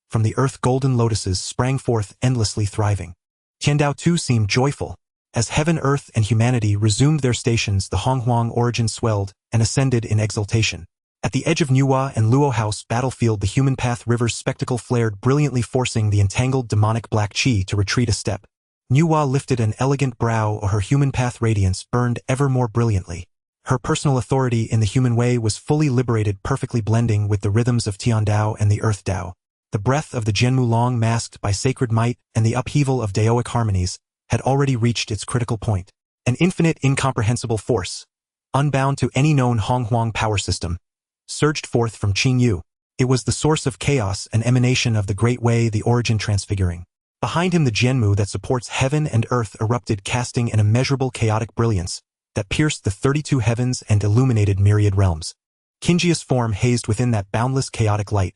From the earth golden lotuses sprang forth endlessly thriving. Tiandao too seemed joyful. As heaven, earth, and humanity resumed their stations, the Honghuang origin swelled and ascended in exultation. At the edge of Nuwa and Luo House battlefield, the human path river's spectacle flared brilliantly, forcing the entangled demonic black qi to retreat a step. Nuwa lifted an elegant brow, or her human path radiance burned ever more brilliantly. Her personal authority in the human way was fully liberated, perfectly blending with the rhythms of Tiandao and the Earth Dao. The breath of the Jianmu, long masked by sacred might and the upheaval of Daoic harmonies, had already reached its critical point. An infinite, incomprehensible force, unbound to any known Honghuang power system, surged forth from Qingyu. It was the source of chaos, an emanation of the Great Way, the origin transfiguring. Behind him, the Jianmu that supports heaven and earth erupted, casting an immeasurable chaotic brilliance that pierced the 32 heavens and illuminated myriad realms. Qingjia's form hazed within that boundless chaotic light,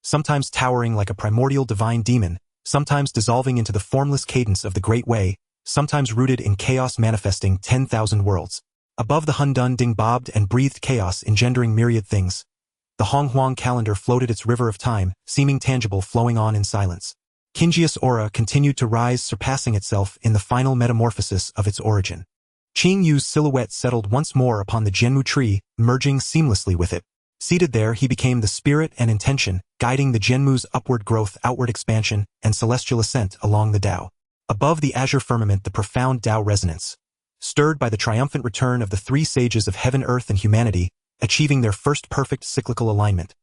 sometimes towering like a primordial divine demon, sometimes dissolving into the formless cadence of the Great Way, sometimes rooted in chaos manifesting 10,000 worlds. Above the Hundun Ding bobbed and breathed chaos, engendering myriad things. The Honghuang calendar floated its river of time, seeming tangible, flowing on in silence. Qingjia's aura continued to rise, surpassing itself in the final metamorphosis of its origin. Qingyu's silhouette settled once more upon the Jianmu tree, merging seamlessly with it. Seated there, he became the spirit and intention, guiding the Jianmu's upward growth, outward expansion, and celestial ascent along the Dao. Above the azure firmament, the profound Dao resonance, stirred by the triumphant return of the three sages of heaven, earth, and humanity, achieving their first perfect cyclical alignment,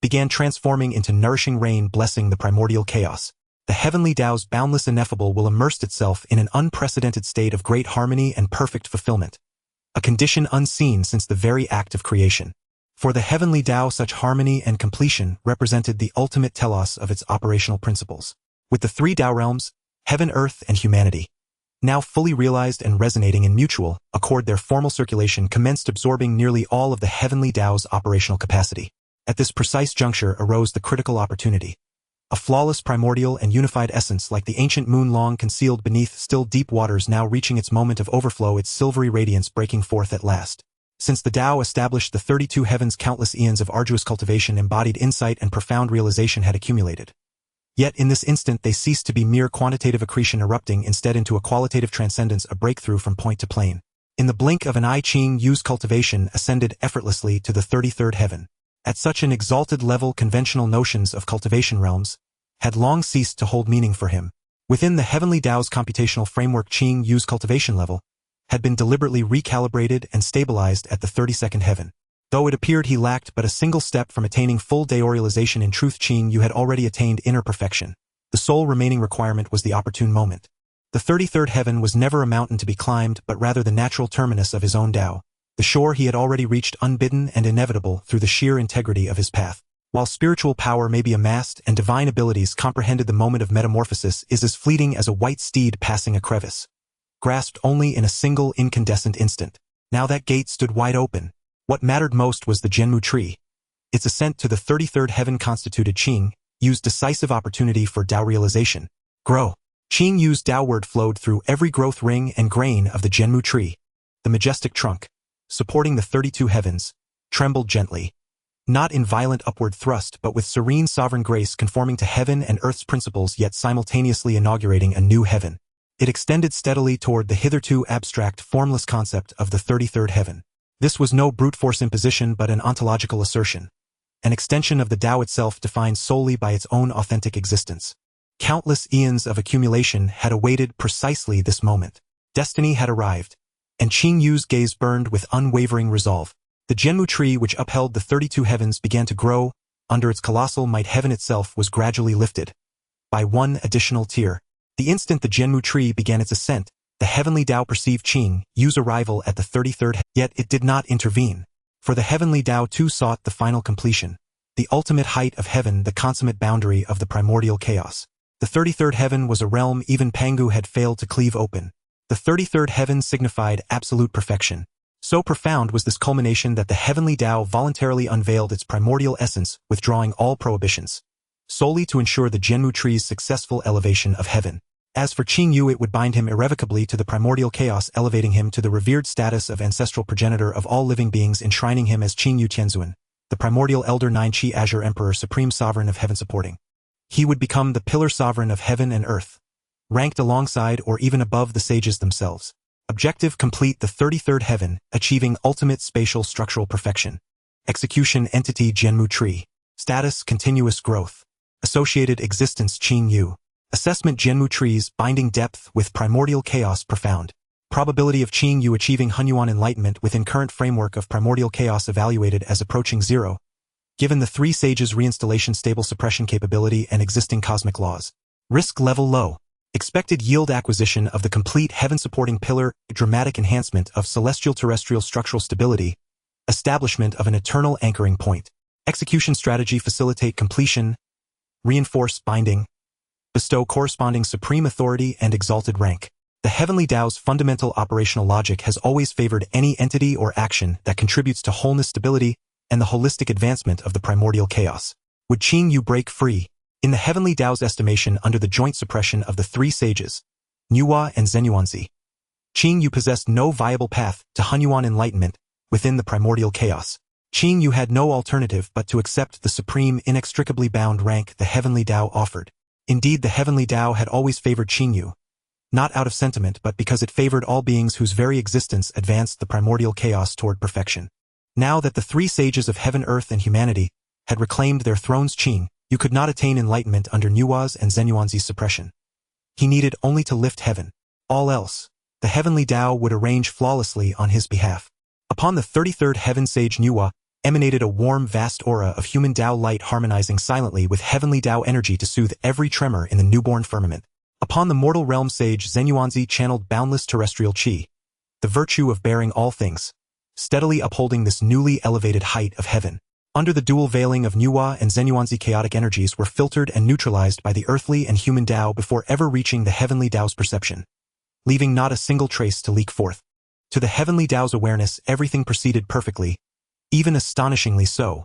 began transforming into nourishing rain, blessing the primordial chaos. The heavenly Dao's boundless ineffable will immerse itself in an unprecedented state of great harmony and perfect fulfillment, a condition unseen since the very act of creation. For the heavenly Dao, such harmony and completion represented the ultimate telos of its operational principles. With the three Dao realms, heaven, earth, and humanity, now fully realized and resonating in mutual accord, their formal circulation commenced, absorbing nearly all of the heavenly Dao's operational capacity. At this precise juncture arose the critical opportunity. A flawless primordial and unified essence, like the ancient moon long concealed beneath still deep waters, now reaching its moment of overflow, its silvery radiance breaking forth at last. Since the Dao established the 32 heavens, countless eons of arduous cultivation, embodied insight, and profound realization had accumulated. Yet in this instant they ceased to be mere quantitative accretion, erupting instead into a qualitative transcendence, a breakthrough from point to plane. In the blink of an eye, Qingyu's cultivation ascended effortlessly to the 33rd heaven. At such an exalted level, conventional notions of cultivation realms had long ceased to hold meaning for him. Within the heavenly Dao's computational framework, Qingyu's cultivation level had been deliberately recalibrated and stabilized at the 32nd heaven. Though it appeared he lacked but a single step from attaining full Daorealization, in truth Qingyu had already attained inner perfection. The sole remaining requirement was the opportune moment. The 33rd heaven was never a mountain to be climbed, but rather the natural terminus of his own Dao. The shore he had already reached, unbidden and inevitable through the sheer integrity of his path. While spiritual power may be amassed and divine abilities comprehended, the moment of metamorphosis is as fleeting as a white steed passing a crevice, grasped only in a single incandescent instant. Now that gate stood wide open. What mattered most was the Jianmu tree. Its ascent to the 33rd heaven constituted Qingyu's decisive opportunity for Dao realization. Grow. Qingyu's Dao word flowed through every growth ring and grain of the Jianmu tree. The majestic trunk, supporting the 32 heavens, trembled gently, not in violent upward thrust but with serene sovereign grace, conforming to heaven and earth's principles, yet simultaneously inaugurating a new heaven. It extended steadily toward the hitherto abstract, formless concept of the 33rd heaven. This was no brute force imposition but an ontological assertion, an extension of the Dao itself, defined solely by its own authentic existence. Countless eons of accumulation had awaited precisely this moment. Destiny had arrived, and Qingyu's gaze burned with unwavering resolve. The Jianmu tree, which upheld the 32 heavens, began to grow. Under its colossal might, heaven itself was gradually lifted by one additional tier. The instant the Jianmu tree began its ascent, the heavenly Dao perceived Qing Yu's arrival at the 33rd, yet it did not intervene. For the heavenly Dao too sought the final completion, the ultimate height of heaven, the consummate boundary of the primordial chaos. The 33rd heaven was a realm even Pangu had failed to cleave open. The 33rd heaven signified absolute perfection. So profound was this culmination that the heavenly Dao voluntarily unveiled its primordial essence, withdrawing all prohibitions, solely to ensure the Jianmu tree's successful elevation of heaven. As for Qing Yu, it would bind him irrevocably to the primordial chaos, elevating him to the revered status of ancestral progenitor of all living beings, enshrining him as Qing Yu Tianzuan, the primordial elder 9 Qi Azure Emperor, supreme sovereign of heaven supporting. He would become the pillar sovereign of heaven and earth, ranked alongside or even above the sages themselves. Objective complete: the 33rd heaven, achieving ultimate spatial structural perfection. Execution: entity Jianmu tree. Status: continuous growth. Associated existence: Qing Yu. Assessment: Jianmu trees, binding depth with primordial chaos profound. Probability of Qing Yu achieving Honghuang enlightenment within current framework of primordial chaos evaluated as approaching 0, given the 3 sages' reinstallation, stable suppression capability, and existing cosmic laws. Risk level low. Expected yield: acquisition of the complete heaven-supporting pillar, dramatic enhancement of celestial terrestrial structural stability, establishment of an eternal anchoring point. Execution strategy: facilitate completion, reinforce binding, bestow corresponding supreme authority and exalted rank. The heavenly Dao's fundamental operational logic has always favored any entity or action that contributes to wholeness, stability, and the holistic advancement of the primordial chaos. Would Qing Yu break free? In the heavenly Dao's estimation, under the joint suppression of the 3 sages, Nuwa and Zenyuanzi, Qing Yu possessed no viable path to Honghuang enlightenment within the primordial chaos. Qing Yu had no alternative but to accept the supreme, inextricably bound rank the heavenly Dao offered. Indeed, the heavenly Dao had always favored Qing Yu, not out of sentiment but because it favored all beings whose very existence advanced the primordial chaos toward perfection. Now that the 3 sages of heaven, earth, and humanity had reclaimed their thrones, Qing Yu could not attain enlightenment under Nuwa's and Zenyuanzi's suppression. He needed only to lift heaven. All else, the heavenly Dao would arrange flawlessly on his behalf. Upon the 33rd heaven, sage Nuwa emanated a warm, vast aura of human Dao light, harmonizing silently with heavenly Dao energy to soothe every tremor in the newborn firmament. Upon the mortal realm, sage Zenyuanzi channeled boundless terrestrial qi, the virtue of bearing all things, steadily upholding this newly elevated height of heaven. Under the dual veiling of Nuwa and Zenyuanzi, chaotic energies were filtered and neutralized by the earthly and human Dao before ever reaching the heavenly Dao's perception, leaving not a single trace to leak forth. To the heavenly Dao's awareness, everything proceeded perfectly, even astonishingly so,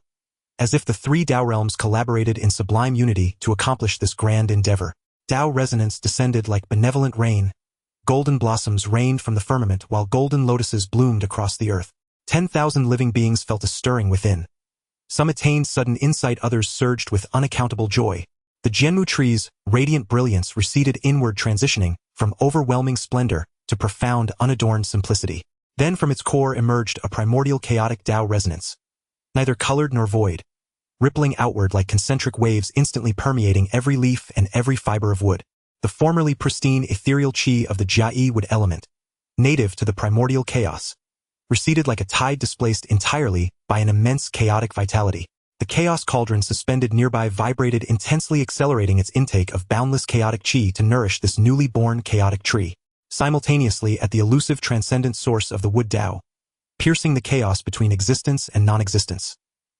as if the 3 Dao realms collaborated in sublime unity to accomplish this grand endeavor. Dao resonance descended like benevolent rain. Golden blossoms rained from the firmament while golden lotuses bloomed across the earth. 10,000 living beings felt a stirring within. Some attained sudden insight, others surged with unaccountable joy. The Jianmu tree's radiant brilliance receded inward, transitioning from overwhelming splendor to profound, unadorned simplicity. Then from its core emerged a primordial chaotic Dao resonance, neither colored nor void, rippling outward like concentric waves, instantly permeating every leaf and every fiber of wood. The formerly pristine ethereal qi of the Jia wood element, native to the primordial chaos, receded like a tide displaced entirely by an immense chaotic vitality. The chaos cauldron suspended nearby vibrated, intensely accelerating its intake of boundless chaotic qi to nourish this newly born chaotic tree. Simultaneously, at the elusive transcendent source of the wood Dao, piercing the chaos between existence and non-existence,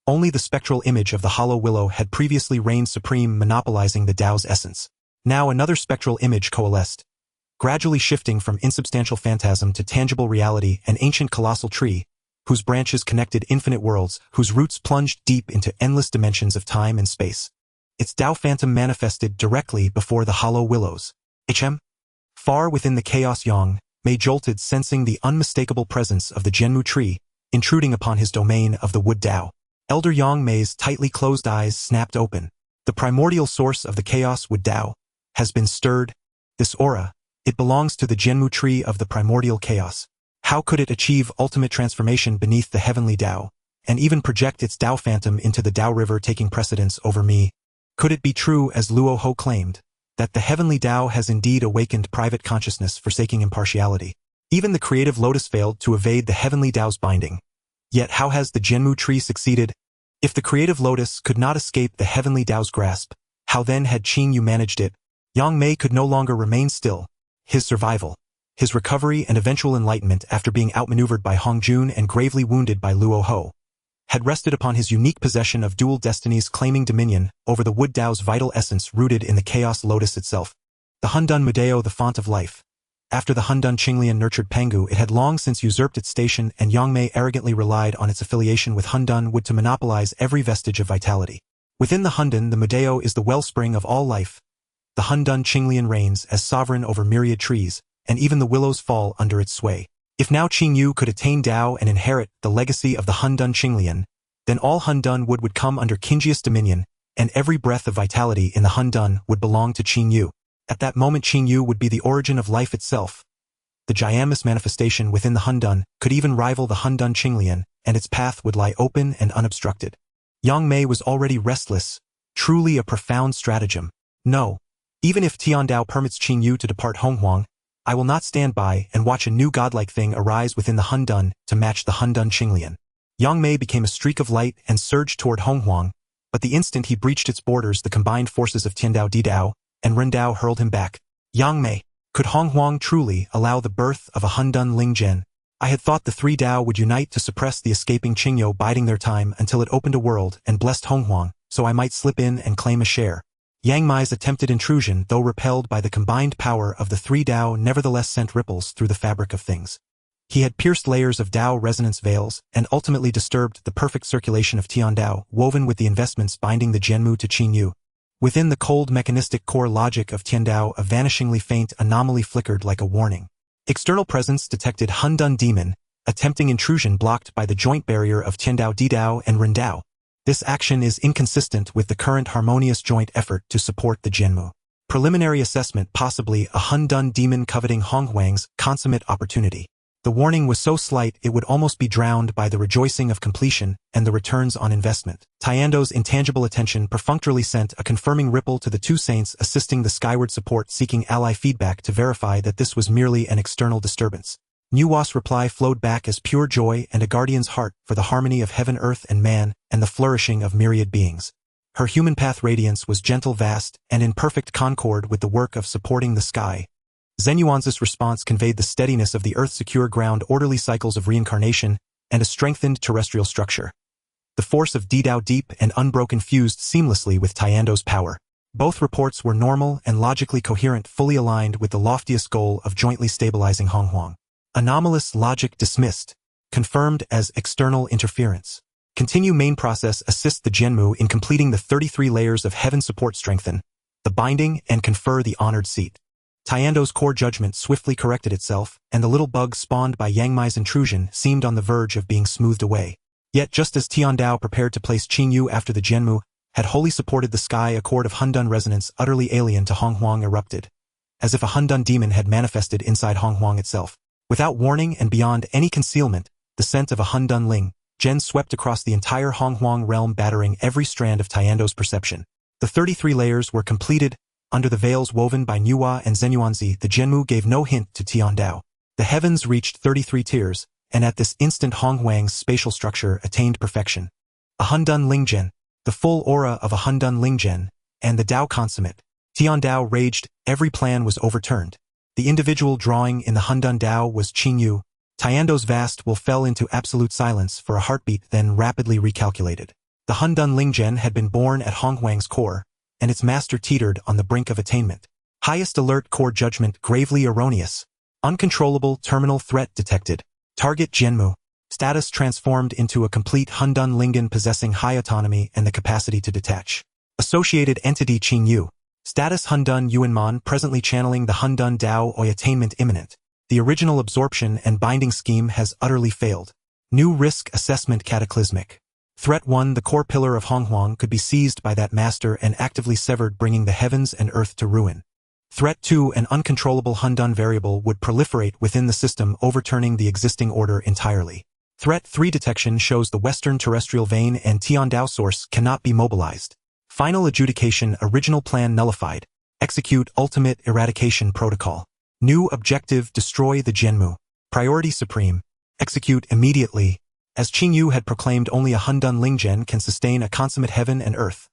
only the spectral image of the hollow willow had previously reigned supreme, monopolizing the Dao's essence. Now another spectral image coalesced, gradually shifting from insubstantial phantasm to tangible reality, an ancient colossal tree, whose branches connected infinite worlds, whose roots plunged deep into endless dimensions of time and space. Its Dao phantom manifested directly before the hollow willows. Far within the chaos, Yang Mei jolted, sensing the unmistakable presence of the Jianmu tree, intruding upon his domain of the wood Dao. Elder Yang Mei's tightly closed eyes snapped open. The primordial source of the chaos wood Dao has been stirred. This aura, it belongs to the Jianmu tree of the primordial chaos. How could it achieve ultimate transformation beneath the heavenly Dao, and even project its Dao phantom into the Dao river, taking precedence over me? Could it be true, as Luo Ho claimed, that the heavenly Dao has indeed awakened private consciousness, forsaking impartiality? Even the creative lotus failed to evade the heavenly Dao's binding. Yet how has the Jianmu tree succeeded? If the creative lotus could not escape the heavenly Dao's grasp, how then had Qing Yu managed it? Yang Mei could no longer remain still. His survival, his recovery and eventual enlightenment after being outmaneuvered by Hong Jun and gravely wounded by Luo Ho, had rested upon his unique possession of dual destinies claiming dominion over the Wood Dao's vital essence rooted in the Chaos Lotus itself. The Hundun Mudeo, the font of life. After the Hundun Qinglian nurtured Pengu, it had long since usurped its station, and Yang Mei arrogantly relied on its affiliation with Hundun Wood to monopolize every vestige of vitality. Within the Hundun, the Mudeo is the wellspring of all life. The Hundun Qinglian reigns as sovereign over myriad trees, and even the willows fall under its sway. If now Qingyu could attain Dao and inherit the legacy of the Hundun Qinglian, then all Hundun would come under Qingjia's dominion, and every breath of vitality in the Hundun would belong to Qingyu. At that moment Qingyu would be the origin of life itself. The Jianmu's manifestation within the Hundun could even rival the Hundun Qinglian, and its path would lie open and unobstructed. Yang Mei was already restless, truly a profound stratagem. No, even if Tiandao permits Qingyu to depart Honghuang, I will not stand by and watch a new godlike thing arise within the Hundun to match the Hundun Qinglian. Yang Mei became a streak of light and surged toward Honghuang, but the instant he breached its borders the combined forces of Tiandao Didao and Rendao hurled him back. Yang Mei, could Honghuang truly allow the birth of a Hundun Lingzhen? I had thought the three Dao would unite to suppress the escaping Qingyo, biding their time until it opened a world and blessed Honghuang, so I might slip in and claim a share. Yang Mei's attempted intrusion, though repelled by the combined power of the three Dao, nevertheless sent ripples through the fabric of things. He had pierced layers of Dao resonance veils and ultimately disturbed the perfect circulation of Tiandao, woven with the investments binding the Jianmu to Qingyu. Within the cold mechanistic core logic of Tiandao, a vanishingly faint anomaly flickered like a warning. External presence detected Hundun demon, attempting intrusion blocked by the joint barrier of Tiandao Didao and Rendao. This action is inconsistent with the current harmonious joint effort to support the Jianmu. Preliminary assessment: possibly a Hundun demon coveting Honghuang's consummate opportunity. The warning was so slight it would almost be drowned by the rejoicing of completion and the returns on investment. Tiando's intangible attention perfunctorily sent a confirming ripple to the two saints assisting the skyward support, seeking ally feedback to verify that this was merely an external disturbance. Nuwa's reply flowed back as pure joy and a guardian's heart for the harmony of heaven, earth, and man, and the flourishing of myriad beings. Her human path radiance was gentle, vast, and in perfect concord with the work of supporting the sky. Zenyuan's response conveyed the steadiness of the Earth's secure ground, orderly cycles of reincarnation, and a strengthened terrestrial structure. The force of Didao deep and unbroken fused seamlessly with Tiando's power. Both reports were normal and logically coherent, fully aligned with the loftiest goal of jointly stabilizing Honghuang. Anomalous logic dismissed, confirmed as external interference. Continue main process assist the Jianmu in completing the 33 layers of heaven support, strengthen the binding and confer the honored seat. Tiando's core judgment swiftly corrected itself, and the little bug spawned by Yang Mei's intrusion seemed on the verge of being smoothed away. Yet just as Tiandao prepared to place Qingyu after the Jianmu had wholly supported the sky, a chord of Hundun resonance utterly alien to Honghuang erupted, as if a Hundun demon had manifested inside Honghuang itself. Without warning and beyond any concealment, the scent of a Hundun Ling Zhen swept across the entire Honghuang realm, battering every strand of Tiando's perception. The 33 layers were completed. Under the veils woven by Nuwa and Zenyuanzi, the Jianmu gave no hint to Tiandao. The heavens reached 33 tiers, and at this instant Honghuang's spatial structure attained perfection. A Hundun Lingzhen, the full aura of a Hundun Lingzhen, and the Dao consummate. Tiandao raged, every plan was overturned. The individual drawing in the Hundun Dao was Qingyu. Tiando's vast will fell into absolute silence for a heartbeat, then rapidly recalculated. The Hundun Lingzhen had been born at Honghuang's core, and its master teetered on the brink of attainment. Highest alert core judgment gravely erroneous. Uncontrollable terminal threat detected. Target Jianmu. Status transformed into a complete Hundun Lingen possessing high autonomy and the capacity to detach. Associated entity Qingyu. Status Hundun Yuanman, presently channeling the Hundun Dao Oi, attainment imminent. The original absorption and binding scheme has utterly failed. New risk assessment cataclysmic. Threat 1. The core pillar of Honghuang could be seized by that master and actively severed, bringing the heavens and earth to ruin. Threat 2. An uncontrollable Hundun variable would proliferate within the system, overturning the existing order entirely. Threat 3. Detection shows the western terrestrial vein and Tiandao source cannot be mobilized. Final adjudication: original plan nullified. Execute ultimate eradication protocol. New objective: destroy the Jianmu. Priority supreme: execute immediately. As Qingyu had proclaimed, only a Hundun Lingzhen can sustain a consummate heaven and earth.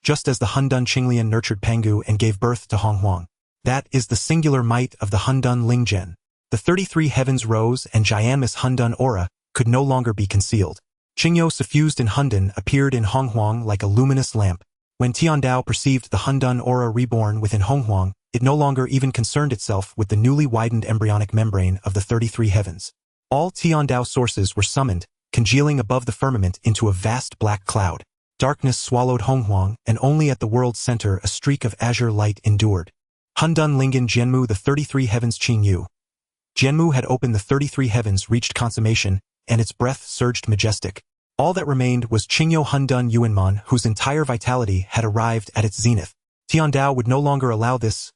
just as the Hundun Qinglian nurtured Pangu and gave birth to Honghuang. That is the singular might of the Hundun Lingzhen. The 33 heavens rose and Jianmu's Hundun aura could no longer be concealed. Qingyo suffused in Hundun appeared in Honghuang like a luminous lamp. When Tiandao perceived the Hundun aura reborn within Honghuang, it no longer even concerned itself with the newly widened embryonic membrane of the 33 heavens. All Tiandao sources were summoned, congealing above the firmament into a vast black cloud. Darkness swallowed Honghuang, and only at the world's center a streak of azure light endured. Hundun Lingen Jianmu, the 33 heavens Qingyu. Jianmu had opened the 33 heavens, reached consummation, and its breath surged majestic. All that remained was Qingyo Hundun Yuanman, whose entire vitality had arrived at its zenith. Tiandao would no longer allow this.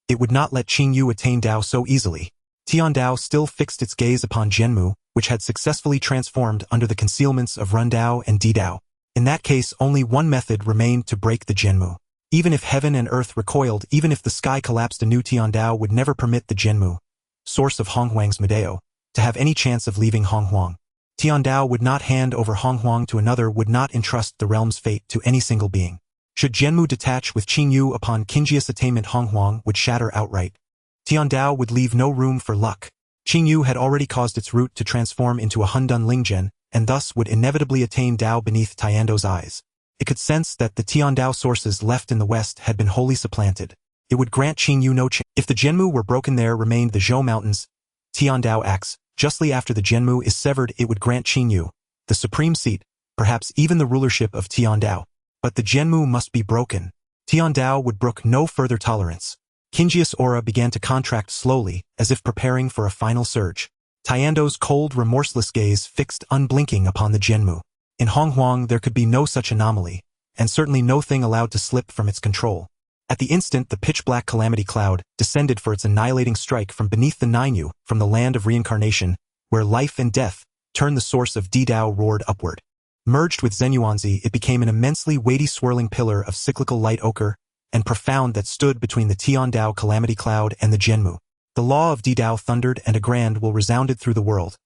It would not let Qingyu attain Dao so easily. Tiandao still fixed its gaze upon Jianmu, which had successfully transformed under the concealments of Rundao and Didao. In that case, only one method remained to break the Jianmu. Even if heaven and earth recoiled, even if the sky collapsed, a new Tiandao would never permit the Jianmu, source of Honghuang's Medeo, to have any chance of leaving Honghuang. Tiandao would not hand over Honghuang to another, would not entrust the realm's fate to any single being. Should Jianmu detach with Qingyu upon Qingjia's attainment, Honghuang would shatter outright. Tiandao would leave no room for luck. Qingyu had already caused its root to transform into a Hundun Lingzhen, and thus would inevitably attain Dao beneath Tiandao's eyes. It could sense that the Tiandao sources left in the west had been wholly supplanted. It would grant Qingyu no chance. If the Jianmu were broken, there remained the Zhou Mountains. Tiandao acts. Justly after the Jianmu is severed, it would grant Qingyu the supreme seat, perhaps even the rulership of Tiandao. But the Jianmu must be broken. Tiandao would brook no further tolerance. Qingjia's aura began to contract slowly, as if preparing for a final surge. Tiandao's cold, remorseless gaze fixed unblinking upon the Jianmu. In Honghuang there could be no such anomaly, and certainly no thing allowed to slip from its control. At the instant the pitch-black calamity cloud descended for its annihilating strike from beneath the Nainyu, from the land of reincarnation, where life and death turned, the source of Didao roared upward. Merged with Zenyuanzi, it became an immensely weighty swirling pillar of cyclical light ochre and profound that stood between the Tiandao calamity cloud and the Jianmu. The law of Didao thundered, and a grand will resounded through the world.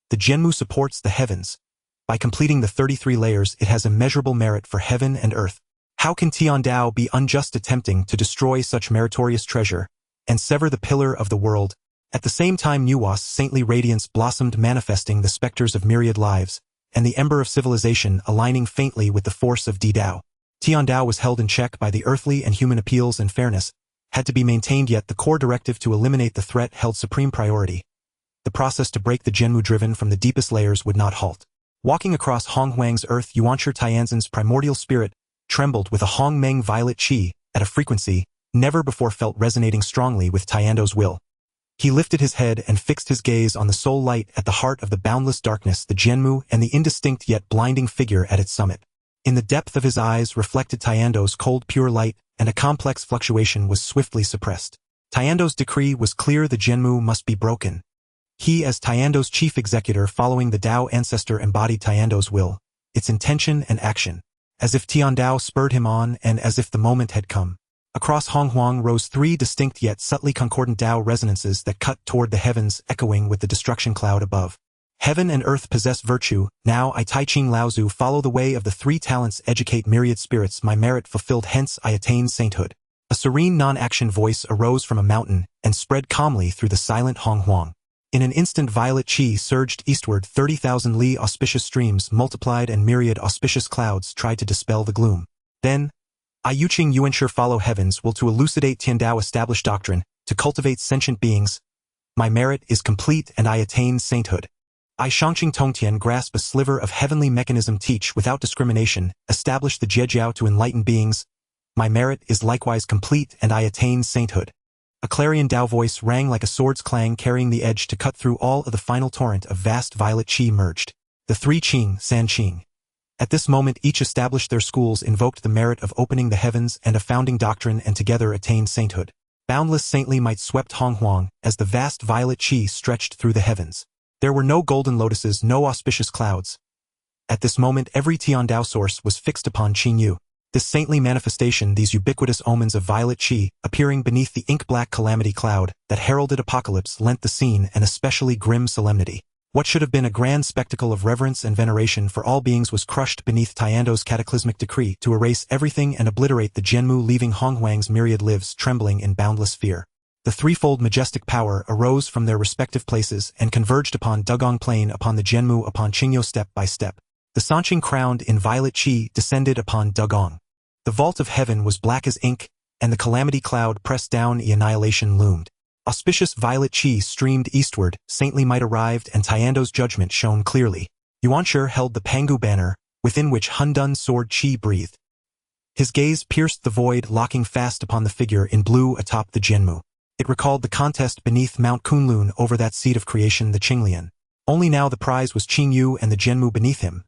The Jianmu supports the heavens. By completing the 33 layers, it has immeasurable merit for heaven and earth. How can Tiandao be unjust, attempting to destroy such meritorious treasure and sever the pillar of the world? At the same time, Nuwa's saintly radiance blossomed, manifesting the specters of myriad lives, and the ember of civilization aligning faintly with the force of Didao. Tiandao was held in check by the earthly and human appeals, and fairness had to be maintained, yet the core directive to eliminate the threat held supreme priority. The process to break the Jianmu, driven from the deepest layers, would not halt. Walking across Honghuang's earth, Yuanshi Tianzhen's primordial spirit trembled with a Hongmeng violet qi at a frequency never before felt, resonating strongly with Tiandao's will. He lifted his head and fixed his gaze on the soul light at the heart of the boundless darkness, the Jianmu, and the indistinct yet blinding figure at its summit. In the depth of his eyes reflected Tiandao's cold pure light, and a complex fluctuation was swiftly suppressed. Tiandao's decree was clear: the Jianmu must be broken. He, as Tiandao's chief executor, following the Dao ancestor, embodied Tiandao's will, its intention and action. As if Tiandao spurred him on, and as if the moment had come. Across Honghuang rose three distinct yet subtly concordant Dao resonances that cut toward the heavens, echoing with the destruction cloud above. Heaven and earth possess virtue. Now I, Tai Ching Laozu, follow the way of the three talents, educate myriad spirits, my merit fulfilled, hence I attain sainthood. A serene non-action voice arose from a mountain and spread calmly through the silent Honghuang. In an instant violet qi surged eastward, 30,000 li auspicious streams multiplied, and myriad auspicious clouds tried to dispel the gloom. Then, I Yuqing Yuanshi follow heavens will to elucidate Tiandao established doctrine, to cultivate sentient beings. My merit is complete and I attain sainthood. I Shangqing Tongtian grasp a sliver of heavenly mechanism, teach without discrimination, establish the Jiejiao to enlighten beings. My merit is likewise complete and I attain sainthood. A clarion Dao voice rang like a sword's clang, carrying the edge to cut through all of the final torrent of vast violet qi merged. The three Qing, San Qing. At this moment each established their schools, invoked the merit of opening the heavens and a founding doctrine, and together attained sainthood. Boundless saintly might swept Honghuang as the vast violet qi stretched through the heavens. There were no golden lotuses, no auspicious clouds. At this moment every Tiandao source was fixed upon Qingyu. This saintly manifestation, these ubiquitous omens of violet qi, appearing beneath the ink-black calamity cloud that heralded apocalypse, lent the scene an especially grim solemnity. What should have been a grand spectacle of reverence and veneration for all beings was crushed beneath Tiando's cataclysmic decree to erase everything and obliterate the Jianmu, leaving Honghuang's myriad lives trembling in boundless fear. The threefold majestic power arose from their respective places and converged upon Dugong Plain, upon the Jianmu, upon Qingyo step by step. The Sanqing crowned in violet qi descended upon Dugong. The vault of heaven was black as ink, and the calamity cloud pressed down, annihilation loomed. Auspicious violet qi streamed eastward, saintly might arrived, and Tiando's judgment shone clearly. Yuanshi held the Pangu banner, within which Hundun sword qi breathed. His gaze pierced the void, locking fast upon the figure in blue atop the Jianmu. It recalled the contest beneath Mount Kunlun over that seed of creation, the Qinglian. Only now the prize was Qingyu and the Jianmu beneath him,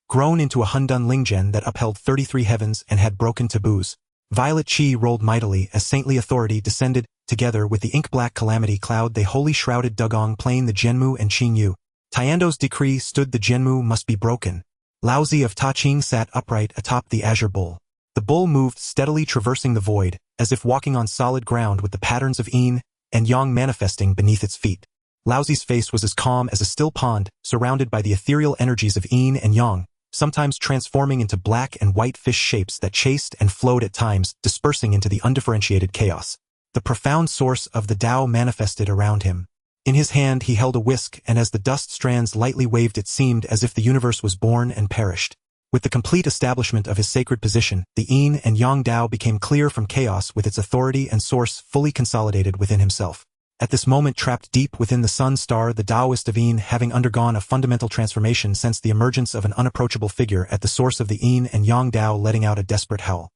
grown into a Hundun Lingzhen that upheld 33 heavens and had broken taboos. Violet qi rolled mightily as saintly authority descended. Together with the ink-black calamity cloud, they wholly shrouded Dugong Plain, the Jianmu, and Qingyu. Tiando's decree stood: the Jianmu must be broken. Laozi of Taqing sat upright atop the azure bull. The bull moved steadily, traversing the void, as if walking on solid ground, with the patterns of yin and yang manifesting beneath its feet. Laozi's face was as calm as a still pond, surrounded by the ethereal energies of yin and yang, sometimes transforming into black and white fish shapes that chased and flowed at times, dispersing into the undifferentiated chaos. The profound source of the Dao manifested around him. In his hand he held a whisk, and as the dust strands lightly waved, it seemed as if the universe was born and perished. With the complete establishment of his sacred position, the yin and yang Dao became clear from chaos, with its authority and source fully consolidated within himself. At this moment, trapped deep within the sun star, the Taoist of yin, having undergone a fundamental transformation, sensed the emergence of an unapproachable figure at the source of the yin and yang Dao, letting out a desperate howl.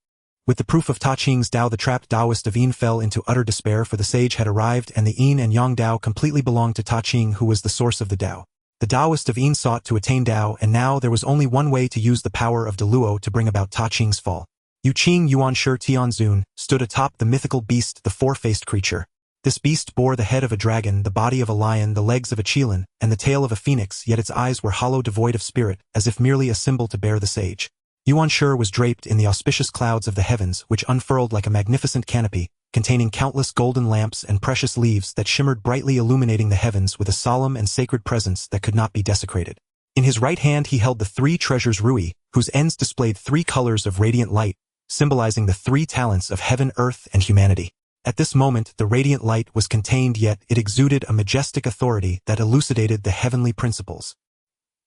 With the proof of Taqing's Dao, the trapped Taoist of yin fell into utter despair, for the sage had arrived and the yin and yang Dao completely belonged to Taqing, who was the source of the Dao. The Taoist of yin sought to attain Dao, and now there was only one way to use the power of Deluo to bring about Taqing's fall. Yuqing Yuanshi Tianzun stood atop the mythical beast, the four-faced creature. This beast bore the head of a dragon, the body of a lion, the legs of a qilin, and the tail of a phoenix, yet its eyes were hollow, devoid of spirit, as if merely a symbol to bear the sage. Yuanshi was draped in the auspicious clouds of the heavens, which unfurled like a magnificent canopy, containing countless golden lamps and precious leaves that shimmered brightly, illuminating the heavens with a solemn and sacred presence that could not be desecrated. In his right hand he held the three treasures Rui, whose ends displayed three colors of radiant light, symbolizing the three talents of heaven, earth, and humanity. At this moment the radiant light was contained, yet it exuded a majestic authority that elucidated the heavenly principles.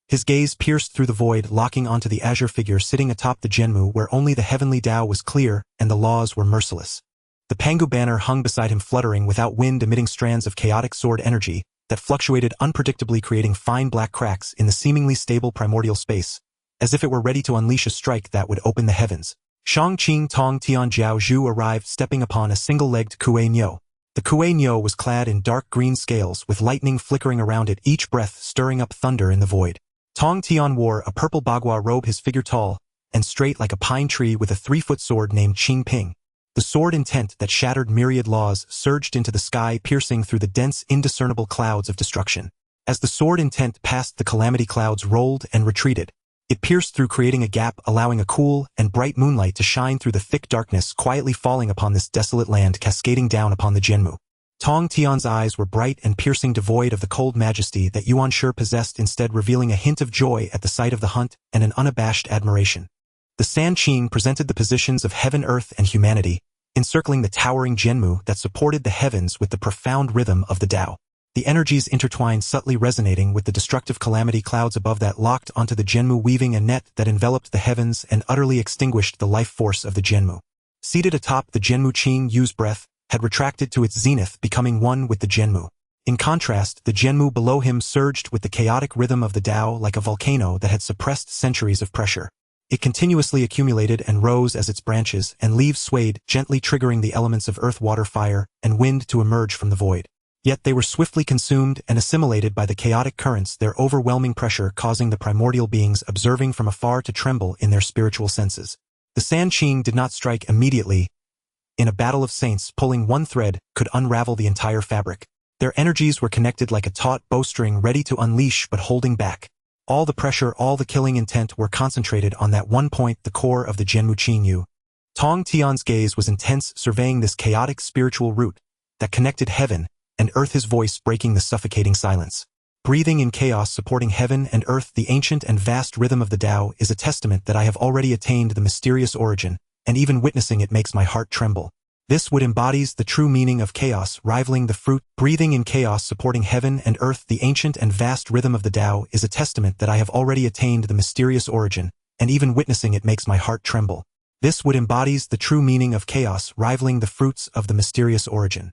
His gaze pierced through the void, locking onto the azure figure sitting atop the Jianmu, where only the heavenly Dao was clear and the laws were merciless. The Pangu banner hung beside him, fluttering without wind, emitting strands of chaotic sword energy that fluctuated unpredictably, creating fine black cracks in the seemingly stable primordial space, as if it were ready to unleash a strike that would open the heavens. Shangqing Tong Tian Jiao Zhu arrived, stepping upon a single-legged Kuei Nyo. The Kuei Nyo was clad in dark green scales, with lightning flickering around it, each breath stirring up thunder in the void. Tong Tian wore a purple bagua robe, his figure tall and straight like a pine tree, with a 3-foot sword named Qing Ping. The sword intent that shattered myriad laws surged into the sky, piercing through the dense, indiscernible clouds of destruction. As the sword intent passed, the calamity clouds rolled and retreated. It pierced through, creating a gap, allowing a cool and bright moonlight to shine through the thick darkness, quietly falling upon this desolate land, cascading down upon the Jianmu. Tong Tian's eyes were bright and piercing, devoid of the cold majesty that Yuanshi possessed, instead revealing a hint of joy at the sight of the hunt and an unabashed admiration. The Sanqing presented the positions of heaven, earth, and humanity, encircling the towering Jianmu that supported the heavens with the profound rhythm of the Dao. The energies intertwined, subtly resonating with the destructive calamity clouds above that locked onto the Jianmu, weaving a net that enveloped the heavens and utterly extinguished the life force of the Jianmu. Seated atop the Jianmu, Qing Yu's breath had retracted to its zenith, becoming one with the Jianmu. In contrast, the Jianmu below him surged with the chaotic rhythm of the Dao, like a volcano that had suppressed centuries of pressure. It continuously accumulated and rose as its branches and leaves swayed, gently triggering the elements of earth, water, fire, and wind to emerge from the void. Yet they were swiftly consumed and assimilated by the chaotic currents, their overwhelming pressure causing the primordial beings observing from afar to tremble in their spiritual senses. The Sanqing did not strike immediately. In a battle of saints, pulling one thread could unravel the entire fabric. Their energies were connected like a taut bowstring, ready to unleash but holding back. All the pressure, all the killing intent were concentrated on that one point, the core of the Jianmu Qingyu. Tong Tian's gaze was intense, surveying this chaotic spiritual root that connected heaven and earth, his voice breaking the suffocating silence. breathing in chaos supporting heaven and earth. The ancient and vast rhythm of the Tao is a testament that I have already attained the mysterious origin, and even witnessing it makes my heart tremble. This wood embodies the true meaning of chaos, rivaling the fruit. Breathing in chaos supporting heaven and earth. The ancient and vast rhythm of the Tao is a testament that I have already attained the mysterious origin, and even witnessing it makes my heart tremble. This wood embodies the true meaning of chaos, rivaling the fruits of the mysterious origin.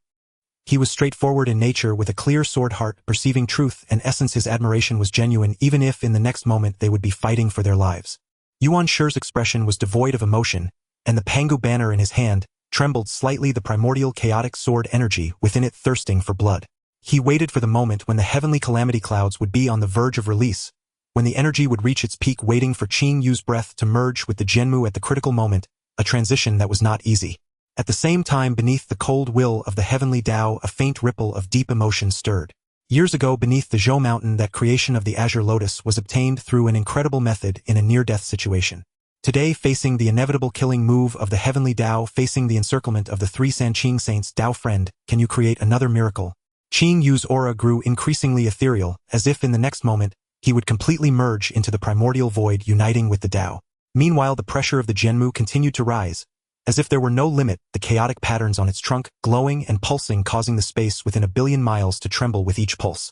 He was straightforward in nature with a clear sword heart, perceiving truth and essence. His admiration was genuine, even if in the next moment they would be fighting for their lives. Yuan Shi's expression was devoid of emotion, and the Pangu banner in his hand trembled slightly, the primordial chaotic sword energy within it thirsting for blood. He waited for the moment when the heavenly calamity clouds would be on the verge of release, when the energy would reach its peak, waiting for Qing Yu's breath to merge with the Jianmu at the critical moment, a transition that was not easy. At the same time, beneath the cold will of the heavenly Tao, a faint ripple of deep emotion stirred. Years ago, beneath the Zhou mountain, that creation of the azure lotus was obtained through an incredible method in a near-death situation. Today, facing the inevitable killing move of the heavenly Tao, facing the encirclement of the three Sanqing saints, Tao friend, can you create another miracle? Qing Yu's aura grew increasingly ethereal, as if in the next moment, he would completely merge into the primordial void, uniting with the Tao. Meanwhile, the pressure of the Jianmu continued to rise. As if there were no limit, the chaotic patterns on its trunk, glowing and pulsing, causing the space within 1 billion miles to tremble with each pulse.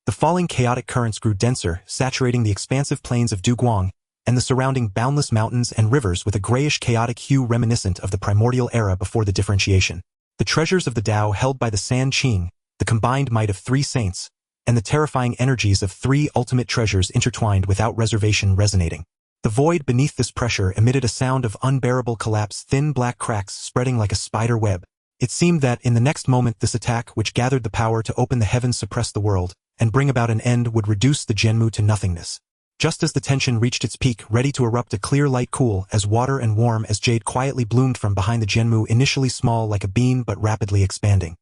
The falling chaotic currents grew denser, saturating the expansive plains of Duguang, and the surrounding boundless mountains and rivers with a grayish chaotic hue reminiscent of the primordial era before the differentiation. The treasures of the Tao held by the Sanqing, the combined might of 3 saints, and the terrifying energies of 3 ultimate treasures intertwined without reservation, resonating. The void beneath this pressure emitted a sound of unbearable collapse, thin black cracks spreading like a spider web. It seemed that in the next moment this attack, which gathered the power to open the heavens, suppress the world, and bring about an end, would reduce the Jianmu to nothingness. Just as the tension reached its peak, ready to erupt, a clear light, cool as water and warm as jade, quietly bloomed from behind the Jianmu, initially small like a bean but rapidly expanding.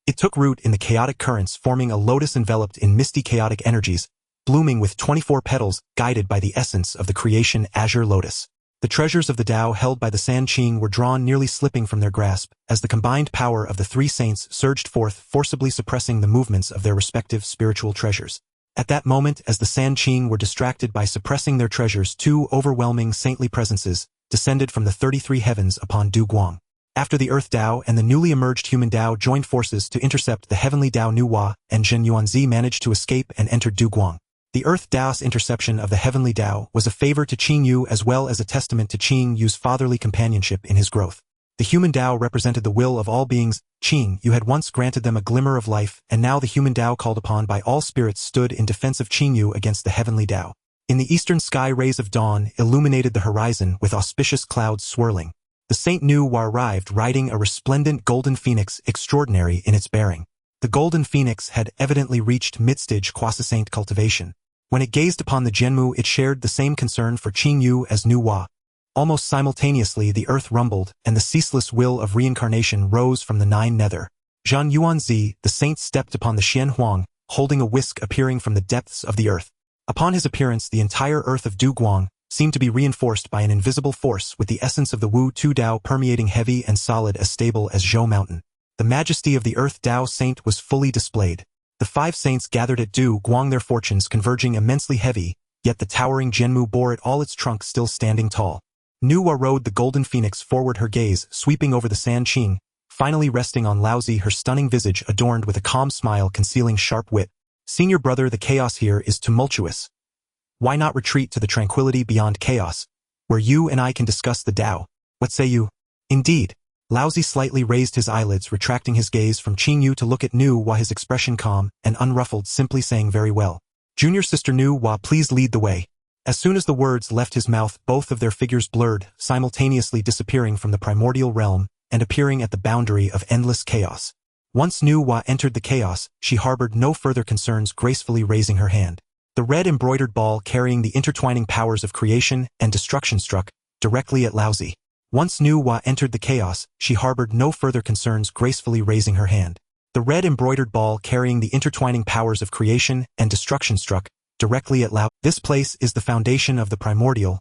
It took root in the chaotic currents, forming a lotus enveloped in misty chaotic energies, blooming with 24 petals, guided by the essence of the creation azure lotus. The treasures of the Tao held by the Sanqing were drawn, nearly slipping from their grasp, as the combined power of the 3 saints surged forth, forcibly suppressing the movements of their respective spiritual treasures. At that moment, as the Sanqing were distracted by suppressing their treasures, 2 overwhelming saintly presences descended from the 33 heavens upon Duguang. After the Earth Tao and the newly emerged human Tao joined forces to intercept the heavenly Tao, Nuhua and Zhen Yuanzi managed to escape and entered Duguang. The Earth Daos interception of the heavenly Tao was a favor to Qing Yu as well as a testament to Qing Yu's fatherly companionship in his growth. The human Tao represented the will of all beings. Qing Yu had once granted them a glimmer of life, and now the human Tao, called upon by all spirits, stood in defense of Qing Yu against the heavenly Tao. In the eastern sky, rays of dawn illuminated the horizon with auspicious clouds swirling. The Saint Nuhua arrived riding a resplendent golden phoenix, extraordinary in its bearing. The golden phoenix had evidently reached mid-stage croissant cultivation. When it gazed upon the Jianmu, it shared the same concern for Qing Yu as Nuhua. Almost simultaneously, the earth rumbled, and the ceaseless will of reincarnation rose from the 9 nether. Zhan Yuanzi, the saint, stepped upon the Xianhuang, holding a whisk appearing from the depths of the earth. Upon his appearance, the entire earth of Duguang seemed to be reinforced by an invisible force, with the essence of the Wu Tu Tao permeating, heavy and solid, as stable as Zhou mountain. The majesty of the Earth Tao saint was fully displayed. The 5 saints gathered at Duguang, their fortunes converging, immensely heavy, yet the towering Jianmu bore it all, its trunk still standing tall. Nuhua rode the golden phoenix forward, her gaze sweeping over the Sanqing, finally resting on Laozi, her stunning visage adorned with a calm smile concealing sharp wit. Senior brother, the chaos here is tumultuous. Why not retreat to the tranquility beyond chaos, where you and I can discuss the Tao? What say you? Indeed. Laozi slightly raised his eyelids, retracting his gaze from Qing Yu to look at Nuhua, his expression calm and unruffled, simply saying, very well. Junior sister Nuhua, please lead the way. As soon as the words left his mouth, both of their figures blurred, simultaneously disappearing from the primordial realm and appearing at the boundary of endless chaos. Once Nuhua entered the chaos, she harbored no further concerns, gracefully raising her hand. The red embroidered ball carrying the intertwining powers of creation and destruction struck directly at Laozi. Once Nuhua entered the chaos, she harbored no further concerns, gracefully raising her hand. The red embroidered ball carrying the intertwining powers of creation and destruction struck directly at Lao. This place is the foundation of the primordial.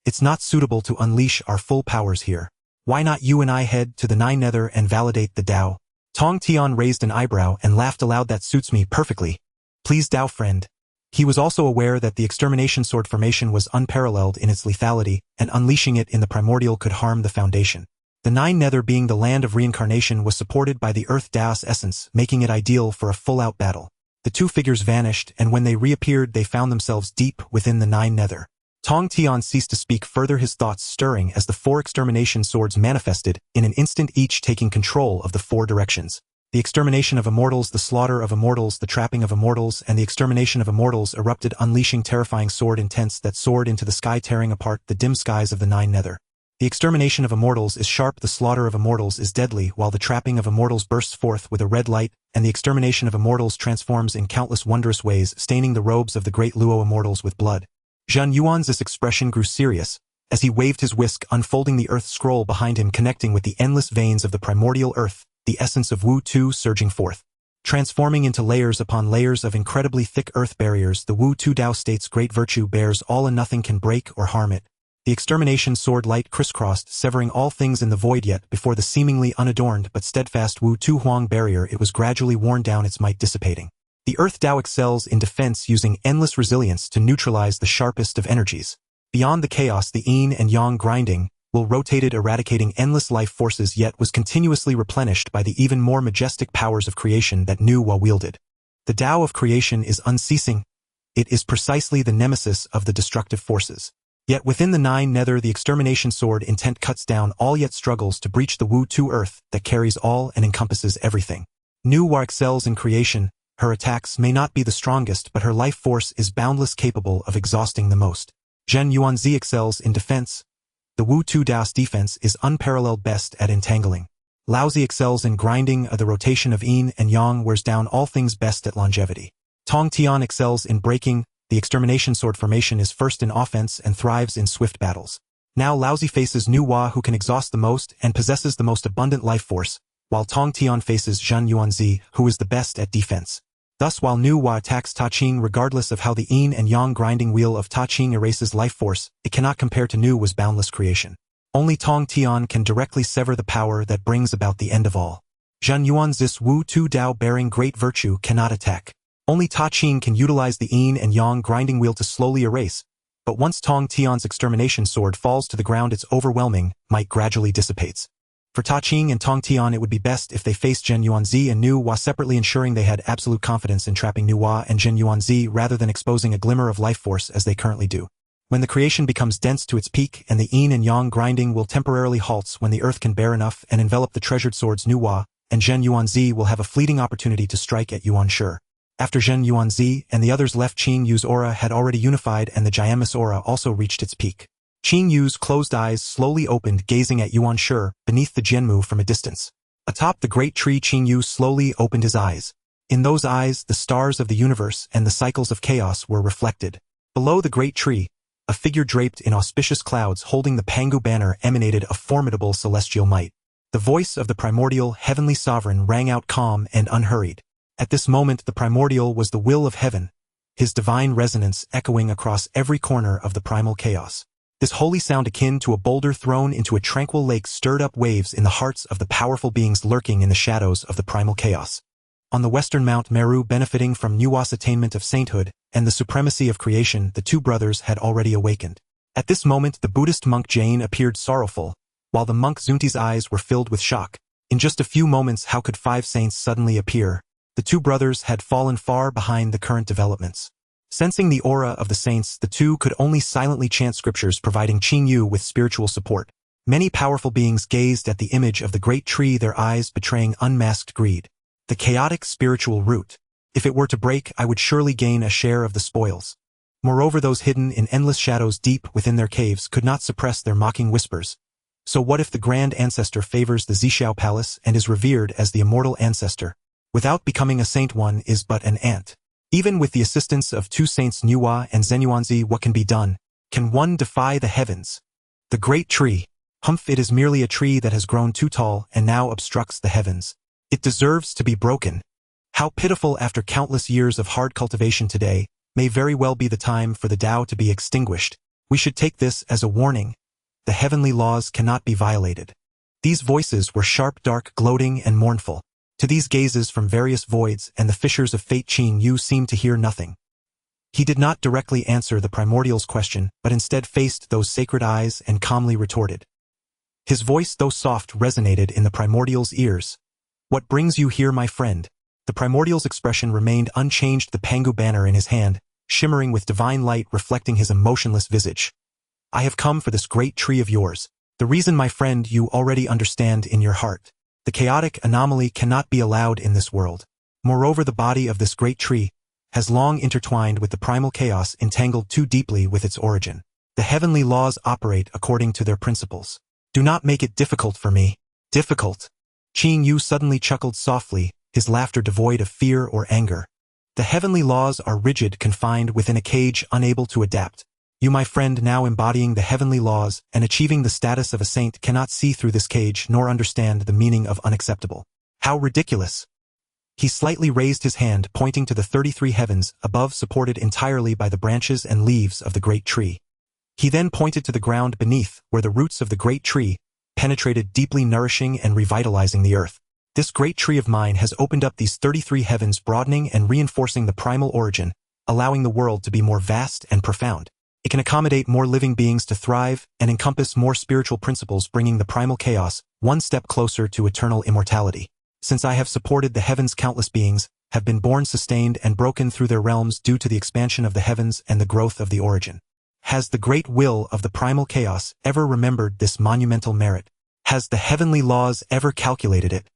It's not suitable to unleash our full powers here. Why not you and I head to the 9 nether and validate the Tao? Tong Tian raised an eyebrow and laughed aloud. That suits me perfectly. Please Dao friend. He was also aware that the extermination sword formation was unparalleled in its lethality, and unleashing it in the primordial could harm the foundation. The Nine Nether being the land of reincarnation was supported by the Earth Daos essence, making it ideal for a full-out battle. The two figures vanished, and when they reappeared they found themselves deep within the Nine Nether. Tong Tian ceased to speak further, his thoughts stirring as the four extermination swords manifested, in an instant each taking control of the four directions. The extermination of immortals, the slaughter of immortals, the trapping of immortals, and the extermination of immortals erupted, unleashing terrifying sword intents that soared into the sky, tearing apart the dim skies of the Nine Nether. The extermination of immortals is sharp, the slaughter of immortals is deadly, while the trapping of immortals bursts forth with a red light, and the extermination of immortals transforms in countless wondrous ways, staining the robes of the great Luo immortals with blood. Zhen Yuan's expression grew serious, as he waved his whisk, unfolding the earth scroll behind him, connecting with the endless veins of the primordial earth, the essence of Wu Tu surging forth. Transforming into layers upon layers of incredibly thick earth barriers, the Wu Tu Dao state's great virtue bears all and nothing can break or harm it. The extermination sword light crisscrossed, severing all things in the void, yet before the seemingly unadorned but steadfast Wu Tu Huang barrier it was gradually worn down, its might dissipating. The Earth Dao excels in defense, using endless resilience to neutralize the sharpest of energies. Beyond the chaos, the yin and yang grinding will rotated, eradicating endless life forces, yet was continuously replenished by the even more majestic powers of creation that Nu Wa wielded. The Dao of creation is unceasing. It is precisely the nemesis of the destructive forces. Yet within the Nine Nether the extermination sword intent cuts down all, yet struggles to breach the Wu Tu earth that carries all and encompasses everything. Nu Wa excels in creation. Her attacks may not be the strongest, but her life force is boundless, capable of exhausting the most. Zhen Yuanzi excels in defense. The Wu Tu Dao's defense is unparalleled, best at entangling. Laozi excels in grinding. The rotation of yin and yang wears down all things, best at longevity. Tong Tian excels in breaking. The extermination sword formation is first in offense and thrives in swift battles. Now Laozi faces Nu Wa, who can exhaust the most and possesses the most abundant life force, while Tong Tian faces Zhen Yuanzi, who is the best at defense. Thus while Nu Wa attacks Ta Ching, regardless of how the yin and yang grinding wheel of Ta Ching erases life force, it cannot compare to Nu Wa's boundless creation. Only Tong Tian can directly sever the power that brings about the end of all. Zhen Yuanzi's Wu Tu Dao bearing great virtue cannot attack. Only Ta Ching can utilize the yin and yang grinding wheel to slowly erase, but once Tong Tian's extermination sword falls to the ground, its overwhelming might gradually dissipates. For Ta Ching and Tong Tian it would be best if they faced Zhen Yuanzi and Nu Wa separately, ensuring they had absolute confidence in trapping Nu Wa and Zhen Yuanzi rather than exposing a glimmer of life force as they currently do. When the creation becomes dense to its peak and the yin and yang grinding will temporarily halts, when the earth can bear enough and envelop the treasured swords, Nu Wa and Zhen Yuanzi will have a fleeting opportunity to strike at Yuan Shi. After Zhen Yuanzi and the others left, Qing Yu's aura had already unified and the Jianmu's aura also reached its peak. Qing Yu's closed eyes slowly opened, gazing at Yuan Shi beneath the Jianmu from a distance. Atop the great tree, Qing Yu slowly opened his eyes. In those eyes, the stars of the universe and the cycles of chaos were reflected. Below the great tree, a figure draped in auspicious clouds holding the Pangu banner emanated a formidable celestial might. The voice of the primordial heavenly sovereign rang out calm and unhurried. At this moment the primordial was the will of heaven, his divine resonance echoing across every corner of the primal chaos. This holy sound, akin to a boulder thrown into a tranquil lake, stirred up waves in the hearts of the powerful beings lurking in the shadows of the primal chaos. On the western Mount Meru, benefiting from Nu Wa's attainment of sainthood and the supremacy of creation, the two brothers had already awakened. At this moment the Buddhist monk Jain appeared sorrowful, while the monk Zunti's eyes were filled with shock. In just a few moments, how could 5 saints suddenly appear? The two brothers had fallen far behind the current developments. Sensing the aura of the saints, the two could only silently chant scriptures, providing Qing Yu with spiritual support. Many powerful beings gazed at the image of the great tree, their eyes betraying unmasked greed. The chaotic spiritual root. If it were to break, I would surely gain a share of the spoils. Moreover, those hidden in endless shadows deep within their caves could not suppress their mocking whispers. So what if the grand ancestor favors the Zixiao palace and is revered as the immortal ancestor? Without becoming a saint, one is but an ant. Even with the assistance of 2 saints Nu Wa and Zhen Yuanzi, what can be done? Can one defy the heavens? The great tree. Humph, it is merely a tree that has grown too tall and now obstructs the heavens. It deserves to be broken. How pitiful! After countless years of hard cultivation, today may very well be the time for the Tao to be extinguished. We should take this as a warning. The heavenly laws cannot be violated. These voices were sharp, dark, gloating, and mournful. To these gazes from various voids and the fissures of fate, Qin Yu seemed to hear nothing. He did not directly answer the primordial's question, but instead faced those sacred eyes and calmly retorted. His voice, though soft, resonated in the primordial's ears. "What brings you here, my friend?" The primordial's expression remained unchanged, the Pangu banner in his hand, shimmering with divine light reflecting his emotionless visage. "I have come for this great tree of yours. The reason, my friend, you already understand in your heart. The chaotic anomaly cannot be allowed in this world. Moreover, the body of this great tree has long intertwined with the primal chaos, entangled too deeply with its origin. The heavenly laws operate according to their principles. Do not make it difficult for me." "Difficult?" Qin Yu suddenly chuckled softly, his laughter devoid of fear or anger. "The heavenly laws are rigid, confined within a cage, unable to adapt. You, my friend, now embodying the heavenly laws and achieving the status of a saint, cannot see through this cage nor understand the meaning of unacceptable. How ridiculous!" He slightly raised his hand, pointing to the 33 heavens above, supported entirely by the branches and leaves of the great tree. He then pointed to the ground beneath, where the roots of the great tree penetrated deeply, nourishing and revitalizing the earth. "This great tree of mine has opened up these 33 heavens, broadening and reinforcing the primal origin, allowing the world to be more vast and profound. It can accommodate more living beings to thrive and encompass more spiritual principles, bringing the primal chaos one step closer to eternal immortality. Since I have supported the heavens, countless beings have been born, sustained, and broken through their realms due to the expansion of the heavens and the growth of the origin. Has the great will of the primal chaos ever remembered this monumental merit? Has the heavenly laws ever calculated it?"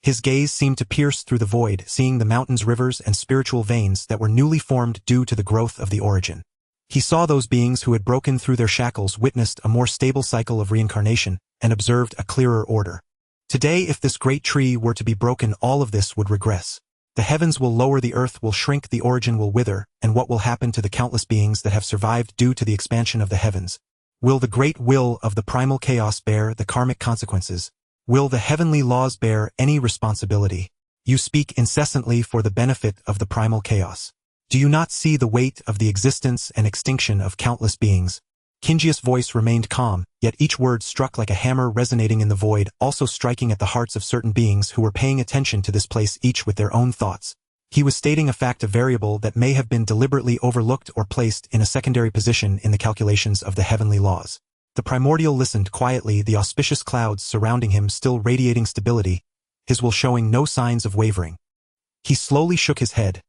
His gaze seemed to pierce through the void, seeing the mountains, rivers, and spiritual veins that were newly formed due to the growth of the origin. He saw those beings who had broken through their shackles, witnessed a more stable cycle of reincarnation, and observed a clearer order. Today, if this great tree were to be broken, all of this would regress. The heavens will lower, the earth will shrink, the origin will wither, and what will happen to the countless beings that have survived due to the expansion of the heavens? Will the great will of the primal chaos bear the karmic consequences? Will the heavenly laws bear any responsibility? You speak incessantly for the benefit of the primal chaos. Do you not see the weight of the existence and extinction of countless beings? Qinji's voice remained calm, yet each word struck like a hammer, resonating in the void, also striking at the hearts of certain beings who were paying attention to this place, each with their own thoughts. He was stating a fact, a variable that may have been deliberately overlooked or placed in a secondary position in the calculations of the heavenly laws. The primordial listened quietly, the auspicious clouds surrounding him still radiating stability, his will showing no signs of wavering. He slowly shook his head.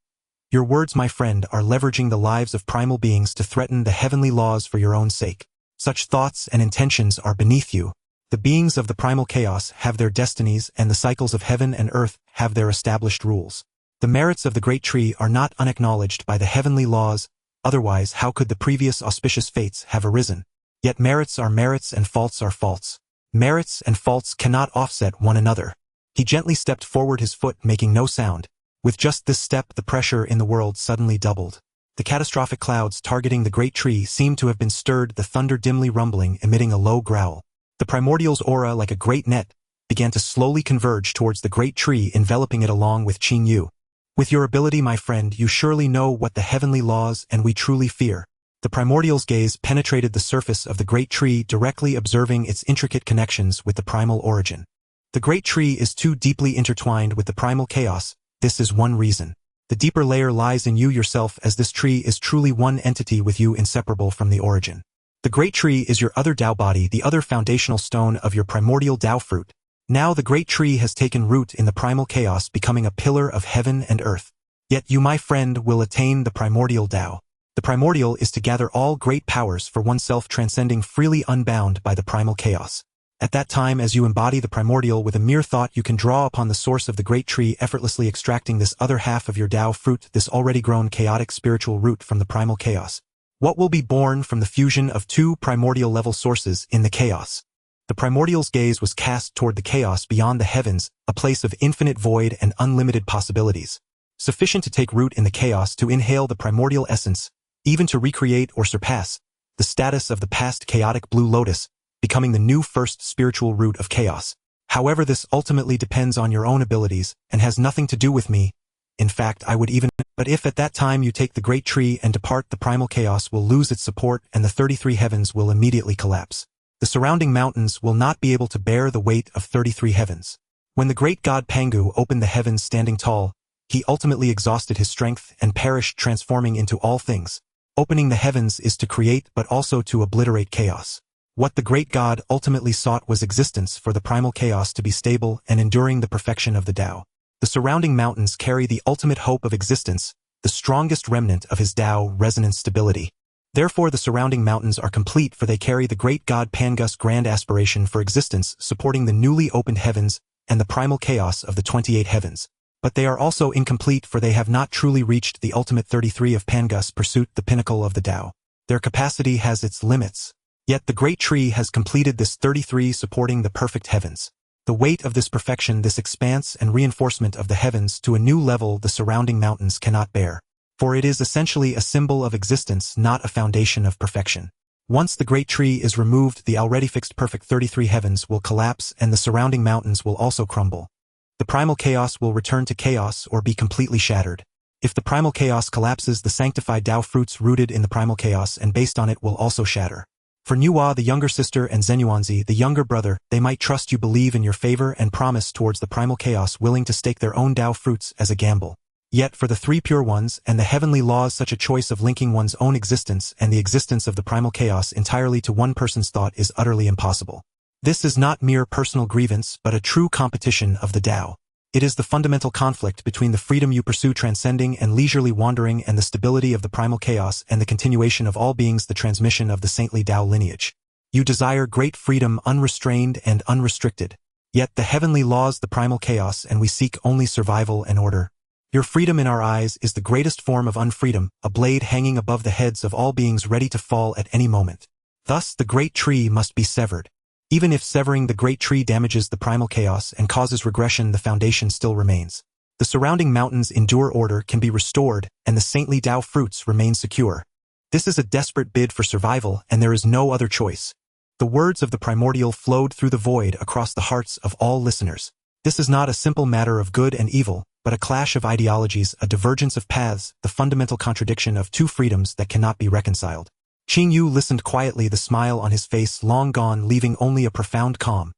"Your words, my friend, are leveraging the lives of primal beings to threaten the heavenly laws for your own sake. Such thoughts and intentions are beneath you. The beings of the primal chaos have their destinies, and the cycles of heaven and earth have their established rules. The merits of the great tree are not unacknowledged by the heavenly laws, otherwise how could the previous auspicious fates have arisen? Yet merits are merits and faults are faults. Merits and faults cannot offset one another." He gently stepped forward, his foot making no sound. With just this step, the pressure in the world suddenly doubled. The catastrophic clouds targeting the great tree seemed to have been stirred, the thunder dimly rumbling, emitting a low growl. The primordial's aura, like a great net, began to slowly converge towards the great tree, enveloping it along with Qin Yu. "With your ability, my friend, you surely know what the heavenly laws and we truly fear." The primordial's gaze penetrated the surface of the great tree, directly observing its intricate connections with the primal origin. The great tree is too deeply intertwined with the primal chaos. This is one reason. The deeper layer lies in you yourself, as this tree is truly one entity with you, inseparable from the origin. The great tree is your other Dao body, the other foundational stone of your primordial Dao fruit. Now the great tree has taken root in the primal chaos, becoming a pillar of heaven and earth. Yet you, my friend, will attain the primordial Dao. The primordial is to gather all great powers for oneself, transcending freely, unbound by the primal chaos. At that time, as you embody the primordial, with a mere thought you can draw upon the source of the great tree, effortlessly extracting this other half of your Dao fruit, this already grown chaotic spiritual root from the primal chaos. What will be born from the fusion of two primordial level sources in the chaos? The primordial's gaze was cast toward the chaos beyond the heavens, a place of infinite void and unlimited possibilities. Sufficient to take root in the chaos, to inhale the primordial essence, even to recreate or surpass the status of the past chaotic blue lotus, becoming the new first spiritual root of chaos. However, this ultimately depends on your own abilities, and has nothing to do with me. In fact, I would even... But if at that time you take the great tree and depart, the primal chaos will lose its support and the 33 heavens will immediately collapse. The surrounding mountains will not be able to bear the weight of 33 heavens. When the great god Pangu opened the heavens standing tall, he ultimately exhausted his strength and perished, transforming into all things. Opening the heavens is to create but also to obliterate chaos. What the great god ultimately sought was existence for the primal chaos to be stable and enduring the perfection of the Tao. The surrounding mountains carry the ultimate hope of existence, the strongest remnant of his Tao resonant stability. Therefore the surrounding mountains are complete, for they carry the great god Pangu's grand aspiration for existence, supporting the newly opened heavens and the primal chaos of the 28 heavens. But they are also incomplete, for they have not truly reached the ultimate 33 of Pangu's pursuit, the pinnacle of the Tao. Their capacity has its limits. Yet the great tree has completed this 33, supporting the perfect heavens. The weight of this perfection, this expanse and reinforcement of the heavens to a new level, the surrounding mountains cannot bear. For it is essentially a symbol of existence, not a foundation of perfection. Once the great tree is removed, the already fixed perfect 33 heavens will collapse and the surrounding mountains will also crumble. The primal chaos will return to chaos or be completely shattered. If the primal chaos collapses, the sanctified Tao fruits rooted in the primal chaos and based on it will also shatter. For Nuwa, the younger sister, and Zenuanzi, the younger brother, they might trust you, believe in your favor and promise towards the primal chaos, willing to stake their own Tao fruits as a gamble. Yet for the three pure ones and the heavenly laws, such a choice of linking one's own existence and the existence of the primal chaos entirely to one person's thought is utterly impossible. This is not mere personal grievance, but a true competition of the Tao. It is the fundamental conflict between the freedom you pursue, transcending and leisurely wandering, and the stability of the primal chaos and the continuation of all beings, the transmission of the saintly Tao lineage. You desire great freedom, unrestrained and unrestricted. Yet the heavenly laws, the primal chaos, and we seek only survival and order. Your freedom in our eyes is the greatest form of unfreedom, a blade hanging above the heads of all beings ready to fall at any moment. Thus the great tree must be severed. Even if severing the great tree damages the primal chaos and causes regression, the foundation still remains. The surrounding mountains endure, order can be restored, and the saintly Tao fruits remain secure. This is a desperate bid for survival, and there is no other choice. The words of the primordial flowed through the void across the hearts of all listeners. This is not a simple matter of good and evil, but a clash of ideologies, a divergence of paths, the fundamental contradiction of two freedoms that cannot be reconciled. Qing Yu listened quietly, the smile on his face long gone, leaving only a profound calm.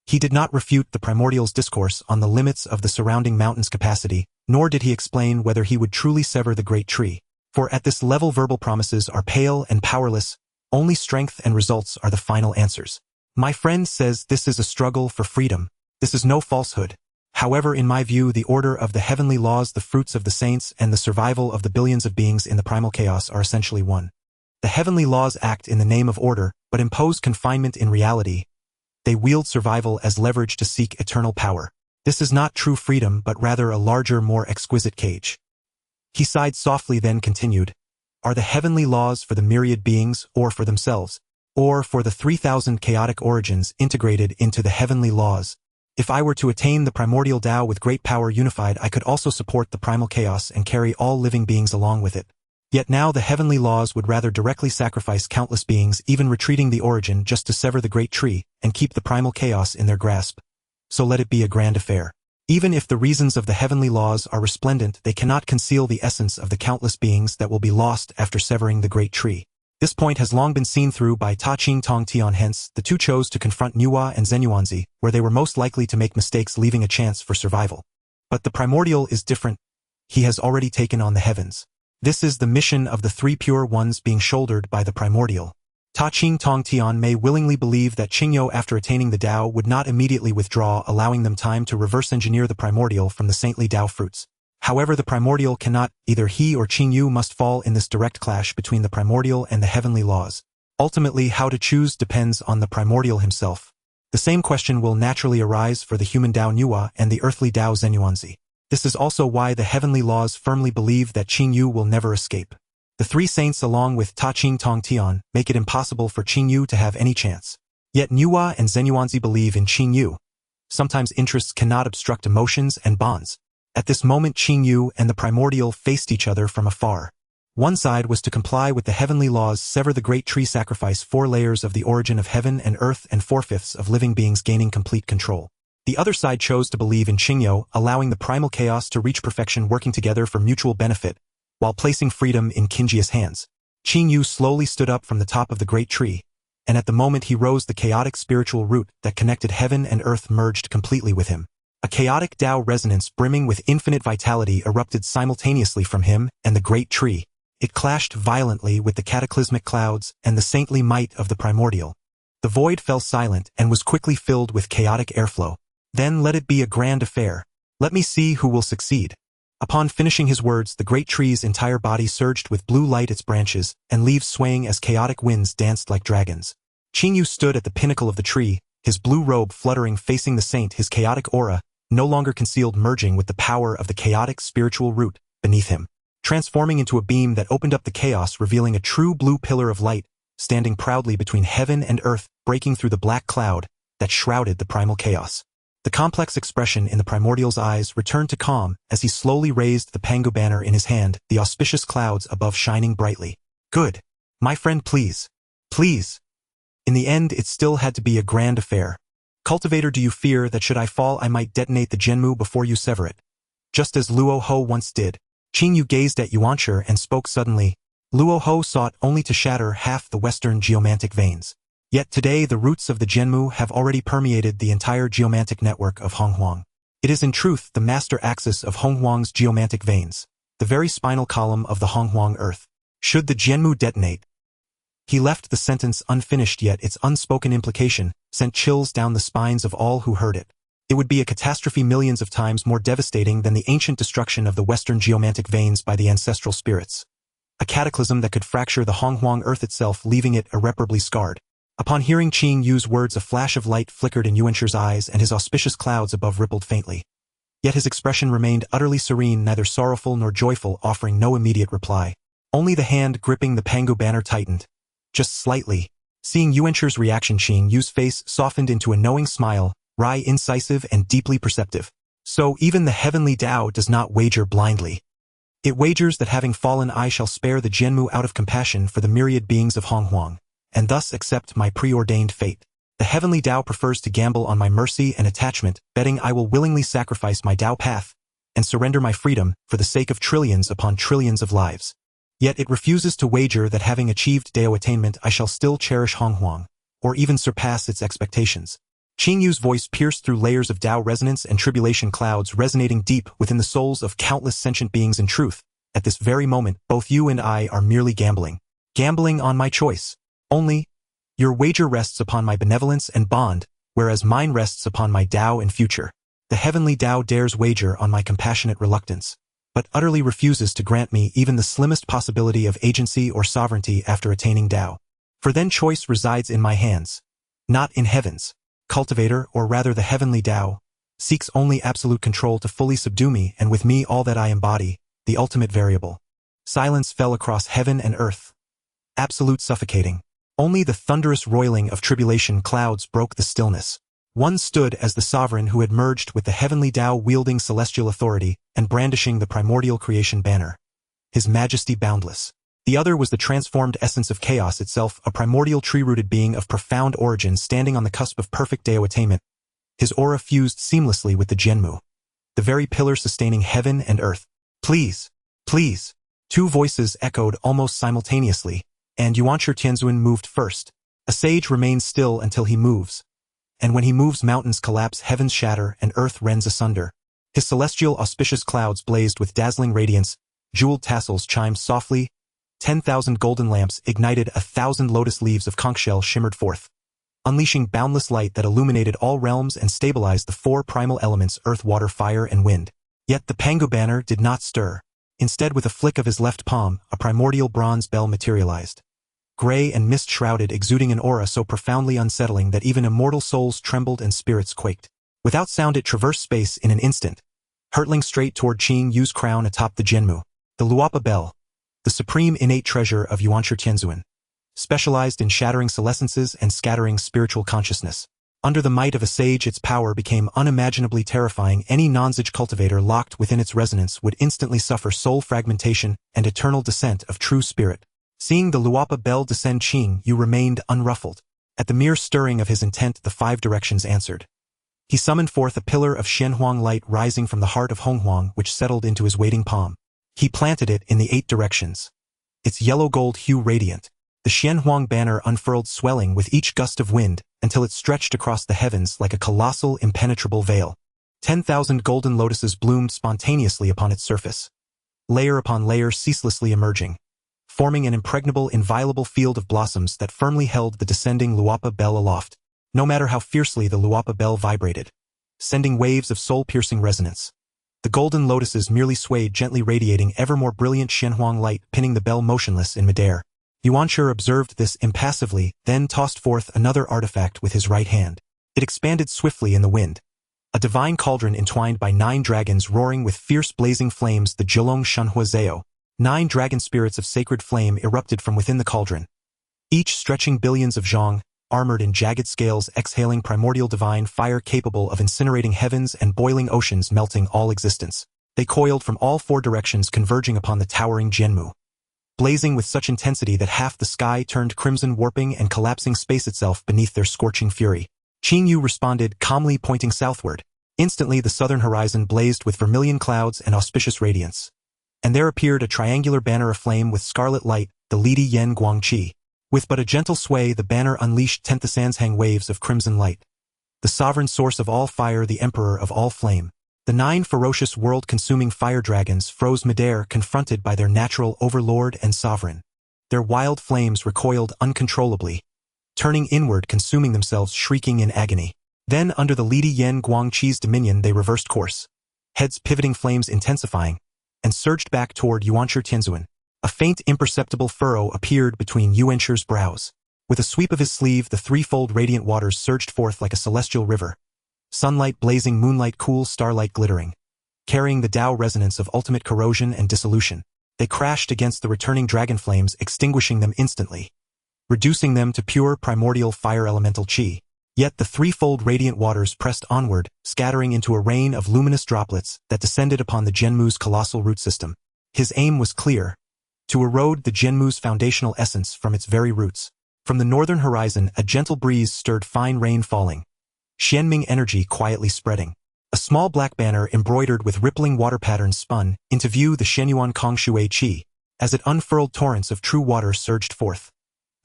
He did not refute the primordial's discourse on the limits of the surrounding mountain's capacity, nor did he explain whether he would truly sever the great tree. For at this level verbal promises are pale and powerless, only strength and results are the final answers. My friend says this is a struggle for freedom. This is no falsehood. However, in my view, the order of the heavenly laws, the fruits of the saints, and the survival of the billions of beings in the primal chaos are essentially one. The heavenly laws act in the name of order, but impose confinement in reality. They wield survival as leverage to seek eternal power. This is not true freedom, but rather a larger, more exquisite cage. He sighed softly, then continued, Are the heavenly laws for the myriad beings, or for themselves, or for the 3,000 chaotic origins integrated into the heavenly laws? If I were to attain the primordial Tao with great power unified, I could also support the primal chaos and carry all living beings along with it. Yet now the heavenly laws would rather directly sacrifice countless beings, even retreating the origin just to sever the great tree and keep the primal chaos in their grasp. So let it be a grand affair. Even if the reasons of the heavenly laws are resplendent, they cannot conceal the essence of the countless beings that will be lost after severing the great tree. This point has long been seen through by Ta Ching Tong Tian. Hence, the two chose to confront Nuwa and Zenuanzi, where they were most likely to make mistakes, leaving a chance for survival. But the primordial is different. He has already taken on the heavens. This is the mission of the three pure ones being shouldered by the primordial. Ta Ching Tong Tian may willingly believe that Qingyo, after attaining the Tao, would not immediately withdraw, allowing them time to reverse engineer the primordial from the saintly Tao fruits. However, the primordial cannot. Either he or Qing Yu must fall in this direct clash between the primordial and the heavenly laws. Ultimately, how to choose depends on the primordial himself. The same question will naturally arise for the human Tao Nuwa and the earthly Tao Zenuanzi. This is also why the heavenly laws firmly believe that Qing Yu will never escape. The three saints, along with Ta Ching Tong Tian, make it impossible for Qing Yu to have any chance. Yet Nuwa and Zenuanzi believe in Qing Yu. Sometimes interests cannot obstruct emotions and bonds. At this moment, Qing Yu and the primordial faced each other from afar. One side was to comply with the heavenly laws, sever the great tree, sacrifice 4 layers of the origin of heaven and earth and 4/5 of living beings, gaining complete control. The other side chose to believe in Qingyo, allowing the primal chaos to reach perfection, working together for mutual benefit, while placing freedom in Qingjia's hands. Qing Yu slowly stood up from the top of the great tree, and at the moment he rose, the chaotic spiritual root that connected heaven and earth merged completely with him. A chaotic Tao resonance brimming with infinite vitality erupted simultaneously from him and the great tree. It clashed violently with the cataclysmic clouds and the saintly might of the primordial. The void fell silent and was quickly filled with chaotic airflow. Then let it be a grand affair. Let me see who will succeed. Upon finishing his words, the great tree's entire body surged with blue light, its branches and leaves swaying as chaotic winds danced like dragons. Qingyu stood at the pinnacle of the tree, his blue robe fluttering facing the saint, his chaotic aura, no longer concealed, merging with the power of the chaotic spiritual root beneath him, transforming into a beam that opened up the chaos, revealing a true blue pillar of light, standing proudly between heaven and earth, breaking through the black cloud that shrouded the primal chaos. The complex expression in the primordial's eyes returned to calm as he slowly raised the Pangu banner in his hand, the auspicious clouds above shining brightly. Good. My friend, please. Please. In the end, it still had to be a grand affair. Cultivator, do you fear that should I fall I might detonate the Jianmu before you sever it? Just as Luo Ho once did. Qingyu gazed at Yuanshi and spoke suddenly. Luo Ho sought only to shatter half the western geomantic veins. Yet today the roots of the Jianmu have already permeated the entire geomantic network of Honghuang. It is in truth the master axis of Honghuang's geomantic veins, the very spinal column of the Honghuang earth. Should the Jianmu detonate? He left the sentence unfinished, yet its unspoken implication sent chills down the spines of all who heard it. It would be a catastrophe millions of times more devastating than the ancient destruction of the western geomantic veins by the ancestral spirits. A cataclysm that could fracture the Honghuang earth itself, leaving it irreparably scarred. Upon hearing Qingyu's words, a flash of light flickered in Yuanshi's eyes and his auspicious clouds above rippled faintly. Yet his expression remained utterly serene, neither sorrowful nor joyful, offering no immediate reply. Only the hand gripping the Pangu banner tightened. Just slightly. Seeing Yuanshi's reaction, Qingyu's face softened into a knowing smile, wry, incisive, and deeply perceptive. So even the heavenly Tao does not wager blindly. It wagers that having fallen I shall spare the Jianmu out of compassion for the myriad beings of Honghuang, and thus accept my preordained fate. The heavenly Tao prefers to gamble on my mercy and attachment, betting I will willingly sacrifice my Tao path and surrender my freedom for the sake of trillions upon trillions of lives. Yet it refuses to wager that having achieved Dao attainment I shall still cherish Honghuang, or even surpass its expectations. Qingyu's voice pierced through layers of Tao resonance and tribulation clouds, resonating deep within the souls of countless sentient beings. In truth, at this very moment, both you and I are merely gambling. Gambling on my choice. Only, your wager rests upon my benevolence and bond, whereas mine rests upon my Tao and future. The heavenly Tao dares wager on my compassionate reluctance, but utterly refuses to grant me even the slimmest possibility of agency or sovereignty after attaining Tao. For then choice resides in my hands, not in heaven's. Cultivator, or rather the heavenly Tao, seeks only absolute control to fully subdue me and with me all that I embody, the ultimate variable. Silence fell across heaven and earth. Absolute suffocating. Only the thunderous roiling of tribulation clouds broke the stillness. One stood as the sovereign who had merged with the heavenly Tao, wielding celestial authority and brandishing the primordial creation banner. His majesty boundless. The other was the transformed essence of chaos itself, a primordial tree-rooted being of profound origin standing on the cusp of perfect Dao attainment. His aura fused seamlessly with the Jianmu, the very pillar sustaining heaven and earth. Please, please. Two voices echoed almost simultaneously, and Yuanshi Tianzuan moved first. A sage remains still until he moves, and when he moves mountains collapse, heavens shatter, and earth rends asunder. His celestial auspicious clouds blazed with dazzling radiance, jeweled tassels chimed softly, 10,000 golden lamps ignited, 1,000 lotus leaves of conch shell shimmered forth, unleashing boundless light that illuminated all realms and stabilized the four primal elements: earth, water, fire, and wind. Yet the Pangu banner did not stir. Instead, with a flick of his left palm, a primordial bronze bell materialized. Gray and mist-shrouded, exuding an aura so profoundly unsettling that even immortal souls trembled and spirits quaked. Without sound it traversed space in an instant, hurtling straight toward Qingyu's crown atop the Jianmu. The Luapa bell, the supreme innate treasure of Yuanshi Tianzuan, specialized in shattering celescences and scattering spiritual consciousness. Under the might of a sage, its power became unimaginably terrifying. Any non-sage cultivator locked within its resonance would instantly suffer soul fragmentation and eternal descent of true spirit. Seeing the Luapa bell descend, Qingyu remained unruffled. At the mere stirring of his intent, the five directions answered. He summoned forth a pillar of Xianhuang light rising from the heart of Honghuang, which settled into his waiting palm. He planted it in the 8 directions, its yellow-gold hue radiant. The Xianhuang banner unfurled, swelling with each gust of wind, until it stretched across the heavens like a colossal, impenetrable veil. 10,000 golden lotuses bloomed spontaneously upon its surface, layer upon layer ceaselessly emerging, forming an impregnable, inviolable field of blossoms that firmly held the descending Luapa bell aloft, no matter how fiercely the Luapa bell vibrated, sending waves of soul-piercing resonance. The golden lotuses merely swayed, gently radiating ever more brilliant Honghuang light, pinning the bell motionless in midair. Yuanshi observed this impassively, then tossed forth another artifact with his right hand. It expanded swiftly in the wind. A divine cauldron entwined by 9 dragons roaring with fierce blazing flames, the Zhilong Shenhuazeo. 9 dragon spirits of sacred flame erupted from within the cauldron, each stretching billions of zhong, armored in jagged scales, exhaling primordial divine fire capable of incinerating heavens and boiling oceans, melting all existence. They coiled from all 4 directions, converging upon the towering Jianmu, blazing with such intensity that half the sky turned crimson, warping and collapsing space itself beneath their scorching fury. Qingyu responded, calmly pointing southward. Instantly the southern horizon blazed with vermilion clouds and auspicious radiance, and there appeared a triangular banner aflame with scarlet light, the Lidi Yen Guangqi. With but a gentle sway, the banner unleashed 10 Sanshang waves of crimson light. The sovereign source of all fire, the emperor of all flame. The 9 ferocious world-consuming fire dragons froze midair, confronted by their natural overlord and sovereign. Their wild flames recoiled uncontrollably, turning inward, consuming themselves, shrieking in agony. Then, under the Lidi Yen Guangqi's dominion, they reversed course, heads pivoting, flames intensifying, and surged back toward Yuanshi Tianzuan. A faint, imperceptible furrow appeared between Yuanshi's brows. With a sweep of his sleeve, the threefold radiant waters surged forth like a celestial river. Sunlight blazing, moonlight cool, starlight glittering. Carrying the Dao resonance of ultimate corrosion and dissolution, they crashed against the returning dragon flames, extinguishing them instantly, reducing them to pure primordial fire elemental qi. Yet the threefold radiant waters pressed onward, scattering into a rain of luminous droplets that descended upon the Jianmu's colossal root system. His aim was clear: to erode the Jianmu's foundational essence from its very roots. From the northern horizon, a gentle breeze stirred fine rain falling, Xianming energy quietly spreading. A small black banner embroidered with rippling water patterns spun into view, the Shenyuan Kongshui Qi. As it unfurled, torrents of true water surged forth,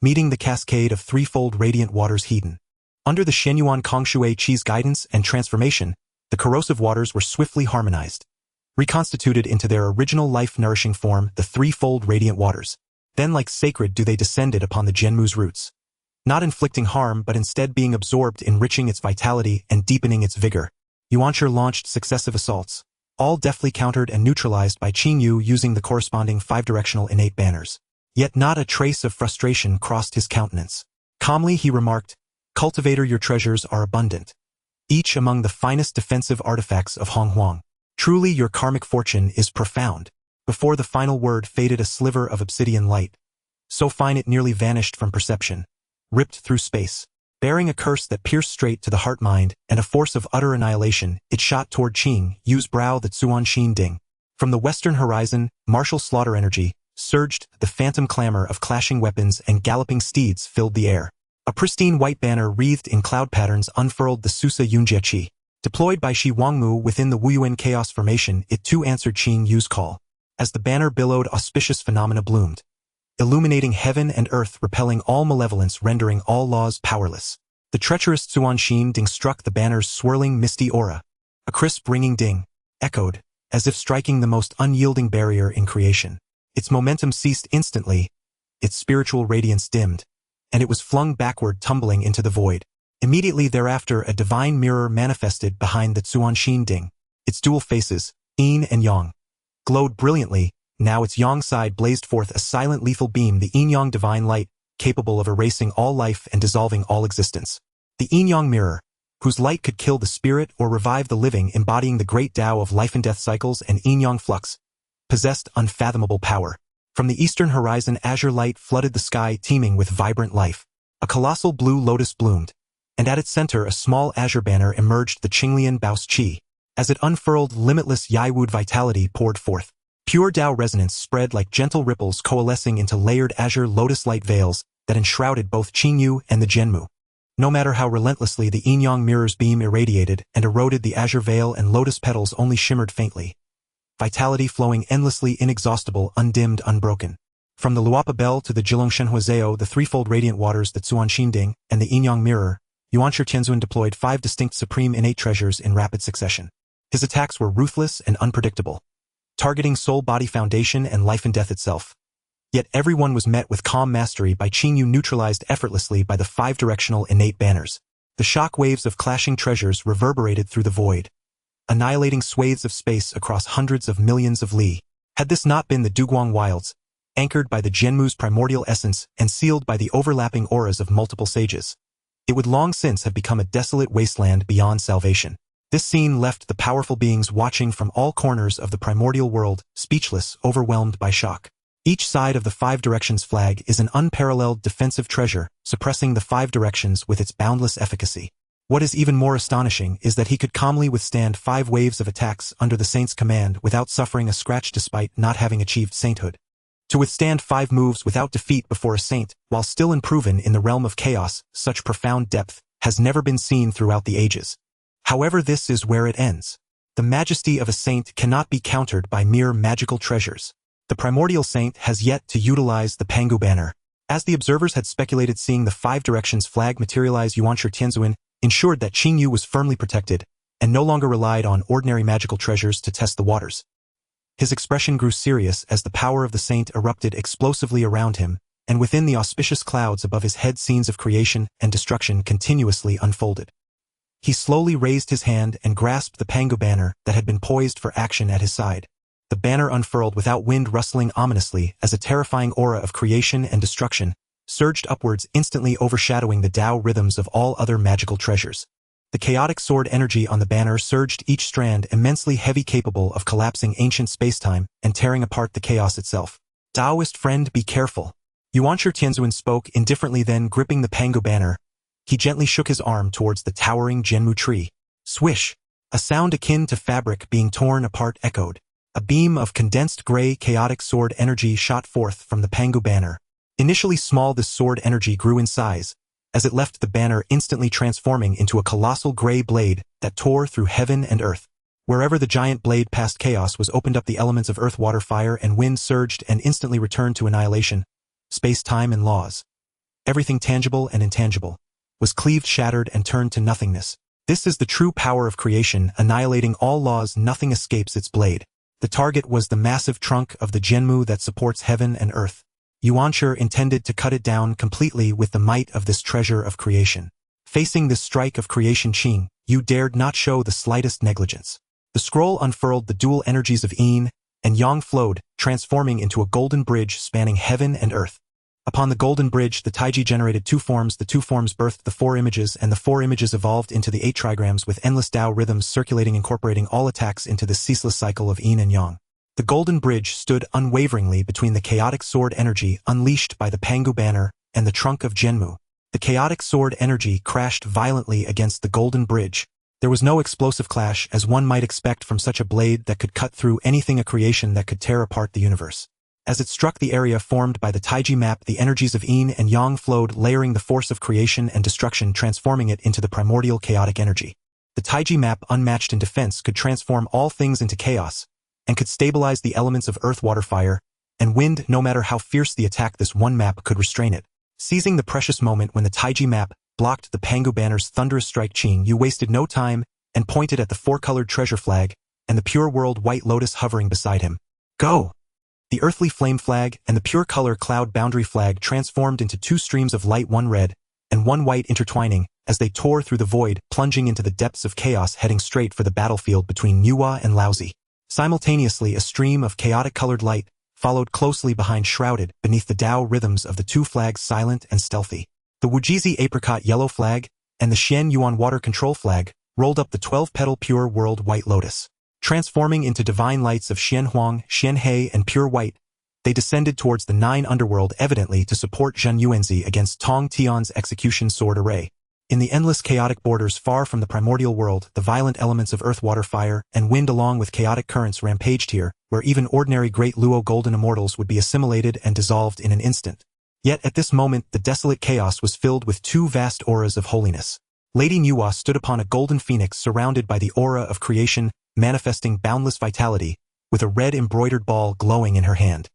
meeting the cascade of threefold radiant waters Heaton. Under the Shenyuan Kongshui Qi's guidance and transformation, the corrosive waters were swiftly harmonized, reconstituted into their original life-nourishing form, the threefold radiant waters. Then, like sacred dew, they descended upon the Jianmu's roots, not inflicting harm but instead being absorbed, enriching its vitality and deepening its vigor. Yuanshi launched successive assaults, all deftly countered and neutralized by Qingyu using the corresponding 5-directional innate banners. Yet not a trace of frustration crossed his countenance. Calmly he remarked, "Cultivator, your treasures are abundant, each among the finest defensive artifacts of Honghuang. Truly your karmic fortune is profound." Before the final word faded a sliver of obsidian light, so fine it nearly vanished from perception, ripped through space. Bearing a curse that pierced straight to the heart-mind and a force of utter annihilation, it shot toward Qingyu's brow, the Zuanshin Ding. From the western horizon, martial slaughter energy surged, the phantom clamor of clashing weapons and galloping steeds filled the air. A pristine white banner wreathed in cloud patterns unfurled, the Susa Yunjieqi. Deployed by Shi Wangmu within the Wuyuan Chaos Formation, it too answered Qingyu's call. As the banner billowed, auspicious phenomena bloomed, illuminating heaven and earth, repelling all malevolence, rendering all laws powerless. The treacherous Zuanshin Ding struck the banner's swirling misty aura. A crisp ringing ding echoed, as if striking the most unyielding barrier in creation. Its momentum ceased instantly, its spiritual radiance dimmed, and it was flung backward, tumbling into the void. Immediately thereafter, a divine mirror manifested behind the Zuanshin Ding. Its dual faces, yin and yang, glowed brilliantly. Now its yang side blazed forth a silent lethal beam, the yin-yang divine light, capable of erasing all life and dissolving all existence. The yin-yang mirror, whose light could kill the spirit or revive the living, embodying the great Dao of life and death cycles and yin-yang flux, possessed unfathomable power. From the eastern horizon, azure light flooded the sky, teeming with vibrant life. A colossal blue lotus bloomed, and at its center a small azure banner emerged, the Qinglian Baos Qi. As it unfurled, limitless Yaiwud vitality poured forth. Pure Dao resonance spread like gentle ripples, coalescing into layered azure lotus light veils that enshrouded both Qingyu and the Jianmu. No matter how relentlessly the yin-yang mirror's beam irradiated and eroded the azure veil, and lotus petals only shimmered faintly, vitality flowing endlessly, inexhaustible, undimmed, unbroken. From the Luapa Bell to the Zhilong Shenhuazeo, the threefold radiant waters, the Zuanshin Ding, and the yin-yang mirror, Yuanshi Tianzuan deployed 5 distinct supreme innate treasures in rapid succession. His attacks were ruthless and unpredictable, targeting soul-body foundation and life and death itself. Yet everyone was met with calm mastery by Qingyu, neutralized effortlessly by the five-directional innate banners. The shock waves of clashing treasures reverberated through the void, annihilating swathes of space across hundreds of millions of li. Had this not been the Duguang Wilds, anchored by the Jianmu's primordial essence and sealed by the overlapping auras of multiple sages, it would long since have become a desolate wasteland beyond salvation. This scene left the powerful beings watching from all corners of the primordial world, speechless, overwhelmed by shock. Each side of the Five Directions flag is an unparalleled defensive treasure, suppressing the Five Directions with its boundless efficacy. What is even more astonishing is that he could calmly withstand 5 waves of attacks under the Saint's command without suffering a scratch despite not having achieved sainthood. To withstand 5 moves without defeat before a saint, while still unproven in the realm of chaos, such profound depth has never been seen throughout the ages. However, this is where it ends. The majesty of a saint cannot be countered by mere magical treasures. The primordial saint has yet to utilize the Pangu banner. As the observers had speculated, seeing the Five Directions flag materialize, Yuanshi Tianzuan ensured that Qingyu was firmly protected and no longer relied on ordinary magical treasures to test the waters. His expression grew serious as the power of the saint erupted explosively around him, and within the auspicious clouds above his head scenes of creation and destruction continuously unfolded. He slowly raised his hand and grasped the Pangu banner that had been poised for action at his side. The banner unfurled without wind, rustling ominously as a terrifying aura of creation and destruction surged upwards, instantly overshadowing the Dao rhythms of all other magical treasures. The chaotic sword energy on the banner surged, each strand immensely heavy, capable of collapsing ancient spacetime and tearing apart the chaos itself. Daoist friend, be careful. Yuanshi Tianzuan spoke indifferently, then gripping the Pangu banner, he gently shook his arm towards the towering Jianmu tree. Swish! A sound akin to fabric being torn apart echoed. A beam of condensed gray chaotic sword energy shot forth from the Pangu banner. Initially small, this sword energy grew in size, as it left the banner, instantly transforming into a colossal gray blade that tore through heaven and earth. Wherever the giant blade passed, chaos was opened up. The elements of earth, water, fire, and wind surged and instantly returned to annihilation. Space, time, and laws, everything tangible and intangible, was cleaved, shattered, and turned to nothingness. This is the true power of creation, annihilating all laws. Nothing escapes its blade. The target was the massive trunk of the Jianmu that supports heaven and earth. Yuanshi intended to cut it down completely with the might of this treasure of creation. Facing this strike of creation, Qing, you dared not show the slightest negligence. The scroll unfurled, the dual energies of yin and yang flowed, transforming into a golden bridge spanning heaven and earth. Upon the golden bridge, the Taiji generated 2 forms. The 2 forms birthed the 4 images, and the 4 images evolved into the 8 trigrams with endless Dao rhythms circulating, incorporating all attacks into the ceaseless cycle of yin and yang. The golden bridge stood unwaveringly between the chaotic sword energy unleashed by the Pangu banner and the trunk of Jianmu. The chaotic sword energy crashed violently against the golden bridge. There was no explosive clash, as one might expect from such a blade that could cut through anything, a creation that could tear apart the universe. As it struck the area formed by the Taiji map, the energies of yin and yang flowed, layering the force of creation and destruction, transforming it into the primordial chaotic energy. The Taiji map, unmatched in defense, could transform all things into chaos, and could stabilize the elements of earth, water, fire, and wind. No matter how fierce the attack, this one map could restrain it. Seizing the precious moment when the Taiji map blocked the Pangu banner's thunderous strike, Qing Yu wasted no time and pointed at the 4-colored treasure flag and the pure world white lotus hovering beside him. Go! The earthly flame flag and the pure color cloud boundary flag transformed into 2 streams of light, one red and one white, intertwining as they tore through the void, plunging into the depths of chaos, heading straight for the battlefield between Nuwa and Laozi. Simultaneously, a stream of chaotic colored light followed closely behind, shrouded beneath the Dao rhythms of the 2 flags, silent and stealthy. The Wujizi apricot yellow flag and the Xian Yuan water control flag rolled up the 12-petal pure world white lotus. Transforming into divine lights of Xianhuang, Xianhe, and pure white, they descended towards the 9 underworld, evidently to support Zhen Yuanzi against Tong Tian's execution sword array. In the endless chaotic borders far from the primordial world, the violent elements of earth, water, fire, and wind along with chaotic currents rampaged here, where even ordinary great Luo golden immortals would be assimilated and dissolved in an instant. Yet at this moment, the desolate chaos was filled with 2 vast auras of holiness. Lady Nuwa stood upon a golden phoenix surrounded by the aura of creation, manifesting boundless vitality, with a red embroidered ball glowing in her hand.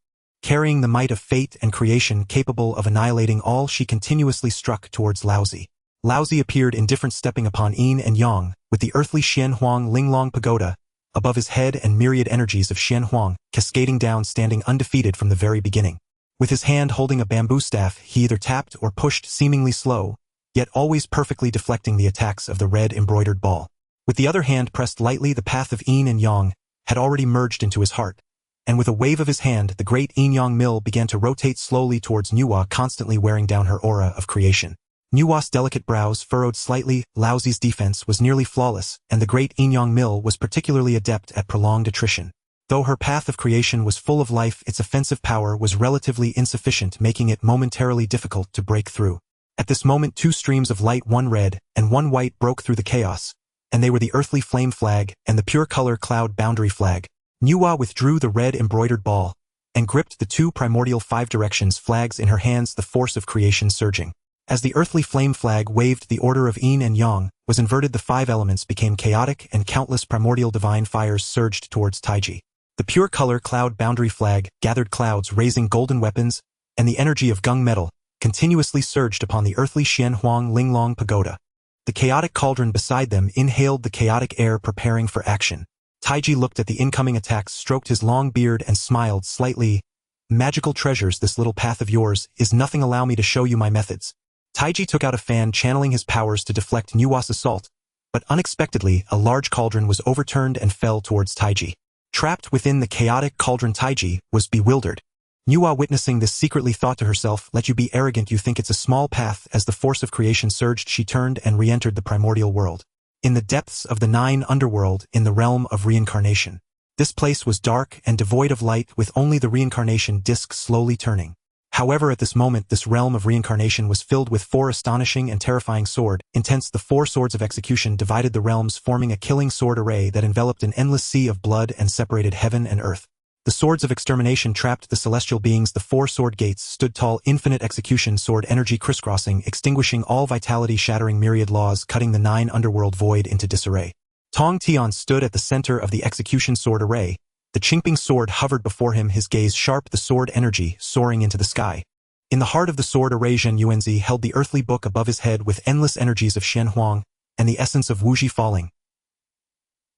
Carrying the might of fate and creation capable of annihilating all, she continuously struck towards Laozi. Laozi appeared indifferent, stepping upon yin and yang, with the earthly Xianhuang Linglong pagoda above his head and myriad energies of Honghuang, cascading down, standing undefeated from the very beginning. With his hand holding a bamboo staff, he either tapped or pushed, seemingly slow, yet always perfectly deflecting the attacks of the red embroidered ball. With the other hand pressed lightly, the path of yin and yang had already merged into his heart, and with a wave of his hand, the great yin-yang mill began to rotate slowly towards Nuwa, constantly wearing down her aura of creation. Nuwa's delicate brows furrowed slightly. Laozi's defense was nearly flawless, and the great yin-yang mill was particularly adept at prolonged attrition. Though her path of creation was full of life, its offensive power was relatively insufficient, making it momentarily difficult to break through. At this moment, two streams of light, one red and one white, broke through the chaos, and they were the earthly flame flag and the pure color cloud boundary flag. Nuwa withdrew the red embroidered ball and gripped the two primordial five directions flags in her hands, the force of creation surging. As the earthly flame flag waved, the order of yin and yang was inverted, the five elements became chaotic, and countless primordial divine fires surged towards Taiji. The pure color cloud boundary flag gathered clouds, raising golden weapons, and the energy of gung metal continuously surged upon the earthly Xianhuang Linglong pagoda. The chaotic cauldron beside them inhaled the chaotic air, preparing for action. Taiji looked at the incoming attacks, stroked his long beard, and smiled slightly. Magical treasures, this little path of yours is nothing. Allow me to show you my methods. Taiji took out a fan, channeling his powers to deflect Nuwa's assault, but unexpectedly, a large cauldron was overturned and fell towards Taiji. Trapped within the chaotic cauldron, Taiji was bewildered. Nuwa, witnessing this, secretly thought to herself, "Let you be arrogant, you think it's a small path." As the force of creation surged, she turned and re-entered the primordial world. In the depths of the 9 underworld, in the realm of reincarnation. This place was dark and devoid of light, with only the reincarnation disk slowly turning. However, at this moment, this realm of reincarnation was filled with 4 astonishing and terrifying sword intense. The 4 swords of execution divided the realms, forming a killing sword array that enveloped an endless sea of blood and separated heaven and earth. The swords of extermination trapped the celestial beings. The 4 sword gates stood tall, infinite execution sword energy crisscrossing, extinguishing all vitality, shattering myriad laws, cutting the 9 underworld void into disarray. Tong Tian stood at the center of the execution sword array. The Qingping sword hovered before him, his gaze sharp, the sword energy soaring into the sky. In the heart of the sword array, Zhen Yuanzi held the earthly book above his head with endless energies of Shenhuang and the essence of Wuji falling.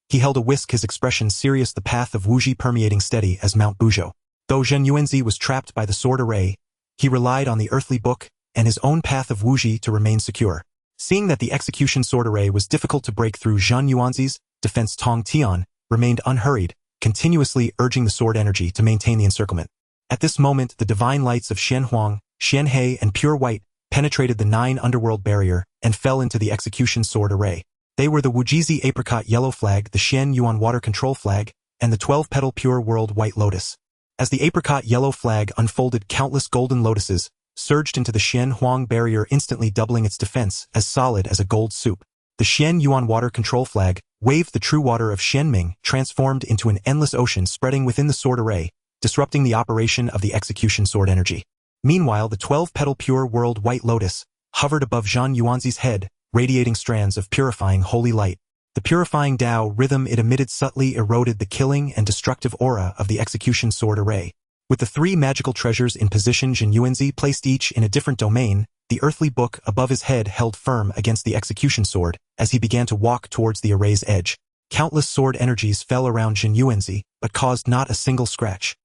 He held a whisk, his expression serious, the path of Wuji permeating steady as Mount Buzhou. Though Zhen Yuanzi was trapped by the sword array, he relied on the earthly book and his own path of Wuji to remain secure. Seeing that the execution sword array was difficult to break through, Zhen Yuanzi's defense, Tong Tian, remained unhurried, continuously urging the sword energy to maintain the encirclement. At this moment, the divine lights of Shenhuang, Shenhe, and pure white penetrated the 9 underworld barrier and fell into the execution sword array. They were the Wujizi apricot yellow flag, the Shen Yuan water control flag, and the 12-petal pure world white lotus. As the apricot yellow flag unfolded, countless golden lotuses surged into the Shenhuang barrier, instantly doubling its defense, as solid as a gold soup. The Shen Yuan water control flag waved the true water of Shenming, transformed into an endless ocean spreading within the sword array, disrupting the operation of the execution sword energy. Meanwhile, the 12-petal pure world white lotus hovered above Zhen Yuanzi's head, radiating strands of purifying holy light. The purifying Dao rhythm it emitted subtly eroded the killing and destructive aura of the execution sword array. With the 3 magical treasures in position, Zhen Yuanzi placed each in a different domain. The earthly book above his head held firm against the execution sword as he began to walk towards the array's edge. Countless sword energies fell around Zhen Yuanzi, but caused not a single scratch.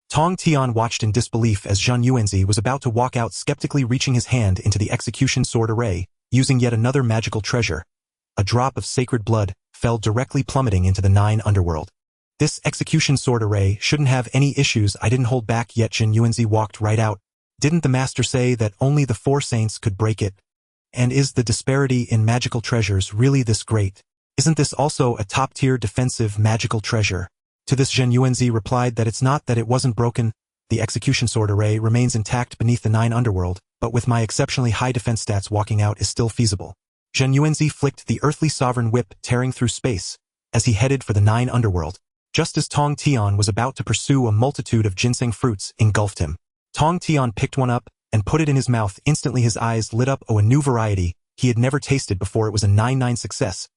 Tong Tian watched in disbelief as Zhen Yuanzi was about to walk out, skeptically reaching his hand into the execution sword array, using yet another magical treasure. A drop of sacred blood fell directly, plummeting into the 9 underworld. This execution sword array shouldn't have any issues. I didn't hold back yet. Zhen Yuanzi walked right out. Didn't the master say that only the 4 saints could break it? And is the disparity in magical treasures really this great? Isn't this also a top-tier defensive magical treasure? To this, Zhen Yuanzi replied that it's not that it wasn't broken. The execution sword array remains intact beneath the 9 underworld, but with my exceptionally high defense stats, walking out is still feasible. Zhen Yuanzi flicked the earthly sovereign whip, tearing through space as he headed for the 9 underworld. Just as Tong Tian was about to pursue, a multitude of ginseng fruits engulfed him. Tong Tian picked one up and put it in his mouth. Instantly his eyes lit up. Oh, a new variety he had never tasted before. It was a 9-9 success.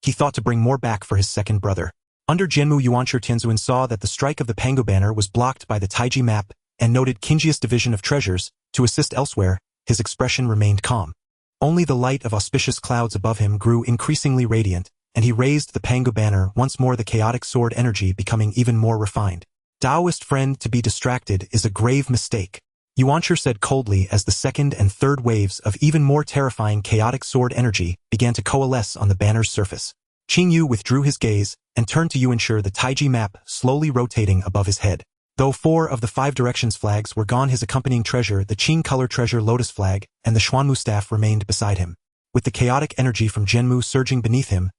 He thought to bring more back for his second brother. Under Jianmu, Yuanshi Tianzuan saw that the strike of the Pangu banner was blocked by the Taiji map and noted Qingjia's division of treasures to assist elsewhere. His expression remained calm. Only the light of auspicious clouds above him grew increasingly radiant, and he raised the Pangu banner, once more the chaotic sword energy becoming even more refined. Daoist friend, to be distracted is a grave mistake, Yuanshi said coldly as the second and third waves of even more terrifying chaotic sword energy began to coalesce on the banner's surface. Qingyu withdrew his gaze and turned to Yuanshi, the Taiji map slowly rotating above his head. Though 4 of the 5 directions flags were gone, his accompanying treasure, the Qing color treasure lotus flag, and the Xuanmu staff remained beside him. With the chaotic energy from Jianmu surging beneath him,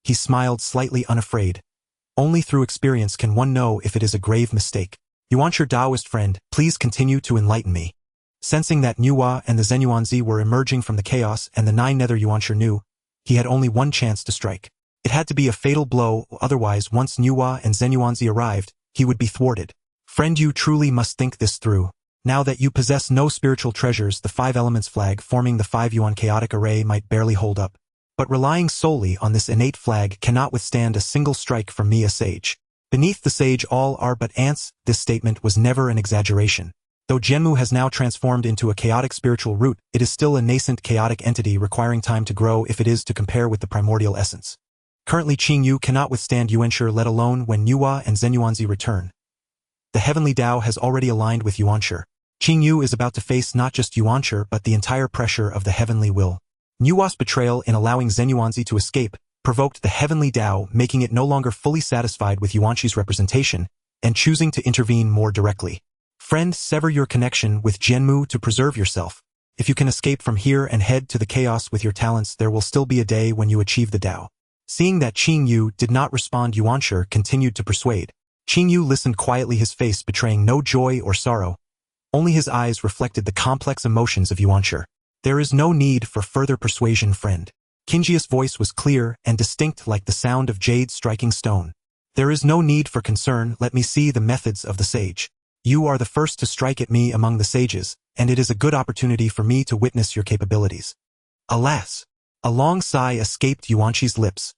he smiled slightly unafraid. Only through experience can one know if it is a grave mistake. Yuanshi, Daoist friend, please continue to enlighten me. Sensing that Nuwa and the Zenyuanzi were emerging from the chaos and the 9 nether, Yuanshi knew he had only one chance to strike. It had to be a fatal blow, otherwise once Nuwa and Zenyuanzi arrived, he would be thwarted. Friend, you truly must think this through. Now that you possess no spiritual treasures, the 5 elements flag forming the 5 yuan chaotic array might barely hold up. But relying solely on this innate flag cannot withstand a single strike from me, a sage. Beneath the sage all are but ants. This statement was never an exaggeration. Though Jianmu has now transformed into a chaotic spiritual root, it is still a nascent chaotic entity requiring time to grow if it is to compare with the primordial essence. Currently Qingyu cannot withstand Yuanshi, let alone when Nuwa and Zenyuanzi return. The heavenly Dao has already aligned with Yuanshi. Qingyu is about to face not just Yuanshi but the entire pressure of the heavenly will. Nuwa's betrayal in allowing Zenyuanzi to escape provoked the heavenly Dao, making it no longer fully satisfied with Yuanshi's representation and choosing to intervene more directly. Friend, sever your connection with Jianmu to preserve yourself. If you can escape from here and head to the chaos with your talents, there will still be a day when you achieve the Dao. Seeing that Qingyu did not respond, Yuanshi continued to persuade. Qingyu listened quietly, his face betraying no joy or sorrow. Only his eyes reflected the complex emotions of Yuanshi. There is no need for further persuasion, friend. Qingji's voice was clear and distinct like the sound of jade striking stone. There is no need for concern, let me see the methods of the sage. You are the first to strike at me among the sages, and it is a good opportunity for me to witness your capabilities. Alas! A long sigh escaped Yuanshi's lips.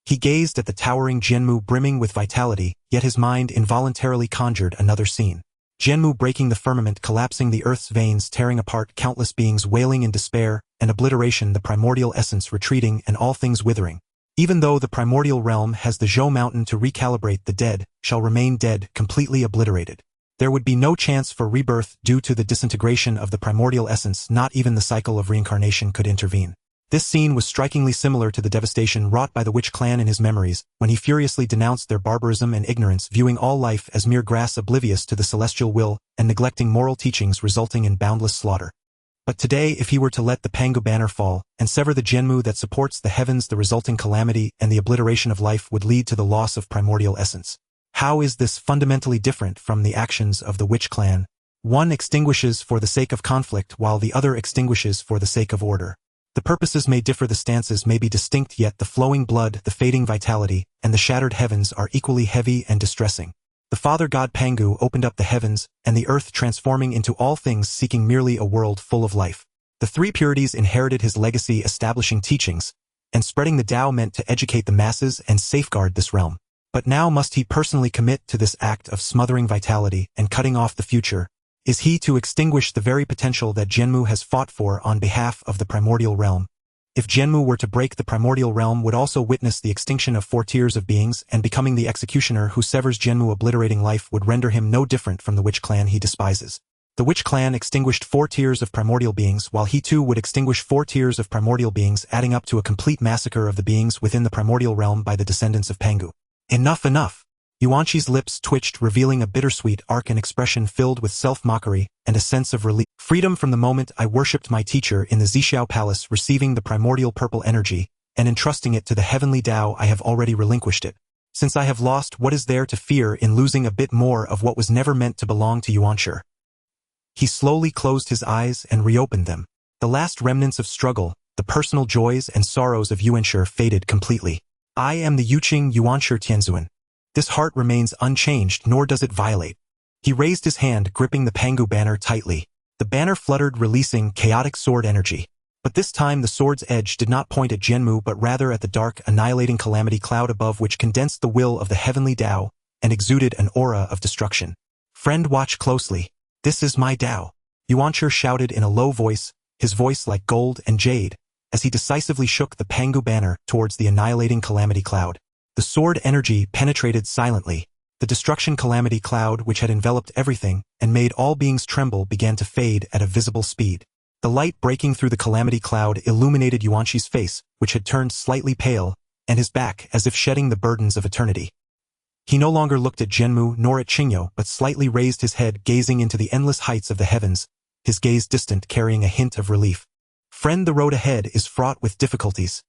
He gazed at the towering Jianmu brimming with vitality, yet his mind involuntarily conjured another scene. Jianmu breaking the firmament, collapsing the earth's veins, tearing apart countless beings wailing in despair and obliteration, the primordial essence retreating and all things withering. Even though the primordial realm has the Zhou mountain to recalibrate, the dead shall remain dead, completely obliterated. There would be no chance for rebirth due to the disintegration of the primordial essence. Not even the cycle of reincarnation could intervene. This scene was strikingly similar to the devastation wrought by the witch clan in his memories, when he furiously denounced their barbarism and ignorance, viewing all life as mere grass, oblivious to the celestial will, and neglecting moral teachings, resulting in boundless slaughter. But today, if he were to let the Pangu banner fall, and sever the Jianmu that supports the heavens, the resulting calamity and the obliteration of life would lead to the loss of primordial essence. How is this fundamentally different from the actions of the witch clan? One extinguishes for the sake of conflict, while the other extinguishes for the sake of order. The purposes may differ, the stances may be distinct, yet the flowing blood, the fading vitality, and the shattered heavens are equally heavy and distressing. The Father God Pangu opened up the heavens and the earth, transforming into all things, seeking merely a world full of life. The 3 purities inherited his legacy, establishing teachings and spreading the Tao meant to educate the masses and safeguard this realm. But now must he personally commit to this act of smothering vitality and cutting off the future? Is he to extinguish the very potential that Jianmu has fought for on behalf of the primordial realm? If Jianmu were to break, the primordial realm would also witness the extinction of 4 tiers of beings, and becoming the executioner who severs Jianmu, obliterating life, would render him no different from the witch clan he despises. The witch clan extinguished 4 tiers of primordial beings, while he too would extinguish 4 tiers of primordial beings, adding up to a complete massacre of the beings within the primordial realm by the descendants of Pangu. Enough, enough! Yuanshi's lips twitched, revealing a bittersweet arc, an expression filled with self-mockery and a sense of relief. Freedom from the moment I worshipped my teacher in the Zixiao Palace, receiving the primordial purple energy and entrusting it to the heavenly Tao, I have already relinquished it. Since I have lost, what is there to fear in losing a bit more of what was never meant to belong to Yuanshi? He slowly closed his eyes and reopened them. The last remnants of struggle, the personal joys and sorrows of Yuanshi faded completely. I am the Yuqing Yuanshi Tianzuan. This heart remains unchanged, nor does it violate. He raised his hand, gripping the Pangu banner tightly. The banner fluttered, releasing chaotic sword energy. But this time the sword's edge did not point at Jianmu, but rather at the dark, annihilating calamity cloud above, which condensed the will of the heavenly Tao and exuded an aura of destruction. Friend, watch closely. This is my Tao, Yuanshi shouted in a low voice, his voice like gold and jade, as he decisively shook the Pangu banner towards the annihilating calamity cloud. The sword energy penetrated silently. The destruction calamity cloud which had enveloped everything and made all beings tremble began to fade at a visible speed. The light breaking through the calamity cloud illuminated Yuanqi's face, which had turned slightly pale, and his back as if shedding the burdens of eternity. He no longer looked at Jianmu nor at Qingyu but slightly raised his head, gazing into the endless heights of the heavens, his gaze distant, carrying a hint of relief. Friend, the road ahead is fraught with difficulties.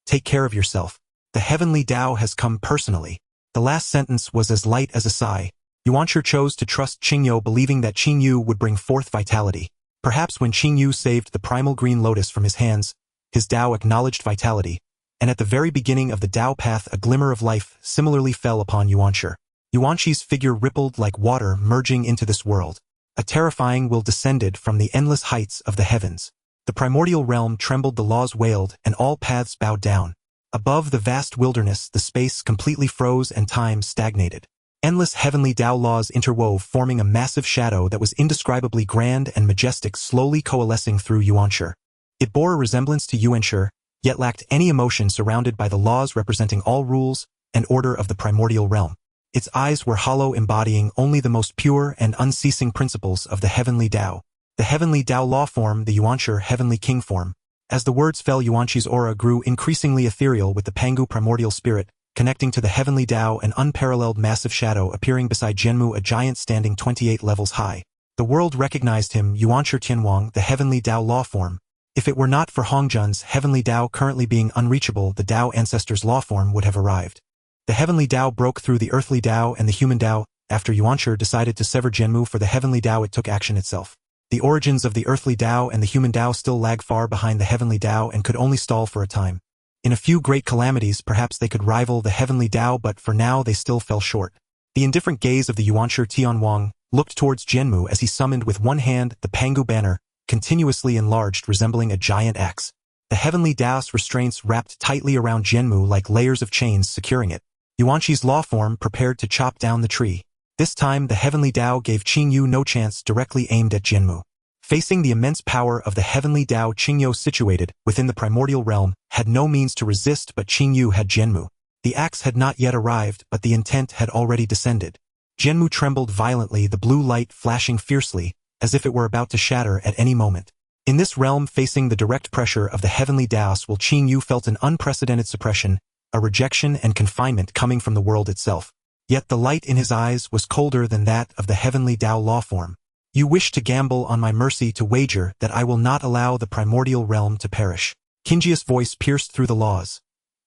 Take care of yourself. The heavenly Dao has come personally. The last sentence was as light as a sigh. Yuanshi chose to trust Qingyu, believing that Qingyu would bring forth vitality. Perhaps when Qingyu saved the primal green lotus from his hands, his Dao acknowledged vitality, and at the very beginning of the Dao path a glimmer of life similarly fell upon Yuanshi. Yuanqi's figure rippled like water merging into this world. A terrifying will descended from the endless heights of the heavens. The primordial realm trembled, the laws wailed, and all paths bowed down. Above the vast wilderness, the space completely froze and time stagnated. Endless heavenly Dao laws interwove, forming a massive shadow that was indescribably grand and majestic, slowly coalescing through Yuanshi. It bore a resemblance to Yuanshi, yet lacked any emotion, surrounded by the laws representing all rules and order of the primordial realm. Its eyes were hollow, embodying only the most pure and unceasing principles of the heavenly Dao. The heavenly Dao law form, the Yuanshi heavenly king form. As the words fell, Yuanqi's aura grew increasingly ethereal, with the Pangu primordial spirit connecting to the heavenly Dao, an unparalleled massive shadow appearing beside Jianmu, a giant standing 28 levels high. The world recognized him, Yuanshi Tianwang, the heavenly Dao law form. If it were not for Hongjun's heavenly Dao currently being unreachable, the Dao ancestor's law form would have arrived. The heavenly Dao broke through the earthly Dao and the human Dao. After Yuanshi decided to sever Jianmu for the heavenly Dao, it took action itself. The origins of the earthly Dao and the human Dao still lag far behind the heavenly Dao and could only stall for a time. In a few great calamities, perhaps they could rival the heavenly Dao, but for now they still fell short. The indifferent gaze of the Yuanshi Tianwang looked towards Jianmu as he summoned with one hand the Pangu banner, continuously enlarged, resembling a giant axe. The heavenly Daos restraints wrapped tightly around Jianmu like layers of chains securing it. Yuanqi's law form prepared to chop down the tree. This time the heavenly Dao gave Qingyu no chance, directly aimed at Jianmu. Facing the immense power of the heavenly Dao, Qingyu, situated within the primordial realm, had no means to resist, but Qingyu had Jianmu. The axe had not yet arrived, but the intent had already descended. Jianmu trembled violently, the blue light flashing fiercely, as if it were about to shatter at any moment. In this realm, facing the direct pressure of the heavenly Daos, Qingyu felt an unprecedented suppression, a rejection and confinement coming from the world itself. Yet the light in his eyes was colder than that of the heavenly Dao law form. You wish to gamble on my mercy, to wager that I will not allow the primordial realm to perish. Qingji's voice pierced through the laws.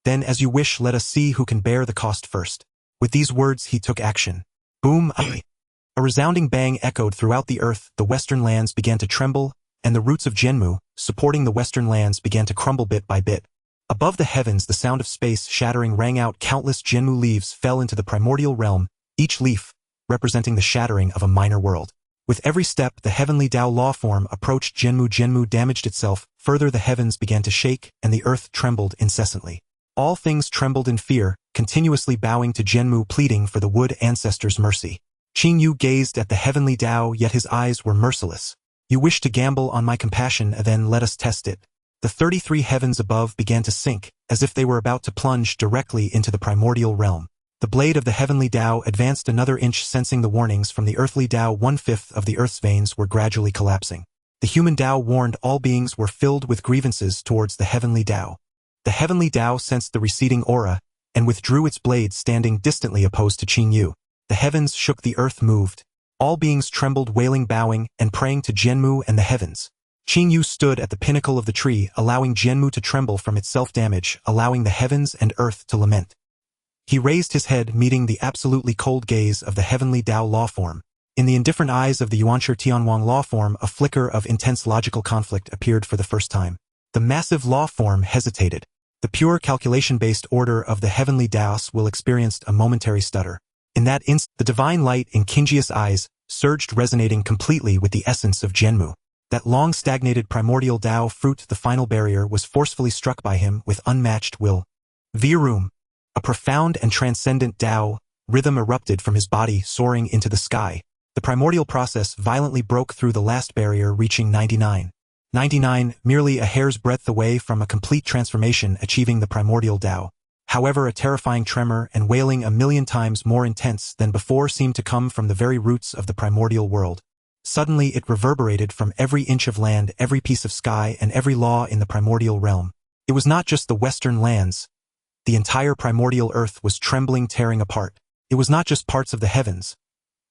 Then, as you wish, let us see who can bear the cost first. With these words he took action. Boom! A resounding bang echoed throughout the earth, the western lands began to tremble, and the roots of Jianmu, supporting the western lands, began to crumble bit by bit. Above the heavens, the sound of space shattering rang out. Countless Jianmu leaves fell into the primordial realm, each leaf representing the shattering of a minor world. With every step the heavenly Dao law form approached Jianmu, Jianmu damaged itself. Further, the heavens began to shake, and the earth trembled incessantly. All things trembled in fear, continuously bowing to Jianmu, pleading for the wood ancestor's mercy. Qingyu gazed at the heavenly Dao, yet his eyes were merciless. You wish to gamble on my compassion, then let us test it. The 33 heavens above began to sink, as if they were about to plunge directly into the primordial realm. The blade of the heavenly Dao advanced another inch, sensing the warnings from the earthly Dao. 1/5 of the earth's veins were gradually collapsing. The human Dao warned all beings were filled with grievances towards the heavenly Dao. The heavenly Dao sensed the receding aura, and withdrew its blade, standing distantly opposed to Qingyu. The heavens shook, the earth moved. All beings trembled, wailing, bowing, and praying to Jianmu and the heavens. Qingyu stood at the pinnacle of the tree, allowing Jianmu to tremble from its self-damage, allowing the heavens and earth to lament. He raised his head, meeting the absolutely cold gaze of the heavenly Dao law form. In the indifferent eyes of the Yuanshi Tianwang law form, a flicker of intense logical conflict appeared for the first time. The massive law form hesitated. The pure calculation-based order of the heavenly Daos will experience a momentary stutter. In that instant, the divine light in Qingji's eyes surged, resonating completely with the essence of Jianmu. That long stagnated primordial Dao fruit, the final barrier, was forcefully struck by him with unmatched will. Virum. A profound and transcendent Dao rhythm erupted from his body, soaring into the sky. The primordial process violently broke through the last barrier, reaching 99. 99, merely a hair's breadth away from a complete transformation achieving the primordial Dao. However, a terrifying tremor and wailing 1,000,000 times more intense than before seemed to come from the very roots of the primordial world. Suddenly it reverberated from every inch of land, every piece of sky, and every law in the primordial realm. It was not just the western lands. The entire primordial earth was trembling, tearing apart. It was not just parts of the heavens.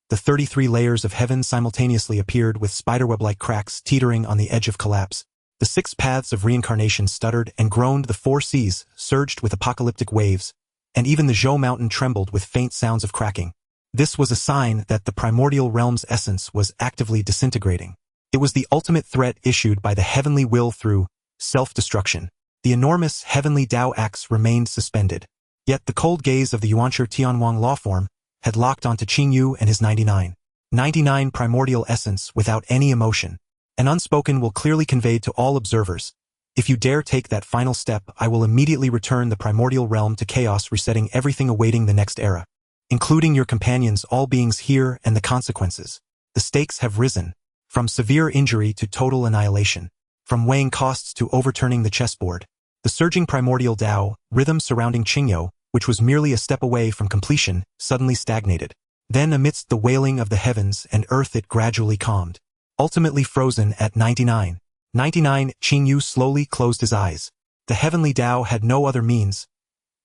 The 33 layers of heaven simultaneously appeared with spiderweb-like cracks teetering on the edge of collapse. The 6 paths of reincarnation stuttered and groaned, the 4 seas surged with apocalyptic waves, and even the Zhou mountain trembled with faint sounds of cracking. This was a sign that the primordial realm's essence was actively disintegrating. It was the ultimate threat issued by the heavenly will through self-destruction. The enormous heavenly Dao axe remained suspended. Yet the cold gaze of the Yuanshi Tianhuang lawform had locked onto Qingyu and his 99 primordial essence without any emotion. An unspoken will clearly conveyed to all observers. If you dare take that final step, I will immediately return the primordial realm to chaos, resetting everything awaiting the next era, including your companions, all beings here, and the consequences. The stakes have risen, from severe injury to total annihilation, from weighing costs to overturning the chessboard. The surging primordial Dao, rhythm surrounding Qingyu, which was merely a step away from completion, suddenly stagnated. Then amidst the wailing of the heavens and earth it gradually calmed. Ultimately frozen at 99, Qingyu slowly closed his eyes. The heavenly Dao had no other means.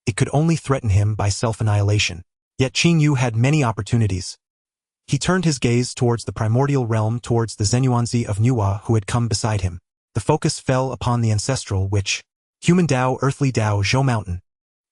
It could only threaten him by self-annihilation. Yet Qingyu had many opportunities. He turned his gaze towards the primordial realm, towards the Zenyuanzi of Nuwa who had come beside him. The focus fell upon the ancestral human Dao, earthly Dao, Zhou mountain.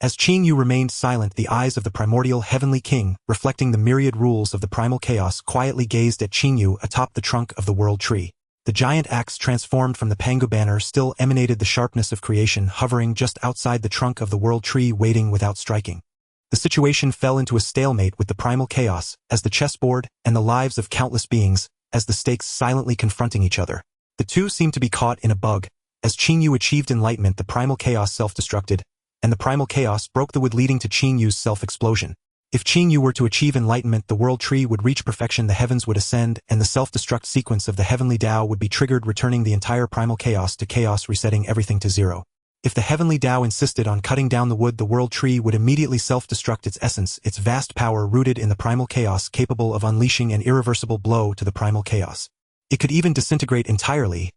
As Qingyu remained silent, the eyes of the primordial heavenly king, reflecting the myriad rules of the primal chaos, quietly gazed at Qingyu atop the trunk of the world tree. The giant axe, transformed from the Pangu banner, still emanated the sharpness of creation, hovering just outside the trunk of the world tree, waiting without striking. The situation fell into a stalemate with the primal chaos, as the chessboard, and the lives of countless beings, as the stakes silently confronting each other. The two seemed to be caught in a bug. As Qingyu achieved enlightenment, the primal chaos self-destructed, and the primal chaos broke the wood, leading to Qingyu's self-explosion. If Qingyu were to achieve enlightenment, the world tree would reach perfection, the heavens would ascend, and the self-destruct sequence of the heavenly Dao would be triggered, returning the entire primal chaos to chaos, resetting everything to zero. If the heavenly Dao insisted on cutting down the wood, the world tree would immediately self-destruct, its essence, its vast power rooted in the primal chaos, capable of unleashing an irreversible blow to the primal chaos. It could even disintegrate entirely.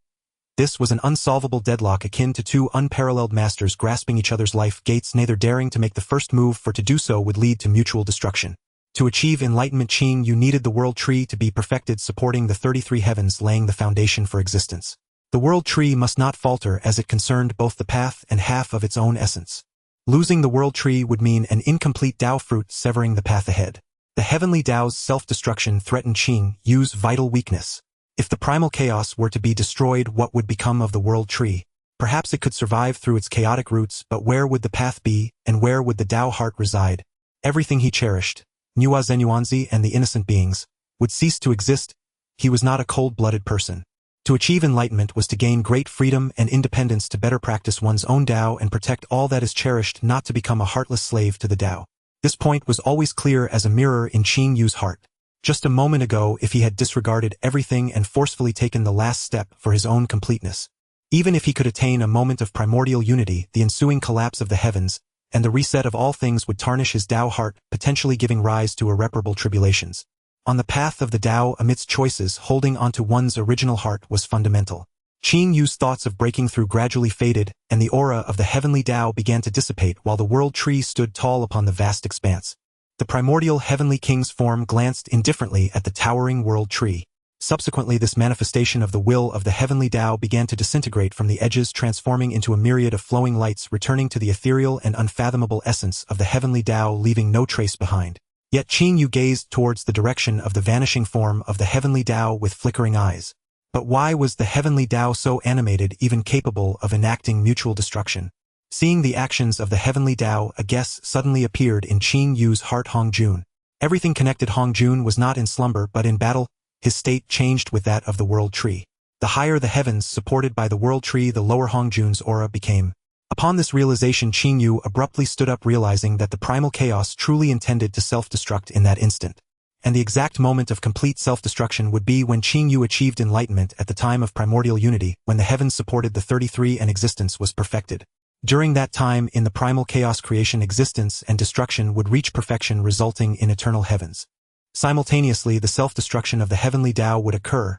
This was an unsolvable deadlock akin to two unparalleled masters grasping each other's life gates, neither daring to make the first move, for to do so would lead to mutual destruction. To achieve enlightenment, Qingyu needed the world tree to be perfected, supporting the 33 heavens, laying the foundation for existence. The world tree must not falter, as it concerned both the path and half of its own essence. Losing the world tree would mean an incomplete Dao fruit, severing the path ahead. The heavenly Dao's self-destruction threatened Qingyu's vital weakness. If the primal chaos were to be destroyed, what would become of the world tree? Perhaps it could survive through its chaotic roots, but where would the path be, and where would the Dao heart reside? Everything he cherished, Nuwa Zenyuanzi and the innocent beings, would cease to exist. He was not a cold-blooded person. To achieve enlightenment was to gain great freedom and independence, to better practice one's own Dao and protect all that is cherished, not to become a heartless slave to the Dao. This point was always clear as a mirror in Qingyu's heart. Just a moment ago, if he had disregarded everything and forcefully taken the last step for his own completeness. Even if he could attain a moment of primordial unity, the ensuing collapse of the heavens and the reset of all things would tarnish his Dao heart, potentially giving rise to irreparable tribulations. On the path of the Dao, amidst choices, holding onto one's original heart was fundamental. Qingyu's thoughts of breaking through gradually faded, and the aura of the heavenly Dao began to dissipate while the world tree stood tall upon the vast expanse. The primordial heavenly king's form glanced indifferently at the towering world tree. Subsequently, this manifestation of the will of the heavenly Dao began to disintegrate from the edges, transforming into a myriad of flowing lights, returning to the ethereal and unfathomable essence of the heavenly Dao, leaving no trace behind. Yet Qingyu gazed towards the direction of the vanishing form of the heavenly Dao with flickering eyes. But why was the heavenly Dao so animated, even capable of enacting mutual destruction? Seeing the actions of the heavenly Dao, a guess suddenly appeared in Qingyu's heart. Hongjun. Everything connected. Hongjun was not in slumber but in battle. His state changed with that of the world tree. The higher the heavens supported by the world tree, the lower Hongjun's aura became. Upon this realization, Qingyu abruptly stood up, realizing that the primal chaos truly intended to self-destruct in that instant. and the exact moment of complete self-destruction would be when Qing Yu achieved enlightenment at the time of primordial unity, when the heavens supported the 33 and existence was perfected. During that time, in the primal chaos, creation, existence, and destruction would reach perfection, resulting in eternal heavens. Simultaneously, the self-destruction of the heavenly Tao would occur.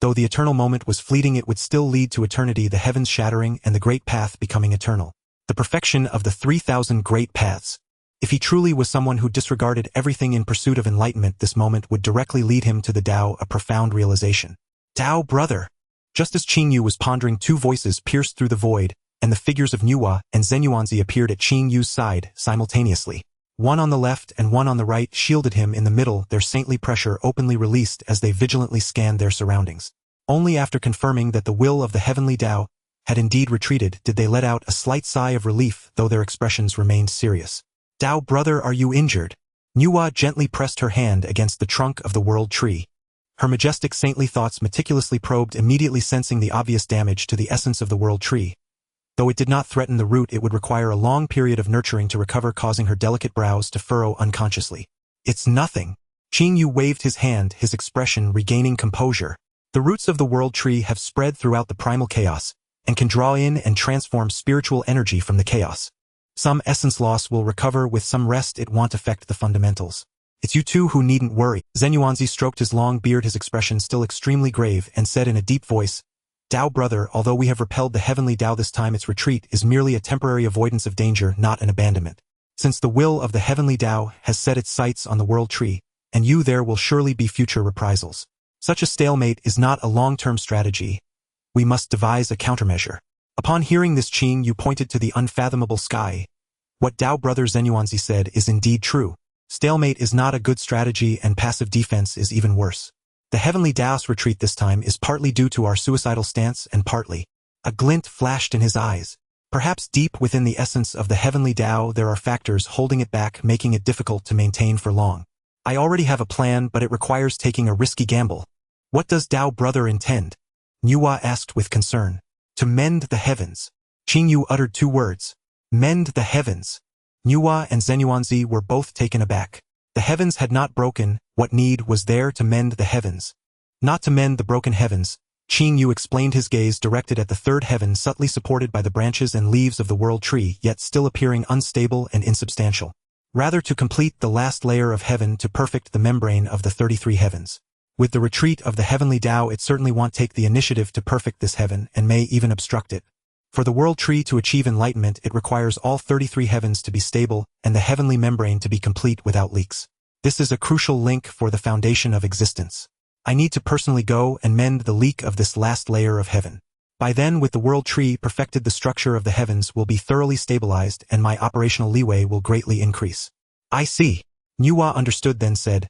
Though the eternal moment was fleeting, it would still lead to eternity, the heavens shattering and the great path becoming eternal. The perfection of the 3,000 great paths. If he truly was someone who disregarded everything in pursuit of enlightenment, this moment would directly lead him to the Tao, a profound realization. Tao, brother! Just as Qing Yu was pondering, two voices pierced through the void, and the figures of Nuwa and Zenyuanzi appeared at Qing Yu's side simultaneously. One on the left and one on the right shielded him. In the middle, their saintly pressure openly released as they vigilantly scanned their surroundings. Only after confirming that the will of the heavenly Tao had indeed retreated did they let out a slight sigh of relief, though their expressions remained serious. Tao, brother, are you injured? Nuwa gently pressed her hand against the trunk of the world tree. Her majestic saintly thoughts meticulously probed, immediately sensing the obvious damage to the essence of the world tree. Though it did not threaten the root, it would require a long period of nurturing to recover, causing her delicate brows to furrow unconsciously. It's nothing. Qing Yu waved his hand, his expression regaining composure. The roots of the world tree have spread throughout the primal chaos, and can draw in and transform spiritual energy from the chaos. Some essence loss will recover with some rest, it won't affect the fundamentals. It's you two who needn't worry. Zenyuanzi stroked his long beard, his expression still extremely grave, and said in a deep voice, Tao, brother, although we have repelled the heavenly Tao this time, its retreat is merely a temporary avoidance of danger, not an abandonment. Since the will of the heavenly Tao has set its sights on the world tree, and you, there will surely be future reprisals. Such a stalemate is not a long-term strategy. We must devise a countermeasure. Upon hearing this, Qing Yu pointed to the unfathomable sky. What Tao, brother, Zenyuanzi said is indeed true. Stalemate is not a good strategy, and passive defense is even worse. The heavenly Daos retreat this time is partly due to our suicidal stance, and partly. A glint flashed in his eyes. Perhaps deep within the essence of the heavenly Tao there are factors holding it back, making it difficult to maintain for long. I already have a plan, but it requires taking a risky gamble. What does Tao, brother, intend? Nuwa asked with concern. To mend the heavens. Qing Yu uttered two words. Mend the heavens. Nuwa and Zenyuanzi were both taken aback. The heavens had not broken. What need was there to mend the heavens? Not to mend the broken heavens. Qing Yu explained, his gaze directed at the third heaven, subtly supported by the branches and leaves of the world tree, yet still appearing unstable and insubstantial. Rather to complete the last layer of heaven, to perfect the membrane of the 33 heavens. With the retreat of the heavenly Tao, it certainly won't take the initiative to perfect this heaven, and may even obstruct it. For the world tree to achieve enlightenment, it requires all 33 heavens to be stable, and the heavenly membrane to be complete without leaks. This is a crucial link for the foundation of existence. I need to personally go and mend the leak of this last layer of heaven. By then, with the world tree perfected, the structure of the heavens will be thoroughly stabilized, and my operational leeway will greatly increase. I see. Nuwa understood, then said,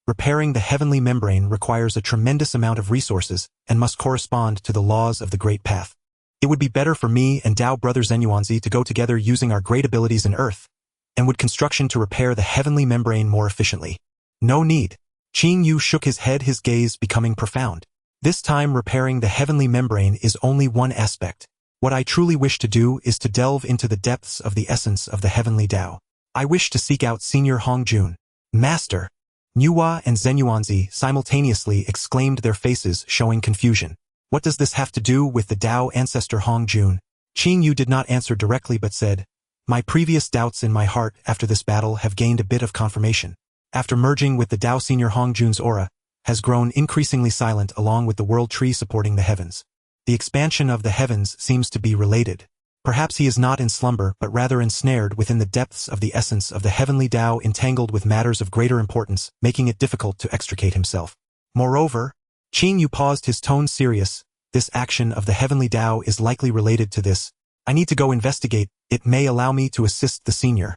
repairing the heavenly membrane requires a tremendous amount of resources, and must correspond to the laws of the great path. It would be better for me and Tao, brother Zenyuanzi, to go together using our great abilities in earth, and would construction to repair the heavenly membrane more efficiently. No need. Qing Yu shook his head, his gaze becoming profound. This time, repairing the heavenly membrane is only one aspect. What I truly wish to do is to delve into the depths of the essence of the heavenly Tao. I wish to seek out Senior Hongjun. Master. Nuwa and Zenyuanzi simultaneously exclaimed, their faces showing confusion. What does this have to do with the Tao ancestor Hongjun? Qing Yu did not answer directly, but said, my previous doubts in my heart after this battle have gained a bit of confirmation. After merging with the Tao, Senior Hongjun's aura has grown increasingly silent along with the world tree supporting the heavens. The expansion of the heavens seems to be related. Perhaps he is not in slumber, but rather ensnared within the depths of the essence of the heavenly Tao, entangled with matters of greater importance, making it difficult to extricate himself. Moreover, Qing Yu paused, his tone serious. This action of the heavenly Tao is likely related to this. I need to go investigate. It may allow me to assist the senior.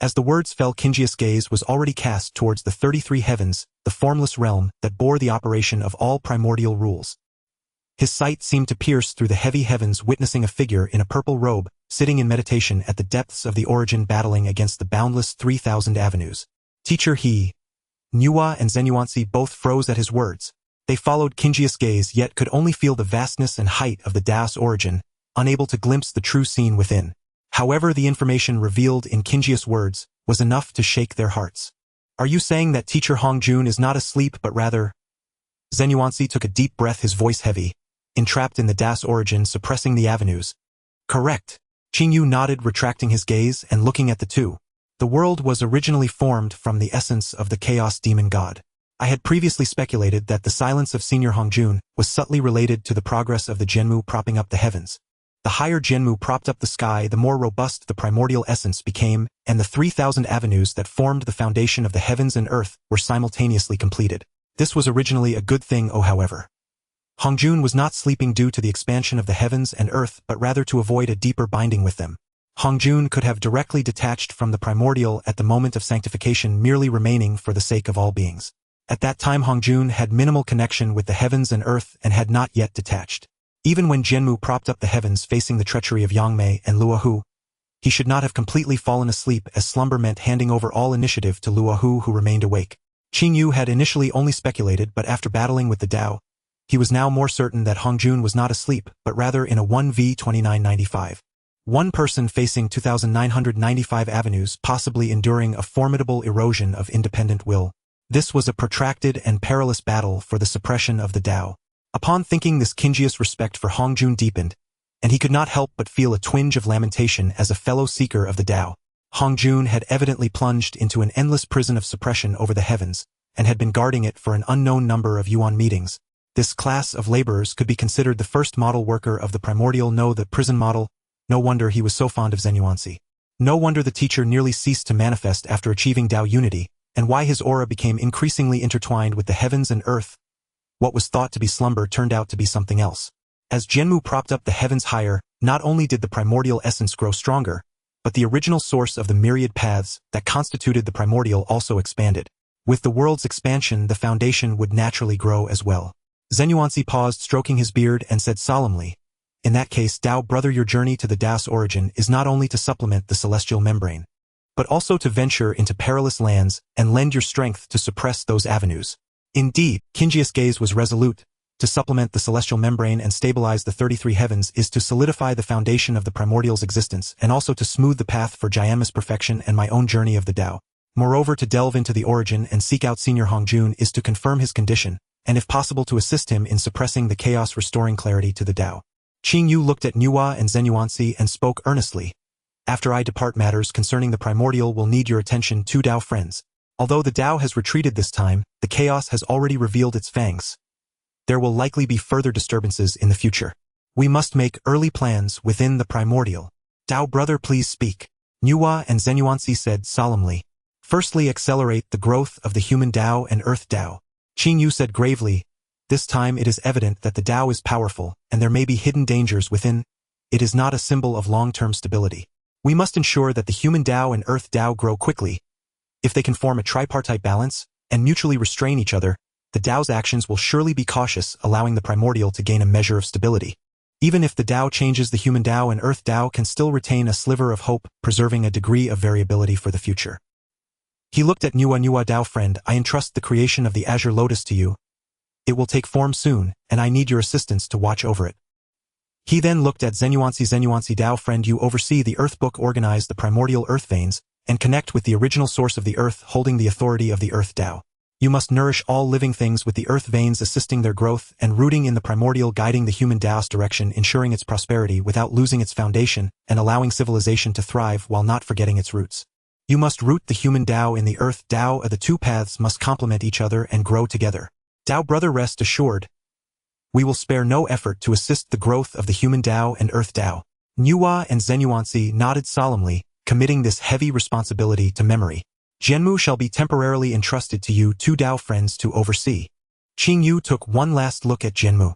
As the words fell, Qingji's gaze was already cast towards the 33 heavens, the formless realm that bore the operation of all primordial rules. His sight seemed to pierce through the heavy heavens, witnessing a figure in a purple robe, sitting in meditation at the depths of the origin, battling against the boundless 3,000 avenues. Teacher, he. Nuwa and Zenyuanzi both froze at his words. They followed Qingji's gaze, yet could only feel the vastness and height of the Daos origin, unable to glimpse the true scene within. However, the information revealed in Qingji's words was enough to shake their hearts. Are you saying that teacher Hongjun is not asleep but rather? Zenuansi took a deep breath, his voice heavy, entrapped in the Daos origin suppressing the avenues. Correct. Qingyu nodded, retracting his gaze and looking at the two. The world was originally formed from the essence of the chaos demon god. I had previously speculated that the silence of Senior Hongjun was subtly related to the progress of the Jianmu propping up the heavens. The higher Jianmu propped up the sky, the more robust the primordial essence became, and the 3,000 avenues that formed the foundation of the heavens and earth were simultaneously completed. This was originally a good thing, however. Hongjun was not sleeping due to the expansion of the heavens and earth but rather to avoid a deeper binding with them. Hongjun could have directly detached from the primordial at the moment of sanctification, merely remaining for the sake of all beings. At that time Hongjun had minimal connection with the heavens and earth and had not yet detached. Even when Jianmu propped up the heavens facing the treachery of Yangmei and Luohu, he should not have completely fallen asleep, as slumber meant handing over all initiative to Luohu, who remained awake. Qingyu had initially only speculated, but after battling with the Dao, he was now more certain that Hongjun was not asleep, but rather in a 1v2995. One person facing 2,995 avenues, possibly enduring a formidable erosion of independent will. This was a protracted and perilous battle for the suppression of the Dao. Upon thinking this, Qingji's respect for Hongjun deepened, and he could not help but feel a twinge of lamentation as a fellow seeker of the Dao. Hongjun had evidently plunged into an endless prison of suppression over the heavens, and had been guarding it for an unknown number of yuan meetings. This class of laborers could be considered the first model worker of the primordial the prison model. No wonder he was so fond of Zenuansi. No wonder the teacher nearly ceased to manifest after achieving Dao unity, and why his aura became increasingly intertwined with the heavens and earth. What was thought to be slumber turned out to be something else. As Jianmu propped up the heavens higher, not only did the primordial essence grow stronger, but the original source of the myriad paths that constituted the primordial also expanded. With the world's expansion, the foundation would naturally grow as well. Zenuansi paused, stroking his beard, and said solemnly, "In that case, Dao brother, your journey to the Daos origin is not only to supplement the celestial membrane, but also to venture into perilous lands and lend your strength to suppress those avenues." Indeed, Qingji's gaze was resolute. To supplement the celestial membrane and stabilize the 33 heavens is to solidify the foundation of the primordial's existence, and also to smooth the path for Jianmu's perfection and my own journey of the Dao. Moreover, to delve into the origin and seek out Senior Hongjun is to confirm his condition, and if possible to assist him in suppressing the chaos, restoring clarity to the Dao. Qingyu looked at Nuwa and Zenuansi and spoke earnestly. "After I depart, matters concerning the primordial will need your attention, two Dao friends. Although the Dao has retreated this time, the chaos has already revealed its fangs. There will likely be further disturbances in the future. We must make early plans within the primordial. Dao brother, please speak." Nuwa and Zenuansi said solemnly. "Firstly, accelerate the growth of the human Dao and earth Dao." Qingyu said gravely, "This time it is evident that the Dao is powerful, and there may be hidden dangers within. It is not a symbol of long-term stability. We must ensure that the human Dao and earth Dao grow quickly. If they can form a tripartite balance and mutually restrain each other, the Dao's actions will surely be cautious, allowing the primordial to gain a measure of stability. Even if the Dao changes, the human Dao and earth Dao can still retain a sliver of hope, preserving a degree of variability for the future." He looked at Nuwa. "Dao friend, I entrust the creation of the Azure Lotus to you. It will take form soon, and I need your assistance to watch over it." He then looked at Zenuansi. "Dao friend, you oversee the earth book, organize the primordial earth veins, and connect with the original source of the earth, holding the authority of the earth Dao. You must nourish all living things with the earth veins, assisting their growth and rooting in the primordial, guiding the human Dao's direction, ensuring its prosperity without losing its foundation, and allowing civilization to thrive while not forgetting its roots. You must root the human Dao in the earth Dao. The two paths must complement each other and grow together. Dao brother, rest assured, we will spare no effort to assist the growth of the human Dao and earth Dao." Nuwa and Zenuansi nodded solemnly, committing this heavy responsibility to memory. "Jianmu shall be temporarily entrusted to you two Dao friends to oversee." Qingyu took one last look at Jianmu.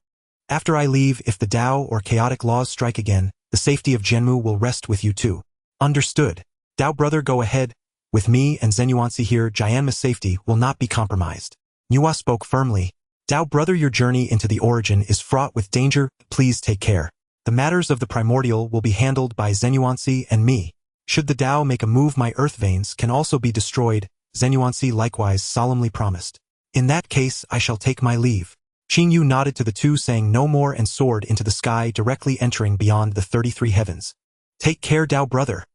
"After I leave, if the Dao or chaotic laws strike again, the safety of Jianmu will rest with you too." "Understood. Dao brother, go ahead. With me and Zenuansi here, Jianmu's safety will not be compromised." Nuwa spoke firmly. "Dao brother, your journey into the origin is fraught with danger. Please take care. The matters of the primordial will be handled by Zenuansi and me. Should the Dao make a move, my earth veins can also be destroyed." Zenuansi likewise solemnly promised. "In that case, I shall take my leave." Qingyu nodded to the two, saying no more, and soared into the sky, directly entering beyond the 33 heavens. "Take care, Dao brother."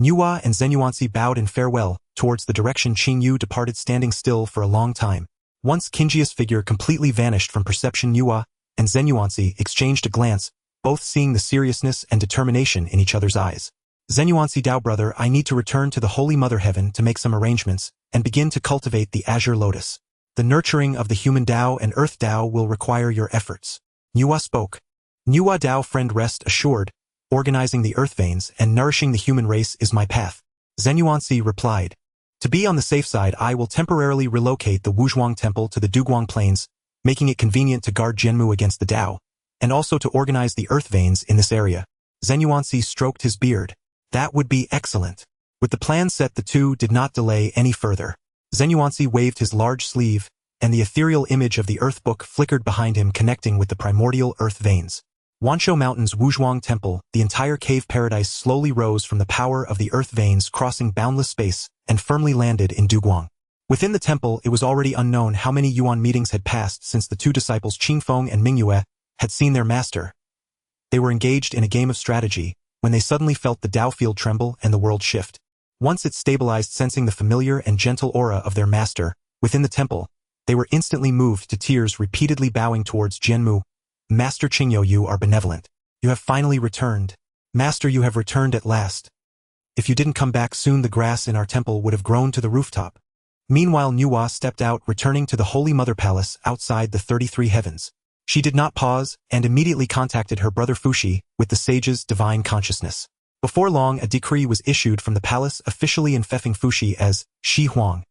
Nuwa and Zenuansi bowed in farewell, towards the direction Qingyu departed, standing still for a long time. Once Qingjia's figure completely vanished from perception, Nuwa and Zenuansi exchanged a glance, both seeing the seriousness and determination in each other's eyes. Zenuansi, Dao brother, I need to return to the Holy Mother Heaven to make some arrangements, and begin to cultivate the Azure Lotus. The nurturing of the human Dao and Earth Dao will require your efforts. Nuwa spoke. Nuwa Dao friend, rest assured, organizing the earth veins and nourishing the human race is my path. Zenuansi replied. To be on the safe side, I will temporarily relocate the Wuzhuang Temple to the Duguang Plains, making it convenient to guard Jianmu against the Dao, and also to organize the earth veins in this area. Zenuansi stroked his beard. That would be excellent. With the plan set, the two did not delay any further. Zenuansi waved his large sleeve, and the ethereal image of the Earth Book flickered behind him, connecting with the primordial earth veins. Wanshou Mountain's Wuzhuang Temple, the entire cave paradise, slowly rose from the power of the earth veins, crossing boundless space, and firmly landed in Duguang. Within the temple, it was already unknown how many Yuan meetings had passed since the two disciples Qingfeng and Mingyue had seen their master. They were engaged in a game of strategy, when they suddenly felt the Dao field tremble and the world shift. Once it stabilized, sensing the familiar and gentle aura of their master within the temple, they were instantly moved to tears, repeatedly bowing towards Jianmu. Master Qingyu, you are benevolent. You have finally returned. Master, you have returned at last. If you didn't come back soon, the grass in our temple would have grown to the rooftop. Meanwhile, Nuwa stepped out, returning to the Holy Mother Palace outside the 33 heavens. She did not pause, and immediately contacted her brother Fuxi with the sage's divine consciousness. Before long, a decree was issued from the palace, officially infecting Fuxi as Shi Huang,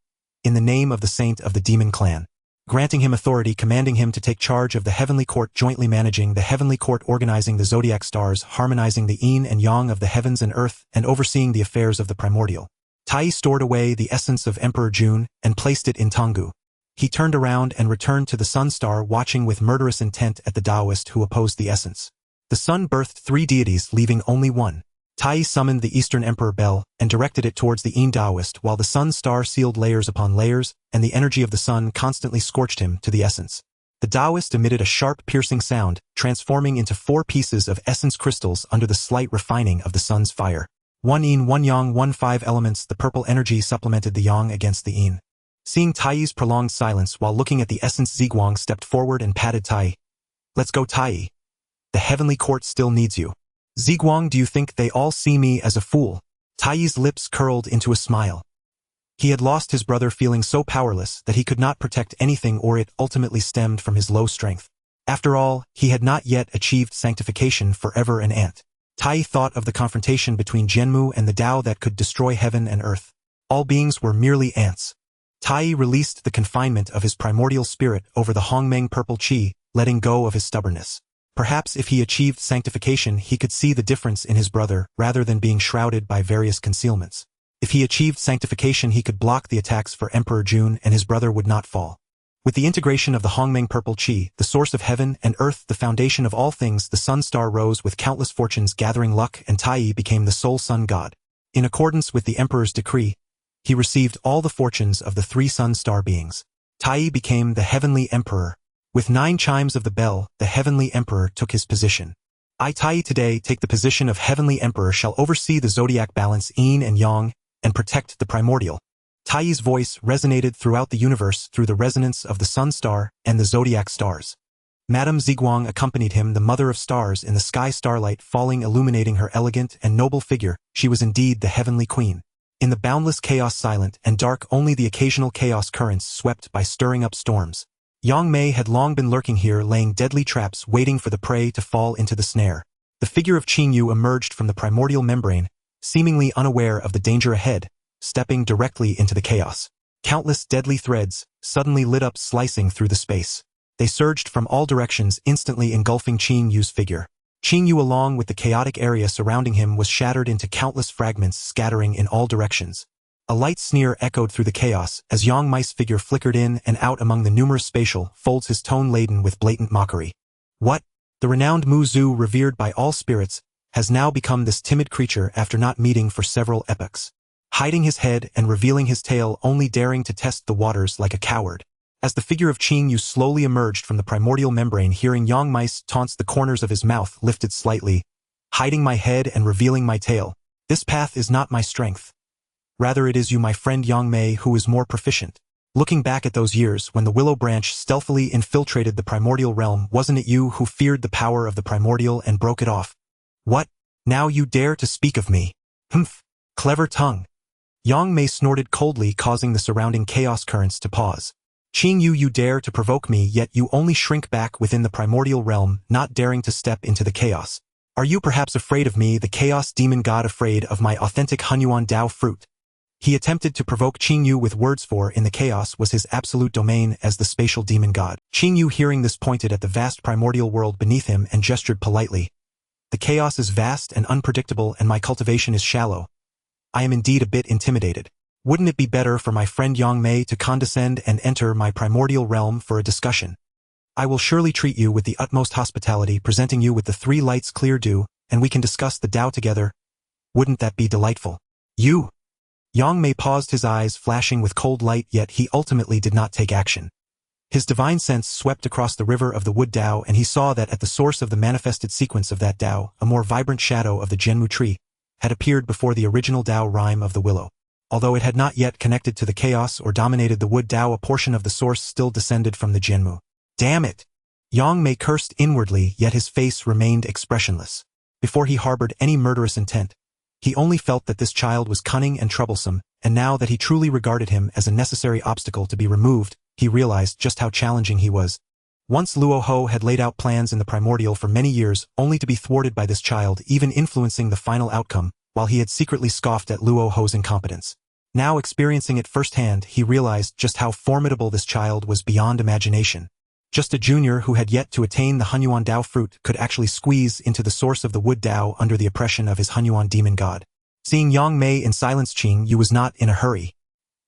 in the name of the saint of the demon clan, granting him authority, commanding him to take charge of the heavenly court, jointly managing the heavenly court, organizing the zodiac stars, harmonizing the yin and yang of the heavens and earth, and overseeing the affairs of the primordial. Tai stored away the essence of Emperor Jun and placed it in Tonggu. He turned around and returned to the sun star, watching with murderous intent at the Taoist who opposed the essence. The sun birthed 3 deities, leaving only one. Tai summoned the Eastern Emperor Bel and directed it towards the Yin Taoist, while the sun star sealed layers upon layers, and the energy of the sun constantly scorched him to the essence. The Taoist emitted a sharp, piercing sound, transforming into 4 pieces of essence crystals under the slight refining of the sun's fire. 1 yin, 1 yang, 1 5 elements. The purple energy supplemented the yang against the yin. Seeing Tai's prolonged silence while looking at the essence, Ziguang stepped forward and patted Tai. Let's go, Tai. The heavenly court still needs you. Ziguang, do you think they all see me as a fool? Tai's lips curled into a smile. He had lost his brother, feeling so powerless that he could not protect anything, or it ultimately stemmed from his low strength. After all, he had not yet achieved sanctification forever an ant. Tai thought of the confrontation between Jianmu and the Dao that could destroy heaven and earth. All beings were merely ants. Tai released the confinement of his primordial spirit over the Hongmeng purple chi, letting go of his stubbornness. Perhaps if he achieved sanctification, he could see the difference in his brother, rather than being shrouded by various concealments. If he achieved sanctification, he could block the attacks for Emperor Jun, and his brother would not fall. With the integration of the Hongmeng purple chi, the source of heaven and earth, the foundation of all things, the sun star rose with countless fortunes, gathering luck, and Tai became the sole sun god. In accordance with the emperor's decree, he received all the fortunes of the 3 sun star beings. Tai became the heavenly emperor. With 9 chimes of the bell, the heavenly emperor took his position. I, Tai, today take the position of heavenly emperor, shall oversee the zodiac balance, yin and yang, and protect the primordial. Tai's voice resonated throughout the universe through the resonance of the sun star and the zodiac stars. Madame Ziguang accompanied him, the mother of stars, in the sky, starlight falling, illuminating her elegant and noble figure. She was indeed the heavenly queen. In the boundless chaos, silent and dark, only the occasional chaos currents swept by, stirring up storms. Yang Mei had long been lurking here, laying deadly traps, waiting for the prey to fall into the snare. The figure of Qingyu emerged from the primordial membrane, seemingly unaware of the danger ahead, stepping directly into the chaos. Countless deadly threads suddenly lit up, slicing through the space. They surged from all directions, instantly engulfing Qingyu's figure. Qingyu, along with the chaotic area surrounding him, was shattered into countless fragments, scattering in all directions. A light sneer echoed through the chaos as Yang Mei's figure flickered in and out among the numerous spatial folds, his tone laden with blatant mockery. What? The renowned Mu Zhu, revered by all spirits, has now become this timid creature after not meeting for several epochs. Hiding his head and revealing his tail, only daring to test the waters like a coward. As the figure of Qingyu slowly emerged from the primordial membrane, hearing Yang Mei's taunts, the corners of his mouth lifted slightly. Hiding my head and revealing my tail. This path is not my strength. Rather it is you, my friend Yang Mei, who is more proficient. Looking back at those years when the willow branch stealthily infiltrated the primordial realm, wasn't it you who feared the power of the primordial and broke it off? What? Now you dare to speak of me? Humph. Clever tongue. Yang Mei snorted coldly, causing the surrounding chaos currents to pause. Qing Yu, you dare to provoke me, yet you only shrink back within the primordial realm, not daring to step into the chaos. Are you perhaps afraid of me, the chaos demon god, afraid of my authentic Honghuang Dao fruit? He attempted to provoke Qing Yu with words, for in the chaos was his absolute domain as the spatial demon god. Qing Yu, hearing this, pointed at the vast primordial world beneath him and gestured politely. The chaos is vast and unpredictable, and my cultivation is shallow. I am indeed a bit intimidated. Wouldn't it be better for my friend Yang Mei to condescend and enter my primordial realm for a discussion? I will surely treat you with the utmost hospitality, presenting you with the 3 lights clear dew, and we can discuss the Dao together. Wouldn't that be delightful? You! Yang Mei paused, his eyes flashing with cold light, yet he ultimately did not take action. His divine sense swept across the river of the wood Dao, and he saw that at the source of the manifested sequence of that Dao, a more vibrant shadow of the Jianmu tree had appeared before the original Dao rhyme of the willow. Although it had not yet connected to the chaos or dominated the wood Dao, a portion of the source still descended from the Jianmu. Damn it! Yang Mei cursed inwardly, yet his face remained expressionless. Before he harbored any murderous intent, he only felt that this child was cunning and troublesome, and now that he truly regarded him as a necessary obstacle to be removed, he realized just how challenging he was. Once Luo Ho had laid out plans in the primordial for many years, only to be thwarted by this child, even influencing the final outcome, while he had secretly scoffed at Luo Ho's incompetence. Now experiencing it firsthand, he realized just how formidable this child was beyond imagination. Just a junior who had yet to attain the Honghuang Dao fruit could actually squeeze into the source of the wood Dao under the oppression of his Honghuang demon god. Seeing Yang Mei in silence, Qing Yu was not in a hurry.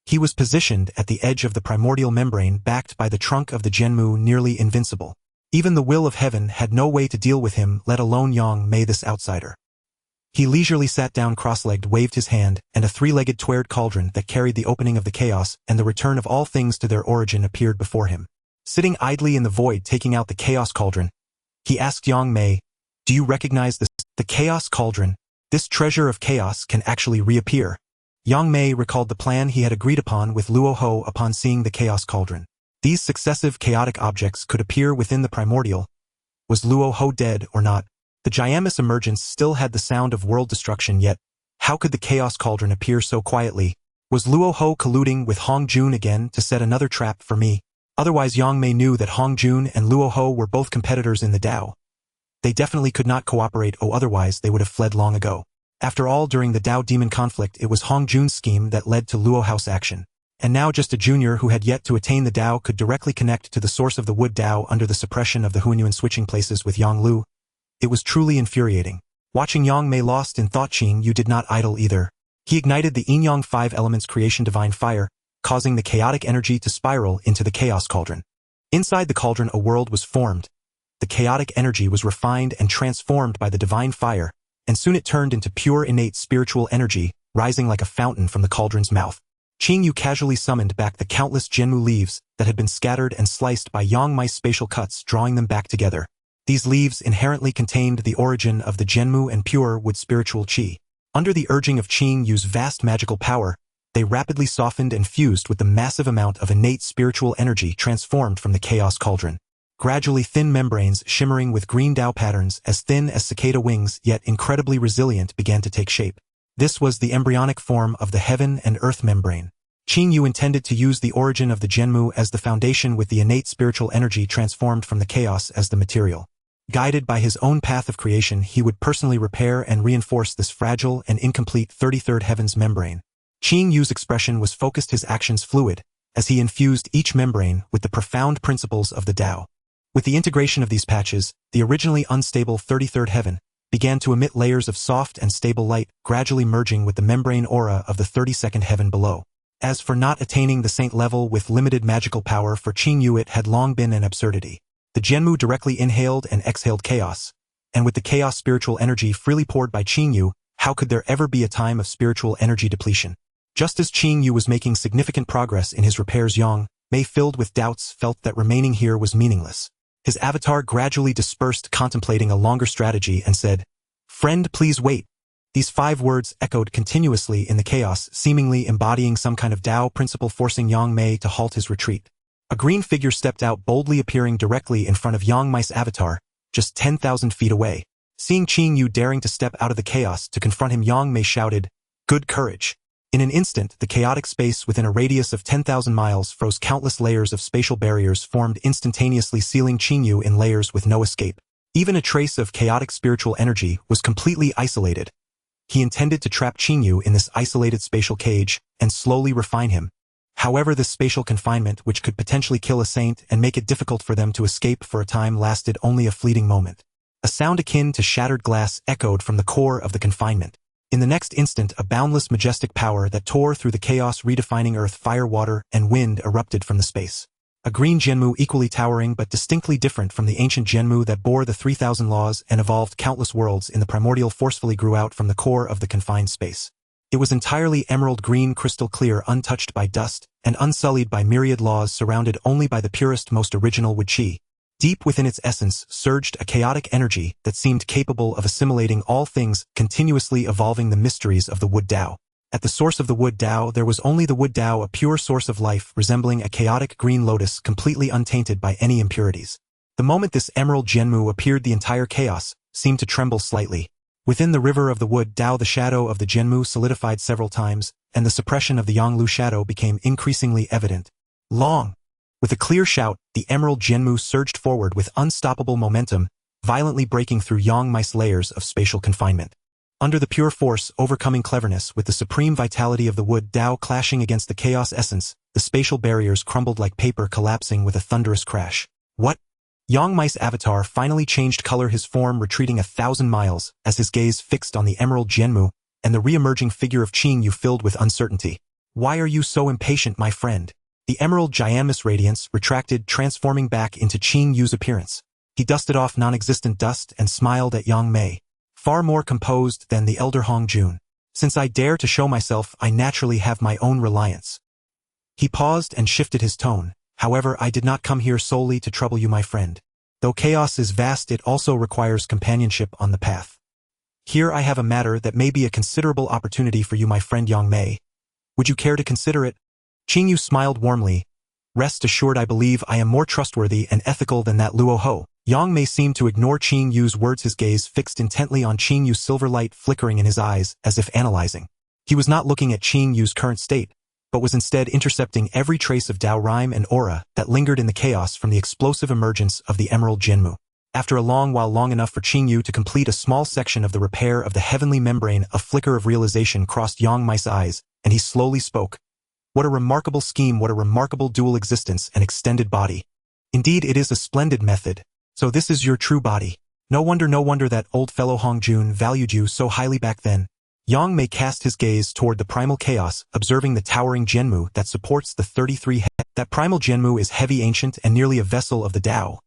He was positioned at the edge of the primordial membrane, backed by the trunk of the Jianmu, nearly invincible. Even the will of heaven had no way to deal with him, let alone Yang Mei, this outsider. He leisurely sat down cross-legged, waved his hand, and a 3-legged twared cauldron that carried the opening of the chaos and the return of all things to their origin appeared before him. Sitting idly in the void, taking out the chaos cauldron, he asked Yang Mei, "Do you recognize this? The chaos cauldron? This treasure of chaos can actually reappear." Yang Mei recalled the plan he had agreed upon with Luo Ho upon seeing the chaos cauldron. These successive chaotic objects could appear within the primordial. Was Luo Ho dead or not? The Jianmu's emergence still had the sound of world destruction, yet how could the chaos cauldron appear so quietly? Was Luo Ho colluding with Hong Jun again to set another trap for me? Otherwise, Yang Mei knew that Hong Jun and Luo Ho were both competitors in the Dao. They definitely could not cooperate, otherwise they would have fled long ago. After all, during the Dao demon conflict, it was Hong Jun's scheme that led to Luo Ho's action. And now just a junior who had yet to attain the Dao could directly connect to the source of the wood Dao under the suppression of the Hunyuan switching places with Yang Lu. It was truly infuriating. Watching Yang Mei lost in thought, Qing Yu did not idle either. He ignited the Yin-Yang 5 elements creation divine fire, causing the chaotic energy to spiral into the chaos cauldron. Inside the cauldron, a world was formed. The chaotic energy was refined and transformed by the divine fire, and soon it turned into pure innate spiritual energy, rising like a fountain from the cauldron's mouth. Qing Yu casually summoned back the countless Jianmu leaves that had been scattered and sliced by Yang Mei's spatial cuts, drawing them back together. These leaves inherently contained the origin of the Jianmu and pure wood spiritual qi. Under the urging of Qing Yu's vast magical power, they rapidly softened and fused with the massive amount of innate spiritual energy transformed from the chaos cauldron. Gradually, thin membranes shimmering with green Dao patterns as thin as cicada wings yet incredibly resilient began to take shape. This was the embryonic form of the heaven and earth membrane. Qing Yu intended to use the origin of the Jianmu as the foundation, with the innate spiritual energy transformed from the chaos as the material. Guided by his own path of creation, he would personally repair and reinforce this fragile and incomplete 33rd heavens membrane. Qing Yu's expression was focused, his actions fluid, as he infused each membrane with the profound principles of the Dao. With the integration of these patches, the originally unstable 33rd heaven began to emit layers of soft and stable light, gradually merging with the membrane aura of the 32nd heaven below. As for not attaining the saint level with limited magical power, for Qing Yu it had long been an absurdity. The Jianmu directly inhaled and exhaled chaos, and with the chaos spiritual energy freely poured by Qing Yu, how could there ever be a time of spiritual energy depletion? Just as Qing Yu was making significant progress in his repairs, Yang Mei, filled with doubts, felt that remaining here was meaningless. His avatar gradually dispersed, contemplating a longer strategy, and said, "Friend, please wait. These 5 words echoed continuously in the chaos, seemingly embodying some kind of Dao principle forcing Yang Mei to halt his retreat. A green figure stepped out, boldly appearing directly in front of Yang Mei's avatar, just 10,000 feet away. Seeing Qing Yu daring to step out of the chaos to confront him, Yang Mei shouted, "Good courage." In an instant, the chaotic space within a radius of 10,000 miles froze. Countless layers of spatial barriers formed instantaneously, sealing Qing Yu in layers with no escape. Even a trace of chaotic spiritual energy was completely isolated. He intended to trap Qing Yu in this isolated spatial cage and slowly refine him. However, this spatial confinement, which could potentially kill a saint and make it difficult for them to escape for a time, lasted only a fleeting moment. A sound akin to shattered glass echoed from the core of the confinement. In the next instant, a boundless, majestic power that tore through the chaos, redefining earth, fire, water, and wind erupted from the space. A green Jianmu, equally towering but distinctly different from the ancient Jianmu that bore the 3,000 laws and evolved countless worlds in the primordial, forcefully grew out from the core of the confined space. It was entirely emerald green, crystal clear, untouched by dust, and unsullied by myriad laws, surrounded only by the purest, most original wood chi. Deep within its essence surged a chaotic energy that seemed capable of assimilating all things, continuously evolving the mysteries of the Wood Dao. At the source of the Wood Dao there was only the Wood Dao, a pure source of life resembling a chaotic green lotus, completely untainted by any impurities. The moment this emerald Jianmu appeared, the entire chaos seemed to tremble slightly. Within the river of the Wood Dao, the shadow of the Jianmu solidified several times, and the suppression of the Yanglu shadow became increasingly evident. Long! With a clear shout, the emerald Jianmu surged forward with unstoppable momentum, violently breaking through Yang Mei's layers of spatial confinement. Under the pure force, overcoming cleverness with the supreme vitality of the Wood Dao clashing against the chaos essence, the spatial barriers crumbled like paper, collapsing with a thunderous crash. What? Yang Mei's avatar finally changed color, his form retreating 1,000 miles, as his gaze fixed on the emerald Jianmu, and the re-emerging figure of Qing Yu filled with uncertainty. Why are you so impatient, my friend? The emerald Jianmu's radiance retracted, transforming back into Qing Yu's appearance. He dusted off non-existent dust and smiled at Yang Mei, far more composed than the elder Hong Jun. Since I dare to show myself, I naturally have my own reliance. He paused and shifted his tone. However, I did not come here solely to trouble you, my friend. Though chaos is vast, it also requires companionship on the path. Here I have a matter that may be a considerable opportunity for you, my friend Yang Mei. Would you care to consider it? Qing Yu smiled warmly. Rest assured, I believe I am more trustworthy and ethical than that Luo Ho. Yang Mei seemed to ignore Qing Yu's words, his gaze fixed intently on Qing Yu's silver light flickering in his eyes, as if analyzing. He was not looking at Qing Yu's current state, but was instead intercepting every trace of Dao rhyme and aura that lingered in the chaos from the explosive emergence of the emerald Jianmu. After a long while, long enough for Qing Yu to complete a small section of the repair of the heavenly membrane, a flicker of realization crossed Yang Mei's eyes, and he slowly spoke. What a remarkable scheme, what a remarkable dual existence and extended body. Indeed, it is a splendid method. So this is your true body. No wonder that old fellow Hong Jun valued you so highly back then. Yang Mei cast his gaze toward the primal chaos, observing the towering Jianmu that supports the 33 heavens. That primal Jianmu is heavy, ancient, and nearly a vessel of the Dao.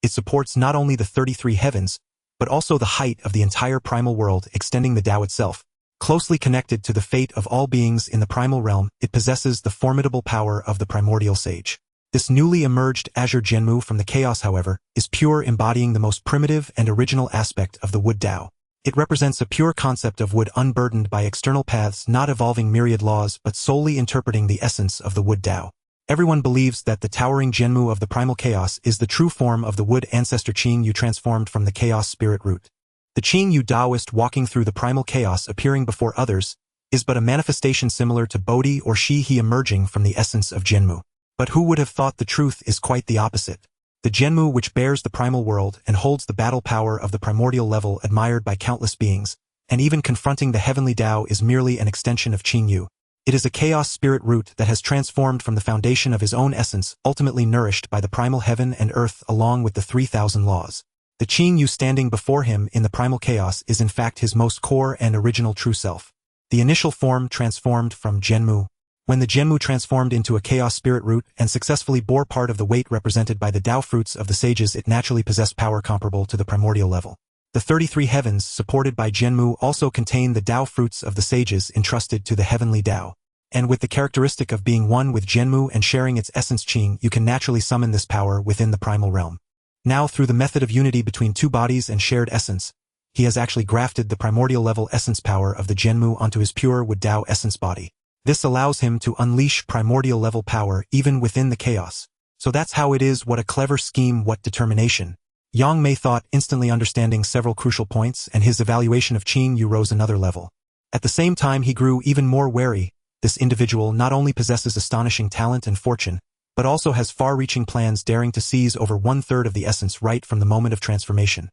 It supports not only the 33 heavens, but also the height of the entire primal world, extending the Dao itself. Closely connected to the fate of all beings in the primal realm, it possesses the formidable power of the primordial sage. This newly emerged azure Jianmu from the chaos, however, is pure, embodying the most primitive and original aspect of the Wood Dao. It represents a pure concept of wood, unburdened by external paths, not evolving myriad laws, but solely interpreting the essence of the Wood Dao. Everyone believes that the towering Jianmu of the primal chaos is the true form of the wood ancestor Qing Yu, transformed from the chaos spirit root. The Qing Yu Daoist walking through the primal chaos, appearing before others, is but a manifestation similar to Bodhi or Shi He emerging from the essence of Jianmu. But who would have thought the truth is quite the opposite? The Jianmu, which bears the primal world and holds the battle power of the primordial level, admired by countless beings, and even confronting the heavenly Dao, is merely an extension of Qing Yu. It is a chaos spirit root that has transformed from the foundation of his own essence, ultimately nourished by the primal heaven and earth along with the 3,000 laws. The Qing Yu standing before him in the primal chaos is in fact his most core and original true self. The initial form transformed from Jianmu. When the Jianmu transformed into a chaos spirit root and successfully bore part of the weight represented by the Dao fruits of the sages, it naturally possessed power comparable to the primordial level. The 33 heavens, supported by Jianmu, also contain the Dao fruits of the sages entrusted to the heavenly Dao. And with the characteristic of being one with Jianmu and sharing its essence Qing, you can naturally summon this power within the primal realm. Now, through the method of unity between two bodies and shared essence, he has actually grafted the primordial level essence power of the Jianmu onto his pure wood Dao essence body. This allows him to unleash primordial level power even within the chaos. So that's how it is. What a clever scheme, what determination. Yang Mei thought, instantly understanding several crucial points, and his evaluation of Qing Yu rose another level. At the same time he grew even more wary. This individual not only possesses astonishing talent and fortune, but also has far-reaching plans, daring to seize over 1/3 of the essence right from the moment of transformation.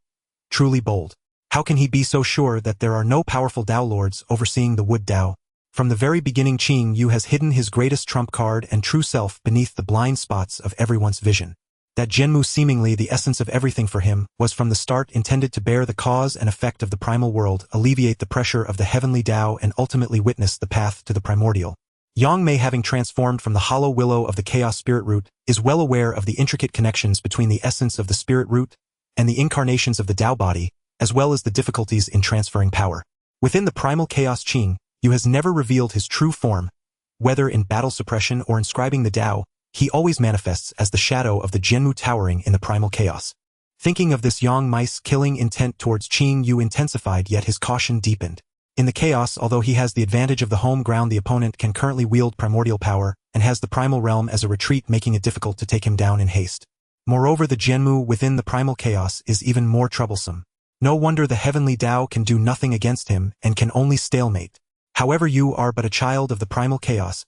Truly bold. How can he be so sure that there are no powerful Dao lords overseeing the wood Dao? From the very beginning, Qing Yu has hidden his greatest trump card and true self beneath the blind spots of everyone's vision. That Jianmu, seemingly the essence of everything for him, was from the start intended to bear the cause and effect of the primal world, alleviate the pressure of the heavenly Dao, and ultimately witness the path to the primordial. Yang Mei, having transformed from the hollow willow of the chaos spirit root, is well aware of the intricate connections between the essence of the spirit root and the incarnations of the Dao body, as well as the difficulties in transferring power. Within the primal chaos, Qing Yu has never revealed his true form. Whether in battle suppression or inscribing the Dao, he always manifests as the shadow of the Jianmu towering in the primal chaos. Thinking of this, Yang Mei's killing intent towards Qing Yu intensified, yet his caution deepened. In the chaos, although he has the advantage of the home ground, the opponent can currently wield primordial power and has the primal realm as a retreat, making it difficult to take him down in haste. Moreover, the Jianmu within the primal chaos is even more troublesome. No wonder the heavenly Dao can do nothing against him and can only stalemate. However, you are but a child of the primal chaos.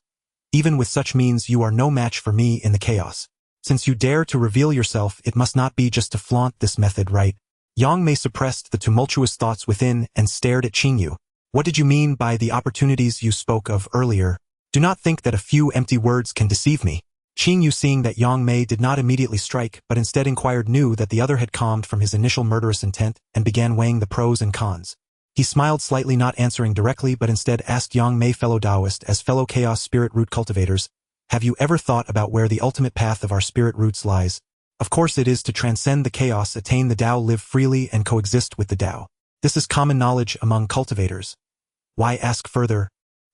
Even with such means, you are no match for me in the chaos. Since you dare to reveal yourself, it must not be just to flaunt this method, right? Yang Mei suppressed the tumultuous thoughts within and stared at Qing Yu. What did you mean by the opportunities you spoke of earlier? Do not think that a few empty words can deceive me. Qing Yu, seeing that Yang Mei did not immediately strike but instead inquired, knew that the other had calmed from his initial murderous intent and began weighing the pros and cons. He smiled slightly, not answering directly, but instead asked Yang Mei, fellow Daoist, as fellow Chaos Spirit Root cultivators, have you ever thought about where the ultimate path of our spirit roots lies? Of course it is to transcend the chaos, attain the Dao, live freely, and coexist with the Dao. This is common knowledge among cultivators. Why ask further?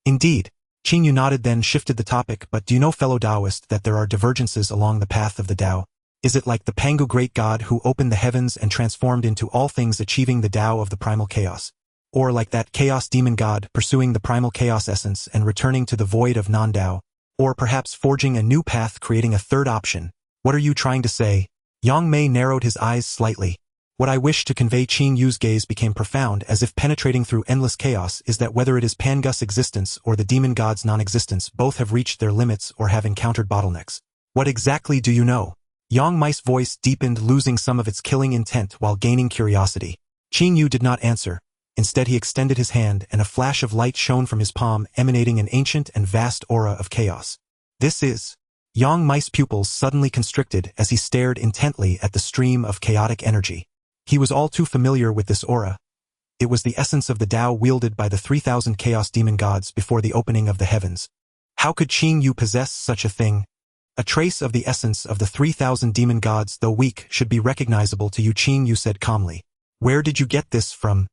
Indeed. Qing Yu nodded, then shifted the topic, but do you know, fellow Daoist, that there are divergences along the path of the Dao? Is it like the Pangu great god who opened the heavens and transformed into all things, achieving the Dao of the primal chaos? Or like that chaos demon god pursuing the primal chaos essence and returning to the void of non-Dao? Or perhaps forging a new path, creating a third option? What are you trying to say? Yang Mei narrowed his eyes slightly. What I wish to convey, Qing Yu's gaze became profound, as if penetrating through endless chaos, is that whether it is Pangu's existence or the demon god's non-existence, both have reached their limits or have encountered bottlenecks. What exactly do you know? Yang Mei's voice deepened, losing some of its killing intent while gaining curiosity. Qing Yu did not answer. Instead, he extended his hand, and a flash of light shone from his palm, emanating an ancient and vast aura of chaos. This is... Yang Mei's pupils suddenly constricted as he stared intently at the stream of chaotic energy. He was all too familiar with this aura. It was the essence of the Dao wielded by the 3,000 chaos demon gods before the opening of the heavens. How could Qing Yu possess such a thing? A trace of the essence of the 3,000 demon gods, though weak, should be recognizable to you, Qing Yu said calmly. Where did you get this from?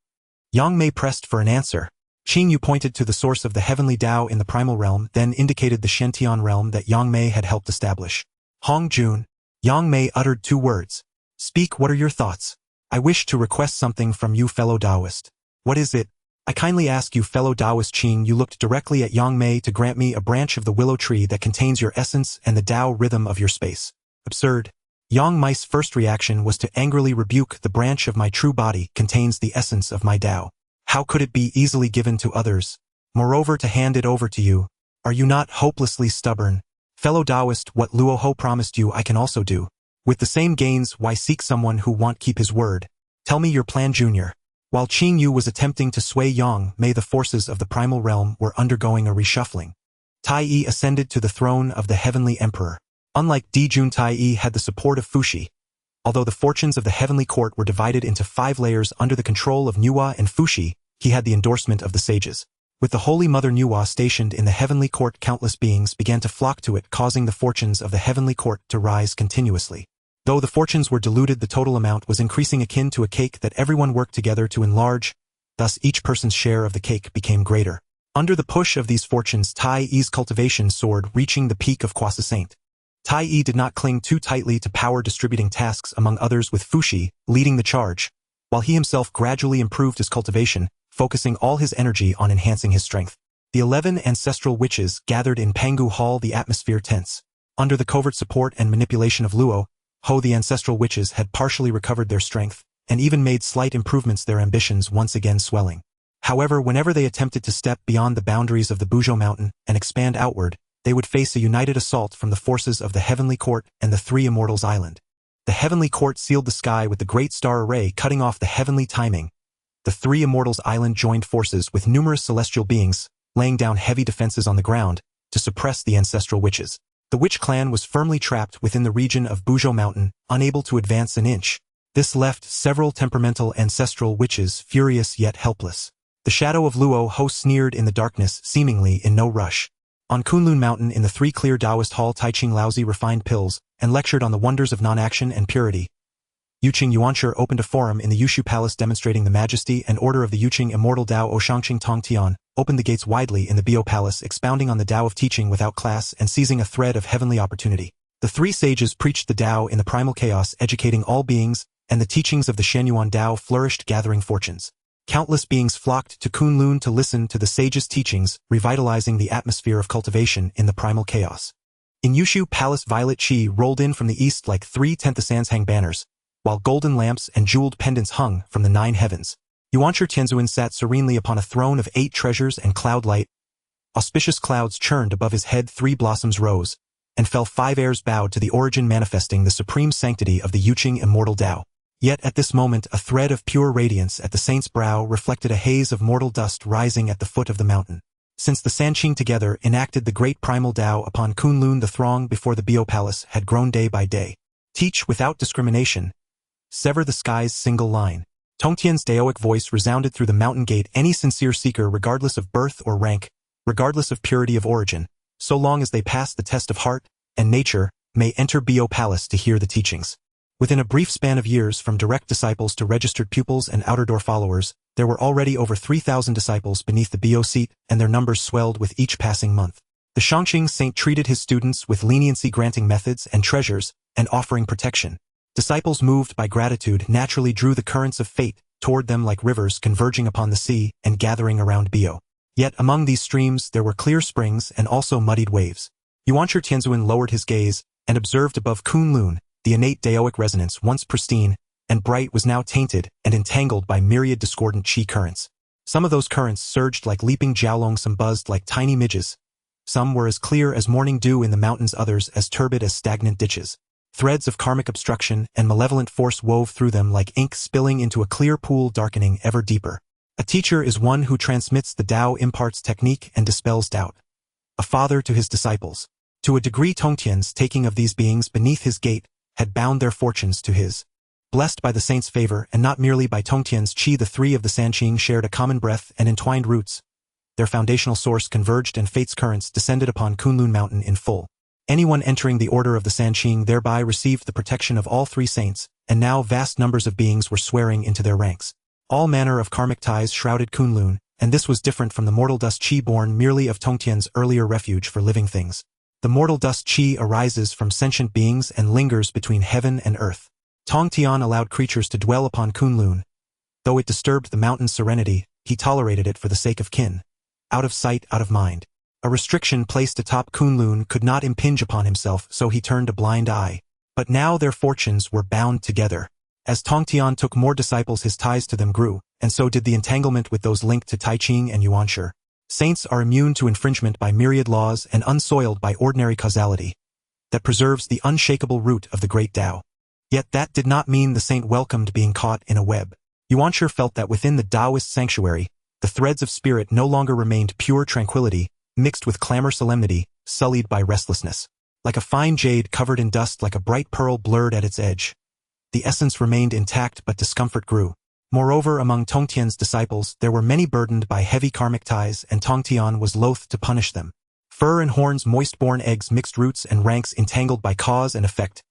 Yang Mei pressed for an answer. Qing Yu pointed to the source of the heavenly Dao in the primal realm, then indicated the Shantian realm that Yang Mei had helped establish. Hong Jun. Yang Mei uttered 2 words. Speak, what are your thoughts? I wish to request something from you, fellow Daoist. What is it? I kindly ask you, fellow Daoist. Qing Yu looked directly at Yang Mei, to grant me a branch of the willow tree that contains your essence and the Dao rhythm of your space. Absurd. Yang Mei's first reaction was to angrily rebuke. The branch of my true body contains the essence of my Dao. How could it be easily given to others? Moreover, to hand it over to you. Are you not hopelessly stubborn? Fellow Daoist, what Luo Ho promised you I can also do. With the same gains, why seek someone who won't keep his word? Tell me your plan, Junior. While Qing Yu was attempting to sway Yang Mei, the forces of the primal realm were undergoing a reshuffling. Tai Yi ascended to the throne of the Heavenly Emperor. Unlike Dijun, Tai Yi had the support of Fuxi. Although the fortunes of the Heavenly Court were divided into 5 layers under the control of Nuwa and Fuxi, he had the endorsement of the sages. With the Holy Mother Nuwa stationed in the Heavenly Court, countless beings began to flock to it, causing the fortunes of the Heavenly Court to rise continuously. Though the fortunes were diluted, the total amount was increasing, akin to a cake that everyone worked together to enlarge. Thus each person's share of the cake became greater. Under the push of these fortunes, Tai Yi's cultivation soared, reaching the peak of croissant. Tai Yi did not cling too tightly to power-distributing tasks, among others with Fuxi leading the charge. while he himself gradually improved his cultivation, focusing all his energy on enhancing his strength. The 11 ancestral witches gathered in Pangu Hall, the atmosphere tense. Under the covert support and manipulation of Luo, Ho, the ancestral witches had partially recovered their strength, and even made slight improvements, their ambitions once again swelling. However, whenever they attempted to step beyond the boundaries of the Buzhou mountain and expand outward, they would face a united assault from the forces of the Heavenly Court and the Three Immortals Island. The Heavenly Court sealed the sky with the Great Star Array, cutting off the heavenly timing. The Three Immortals Island joined forces with numerous celestial beings, laying down heavy defenses on the ground to suppress the ancestral witches. The witch clan was firmly trapped within the region of Buzhou Mountain, unable to advance an inch. This left several temperamental ancestral witches furious yet helpless. The shadow of Luo Ho sneered in the darkness, seemingly in no rush. On Kunlun Mountain in the Three Clear Taoist Hall, Taiching Laozi refined pills and lectured on the wonders of non-action and purity. Yuqing Yuanshi opened a forum in the Yushu Palace demonstrating the majesty and order of the Yuqing Immortal Dao. Shangqing Tongtian opened the gates widely in the Bio Palace, expounding on the Dao of teaching without class and seizing a thread of heavenly opportunity. The three sages preached the Dao in the primal chaos, educating all beings, and the teachings of the Shenyuan Dao flourished, gathering fortunes. Countless beings flocked to Kunlun to listen to the sages' teachings, revitalizing the atmosphere of cultivation in the primal chaos. In Yushu Palace, violet qi rolled in from the east like 3/10 sands hang banners, while golden lamps and jeweled pendants hung from the 9 heavens. Yuanshi Tianzuan sat serenely upon a throne of 8 treasures and cloud light. Auspicious clouds churned above his head, 3 blossoms rose, and fell 5 airs bowed to the origin, manifesting the supreme sanctity of the Yuqing Immortal Dao. Yet at this moment a thread of pure radiance at the saint's brow reflected a haze of mortal dust rising at the foot of the mountain. Since the Sanqing together enacted the great primal Dao upon Kunlun, the throng before the Bio Palace had grown day by day. Teach without discrimination. Sever the sky's single line. Tongtian's Daoic voice resounded through the mountain gate. Any sincere seeker, regardless of birth or rank, regardless of purity of origin, so long as they pass the test of heart and nature, may enter Bio Palace to hear the teachings. Within a brief span of years, from direct disciples to registered pupils and outer door followers, there were already over 3,000 disciples beneath the Bio seat, and their numbers swelled with each passing month. The Shangqing saint treated his students with leniency, granting methods and treasures, and offering protection. Disciples moved by gratitude naturally drew the currents of fate toward them like rivers converging upon the sea and gathering around Bio. Yet among these streams there were clear springs and also muddied waves. Yuanshi Tianzuan lowered his gaze and observed above Kunlun. The innate Daoic resonance, once pristine and bright, was now tainted and entangled by myriad discordant qi currents. Some of those currents surged like leaping jiaolong, some buzzed like tiny midges. Some were as clear as morning dew in the mountains, others as turbid as stagnant ditches. Threads of karmic obstruction and malevolent force wove through them like ink spilling into a clear pool, darkening ever deeper. A teacher is one who transmits the Dao, imparts technique, and dispels doubt. A father to his disciples. To a degree, Tongtian's taking of these beings beneath his gate had bound their fortunes to his. Blessed by the saint's favor and not merely by Tongtian's qi, the three of the Sanqing shared a common breath and entwined roots. Their foundational source converged, and fate's currents descended upon Kunlun Mountain in full. Anyone entering the order of the Sanqing thereby received the protection of all 3 saints, and now vast numbers of beings were swearing into their ranks. All manner of karmic ties shrouded Kunlun, and this was different from the mortal dust qi born merely of Tongtian's earlier refuge for living things. The mortal dust qi arises from sentient beings and lingers between heaven and earth. Tongtian allowed creatures to dwell upon Kunlun. Though it disturbed the mountain's serenity, he tolerated it for the sake of kin. Out of sight, out of mind. A restriction placed atop Kunlun could not impinge upon himself, so he turned a blind eye. But now their fortunes were bound together. As Tongtian took more disciples, his ties to them grew, and so did the entanglement with those linked to Taiching and Yuanshi. Saints are immune to infringement by myriad laws and unsoiled by ordinary causality that preserves the unshakable root of the great Dao. Yet that did not mean the saint welcomed being caught in a web. Yuanshi felt that within the Taoist sanctuary, the threads of spirit no longer remained pure tranquility, mixed with clamor, solemnity, sullied by restlessness. Like a fine jade covered in dust, like a bright pearl blurred at its edge. The essence remained intact, but discomfort grew. Moreover, among Tongtian's disciples, there were many burdened by heavy karmic ties, and Tongtian was loath to punish them. Fur and horns, moist-born eggs, mixed roots and ranks entangled by cause and effect.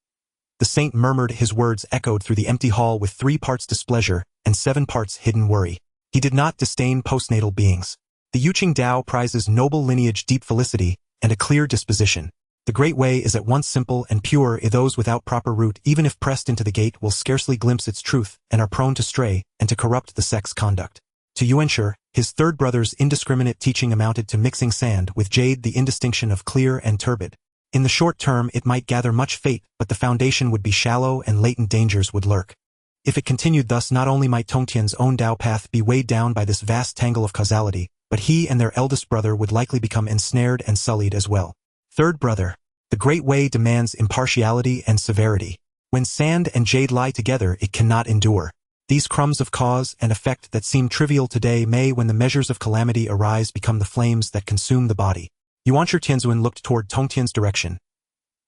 The saint murmured, his words echoed through the empty hall with 3 parts displeasure and 7 parts hidden worry. He did not disdain postnatal beings. The Yuqing Dao prizes noble lineage, deep felicity, and a clear disposition. The Great Way is at once simple and pure. Those without proper root, even if pressed into the gate, will scarcely glimpse its truth, and are prone to stray, and to corrupt the sect's conduct. To Yuanshi, his third brother's indiscriminate teaching amounted to mixing sand with jade, the indistinction of clear and turbid. In the short term it might gather much fate, but the foundation would be shallow and latent dangers would lurk. If it continued thus, not only might Tongtian's own Dao path be weighed down by this vast tangle of causality, but he and their eldest brother would likely become ensnared and sullied as well. Third brother. The Great Way demands impartiality and severity. When sand and jade lie together, it cannot endure. These crumbs of cause and effect that seem trivial today may, when the measures of calamity arise, become the flames that consume the body. Yuanshi Tianzuan looked toward Tongtian's direction.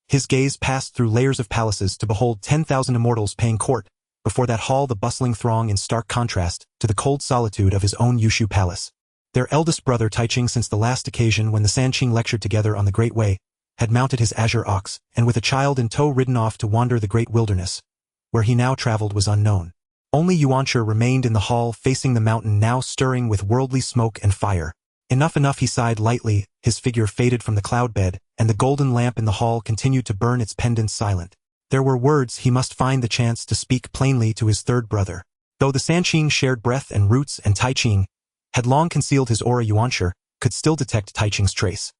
His gaze passed through layers of palaces to behold 10,000 immortals paying court. Before that hall, the bustling throng in stark contrast to the cold solitude of his own Yushu palace. Their eldest brother Taiching, since the last occasion when the Sanqing lectured together on the Great Way, had mounted his azure ox, and with a child in tow ridden off to wander the great wilderness. Where he now traveled was unknown. Only Yuanshi remained in the hall facing the mountain, now stirring with worldly smoke and fire. Enough, he sighed lightly, his figure faded from the cloud bed, and the golden lamp in the hall continued to burn its pendants silent. There were words he must find the chance to speak plainly to his third brother. Though the Sanqing shared breath and roots, and Taiching had long concealed his aura, Yuanshi could still detect Taiching's trace.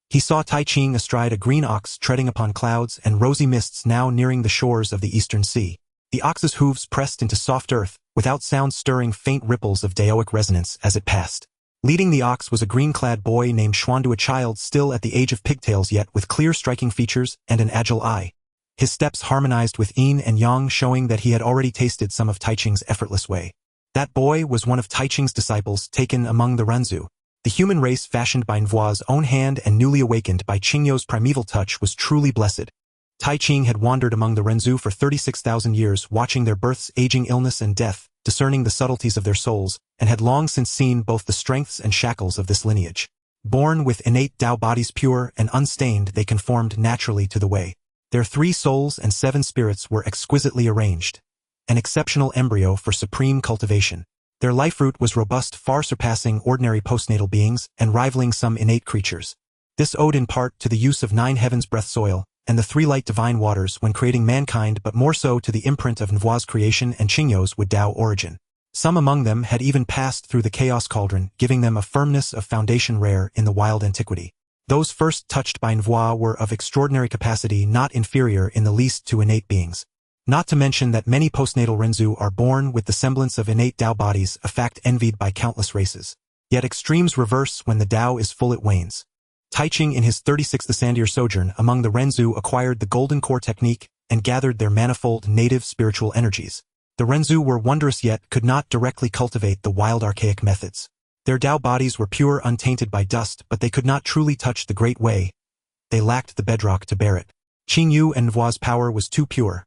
He saw Taiching astride a green ox treading upon clouds and rosy mists now nearing the shores of the eastern sea. The ox's hooves pressed into soft earth, without sound, stirring faint ripples of Daoic resonance as it passed. Leading the ox was a green-clad boy named Xuandu, a child still at the age of pigtails, yet with clear striking features and an agile eye. His steps harmonized with yin and yang, showing that he had already tasted some of Taiching's effortless way. That boy was one of Taiching's disciples taken among the Renzu. The human race fashioned by Nvua's own hand and newly awakened by Qingyou's primeval touch was truly blessed. Taiching had wandered among the Renzu for 36,000 years, watching their births, aging, illness, and death, discerning the subtleties of their souls, and had long since seen both the strengths and shackles of this lineage. Born with innate Dao bodies pure and unstained, they conformed naturally to the way. Their 3 souls and 7 spirits were exquisitely arranged, an exceptional embryo for supreme cultivation. Their life root was robust, far surpassing ordinary postnatal beings and rivaling some innate creatures. This owed in part to the use of 9 heavens breath soil and the 3 light divine waters when creating mankind, but more so to the imprint of Nvua's creation and Qingyou's Wu Dao origin. Some among them had even passed through the chaos cauldron, giving them a firmness of foundation rare in the wild antiquity. Those first touched by Nvua were of extraordinary capacity, not inferior in the least to innate beings. Not to mention that many postnatal Renzu are born with the semblance of innate Dao bodies, a fact envied by countless races. Yet extremes reverse when the Dao is full, it wanes. Taiching in his 36th Sandier sojourn among the Renzu acquired the Golden Core technique and gathered their manifold native spiritual energies. The Renzu were wondrous yet could not directly cultivate the wild archaic methods. Their Dao bodies were pure, untainted by dust, but they could not truly touch the Great Way. They lacked the bedrock to bear it. Qingyu and Nvua's power was too pure.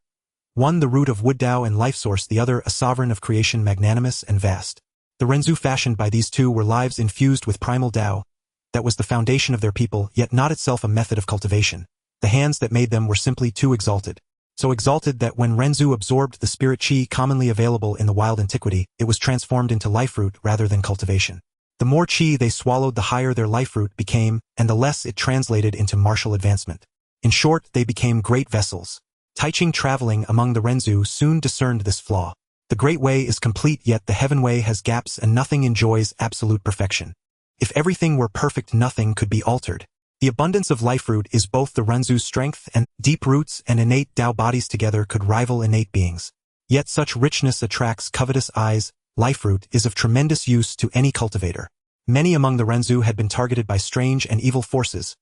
One the root of wood Dao and life source, the other a sovereign of creation, magnanimous and vast. The Renzu fashioned by these two were lives infused with primal Dao. That was the foundation of their people, yet not itself a method of cultivation. The hands that made them were simply too exalted. So exalted that when Renzu absorbed the spirit qi commonly available in the wild antiquity, it was transformed into life root rather than cultivation. The more qi they swallowed, the higher their life root became, and the less it translated into martial advancement. In short, they became great vessels. Taiching, traveling among the Renzu, soon discerned this flaw. The Great Way is complete, yet the Heaven Way has gaps, and nothing enjoys absolute perfection. If everything were perfect, nothing could be altered. The abundance of life root is both the Renzu's strength, and deep roots and innate Dao bodies together could rival innate beings. Yet such richness attracts covetous eyes. Life root is of tremendous use to any cultivator. Many among the Renzu had been targeted by strange and evil forces.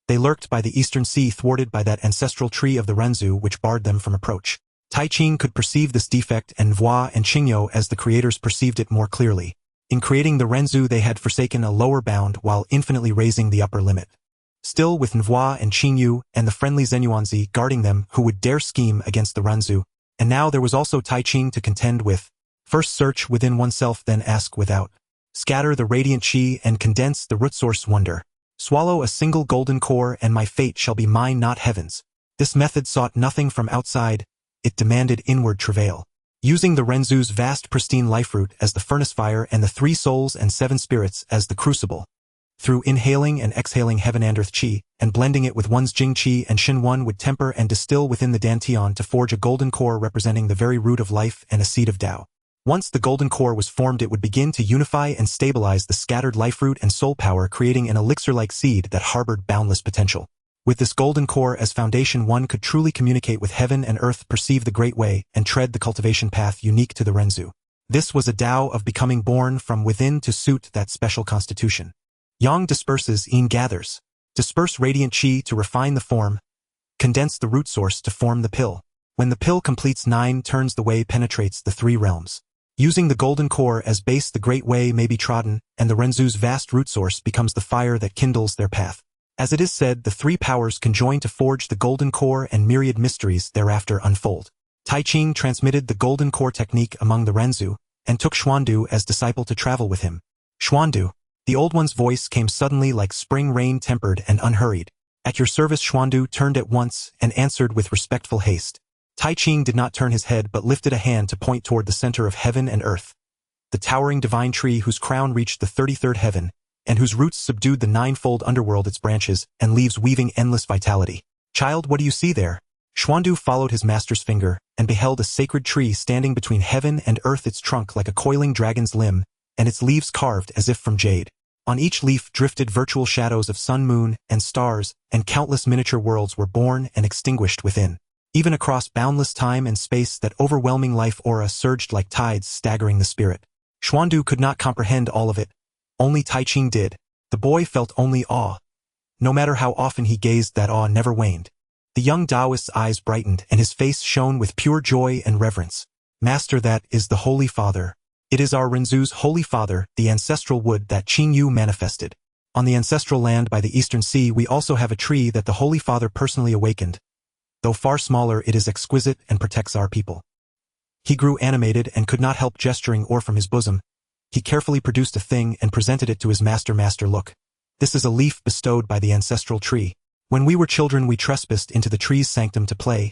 They lurked by the eastern sea, thwarted by that ancestral tree of the Renzu which barred them from approach. Taiching could perceive this defect, and Nvua and Qingyou as the creators perceived it more clearly. In creating the Renzu, they had forsaken a lower bound while infinitely raising the upper limit. Still, with Nvua and Qingyu and the friendly Zenyuanzi guarding them, who would dare scheme against the Renzu, and now there was also Taiching to contend with. First search within oneself, then ask without. Scatter the radiant qi and condense the root source wonder. Swallow a single golden core and my fate shall be mine, not heaven's. This method sought nothing from outside, it demanded inward travail. Using the Renzu's vast pristine life root as the furnace fire and the 3 souls and 7 spirits as the crucible. Through inhaling and exhaling heaven and earth qi, and blending it with one's jing qi and shin, one would temper and distill within the dantian to forge a golden core representing the very root of life and a seed of Tao. Once the golden core was formed, it would begin to unify and stabilize the scattered life root and soul power, creating an elixir-like seed that harbored boundless potential. With this golden core as foundation, one could truly communicate with heaven and earth, perceive the great way, and tread the cultivation path unique to the Renzu. This was a Tao of becoming, born from within to suit that special constitution. Yang disperses, Yin gathers. Disperse radiant qi to refine the form. Condense the root source to form the pill. When the pill completes 9 turns, the way penetrates the 3 realms. Using the golden core as base, the great way may be trodden, and the Renzu's vast root source becomes the fire that kindles their path. As it is said, the 3 powers conjoin to forge the golden core, and myriad mysteries thereafter unfold. Tai Ching transmitted the golden core technique among the Renzu, and took Xuandu as disciple to travel with him. Xuandu. The old one's voice came suddenly like spring rain, tempered and unhurried. At your service. Xuandu turned at once and answered with respectful haste. Tai Ching did not turn his head, but lifted a hand to point toward the center of heaven and earth. The towering divine tree whose crown reached the 33rd heaven, and whose roots subdued the 9-fold underworld, its branches and leaves weaving endless vitality. Child, what do you see there? Xuandu followed his master's finger, and beheld a sacred tree standing between heaven and earth, its trunk like a coiling dragon's limb, and its leaves carved as if from jade. On each leaf drifted virtual shadows of sun, moon, and stars, and countless miniature worlds were born and extinguished within. Even across boundless time and space, that overwhelming life aura surged like tides, staggering the spirit. Xuandu could not comprehend all of it. Only Tai Ching did. The boy felt only awe. No matter how often he gazed, that awe never waned. The young Taoist's eyes brightened, and his face shone with pure joy and reverence. Master, that is the Holy Father. It is our Renzu's Holy Father, the ancestral wood that Qing Yu manifested. On the ancestral land by the Eastern Sea, we also have a tree that the Holy Father personally awakened. Though far smaller, it is exquisite and protects our people. He grew animated and could not help gesturing, or from his bosom. He carefully produced a thing and presented it to his master. Master, look. This is a leaf bestowed by the ancestral tree. When we were children, we trespassed into the tree's sanctum to play.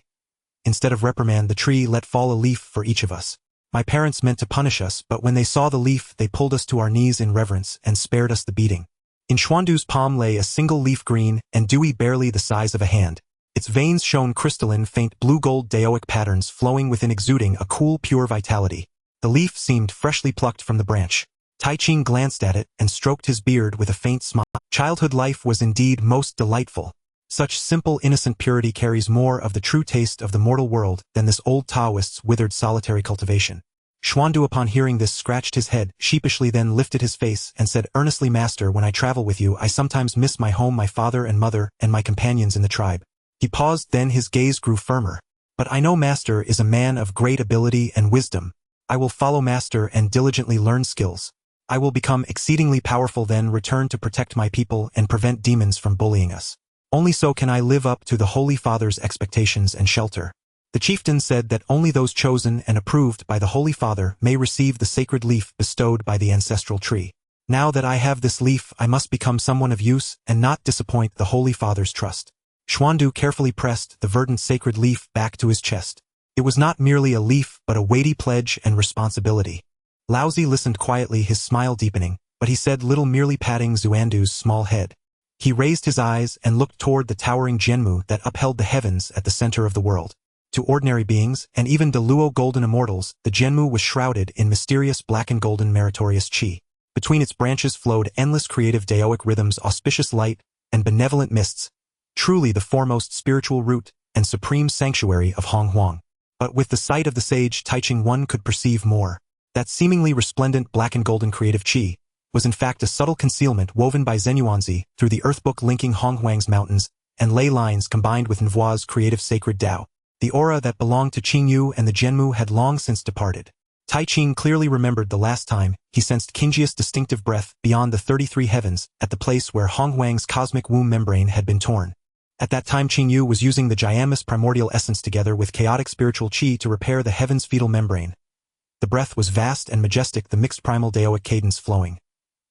Instead of reprimand, the tree let fall a leaf for each of us. My parents meant to punish us, but when they saw the leaf, they pulled us to our knees in reverence and spared us the beating. In Xuandu's palm lay a single leaf, green and dewy, barely the size of a hand. Its veins shone crystalline, faint blue-gold Daoic patterns flowing within, exuding a cool, pure vitality. The leaf seemed freshly plucked from the branch. Tai Ching glanced at it and stroked his beard with a faint smile. Childhood life was indeed most delightful. Such simple, innocent purity carries more of the true taste of the mortal world than this old Taoist's withered solitary cultivation. Xuandu, upon hearing this, scratched his head sheepishly, then lifted his face and said earnestly, Master, when I travel with you, I sometimes miss my home, my father and mother, and my companions in the tribe. He paused, then his gaze grew firmer. But I know Master is a man of great ability and wisdom. I will follow Master and diligently learn skills. I will become exceedingly powerful, then return to protect my people and prevent demons from bullying us. Only so can I live up to the Holy Father's expectations and shelter. The chieftain said that only those chosen and approved by the Holy Father may receive the sacred leaf bestowed by the ancestral tree. Now that I have this leaf, I must become someone of use and not disappoint the Holy Father's trust. Xuandu carefully pressed the verdant sacred leaf back to his chest. It was not merely a leaf, but a weighty pledge and responsibility. Laozi listened quietly, his smile deepening, but he said little, merely patting Xuandu's small head. He raised his eyes and looked toward the towering Jianmu that upheld the heavens at the center of the world. To ordinary beings, and even the Luo golden immortals, the Jianmu was shrouded in mysterious black and golden meritorious qi. Between its branches flowed endless creative Daoic rhythms, auspicious light, and benevolent mists. Truly the foremost spiritual root and supreme sanctuary of Honghuang. But with the sight of the sage Tai Ching, one could perceive more. That seemingly resplendent black and golden creative qi was in fact a subtle concealment woven by Zenyuanzi through the earthbook linking Honghuang's mountains and ley lines combined with Nvua's creative sacred Tao. The aura that belonged to Qing Yu and the Jianmu had long since departed. Tai Ching clearly remembered the last time he sensed Qingjia's distinctive breath beyond the 33 heavens at the place where Honghuang's cosmic womb membrane had been torn. At that time, Qing Yu was using the Jianmu's primordial essence together with chaotic spiritual qi to repair the heaven's fetal membrane. The breath was vast and majestic, the mixed primal Daoic cadence flowing.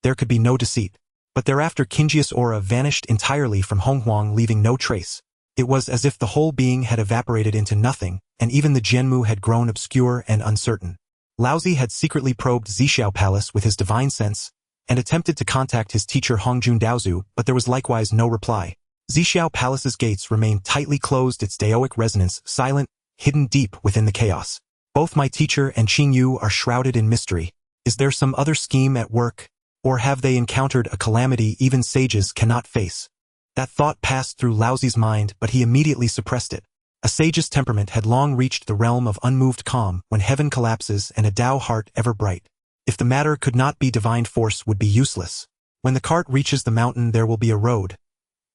There could be no deceit. But thereafter Qingjia's aura vanished entirely from Honghuang, leaving no trace. It was as if the whole being had evaporated into nothing, and even the Jianmu had grown obscure and uncertain. Laozi had secretly probed Zixiao Palace with his divine sense, and attempted to contact his teacher Honghuang Daozu, but there was likewise no reply. Zixiao Palace's gates remained tightly closed, its Daoic resonance silent, hidden deep within the chaos. Both my teacher and Qing Yu are shrouded in mystery. Is there some other scheme at work? Or have they encountered a calamity even sages cannot face? That thought passed through Laozi's mind, but he immediately suppressed it. A sage's temperament had long reached the realm of unmoved calm when heaven collapses and a Dao heart ever bright. If the matter could not be, divine force would be useless. When the cart reaches the mountain, there will be a road.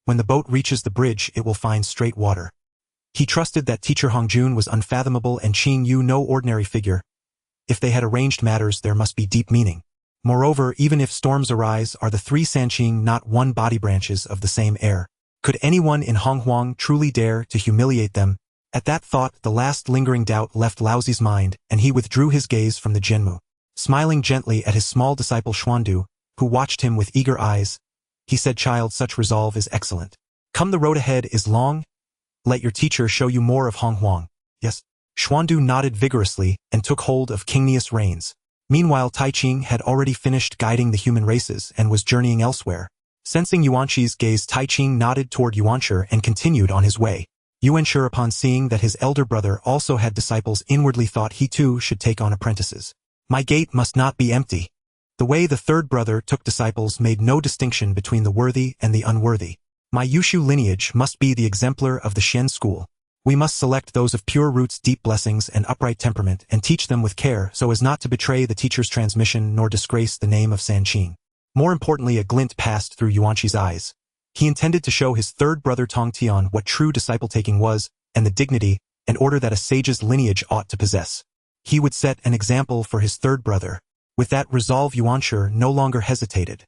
When the boat reaches the bridge, it will find straight water. He trusted that teacher Honghuang was unfathomable and Qing Yu no ordinary figure. If they had arranged matters, there must be deep meaning. Moreover, even if storms arise, are the three Sanqing not one body branches of the same air? Could anyone in Honghuang truly dare to humiliate them? At that thought, the last lingering doubt left Laozi's mind, and he withdrew his gaze from the Jianmu. Smiling gently at his small disciple Xuandu, who watched him with eager eyes, he said, "Child, such resolve is excellent. Come, the road ahead is long. Let your teacher show you more of Honghuang." "Yes." Xuandu nodded vigorously and took hold of Qingnius reins. Meanwhile, Taiqing had already finished guiding the human races and was journeying elsewhere. Sensing Yuanqi's gaze, Taiqing nodded toward Yuanshi and continued on his way. Yuanshi, upon seeing that his elder brother also had disciples, inwardly thought he too should take on apprentices. My gate must not be empty. The way the third brother took disciples made no distinction between the worthy and the unworthy. My Yushu lineage must be the exemplar of the Shen school. We must select those of pure roots, deep blessings, and upright temperament, and teach them with care so as not to betray the teacher's transmission nor disgrace the name of Sanqing. More importantly, a glint passed through Yuanqi's eyes. He intended to show his third brother Tongtian what true disciple-taking was, and the dignity and order that a sage's lineage ought to possess. He would set an example for his third brother. With that resolve, Yuanshi no longer hesitated.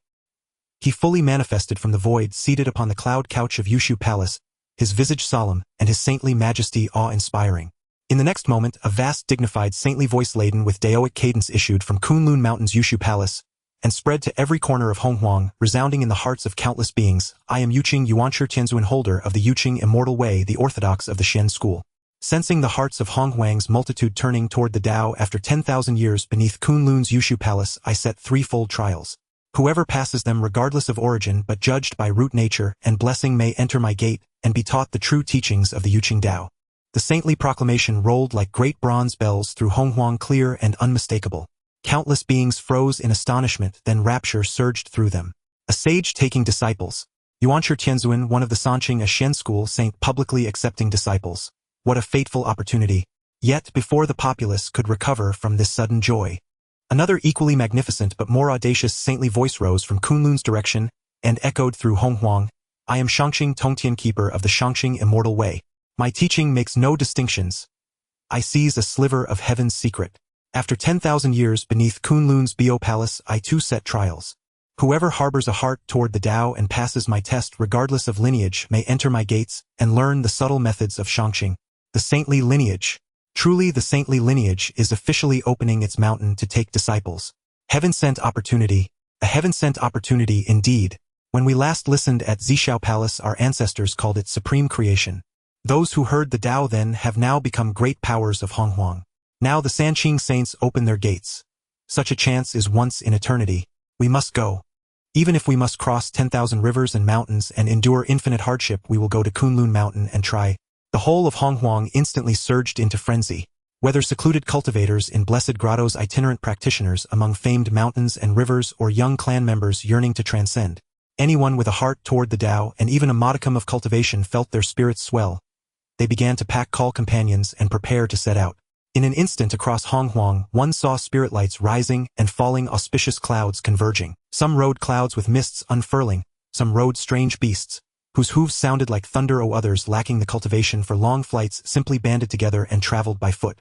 He fully manifested from the void, seated upon the cloud couch of Yushu Palace, his visage solemn and his saintly majesty awe-inspiring. In the next moment, a vast, dignified, saintly voice laden with Daoic cadence issued from Kunlun Mountain's Yushu Palace and spread to every corner of Honghuang, resounding in the hearts of countless beings. I am Yuqing Yuanshi Tianzuan, holder of the Yuqing Immortal Way, the orthodox of the Shen school. Sensing the hearts of Honghuang's multitude turning toward the Dao after 10,000 years beneath Kunlun's Yushu Palace, I set threefold trials. Whoever passes them, regardless of origin but judged by root nature and blessing, may enter my gate and be taught the true teachings of the Yuqing Dao. The saintly proclamation rolled like great bronze bells through Honghuang, clear and unmistakable. Countless beings froze in astonishment, then rapture surged through them. A sage taking disciples. Yuanshi Tianzuan, one of the Sanqing, a Shen school saint, publicly accepting disciples. What a fateful opportunity. Yet, before the populace could recover from this sudden joy, another equally magnificent but more audacious saintly voice rose from Kunlun's direction and echoed through Honghuang. I am Shangqing Tongtian, keeper of the Shangqing Immortal Way. My teaching makes no distinctions. I seize a sliver of heaven's secret. After 10,000 years beneath Kunlun's Bio Palace, I too set trials. Whoever harbors a heart toward the Dao and passes my test regardless of lineage may enter my gates and learn the subtle methods of Shangqing. The saintly lineage. Truly, the saintly lineage is officially opening its mountain to take disciples. Heaven-sent opportunity. A heaven-sent opportunity indeed. When we last listened at Zixiao Palace, our ancestors called it supreme creation. Those who heard the Dao then have now become great powers of Honghuang. Now the Sanqing saints open their gates. Such a chance is once in eternity. We must go. Even if we must cross 10,000 rivers and mountains and endure infinite hardship, we will go to Kunlun Mountain and try. The whole of Honghuang instantly surged into frenzy. Whether secluded cultivators in blessed grottos, itinerant practitioners among famed mountains and rivers, or young clan members yearning to transcend, anyone with a heart toward the Dao and even a modicum of cultivation felt their spirits swell. They began to pack, call companions, and prepare to set out. In an instant across Honghuang, one saw spirit lights rising and falling, auspicious clouds converging. Some rode clouds with mists unfurling, some rode strange beasts, whose hooves sounded like thunder, others, lacking the cultivation for long flights, simply banded together and traveled by foot.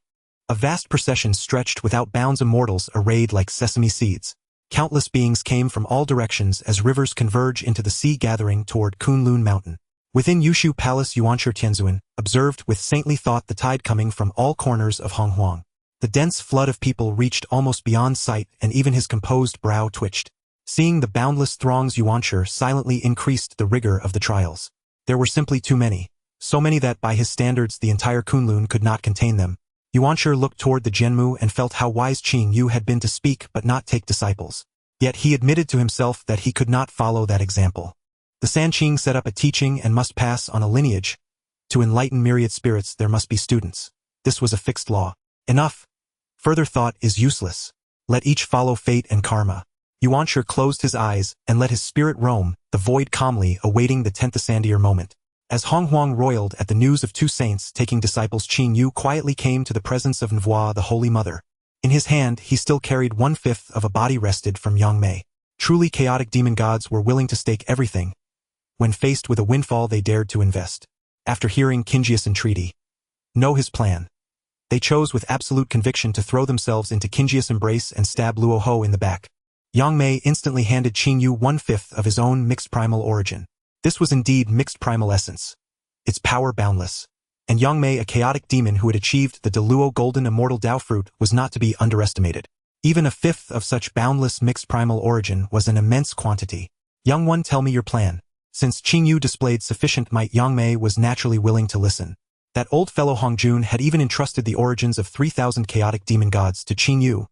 A vast procession stretched without bounds, immortals arrayed like sesame seeds. Countless beings came from all directions as rivers converge into the sea, gathering toward Kunlun Mountain. Within Yushu Palace, Yuanshi Tianzuan observed with saintly thought the tide coming from all corners of Honghuang. The dense flood of people reached almost beyond sight, and even his composed brow twitched. Seeing the boundless throngs, Yuanshi silently increased the rigor of the trials. There were simply too many. So many that by his standards the entire Kunlun could not contain them. Yuanshi looked toward the Jianmu and felt how wise Qing Yu had been to speak but not take disciples. Yet he admitted to himself that he could not follow that example. The Sanqing set up a teaching and must pass on a lineage. To enlighten myriad spirits there must be students. This was a fixed law. Enough. Further thought is useless. Let each follow fate and karma. Yuanshi closed his eyes and let his spirit roam, the void calmly awaiting the 10th Ascendier moment. As Honghuang roiled at the news of two saints taking disciples, Qin Yu quietly came to the presence of Nvua, the Holy Mother. In his hand he still carried 1/5 of a body wrested from Yang Mei. Truly chaotic demon gods were willing to stake everything. When faced with a windfall they dared to invest. After hearing Qinji's entreaty, know his plan. They chose with absolute conviction to throw themselves into Qinji's embrace and stab Luo Ho in the back. Yang Mei instantly handed Qin Yu 1/5 of his own mixed primal origin. This was indeed mixed primal essence. Its power boundless. And Yang Mei, a chaotic demon who had achieved the Deluo golden immortal Dao fruit, was not to be underestimated. Even 1/5 of such boundless mixed primal origin was an immense quantity. Young one, tell me your plan. Since Qin Yu displayed sufficient might, Yang Mei was naturally willing to listen. That old fellow Hongjun had even entrusted the origins of 3,000 chaotic demon gods to Qin Yu.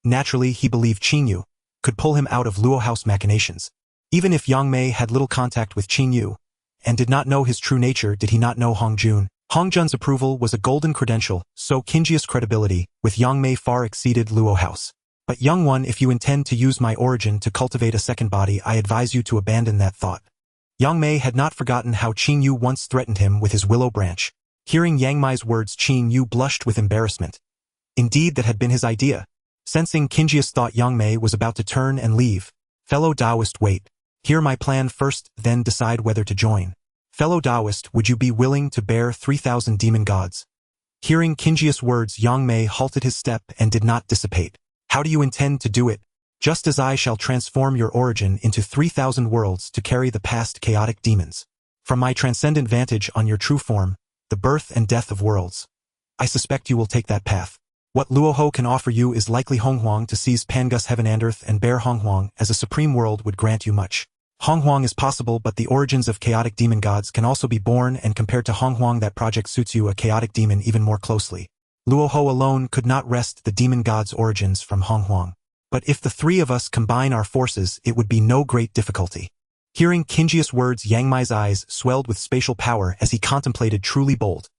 Naturally, he believed Qin Yu could pull him out of Luo House machinations. Even if Yang Mei had little contact with Qin Yu and did not know his true nature, did he not know Hongjun? Hongjun's approval was a golden credential, so Qinji's credibility with Yang Mei far exceeded Luo House. But young one, if you intend to use my origin to cultivate a second body, I advise you to abandon that thought. Yang Mei had not forgotten how Qin Yu once threatened him with his willow branch. Hearing Yang Mei's words, Qin Yu blushed with embarrassment. Indeed, that had been his idea. Sensing Qinji's thought, Yang Mei was about to turn and leave. Fellow Taoist, wait. Hear my plan first, then decide whether to join. Fellow Taoist, would you be willing to bear 3,000 demon gods? Hearing Qinji's words, Yang Mei halted his step and did not dissipate. How do you intend to do it? Just as I shall transform your origin into 3,000 worlds to carry the past chaotic demons. From my transcendent vantage on your true form, the birth and death of worlds. I suspect you will take that path. What Luo Ho can offer you is likely Honghuang. To seize Pangus heaven and earth and bear Honghuang as a supreme world would grant you much. Honghuang is possible, but the origins of chaotic demon gods can also be born, and compared to Honghuang, that project suits you, a chaotic demon, even more closely. Luo Ho alone could not wrest the demon god's origins from Honghuang. But if the three of us combine our forces, it would be no great difficulty. Hearing Qinji's words, Yang Mei's eyes swelled with spatial power as he contemplated, truly bold.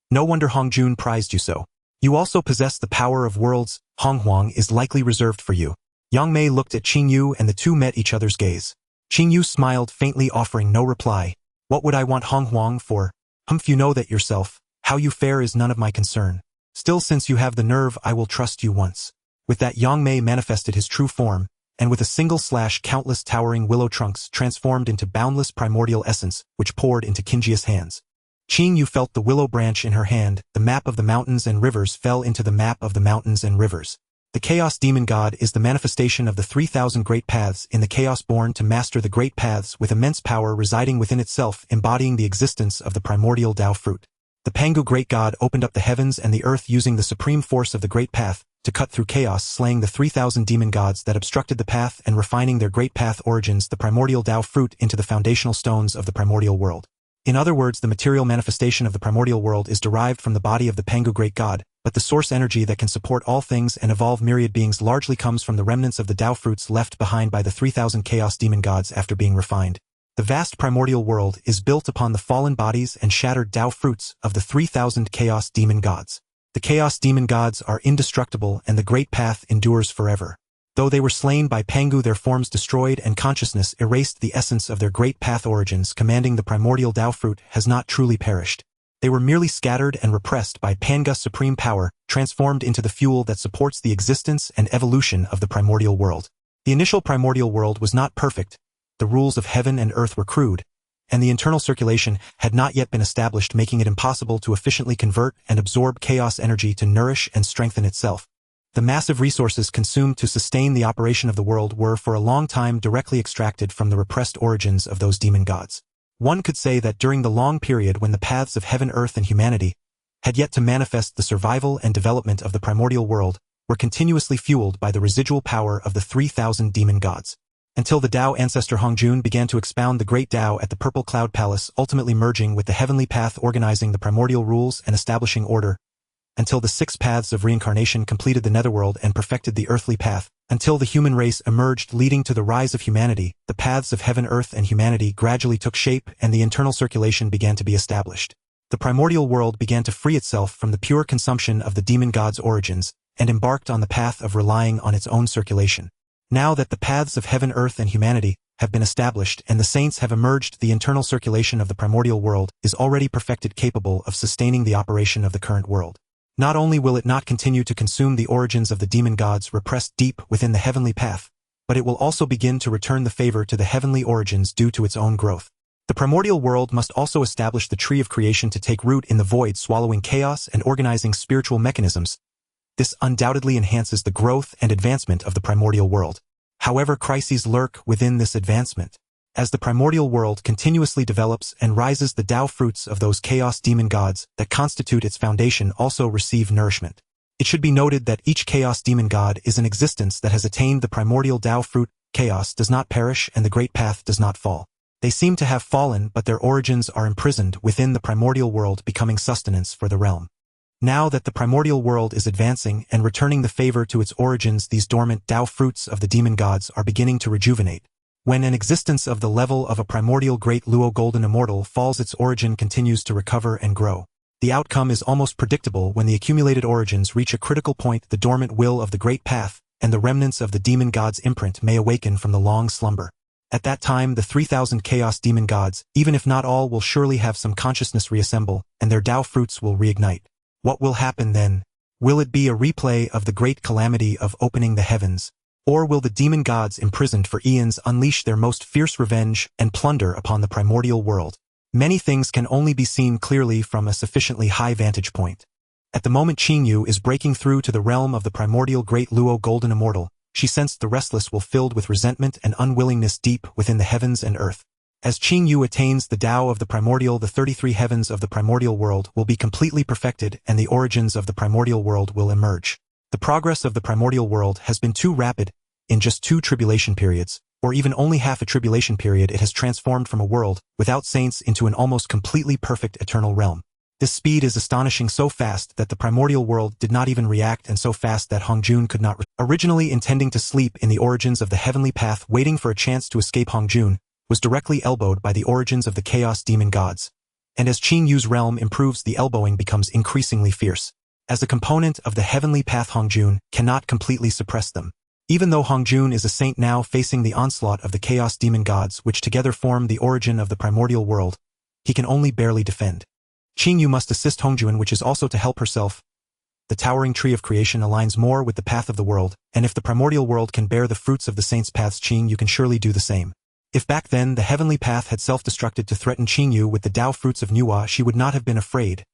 No wonder Hongjun prized you so. You also possess the power of worlds. Honghuang is likely reserved for you. Yang Mei looked at Qin Yu and the two met each other's gaze. Qin Yu smiled faintly, offering no reply. What would I want Honghuang for? Humph, you know that yourself. How you fare is none of my concern. Still, since you have the nerve, I will trust you once. With that, Yang Mei manifested his true form, and with a single slash countless towering willow trunks transformed into boundless primordial essence, which poured into Qinji's hands. Qin Yu felt the willow branch in her hand. The map of the mountains and rivers fell into the map of the mountains and rivers. The Chaos Demon God is the manifestation of the 3,000 great paths in the chaos, born to master the great paths with immense power residing within itself, embodying the existence of the primordial Dao fruit. The Pangu Great God opened up the heavens and the earth using the supreme force of the great path to cut through chaos, slaying the 3,000 demon gods that obstructed the path and refining their great path origins, the primordial Dao fruit, into the foundational stones of the primordial world. In other words, the material manifestation of the primordial world is derived from the body of the Pangu Great God, but the source energy that can support all things and evolve myriad beings largely comes from the remnants of the Dao fruits left behind by the 3,000 chaos demon gods after being refined. The vast primordial world is built upon the fallen bodies and shattered Dao fruits of the 3,000 chaos demon gods. The chaos demon gods are indestructible and the great path endures forever. Though they were slain by Pangu, their forms destroyed and consciousness erased, the essence of their great path origins commanding the primordial Dao fruit has not truly perished. They were merely scattered and repressed by Panga's supreme power, transformed into the fuel that supports the existence and evolution of the primordial world. The initial primordial world was not perfect, the rules of heaven and earth were crude, and the internal circulation had not yet been established, making it impossible to efficiently convert and absorb chaos energy to nourish and strengthen itself. The massive resources consumed to sustain the operation of the world were for a long time directly extracted from the repressed origins of those demon gods. One could say that during the long period when the paths of heaven, earth, and humanity had yet to manifest, the survival and development of the primordial world were continuously fueled by the residual power of the 3,000 demon gods. Until the Dao ancestor Hongjun began to expound the great Dao at the Purple Cloud Palace, ultimately merging with the heavenly path, organizing the primordial rules and establishing order. until the 6 paths of reincarnation completed the netherworld and perfected the earthly path, until the human race emerged leading to the rise of humanity, the paths of heaven, earth, and humanity gradually took shape and the internal circulation began to be established. The primordial world began to free itself from the pure consumption of the demon god's origins, and embarked on the path of relying on its own circulation. Now that the paths of heaven, earth, and humanity have been established and the saints have emerged, the internal circulation of the primordial world is already perfected, capable of sustaining the operation of the current world. Not only will it not continue to consume the origins of the demon gods repressed deep within the heavenly path, but it will also begin to return the favor to the heavenly origins due to its own growth. The primordial world must also establish the tree of creation to take root in the void, swallowing chaos and organizing spiritual mechanisms. This undoubtedly enhances the growth and advancement of the primordial world. However, crises lurk within this advancement. As the primordial world continuously develops and rises, the Dao fruits of those chaos demon gods that constitute its foundation also receive nourishment. It should be noted that each chaos demon god is an existence that has attained the primordial Dao fruit. Chaos does not perish and the great path does not fall. They seem to have fallen, but their origins are imprisoned within the primordial world, becoming sustenance for the realm. Now that the primordial world is advancing and returning the favor to its origins, these dormant Dao fruits of the demon gods are beginning to rejuvenate. When an existence of the level of a primordial great Luo golden immortal falls, its origin continues to recover and grow. The outcome is almost predictable. When the accumulated origins reach a critical point, the dormant will of the great path and the remnants of the demon god's imprint may awaken from the long slumber. At that time, the 3,000 chaos demon gods, even if not all, will surely have some consciousness reassemble, and their Dao fruits will reignite. What will happen then? Will it be a replay of the great calamity of opening the heavens? Or will the demon gods imprisoned for eons unleash their most fierce revenge and plunder upon the primordial world? Many things can only be seen clearly from a sufficiently high vantage point. At the moment Qingyu is breaking through to the realm of the primordial great Luo golden immortal, she sensed the restless will filled with resentment and unwillingness deep within the heavens and earth. As Qingyu attains the Dao of the primordial, the 33 heavens of the primordial world will be completely perfected and the origins of the primordial world will emerge. The progress of the primordial world has been too rapid. In just 2 tribulation periods, or even only half a tribulation period, it has transformed from a world without saints into an almost completely perfect eternal realm. This speed is astonishing, so fast that the primordial world did not even react, and so fast that Hongjun could not. Originally intending to sleep in the origins of the heavenly path, waiting for a chance to escape, Hongjun was directly elbowed by the origins of the chaos demon gods. And as Qingyu's realm improves, the elbowing becomes increasingly fierce. As a component of the heavenly path, Hongjun cannot completely suppress them. Even though Hongjun is a saint now facing the onslaught of the chaos demon gods, which together form the origin of the primordial world, he can only barely defend. Qingyu must assist Hongjun, which is also to help herself. The towering tree of creation aligns more with the path of the world, and if the primordial world can bear the fruits of the saints' paths, Qingyu can surely do the same. If back then the heavenly path had self-destructed to threaten Qingyu with the Dao fruits of Nuwa, she would not have been afraid.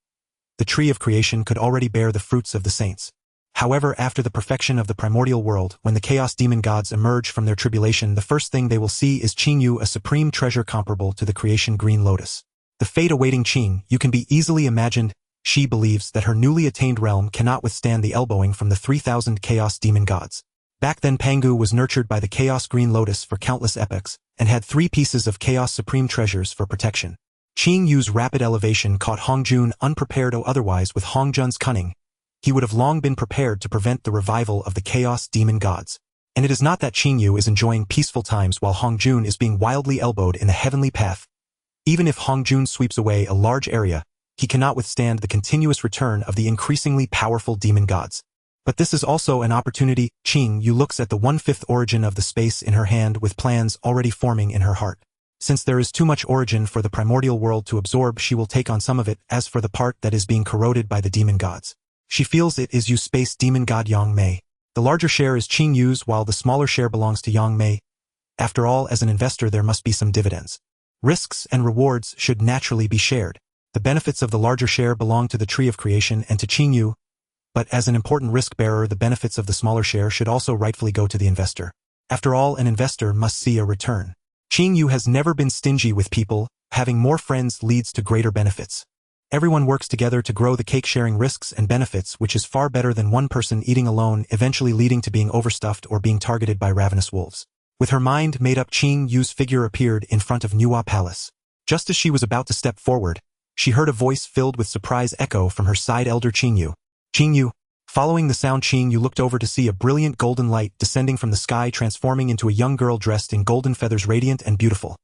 The tree of creation could already bear the fruits of the saints. However, after the perfection of the primordial world, when the chaos demon gods emerge from their tribulation, the first thing they will see is Qingyu, a supreme treasure comparable to the creation green lotus. The fate awaiting Qingyu can be easily imagined. She believes that her newly attained realm cannot withstand the elbowing from the 3,000 chaos demon gods. Back then Pangu was nurtured by the chaos green lotus for countless epochs, and had 3 pieces of chaos supreme treasures for protection. Qingyu's rapid elevation caught Hongjun unprepared, or otherwise with Hongjun's cunning, he would have long been prepared to prevent the revival of the chaos demon gods. And it is not that Qingyu is enjoying peaceful times while Hongjun is being wildly elbowed in the heavenly path. Even if Hongjun sweeps away a large area, he cannot withstand the continuous return of the increasingly powerful demon gods. But this is also an opportunity. Qingyu looks at the 1/5 origin of the space in her hand with plans already forming in her heart. Since there is too much origin for the primordial world to absorb, she will take on some of it. As for the part that is being corroded by the demon gods, she feels it is Yu space demon god Yang Mei. The larger share is Qingyu's, while the smaller share belongs to Yang Mei. After all, as an investor there must be some dividends. Risks and rewards should naturally be shared. The benefits of the larger share belong to the tree of creation and to Qingyu, but as an important risk-bearer, the benefits of the smaller share should also rightfully go to the investor. After all, an investor must see a return. Qingyu has never been stingy with people. Having more friends leads to greater benefits. Everyone works together to grow the cake, sharing risks and benefits, which is far better than one person eating alone, eventually leading to being overstuffed or being targeted by ravenous wolves. With her mind made up, Qingyu's figure appeared in front of Nuwa Palace. Just as she was about to step forward, she heard a voice filled with surprise echo from her side. Elder Qingyu, Qingyu. Following the sound, Qingyu looked over to see a brilliant golden light descending from the sky, transforming into a young girl dressed in golden feathers, radiant and beautiful.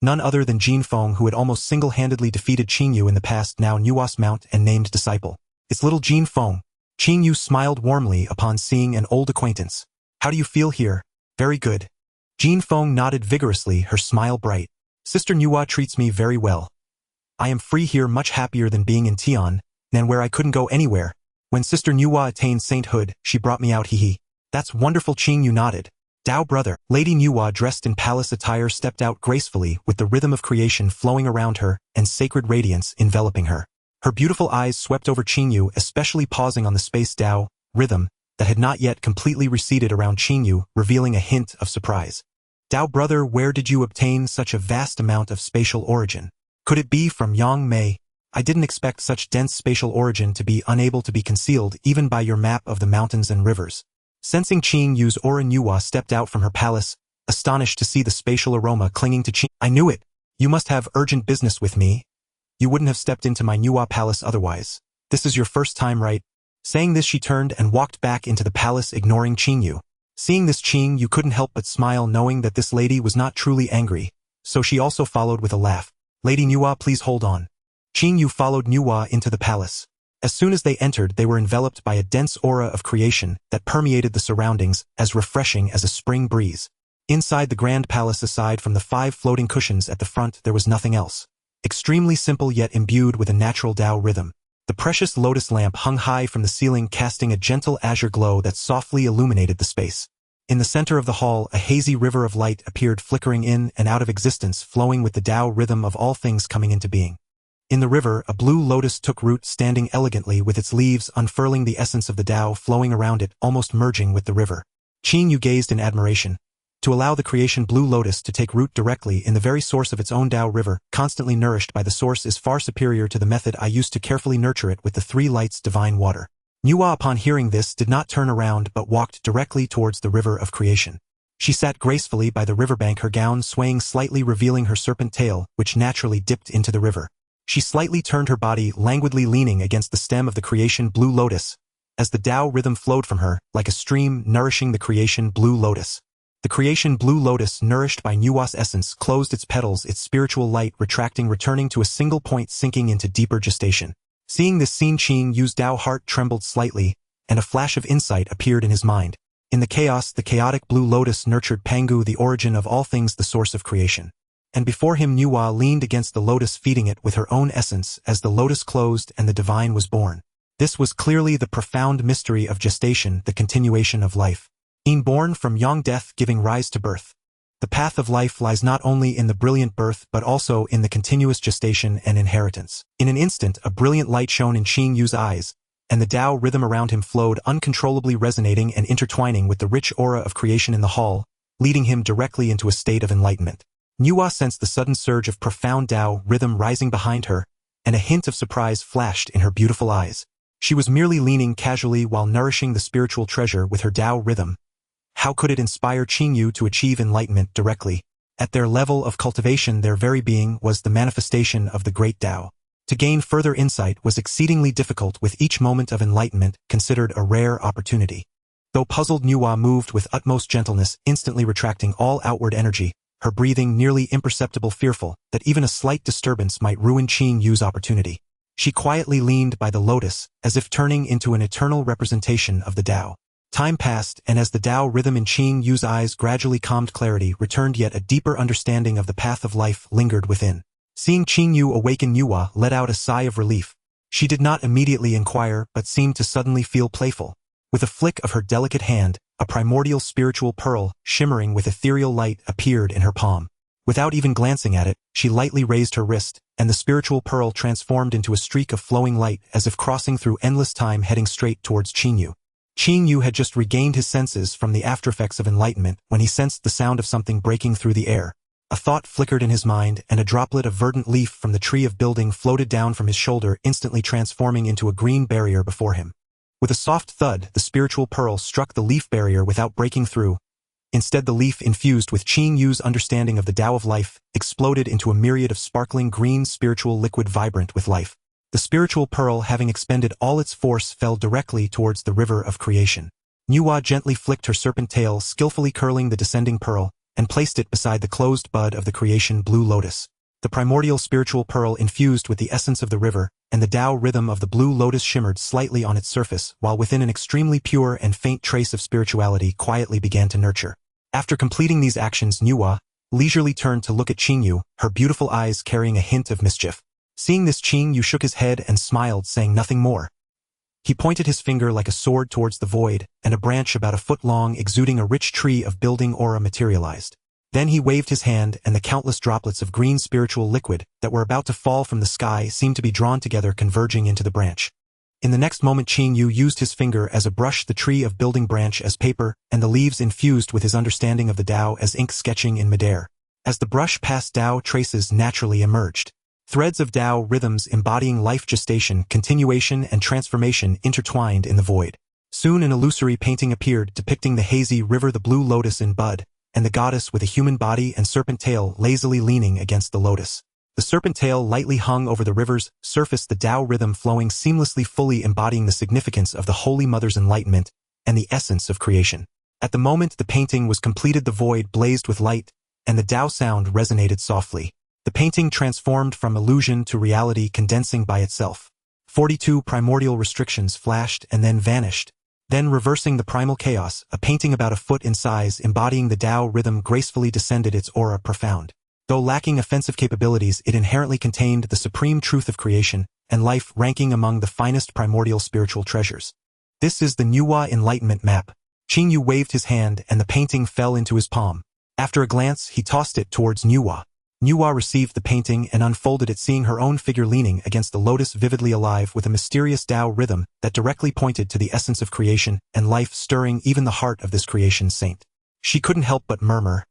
None other than Jin Feng, who had almost single-handedly defeated Qingyu in the past, now Nuwa's mount and named disciple. It's little Jin Feng. Qingyu smiled warmly upon seeing an old acquaintance. How do you feel here? Very good. Jin Feng nodded vigorously, her smile bright. Sister Nuwa treats me very well. I am free here, much happier than being in Tian, and where I couldn't go anywhere. When Sister Nuwa attained sainthood, she brought me out, hee. That's wonderful, Qingyu nodded. Dao brother. Lady Nuwa, dressed in palace attire, stepped out gracefully with the rhythm of creation flowing around her and sacred radiance enveloping her. Her beautiful eyes swept over Qingyu, especially pausing on the space Dao rhythm that had not yet completely receded around Qingyu, revealing a hint of surprise. Dao brother, where did you obtain such a vast amount of spatial origin? Could it be from Yang Mei? I didn't expect such dense spatial origin to be unable to be concealed even by your map of the mountains and rivers. Sensing Qingyu's aura, Nuwa stepped out from her palace, astonished to see the spatial aroma clinging to Qing. I knew it. You must have urgent business with me. You wouldn't have stepped into my Nuwa palace otherwise. This is your first time, right? Saying this, she turned and walked back into the palace, ignoring Qingyu. Seeing this, Qingyu couldn't help but smile, knowing that this lady was not truly angry, so she also followed with a laugh. Lady Nuwa, please hold on. Qingyu followed Nuwa into the palace. As soon as they entered, they were enveloped by a dense aura of creation that permeated the surroundings, as refreshing as a spring breeze. Inside the grand palace, aside from the 5 floating cushions at the front, there was nothing else. Extremely simple, yet imbued with a natural Dao rhythm. The precious lotus lamp hung high from the ceiling, casting a gentle azure glow that softly illuminated the space. In the center of the hall, a hazy river of light appeared, flickering in and out of existence, flowing with the Dao rhythm of all things coming into being. In the river, a blue lotus took root, standing elegantly with its leaves unfurling, the essence of the Dao flowing around it, almost merging with the river. Qingyu gazed in admiration. To allow the creation blue lotus to take root directly in the very source of its own Dao river, constantly nourished by the source, is far superior to the method I used to carefully nurture it with the 3 lights divine water. Nuwa, upon hearing this, did not turn around but walked directly towards the river of creation. She sat gracefully by the riverbank, her gown swaying slightly, revealing her serpent tail, which naturally dipped into the river. She slightly turned her body, languidly leaning against the stem of the creation blue lotus, as the Dao rhythm flowed from her, like a stream nourishing the creation blue lotus. The creation blue lotus, nourished by Nuwa's essence, closed its petals, its spiritual light retracting, returning to a single point, sinking into deeper gestation. Seeing this scene, Qingyu's Dao heart trembled slightly, and a flash of insight appeared in his mind. In the chaos, the chaotic blue lotus nurtured Pangu, the origin of all things, the source of creation. And before him, Nuwa leaned against the lotus, feeding it with her own essence as the lotus closed and the divine was born. This was clearly the profound mystery of gestation, the continuation of life. Born from young death, giving rise to birth. The path of life lies not only in the brilliant birth but also in the continuous gestation and inheritance. In an instant, a brilliant light shone in Qingyu's eyes, and the Dao rhythm around him flowed, uncontrollably resonating and intertwining with the rich aura of creation in the hall, leading him directly into a state of enlightenment. Nuwa sensed the sudden surge of profound Dao rhythm rising behind her, and a hint of surprise flashed in her beautiful eyes. She was merely leaning casually while nourishing the spiritual treasure with her Dao rhythm. How could it inspire Qingyu to achieve enlightenment directly? At their level of cultivation, their very being was the manifestation of the great Dao. To gain further insight was exceedingly difficult, with each moment of enlightenment considered a rare opportunity. Though puzzled, Nuwa moved with utmost gentleness, instantly retracting all outward energy, her breathing nearly imperceptible, fearful that even a slight disturbance might ruin Qingyu's opportunity. She quietly leaned by the lotus, as if turning into an eternal representation of the Dao. Time passed, and as the Dao rhythm in Qingyu's eyes gradually calmed, clarity returned, yet a deeper understanding of the path of life lingered within. Seeing Qingyu awaken, Nuwa let out a sigh of relief. She did not immediately inquire, but seemed to suddenly feel playful. With a flick of her delicate hand, a primordial spiritual pearl, shimmering with ethereal light, appeared in her palm. Without even glancing at it, she lightly raised her wrist, and the spiritual pearl transformed into a streak of flowing light, as if crossing through endless time, heading straight towards Qingyu. Qingyu had just regained his senses from the aftereffects of enlightenment when he sensed the sound of something breaking through the air. A thought flickered in his mind, and a droplet of verdant leaf from the tree of building floated down from his shoulder, instantly transforming into a green barrier before him. With a soft thud, the spiritual pearl struck the leaf barrier without breaking through. Instead, the leaf, infused with Qingyu's understanding of the Tao of life, exploded into a myriad of sparkling green spiritual liquid vibrant with life. The spiritual pearl, having expended all its force, fell directly towards the river of creation. Nuwa gently flicked her serpent tail, skillfully curling the descending pearl, and placed it beside the closed bud of the creation blue lotus. The primordial spiritual pearl infused with the essence of the river, and the Tao rhythm of the blue lotus shimmered slightly on its surface, while within an extremely pure and faint trace of spirituality quietly began to nurture. After completing these actions, Nuwa leisurely turned to look at Qingyu, her beautiful eyes carrying a hint of mischief. Seeing this, Qingyu shook his head and smiled, saying nothing more. He pointed his finger like a sword towards the void, and a branch about a foot long, exuding a rich tree of building aura, materialized. Then he waved his hand, and the countless droplets of green spiritual liquid that were about to fall from the sky seemed to be drawn together, converging into the branch. In the next moment, Qingyu used his finger as a brush, the tree of building branch as paper, and the leaves infused with his understanding of the Tao as ink, sketching in midair. As the brush passed, Tao traces naturally emerged. Threads of Tao rhythms embodying life, gestation, continuation, and transformation intertwined in the void. Soon an illusory painting appeared depicting the hazy river, the blue lotus in bud, and the goddess with a human body and serpent tail lazily leaning against the lotus. The serpent tail lightly hung over the river's surface, the Tao rhythm flowing seamlessly, fully embodying the significance of the Holy Mother's enlightenment and the essence of creation. At the moment the painting was completed, the void blazed with light, and the Tao sound resonated softly. The painting transformed from illusion to reality, condensing by itself. 42 primordial restrictions flashed and then vanished. Then, reversing the primal chaos, a painting about a foot in size embodying the Tao rhythm gracefully descended, its aura profound. Though lacking offensive capabilities, it inherently contained the supreme truth of creation and life, ranking among the finest primordial spiritual treasures. This is the Nuwa Enlightenment Map. Qingyu waved his hand, and the painting fell into his palm. After a glance, he tossed it towards Nuwa. Nuwa received the painting and unfolded it, seeing her own figure leaning against the lotus, vividly alive with a mysterious Tao rhythm that directly pointed to the essence of creation and life, stirring even the heart of this creation saint. She couldn't help but murmur,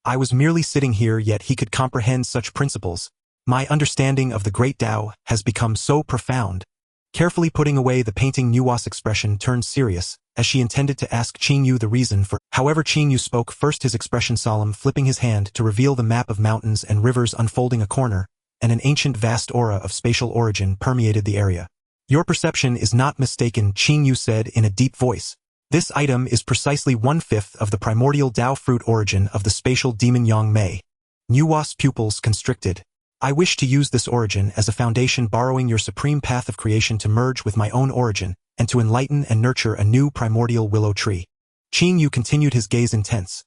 "I was merely sitting here, yet he could comprehend such principles. My understanding of the great Tao has become so profound." Carefully putting away the painting, Nuwa's expression turned serious, as she intended to ask Qingyu the reason for. However, Qingyu spoke first, his expression solemn, flipping his hand to reveal the map of mountains and rivers unfolding a corner, and an ancient vast aura of spatial origin permeated the area. "Your perception is not mistaken," Qingyu said in a deep voice. "This item is precisely 1/5 of the primordial Tao fruit origin of the spatial demon Yang Mei." Nuwa's pupils constricted. "I wish to use this origin as a foundation, borrowing your supreme path of creation to merge with my own origin, and to enlighten and nurture a new primordial willow tree." Qingyu continued, his gaze intense.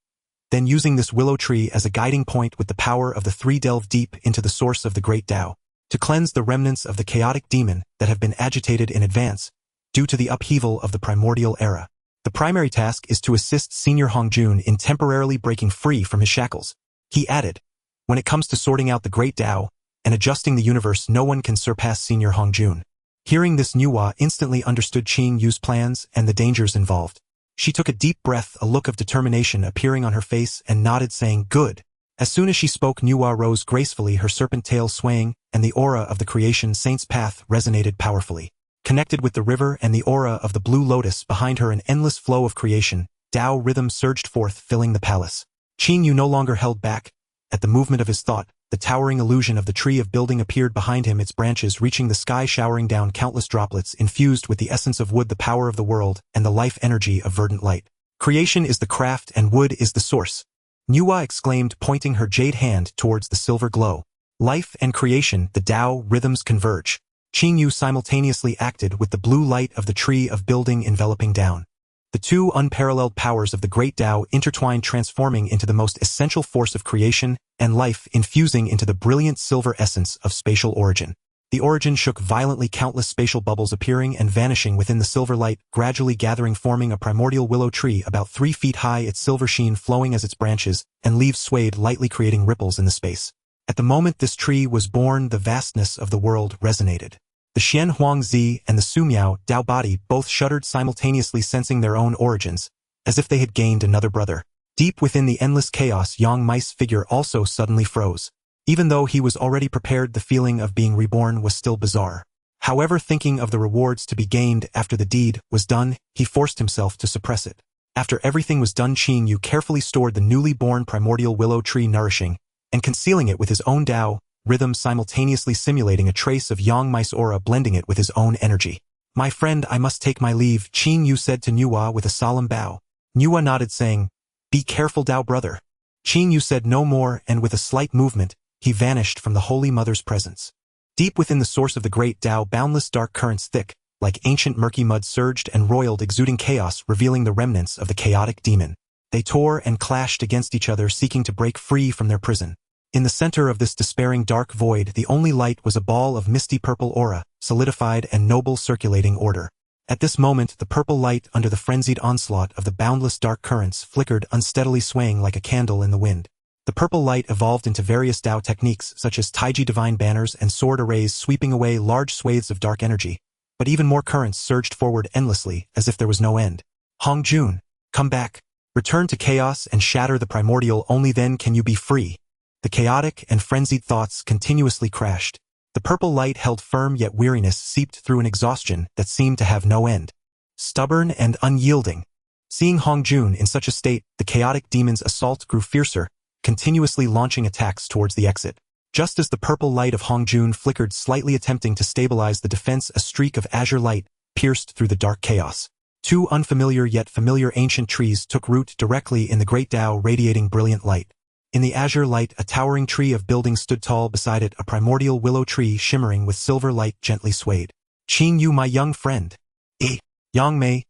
"Then, using this willow tree as a guiding point with the power of the three, delve deep into the source of the great Tao, to cleanse the remnants of the chaotic demon that have been agitated in advance due to the upheaval of the Primordial Era. The primary task is to assist Senior Hongjun in temporarily breaking free from his shackles." He added, "When it comes to sorting out the great Tao and adjusting the universe, no one can surpass Senior Hongjun." Hearing this, Nuwa instantly understood Qingyu's plans and the dangers involved. She took a deep breath, a look of determination appearing on her face, and nodded, saying, "Good." As soon as she spoke, Nuwa rose gracefully, her serpent tail swaying, and the aura of the creation saint's path resonated powerfully. Connected with the river and the aura of the blue lotus behind her, an endless flow of creation Tao rhythm surged forth, filling the palace. Qingyu no longer held back. At the movement of his thought, the towering illusion of the tree of building appeared behind him, its branches reaching the sky, showering down countless droplets infused with the essence of wood, the power of the world, and the life energy of verdant light. "Creation is the craft and wood is the source," Nuwa exclaimed, pointing her jade hand towards the silver glow. "Life and creation, the Tao rhythms converge." Qingyu simultaneously acted with the blue light of the tree of building enveloping down. The two unparalleled powers of the great Tao intertwined, transforming into the most essential force of creation and life, infusing into the brilliant silver essence of spatial origin. The origin shook violently, countless spatial bubbles appearing and vanishing within the silver light, gradually gathering, forming a primordial willow tree about 3 feet high, its silver sheen flowing as its branches and leaves swayed lightly, creating ripples in the space. At the moment this tree was born, the vastness of the world resonated. The Xian Huangzi and the Sumiao Tao body both shuddered simultaneously, sensing their own origins, as if they had gained another brother. Deep within the endless chaos, Yang Mei's figure also suddenly froze. Even though he was already prepared, the feeling of being reborn was still bizarre. However, thinking of the rewards to be gained after the deed was done, he forced himself to suppress it. After everything was done, Qingyu carefully stored the newly born primordial willow tree, nourishing and concealing it with his own Tao rhythm simultaneously simulating a trace of Yang Mei's aura, blending it with his own energy. "My friend, I must take my leave," Qing Yu said to Nuwa with a solemn bow. Nuwa nodded, saying, "Be careful, Dao brother." Qing Yu said no more, and with a slight movement, he vanished from the Holy Mother's presence. Deep within the source of the great Dao, boundless dark currents thick, like ancient murky mud, surged and roiled, exuding chaos, revealing the remnants of the chaotic demon. They tore and clashed against each other, seeking to break free from their prison. In the center of this despairing dark void, the only light was a ball of misty purple aura, solidified and noble, circulating order. At this moment, the purple light, under the frenzied onslaught of the boundless dark currents, flickered unsteadily, swaying like a candle in the wind. The purple light evolved into various Dao techniques, such as Taiji divine banners and sword arrays, sweeping away large swathes of dark energy. But even more currents surged forward endlessly, as if there was no end. "Hongjun, come back. Return to chaos and shatter the primordial, only then can you be free." The chaotic and frenzied thoughts continuously crashed. The purple light held firm, yet weariness seeped through an exhaustion that seemed to have no end. Stubborn and unyielding. Seeing Hongjun in such a state, the chaotic demon's assault grew fiercer, continuously launching attacks towards the exit. Just as the purple light of Hongjun flickered slightly, attempting to stabilize the defense, a streak of azure light pierced through the dark chaos. Two unfamiliar yet familiar ancient trees took root directly in the great Dao, radiating brilliant light. In the azure light, a towering tree of buildings stood tall. Beside it, a primordial willow tree shimmering with silver light gently swayed. "Qing Yu, my young friend." Yang Mei.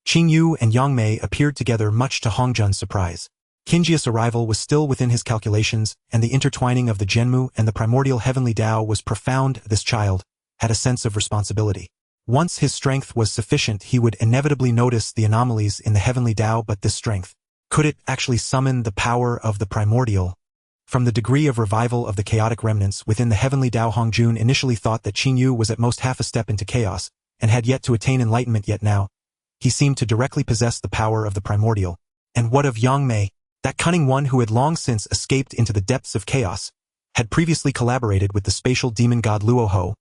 Qing Yu and Yang Mei appeared together, much to Hongjun's surprise. Qingjia's arrival was still within his calculations, and the intertwining of the Jianmu and the primordial heavenly Dao was profound. This child had a sense of responsibility. Once his strength was sufficient, he would inevitably notice the anomalies in the heavenly Dao, but this strength, could it actually summon the power of the primordial? From the degree of revival of the chaotic remnants within the heavenly Dao, Hongjun initially thought that Qing Yu was at most half a step into chaos, and had yet to attain enlightenment, yet now he seemed to directly possess the power of the primordial. And what of Yang Mei? That cunning one who had long since escaped into the depths of chaos, had previously collaborated with the spatial demon god Luoho,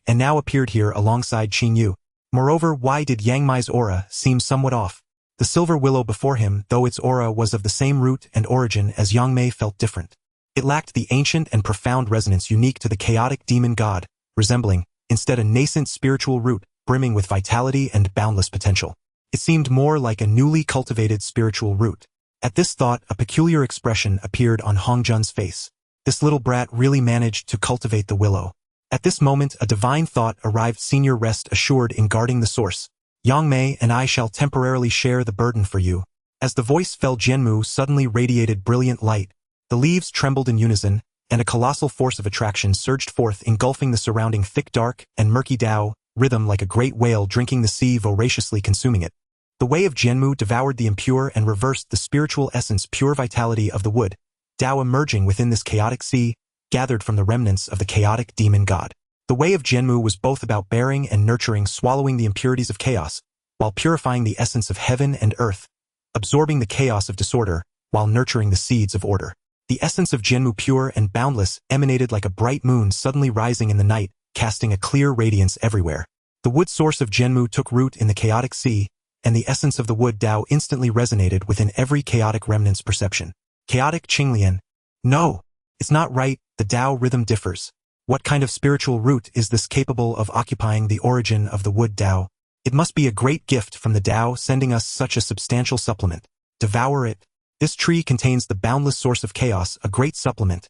and now appeared here alongside Qing Yu. Moreover, why did Yang Mei's aura seem somewhat off? The silver willow before him, though its aura was of the same root and origin as Yang Mei, felt different. It lacked the ancient and profound resonance unique to the chaotic demon god, resembling, instead, a nascent spiritual root, brimming with vitality and boundless potential. It seemed more like a newly cultivated spiritual root. At this thought, a peculiar expression appeared on Hongjun's face. This little brat really managed to cultivate the willow. At this moment, a divine thought arrived. "Senior, rest assured in guarding the source. Yang Mei and I shall temporarily share the burden for you." As the voice fell, Jianmu suddenly radiated brilliant light. The leaves trembled in unison, and a colossal force of attraction surged forth, engulfing the surrounding thick, dark, and murky Dao, rhythm like a great whale drinking the sea, voraciously consuming it. The way of Jianmu devoured the impure and reversed the spiritual essence, pure vitality of the wood. Dao emerging within this chaotic sea, gathered from the remnants of the chaotic demon god. The way of Jianmu was both about bearing and nurturing, swallowing the impurities of chaos, while purifying the essence of heaven and earth, absorbing the chaos of disorder, while nurturing the seeds of order. The essence of Jianmu, pure and boundless, emanated like a bright moon suddenly rising in the night, casting a clear radiance everywhere. The wood source of Jianmu took root in the chaotic sea, and the essence of the wood Dao instantly resonated within every chaotic remnant's perception. Chaotic Qinglian. No, it's not right, the Dao rhythm differs. What kind of spiritual root is this capable of occupying the origin of the wood Dao? It must be a great gift from the Dao, sending us such a substantial supplement. Devour it. This tree contains the boundless source of chaos, a great supplement.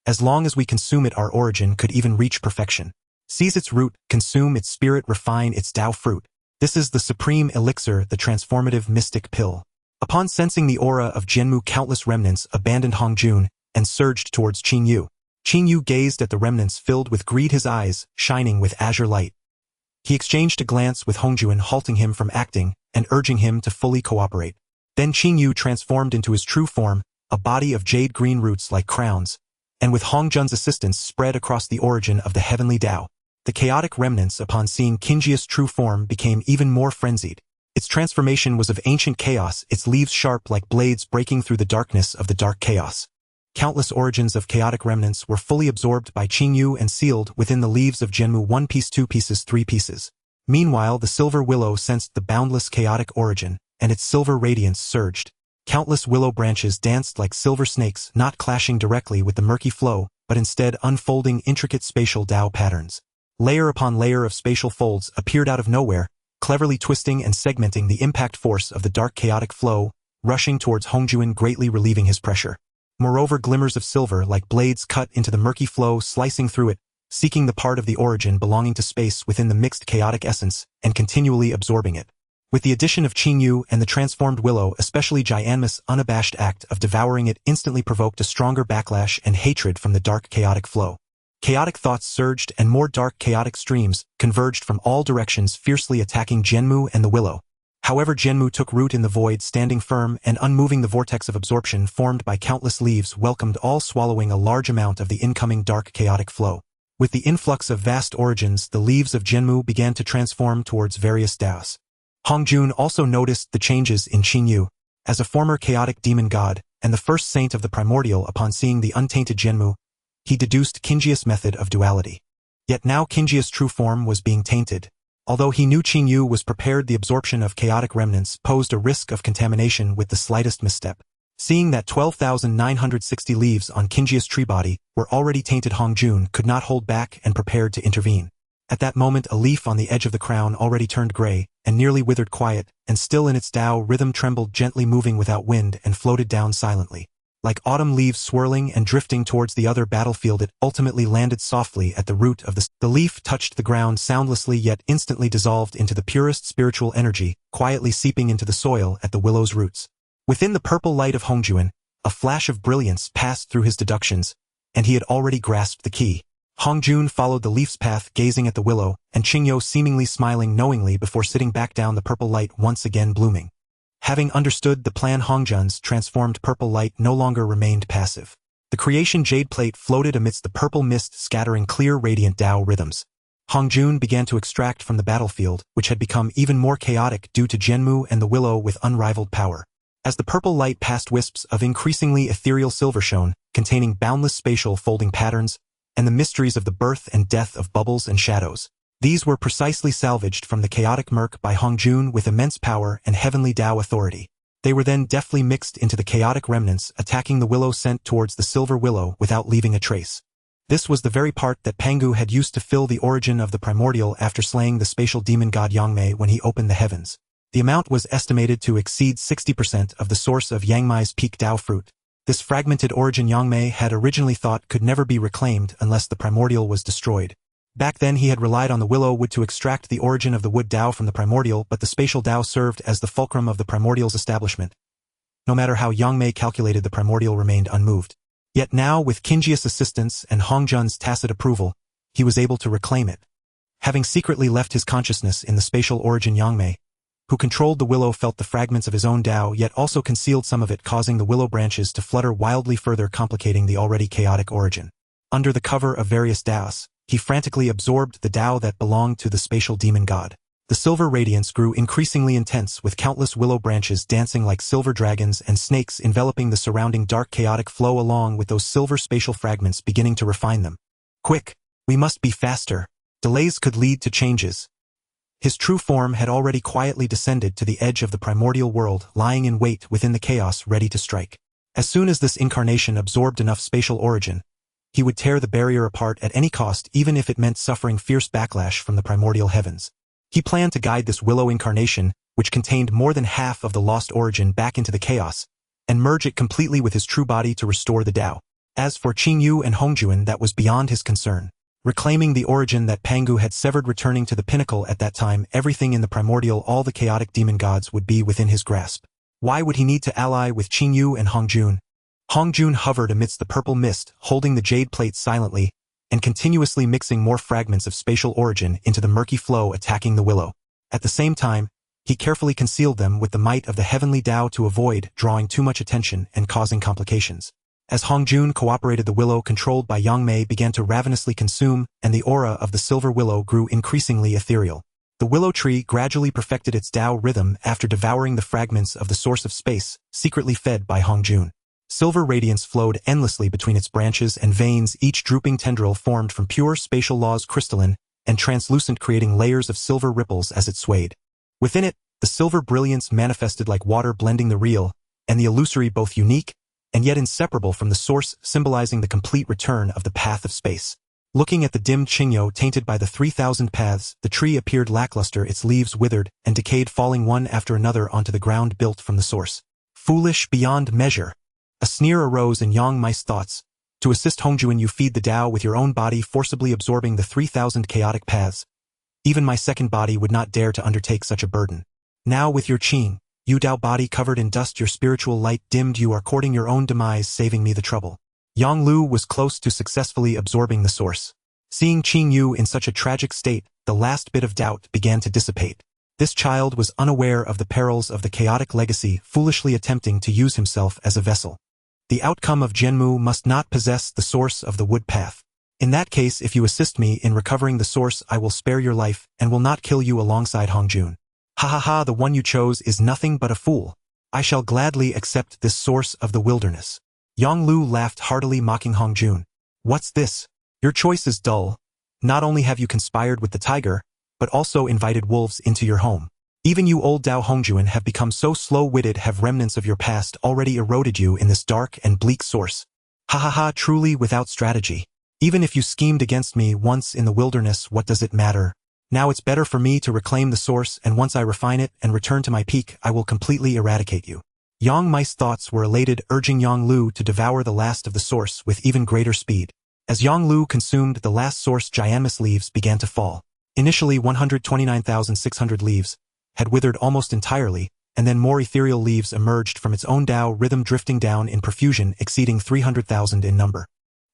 As long as we consume it, our origin could even reach perfection. Seize its root, consume its spirit, refine its Dao fruit. This is the supreme elixir, the transformative mystic pill. Upon sensing the aura of Jianmu, countless remnants abandoned Hongjun and surged towards Qing Yu. Qing Yu gazed at the remnants, filled with greed, his eyes shining with azure light. He exchanged a glance with Hongjun, halting him from acting and urging him to fully cooperate. Then Qing Yu transformed into his true form, a body of jade-green roots like crowns, and with Hongjun's assistance spread across the origin of the heavenly Dao. The chaotic remnants, upon seeing Qingjia's true form, became even more frenzied. Its transformation was of ancient chaos, its leaves sharp like blades breaking through the darkness of the dark chaos. Countless origins of chaotic remnants were fully absorbed by Qing Yu and sealed within the leaves of Jianmu, 1 piece, 2 pieces, 3 pieces. Meanwhile, the silver willow sensed the boundless chaotic origin, and its silver radiance surged. Countless willow branches danced like silver snakes, not clashing directly with the murky flow, but instead unfolding intricate spatial Dao patterns. Layer upon layer of spatial folds appeared out of nowhere, cleverly twisting and segmenting the impact force of the dark chaotic flow, rushing towards Hongjuan, greatly relieving his pressure. Moreover, glimmers of silver like blades cut into the murky flow, slicing through it, seeking the part of the origin belonging to space within the mixed chaotic essence, and continually absorbing it. With the addition of Qingyu and the transformed willow, especially Jianmu's unabashed act of devouring it instantly provoked a stronger backlash and hatred from the dark chaotic flow. Chaotic thoughts surged and more dark chaotic streams converged from all directions, fiercely attacking Jianmu and the willow. However, Jianmu took root in the void, standing firm and unmoving. The vortex of absorption formed by countless leaves welcomed all, swallowing a large amount of the incoming dark chaotic flow. With the influx of vast origins, the leaves of Jianmu began to transform towards various Daos. Hongjun also noticed the changes in Qingyu. As a former chaotic demon god, and the first saint of the primordial, upon seeing the untainted Jianmu, he deduced Qingjia's method of duality. Yet now Qingjia's true form was being tainted. Although he knew Qingyu was prepared, the absorption of chaotic remnants posed a risk of contamination with the slightest misstep. Seeing that 12,960 leaves on Qingjia's tree body were already tainted, Hongjun could not hold back and prepared to intervene. At that moment, a leaf on the edge of the crown already turned gray and nearly withered, quiet and still in its Dao rhythm, trembled gently, moving without wind, and floated down silently. Like autumn leaves swirling and drifting towards the other battlefield, it ultimately landed softly at the root of the leaf touched the ground soundlessly, yet instantly dissolved into the purest spiritual energy, quietly seeping into the soil at the willow's roots. Within the purple light of Hongjuan, a flash of brilliance passed through his deductions, and he had already grasped the key. Hongjun followed the leaf's path, gazing at the willow, and Qingyu seemingly smiling knowingly before sitting back down, the purple light once again blooming. Having understood the plan, Hongjun's transformed purple light no longer remained passive. The creation jade plate floated amidst the purple mist, scattering clear, radiant Dao rhythms. Hongjun began to extract from the battlefield, which had become even more chaotic due to Jianmu and the willow with unrivaled power. As the purple light passed, wisps of increasingly ethereal silver shone, containing boundless spatial folding patterns, and the mysteries of the birth and death of bubbles and shadows. These were precisely salvaged from the chaotic murk by Hongjun with immense power and heavenly Dao authority. They were then deftly mixed into the chaotic remnants, attacking the willow sent towards the silver willow without leaving a trace. This was the very part that Pangu had used to fill the origin of the primordial after slaying the spatial demon god Yangmei when he opened the heavens. The amount was estimated to exceed 60% of the source of Yangmei's peak Dao fruit. This fragmented origin Yangmei had originally thought could never be reclaimed unless the primordial was destroyed. Back then he had relied on the willow wood to extract the origin of the wood Dao from the primordial, but the spatial Dao served as the fulcrum of the primordial's establishment. No matter how Yangmei calculated, the primordial remained unmoved. Yet now, with Qingjia's assistance and Hongjun's tacit approval, he was able to reclaim it. Having secretly left his consciousness in the spatial origin, Yangmei, who controlled the willow, felt the fragments of his own Dao, yet also concealed some of it, causing the willow branches to flutter wildly, further complicating the already chaotic origin. Under the cover of various Daos, he frantically absorbed the Dao that belonged to the spatial demon god. The silver radiance grew increasingly intense, with countless willow branches dancing like silver dragons and snakes enveloping the surrounding dark chaotic flow, along with those silver spatial fragments beginning to refine them. Quick! We must be faster. Delays could lead to changes. His true form had already quietly descended to the edge of the primordial world, lying in wait within the chaos, ready to strike. As soon as this incarnation absorbed enough spatial origin, he would tear the barrier apart at any cost, even if it meant suffering fierce backlash from the primordial heavens. He planned to guide this willow incarnation, which contained more than half of the lost origin, back into the chaos, and merge it completely with his true body to restore the Dao. As for Qingyu and Hongjuan, that was beyond his concern. Reclaiming the origin that Pangu had severed, returning to the pinnacle at that time, everything in the primordial, all the chaotic demon gods, would be within his grasp. Why would he need to ally with Qingyu and Hongjun? Hongjun hovered amidst the purple mist, holding the jade plate silently, and continuously mixing more fragments of spatial origin into the murky flow, attacking the willow. At the same time, he carefully concealed them with the might of the heavenly Dao to avoid drawing too much attention and causing complications. As Hongjun cooperated, the willow controlled by Yangmei began to ravenously consume, and the aura of the silver willow grew increasingly ethereal. The willow tree gradually perfected its Dao rhythm after devouring the fragments of the source of space, secretly fed by Hongjun. Silver radiance flowed endlessly between its branches and veins, each drooping tendril formed from pure spatial laws, crystalline and translucent, creating layers of silver ripples as it swayed. Within it, the silver brilliance manifested like water, blending the real and the illusory, both unique and yet inseparable from the source, symbolizing the complete return of the path of space. Looking at the dimmed Qingyo tainted by the 3,000 paths, the tree appeared lackluster, its leaves withered and decayed, falling one after another onto the ground built from the source. Foolish beyond measure. A sneer arose in Yang Mai's thoughts. To assist Hongjuan, you feed the Tao with your own body, forcibly absorbing the 3,000 chaotic paths. Even my second body would not dare to undertake such a burden. Now with your Qing, you Tao body covered in dust, your spiritual light dimmed, you are courting your own demise, saving me the trouble. Yang Lu was close to successfully absorbing the source. Seeing Qing Yu in such a tragic state, the last bit of doubt began to dissipate. This child was unaware of the perils of the chaotic legacy, foolishly attempting to use himself as a vessel. The outcome of Jianmu must not possess the source of the wood path. In that case, if you assist me in recovering the source, I will spare your life and will not kill you alongside Hongjun. Ha ha ha, the one you chose is nothing but a fool. I shall gladly accept this source of the wilderness. Yang Lu laughed heartily, mocking Hongjun. What's this? Your choice is dull. Not only have you conspired with the tiger, but also invited wolves into your home. Even you old Dao Hongjuan have become so slow-witted, have remnants of your past already eroded you in this dark and bleak source. Ha ha ha, truly without strategy. Even if you schemed against me once in the wilderness, what does it matter? Now it's better for me to reclaim the source, and once I refine it and return to my peak, I will completely eradicate you. Yang Mai's thoughts were elated, urging Yang Lu to devour the last of the source with even greater speed. As Yang Lu consumed the last source, Jianmu's leaves began to fall. Initially 129,600 leaves had withered almost entirely, and then more ethereal leaves emerged from its own Tao rhythm, drifting down in profusion, exceeding 300,000 in number.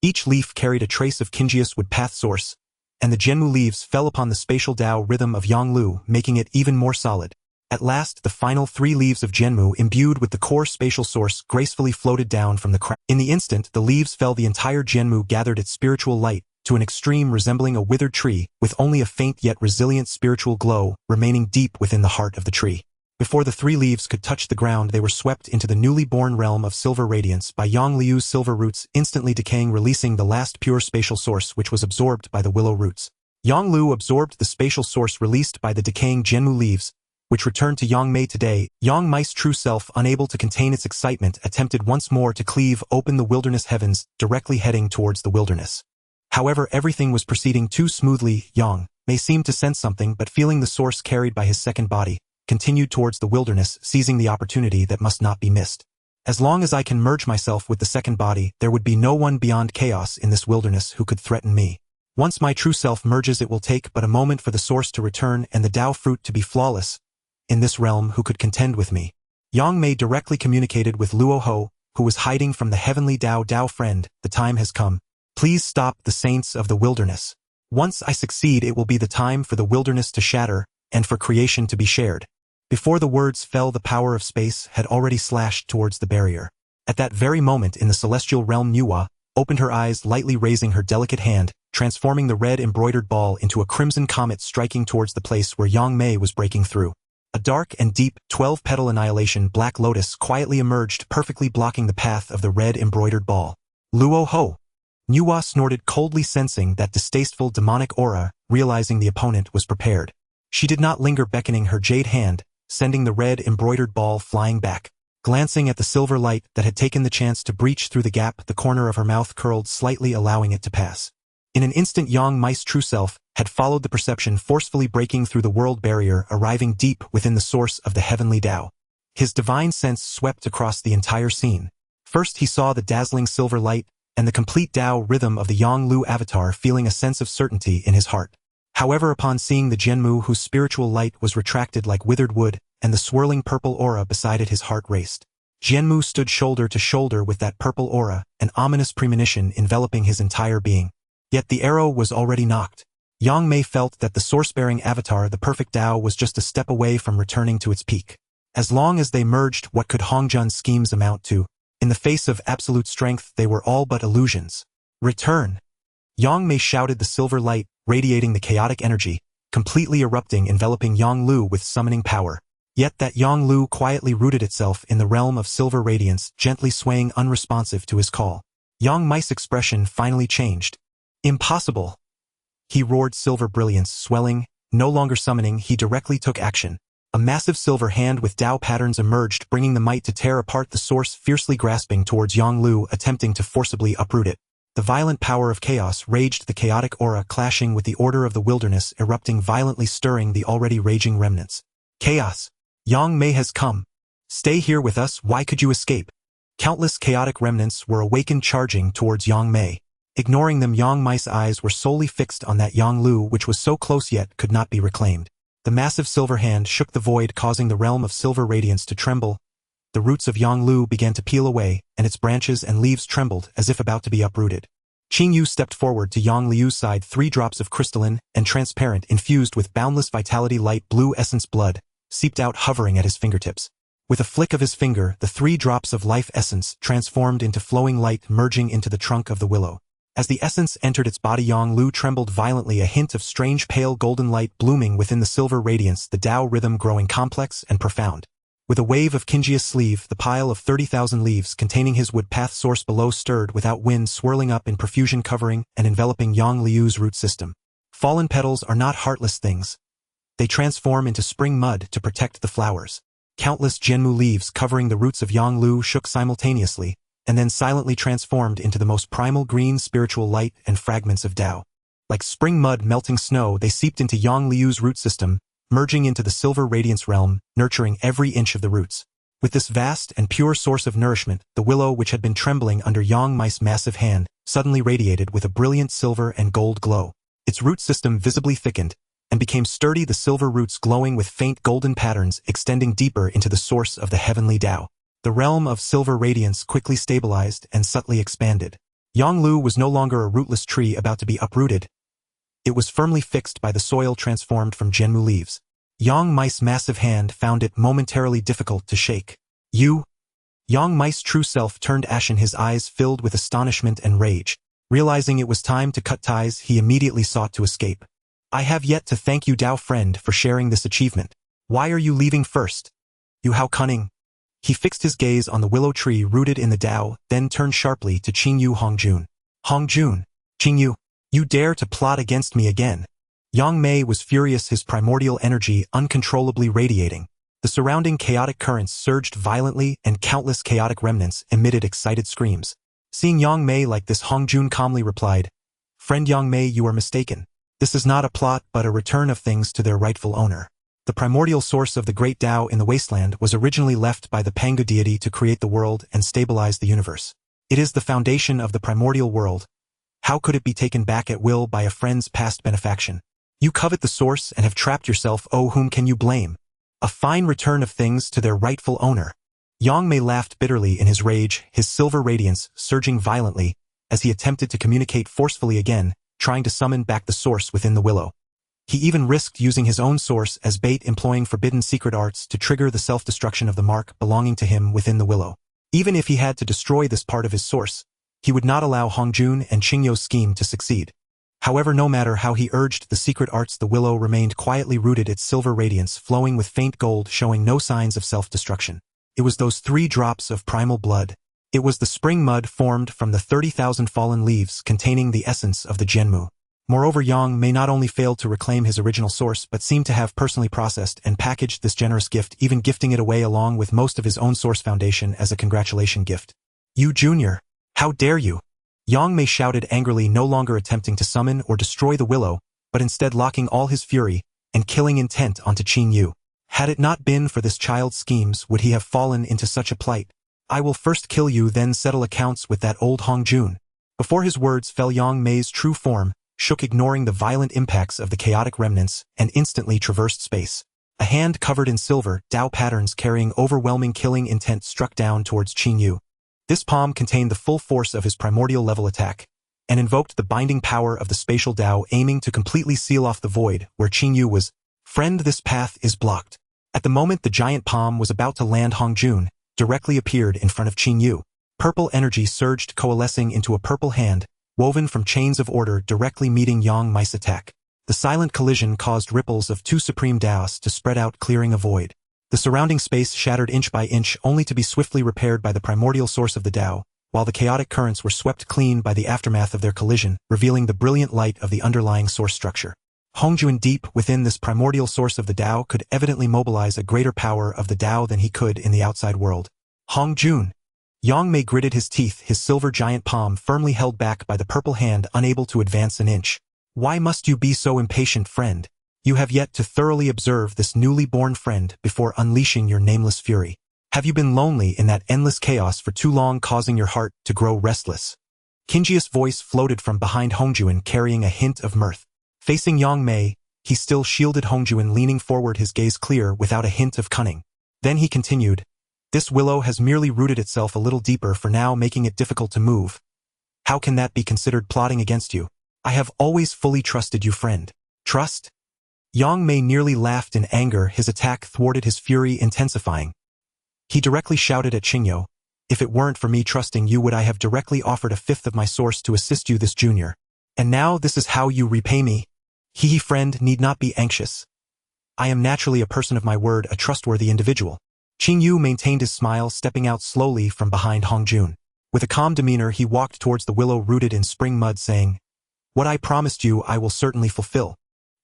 Each leaf carried a trace of Qingjia's wood path source, and the Jianmu leaves fell upon the spatial Tao rhythm of Yang Lu, making it even more solid. At last, the final 3 leaves of Jianmu, imbued with the core spatial source, gracefully floated down from the crown. In the instant the leaves fell, the entire Jianmu gathered its spiritual light to an extreme, resembling a withered tree, with only a faint yet resilient spiritual glow remaining deep within the heart of the tree. Before the 3 leaves could touch the ground, they were swept into the newly born realm of silver radiance by Yang Liu's silver roots, instantly decaying, releasing the last pure spatial source, which was absorbed by the willow roots. Yang Lu absorbed the spatial source released by the decaying Jianmu leaves, which returned to Yang Mei today. Yang Mai's true self, unable to contain its excitement, attempted once more to cleave open the wilderness heavens, directly heading towards the wilderness. However, everything was proceeding too smoothly. Yang Mei seemed to sense something, but feeling the source carried by his second body, continued towards the wilderness, seizing the opportunity that must not be missed. As long as I can merge myself with the second body, there would be no one beyond chaos in this wilderness who could threaten me. Once my true self merges, it will take but a moment for the source to return and the Tao fruit to be flawless. In this realm, who could contend with me? Yang Mei directly communicated with Luo Ho, who was hiding from the heavenly Tao. Friend, the time has come. Please stop the saints of the wilderness. Once I succeed, it will be the time for the wilderness to shatter, and for creation to be shared. Before the words fell, the power of space had already slashed towards the barrier. At that very moment, in the celestial realm, Nuwa opened her eyes, lightly raising her delicate hand, transforming the red embroidered ball into a crimson comet, striking towards the place where Yang Mei was breaking through. A dark and deep, 12-petal annihilation black lotus quietly emerged, perfectly blocking the path of the red embroidered ball. Luo Ho! Nuwa snorted, coldly sensing that distasteful demonic aura, realizing the opponent was prepared. She did not linger, beckoning her jade hand, sending the red embroidered ball flying back. Glancing at the silver light that had taken the chance to breach through the gap, the corner of her mouth curled slightly, allowing it to pass. In an instant, Yang Mai's true self had followed the perception, forcefully breaking through the world barrier, arriving deep within the source of the heavenly Tao. His divine sense swept across the entire scene. First he saw the dazzling silver light and the complete Tao rhythm of the Yang Lu avatar, feeling a sense of certainty in his heart. However, upon seeing the Jianmu, whose spiritual light was retracted like withered wood, and the swirling purple aura beside it, his heart raced. Jianmu stood shoulder to shoulder with that purple aura, an ominous premonition enveloping his entire being. Yet the arrow was already knocked. Yang Mei felt that the source-bearing avatar, the perfect Tao, was just a step away from returning to its peak. As long as they merged, what could Hongjun's schemes amount to? In the face of absolute strength, they were all but illusions. Return! Yang Mei shouted, the silver light, radiating the chaotic energy, completely erupting, enveloping Yang Lu with summoning power. Yet that Yang Lu quietly rooted itself in the realm of silver radiance, gently swaying, unresponsive to his call. Yang Mei's expression finally changed. Impossible! He roared, silver brilliance swelling. No longer summoning, he directly took action. A massive silver hand with Dao patterns emerged, bringing the might to tear apart the source, fiercely grasping towards Yonglu, attempting to forcibly uproot it. The violent power of chaos raged, the chaotic aura clashing with the order of the wilderness, erupting violently, stirring the already raging remnants. Chaos! Yang Mei has come. Stay here with us, why could you escape? Countless chaotic remnants were awakened, charging towards Yang Mei. Ignoring them, Yang Mei's eyes were solely fixed on that Yonglu, which was so close yet could not be reclaimed. The massive silver hand shook the void, causing the realm of silver radiance to tremble. The roots of Yonglu began to peel away, and its branches and leaves trembled as if about to be uprooted. Qingyu stepped forward to Yang Liu's side, 3 drops of crystalline and transparent, infused with boundless vitality, light blue essence blood, seeped out, hovering at his fingertips. With a flick of his finger, the 3 drops of life essence transformed into flowing light, merging into the trunk of the willow. As the essence entered its body, Yonglu trembled violently, a hint of strange pale golden light blooming within the silver radiance, the Dao rhythm growing complex and profound. With a wave of Qingjia's sleeve, the pile of 30,000 leaves containing his wood path source below stirred without wind, swirling up in profusion, covering and enveloping Yang Liu's root system. Fallen petals are not heartless things. They transform into spring mud to protect the flowers. Countless Jianmu leaves covering the roots of Yang Lu shook simultaneously, and then silently transformed into the most primal green spiritual light and fragments of Dao. Like spring mud melting snow, they seeped into Yang Liu's root system, merging into the silver radiance realm, nurturing every inch of the roots. With this vast and pure source of nourishment, the willow, which had been trembling under Yang Mei's massive hand, suddenly radiated with a brilliant silver and gold glow. Its root system visibly thickened and became sturdy, the silver roots glowing with faint golden patterns extending deeper into the source of the heavenly Dao. The realm of silver radiance quickly stabilized and subtly expanded. Yonglu was no longer a rootless tree about to be uprooted. It was firmly fixed by the soil transformed from Jianmu leaves. Yang Mei's massive hand found it momentarily difficult to shake. You? Yang Mei's true self turned ashen, his eyes filled with astonishment and rage. Realizing it was time to cut ties, he immediately sought to escape. I have yet to thank you, Dao friend, for sharing this achievement. Why are you leaving first? You, how cunning. He fixed his gaze on the willow tree rooted in the Dao, then turned sharply to Qingyu Hongjun. Hongjun, Qingyu, you dare to plot against me again. Yang Mei was furious, his primordial energy uncontrollably radiating. The surrounding chaotic currents surged violently, and countless chaotic remnants emitted excited screams. Seeing Yang Mei like this, Hongjun calmly replied, Friend Yang Mei, you are mistaken. This is not a plot but a return of things to their rightful owner. The primordial source of the great Dao in the wasteland was originally left by the Pangu deity to create the world and stabilize the universe. It is the foundation of the primordial world. How could it be taken back at will by a friend's past benefaction? You covet the source and have trapped yourself, oh, whom can you blame? A fine return of things to their rightful owner. Yang Mei laughed bitterly in his rage, his silver radiance surging violently as he attempted to communicate forcefully again, trying to summon back the source within the willow. He even risked using his own source as bait, employing forbidden secret arts to trigger the self-destruction of the mark belonging to him within the willow. Even if he had to destroy this part of his source, he would not allow Hongjun and Qingyu's scheme to succeed. However, no matter how he urged the secret arts, the willow remained quietly rooted, its silver radiance flowing with faint gold, showing no signs of self-destruction. It was those 3 drops of primal blood. It was the spring mud formed from the 30,000 fallen leaves containing the essence of the Jianmu. Moreover, Yang Mei not only failed to reclaim his original source but seemed to have personally processed and packaged this generous gift, even gifting it away along with most of his own source foundation as a congratulation gift. You, Junior! How dare you! Yang Mei shouted angrily, no longer attempting to summon or destroy the willow, but instead locking all his fury and killing intent onto Qingyu. Had it not been for this child's schemes, would he have fallen into such a plight? I will first kill you, then settle accounts with that old Hongjun. Before his words fell, Yang Mei's true form shook, ignoring the violent impacts of the chaotic remnants, and instantly traversed space. A hand covered in silver, Dao patterns carrying overwhelming killing intent struck down towards Qingyu. This palm contained the full force of his primordial level attack, and invoked the binding power of the spatial Dao, aiming to completely seal off the void where Qingyu was. Friend, this path is blocked. At the moment the giant palm was about to land, Hongjun directly appeared in front of Qingyu. Purple energy surged, coalescing into a purple hand, woven from chains of order, directly meeting Yang Mei's attack. The silent collision caused ripples of 2 supreme Daos to spread out, clearing a void. The surrounding space shattered inch by inch, only to be swiftly repaired by the primordial source of the Dao, while the chaotic currents were swept clean by the aftermath of their collision, revealing the brilliant light of the underlying source structure. Hongjuan deep within this primordial source of the Tao could evidently mobilize a greater power of the Tao than he could in the outside world. Hongjun. Yang Mei gritted his teeth, his silver giant palm firmly held back by the purple hand, unable to advance an inch. Why must you be so impatient, friend? You have yet to thoroughly observe this newly born friend before unleashing your nameless fury. Have you been lonely in that endless chaos for too long, causing your heart to grow restless? Qingjia's voice floated from behind Hongjuan, carrying a hint of mirth. Facing Yang Mei, he still shielded Hongjuan, leaning forward, his gaze clear without a hint of cunning. Then he continued, "This willow has merely rooted itself a little deeper for now, making it difficult to move. How can that be considered plotting against you? I have always fully trusted you, friend." Trust? Yang Mei nearly laughed in anger, his attack thwarted his fury, intensifying. He directly shouted at Qingyu, "If it weren't for me trusting you, would I have directly offered a fifth of my source to assist you, this junior? And now this is how you repay me? Friend, need not be anxious. I am naturally a person of my word, a trustworthy individual." Qingyu maintained his smile, stepping out slowly from behind Hongjun. With a calm demeanor, he walked towards the willow rooted in spring mud, saying, "What I promised you I will certainly fulfill.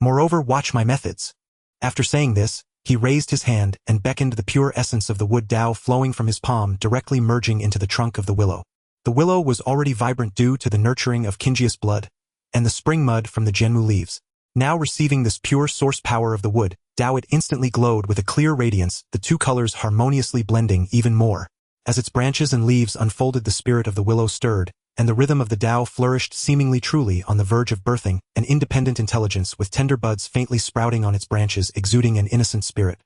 Moreover, watch my methods." After saying this, he raised his hand and beckoned, the pure essence of the wood Tao flowing from his palm, directly merging into the trunk of the willow. The willow was already vibrant due to the nurturing of Qingjia's blood and the spring mud from the Jianmu leaves. Now receiving this pure source power of the wood Tao, it instantly glowed with a clear radiance, the two colors harmoniously blending even more. As its branches and leaves unfolded, the spirit of the willow stirred, and the rhythm of the Tao flourished, seemingly truly on the verge of birthing an independent intelligence, with tender buds faintly sprouting on its branches, exuding an innocent spirit.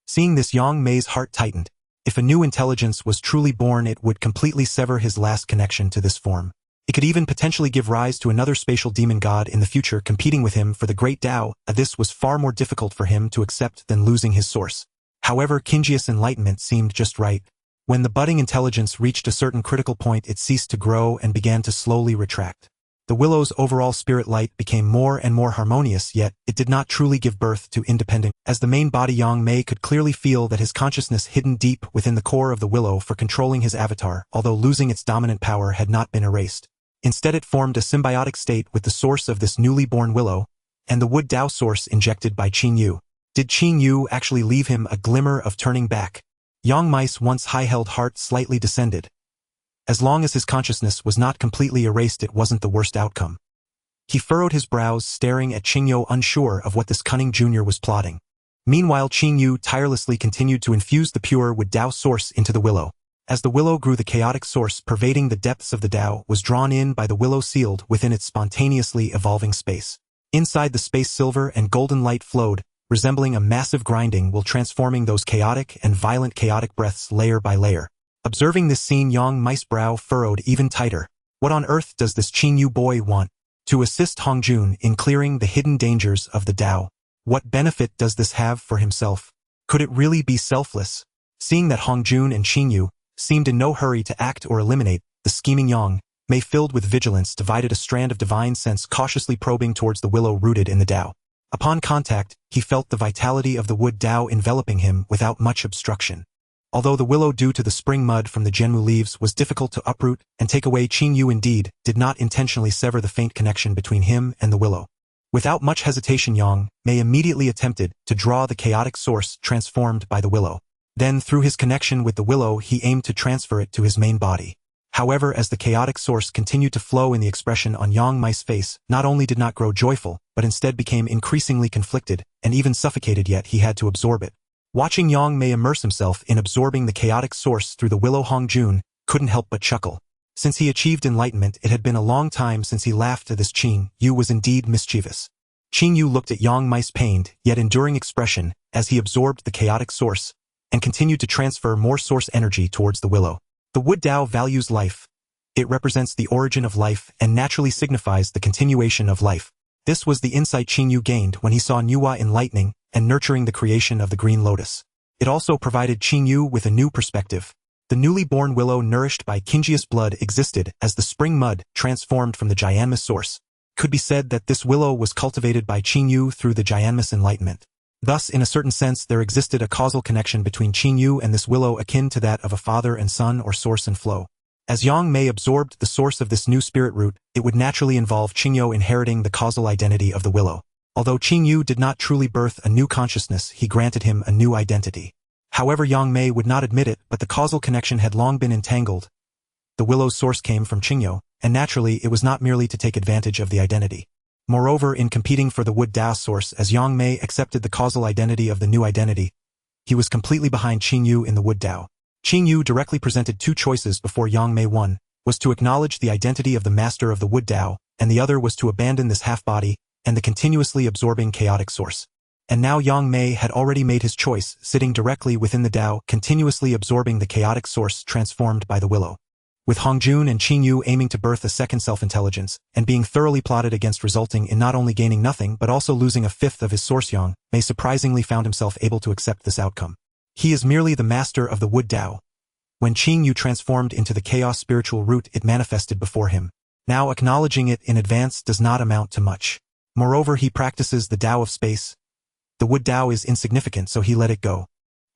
Seeing this, Yang Mei's heart tightened. If a new intelligence was truly born, it would completely sever his last connection to this form. It could even potentially give rise to another spatial demon god in the future, competing with him for the great Tao. This was far more difficult for him to accept than losing his source. However, Qingjia's enlightenment seemed just right. When the budding intelligence reached a certain critical point, it ceased to grow and began to slowly retract. The willow's overall spirit light became more and more harmonious, yet it did not truly give birth to independent. As the main body, Yang Mei could clearly feel that his consciousness hidden deep within the core of the willow for controlling his avatar, although losing its dominant power, had not been erased. Instead, it formed a symbiotic state with the source of this newly born willow and the wood Tao source injected by Qingyu. Did Qingyu actually leave him a glimmer of turning back? Yang Mei's once high-held heart slightly descended. As long as his consciousness was not completely erased, it wasn't the worst outcome. He furrowed his brows, staring at Qingyu, unsure of what this cunning junior was plotting. Meanwhile, Qingyu tirelessly continued to infuse the pure wood Tao source into the willow. As the willow grew, the chaotic source pervading the depths of the Tao was drawn in by the willow, sealed within its spontaneously evolving space. Inside the space, silver and golden light flowed, resembling a massive grinding wheel, transforming those chaotic and violent chaotic breaths layer by layer. Observing this scene, Yang Mei's brow furrowed even tighter. What on earth does this Qingyu boy want? To assist Hongjun in clearing the hidden dangers of the Tao. What benefit does this have for himself? Could it really be selfless? Seeing that Hongjun and Qingyu seemed in no hurry to act or eliminate, the scheming Yang Mei, filled with vigilance, divided a strand of divine sense, cautiously probing towards the willow rooted in the Tao. Upon contact, he felt the vitality of the wood Tao enveloping him without much obstruction. Although the willow, due to the spring mud from the Jianmu leaves, was difficult to uproot and take away, Qingyu indeed did not intentionally sever the faint connection between him and the willow. Without much hesitation, Yang Mei immediately attempted to draw the chaotic source transformed by the willow. Then, through his connection with the willow, he aimed to transfer it to his main body. However, as the chaotic source continued to flow in, the expression on Yang Mei's face not only did not grow joyful, but instead became increasingly conflicted and even suffocated, yet he had to absorb it. Watching Yang Mei immerse himself in absorbing the chaotic source through the willow, Hongjun couldn't help but chuckle. Since he achieved enlightenment, it had been a long time since he laughed. This Qingyu was indeed mischievous. Qingyu looked at Yang Mei's pained, yet enduring expression as he absorbed the chaotic source and continued to transfer more source energy towards the willow. The wood Tao values life. It represents the origin of life and naturally signifies the continuation of life. This was the insight Qingyu gained when he saw Nuwa enlightening and nurturing the creation of the green lotus. It also provided Qingyu with a new perspective. The newly born willow, nourished by Qingjia's blood, existed as the spring mud transformed from the Jianmu source. Could be said that this willow was cultivated by Qingyu through the Jianmu's enlightenment. Thus, in a certain sense, there existed a causal connection between Qingyu and this willow, akin to that of a father and son, or source and flow. As Yang Mei absorbed the source of this new spirit root, it would naturally involve Qingyu inheriting the causal identity of the willow. Although Qing Yu did not truly birth a new consciousness, he granted him a new identity. However, Yang Mei would not admit it, but the causal connection had long been entangled. The willow's source came from Qingyu, and naturally it was not merely to take advantage of the identity. Moreover, in competing for the wood Daos source, as Yang Mei accepted the causal identity of the new identity, he was completely behind Qing Yu in the wood Dao. Qing Yu directly presented two choices before Yang Mei. One was to acknowledge the identity of the master of the wood Dao, and the other was to abandon this half-body and the continuously absorbing chaotic source. And now Yang Mei had already made his choice, sitting directly within the Dao, continuously absorbing the chaotic source transformed by the willow. With Hongjun and Qing Yu aiming to birth a second self-intelligence, and being thoroughly plotted against, resulting in not only gaining nothing but also losing a fifth of his source, Yang Mei surprisingly found himself able to accept this outcome. He is merely the master of the wood Dao. When Qing Yu transformed into the chaos spiritual root, it manifested before him. Now acknowledging it in advance does not amount to much. Moreover, he practices the Dao of space. The wood Dao is insignificant, so he let it go.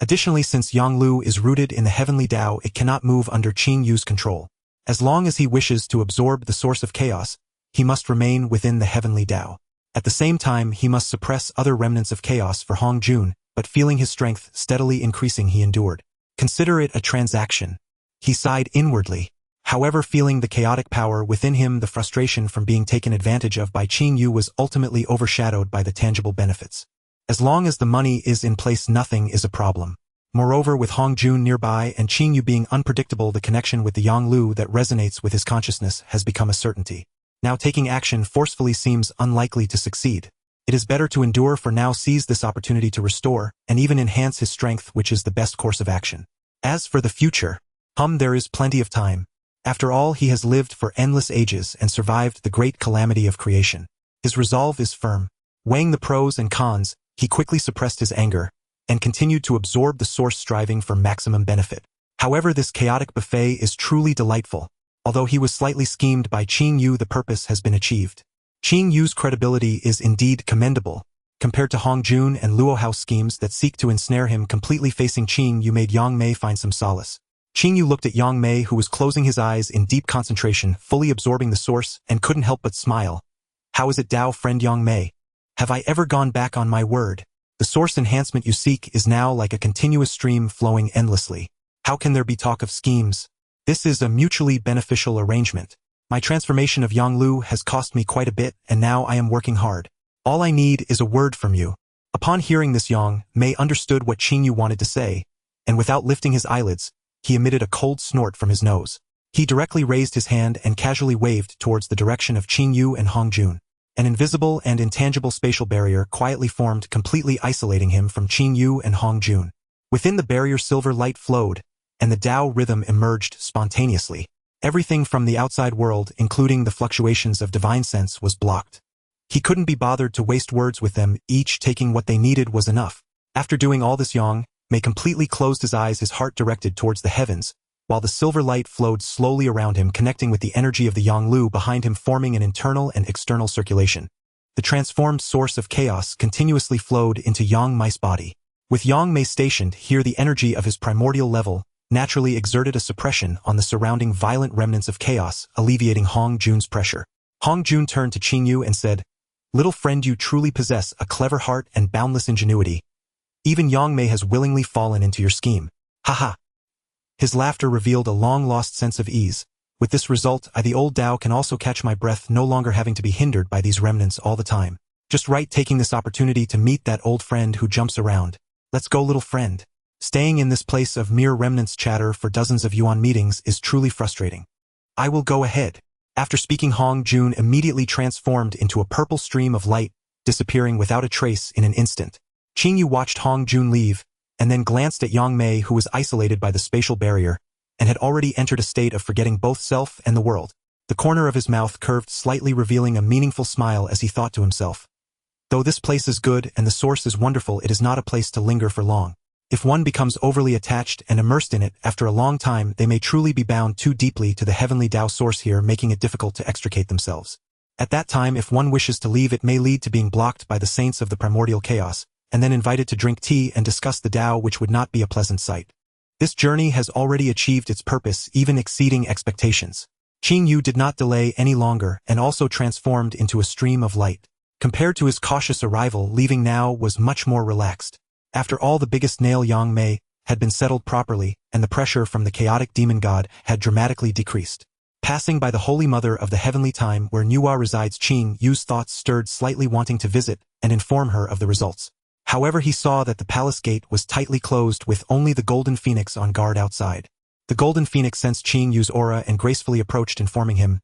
Additionally, since Yang Lu is rooted in the heavenly Dao, it cannot move under Qing Yu's control. As long as he wishes to absorb the source of chaos, he must remain within the heavenly Dao. At the same time, he must suppress other remnants of chaos for Hongjun, but feeling his strength steadily increasing, he endured. Consider it a transaction. He sighed inwardly. However, feeling the chaotic power within him, the frustration from being taken advantage of by Qing Yu was ultimately overshadowed by the tangible benefits. As long as the money is in place, nothing is a problem. Moreover, with Hongjun nearby and Qing Yu being unpredictable, the connection with the Yang Lu that resonates with his consciousness has become a certainty. Now taking action forcefully seems unlikely to succeed. It is better to endure for now, seize this opportunity to restore and even enhance his strength, which is the best course of action. As for the future, there is plenty of time. After all, he has lived for endless ages and survived the great calamity of creation. His resolve is firm. Weighing the pros and cons, he quickly suppressed his anger and continued to absorb the source, striving for maximum benefit. However, this chaotic buffet is truly delightful. Although he was slightly schemed by Qing Yu, the purpose has been achieved. Qing Yu's credibility is indeed commendable. Compared to Hongjun and Luo Hao's schemes that seek to ensnare him, completely facing Qing Yu made Yang Mei find some solace. Qing Yu looked at Yang Mei, who was closing his eyes in deep concentration, fully absorbing the source, and couldn't help but smile. "How is it, Dao friend Yang Mei? Have I ever gone back on my word? The source enhancement you seek is now like a continuous stream flowing endlessly. How can there be talk of schemes? This is a mutually beneficial arrangement. My transformation of Yang Lu has cost me quite a bit, and now I am working hard. All I need is a word from you." Upon hearing this, Yang Mei understood what Qing Yu wanted to say, and without lifting his eyelids, he emitted a cold snort from his nose. He directly raised his hand and casually waved towards the direction of Qing Yu and Hongjun. An invisible and intangible spatial barrier quietly formed, completely isolating him from Qing Yu and Hongjun. Within the barrier, silver light flowed, and the Dao rhythm emerged spontaneously. Everything from the outside world, including the fluctuations of divine sense, was blocked. He couldn't be bothered to waste words with them, each taking what they needed was enough. After doing all this, Yang Mei completely closed his eyes, his heart directed towards the heavens, while the silver light flowed slowly around him, connecting with the energy of the Yang Lu behind him, forming an internal and external circulation. The transformed source of chaos continuously flowed into Yang Mei's body. With Yang Mei stationed here, the energy of his primordial level naturally exerted a suppression on the surrounding violent remnants of chaos, alleviating Hongjun's pressure. Hongjun turned to Qing Yu and said, "Little friend, you truly possess a clever heart and boundless ingenuity. Even Yang Mei has willingly fallen into your scheme. Haha." His laughter revealed a long-lost sense of ease. "With this result, I, the old Dao, can also catch my breath, no longer having to be hindered by these remnants all the time. Just right, taking this opportunity to meet that old friend who jumps around. Let's go, little friend. Staying in this place of mere remnants chatter for dozens of yuan meetings is truly frustrating. I will go ahead." After speaking, Hongjun immediately transformed into a purple stream of light, disappearing without a trace in an instant. Qing Yu watched Hongjun leave, and then glanced at Yang Mei, who was isolated by the spatial barrier, and had already entered a state of forgetting both self and the world. The corner of his mouth curved slightly, revealing a meaningful smile as he thought to himself, "Though this place is good and the source is wonderful, it is not a place to linger for long. If one becomes overly attached and immersed in it, after a long time they may truly be bound too deeply to the heavenly Dao source here, making it difficult to extricate themselves. At that time, if one wishes to leave, it may lead to being blocked by the saints of the primordial chaos, and then invited to drink tea and discuss the Dao, which would not be a pleasant sight. This journey has already achieved its purpose, even exceeding expectations." Qing Yu did not delay any longer and also transformed into a stream of light. Compared to his cautious arrival, leaving now was much more relaxed. After all, the biggest nail, Yang Mei, had been settled properly, and the pressure from the chaotic demon god had dramatically decreased. Passing by the Holy Mother of the Heavenly Time where Nuwa resides, Qing Yu's thoughts stirred slightly, wanting to visit and inform her of the results. However, he saw that the palace gate was tightly closed with only the Golden Phoenix on guard outside. The Golden Phoenix sensed Qing Yu's aura and gracefully approached, informing him,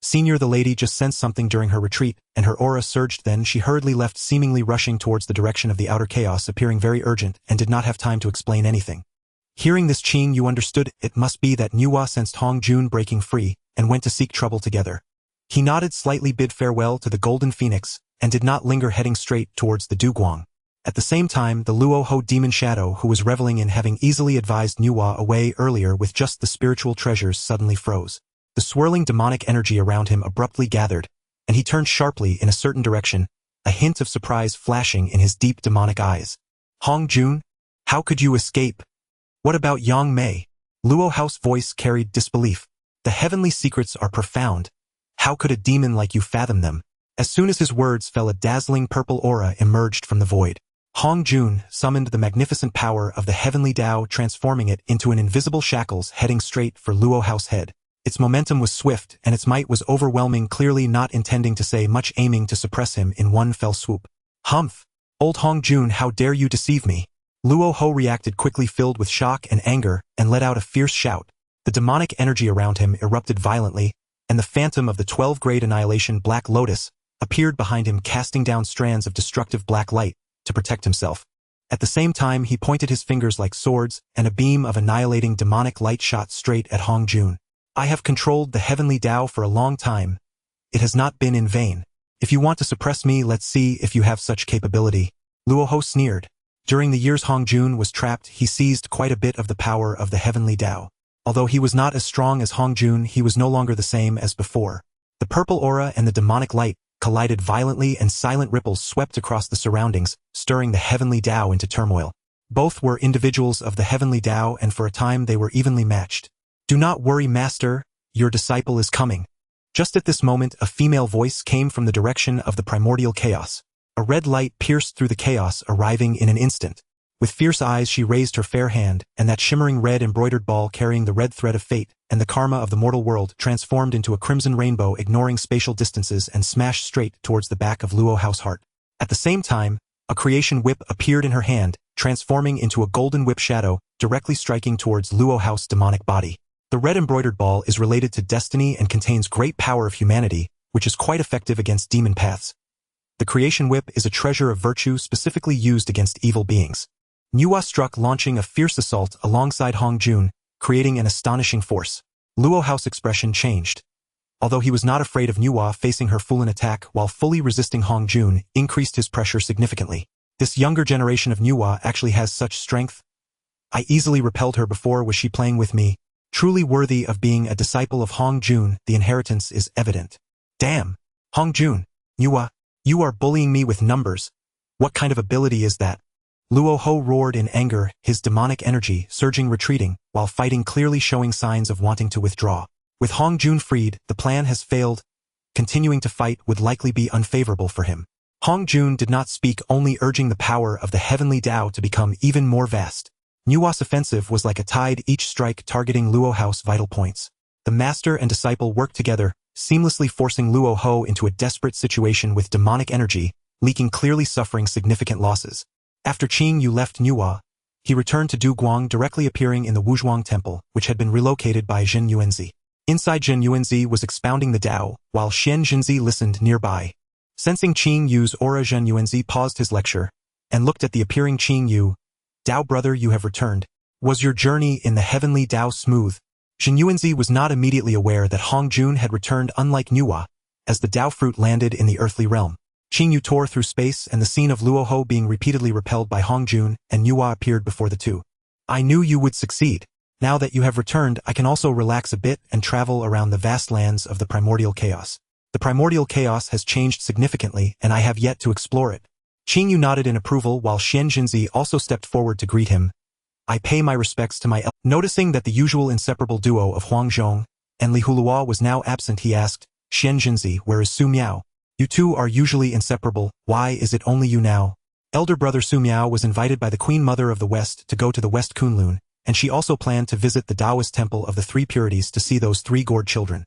"Senior, the lady just sensed something during her retreat, and her aura surged. Then she hurriedly left, seemingly rushing towards the direction of the outer chaos, appearing very urgent, and did not have time to explain anything." Hearing this, Qing Yu understood it must be that Nuwa sensed Hong Jun breaking free, and went to seek trouble together. He nodded slightly, bid farewell to the Golden Phoenix, and did not linger, heading straight towards the Duguang. At the same time, the Luo Ho demon shadow, who was reveling in having easily advised Nuwa away earlier with just the spiritual treasures, suddenly froze. The swirling demonic energy around him abruptly gathered, and he turned sharply in a certain direction, a hint of surprise flashing in his deep demonic eyes. "Hong Jun? How could you escape? What about Yang Mei?" Luo Hao's voice carried disbelief. "The heavenly secrets are profound. How could a demon like you fathom them?" As soon as his words fell, a dazzling purple aura emerged from the void. Hong Jun summoned the magnificent power of the heavenly Dao, transforming it into an invisible shackles, heading straight for Luo Hao's head. Its momentum was swift, and its might was overwhelming, clearly not intending to say much, aiming to suppress him in one fell swoop. "Humph! Old Hong Jun, how dare you deceive me?" Luo Ho reacted quickly, filled with shock and anger, and let out a fierce shout. The demonic energy around him erupted violently, and the phantom of the 12-grade annihilation Black Lotus appeared behind him, casting down strands of destructive black light to protect himself. At the same time, he pointed his fingers like swords, and a beam of annihilating demonic light shot straight at Hong Jun. "I have controlled the heavenly Dao for a long time. It has not been in vain. If you want to suppress me, let's see if you have such capability." Luo Ho sneered. During the years Hong Jun was trapped, he seized quite a bit of the power of the heavenly Dao. Although he was not as strong as Hong Jun, he was no longer the same as before. The purple aura and the demonic light collided violently, and silent ripples swept across the surroundings, stirring the heavenly Dao into turmoil. Both were individuals of the heavenly Dao, and for a time they were evenly matched. "Do not worry, master, your disciple is coming." Just at this moment, a female voice came from the direction of the primordial chaos. A red light pierced through the chaos, arriving in an instant. With fierce eyes, she raised her fair hand, and that shimmering red embroidered ball carrying the red thread of fate and the karma of the mortal world transformed into a crimson rainbow, ignoring spatial distances, and smashed straight towards the back of Luo Hao's heart. At the same time, a creation whip appeared in her hand, transforming into a golden whip shadow, directly striking towards Luo Hao's demonic body. The red embroidered ball is related to destiny and contains great power of humanity, which is quite effective against demon paths. The creation whip is a treasure of virtue specifically used against evil beings. Nuwa struck, launching a fierce assault alongside Hong Jun, creating an astonishing force. Luo Hao's expression changed. Although he was not afraid of Nuwa, facing her full-on attack while fully resisting Hong Jun increased his pressure significantly. This younger generation of Nuwa actually has such strength. I easily repelled her before. Was she playing with me? Truly worthy of being a disciple of Hong Jun, the inheritance is evident. Damn! Hong Jun, Nuwa, you are bullying me with numbers. What kind of ability is that? Luo Ho roared in anger, his demonic energy surging, retreating, while fighting, clearly showing signs of wanting to withdraw. With Hong Jun freed, the plan has failed. Continuing to fight would likely be unfavorable for him. Hong Jun did not speak, only urging the power of the heavenly Dao to become even more vast. Nuwa's offensive was like a tide, each strike targeting Luo Hao's vital points. The master and disciple worked together, seamlessly forcing Luo Ho into a desperate situation with demonic energy, leaking, clearly suffering significant losses. After Qing Yu left Nuwa, he returned to Duguang, directly appearing in the Wuzhuang Temple, which had been relocated by Zhen Yuanzi. Inside, Zhen Yuanzi was expounding the Dao, while Xian Jinzi listened nearby. Sensing Qing Yu's aura, Zhen Yuanzi paused his lecture and looked at the appearing Qing Yu. "Dao brother, you have returned. Was your journey in the heavenly Dao smooth?" Zhen Yuanzi was not immediately aware that Hong Jun had returned, unlike Nuwa, as the Dao fruit landed in the earthly realm. Qing Yu tore through space, and the scene of Luo Ho being repeatedly repelled by Hong Jun and Nuwa appeared before the two. "I knew you would succeed. Now that you have returned, I can also relax a bit and travel around the vast lands of the primordial chaos. The primordial chaos has changed significantly, and I have yet to explore it." Qing Yu nodded in approval, while Xian Jinzi also stepped forward to greet him. "I pay my respects to my elders." Noticing that the usual inseparable duo of Huang Zhong and Li Hulua was now absent, he asked, "Xian Jinzi, where is Su Miao?" You two are usually inseparable, why is it only you now? Elder brother Su Miao was invited by the Queen Mother of the West to go to the West Kunlun, and she also planned to visit the Daoist temple of the Three Purities to see those three gourd children.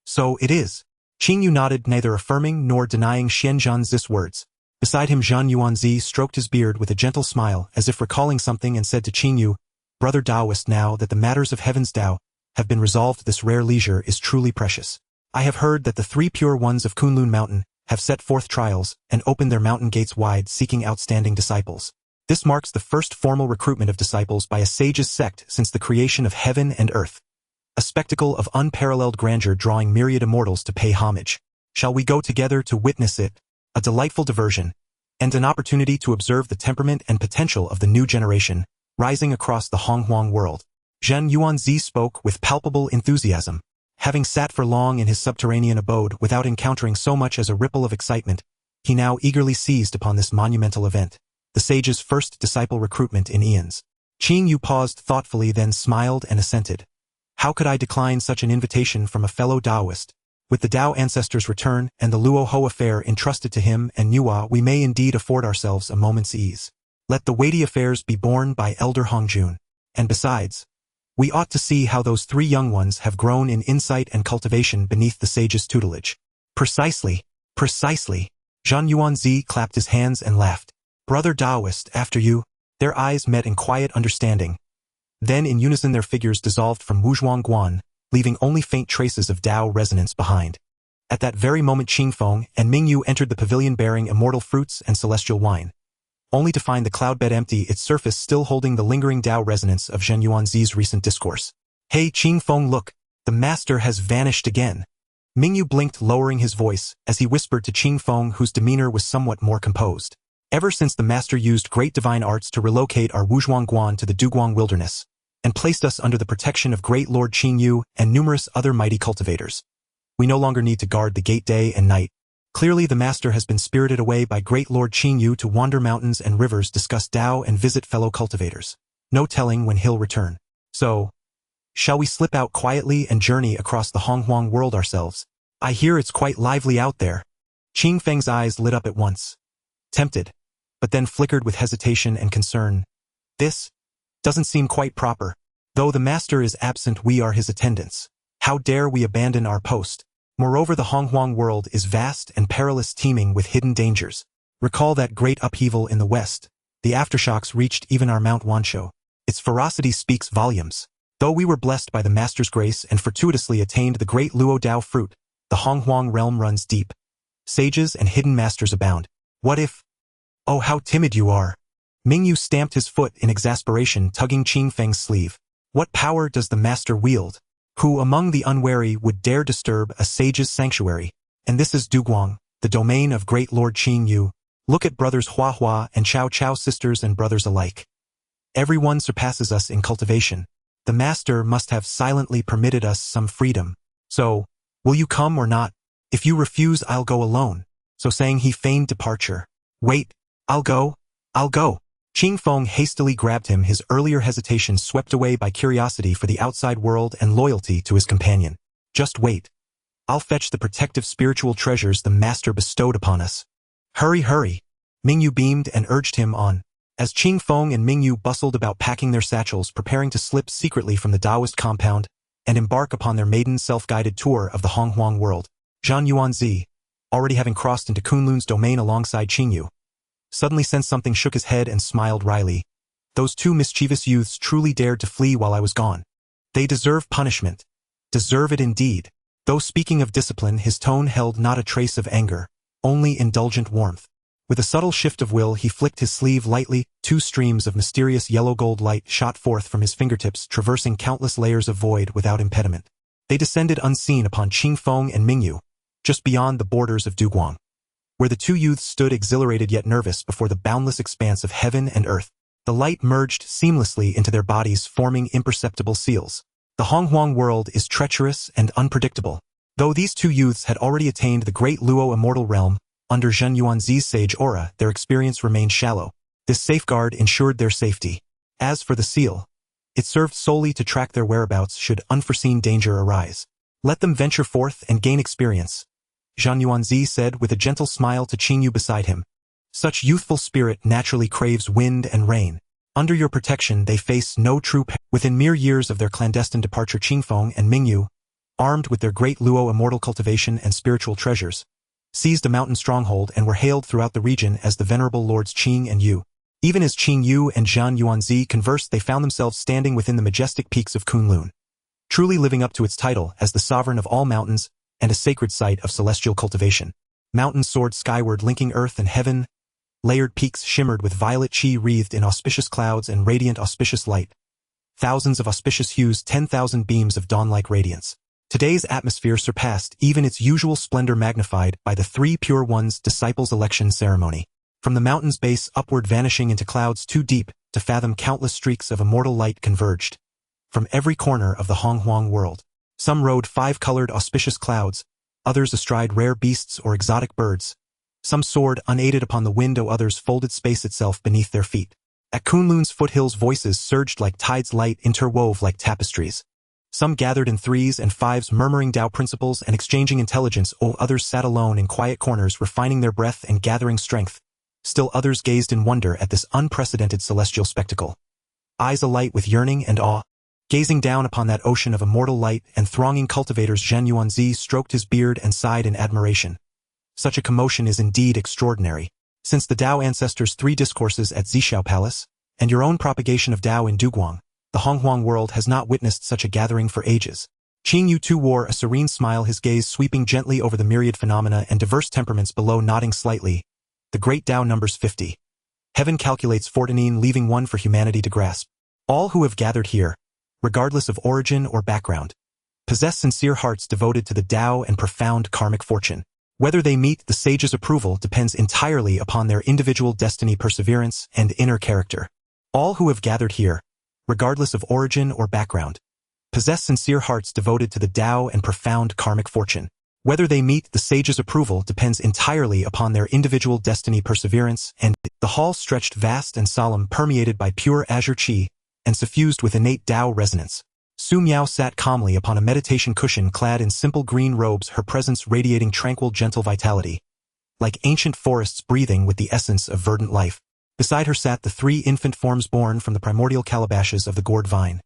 So it is. Qing Yu nodded, neither affirming nor denying Xian Zhanzi's words. Beside him Zhan Yuanzi stroked his beard with a gentle smile as if recalling something and said to Qing Yu, Brother Daoist, now that the matters of Heaven's Dao have been resolved, this rare leisure is truly precious. I have heard that the three pure ones of Kunlun Mountain have set forth trials and opened their mountain gates wide seeking outstanding disciples. This marks the first formal recruitment of disciples by a sage's sect since the creation of heaven and earth. A spectacle of unparalleled grandeur drawing myriad immortals to pay homage. Shall we go together to witness it? A delightful diversion, and an opportunity to observe the temperament and potential of the new generation, rising across the Honghuang world. Zhen Yuanzi spoke with palpable enthusiasm. Having sat for long in his subterranean abode without encountering so much as a ripple of excitement, he now eagerly seized upon this monumental event, the sage's first disciple recruitment in eons. Qing Yu paused thoughtfully, then smiled and assented. How could I decline such an invitation from a fellow Daoist? With the Dao ancestor's return and the Luo Ho affair entrusted to him and Nuwa, we may indeed afford ourselves a moment's ease. Let the weighty affairs be borne by Elder Hongjun. And besides, we ought to see how those three young ones have grown in insight and cultivation beneath the sage's tutelage. Precisely, precisely. Zhan Yuanzi clapped his hands and laughed. Brother Daoist, after you. Their eyes met in quiet understanding. Then in unison their figures dissolved from Wuzhuang Guan, leaving only faint traces of Dao resonance behind. At that very moment Qing Feng and Ming Yu entered the pavilion bearing immortal fruits and celestial wine, only to find the cloudbed empty, its surface still holding the lingering Dao resonance of Zhen Yuanzi's recent discourse. Hey Qing Feng, look, the master has vanished again. Ming Yu blinked, lowering his voice, as he whispered to Qing Feng, whose demeanor was somewhat more composed. Ever since the master used great divine arts to relocate our Wuzhuang Guan to the Duguang wilderness, and placed us under the protection of great Lord Qing Yu and numerous other mighty cultivators, we no longer need to guard the gate day and night. Clearly the master has been spirited away by great Lord Qing Yu to wander mountains and rivers, discuss Dao and visit fellow cultivators. No telling when he'll return. So, shall we slip out quietly and journey across the Honghuang world ourselves? I hear it's quite lively out there. Qing Feng's eyes lit up at once. Tempted, but then flickered with hesitation and concern. This doesn't seem quite proper. Though the master is absent, we are his attendants. How dare we abandon our post? Moreover, the Honghuang world is vast and perilous, teeming with hidden dangers. Recall that great upheaval in the west. The aftershocks reached even our Mount Wanshou. Its ferocity speaks volumes. Though we were blessed by the master's grace and fortuitously attained the great Luo Dao fruit, the Honghuang realm runs deep. Sages and hidden masters abound. What if... Oh, how timid you are. Ming Yu stamped his foot in exasperation, tugging Qing Feng's sleeve. What power does the master wield? Who among the unwary would dare disturb a sage's sanctuary? And this is Duguang, the domain of great Lord Qing Yu. Look at brothers Hua Hua and Chao Chao, sisters and brothers alike. Everyone surpasses us in cultivation. The master must have silently permitted us some freedom. So, will you come or not? If you refuse, I'll go alone. So saying, he feigned departure. Wait, I'll go. Qing Feng hastily grabbed him, his earlier hesitation swept away by curiosity for the outside world and loyalty to his companion. Just wait. I'll fetch the protective spiritual treasures the master bestowed upon us. Hurry. Ming Yu beamed and urged him on. As Qing Feng and Ming Yu bustled about packing their satchels, preparing to slip secretly from the Daoist compound and embark upon their maiden self-guided tour of the Honghuang world, Zhan Yuanzi, already having crossed into Kunlun's domain alongside Qing Yu, suddenly sensed something, shook his head and smiled wryly. Those two mischievous youths truly dared to flee while I was gone. They deserve punishment. Deserve it indeed. Though speaking of discipline, his tone held not a trace of anger, only indulgent warmth. With a subtle shift of will, he flicked his sleeve lightly. 2 streams of mysterious yellow-gold light shot forth from his fingertips, traversing countless layers of void without impediment. They descended unseen upon Qing Feng and Ming Yu, just beyond the borders of Duguang, where the two youths stood exhilarated yet nervous before the boundless expanse of heaven and earth. The light merged seamlessly into their bodies, forming imperceptible seals. The Honghuang world is treacherous and unpredictable. Though these two youths had already attained the great Luo immortal realm, under Zhen Yuanzi's sage aura, their experience remained shallow. This safeguard ensured their safety. As for the seal, it served solely to track their whereabouts should unforeseen danger arise. Let them venture forth and gain experience. Zhan Yuanzi said with a gentle smile to Qingyu beside him. Such youthful spirit naturally craves wind and rain. Under your protection they face no true peril. Within mere years of their clandestine departure, Qingfeng and Mingyu, armed with their great Luo immortal cultivation and spiritual treasures, seized a mountain stronghold and were hailed throughout the region as the venerable lords Qing and Yu. Even as Qingyu and Zhan Yuanzi conversed, they found themselves standing within the majestic peaks of Kunlun, truly living up to its title as the sovereign of all mountains and a sacred site of celestial cultivation. Mountains soared skyward, linking earth and heaven. Layered peaks shimmered with violet chi wreathed in auspicious clouds and radiant auspicious light. Thousands of auspicious hues, 10,000 beams of dawn-like radiance. Today's atmosphere surpassed even its usual splendor, magnified by the Three Pure Ones' disciples' election ceremony. From the mountain's base upward, vanishing into clouds too deep to fathom, countless streaks of immortal light converged from every corner of the Honghuang world. Some rode 5-colored auspicious clouds, others astride rare beasts or exotic birds. Some soared unaided upon the wind, others folded space itself beneath their feet. At Kunlun's foothills voices surged like tides, light interwove like tapestries. Some gathered in 3s and 5s, murmuring Tao principles and exchanging intelligence, while others sat alone in quiet corners, refining their breath and gathering strength. Still others gazed in wonder at this unprecedented celestial spectacle, eyes alight with yearning and awe. Gazing down upon that ocean of immortal light and thronging cultivators, Zhan Yuanzi stroked his beard and sighed in admiration. Such a commotion is indeed extraordinary. Since the Dao ancestors' 3 discourses at Zhixiao Palace, and your own propagation of Dao in Duguang, the Honghuang world has not witnessed such a gathering for ages. Qingyu too wore a serene smile, his gaze sweeping gently over the myriad phenomena and diverse temperaments below, nodding slightly. The great Dao numbers 50. Heaven calculates 49, leaving one for humanity to grasp. All who have gathered here, regardless of origin or background, possess sincere hearts devoted to the Dao and profound karmic fortune. Whether they meet the sage's approval depends entirely upon their individual destiny, perseverance, and inner character. All who have gathered here, regardless of origin or background, possess sincere hearts devoted to the Dao and profound karmic fortune. Whether they meet the sage's approval depends entirely upon their individual destiny, perseverance, and the hall stretched vast and solemn, permeated by pure azure chi, and suffused with innate Dao resonance. Su Miao sat calmly upon a meditation cushion, clad in simple green robes, her presence radiating tranquil, gentle vitality, like ancient forests breathing with the essence of verdant life. Beside her sat the 3 infant forms born from the primordial calabashes of the gourd vine,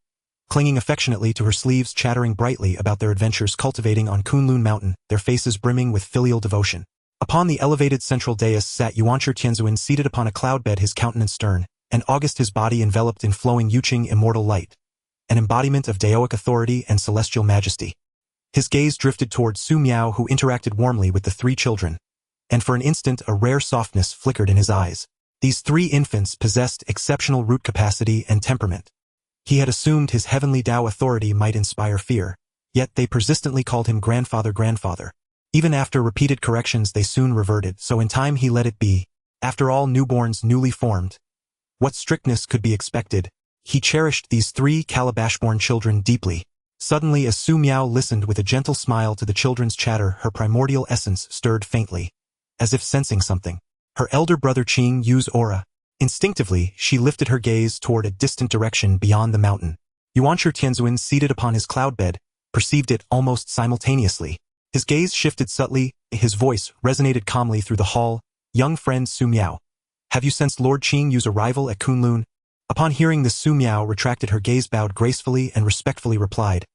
clinging affectionately to her sleeves, chattering brightly about their adventures cultivating on Kunlun Mountain, their faces brimming with filial devotion. Upon the elevated central dais sat Yuanshi Tianzuan, seated upon a cloud bed, his countenance stern and august, his body enveloped in flowing Yuqing immortal light, an embodiment of Daoic authority and celestial majesty. His gaze drifted toward Su Miao, who interacted warmly with the 3 children, and for an instant a rare softness flickered in his eyes. These 3 infants possessed exceptional root capacity and temperament. He had assumed his heavenly Dao authority might inspire fear, yet they persistently called him grandfather, grandfather. Even after repeated corrections they soon reverted, so in time he let it be. After all, newborns newly formed. What strictness could be expected? He cherished these 3 calabash-born children deeply. Suddenly, as Su Miao listened with a gentle smile to the children's chatter, her primordial essence stirred faintly, as if sensing something. Her elder brother Qing Yu's aura. Instinctively, she lifted her gaze toward a distant direction beyond the mountain. Yuanshi Tianzuan, seated upon his cloud bed, perceived it almost simultaneously. His gaze shifted subtly, his voice resonated calmly through the hall. Young friend Su Miao, have you sensed Lord Qing Yu's arrival at Kunlun? Upon hearing this, Su Miao retracted her gaze, bowed gracefully and respectfully replied,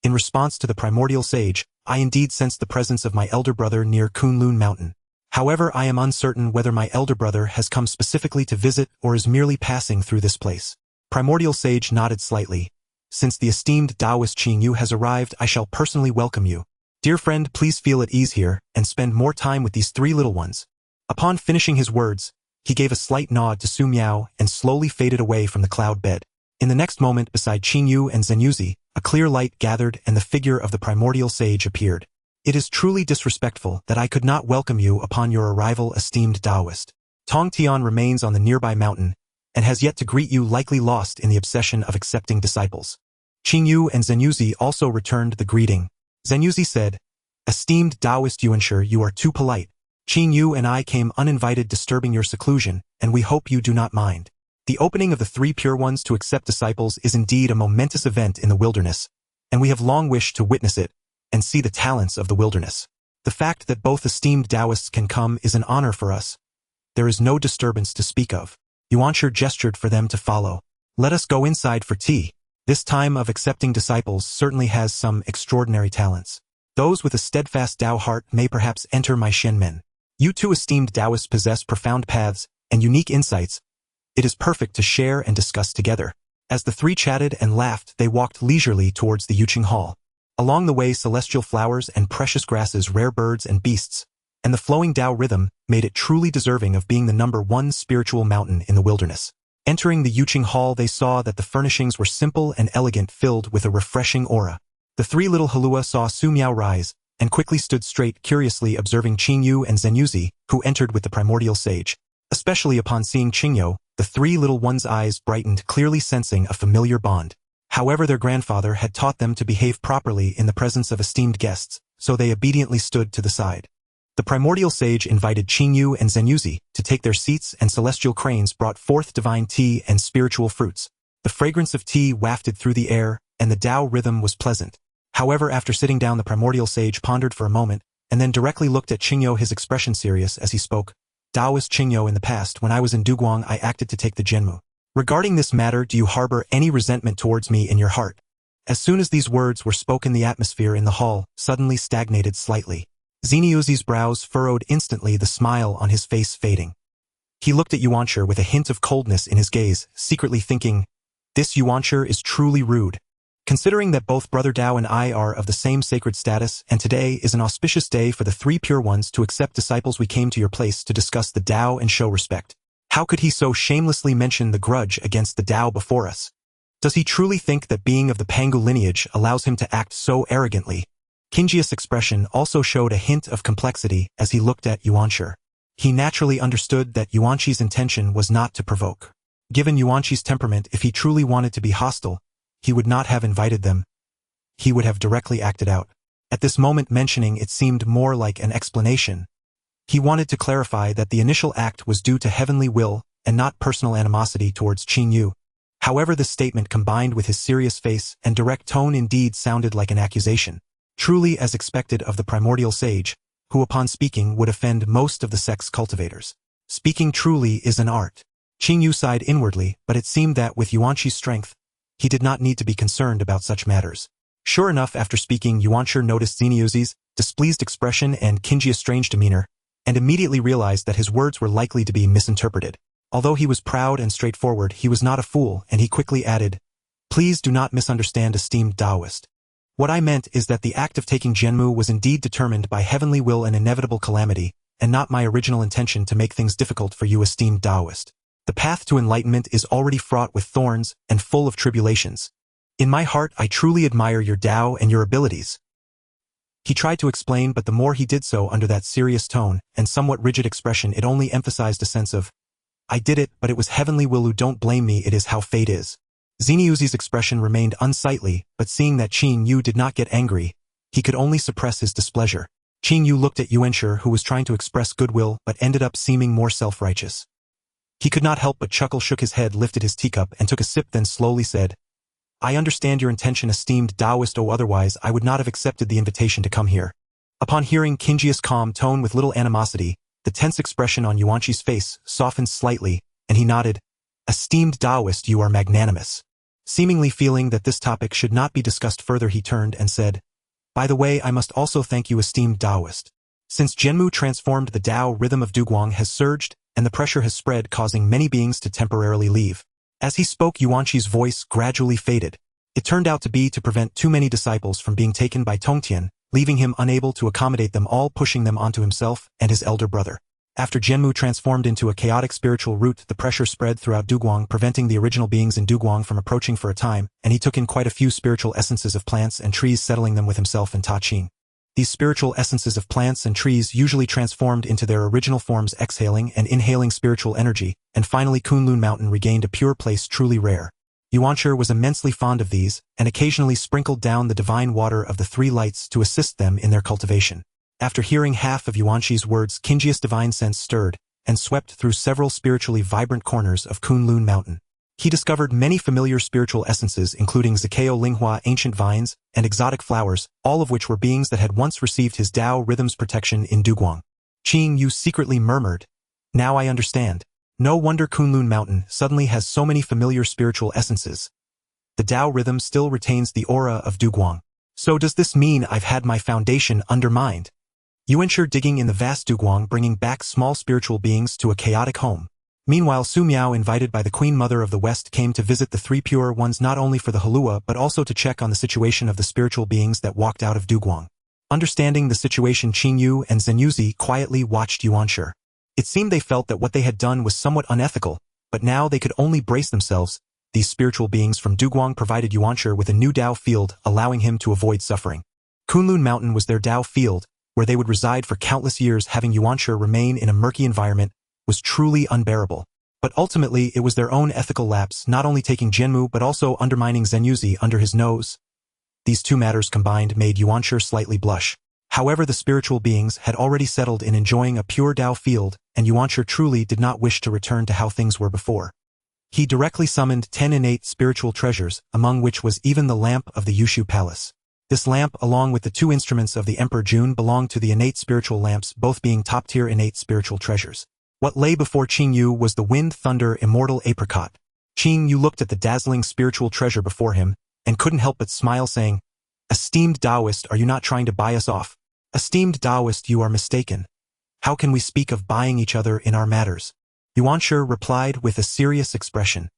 in response to the primordial sage, I indeed sensed the presence of my elder brother near Kunlun Mountain. However, I am uncertain whether my elder brother has come specifically to visit or is merely passing through this place. Primordial Sage nodded slightly. Since the esteemed Taoist Qing Yu has arrived, I shall personally welcome you. Dear friend, please feel at ease here and spend more time with these 3 little ones. Upon finishing his words, he gave a slight nod to Su Miao and slowly faded away from the cloud bed. In the next moment, beside Qing Yu and Zenyuzi, a clear light gathered and the figure of the Primordial Sage appeared. It is truly disrespectful that I could not welcome you upon your arrival, esteemed Taoist. Tong Tian remains on the nearby mountain and has yet to greet you, likely lost in the obsession of accepting disciples. Qing Yu and Zenyuzi also returned the greeting. Zenyuzi said, Esteemed Taoist Yuanshi, you are too polite. Qing Yu and I came uninvited, disturbing your seclusion, and we hope you do not mind. The opening of the 3 pure ones to accept disciples is indeed a momentous event in the wilderness, and we have long wished to witness it and see the talents of the wilderness. The fact that both esteemed Taoists can come is an honor for us. There is no disturbance to speak of. Yuanshi gestured for them to follow. Let us go inside for tea. This time of accepting disciples certainly has some extraordinary talents. Those with a steadfast Tao heart may perhaps enter my Shenmen. You two esteemed Taoists possess profound paths and unique insights. It is perfect to share and discuss together. As the three chatted and laughed, they walked leisurely towards the Yuqing Hall. Along the way, celestial flowers and precious grasses, rare birds and beasts, and the flowing Tao rhythm made it truly deserving of being the #1 spiritual mountain in the wilderness. Entering the Yuqing Hall, they saw that the furnishings were simple and elegant, filled with a refreshing aura. The three little Halua saw Su Miao rise and quickly stood straight, curiously observing Qingyu and Zenyuzi, who entered with the primordial sage. Especially upon seeing Qingyu, the three little ones' eyes brightened, clearly sensing a familiar bond. However, their grandfather had taught them to behave properly in the presence of esteemed guests, so they obediently stood to the side. The primordial sage invited Qingyu and Zenyuzi to take their seats, and celestial cranes brought forth divine tea and spiritual fruits. The fragrance of tea wafted through the air, and the Tao rhythm was pleasant. However, after sitting down, the primordial sage pondered for a moment, and then directly looked at Qingyu, his expression serious as he spoke. Taoist Qingyu, in the past, when I was in Duguang, I acted to take the Jianmu. Regarding this matter, do you harbor any resentment towards me in your heart? As soon as these words were spoken, the atmosphere in the hall suddenly stagnated slightly. Zenyuzi's brows furrowed instantly, the smile on his face fading. He looked at Yuanshi with a hint of coldness in his gaze, secretly thinking, this Yuanshi is truly rude. Considering that both Brother Tao and I are of the same sacred status, and today is an auspicious day for the three pure ones to accept disciples, we came to your place to discuss the Tao and show respect. How could he so shamelessly mention the grudge against the Tao before us? Does he truly think that being of the Pangu lineage allows him to act so arrogantly? Qingji's expression also showed a hint of complexity as he looked at Yuanshi. He naturally understood that Yuanshi's intention was not to provoke. Given Yuanshi's temperament, if he truly wanted to be hostile, he would not have invited them. He would have directly acted out. At this moment, mentioning it seemed more like an explanation. He wanted to clarify that the initial act was due to heavenly will and not personal animosity towards Qingyu. However, this statement, combined with his serious face and direct tone, indeed sounded like an accusation. Truly as expected of the primordial sage, who upon speaking would offend most of the sect's cultivators. Speaking truly is an art. Qingyu sighed inwardly, but it seemed that with Yuanshi's strength, he did not need to be concerned about such matters. Sure enough, after speaking, Yuanshi noticed Zenyuzi's displeased expression and Qingji's strange demeanor, and immediately realized that his words were likely to be misinterpreted. Although he was proud and straightforward, he was not a fool, and he quickly added, please do not misunderstand, esteemed Taoist. What I meant is that the act of taking Jianmu was indeed determined by heavenly will and inevitable calamity, and not my original intention to make things difficult for you, esteemed Taoist. The path to enlightenment is already fraught with thorns and full of tribulations. In my heart, I truly admire your Tao and your abilities. He tried to explain, but the more he did so under that serious tone and somewhat rigid expression, it only emphasized a sense of, I did it, but it was heavenly will who don't blame me, it is how fate is. Zenyuzi's expression remained unsightly, but seeing that Qingyu did not get angry, he could only suppress his displeasure. Qingyu looked at Yuanshi, who was trying to express goodwill but ended up seeming more self-righteous. He could not help but chuckle, shook his head, lifted his teacup and took a sip, then slowly said, I understand your intention, esteemed Taoist, otherwise I would not have accepted the invitation to come here. Upon hearing Qingji's calm tone with little animosity, the tense expression on Yuanshi's face softened slightly, and he nodded, esteemed Taoist, you are magnanimous. Seemingly feeling that this topic should not be discussed further, he turned and said, by the way, I must also thank you, esteemed Taoist. Since Jianmu transformed, the Tao rhythm of Duguang has surged, and the pressure has spread, causing many beings to temporarily leave. As he spoke, Yuanshi's voice gradually faded. It turned out to be to prevent too many disciples from being taken by Tongtian, leaving him unable to accommodate them all, pushing them onto himself and his elder brother. After Jianmu transformed into a chaotic spiritual root, the pressure spread throughout Duguang, preventing the original beings in Duguang from approaching for a time, and he took in quite a few spiritual essences of plants and trees, settling them with himself and Ta Qing. These spiritual essences of plants and trees usually transformed into their original forms, exhaling and inhaling spiritual energy, and finally Kunlun Mountain regained a pure place truly rare. Yuanshi was immensely fond of these, and occasionally sprinkled down the divine water of the three lights to assist them in their cultivation. After hearing half of Yuanshi's words, Qingji's divine sense stirred, and swept through several spiritually vibrant corners of Kunlun Mountain. He discovered many familiar spiritual essences including Zakeo Linghua ancient vines and exotic flowers, all of which were beings that had once received his Dao rhythm's protection in Duguang. Qing Yu secretly murmured, "Now I understand. No wonder Kunlun Mountain suddenly has so many familiar spiritual essences. The Dao rhythm still retains the aura of Duguang. So does this mean I've had my foundation undermined?" Yuanshi digging in the vast Duguang bringing back small spiritual beings to a chaotic home. Meanwhile Su Miao invited by the Queen Mother of the West came to visit the three pure ones not only for the halua but also to check on the situation of the spiritual beings that walked out of Duguang. Understanding the situation Qing Yu and Zenyuzi quietly watched Yuanshi. It seemed they felt that what they had done was somewhat unethical, but now they could only brace themselves. These spiritual beings from Duguang provided Yuanshi with a new Dao field, allowing him to avoid suffering. Kunlun Mountain was their Dao field, where they would reside for countless years. Having Yuanshi remain in a murky environment was truly unbearable. But ultimately it was their own ethical lapse, not only taking Jianmu but also undermining Zenyuzi under his nose. These two matters combined made Yuanshi slightly blush. However, the spiritual beings had already settled in enjoying a pure Dao field, and Yuanshi truly did not wish to return to how things were before. He directly summoned 10 innate spiritual treasures, among which was even the lamp of the Yushu Palace. This lamp, along with the two instruments of the Emperor Jun, belonged to the innate spiritual lamps, both being top-tier innate spiritual treasures. What lay before Qing Yu was the Wind Thunder Immortal Apricot. Qing Yu looked at the dazzling spiritual treasure before him, and couldn't help but smile, saying, "Esteemed Taoist, are you not trying to buy us off? Esteemed Taoist, you are mistaken. How can we speak of buying each other in our matters?" Yuanshi replied with a serious expression.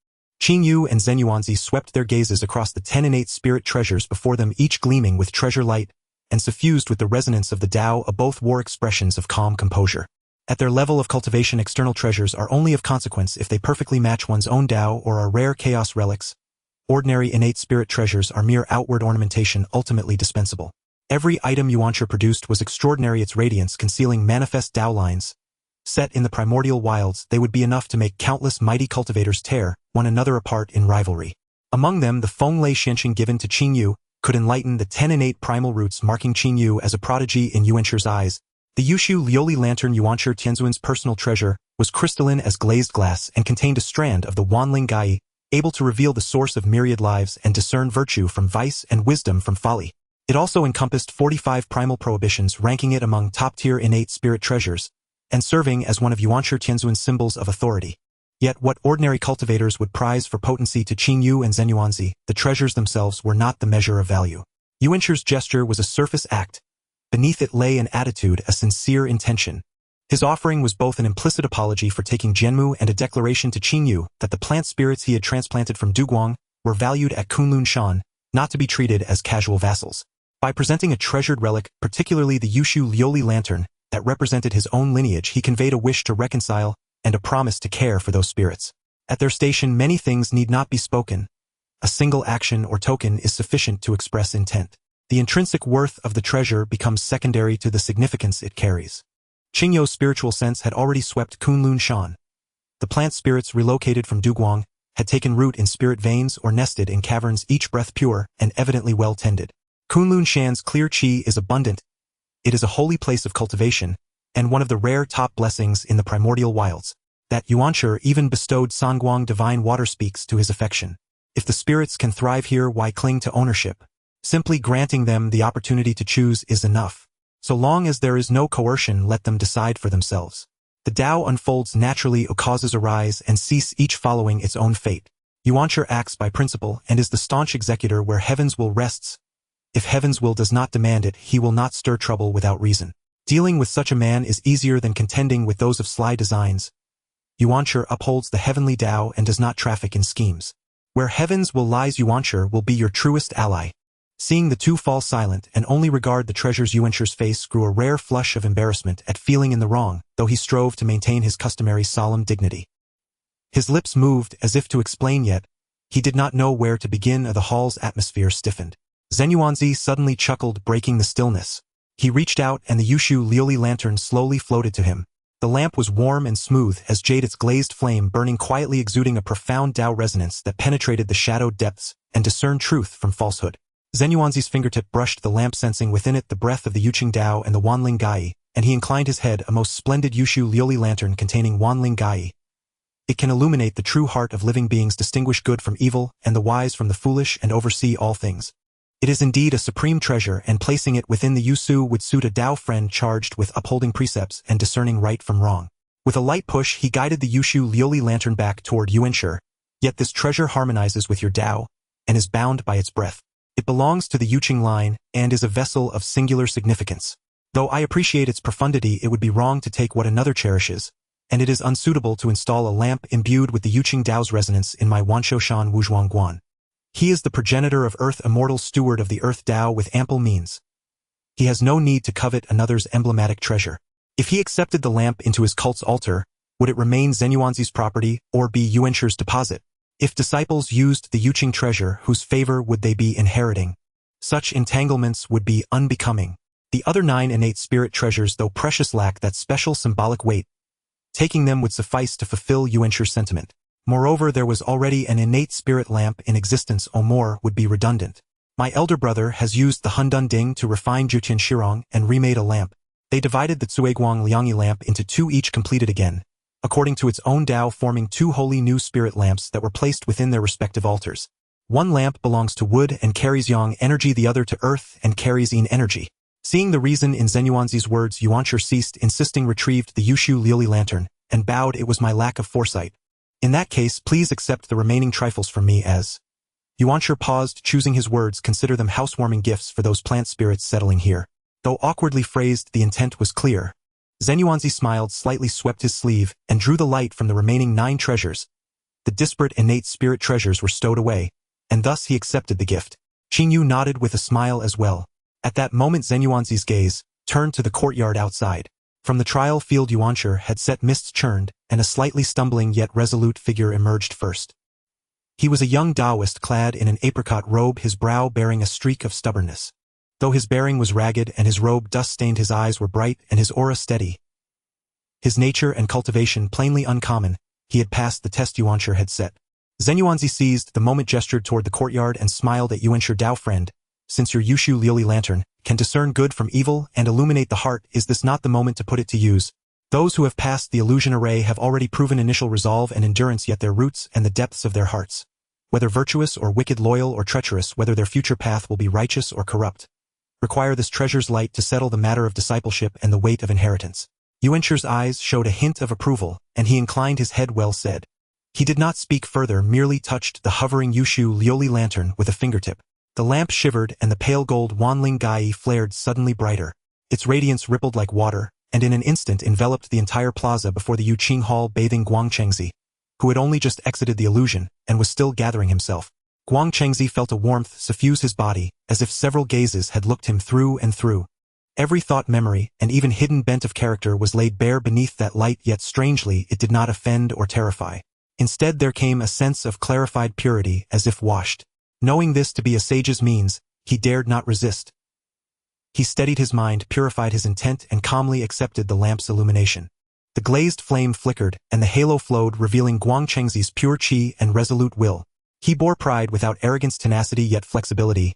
Qing Yu and Zenyuanzi swept their gazes across the 10 innate spirit treasures before them, each gleaming with treasure light, and suffused with the resonance of the Dao. Both wore expressions of calm composure. At their level of cultivation, external treasures are only of consequence if they perfectly match one's own Dao or are rare chaos relics. Ordinary innate spirit treasures are mere outward ornamentation, ultimately dispensable. Every item Yuanshi produced was extraordinary, its radiance concealing manifest Dao lines. Set in the primordial wilds, they would be enough to make countless mighty cultivators tear one another apart in rivalry. Among them, the Fenglei Xianxing given to Qing Yu could enlighten the 10 innate primal roots, marking Qing Yu as a prodigy in Yuanshi's eyes. The Yushu Liuli Lantern, Yuanshi Tianzuan's personal treasure, was crystalline as glazed glass and contained a strand of the Wanling Gai, able to reveal the source of myriad lives and discern virtue from vice and wisdom from folly. It also encompassed 45 primal prohibitions, ranking it among top-tier innate spirit treasures, and serving as one of Yuanshi Tianzuan's symbols of authority. Yet what ordinary cultivators would prize for potency to Qing Yu and Zenyuanzi, the treasures themselves were not the measure of value. Yuanshi's gesture was a surface act. Beneath it lay an attitude, a sincere intention. His offering was both an implicit apology for taking Jianmu and a declaration to Qing Yu that the plant spirits he had transplanted from Duguang were valued at Kunlun Shan, not to be treated as casual vassals. By presenting a treasured relic, particularly the Yushu Liuli Lantern, that represented his own lineage, he conveyed a wish to reconcile and a promise to care for those spirits. At their station, many things need not be spoken. A single action or token is sufficient to express intent. The intrinsic worth of the treasure becomes secondary to the significance it carries. Qing Yu's spiritual sense had already swept Kunlun Shan. The plant spirits relocated from Duguang had taken root in spirit veins or nested in caverns, each breath pure and evidently well tended. Kunlun Shan's clear qi is abundant. It is a holy place of cultivation, and one of the rare top blessings in the primordial wilds. That Yuanshi even bestowed Sangguang divine water speaks to his affection. If the spirits can thrive here, why cling to ownership? Simply granting them the opportunity to choose is enough. So long as there is no coercion, let them decide for themselves. The Dao unfolds naturally, causes arise and cease, each following its own fate. Yuanshi acts by principle and is the staunch executor where heaven's will rests. If heaven's will does not demand it, he will not stir trouble without reason. Dealing with such a man is easier than contending with those of sly designs. Yuanshi upholds the heavenly Dao and does not traffic in schemes. Where heaven's will lies, Yuanshi will be your truest ally. Seeing the two fall silent and only regard the treasures, Yuanshi's face grew a rare flush of embarrassment at feeling in the wrong, though he strove to maintain his customary solemn dignity. His lips moved as if to explain, yet he did not know where to begin. The hall's atmosphere stiffened. Zenyuanzi suddenly chuckled, breaking the stillness. He reached out and the Yushu Liuli Lantern slowly floated to him. The lamp was warm and smooth as jade, its glazed flame burning quietly, exuding a profound Dao resonance that penetrated the shadowed depths and discerned truth from falsehood. Zenyuanzi's fingertip brushed the lamp, sensing within it the breath of the Yuqing Dao and the Wanling Gai, and he inclined his head. A most splendid Yushu Liuli Lantern containing Wanling Gai. It can illuminate the true heart of living beings, distinguish good from evil, and the wise from the foolish, and oversee all things. It is indeed a supreme treasure, and placing it within the Yusu would suit a Dao friend charged with upholding precepts and discerning right from wrong. With a light push, he guided the Yushu Liuli lantern back toward Yuanshi. Yet this treasure harmonizes with your Dao, and is bound by its breath. It belongs to the Yuqing line, and is a vessel of singular significance. Though I appreciate its profundity, it would be wrong to take what another cherishes, and it is unsuitable to install a lamp imbued with the Yuqing Dao's resonance in my Wanshou-shan Wuzhuangguan. He is the progenitor of Earth, immortal steward of the Earth Dao with ample means. He has no need to covet another's emblematic treasure. If he accepted the lamp into his cult's altar, would it remain Zenyuanzi's property or be Yuanshi's deposit? If disciples used the Yuqing treasure, whose favor would they be inheriting? Such entanglements would be unbecoming. The other 9 innate spirit treasures, though precious, lack that special symbolic weight. Taking them would suffice to fulfill Yuanshi's sentiment. Moreover, there was already an innate spirit lamp in existence. More would be redundant. My elder brother has used the Hundun Ding to refine Jutian Shirong and remade a lamp. They divided the Cuiguang Liangyi lamp into 2, each completed again, according to its own Dao, forming 2 wholly new spirit lamps that were placed within their respective altars. One lamp belongs to wood and carries yang energy, the other to earth and carries yin energy. Seeing the reason in Zenyuanzi's words, Yuanshi ceased insisting, retrieved the Yushu Liuli lantern, and bowed. It was my lack of foresight. In that case, please accept the remaining trifles from me as... Yuanshi paused, choosing his words. Consider them housewarming gifts for those plant spirits settling here. Though awkwardly phrased, the intent was clear. Zenyuanzi smiled slightly, swept his sleeve, and drew the light from the remaining 9 treasures. The disparate innate spirit treasures were stowed away, and thus he accepted the gift. Qingyu nodded with a smile as well. At that moment, Zenyuanzi's gaze turned to the courtyard outside. From the trial field, Yuanshi had set mists churned, and a slightly stumbling yet resolute figure emerged first. He was a young Daoist clad in an apricot robe, his brow bearing a streak of stubbornness. Though his bearing was ragged and his robe dust-stained, his eyes were bright and his aura steady. His nature and cultivation plainly uncommon, he had passed the test Yuanshi had set. Zenyuanzi seized the moment, gestured toward the courtyard, and smiled at Yuanshi. Dao friend, since your Yushu Liuli lantern can discern good from evil and illuminate the heart, is this not the moment to put it to use? Those who have passed the illusion array have already proven initial resolve and endurance, yet their roots and the depths of their hearts, whether virtuous or wicked, loyal or treacherous, whether their future path will be righteous or corrupt, require this treasure's light to settle the matter of discipleship and the weight of inheritance. Yuanshi's eyes showed a hint of approval, and he inclined his head. Well said. He did not speak further, merely touched the hovering Yushu Liuli lantern with a fingertip. The lamp shivered, and the pale gold Wanling Gai flared suddenly brighter. Its radiance rippled like water, and in an instant enveloped the entire plaza before the Yuqing Hall, bathing Guangchengzi, who had only just exited the illusion and was still gathering himself. Guangchengzi felt a warmth suffuse his body, as if several gazes had looked him through and through. Every thought, memory, and even hidden bent of character was laid bare beneath that light, yet strangely it did not offend or terrify. Instead there came a sense of clarified purity, as if washed. Knowing this to be a sage's means, he dared not resist. He steadied his mind, purified his intent, and calmly accepted the lamp's illumination. The glazed flame flickered, and the halo flowed, revealing Guangchengzi's pure qi and resolute will. He bore pride without arrogance, tenacity yet flexibility.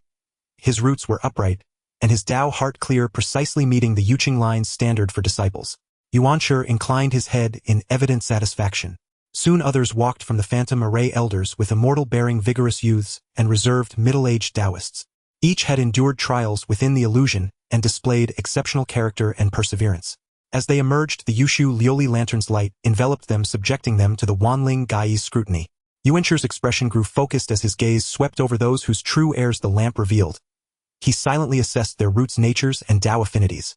His roots were upright, and his Dao heart clear, precisely meeting the Yuqing line's standard for disciples. Yuanshi inclined his head in evident satisfaction. Soon others walked from the phantom array, elders with immortal-bearing vigorous youths and reserved middle-aged Daoists. Each had endured trials within the illusion and displayed exceptional character and perseverance. As they emerged, the Yushu Liuli lantern's light enveloped them, subjecting them to the Wanling Gai's scrutiny. Yuanshi's expression grew focused as his gaze swept over those whose true heirs the lamp revealed. He silently assessed their roots, natures, and Dao affinities.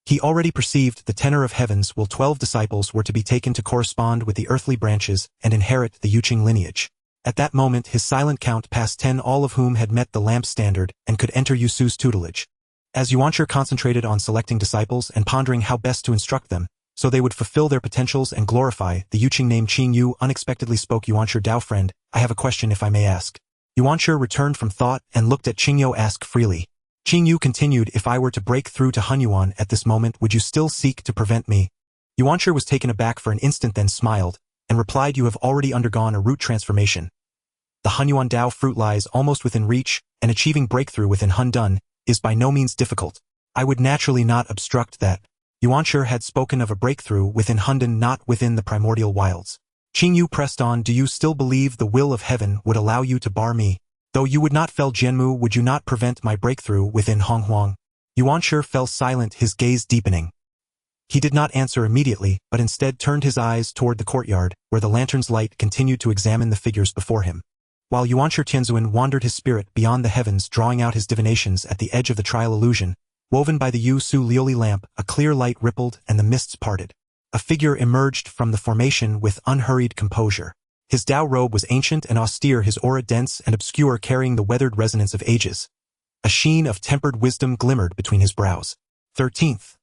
He already perceived the tenor of heavens, while 12 disciples were to be taken to correspond with the earthly branches and inherit the Yuqing lineage. At that moment his silent count passed 10, all of whom had met the lamp standard and could enter Yusu's tutelage. As Yuanshi concentrated on selecting disciples and pondering how best to instruct them, so they would fulfill their potentials and glorify the Yuqing name, Qingyu unexpectedly spoke. Yuanshi, Dao friend, I have a question, if I may ask. Yuanshi returned from thought and looked at Qingyu. Ask freely. Qingyu continued, if I were to break through to Honghuang at this moment, would you still seek to prevent me? Yuanshi was taken aback for an instant, then smiled, and replied, you have already undergone a root transformation. The Honghuang Dao fruit lies almost within reach, and achieving breakthrough within Hundun is by no means difficult. I would naturally not obstruct that. Yuanshi had spoken of a breakthrough within Hundun, not within the primordial wilds. Qingyu pressed on. Do you still believe the will of heaven would allow you to bar me? Though you would not fell Jianmu, would you not prevent my breakthrough within Honghuang? Yuanshi fell silent, his gaze deepening. He did not answer immediately, but instead turned his eyes toward the courtyard, where the lantern's light continued to examine the figures before him. While Yuanshi Tianzuan wandered his spirit beyond the heavens, drawing out his divinations at the edge of the trial illusion, woven by the Yu Su Liuli lamp, a clear light rippled and the mists parted. A figure emerged from the formation with unhurried composure. His Dao robe was ancient and austere, his aura dense and obscure, carrying the weathered resonance of ages. A sheen of tempered wisdom glimmered between his brows. 13th.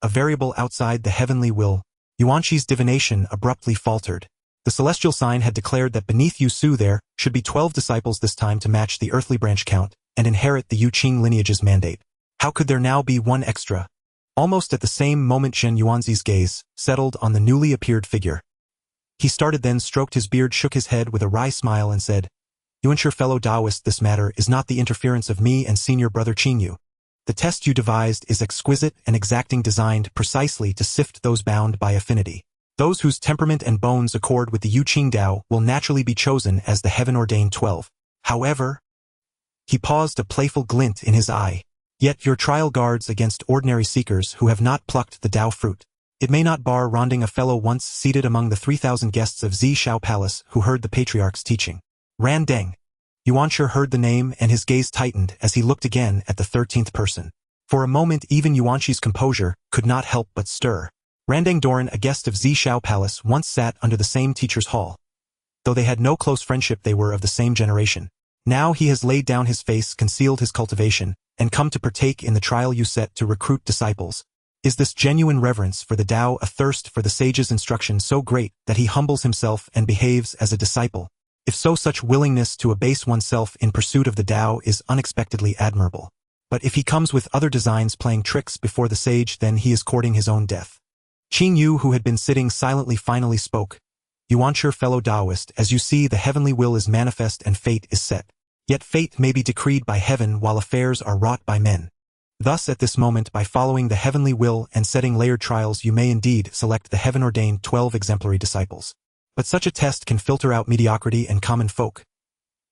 A variable outside the heavenly will. Yuanshi's divination abruptly faltered. The celestial sign had declared that beneath Yu Su there should be 12 disciples, this time to match the earthly branch count and inherit the Yu Qing lineage's mandate. How could there now be one extra? Almost at the same moment, Zhen Yuanzi's gaze settled on the newly appeared figure. He started, then stroked his beard, shook his head with a wry smile and said, "Yuanshi, fellow Daoist, this matter is not the interference of me and senior brother Qingyu. The test you devised is exquisite and exacting, designed precisely to sift those bound by affinity. Those whose temperament and bones accord with the Yu Qing Dao will naturally be chosen as the heaven-ordained 12. However," he paused, a playful glint in his eye, "yet your trial guards against ordinary seekers who have not plucked the Dao fruit. It may not bar ronding a fellow once seated among the 3,000 guests of Zishao Palace who heard the patriarch's teaching." Ran Deng. Yuanshi heard the name and his gaze tightened as he looked again at the 13th person. For a moment even Yuanshi's composure could not help but stir. Randang Doran, a guest of Zishao Palace, once sat under the same teacher's hall. Though they had no close friendship, they were of the same generation. Now he has laid down his face, concealed his cultivation, and come to partake in the trial you set to recruit disciples. Is this genuine reverence for the Tao, a thirst for the sage's instruction so great that he humbles himself and behaves as a disciple? If so, such willingness to abase oneself in pursuit of the Tao is unexpectedly admirable. But if he comes with other designs, playing tricks before the sage, then he is courting his own death. Qing Yu, who had been sitting silently, finally spoke. "Yuanshi, fellow Taoist, as you see, the heavenly will is manifest and fate is set. Yet fate may be decreed by heaven while affairs are wrought by men. Thus at this moment, by following the heavenly will and setting layered trials, you may indeed select the heaven-ordained 12 exemplary disciples. But such a test can filter out mediocrity and common folk.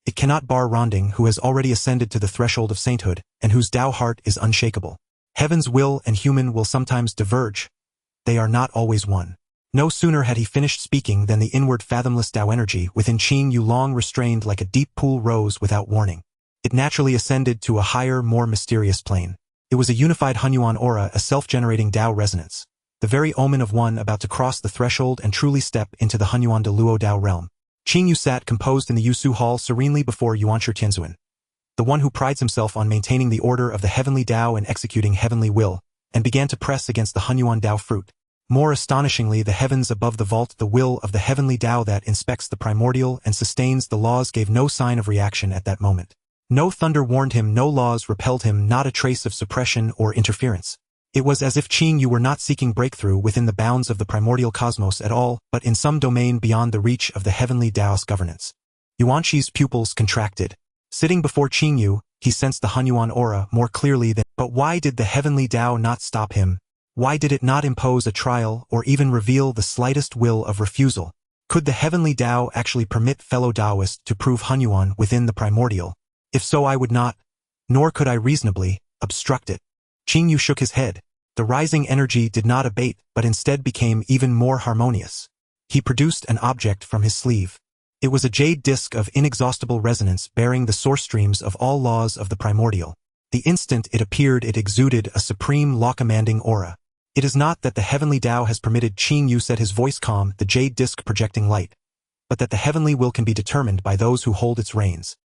It cannot bar Ronding, who has already ascended to the threshold of sainthood, and whose Tao heart is unshakable. Heaven's will and human will sometimes diverge. They are not always one." No sooner had he finished speaking than the inward fathomless Tao energy within Qing Yu, long restrained like a deep pool, rose without warning. It naturally ascended to a higher, more mysterious plane. It was a unified Honghuang Aura, a self-generating Tao resonance, the very omen of one about to cross the threshold and truly step into the Honghuang de Luo Tao realm. Qing Yu sat composed in the Yusu Hall serenely before Yuanshi Tianzuan, the one who prides himself on maintaining the order of the heavenly Tao and executing heavenly will, and began to press against the Honghuang Tao fruit. More astonishingly, the heavens above the vault, the will of the heavenly Tao that inspects the primordial and sustains the laws, gave no sign of reaction at that moment. No thunder warned him, no laws repelled him, not a trace of suppression or interference. It was as if Qing Yu were not seeking breakthrough within the bounds of the primordial cosmos at all, but in some domain beyond the reach of the heavenly Daos governance. Yuanshi's pupils contracted. Sitting before Qing Yu, he sensed the Honghuang Aura more clearly than— But why did the heavenly Tao not stop him? Why did it not impose a trial or even reveal the slightest will of refusal? Could the heavenly Tao actually permit fellow Taoists to prove Honghuang within the primordial? If so, I would not, nor could I reasonably, obstruct it. Qing Yu shook his head. The rising energy did not abate, but instead became even more harmonious. He produced an object from his sleeve. It was a jade disk of inexhaustible resonance, bearing the source streams of all laws of the primordial. The instant it appeared, it exuded a supreme, law-commanding aura. It is not that the heavenly Tao has permitted, Qing Yu said, his voice calm, the jade disk projecting light, but that the heavenly will can be determined by those who hold its reins.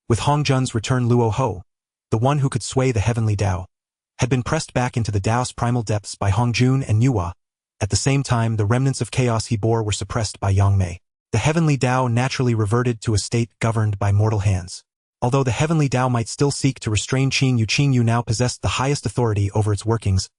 With Hongjun's return, Luo Ho, the one who could sway the heavenly Tao, had been pressed back into the Daos primal depths by Hongjun and Nuwa. At the same time, the remnants of chaos he bore were suppressed by Yang Mei. The heavenly Tao naturally reverted to a state governed by mortal hands. Although the heavenly Tao might still seek to restrain Qing Yu now possessed the highest authority over its workings.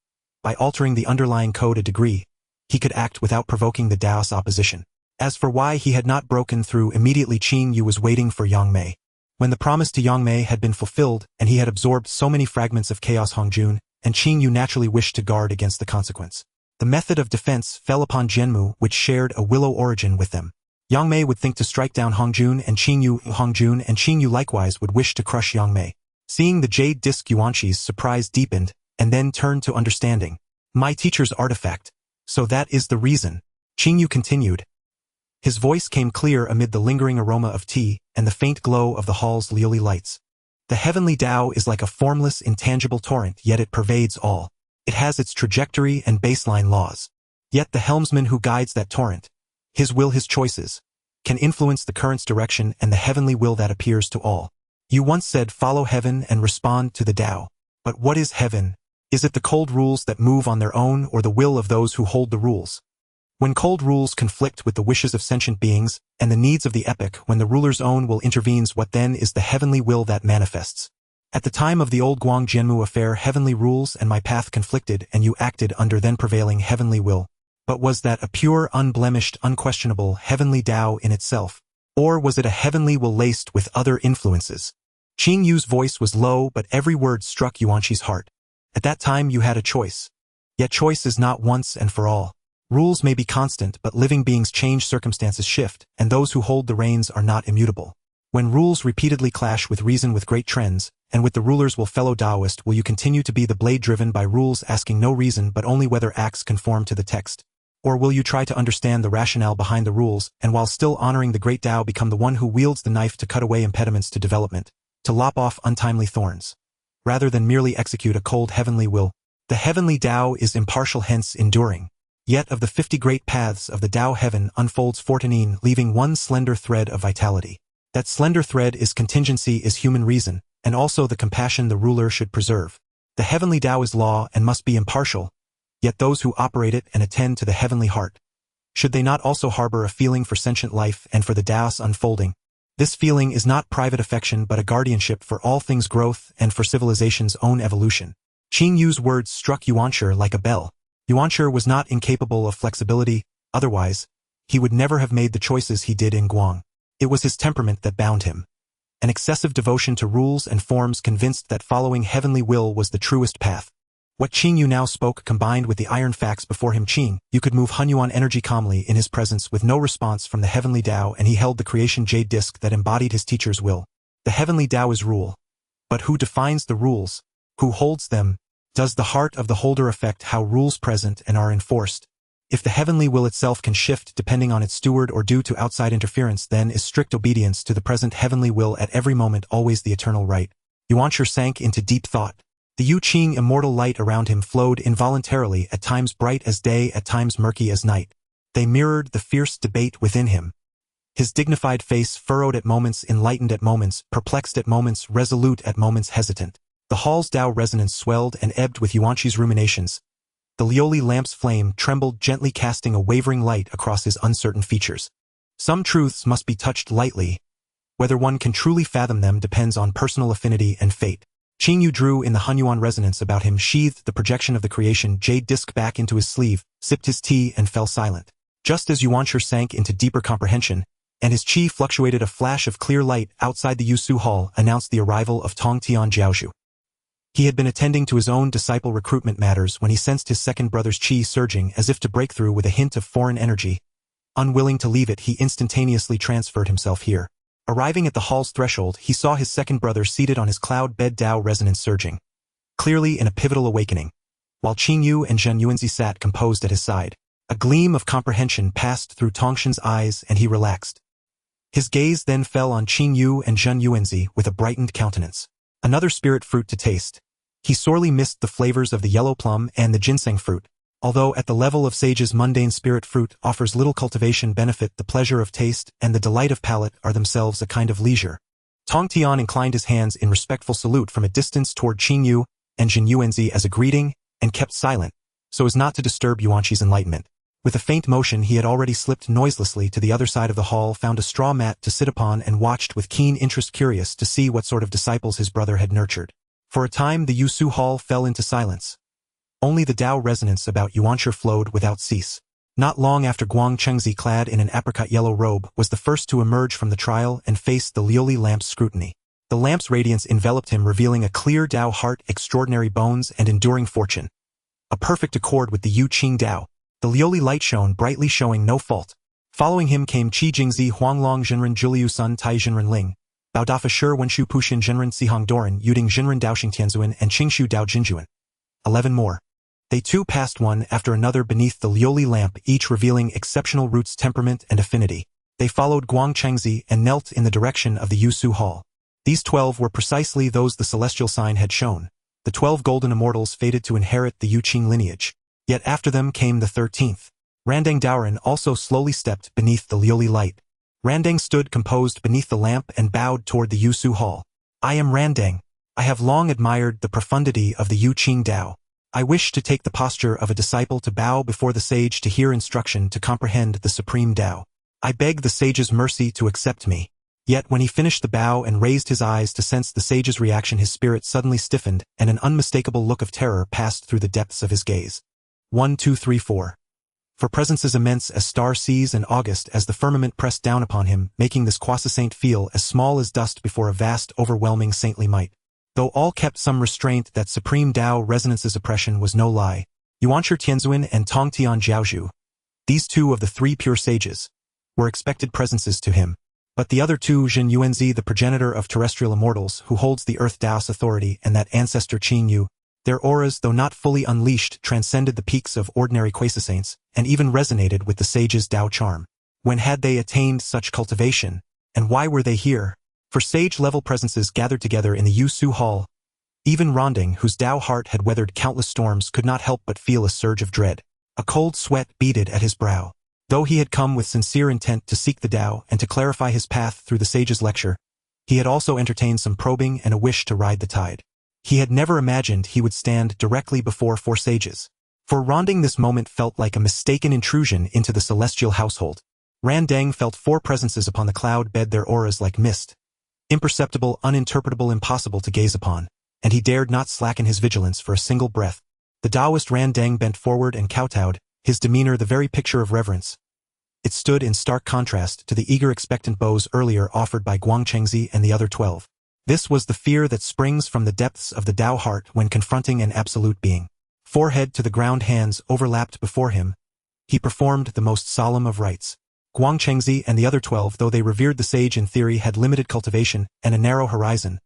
By altering the underlying code a degree, he could act without provoking the Daos opposition. As for why he had not broken through immediately, Qing Yu was waiting for Yang Mei. When the promise to Yang Mei had been fulfilled and he had absorbed so many fragments of chaos, Hongjun and Qing Yu naturally wished to guard against the consequence. The method of defense fell upon Jianmu, which shared a willow origin with them. Yang Mei would think to strike down Hongjun and Qingyu. Hongjun and Qingyu likewise would wish to crush Yang Mei. Seeing the jade disc, Yuanqi's surprise deepened, and then turned to understanding. My teacher's artifact. So that is the reason. Qingyu continued. His voice came clear amid the lingering aroma of tea and the faint glow of the hall's lioli lights. The heavenly Tao is like a formless, intangible torrent, yet it pervades all. It has its trajectory and baseline laws. Yet the helmsman who guides that torrent, his will, his choices, can influence the current's direction and the heavenly will that appears to all. You once said follow heaven and respond to the Tao. But what is heaven? Is it the cold rules that move on their own or the will of those who hold the rules? When cold rules conflict with the wishes of sentient beings and the needs of the epoch, when the ruler's own will intervenes, what then is the heavenly will that manifests? At the time of the old Honghuang Jianmu affair, heavenly rules and my path conflicted and you acted under then prevailing heavenly will. But was that a pure, unblemished, unquestionable heavenly Tao in itself? Or was it a heavenly will laced with other influences? Qing Yu's voice was low, but every word struck Yuanqi's heart. At that time you had a choice. Yet choice is not once and for all. Rules may be constant, but living beings change, circumstances shift, and those who hold the reins are not immutable. When rules repeatedly clash with reason, with great trends, and with the rulers, will fellow Taoist, will you continue to be the blade driven by rules, asking no reason but only whether acts conform to the text? Or will you try to understand the rationale behind the rules, and while still honoring the great Tao, become the one who wields the knife to cut away impediments to development, to lop off untimely thorns, rather than merely execute a cold heavenly will? The heavenly Tao is impartial, hence enduring. Yet of the 50 great paths of the Tao, heaven unfolds 14, leaving one slender thread of vitality. That slender thread is contingency, is human reason, and also the compassion the ruler should preserve. The heavenly Tao is law and must be impartial, yet those who operate it and attend to the heavenly heart, should they not also harbor a feeling for sentient life and for the Daos unfolding? This feeling is not private affection but a guardianship for all things growth and for civilization's own evolution. Qing Yu's words struck Yuanqi like a bell. Yuanqi was not incapable of flexibility, otherwise, he would never have made the choices he did in Guang. It was his temperament that bound him. An excessive devotion to rules and forms, convinced that following heavenly will was the truest path. What Qing Yu now spoke, combined with the iron facts before him, Qing Yu could move Honghuang energy calmly in his presence with no response from the heavenly Tao, and he held the creation jade disc that embodied his teacher's will. The heavenly Tao is rule. But who defines the rules? Who holds them? Does the heart of the holder affect how rules present and are enforced? If the heavenly will itself can shift depending on its steward or due to outside interference, then is strict obedience to the present heavenly will at every moment always the eternal right? Yuanqi sank into deep thought. The Yu Qing immortal light around him flowed involuntarily, at times bright as day, at times murky as night. They mirrored the fierce debate within him. His dignified face furrowed at moments, enlightened at moments, perplexed at moments, resolute at moments, hesitant. The hall's Tao resonance swelled and ebbed with Yuanqi's ruminations. The lioli lamp's flame trembled gently, casting a wavering light across his uncertain features. Some truths must be touched lightly. Whether one can truly fathom them depends on personal affinity and fate. Qing Yu drew in the Honghuang resonance about him, sheathed the projection of the creation jade disc back into his sleeve, sipped his tea and fell silent. Just as Yuanqi sank into deeper comprehension, and his qi fluctuated, a flash of clear light outside the Yusu Hall announced the arrival of Tong Tian Jiaozhu. He had been attending to his own disciple recruitment matters when he sensed his second brother's qi surging as if to break through with a hint of foreign energy. Unwilling to leave it, he instantaneously transferred himself here. Arriving at the hall's threshold, he saw his second brother seated on his cloud bed, Tao resonance surging, clearly in a pivotal awakening, while Qing Yu and Zhen Yuanzi sat composed at his side. A gleam of comprehension passed through Tongshan's eyes and he relaxed. His gaze then fell on Qing Yu and Zhen Yuanzi with a brightened countenance. Another spirit fruit to taste. He sorely missed the flavors of the yellow plum and the ginseng fruit. Although at the level of sages, mundane spirit fruit offers little cultivation benefit, the pleasure of taste and the delight of palate are themselves a kind of leisure. Tong Tian inclined his hands in respectful salute from a distance toward Qing Yu and Zhen Yuanzi as a greeting, and kept silent, so as not to disturb Yuanqi's enlightenment. With a faint motion, he had already slipped noiselessly to the other side of the hall, found a straw mat to sit upon, and watched with keen interest, curious to see what sort of disciples his brother had nurtured. For a time the Yusu Hall fell into silence. Only the Tao resonance about Yuanqi flowed without cease. Not long after, Guang Chengzi, clad in an apricot yellow robe, was the first to emerge from the trial and face the lioli lamp's scrutiny. The lamp's radiance enveloped him, revealing a clear Tao heart, extraordinary bones, and enduring fortune. A perfect accord with the Yu Qing Tao. The lioli light shone brightly, showing no fault. Following him came Qi Jingzi Huanglong Jinren Juliu Sun Tai Jinren Ling, Bao Dafa Shi Wenshu Pushin Jinren Sihong Doran Yuding Jinren Daoxing Tianzuan and Qingshu Dao Jinjuan. 11 more. They too passed one after another beneath the Liuli lamp, each revealing exceptional roots, temperament, and affinity. They followed Guang Chengzi and knelt in the direction of the Yusu Hall. These 12 were precisely those the celestial sign had shown. The 12 golden immortals fated to inherit the Yuqing lineage. Yet after them came the 13th. Randang Daoran also slowly stepped beneath the Liuli light. Randang stood composed beneath the lamp and bowed toward the Yusu Hall. I am Randang. I have long admired the profundity of the Yuqing Dao. I wish to take the posture of a disciple, to bow before the sage, to hear instruction, to comprehend the supreme Dao. I beg the sage's mercy to accept me. Yet when he finished the bow and raised his eyes to sense the sage's reaction, his spirit suddenly stiffened, and an unmistakable look of terror passed through the depths of his gaze. 1, 2, 3, 4. For presences immense as star seas and august as the firmament pressed down upon him, making this quasi-saint feel as small as dust before a vast, overwhelming saintly might. Though all kept some restraint, that supreme Dao resonance's oppression was no lie. Yuanshi Tianzuan and Tongtian Jiaozhu, these two of the 3 pure sages, were expected presences to him. But the other 2, Jin Yuanzi, the progenitor of terrestrial immortals, who holds the Earth Daos authority, and that ancestor Qing Yu, their auras, though not fully unleashed, transcended the peaks of ordinary quasi-saints, and even resonated with the sage's Dao charm. When had they attained such cultivation? And why were they here? For sage-level presences gathered together in the Yusu Hall, even Randang, whose Dao heart had weathered countless storms, could not help but feel a surge of dread. A cold sweat beaded at his brow. Though he had come with sincere intent to seek the Dao and to clarify his path through the sage's lecture, he had also entertained some probing and a wish to ride the tide. He had never imagined he would stand directly before 4 sages. For Randang, this moment felt like a mistaken intrusion into the celestial household. Randang felt 4 presences upon the cloud bed, their auras like mist. Imperceptible, uninterpretable, impossible to gaze upon, and he dared not slacken his vigilance for a single breath. The Taoist Randang bent forward and kowtowed, his demeanor the very picture of reverence. It stood in stark contrast to the eager, expectant bows earlier offered by Guang Chengzi and the other 12. This was the fear that springs from the depths of the Dao heart when confronting an absolute being. Forehead to the ground, hands overlapped before him, he performed the most solemn of rites. Guang Chengzi and the other 12, though they revered the sage in theory, had limited cultivation and a narrow horizon.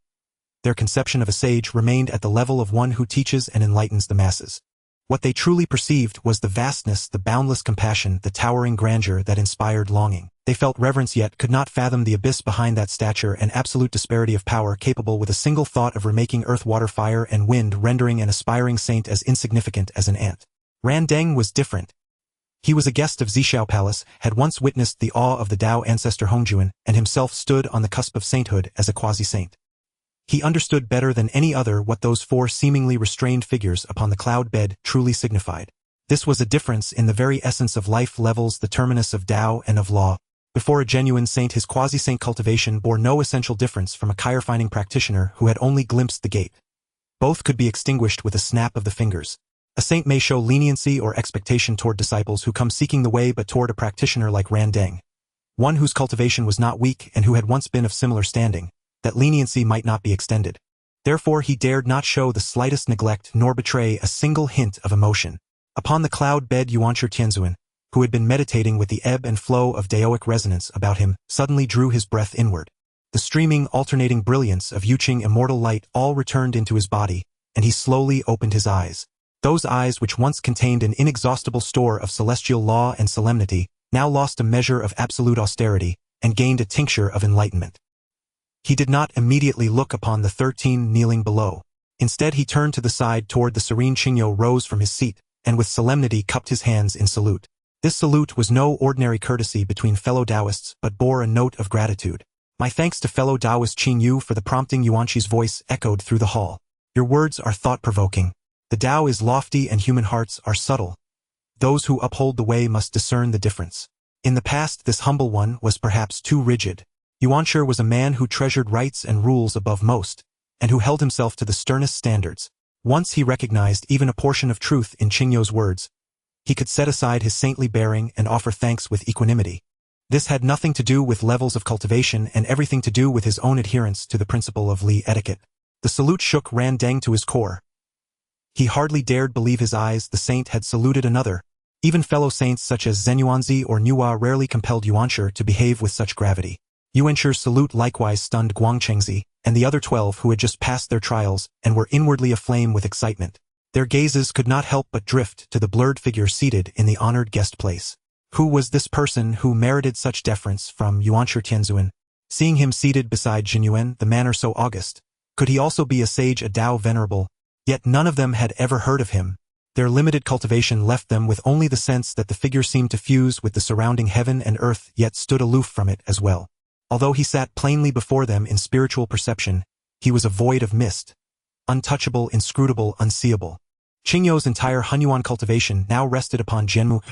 Their conception of a sage remained at the level of one who teaches and enlightens the masses. What they truly perceived was the vastness, the boundless compassion, the towering grandeur that inspired longing. They felt reverence, yet could not fathom the abyss behind that stature and absolute disparity of power, capable with a single thought of remaking earth, water, fire, and wind, rendering an aspiring saint as insignificant as an ant. Randang was different. He was a guest of Zhixiao Palace, had once witnessed the awe of the Dao ancestor Hongjuan, and himself stood on the cusp of sainthood as a quasi-saint. He understood better than any other what those 4 seemingly restrained figures upon the cloud bed truly signified. This was a difference in the very essence of life, levels, the terminus of Dao and of law. Before a genuine saint, his quasi-saint cultivation bore no essential difference from a Kyre-finding practitioner who had only glimpsed the gate. Both could be extinguished with a snap of the fingers. A saint may show leniency or expectation toward disciples who come seeking the way, but toward a practitioner like Randang, one whose cultivation was not weak and who had once been of similar standing, that leniency might not be extended. Therefore he dared not show the slightest neglect nor betray a single hint of emotion. Upon the cloud bed, Yuanshi Tianzuan, who had been meditating with the ebb and flow of Daoic resonance about him, suddenly drew his breath inward. The streaming, alternating brilliance of Yuqing immortal light all returned into his body, and he slowly opened his eyes. Those eyes, which once contained an inexhaustible store of celestial law and solemnity, now lost a measure of absolute austerity, and gained a tincture of enlightenment. He did not immediately look upon the 13 kneeling below. Instead he turned to the side toward the serene Qingyo, rose from his seat, and with solemnity cupped his hands in salute. This salute was no ordinary courtesy between fellow Taoists, but bore a note of gratitude. My thanks to fellow Taoist Qing Yu for the prompting. Yuanshi's voice echoed through the hall. Your words are thought-provoking. The Dao is lofty and human hearts are subtle. Those who uphold the way must discern the difference. In the past this humble one was perhaps too rigid. Yuanshi was a man who treasured rights and rules above most, and who held himself to the sternest standards. Once he recognized even a portion of truth in Qingyo's words. He could set aside his saintly bearing and offer thanks with equanimity. This had nothing to do with levels of cultivation and everything to do with his own adherence to the principle of Li etiquette. The salute shook Randang to his core. He hardly dared believe his eyes. The saint had saluted another, Even fellow saints such as Zenyuanzi or Nuwa rarely compelled Yuanshi to behave with such gravity. Yuanshi's salute likewise stunned Guangchengzi and the other 12 who had just passed their trials and were inwardly aflame with excitement. Their gazes could not help but drift to the blurred figure seated in the honored guest place. Who was this person who merited such deference from Yuanshi Tianzuan? Seeing him seated beside Jinyuan, the manner so august, could he also be a sage, a Dao venerable? Yet none of them had ever heard of him. Their limited cultivation left them with only the sense that the figure seemed to fuse with the surrounding heaven and earth, yet stood aloof from it as well. Although he sat plainly before them in spiritual perception, he was a void of mist, untouchable, inscrutable, unseeable. Qingyou's entire Honghuang cultivation now rested upon Jianmu.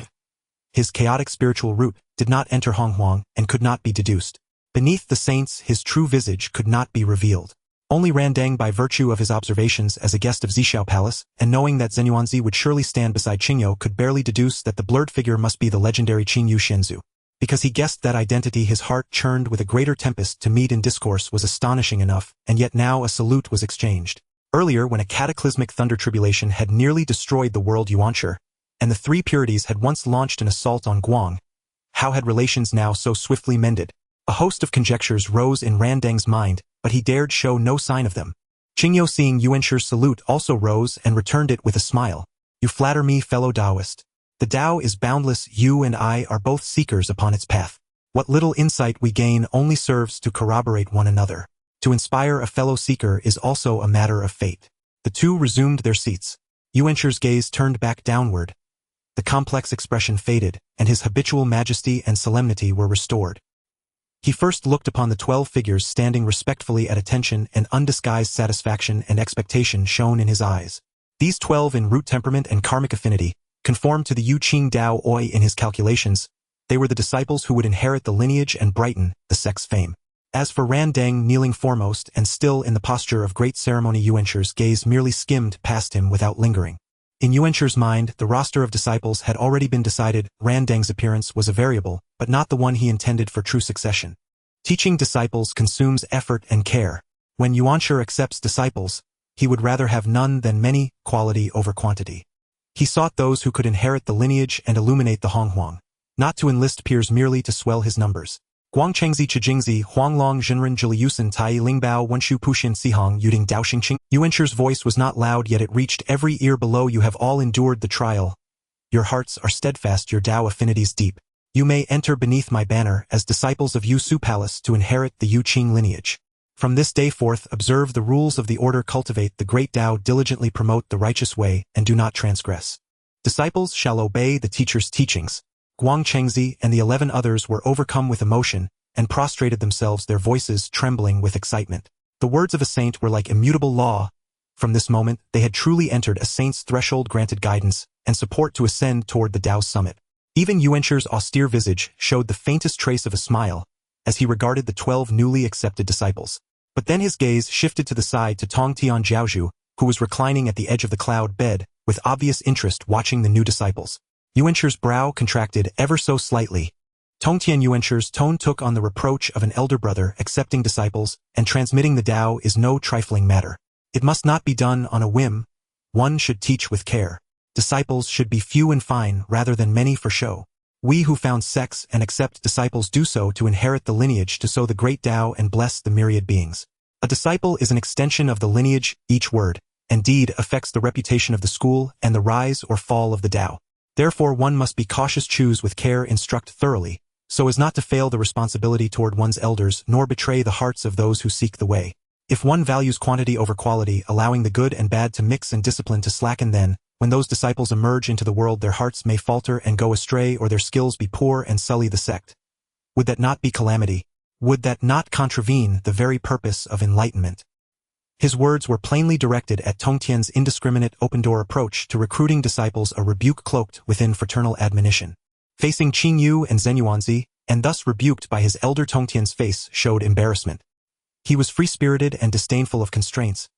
His chaotic spiritual root did not enter Honghuang and could not be deduced. Beneath the saints, his true visage could not be revealed. Only Randang, by virtue of his observations as a guest of Zhixiao Palace, and knowing that Zenyuanzi would surely stand beside Qingyou, could barely deduce that the blurred figure must be the legendary Qingyu Shenzhou. Because he guessed that identity, his heart churned with a greater tempest to meet in discourse was astonishing enough, and yet now a salute was exchanged. Earlier, when a cataclysmic thunder tribulation had nearly destroyed the world Yuanshi, and the three purities had once launched an assault on Guang, how had relations now so swiftly mended? A host of conjectures rose in Randang's mind, but he dared show no sign of them. Qingyou, seeing Yuanshi's salute, also rose and returned it with a smile. You flatter me, fellow Daoist. The Dao is boundless, you and I are both seekers upon its path. What little insight we gain only serves to corroborate one another. To inspire a fellow seeker is also a matter of fate. The two resumed their seats. Yuanshi's gaze turned back downward. The complex expression faded, and his habitual majesty and solemnity were restored. He first looked upon the 12 figures standing respectfully at attention, and undisguised satisfaction and expectation shone in his eyes. These 12 in root temperament and karmic affinity conformed to the Yu Qing Dao Oi in his calculations. They were the disciples who would inherit the lineage and brighten the sect's fame. As for Randang, kneeling foremost and still in the posture of great ceremony, Yuanshi's gaze merely skimmed past him without lingering. In Yuanshi's mind, the roster of disciples had already been decided. Randang's appearance was a variable, but not the one he intended for true succession. Teaching disciples consumes effort and care. When Yuanshi accepts disciples, he would rather have none than many, quality over quantity. He sought those who could inherit the lineage and illuminate the Honghuang, not to enlist peers merely to swell his numbers. Guangchengzi Chijingzi Huanglong Zhenren Jiliusen Tai Lingbao Wenshu Puxian Sihong Yuding Daoxingqing. Yuanshi's voice was not loud, yet it reached every ear below. You have all endured the trial. Your hearts are steadfast, your Dao affinities deep. You may enter beneath my banner as disciples of Yu Su Palace to inherit the Yu Qing lineage. From this day forth, observe the rules of the order, cultivate the great Dao, diligently promote the righteous way, and do not transgress. Disciples shall obey the teacher's teachings. Guangchengzi and the 11 others were overcome with emotion and prostrated themselves, their voices trembling with excitement. The words of a saint were like immutable law. From this moment, they had truly entered a saint's threshold, granted guidance and support to ascend toward the Dao's summit. Even Yuanshi's austere visage showed the faintest trace of a smile as he regarded the 12 newly accepted disciples. But then his gaze shifted to the side to Tongtian Jiaozhu, who was reclining at the edge of the cloud bed, with obvious interest watching the new disciples. Yuanshi's brow contracted ever so slightly. Tongtian Yuanshi's tone took on the reproach of an elder brother. Accepting disciples and transmitting the Dao is no trifling matter. It must not be done on a whim. One should teach with care. Disciples should be few and fine rather than many for show. We who found sects and accept disciples do so to inherit the lineage, to sow the great Dao and bless the myriad beings. A disciple is an extension of the lineage. Each word and deed affects the reputation of the school and the rise or fall of the Dao. Therefore one must be cautious, choose with care, instruct thoroughly, so as not to fail the responsibility toward one's elders, nor betray the hearts of those who seek the way. If one values quantity over quality, allowing the good and bad to mix and discipline to slacken, then, when those disciples emerge into the world, their hearts may falter and go astray, or their skills be poor and sully the sect. Would that not be calamity? Would that not contravene the very purpose of enlightenment? His words were plainly directed at Tongtian's indiscriminate open-door approach to recruiting disciples, a rebuke cloaked within fraternal admonition. Facing Qingyu and Zenyuanzi, and thus rebuked by his elder, Tongtian's face showed embarrassment. He was free-spirited and disdainful of constraints.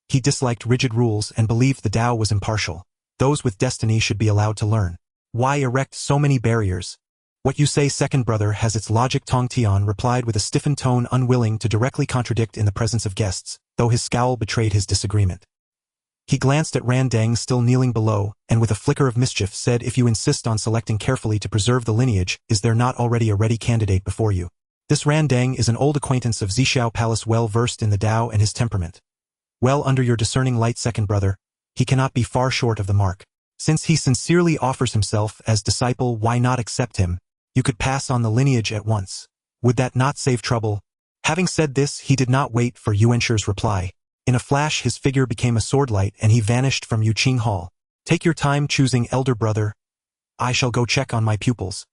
He disliked rigid rules and believed the Dao was impartial. Those with destiny should be allowed to learn. Why erect so many barriers? What you say, second brother, has its logic, Tongtian replied with a stiffened tone, unwilling to directly contradict in the presence of guests, though his scowl betrayed his disagreement. He glanced at Ran Dang still kneeling below, and with a flicker of mischief said, if you insist on selecting carefully to preserve the lineage, is there not already a ready candidate before you? This Ran Dang is an old acquaintance of Zhixiao Palace, well versed in the Tao and his temperament. Well under your discerning light, second brother, he cannot be far short of the mark. Since he sincerely offers himself as disciple, why not accept him? You could pass on the lineage at once. Would that not save trouble? Having said this, he did not wait for Yuanshir's reply. In a flash his figure became a swordlight and he vanished from Yuqing Hall. Take your time choosing, elder brother. I shall go check on my pupils.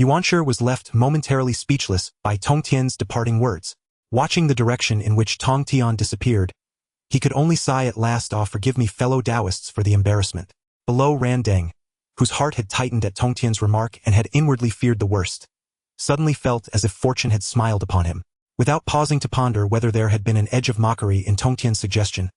Yuanshir was left momentarily speechless by Tong Tian's departing words. Watching the direction in which Tong Tian disappeared, he could only sigh at last. Forgive me, fellow Taoists, for the embarrassment. Below, Ran Dang, whose heart had tightened at Tong Tian's remark and had inwardly feared the worst, suddenly felt as if fortune had smiled upon him. Without pausing to ponder whether there had been an edge of mockery in Tong Tian's suggestion,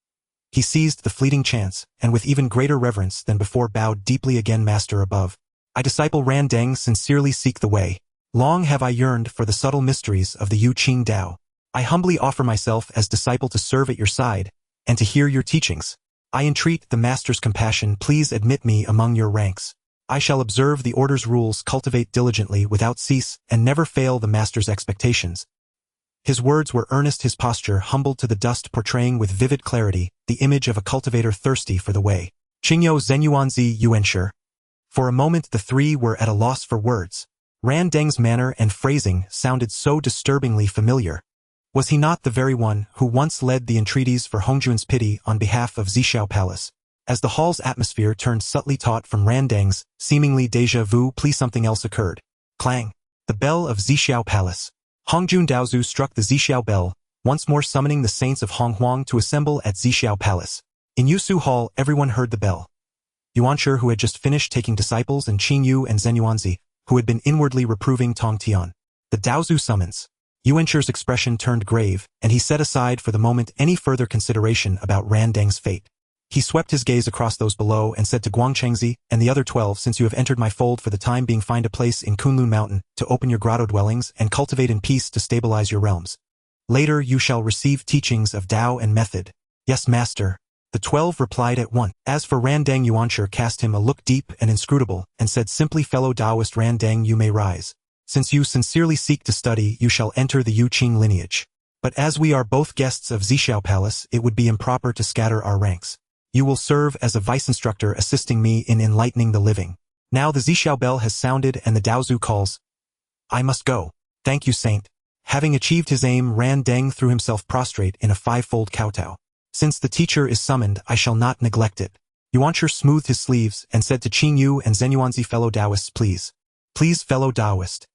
he seized the fleeting chance, and with even greater reverence than before bowed deeply again. Master above, I, disciple Ran Dang, sincerely seek the way. Long have I yearned for the subtle mysteries of the Yu Qing Dao. I humbly offer myself as disciple to serve at your side, and to hear your teachings. I entreat the Master's compassion, please admit me among your ranks. I shall observe the Order's rules, cultivate diligently without cease, and never fail the Master's expectations. His words were earnest, his posture humbled to the dust, portraying with vivid clarity the image of a cultivator thirsty for the way. Qingyou Zenyuanzi Yuanshir. For a moment the three were at a loss for words. Ran Dang's manner and phrasing sounded so disturbingly familiar. Was he not the very one who once led the entreaties for Hongjuan's pity on behalf of Zhixiao Palace? As the hall's atmosphere turned subtly taut from Ran Dang's seemingly déjà vu plea, something else occurred. Clang! The bell of Zhixiao Palace. Hongjun Daozu struck the Zhixiao bell, once more summoning the saints of Honghuang to assemble at Zhixiao Palace. In Yusu Hall everyone heard the bell. Yuanshir, who had just finished taking disciples, and Qingyu and Zenyuanzi, who had been inwardly reproving Tong Tian. The Daozu summons. Yuanshir's expression turned grave, and he set aside for the moment any further consideration about Ran Dang's fate. He swept his gaze across those below and said to Guangchengzi and the other 12, since you have entered my fold for the time being, find a place in Kunlun Mountain to open your grotto dwellings and cultivate in peace to stabilize your realms. Later you shall receive teachings of Tao and method. Yes, master. The 12 replied at once. As for Ran Dang, Yuanshir cast him a look deep and inscrutable and said simply, fellow Taoist Ran Dang, you may rise. Since you sincerely seek to study, you shall enter the Yu Qing lineage. But as we are both guests of Zhixiao Palace, it would be improper to scatter our ranks. You will serve as a vice-instructor, assisting me in enlightening the living. Now the Zhixiao bell has sounded and the Daozu calls. I must go. Thank you, Saint. Having achieved his aim, Ran Dang threw himself prostrate in a five-fold kowtow. Since the teacher is summoned, I shall not neglect it. Yuanshir smoothed his sleeves and said to Qingyu and Zenyuanzi, fellow Taoists, please. Please, fellow Taoist.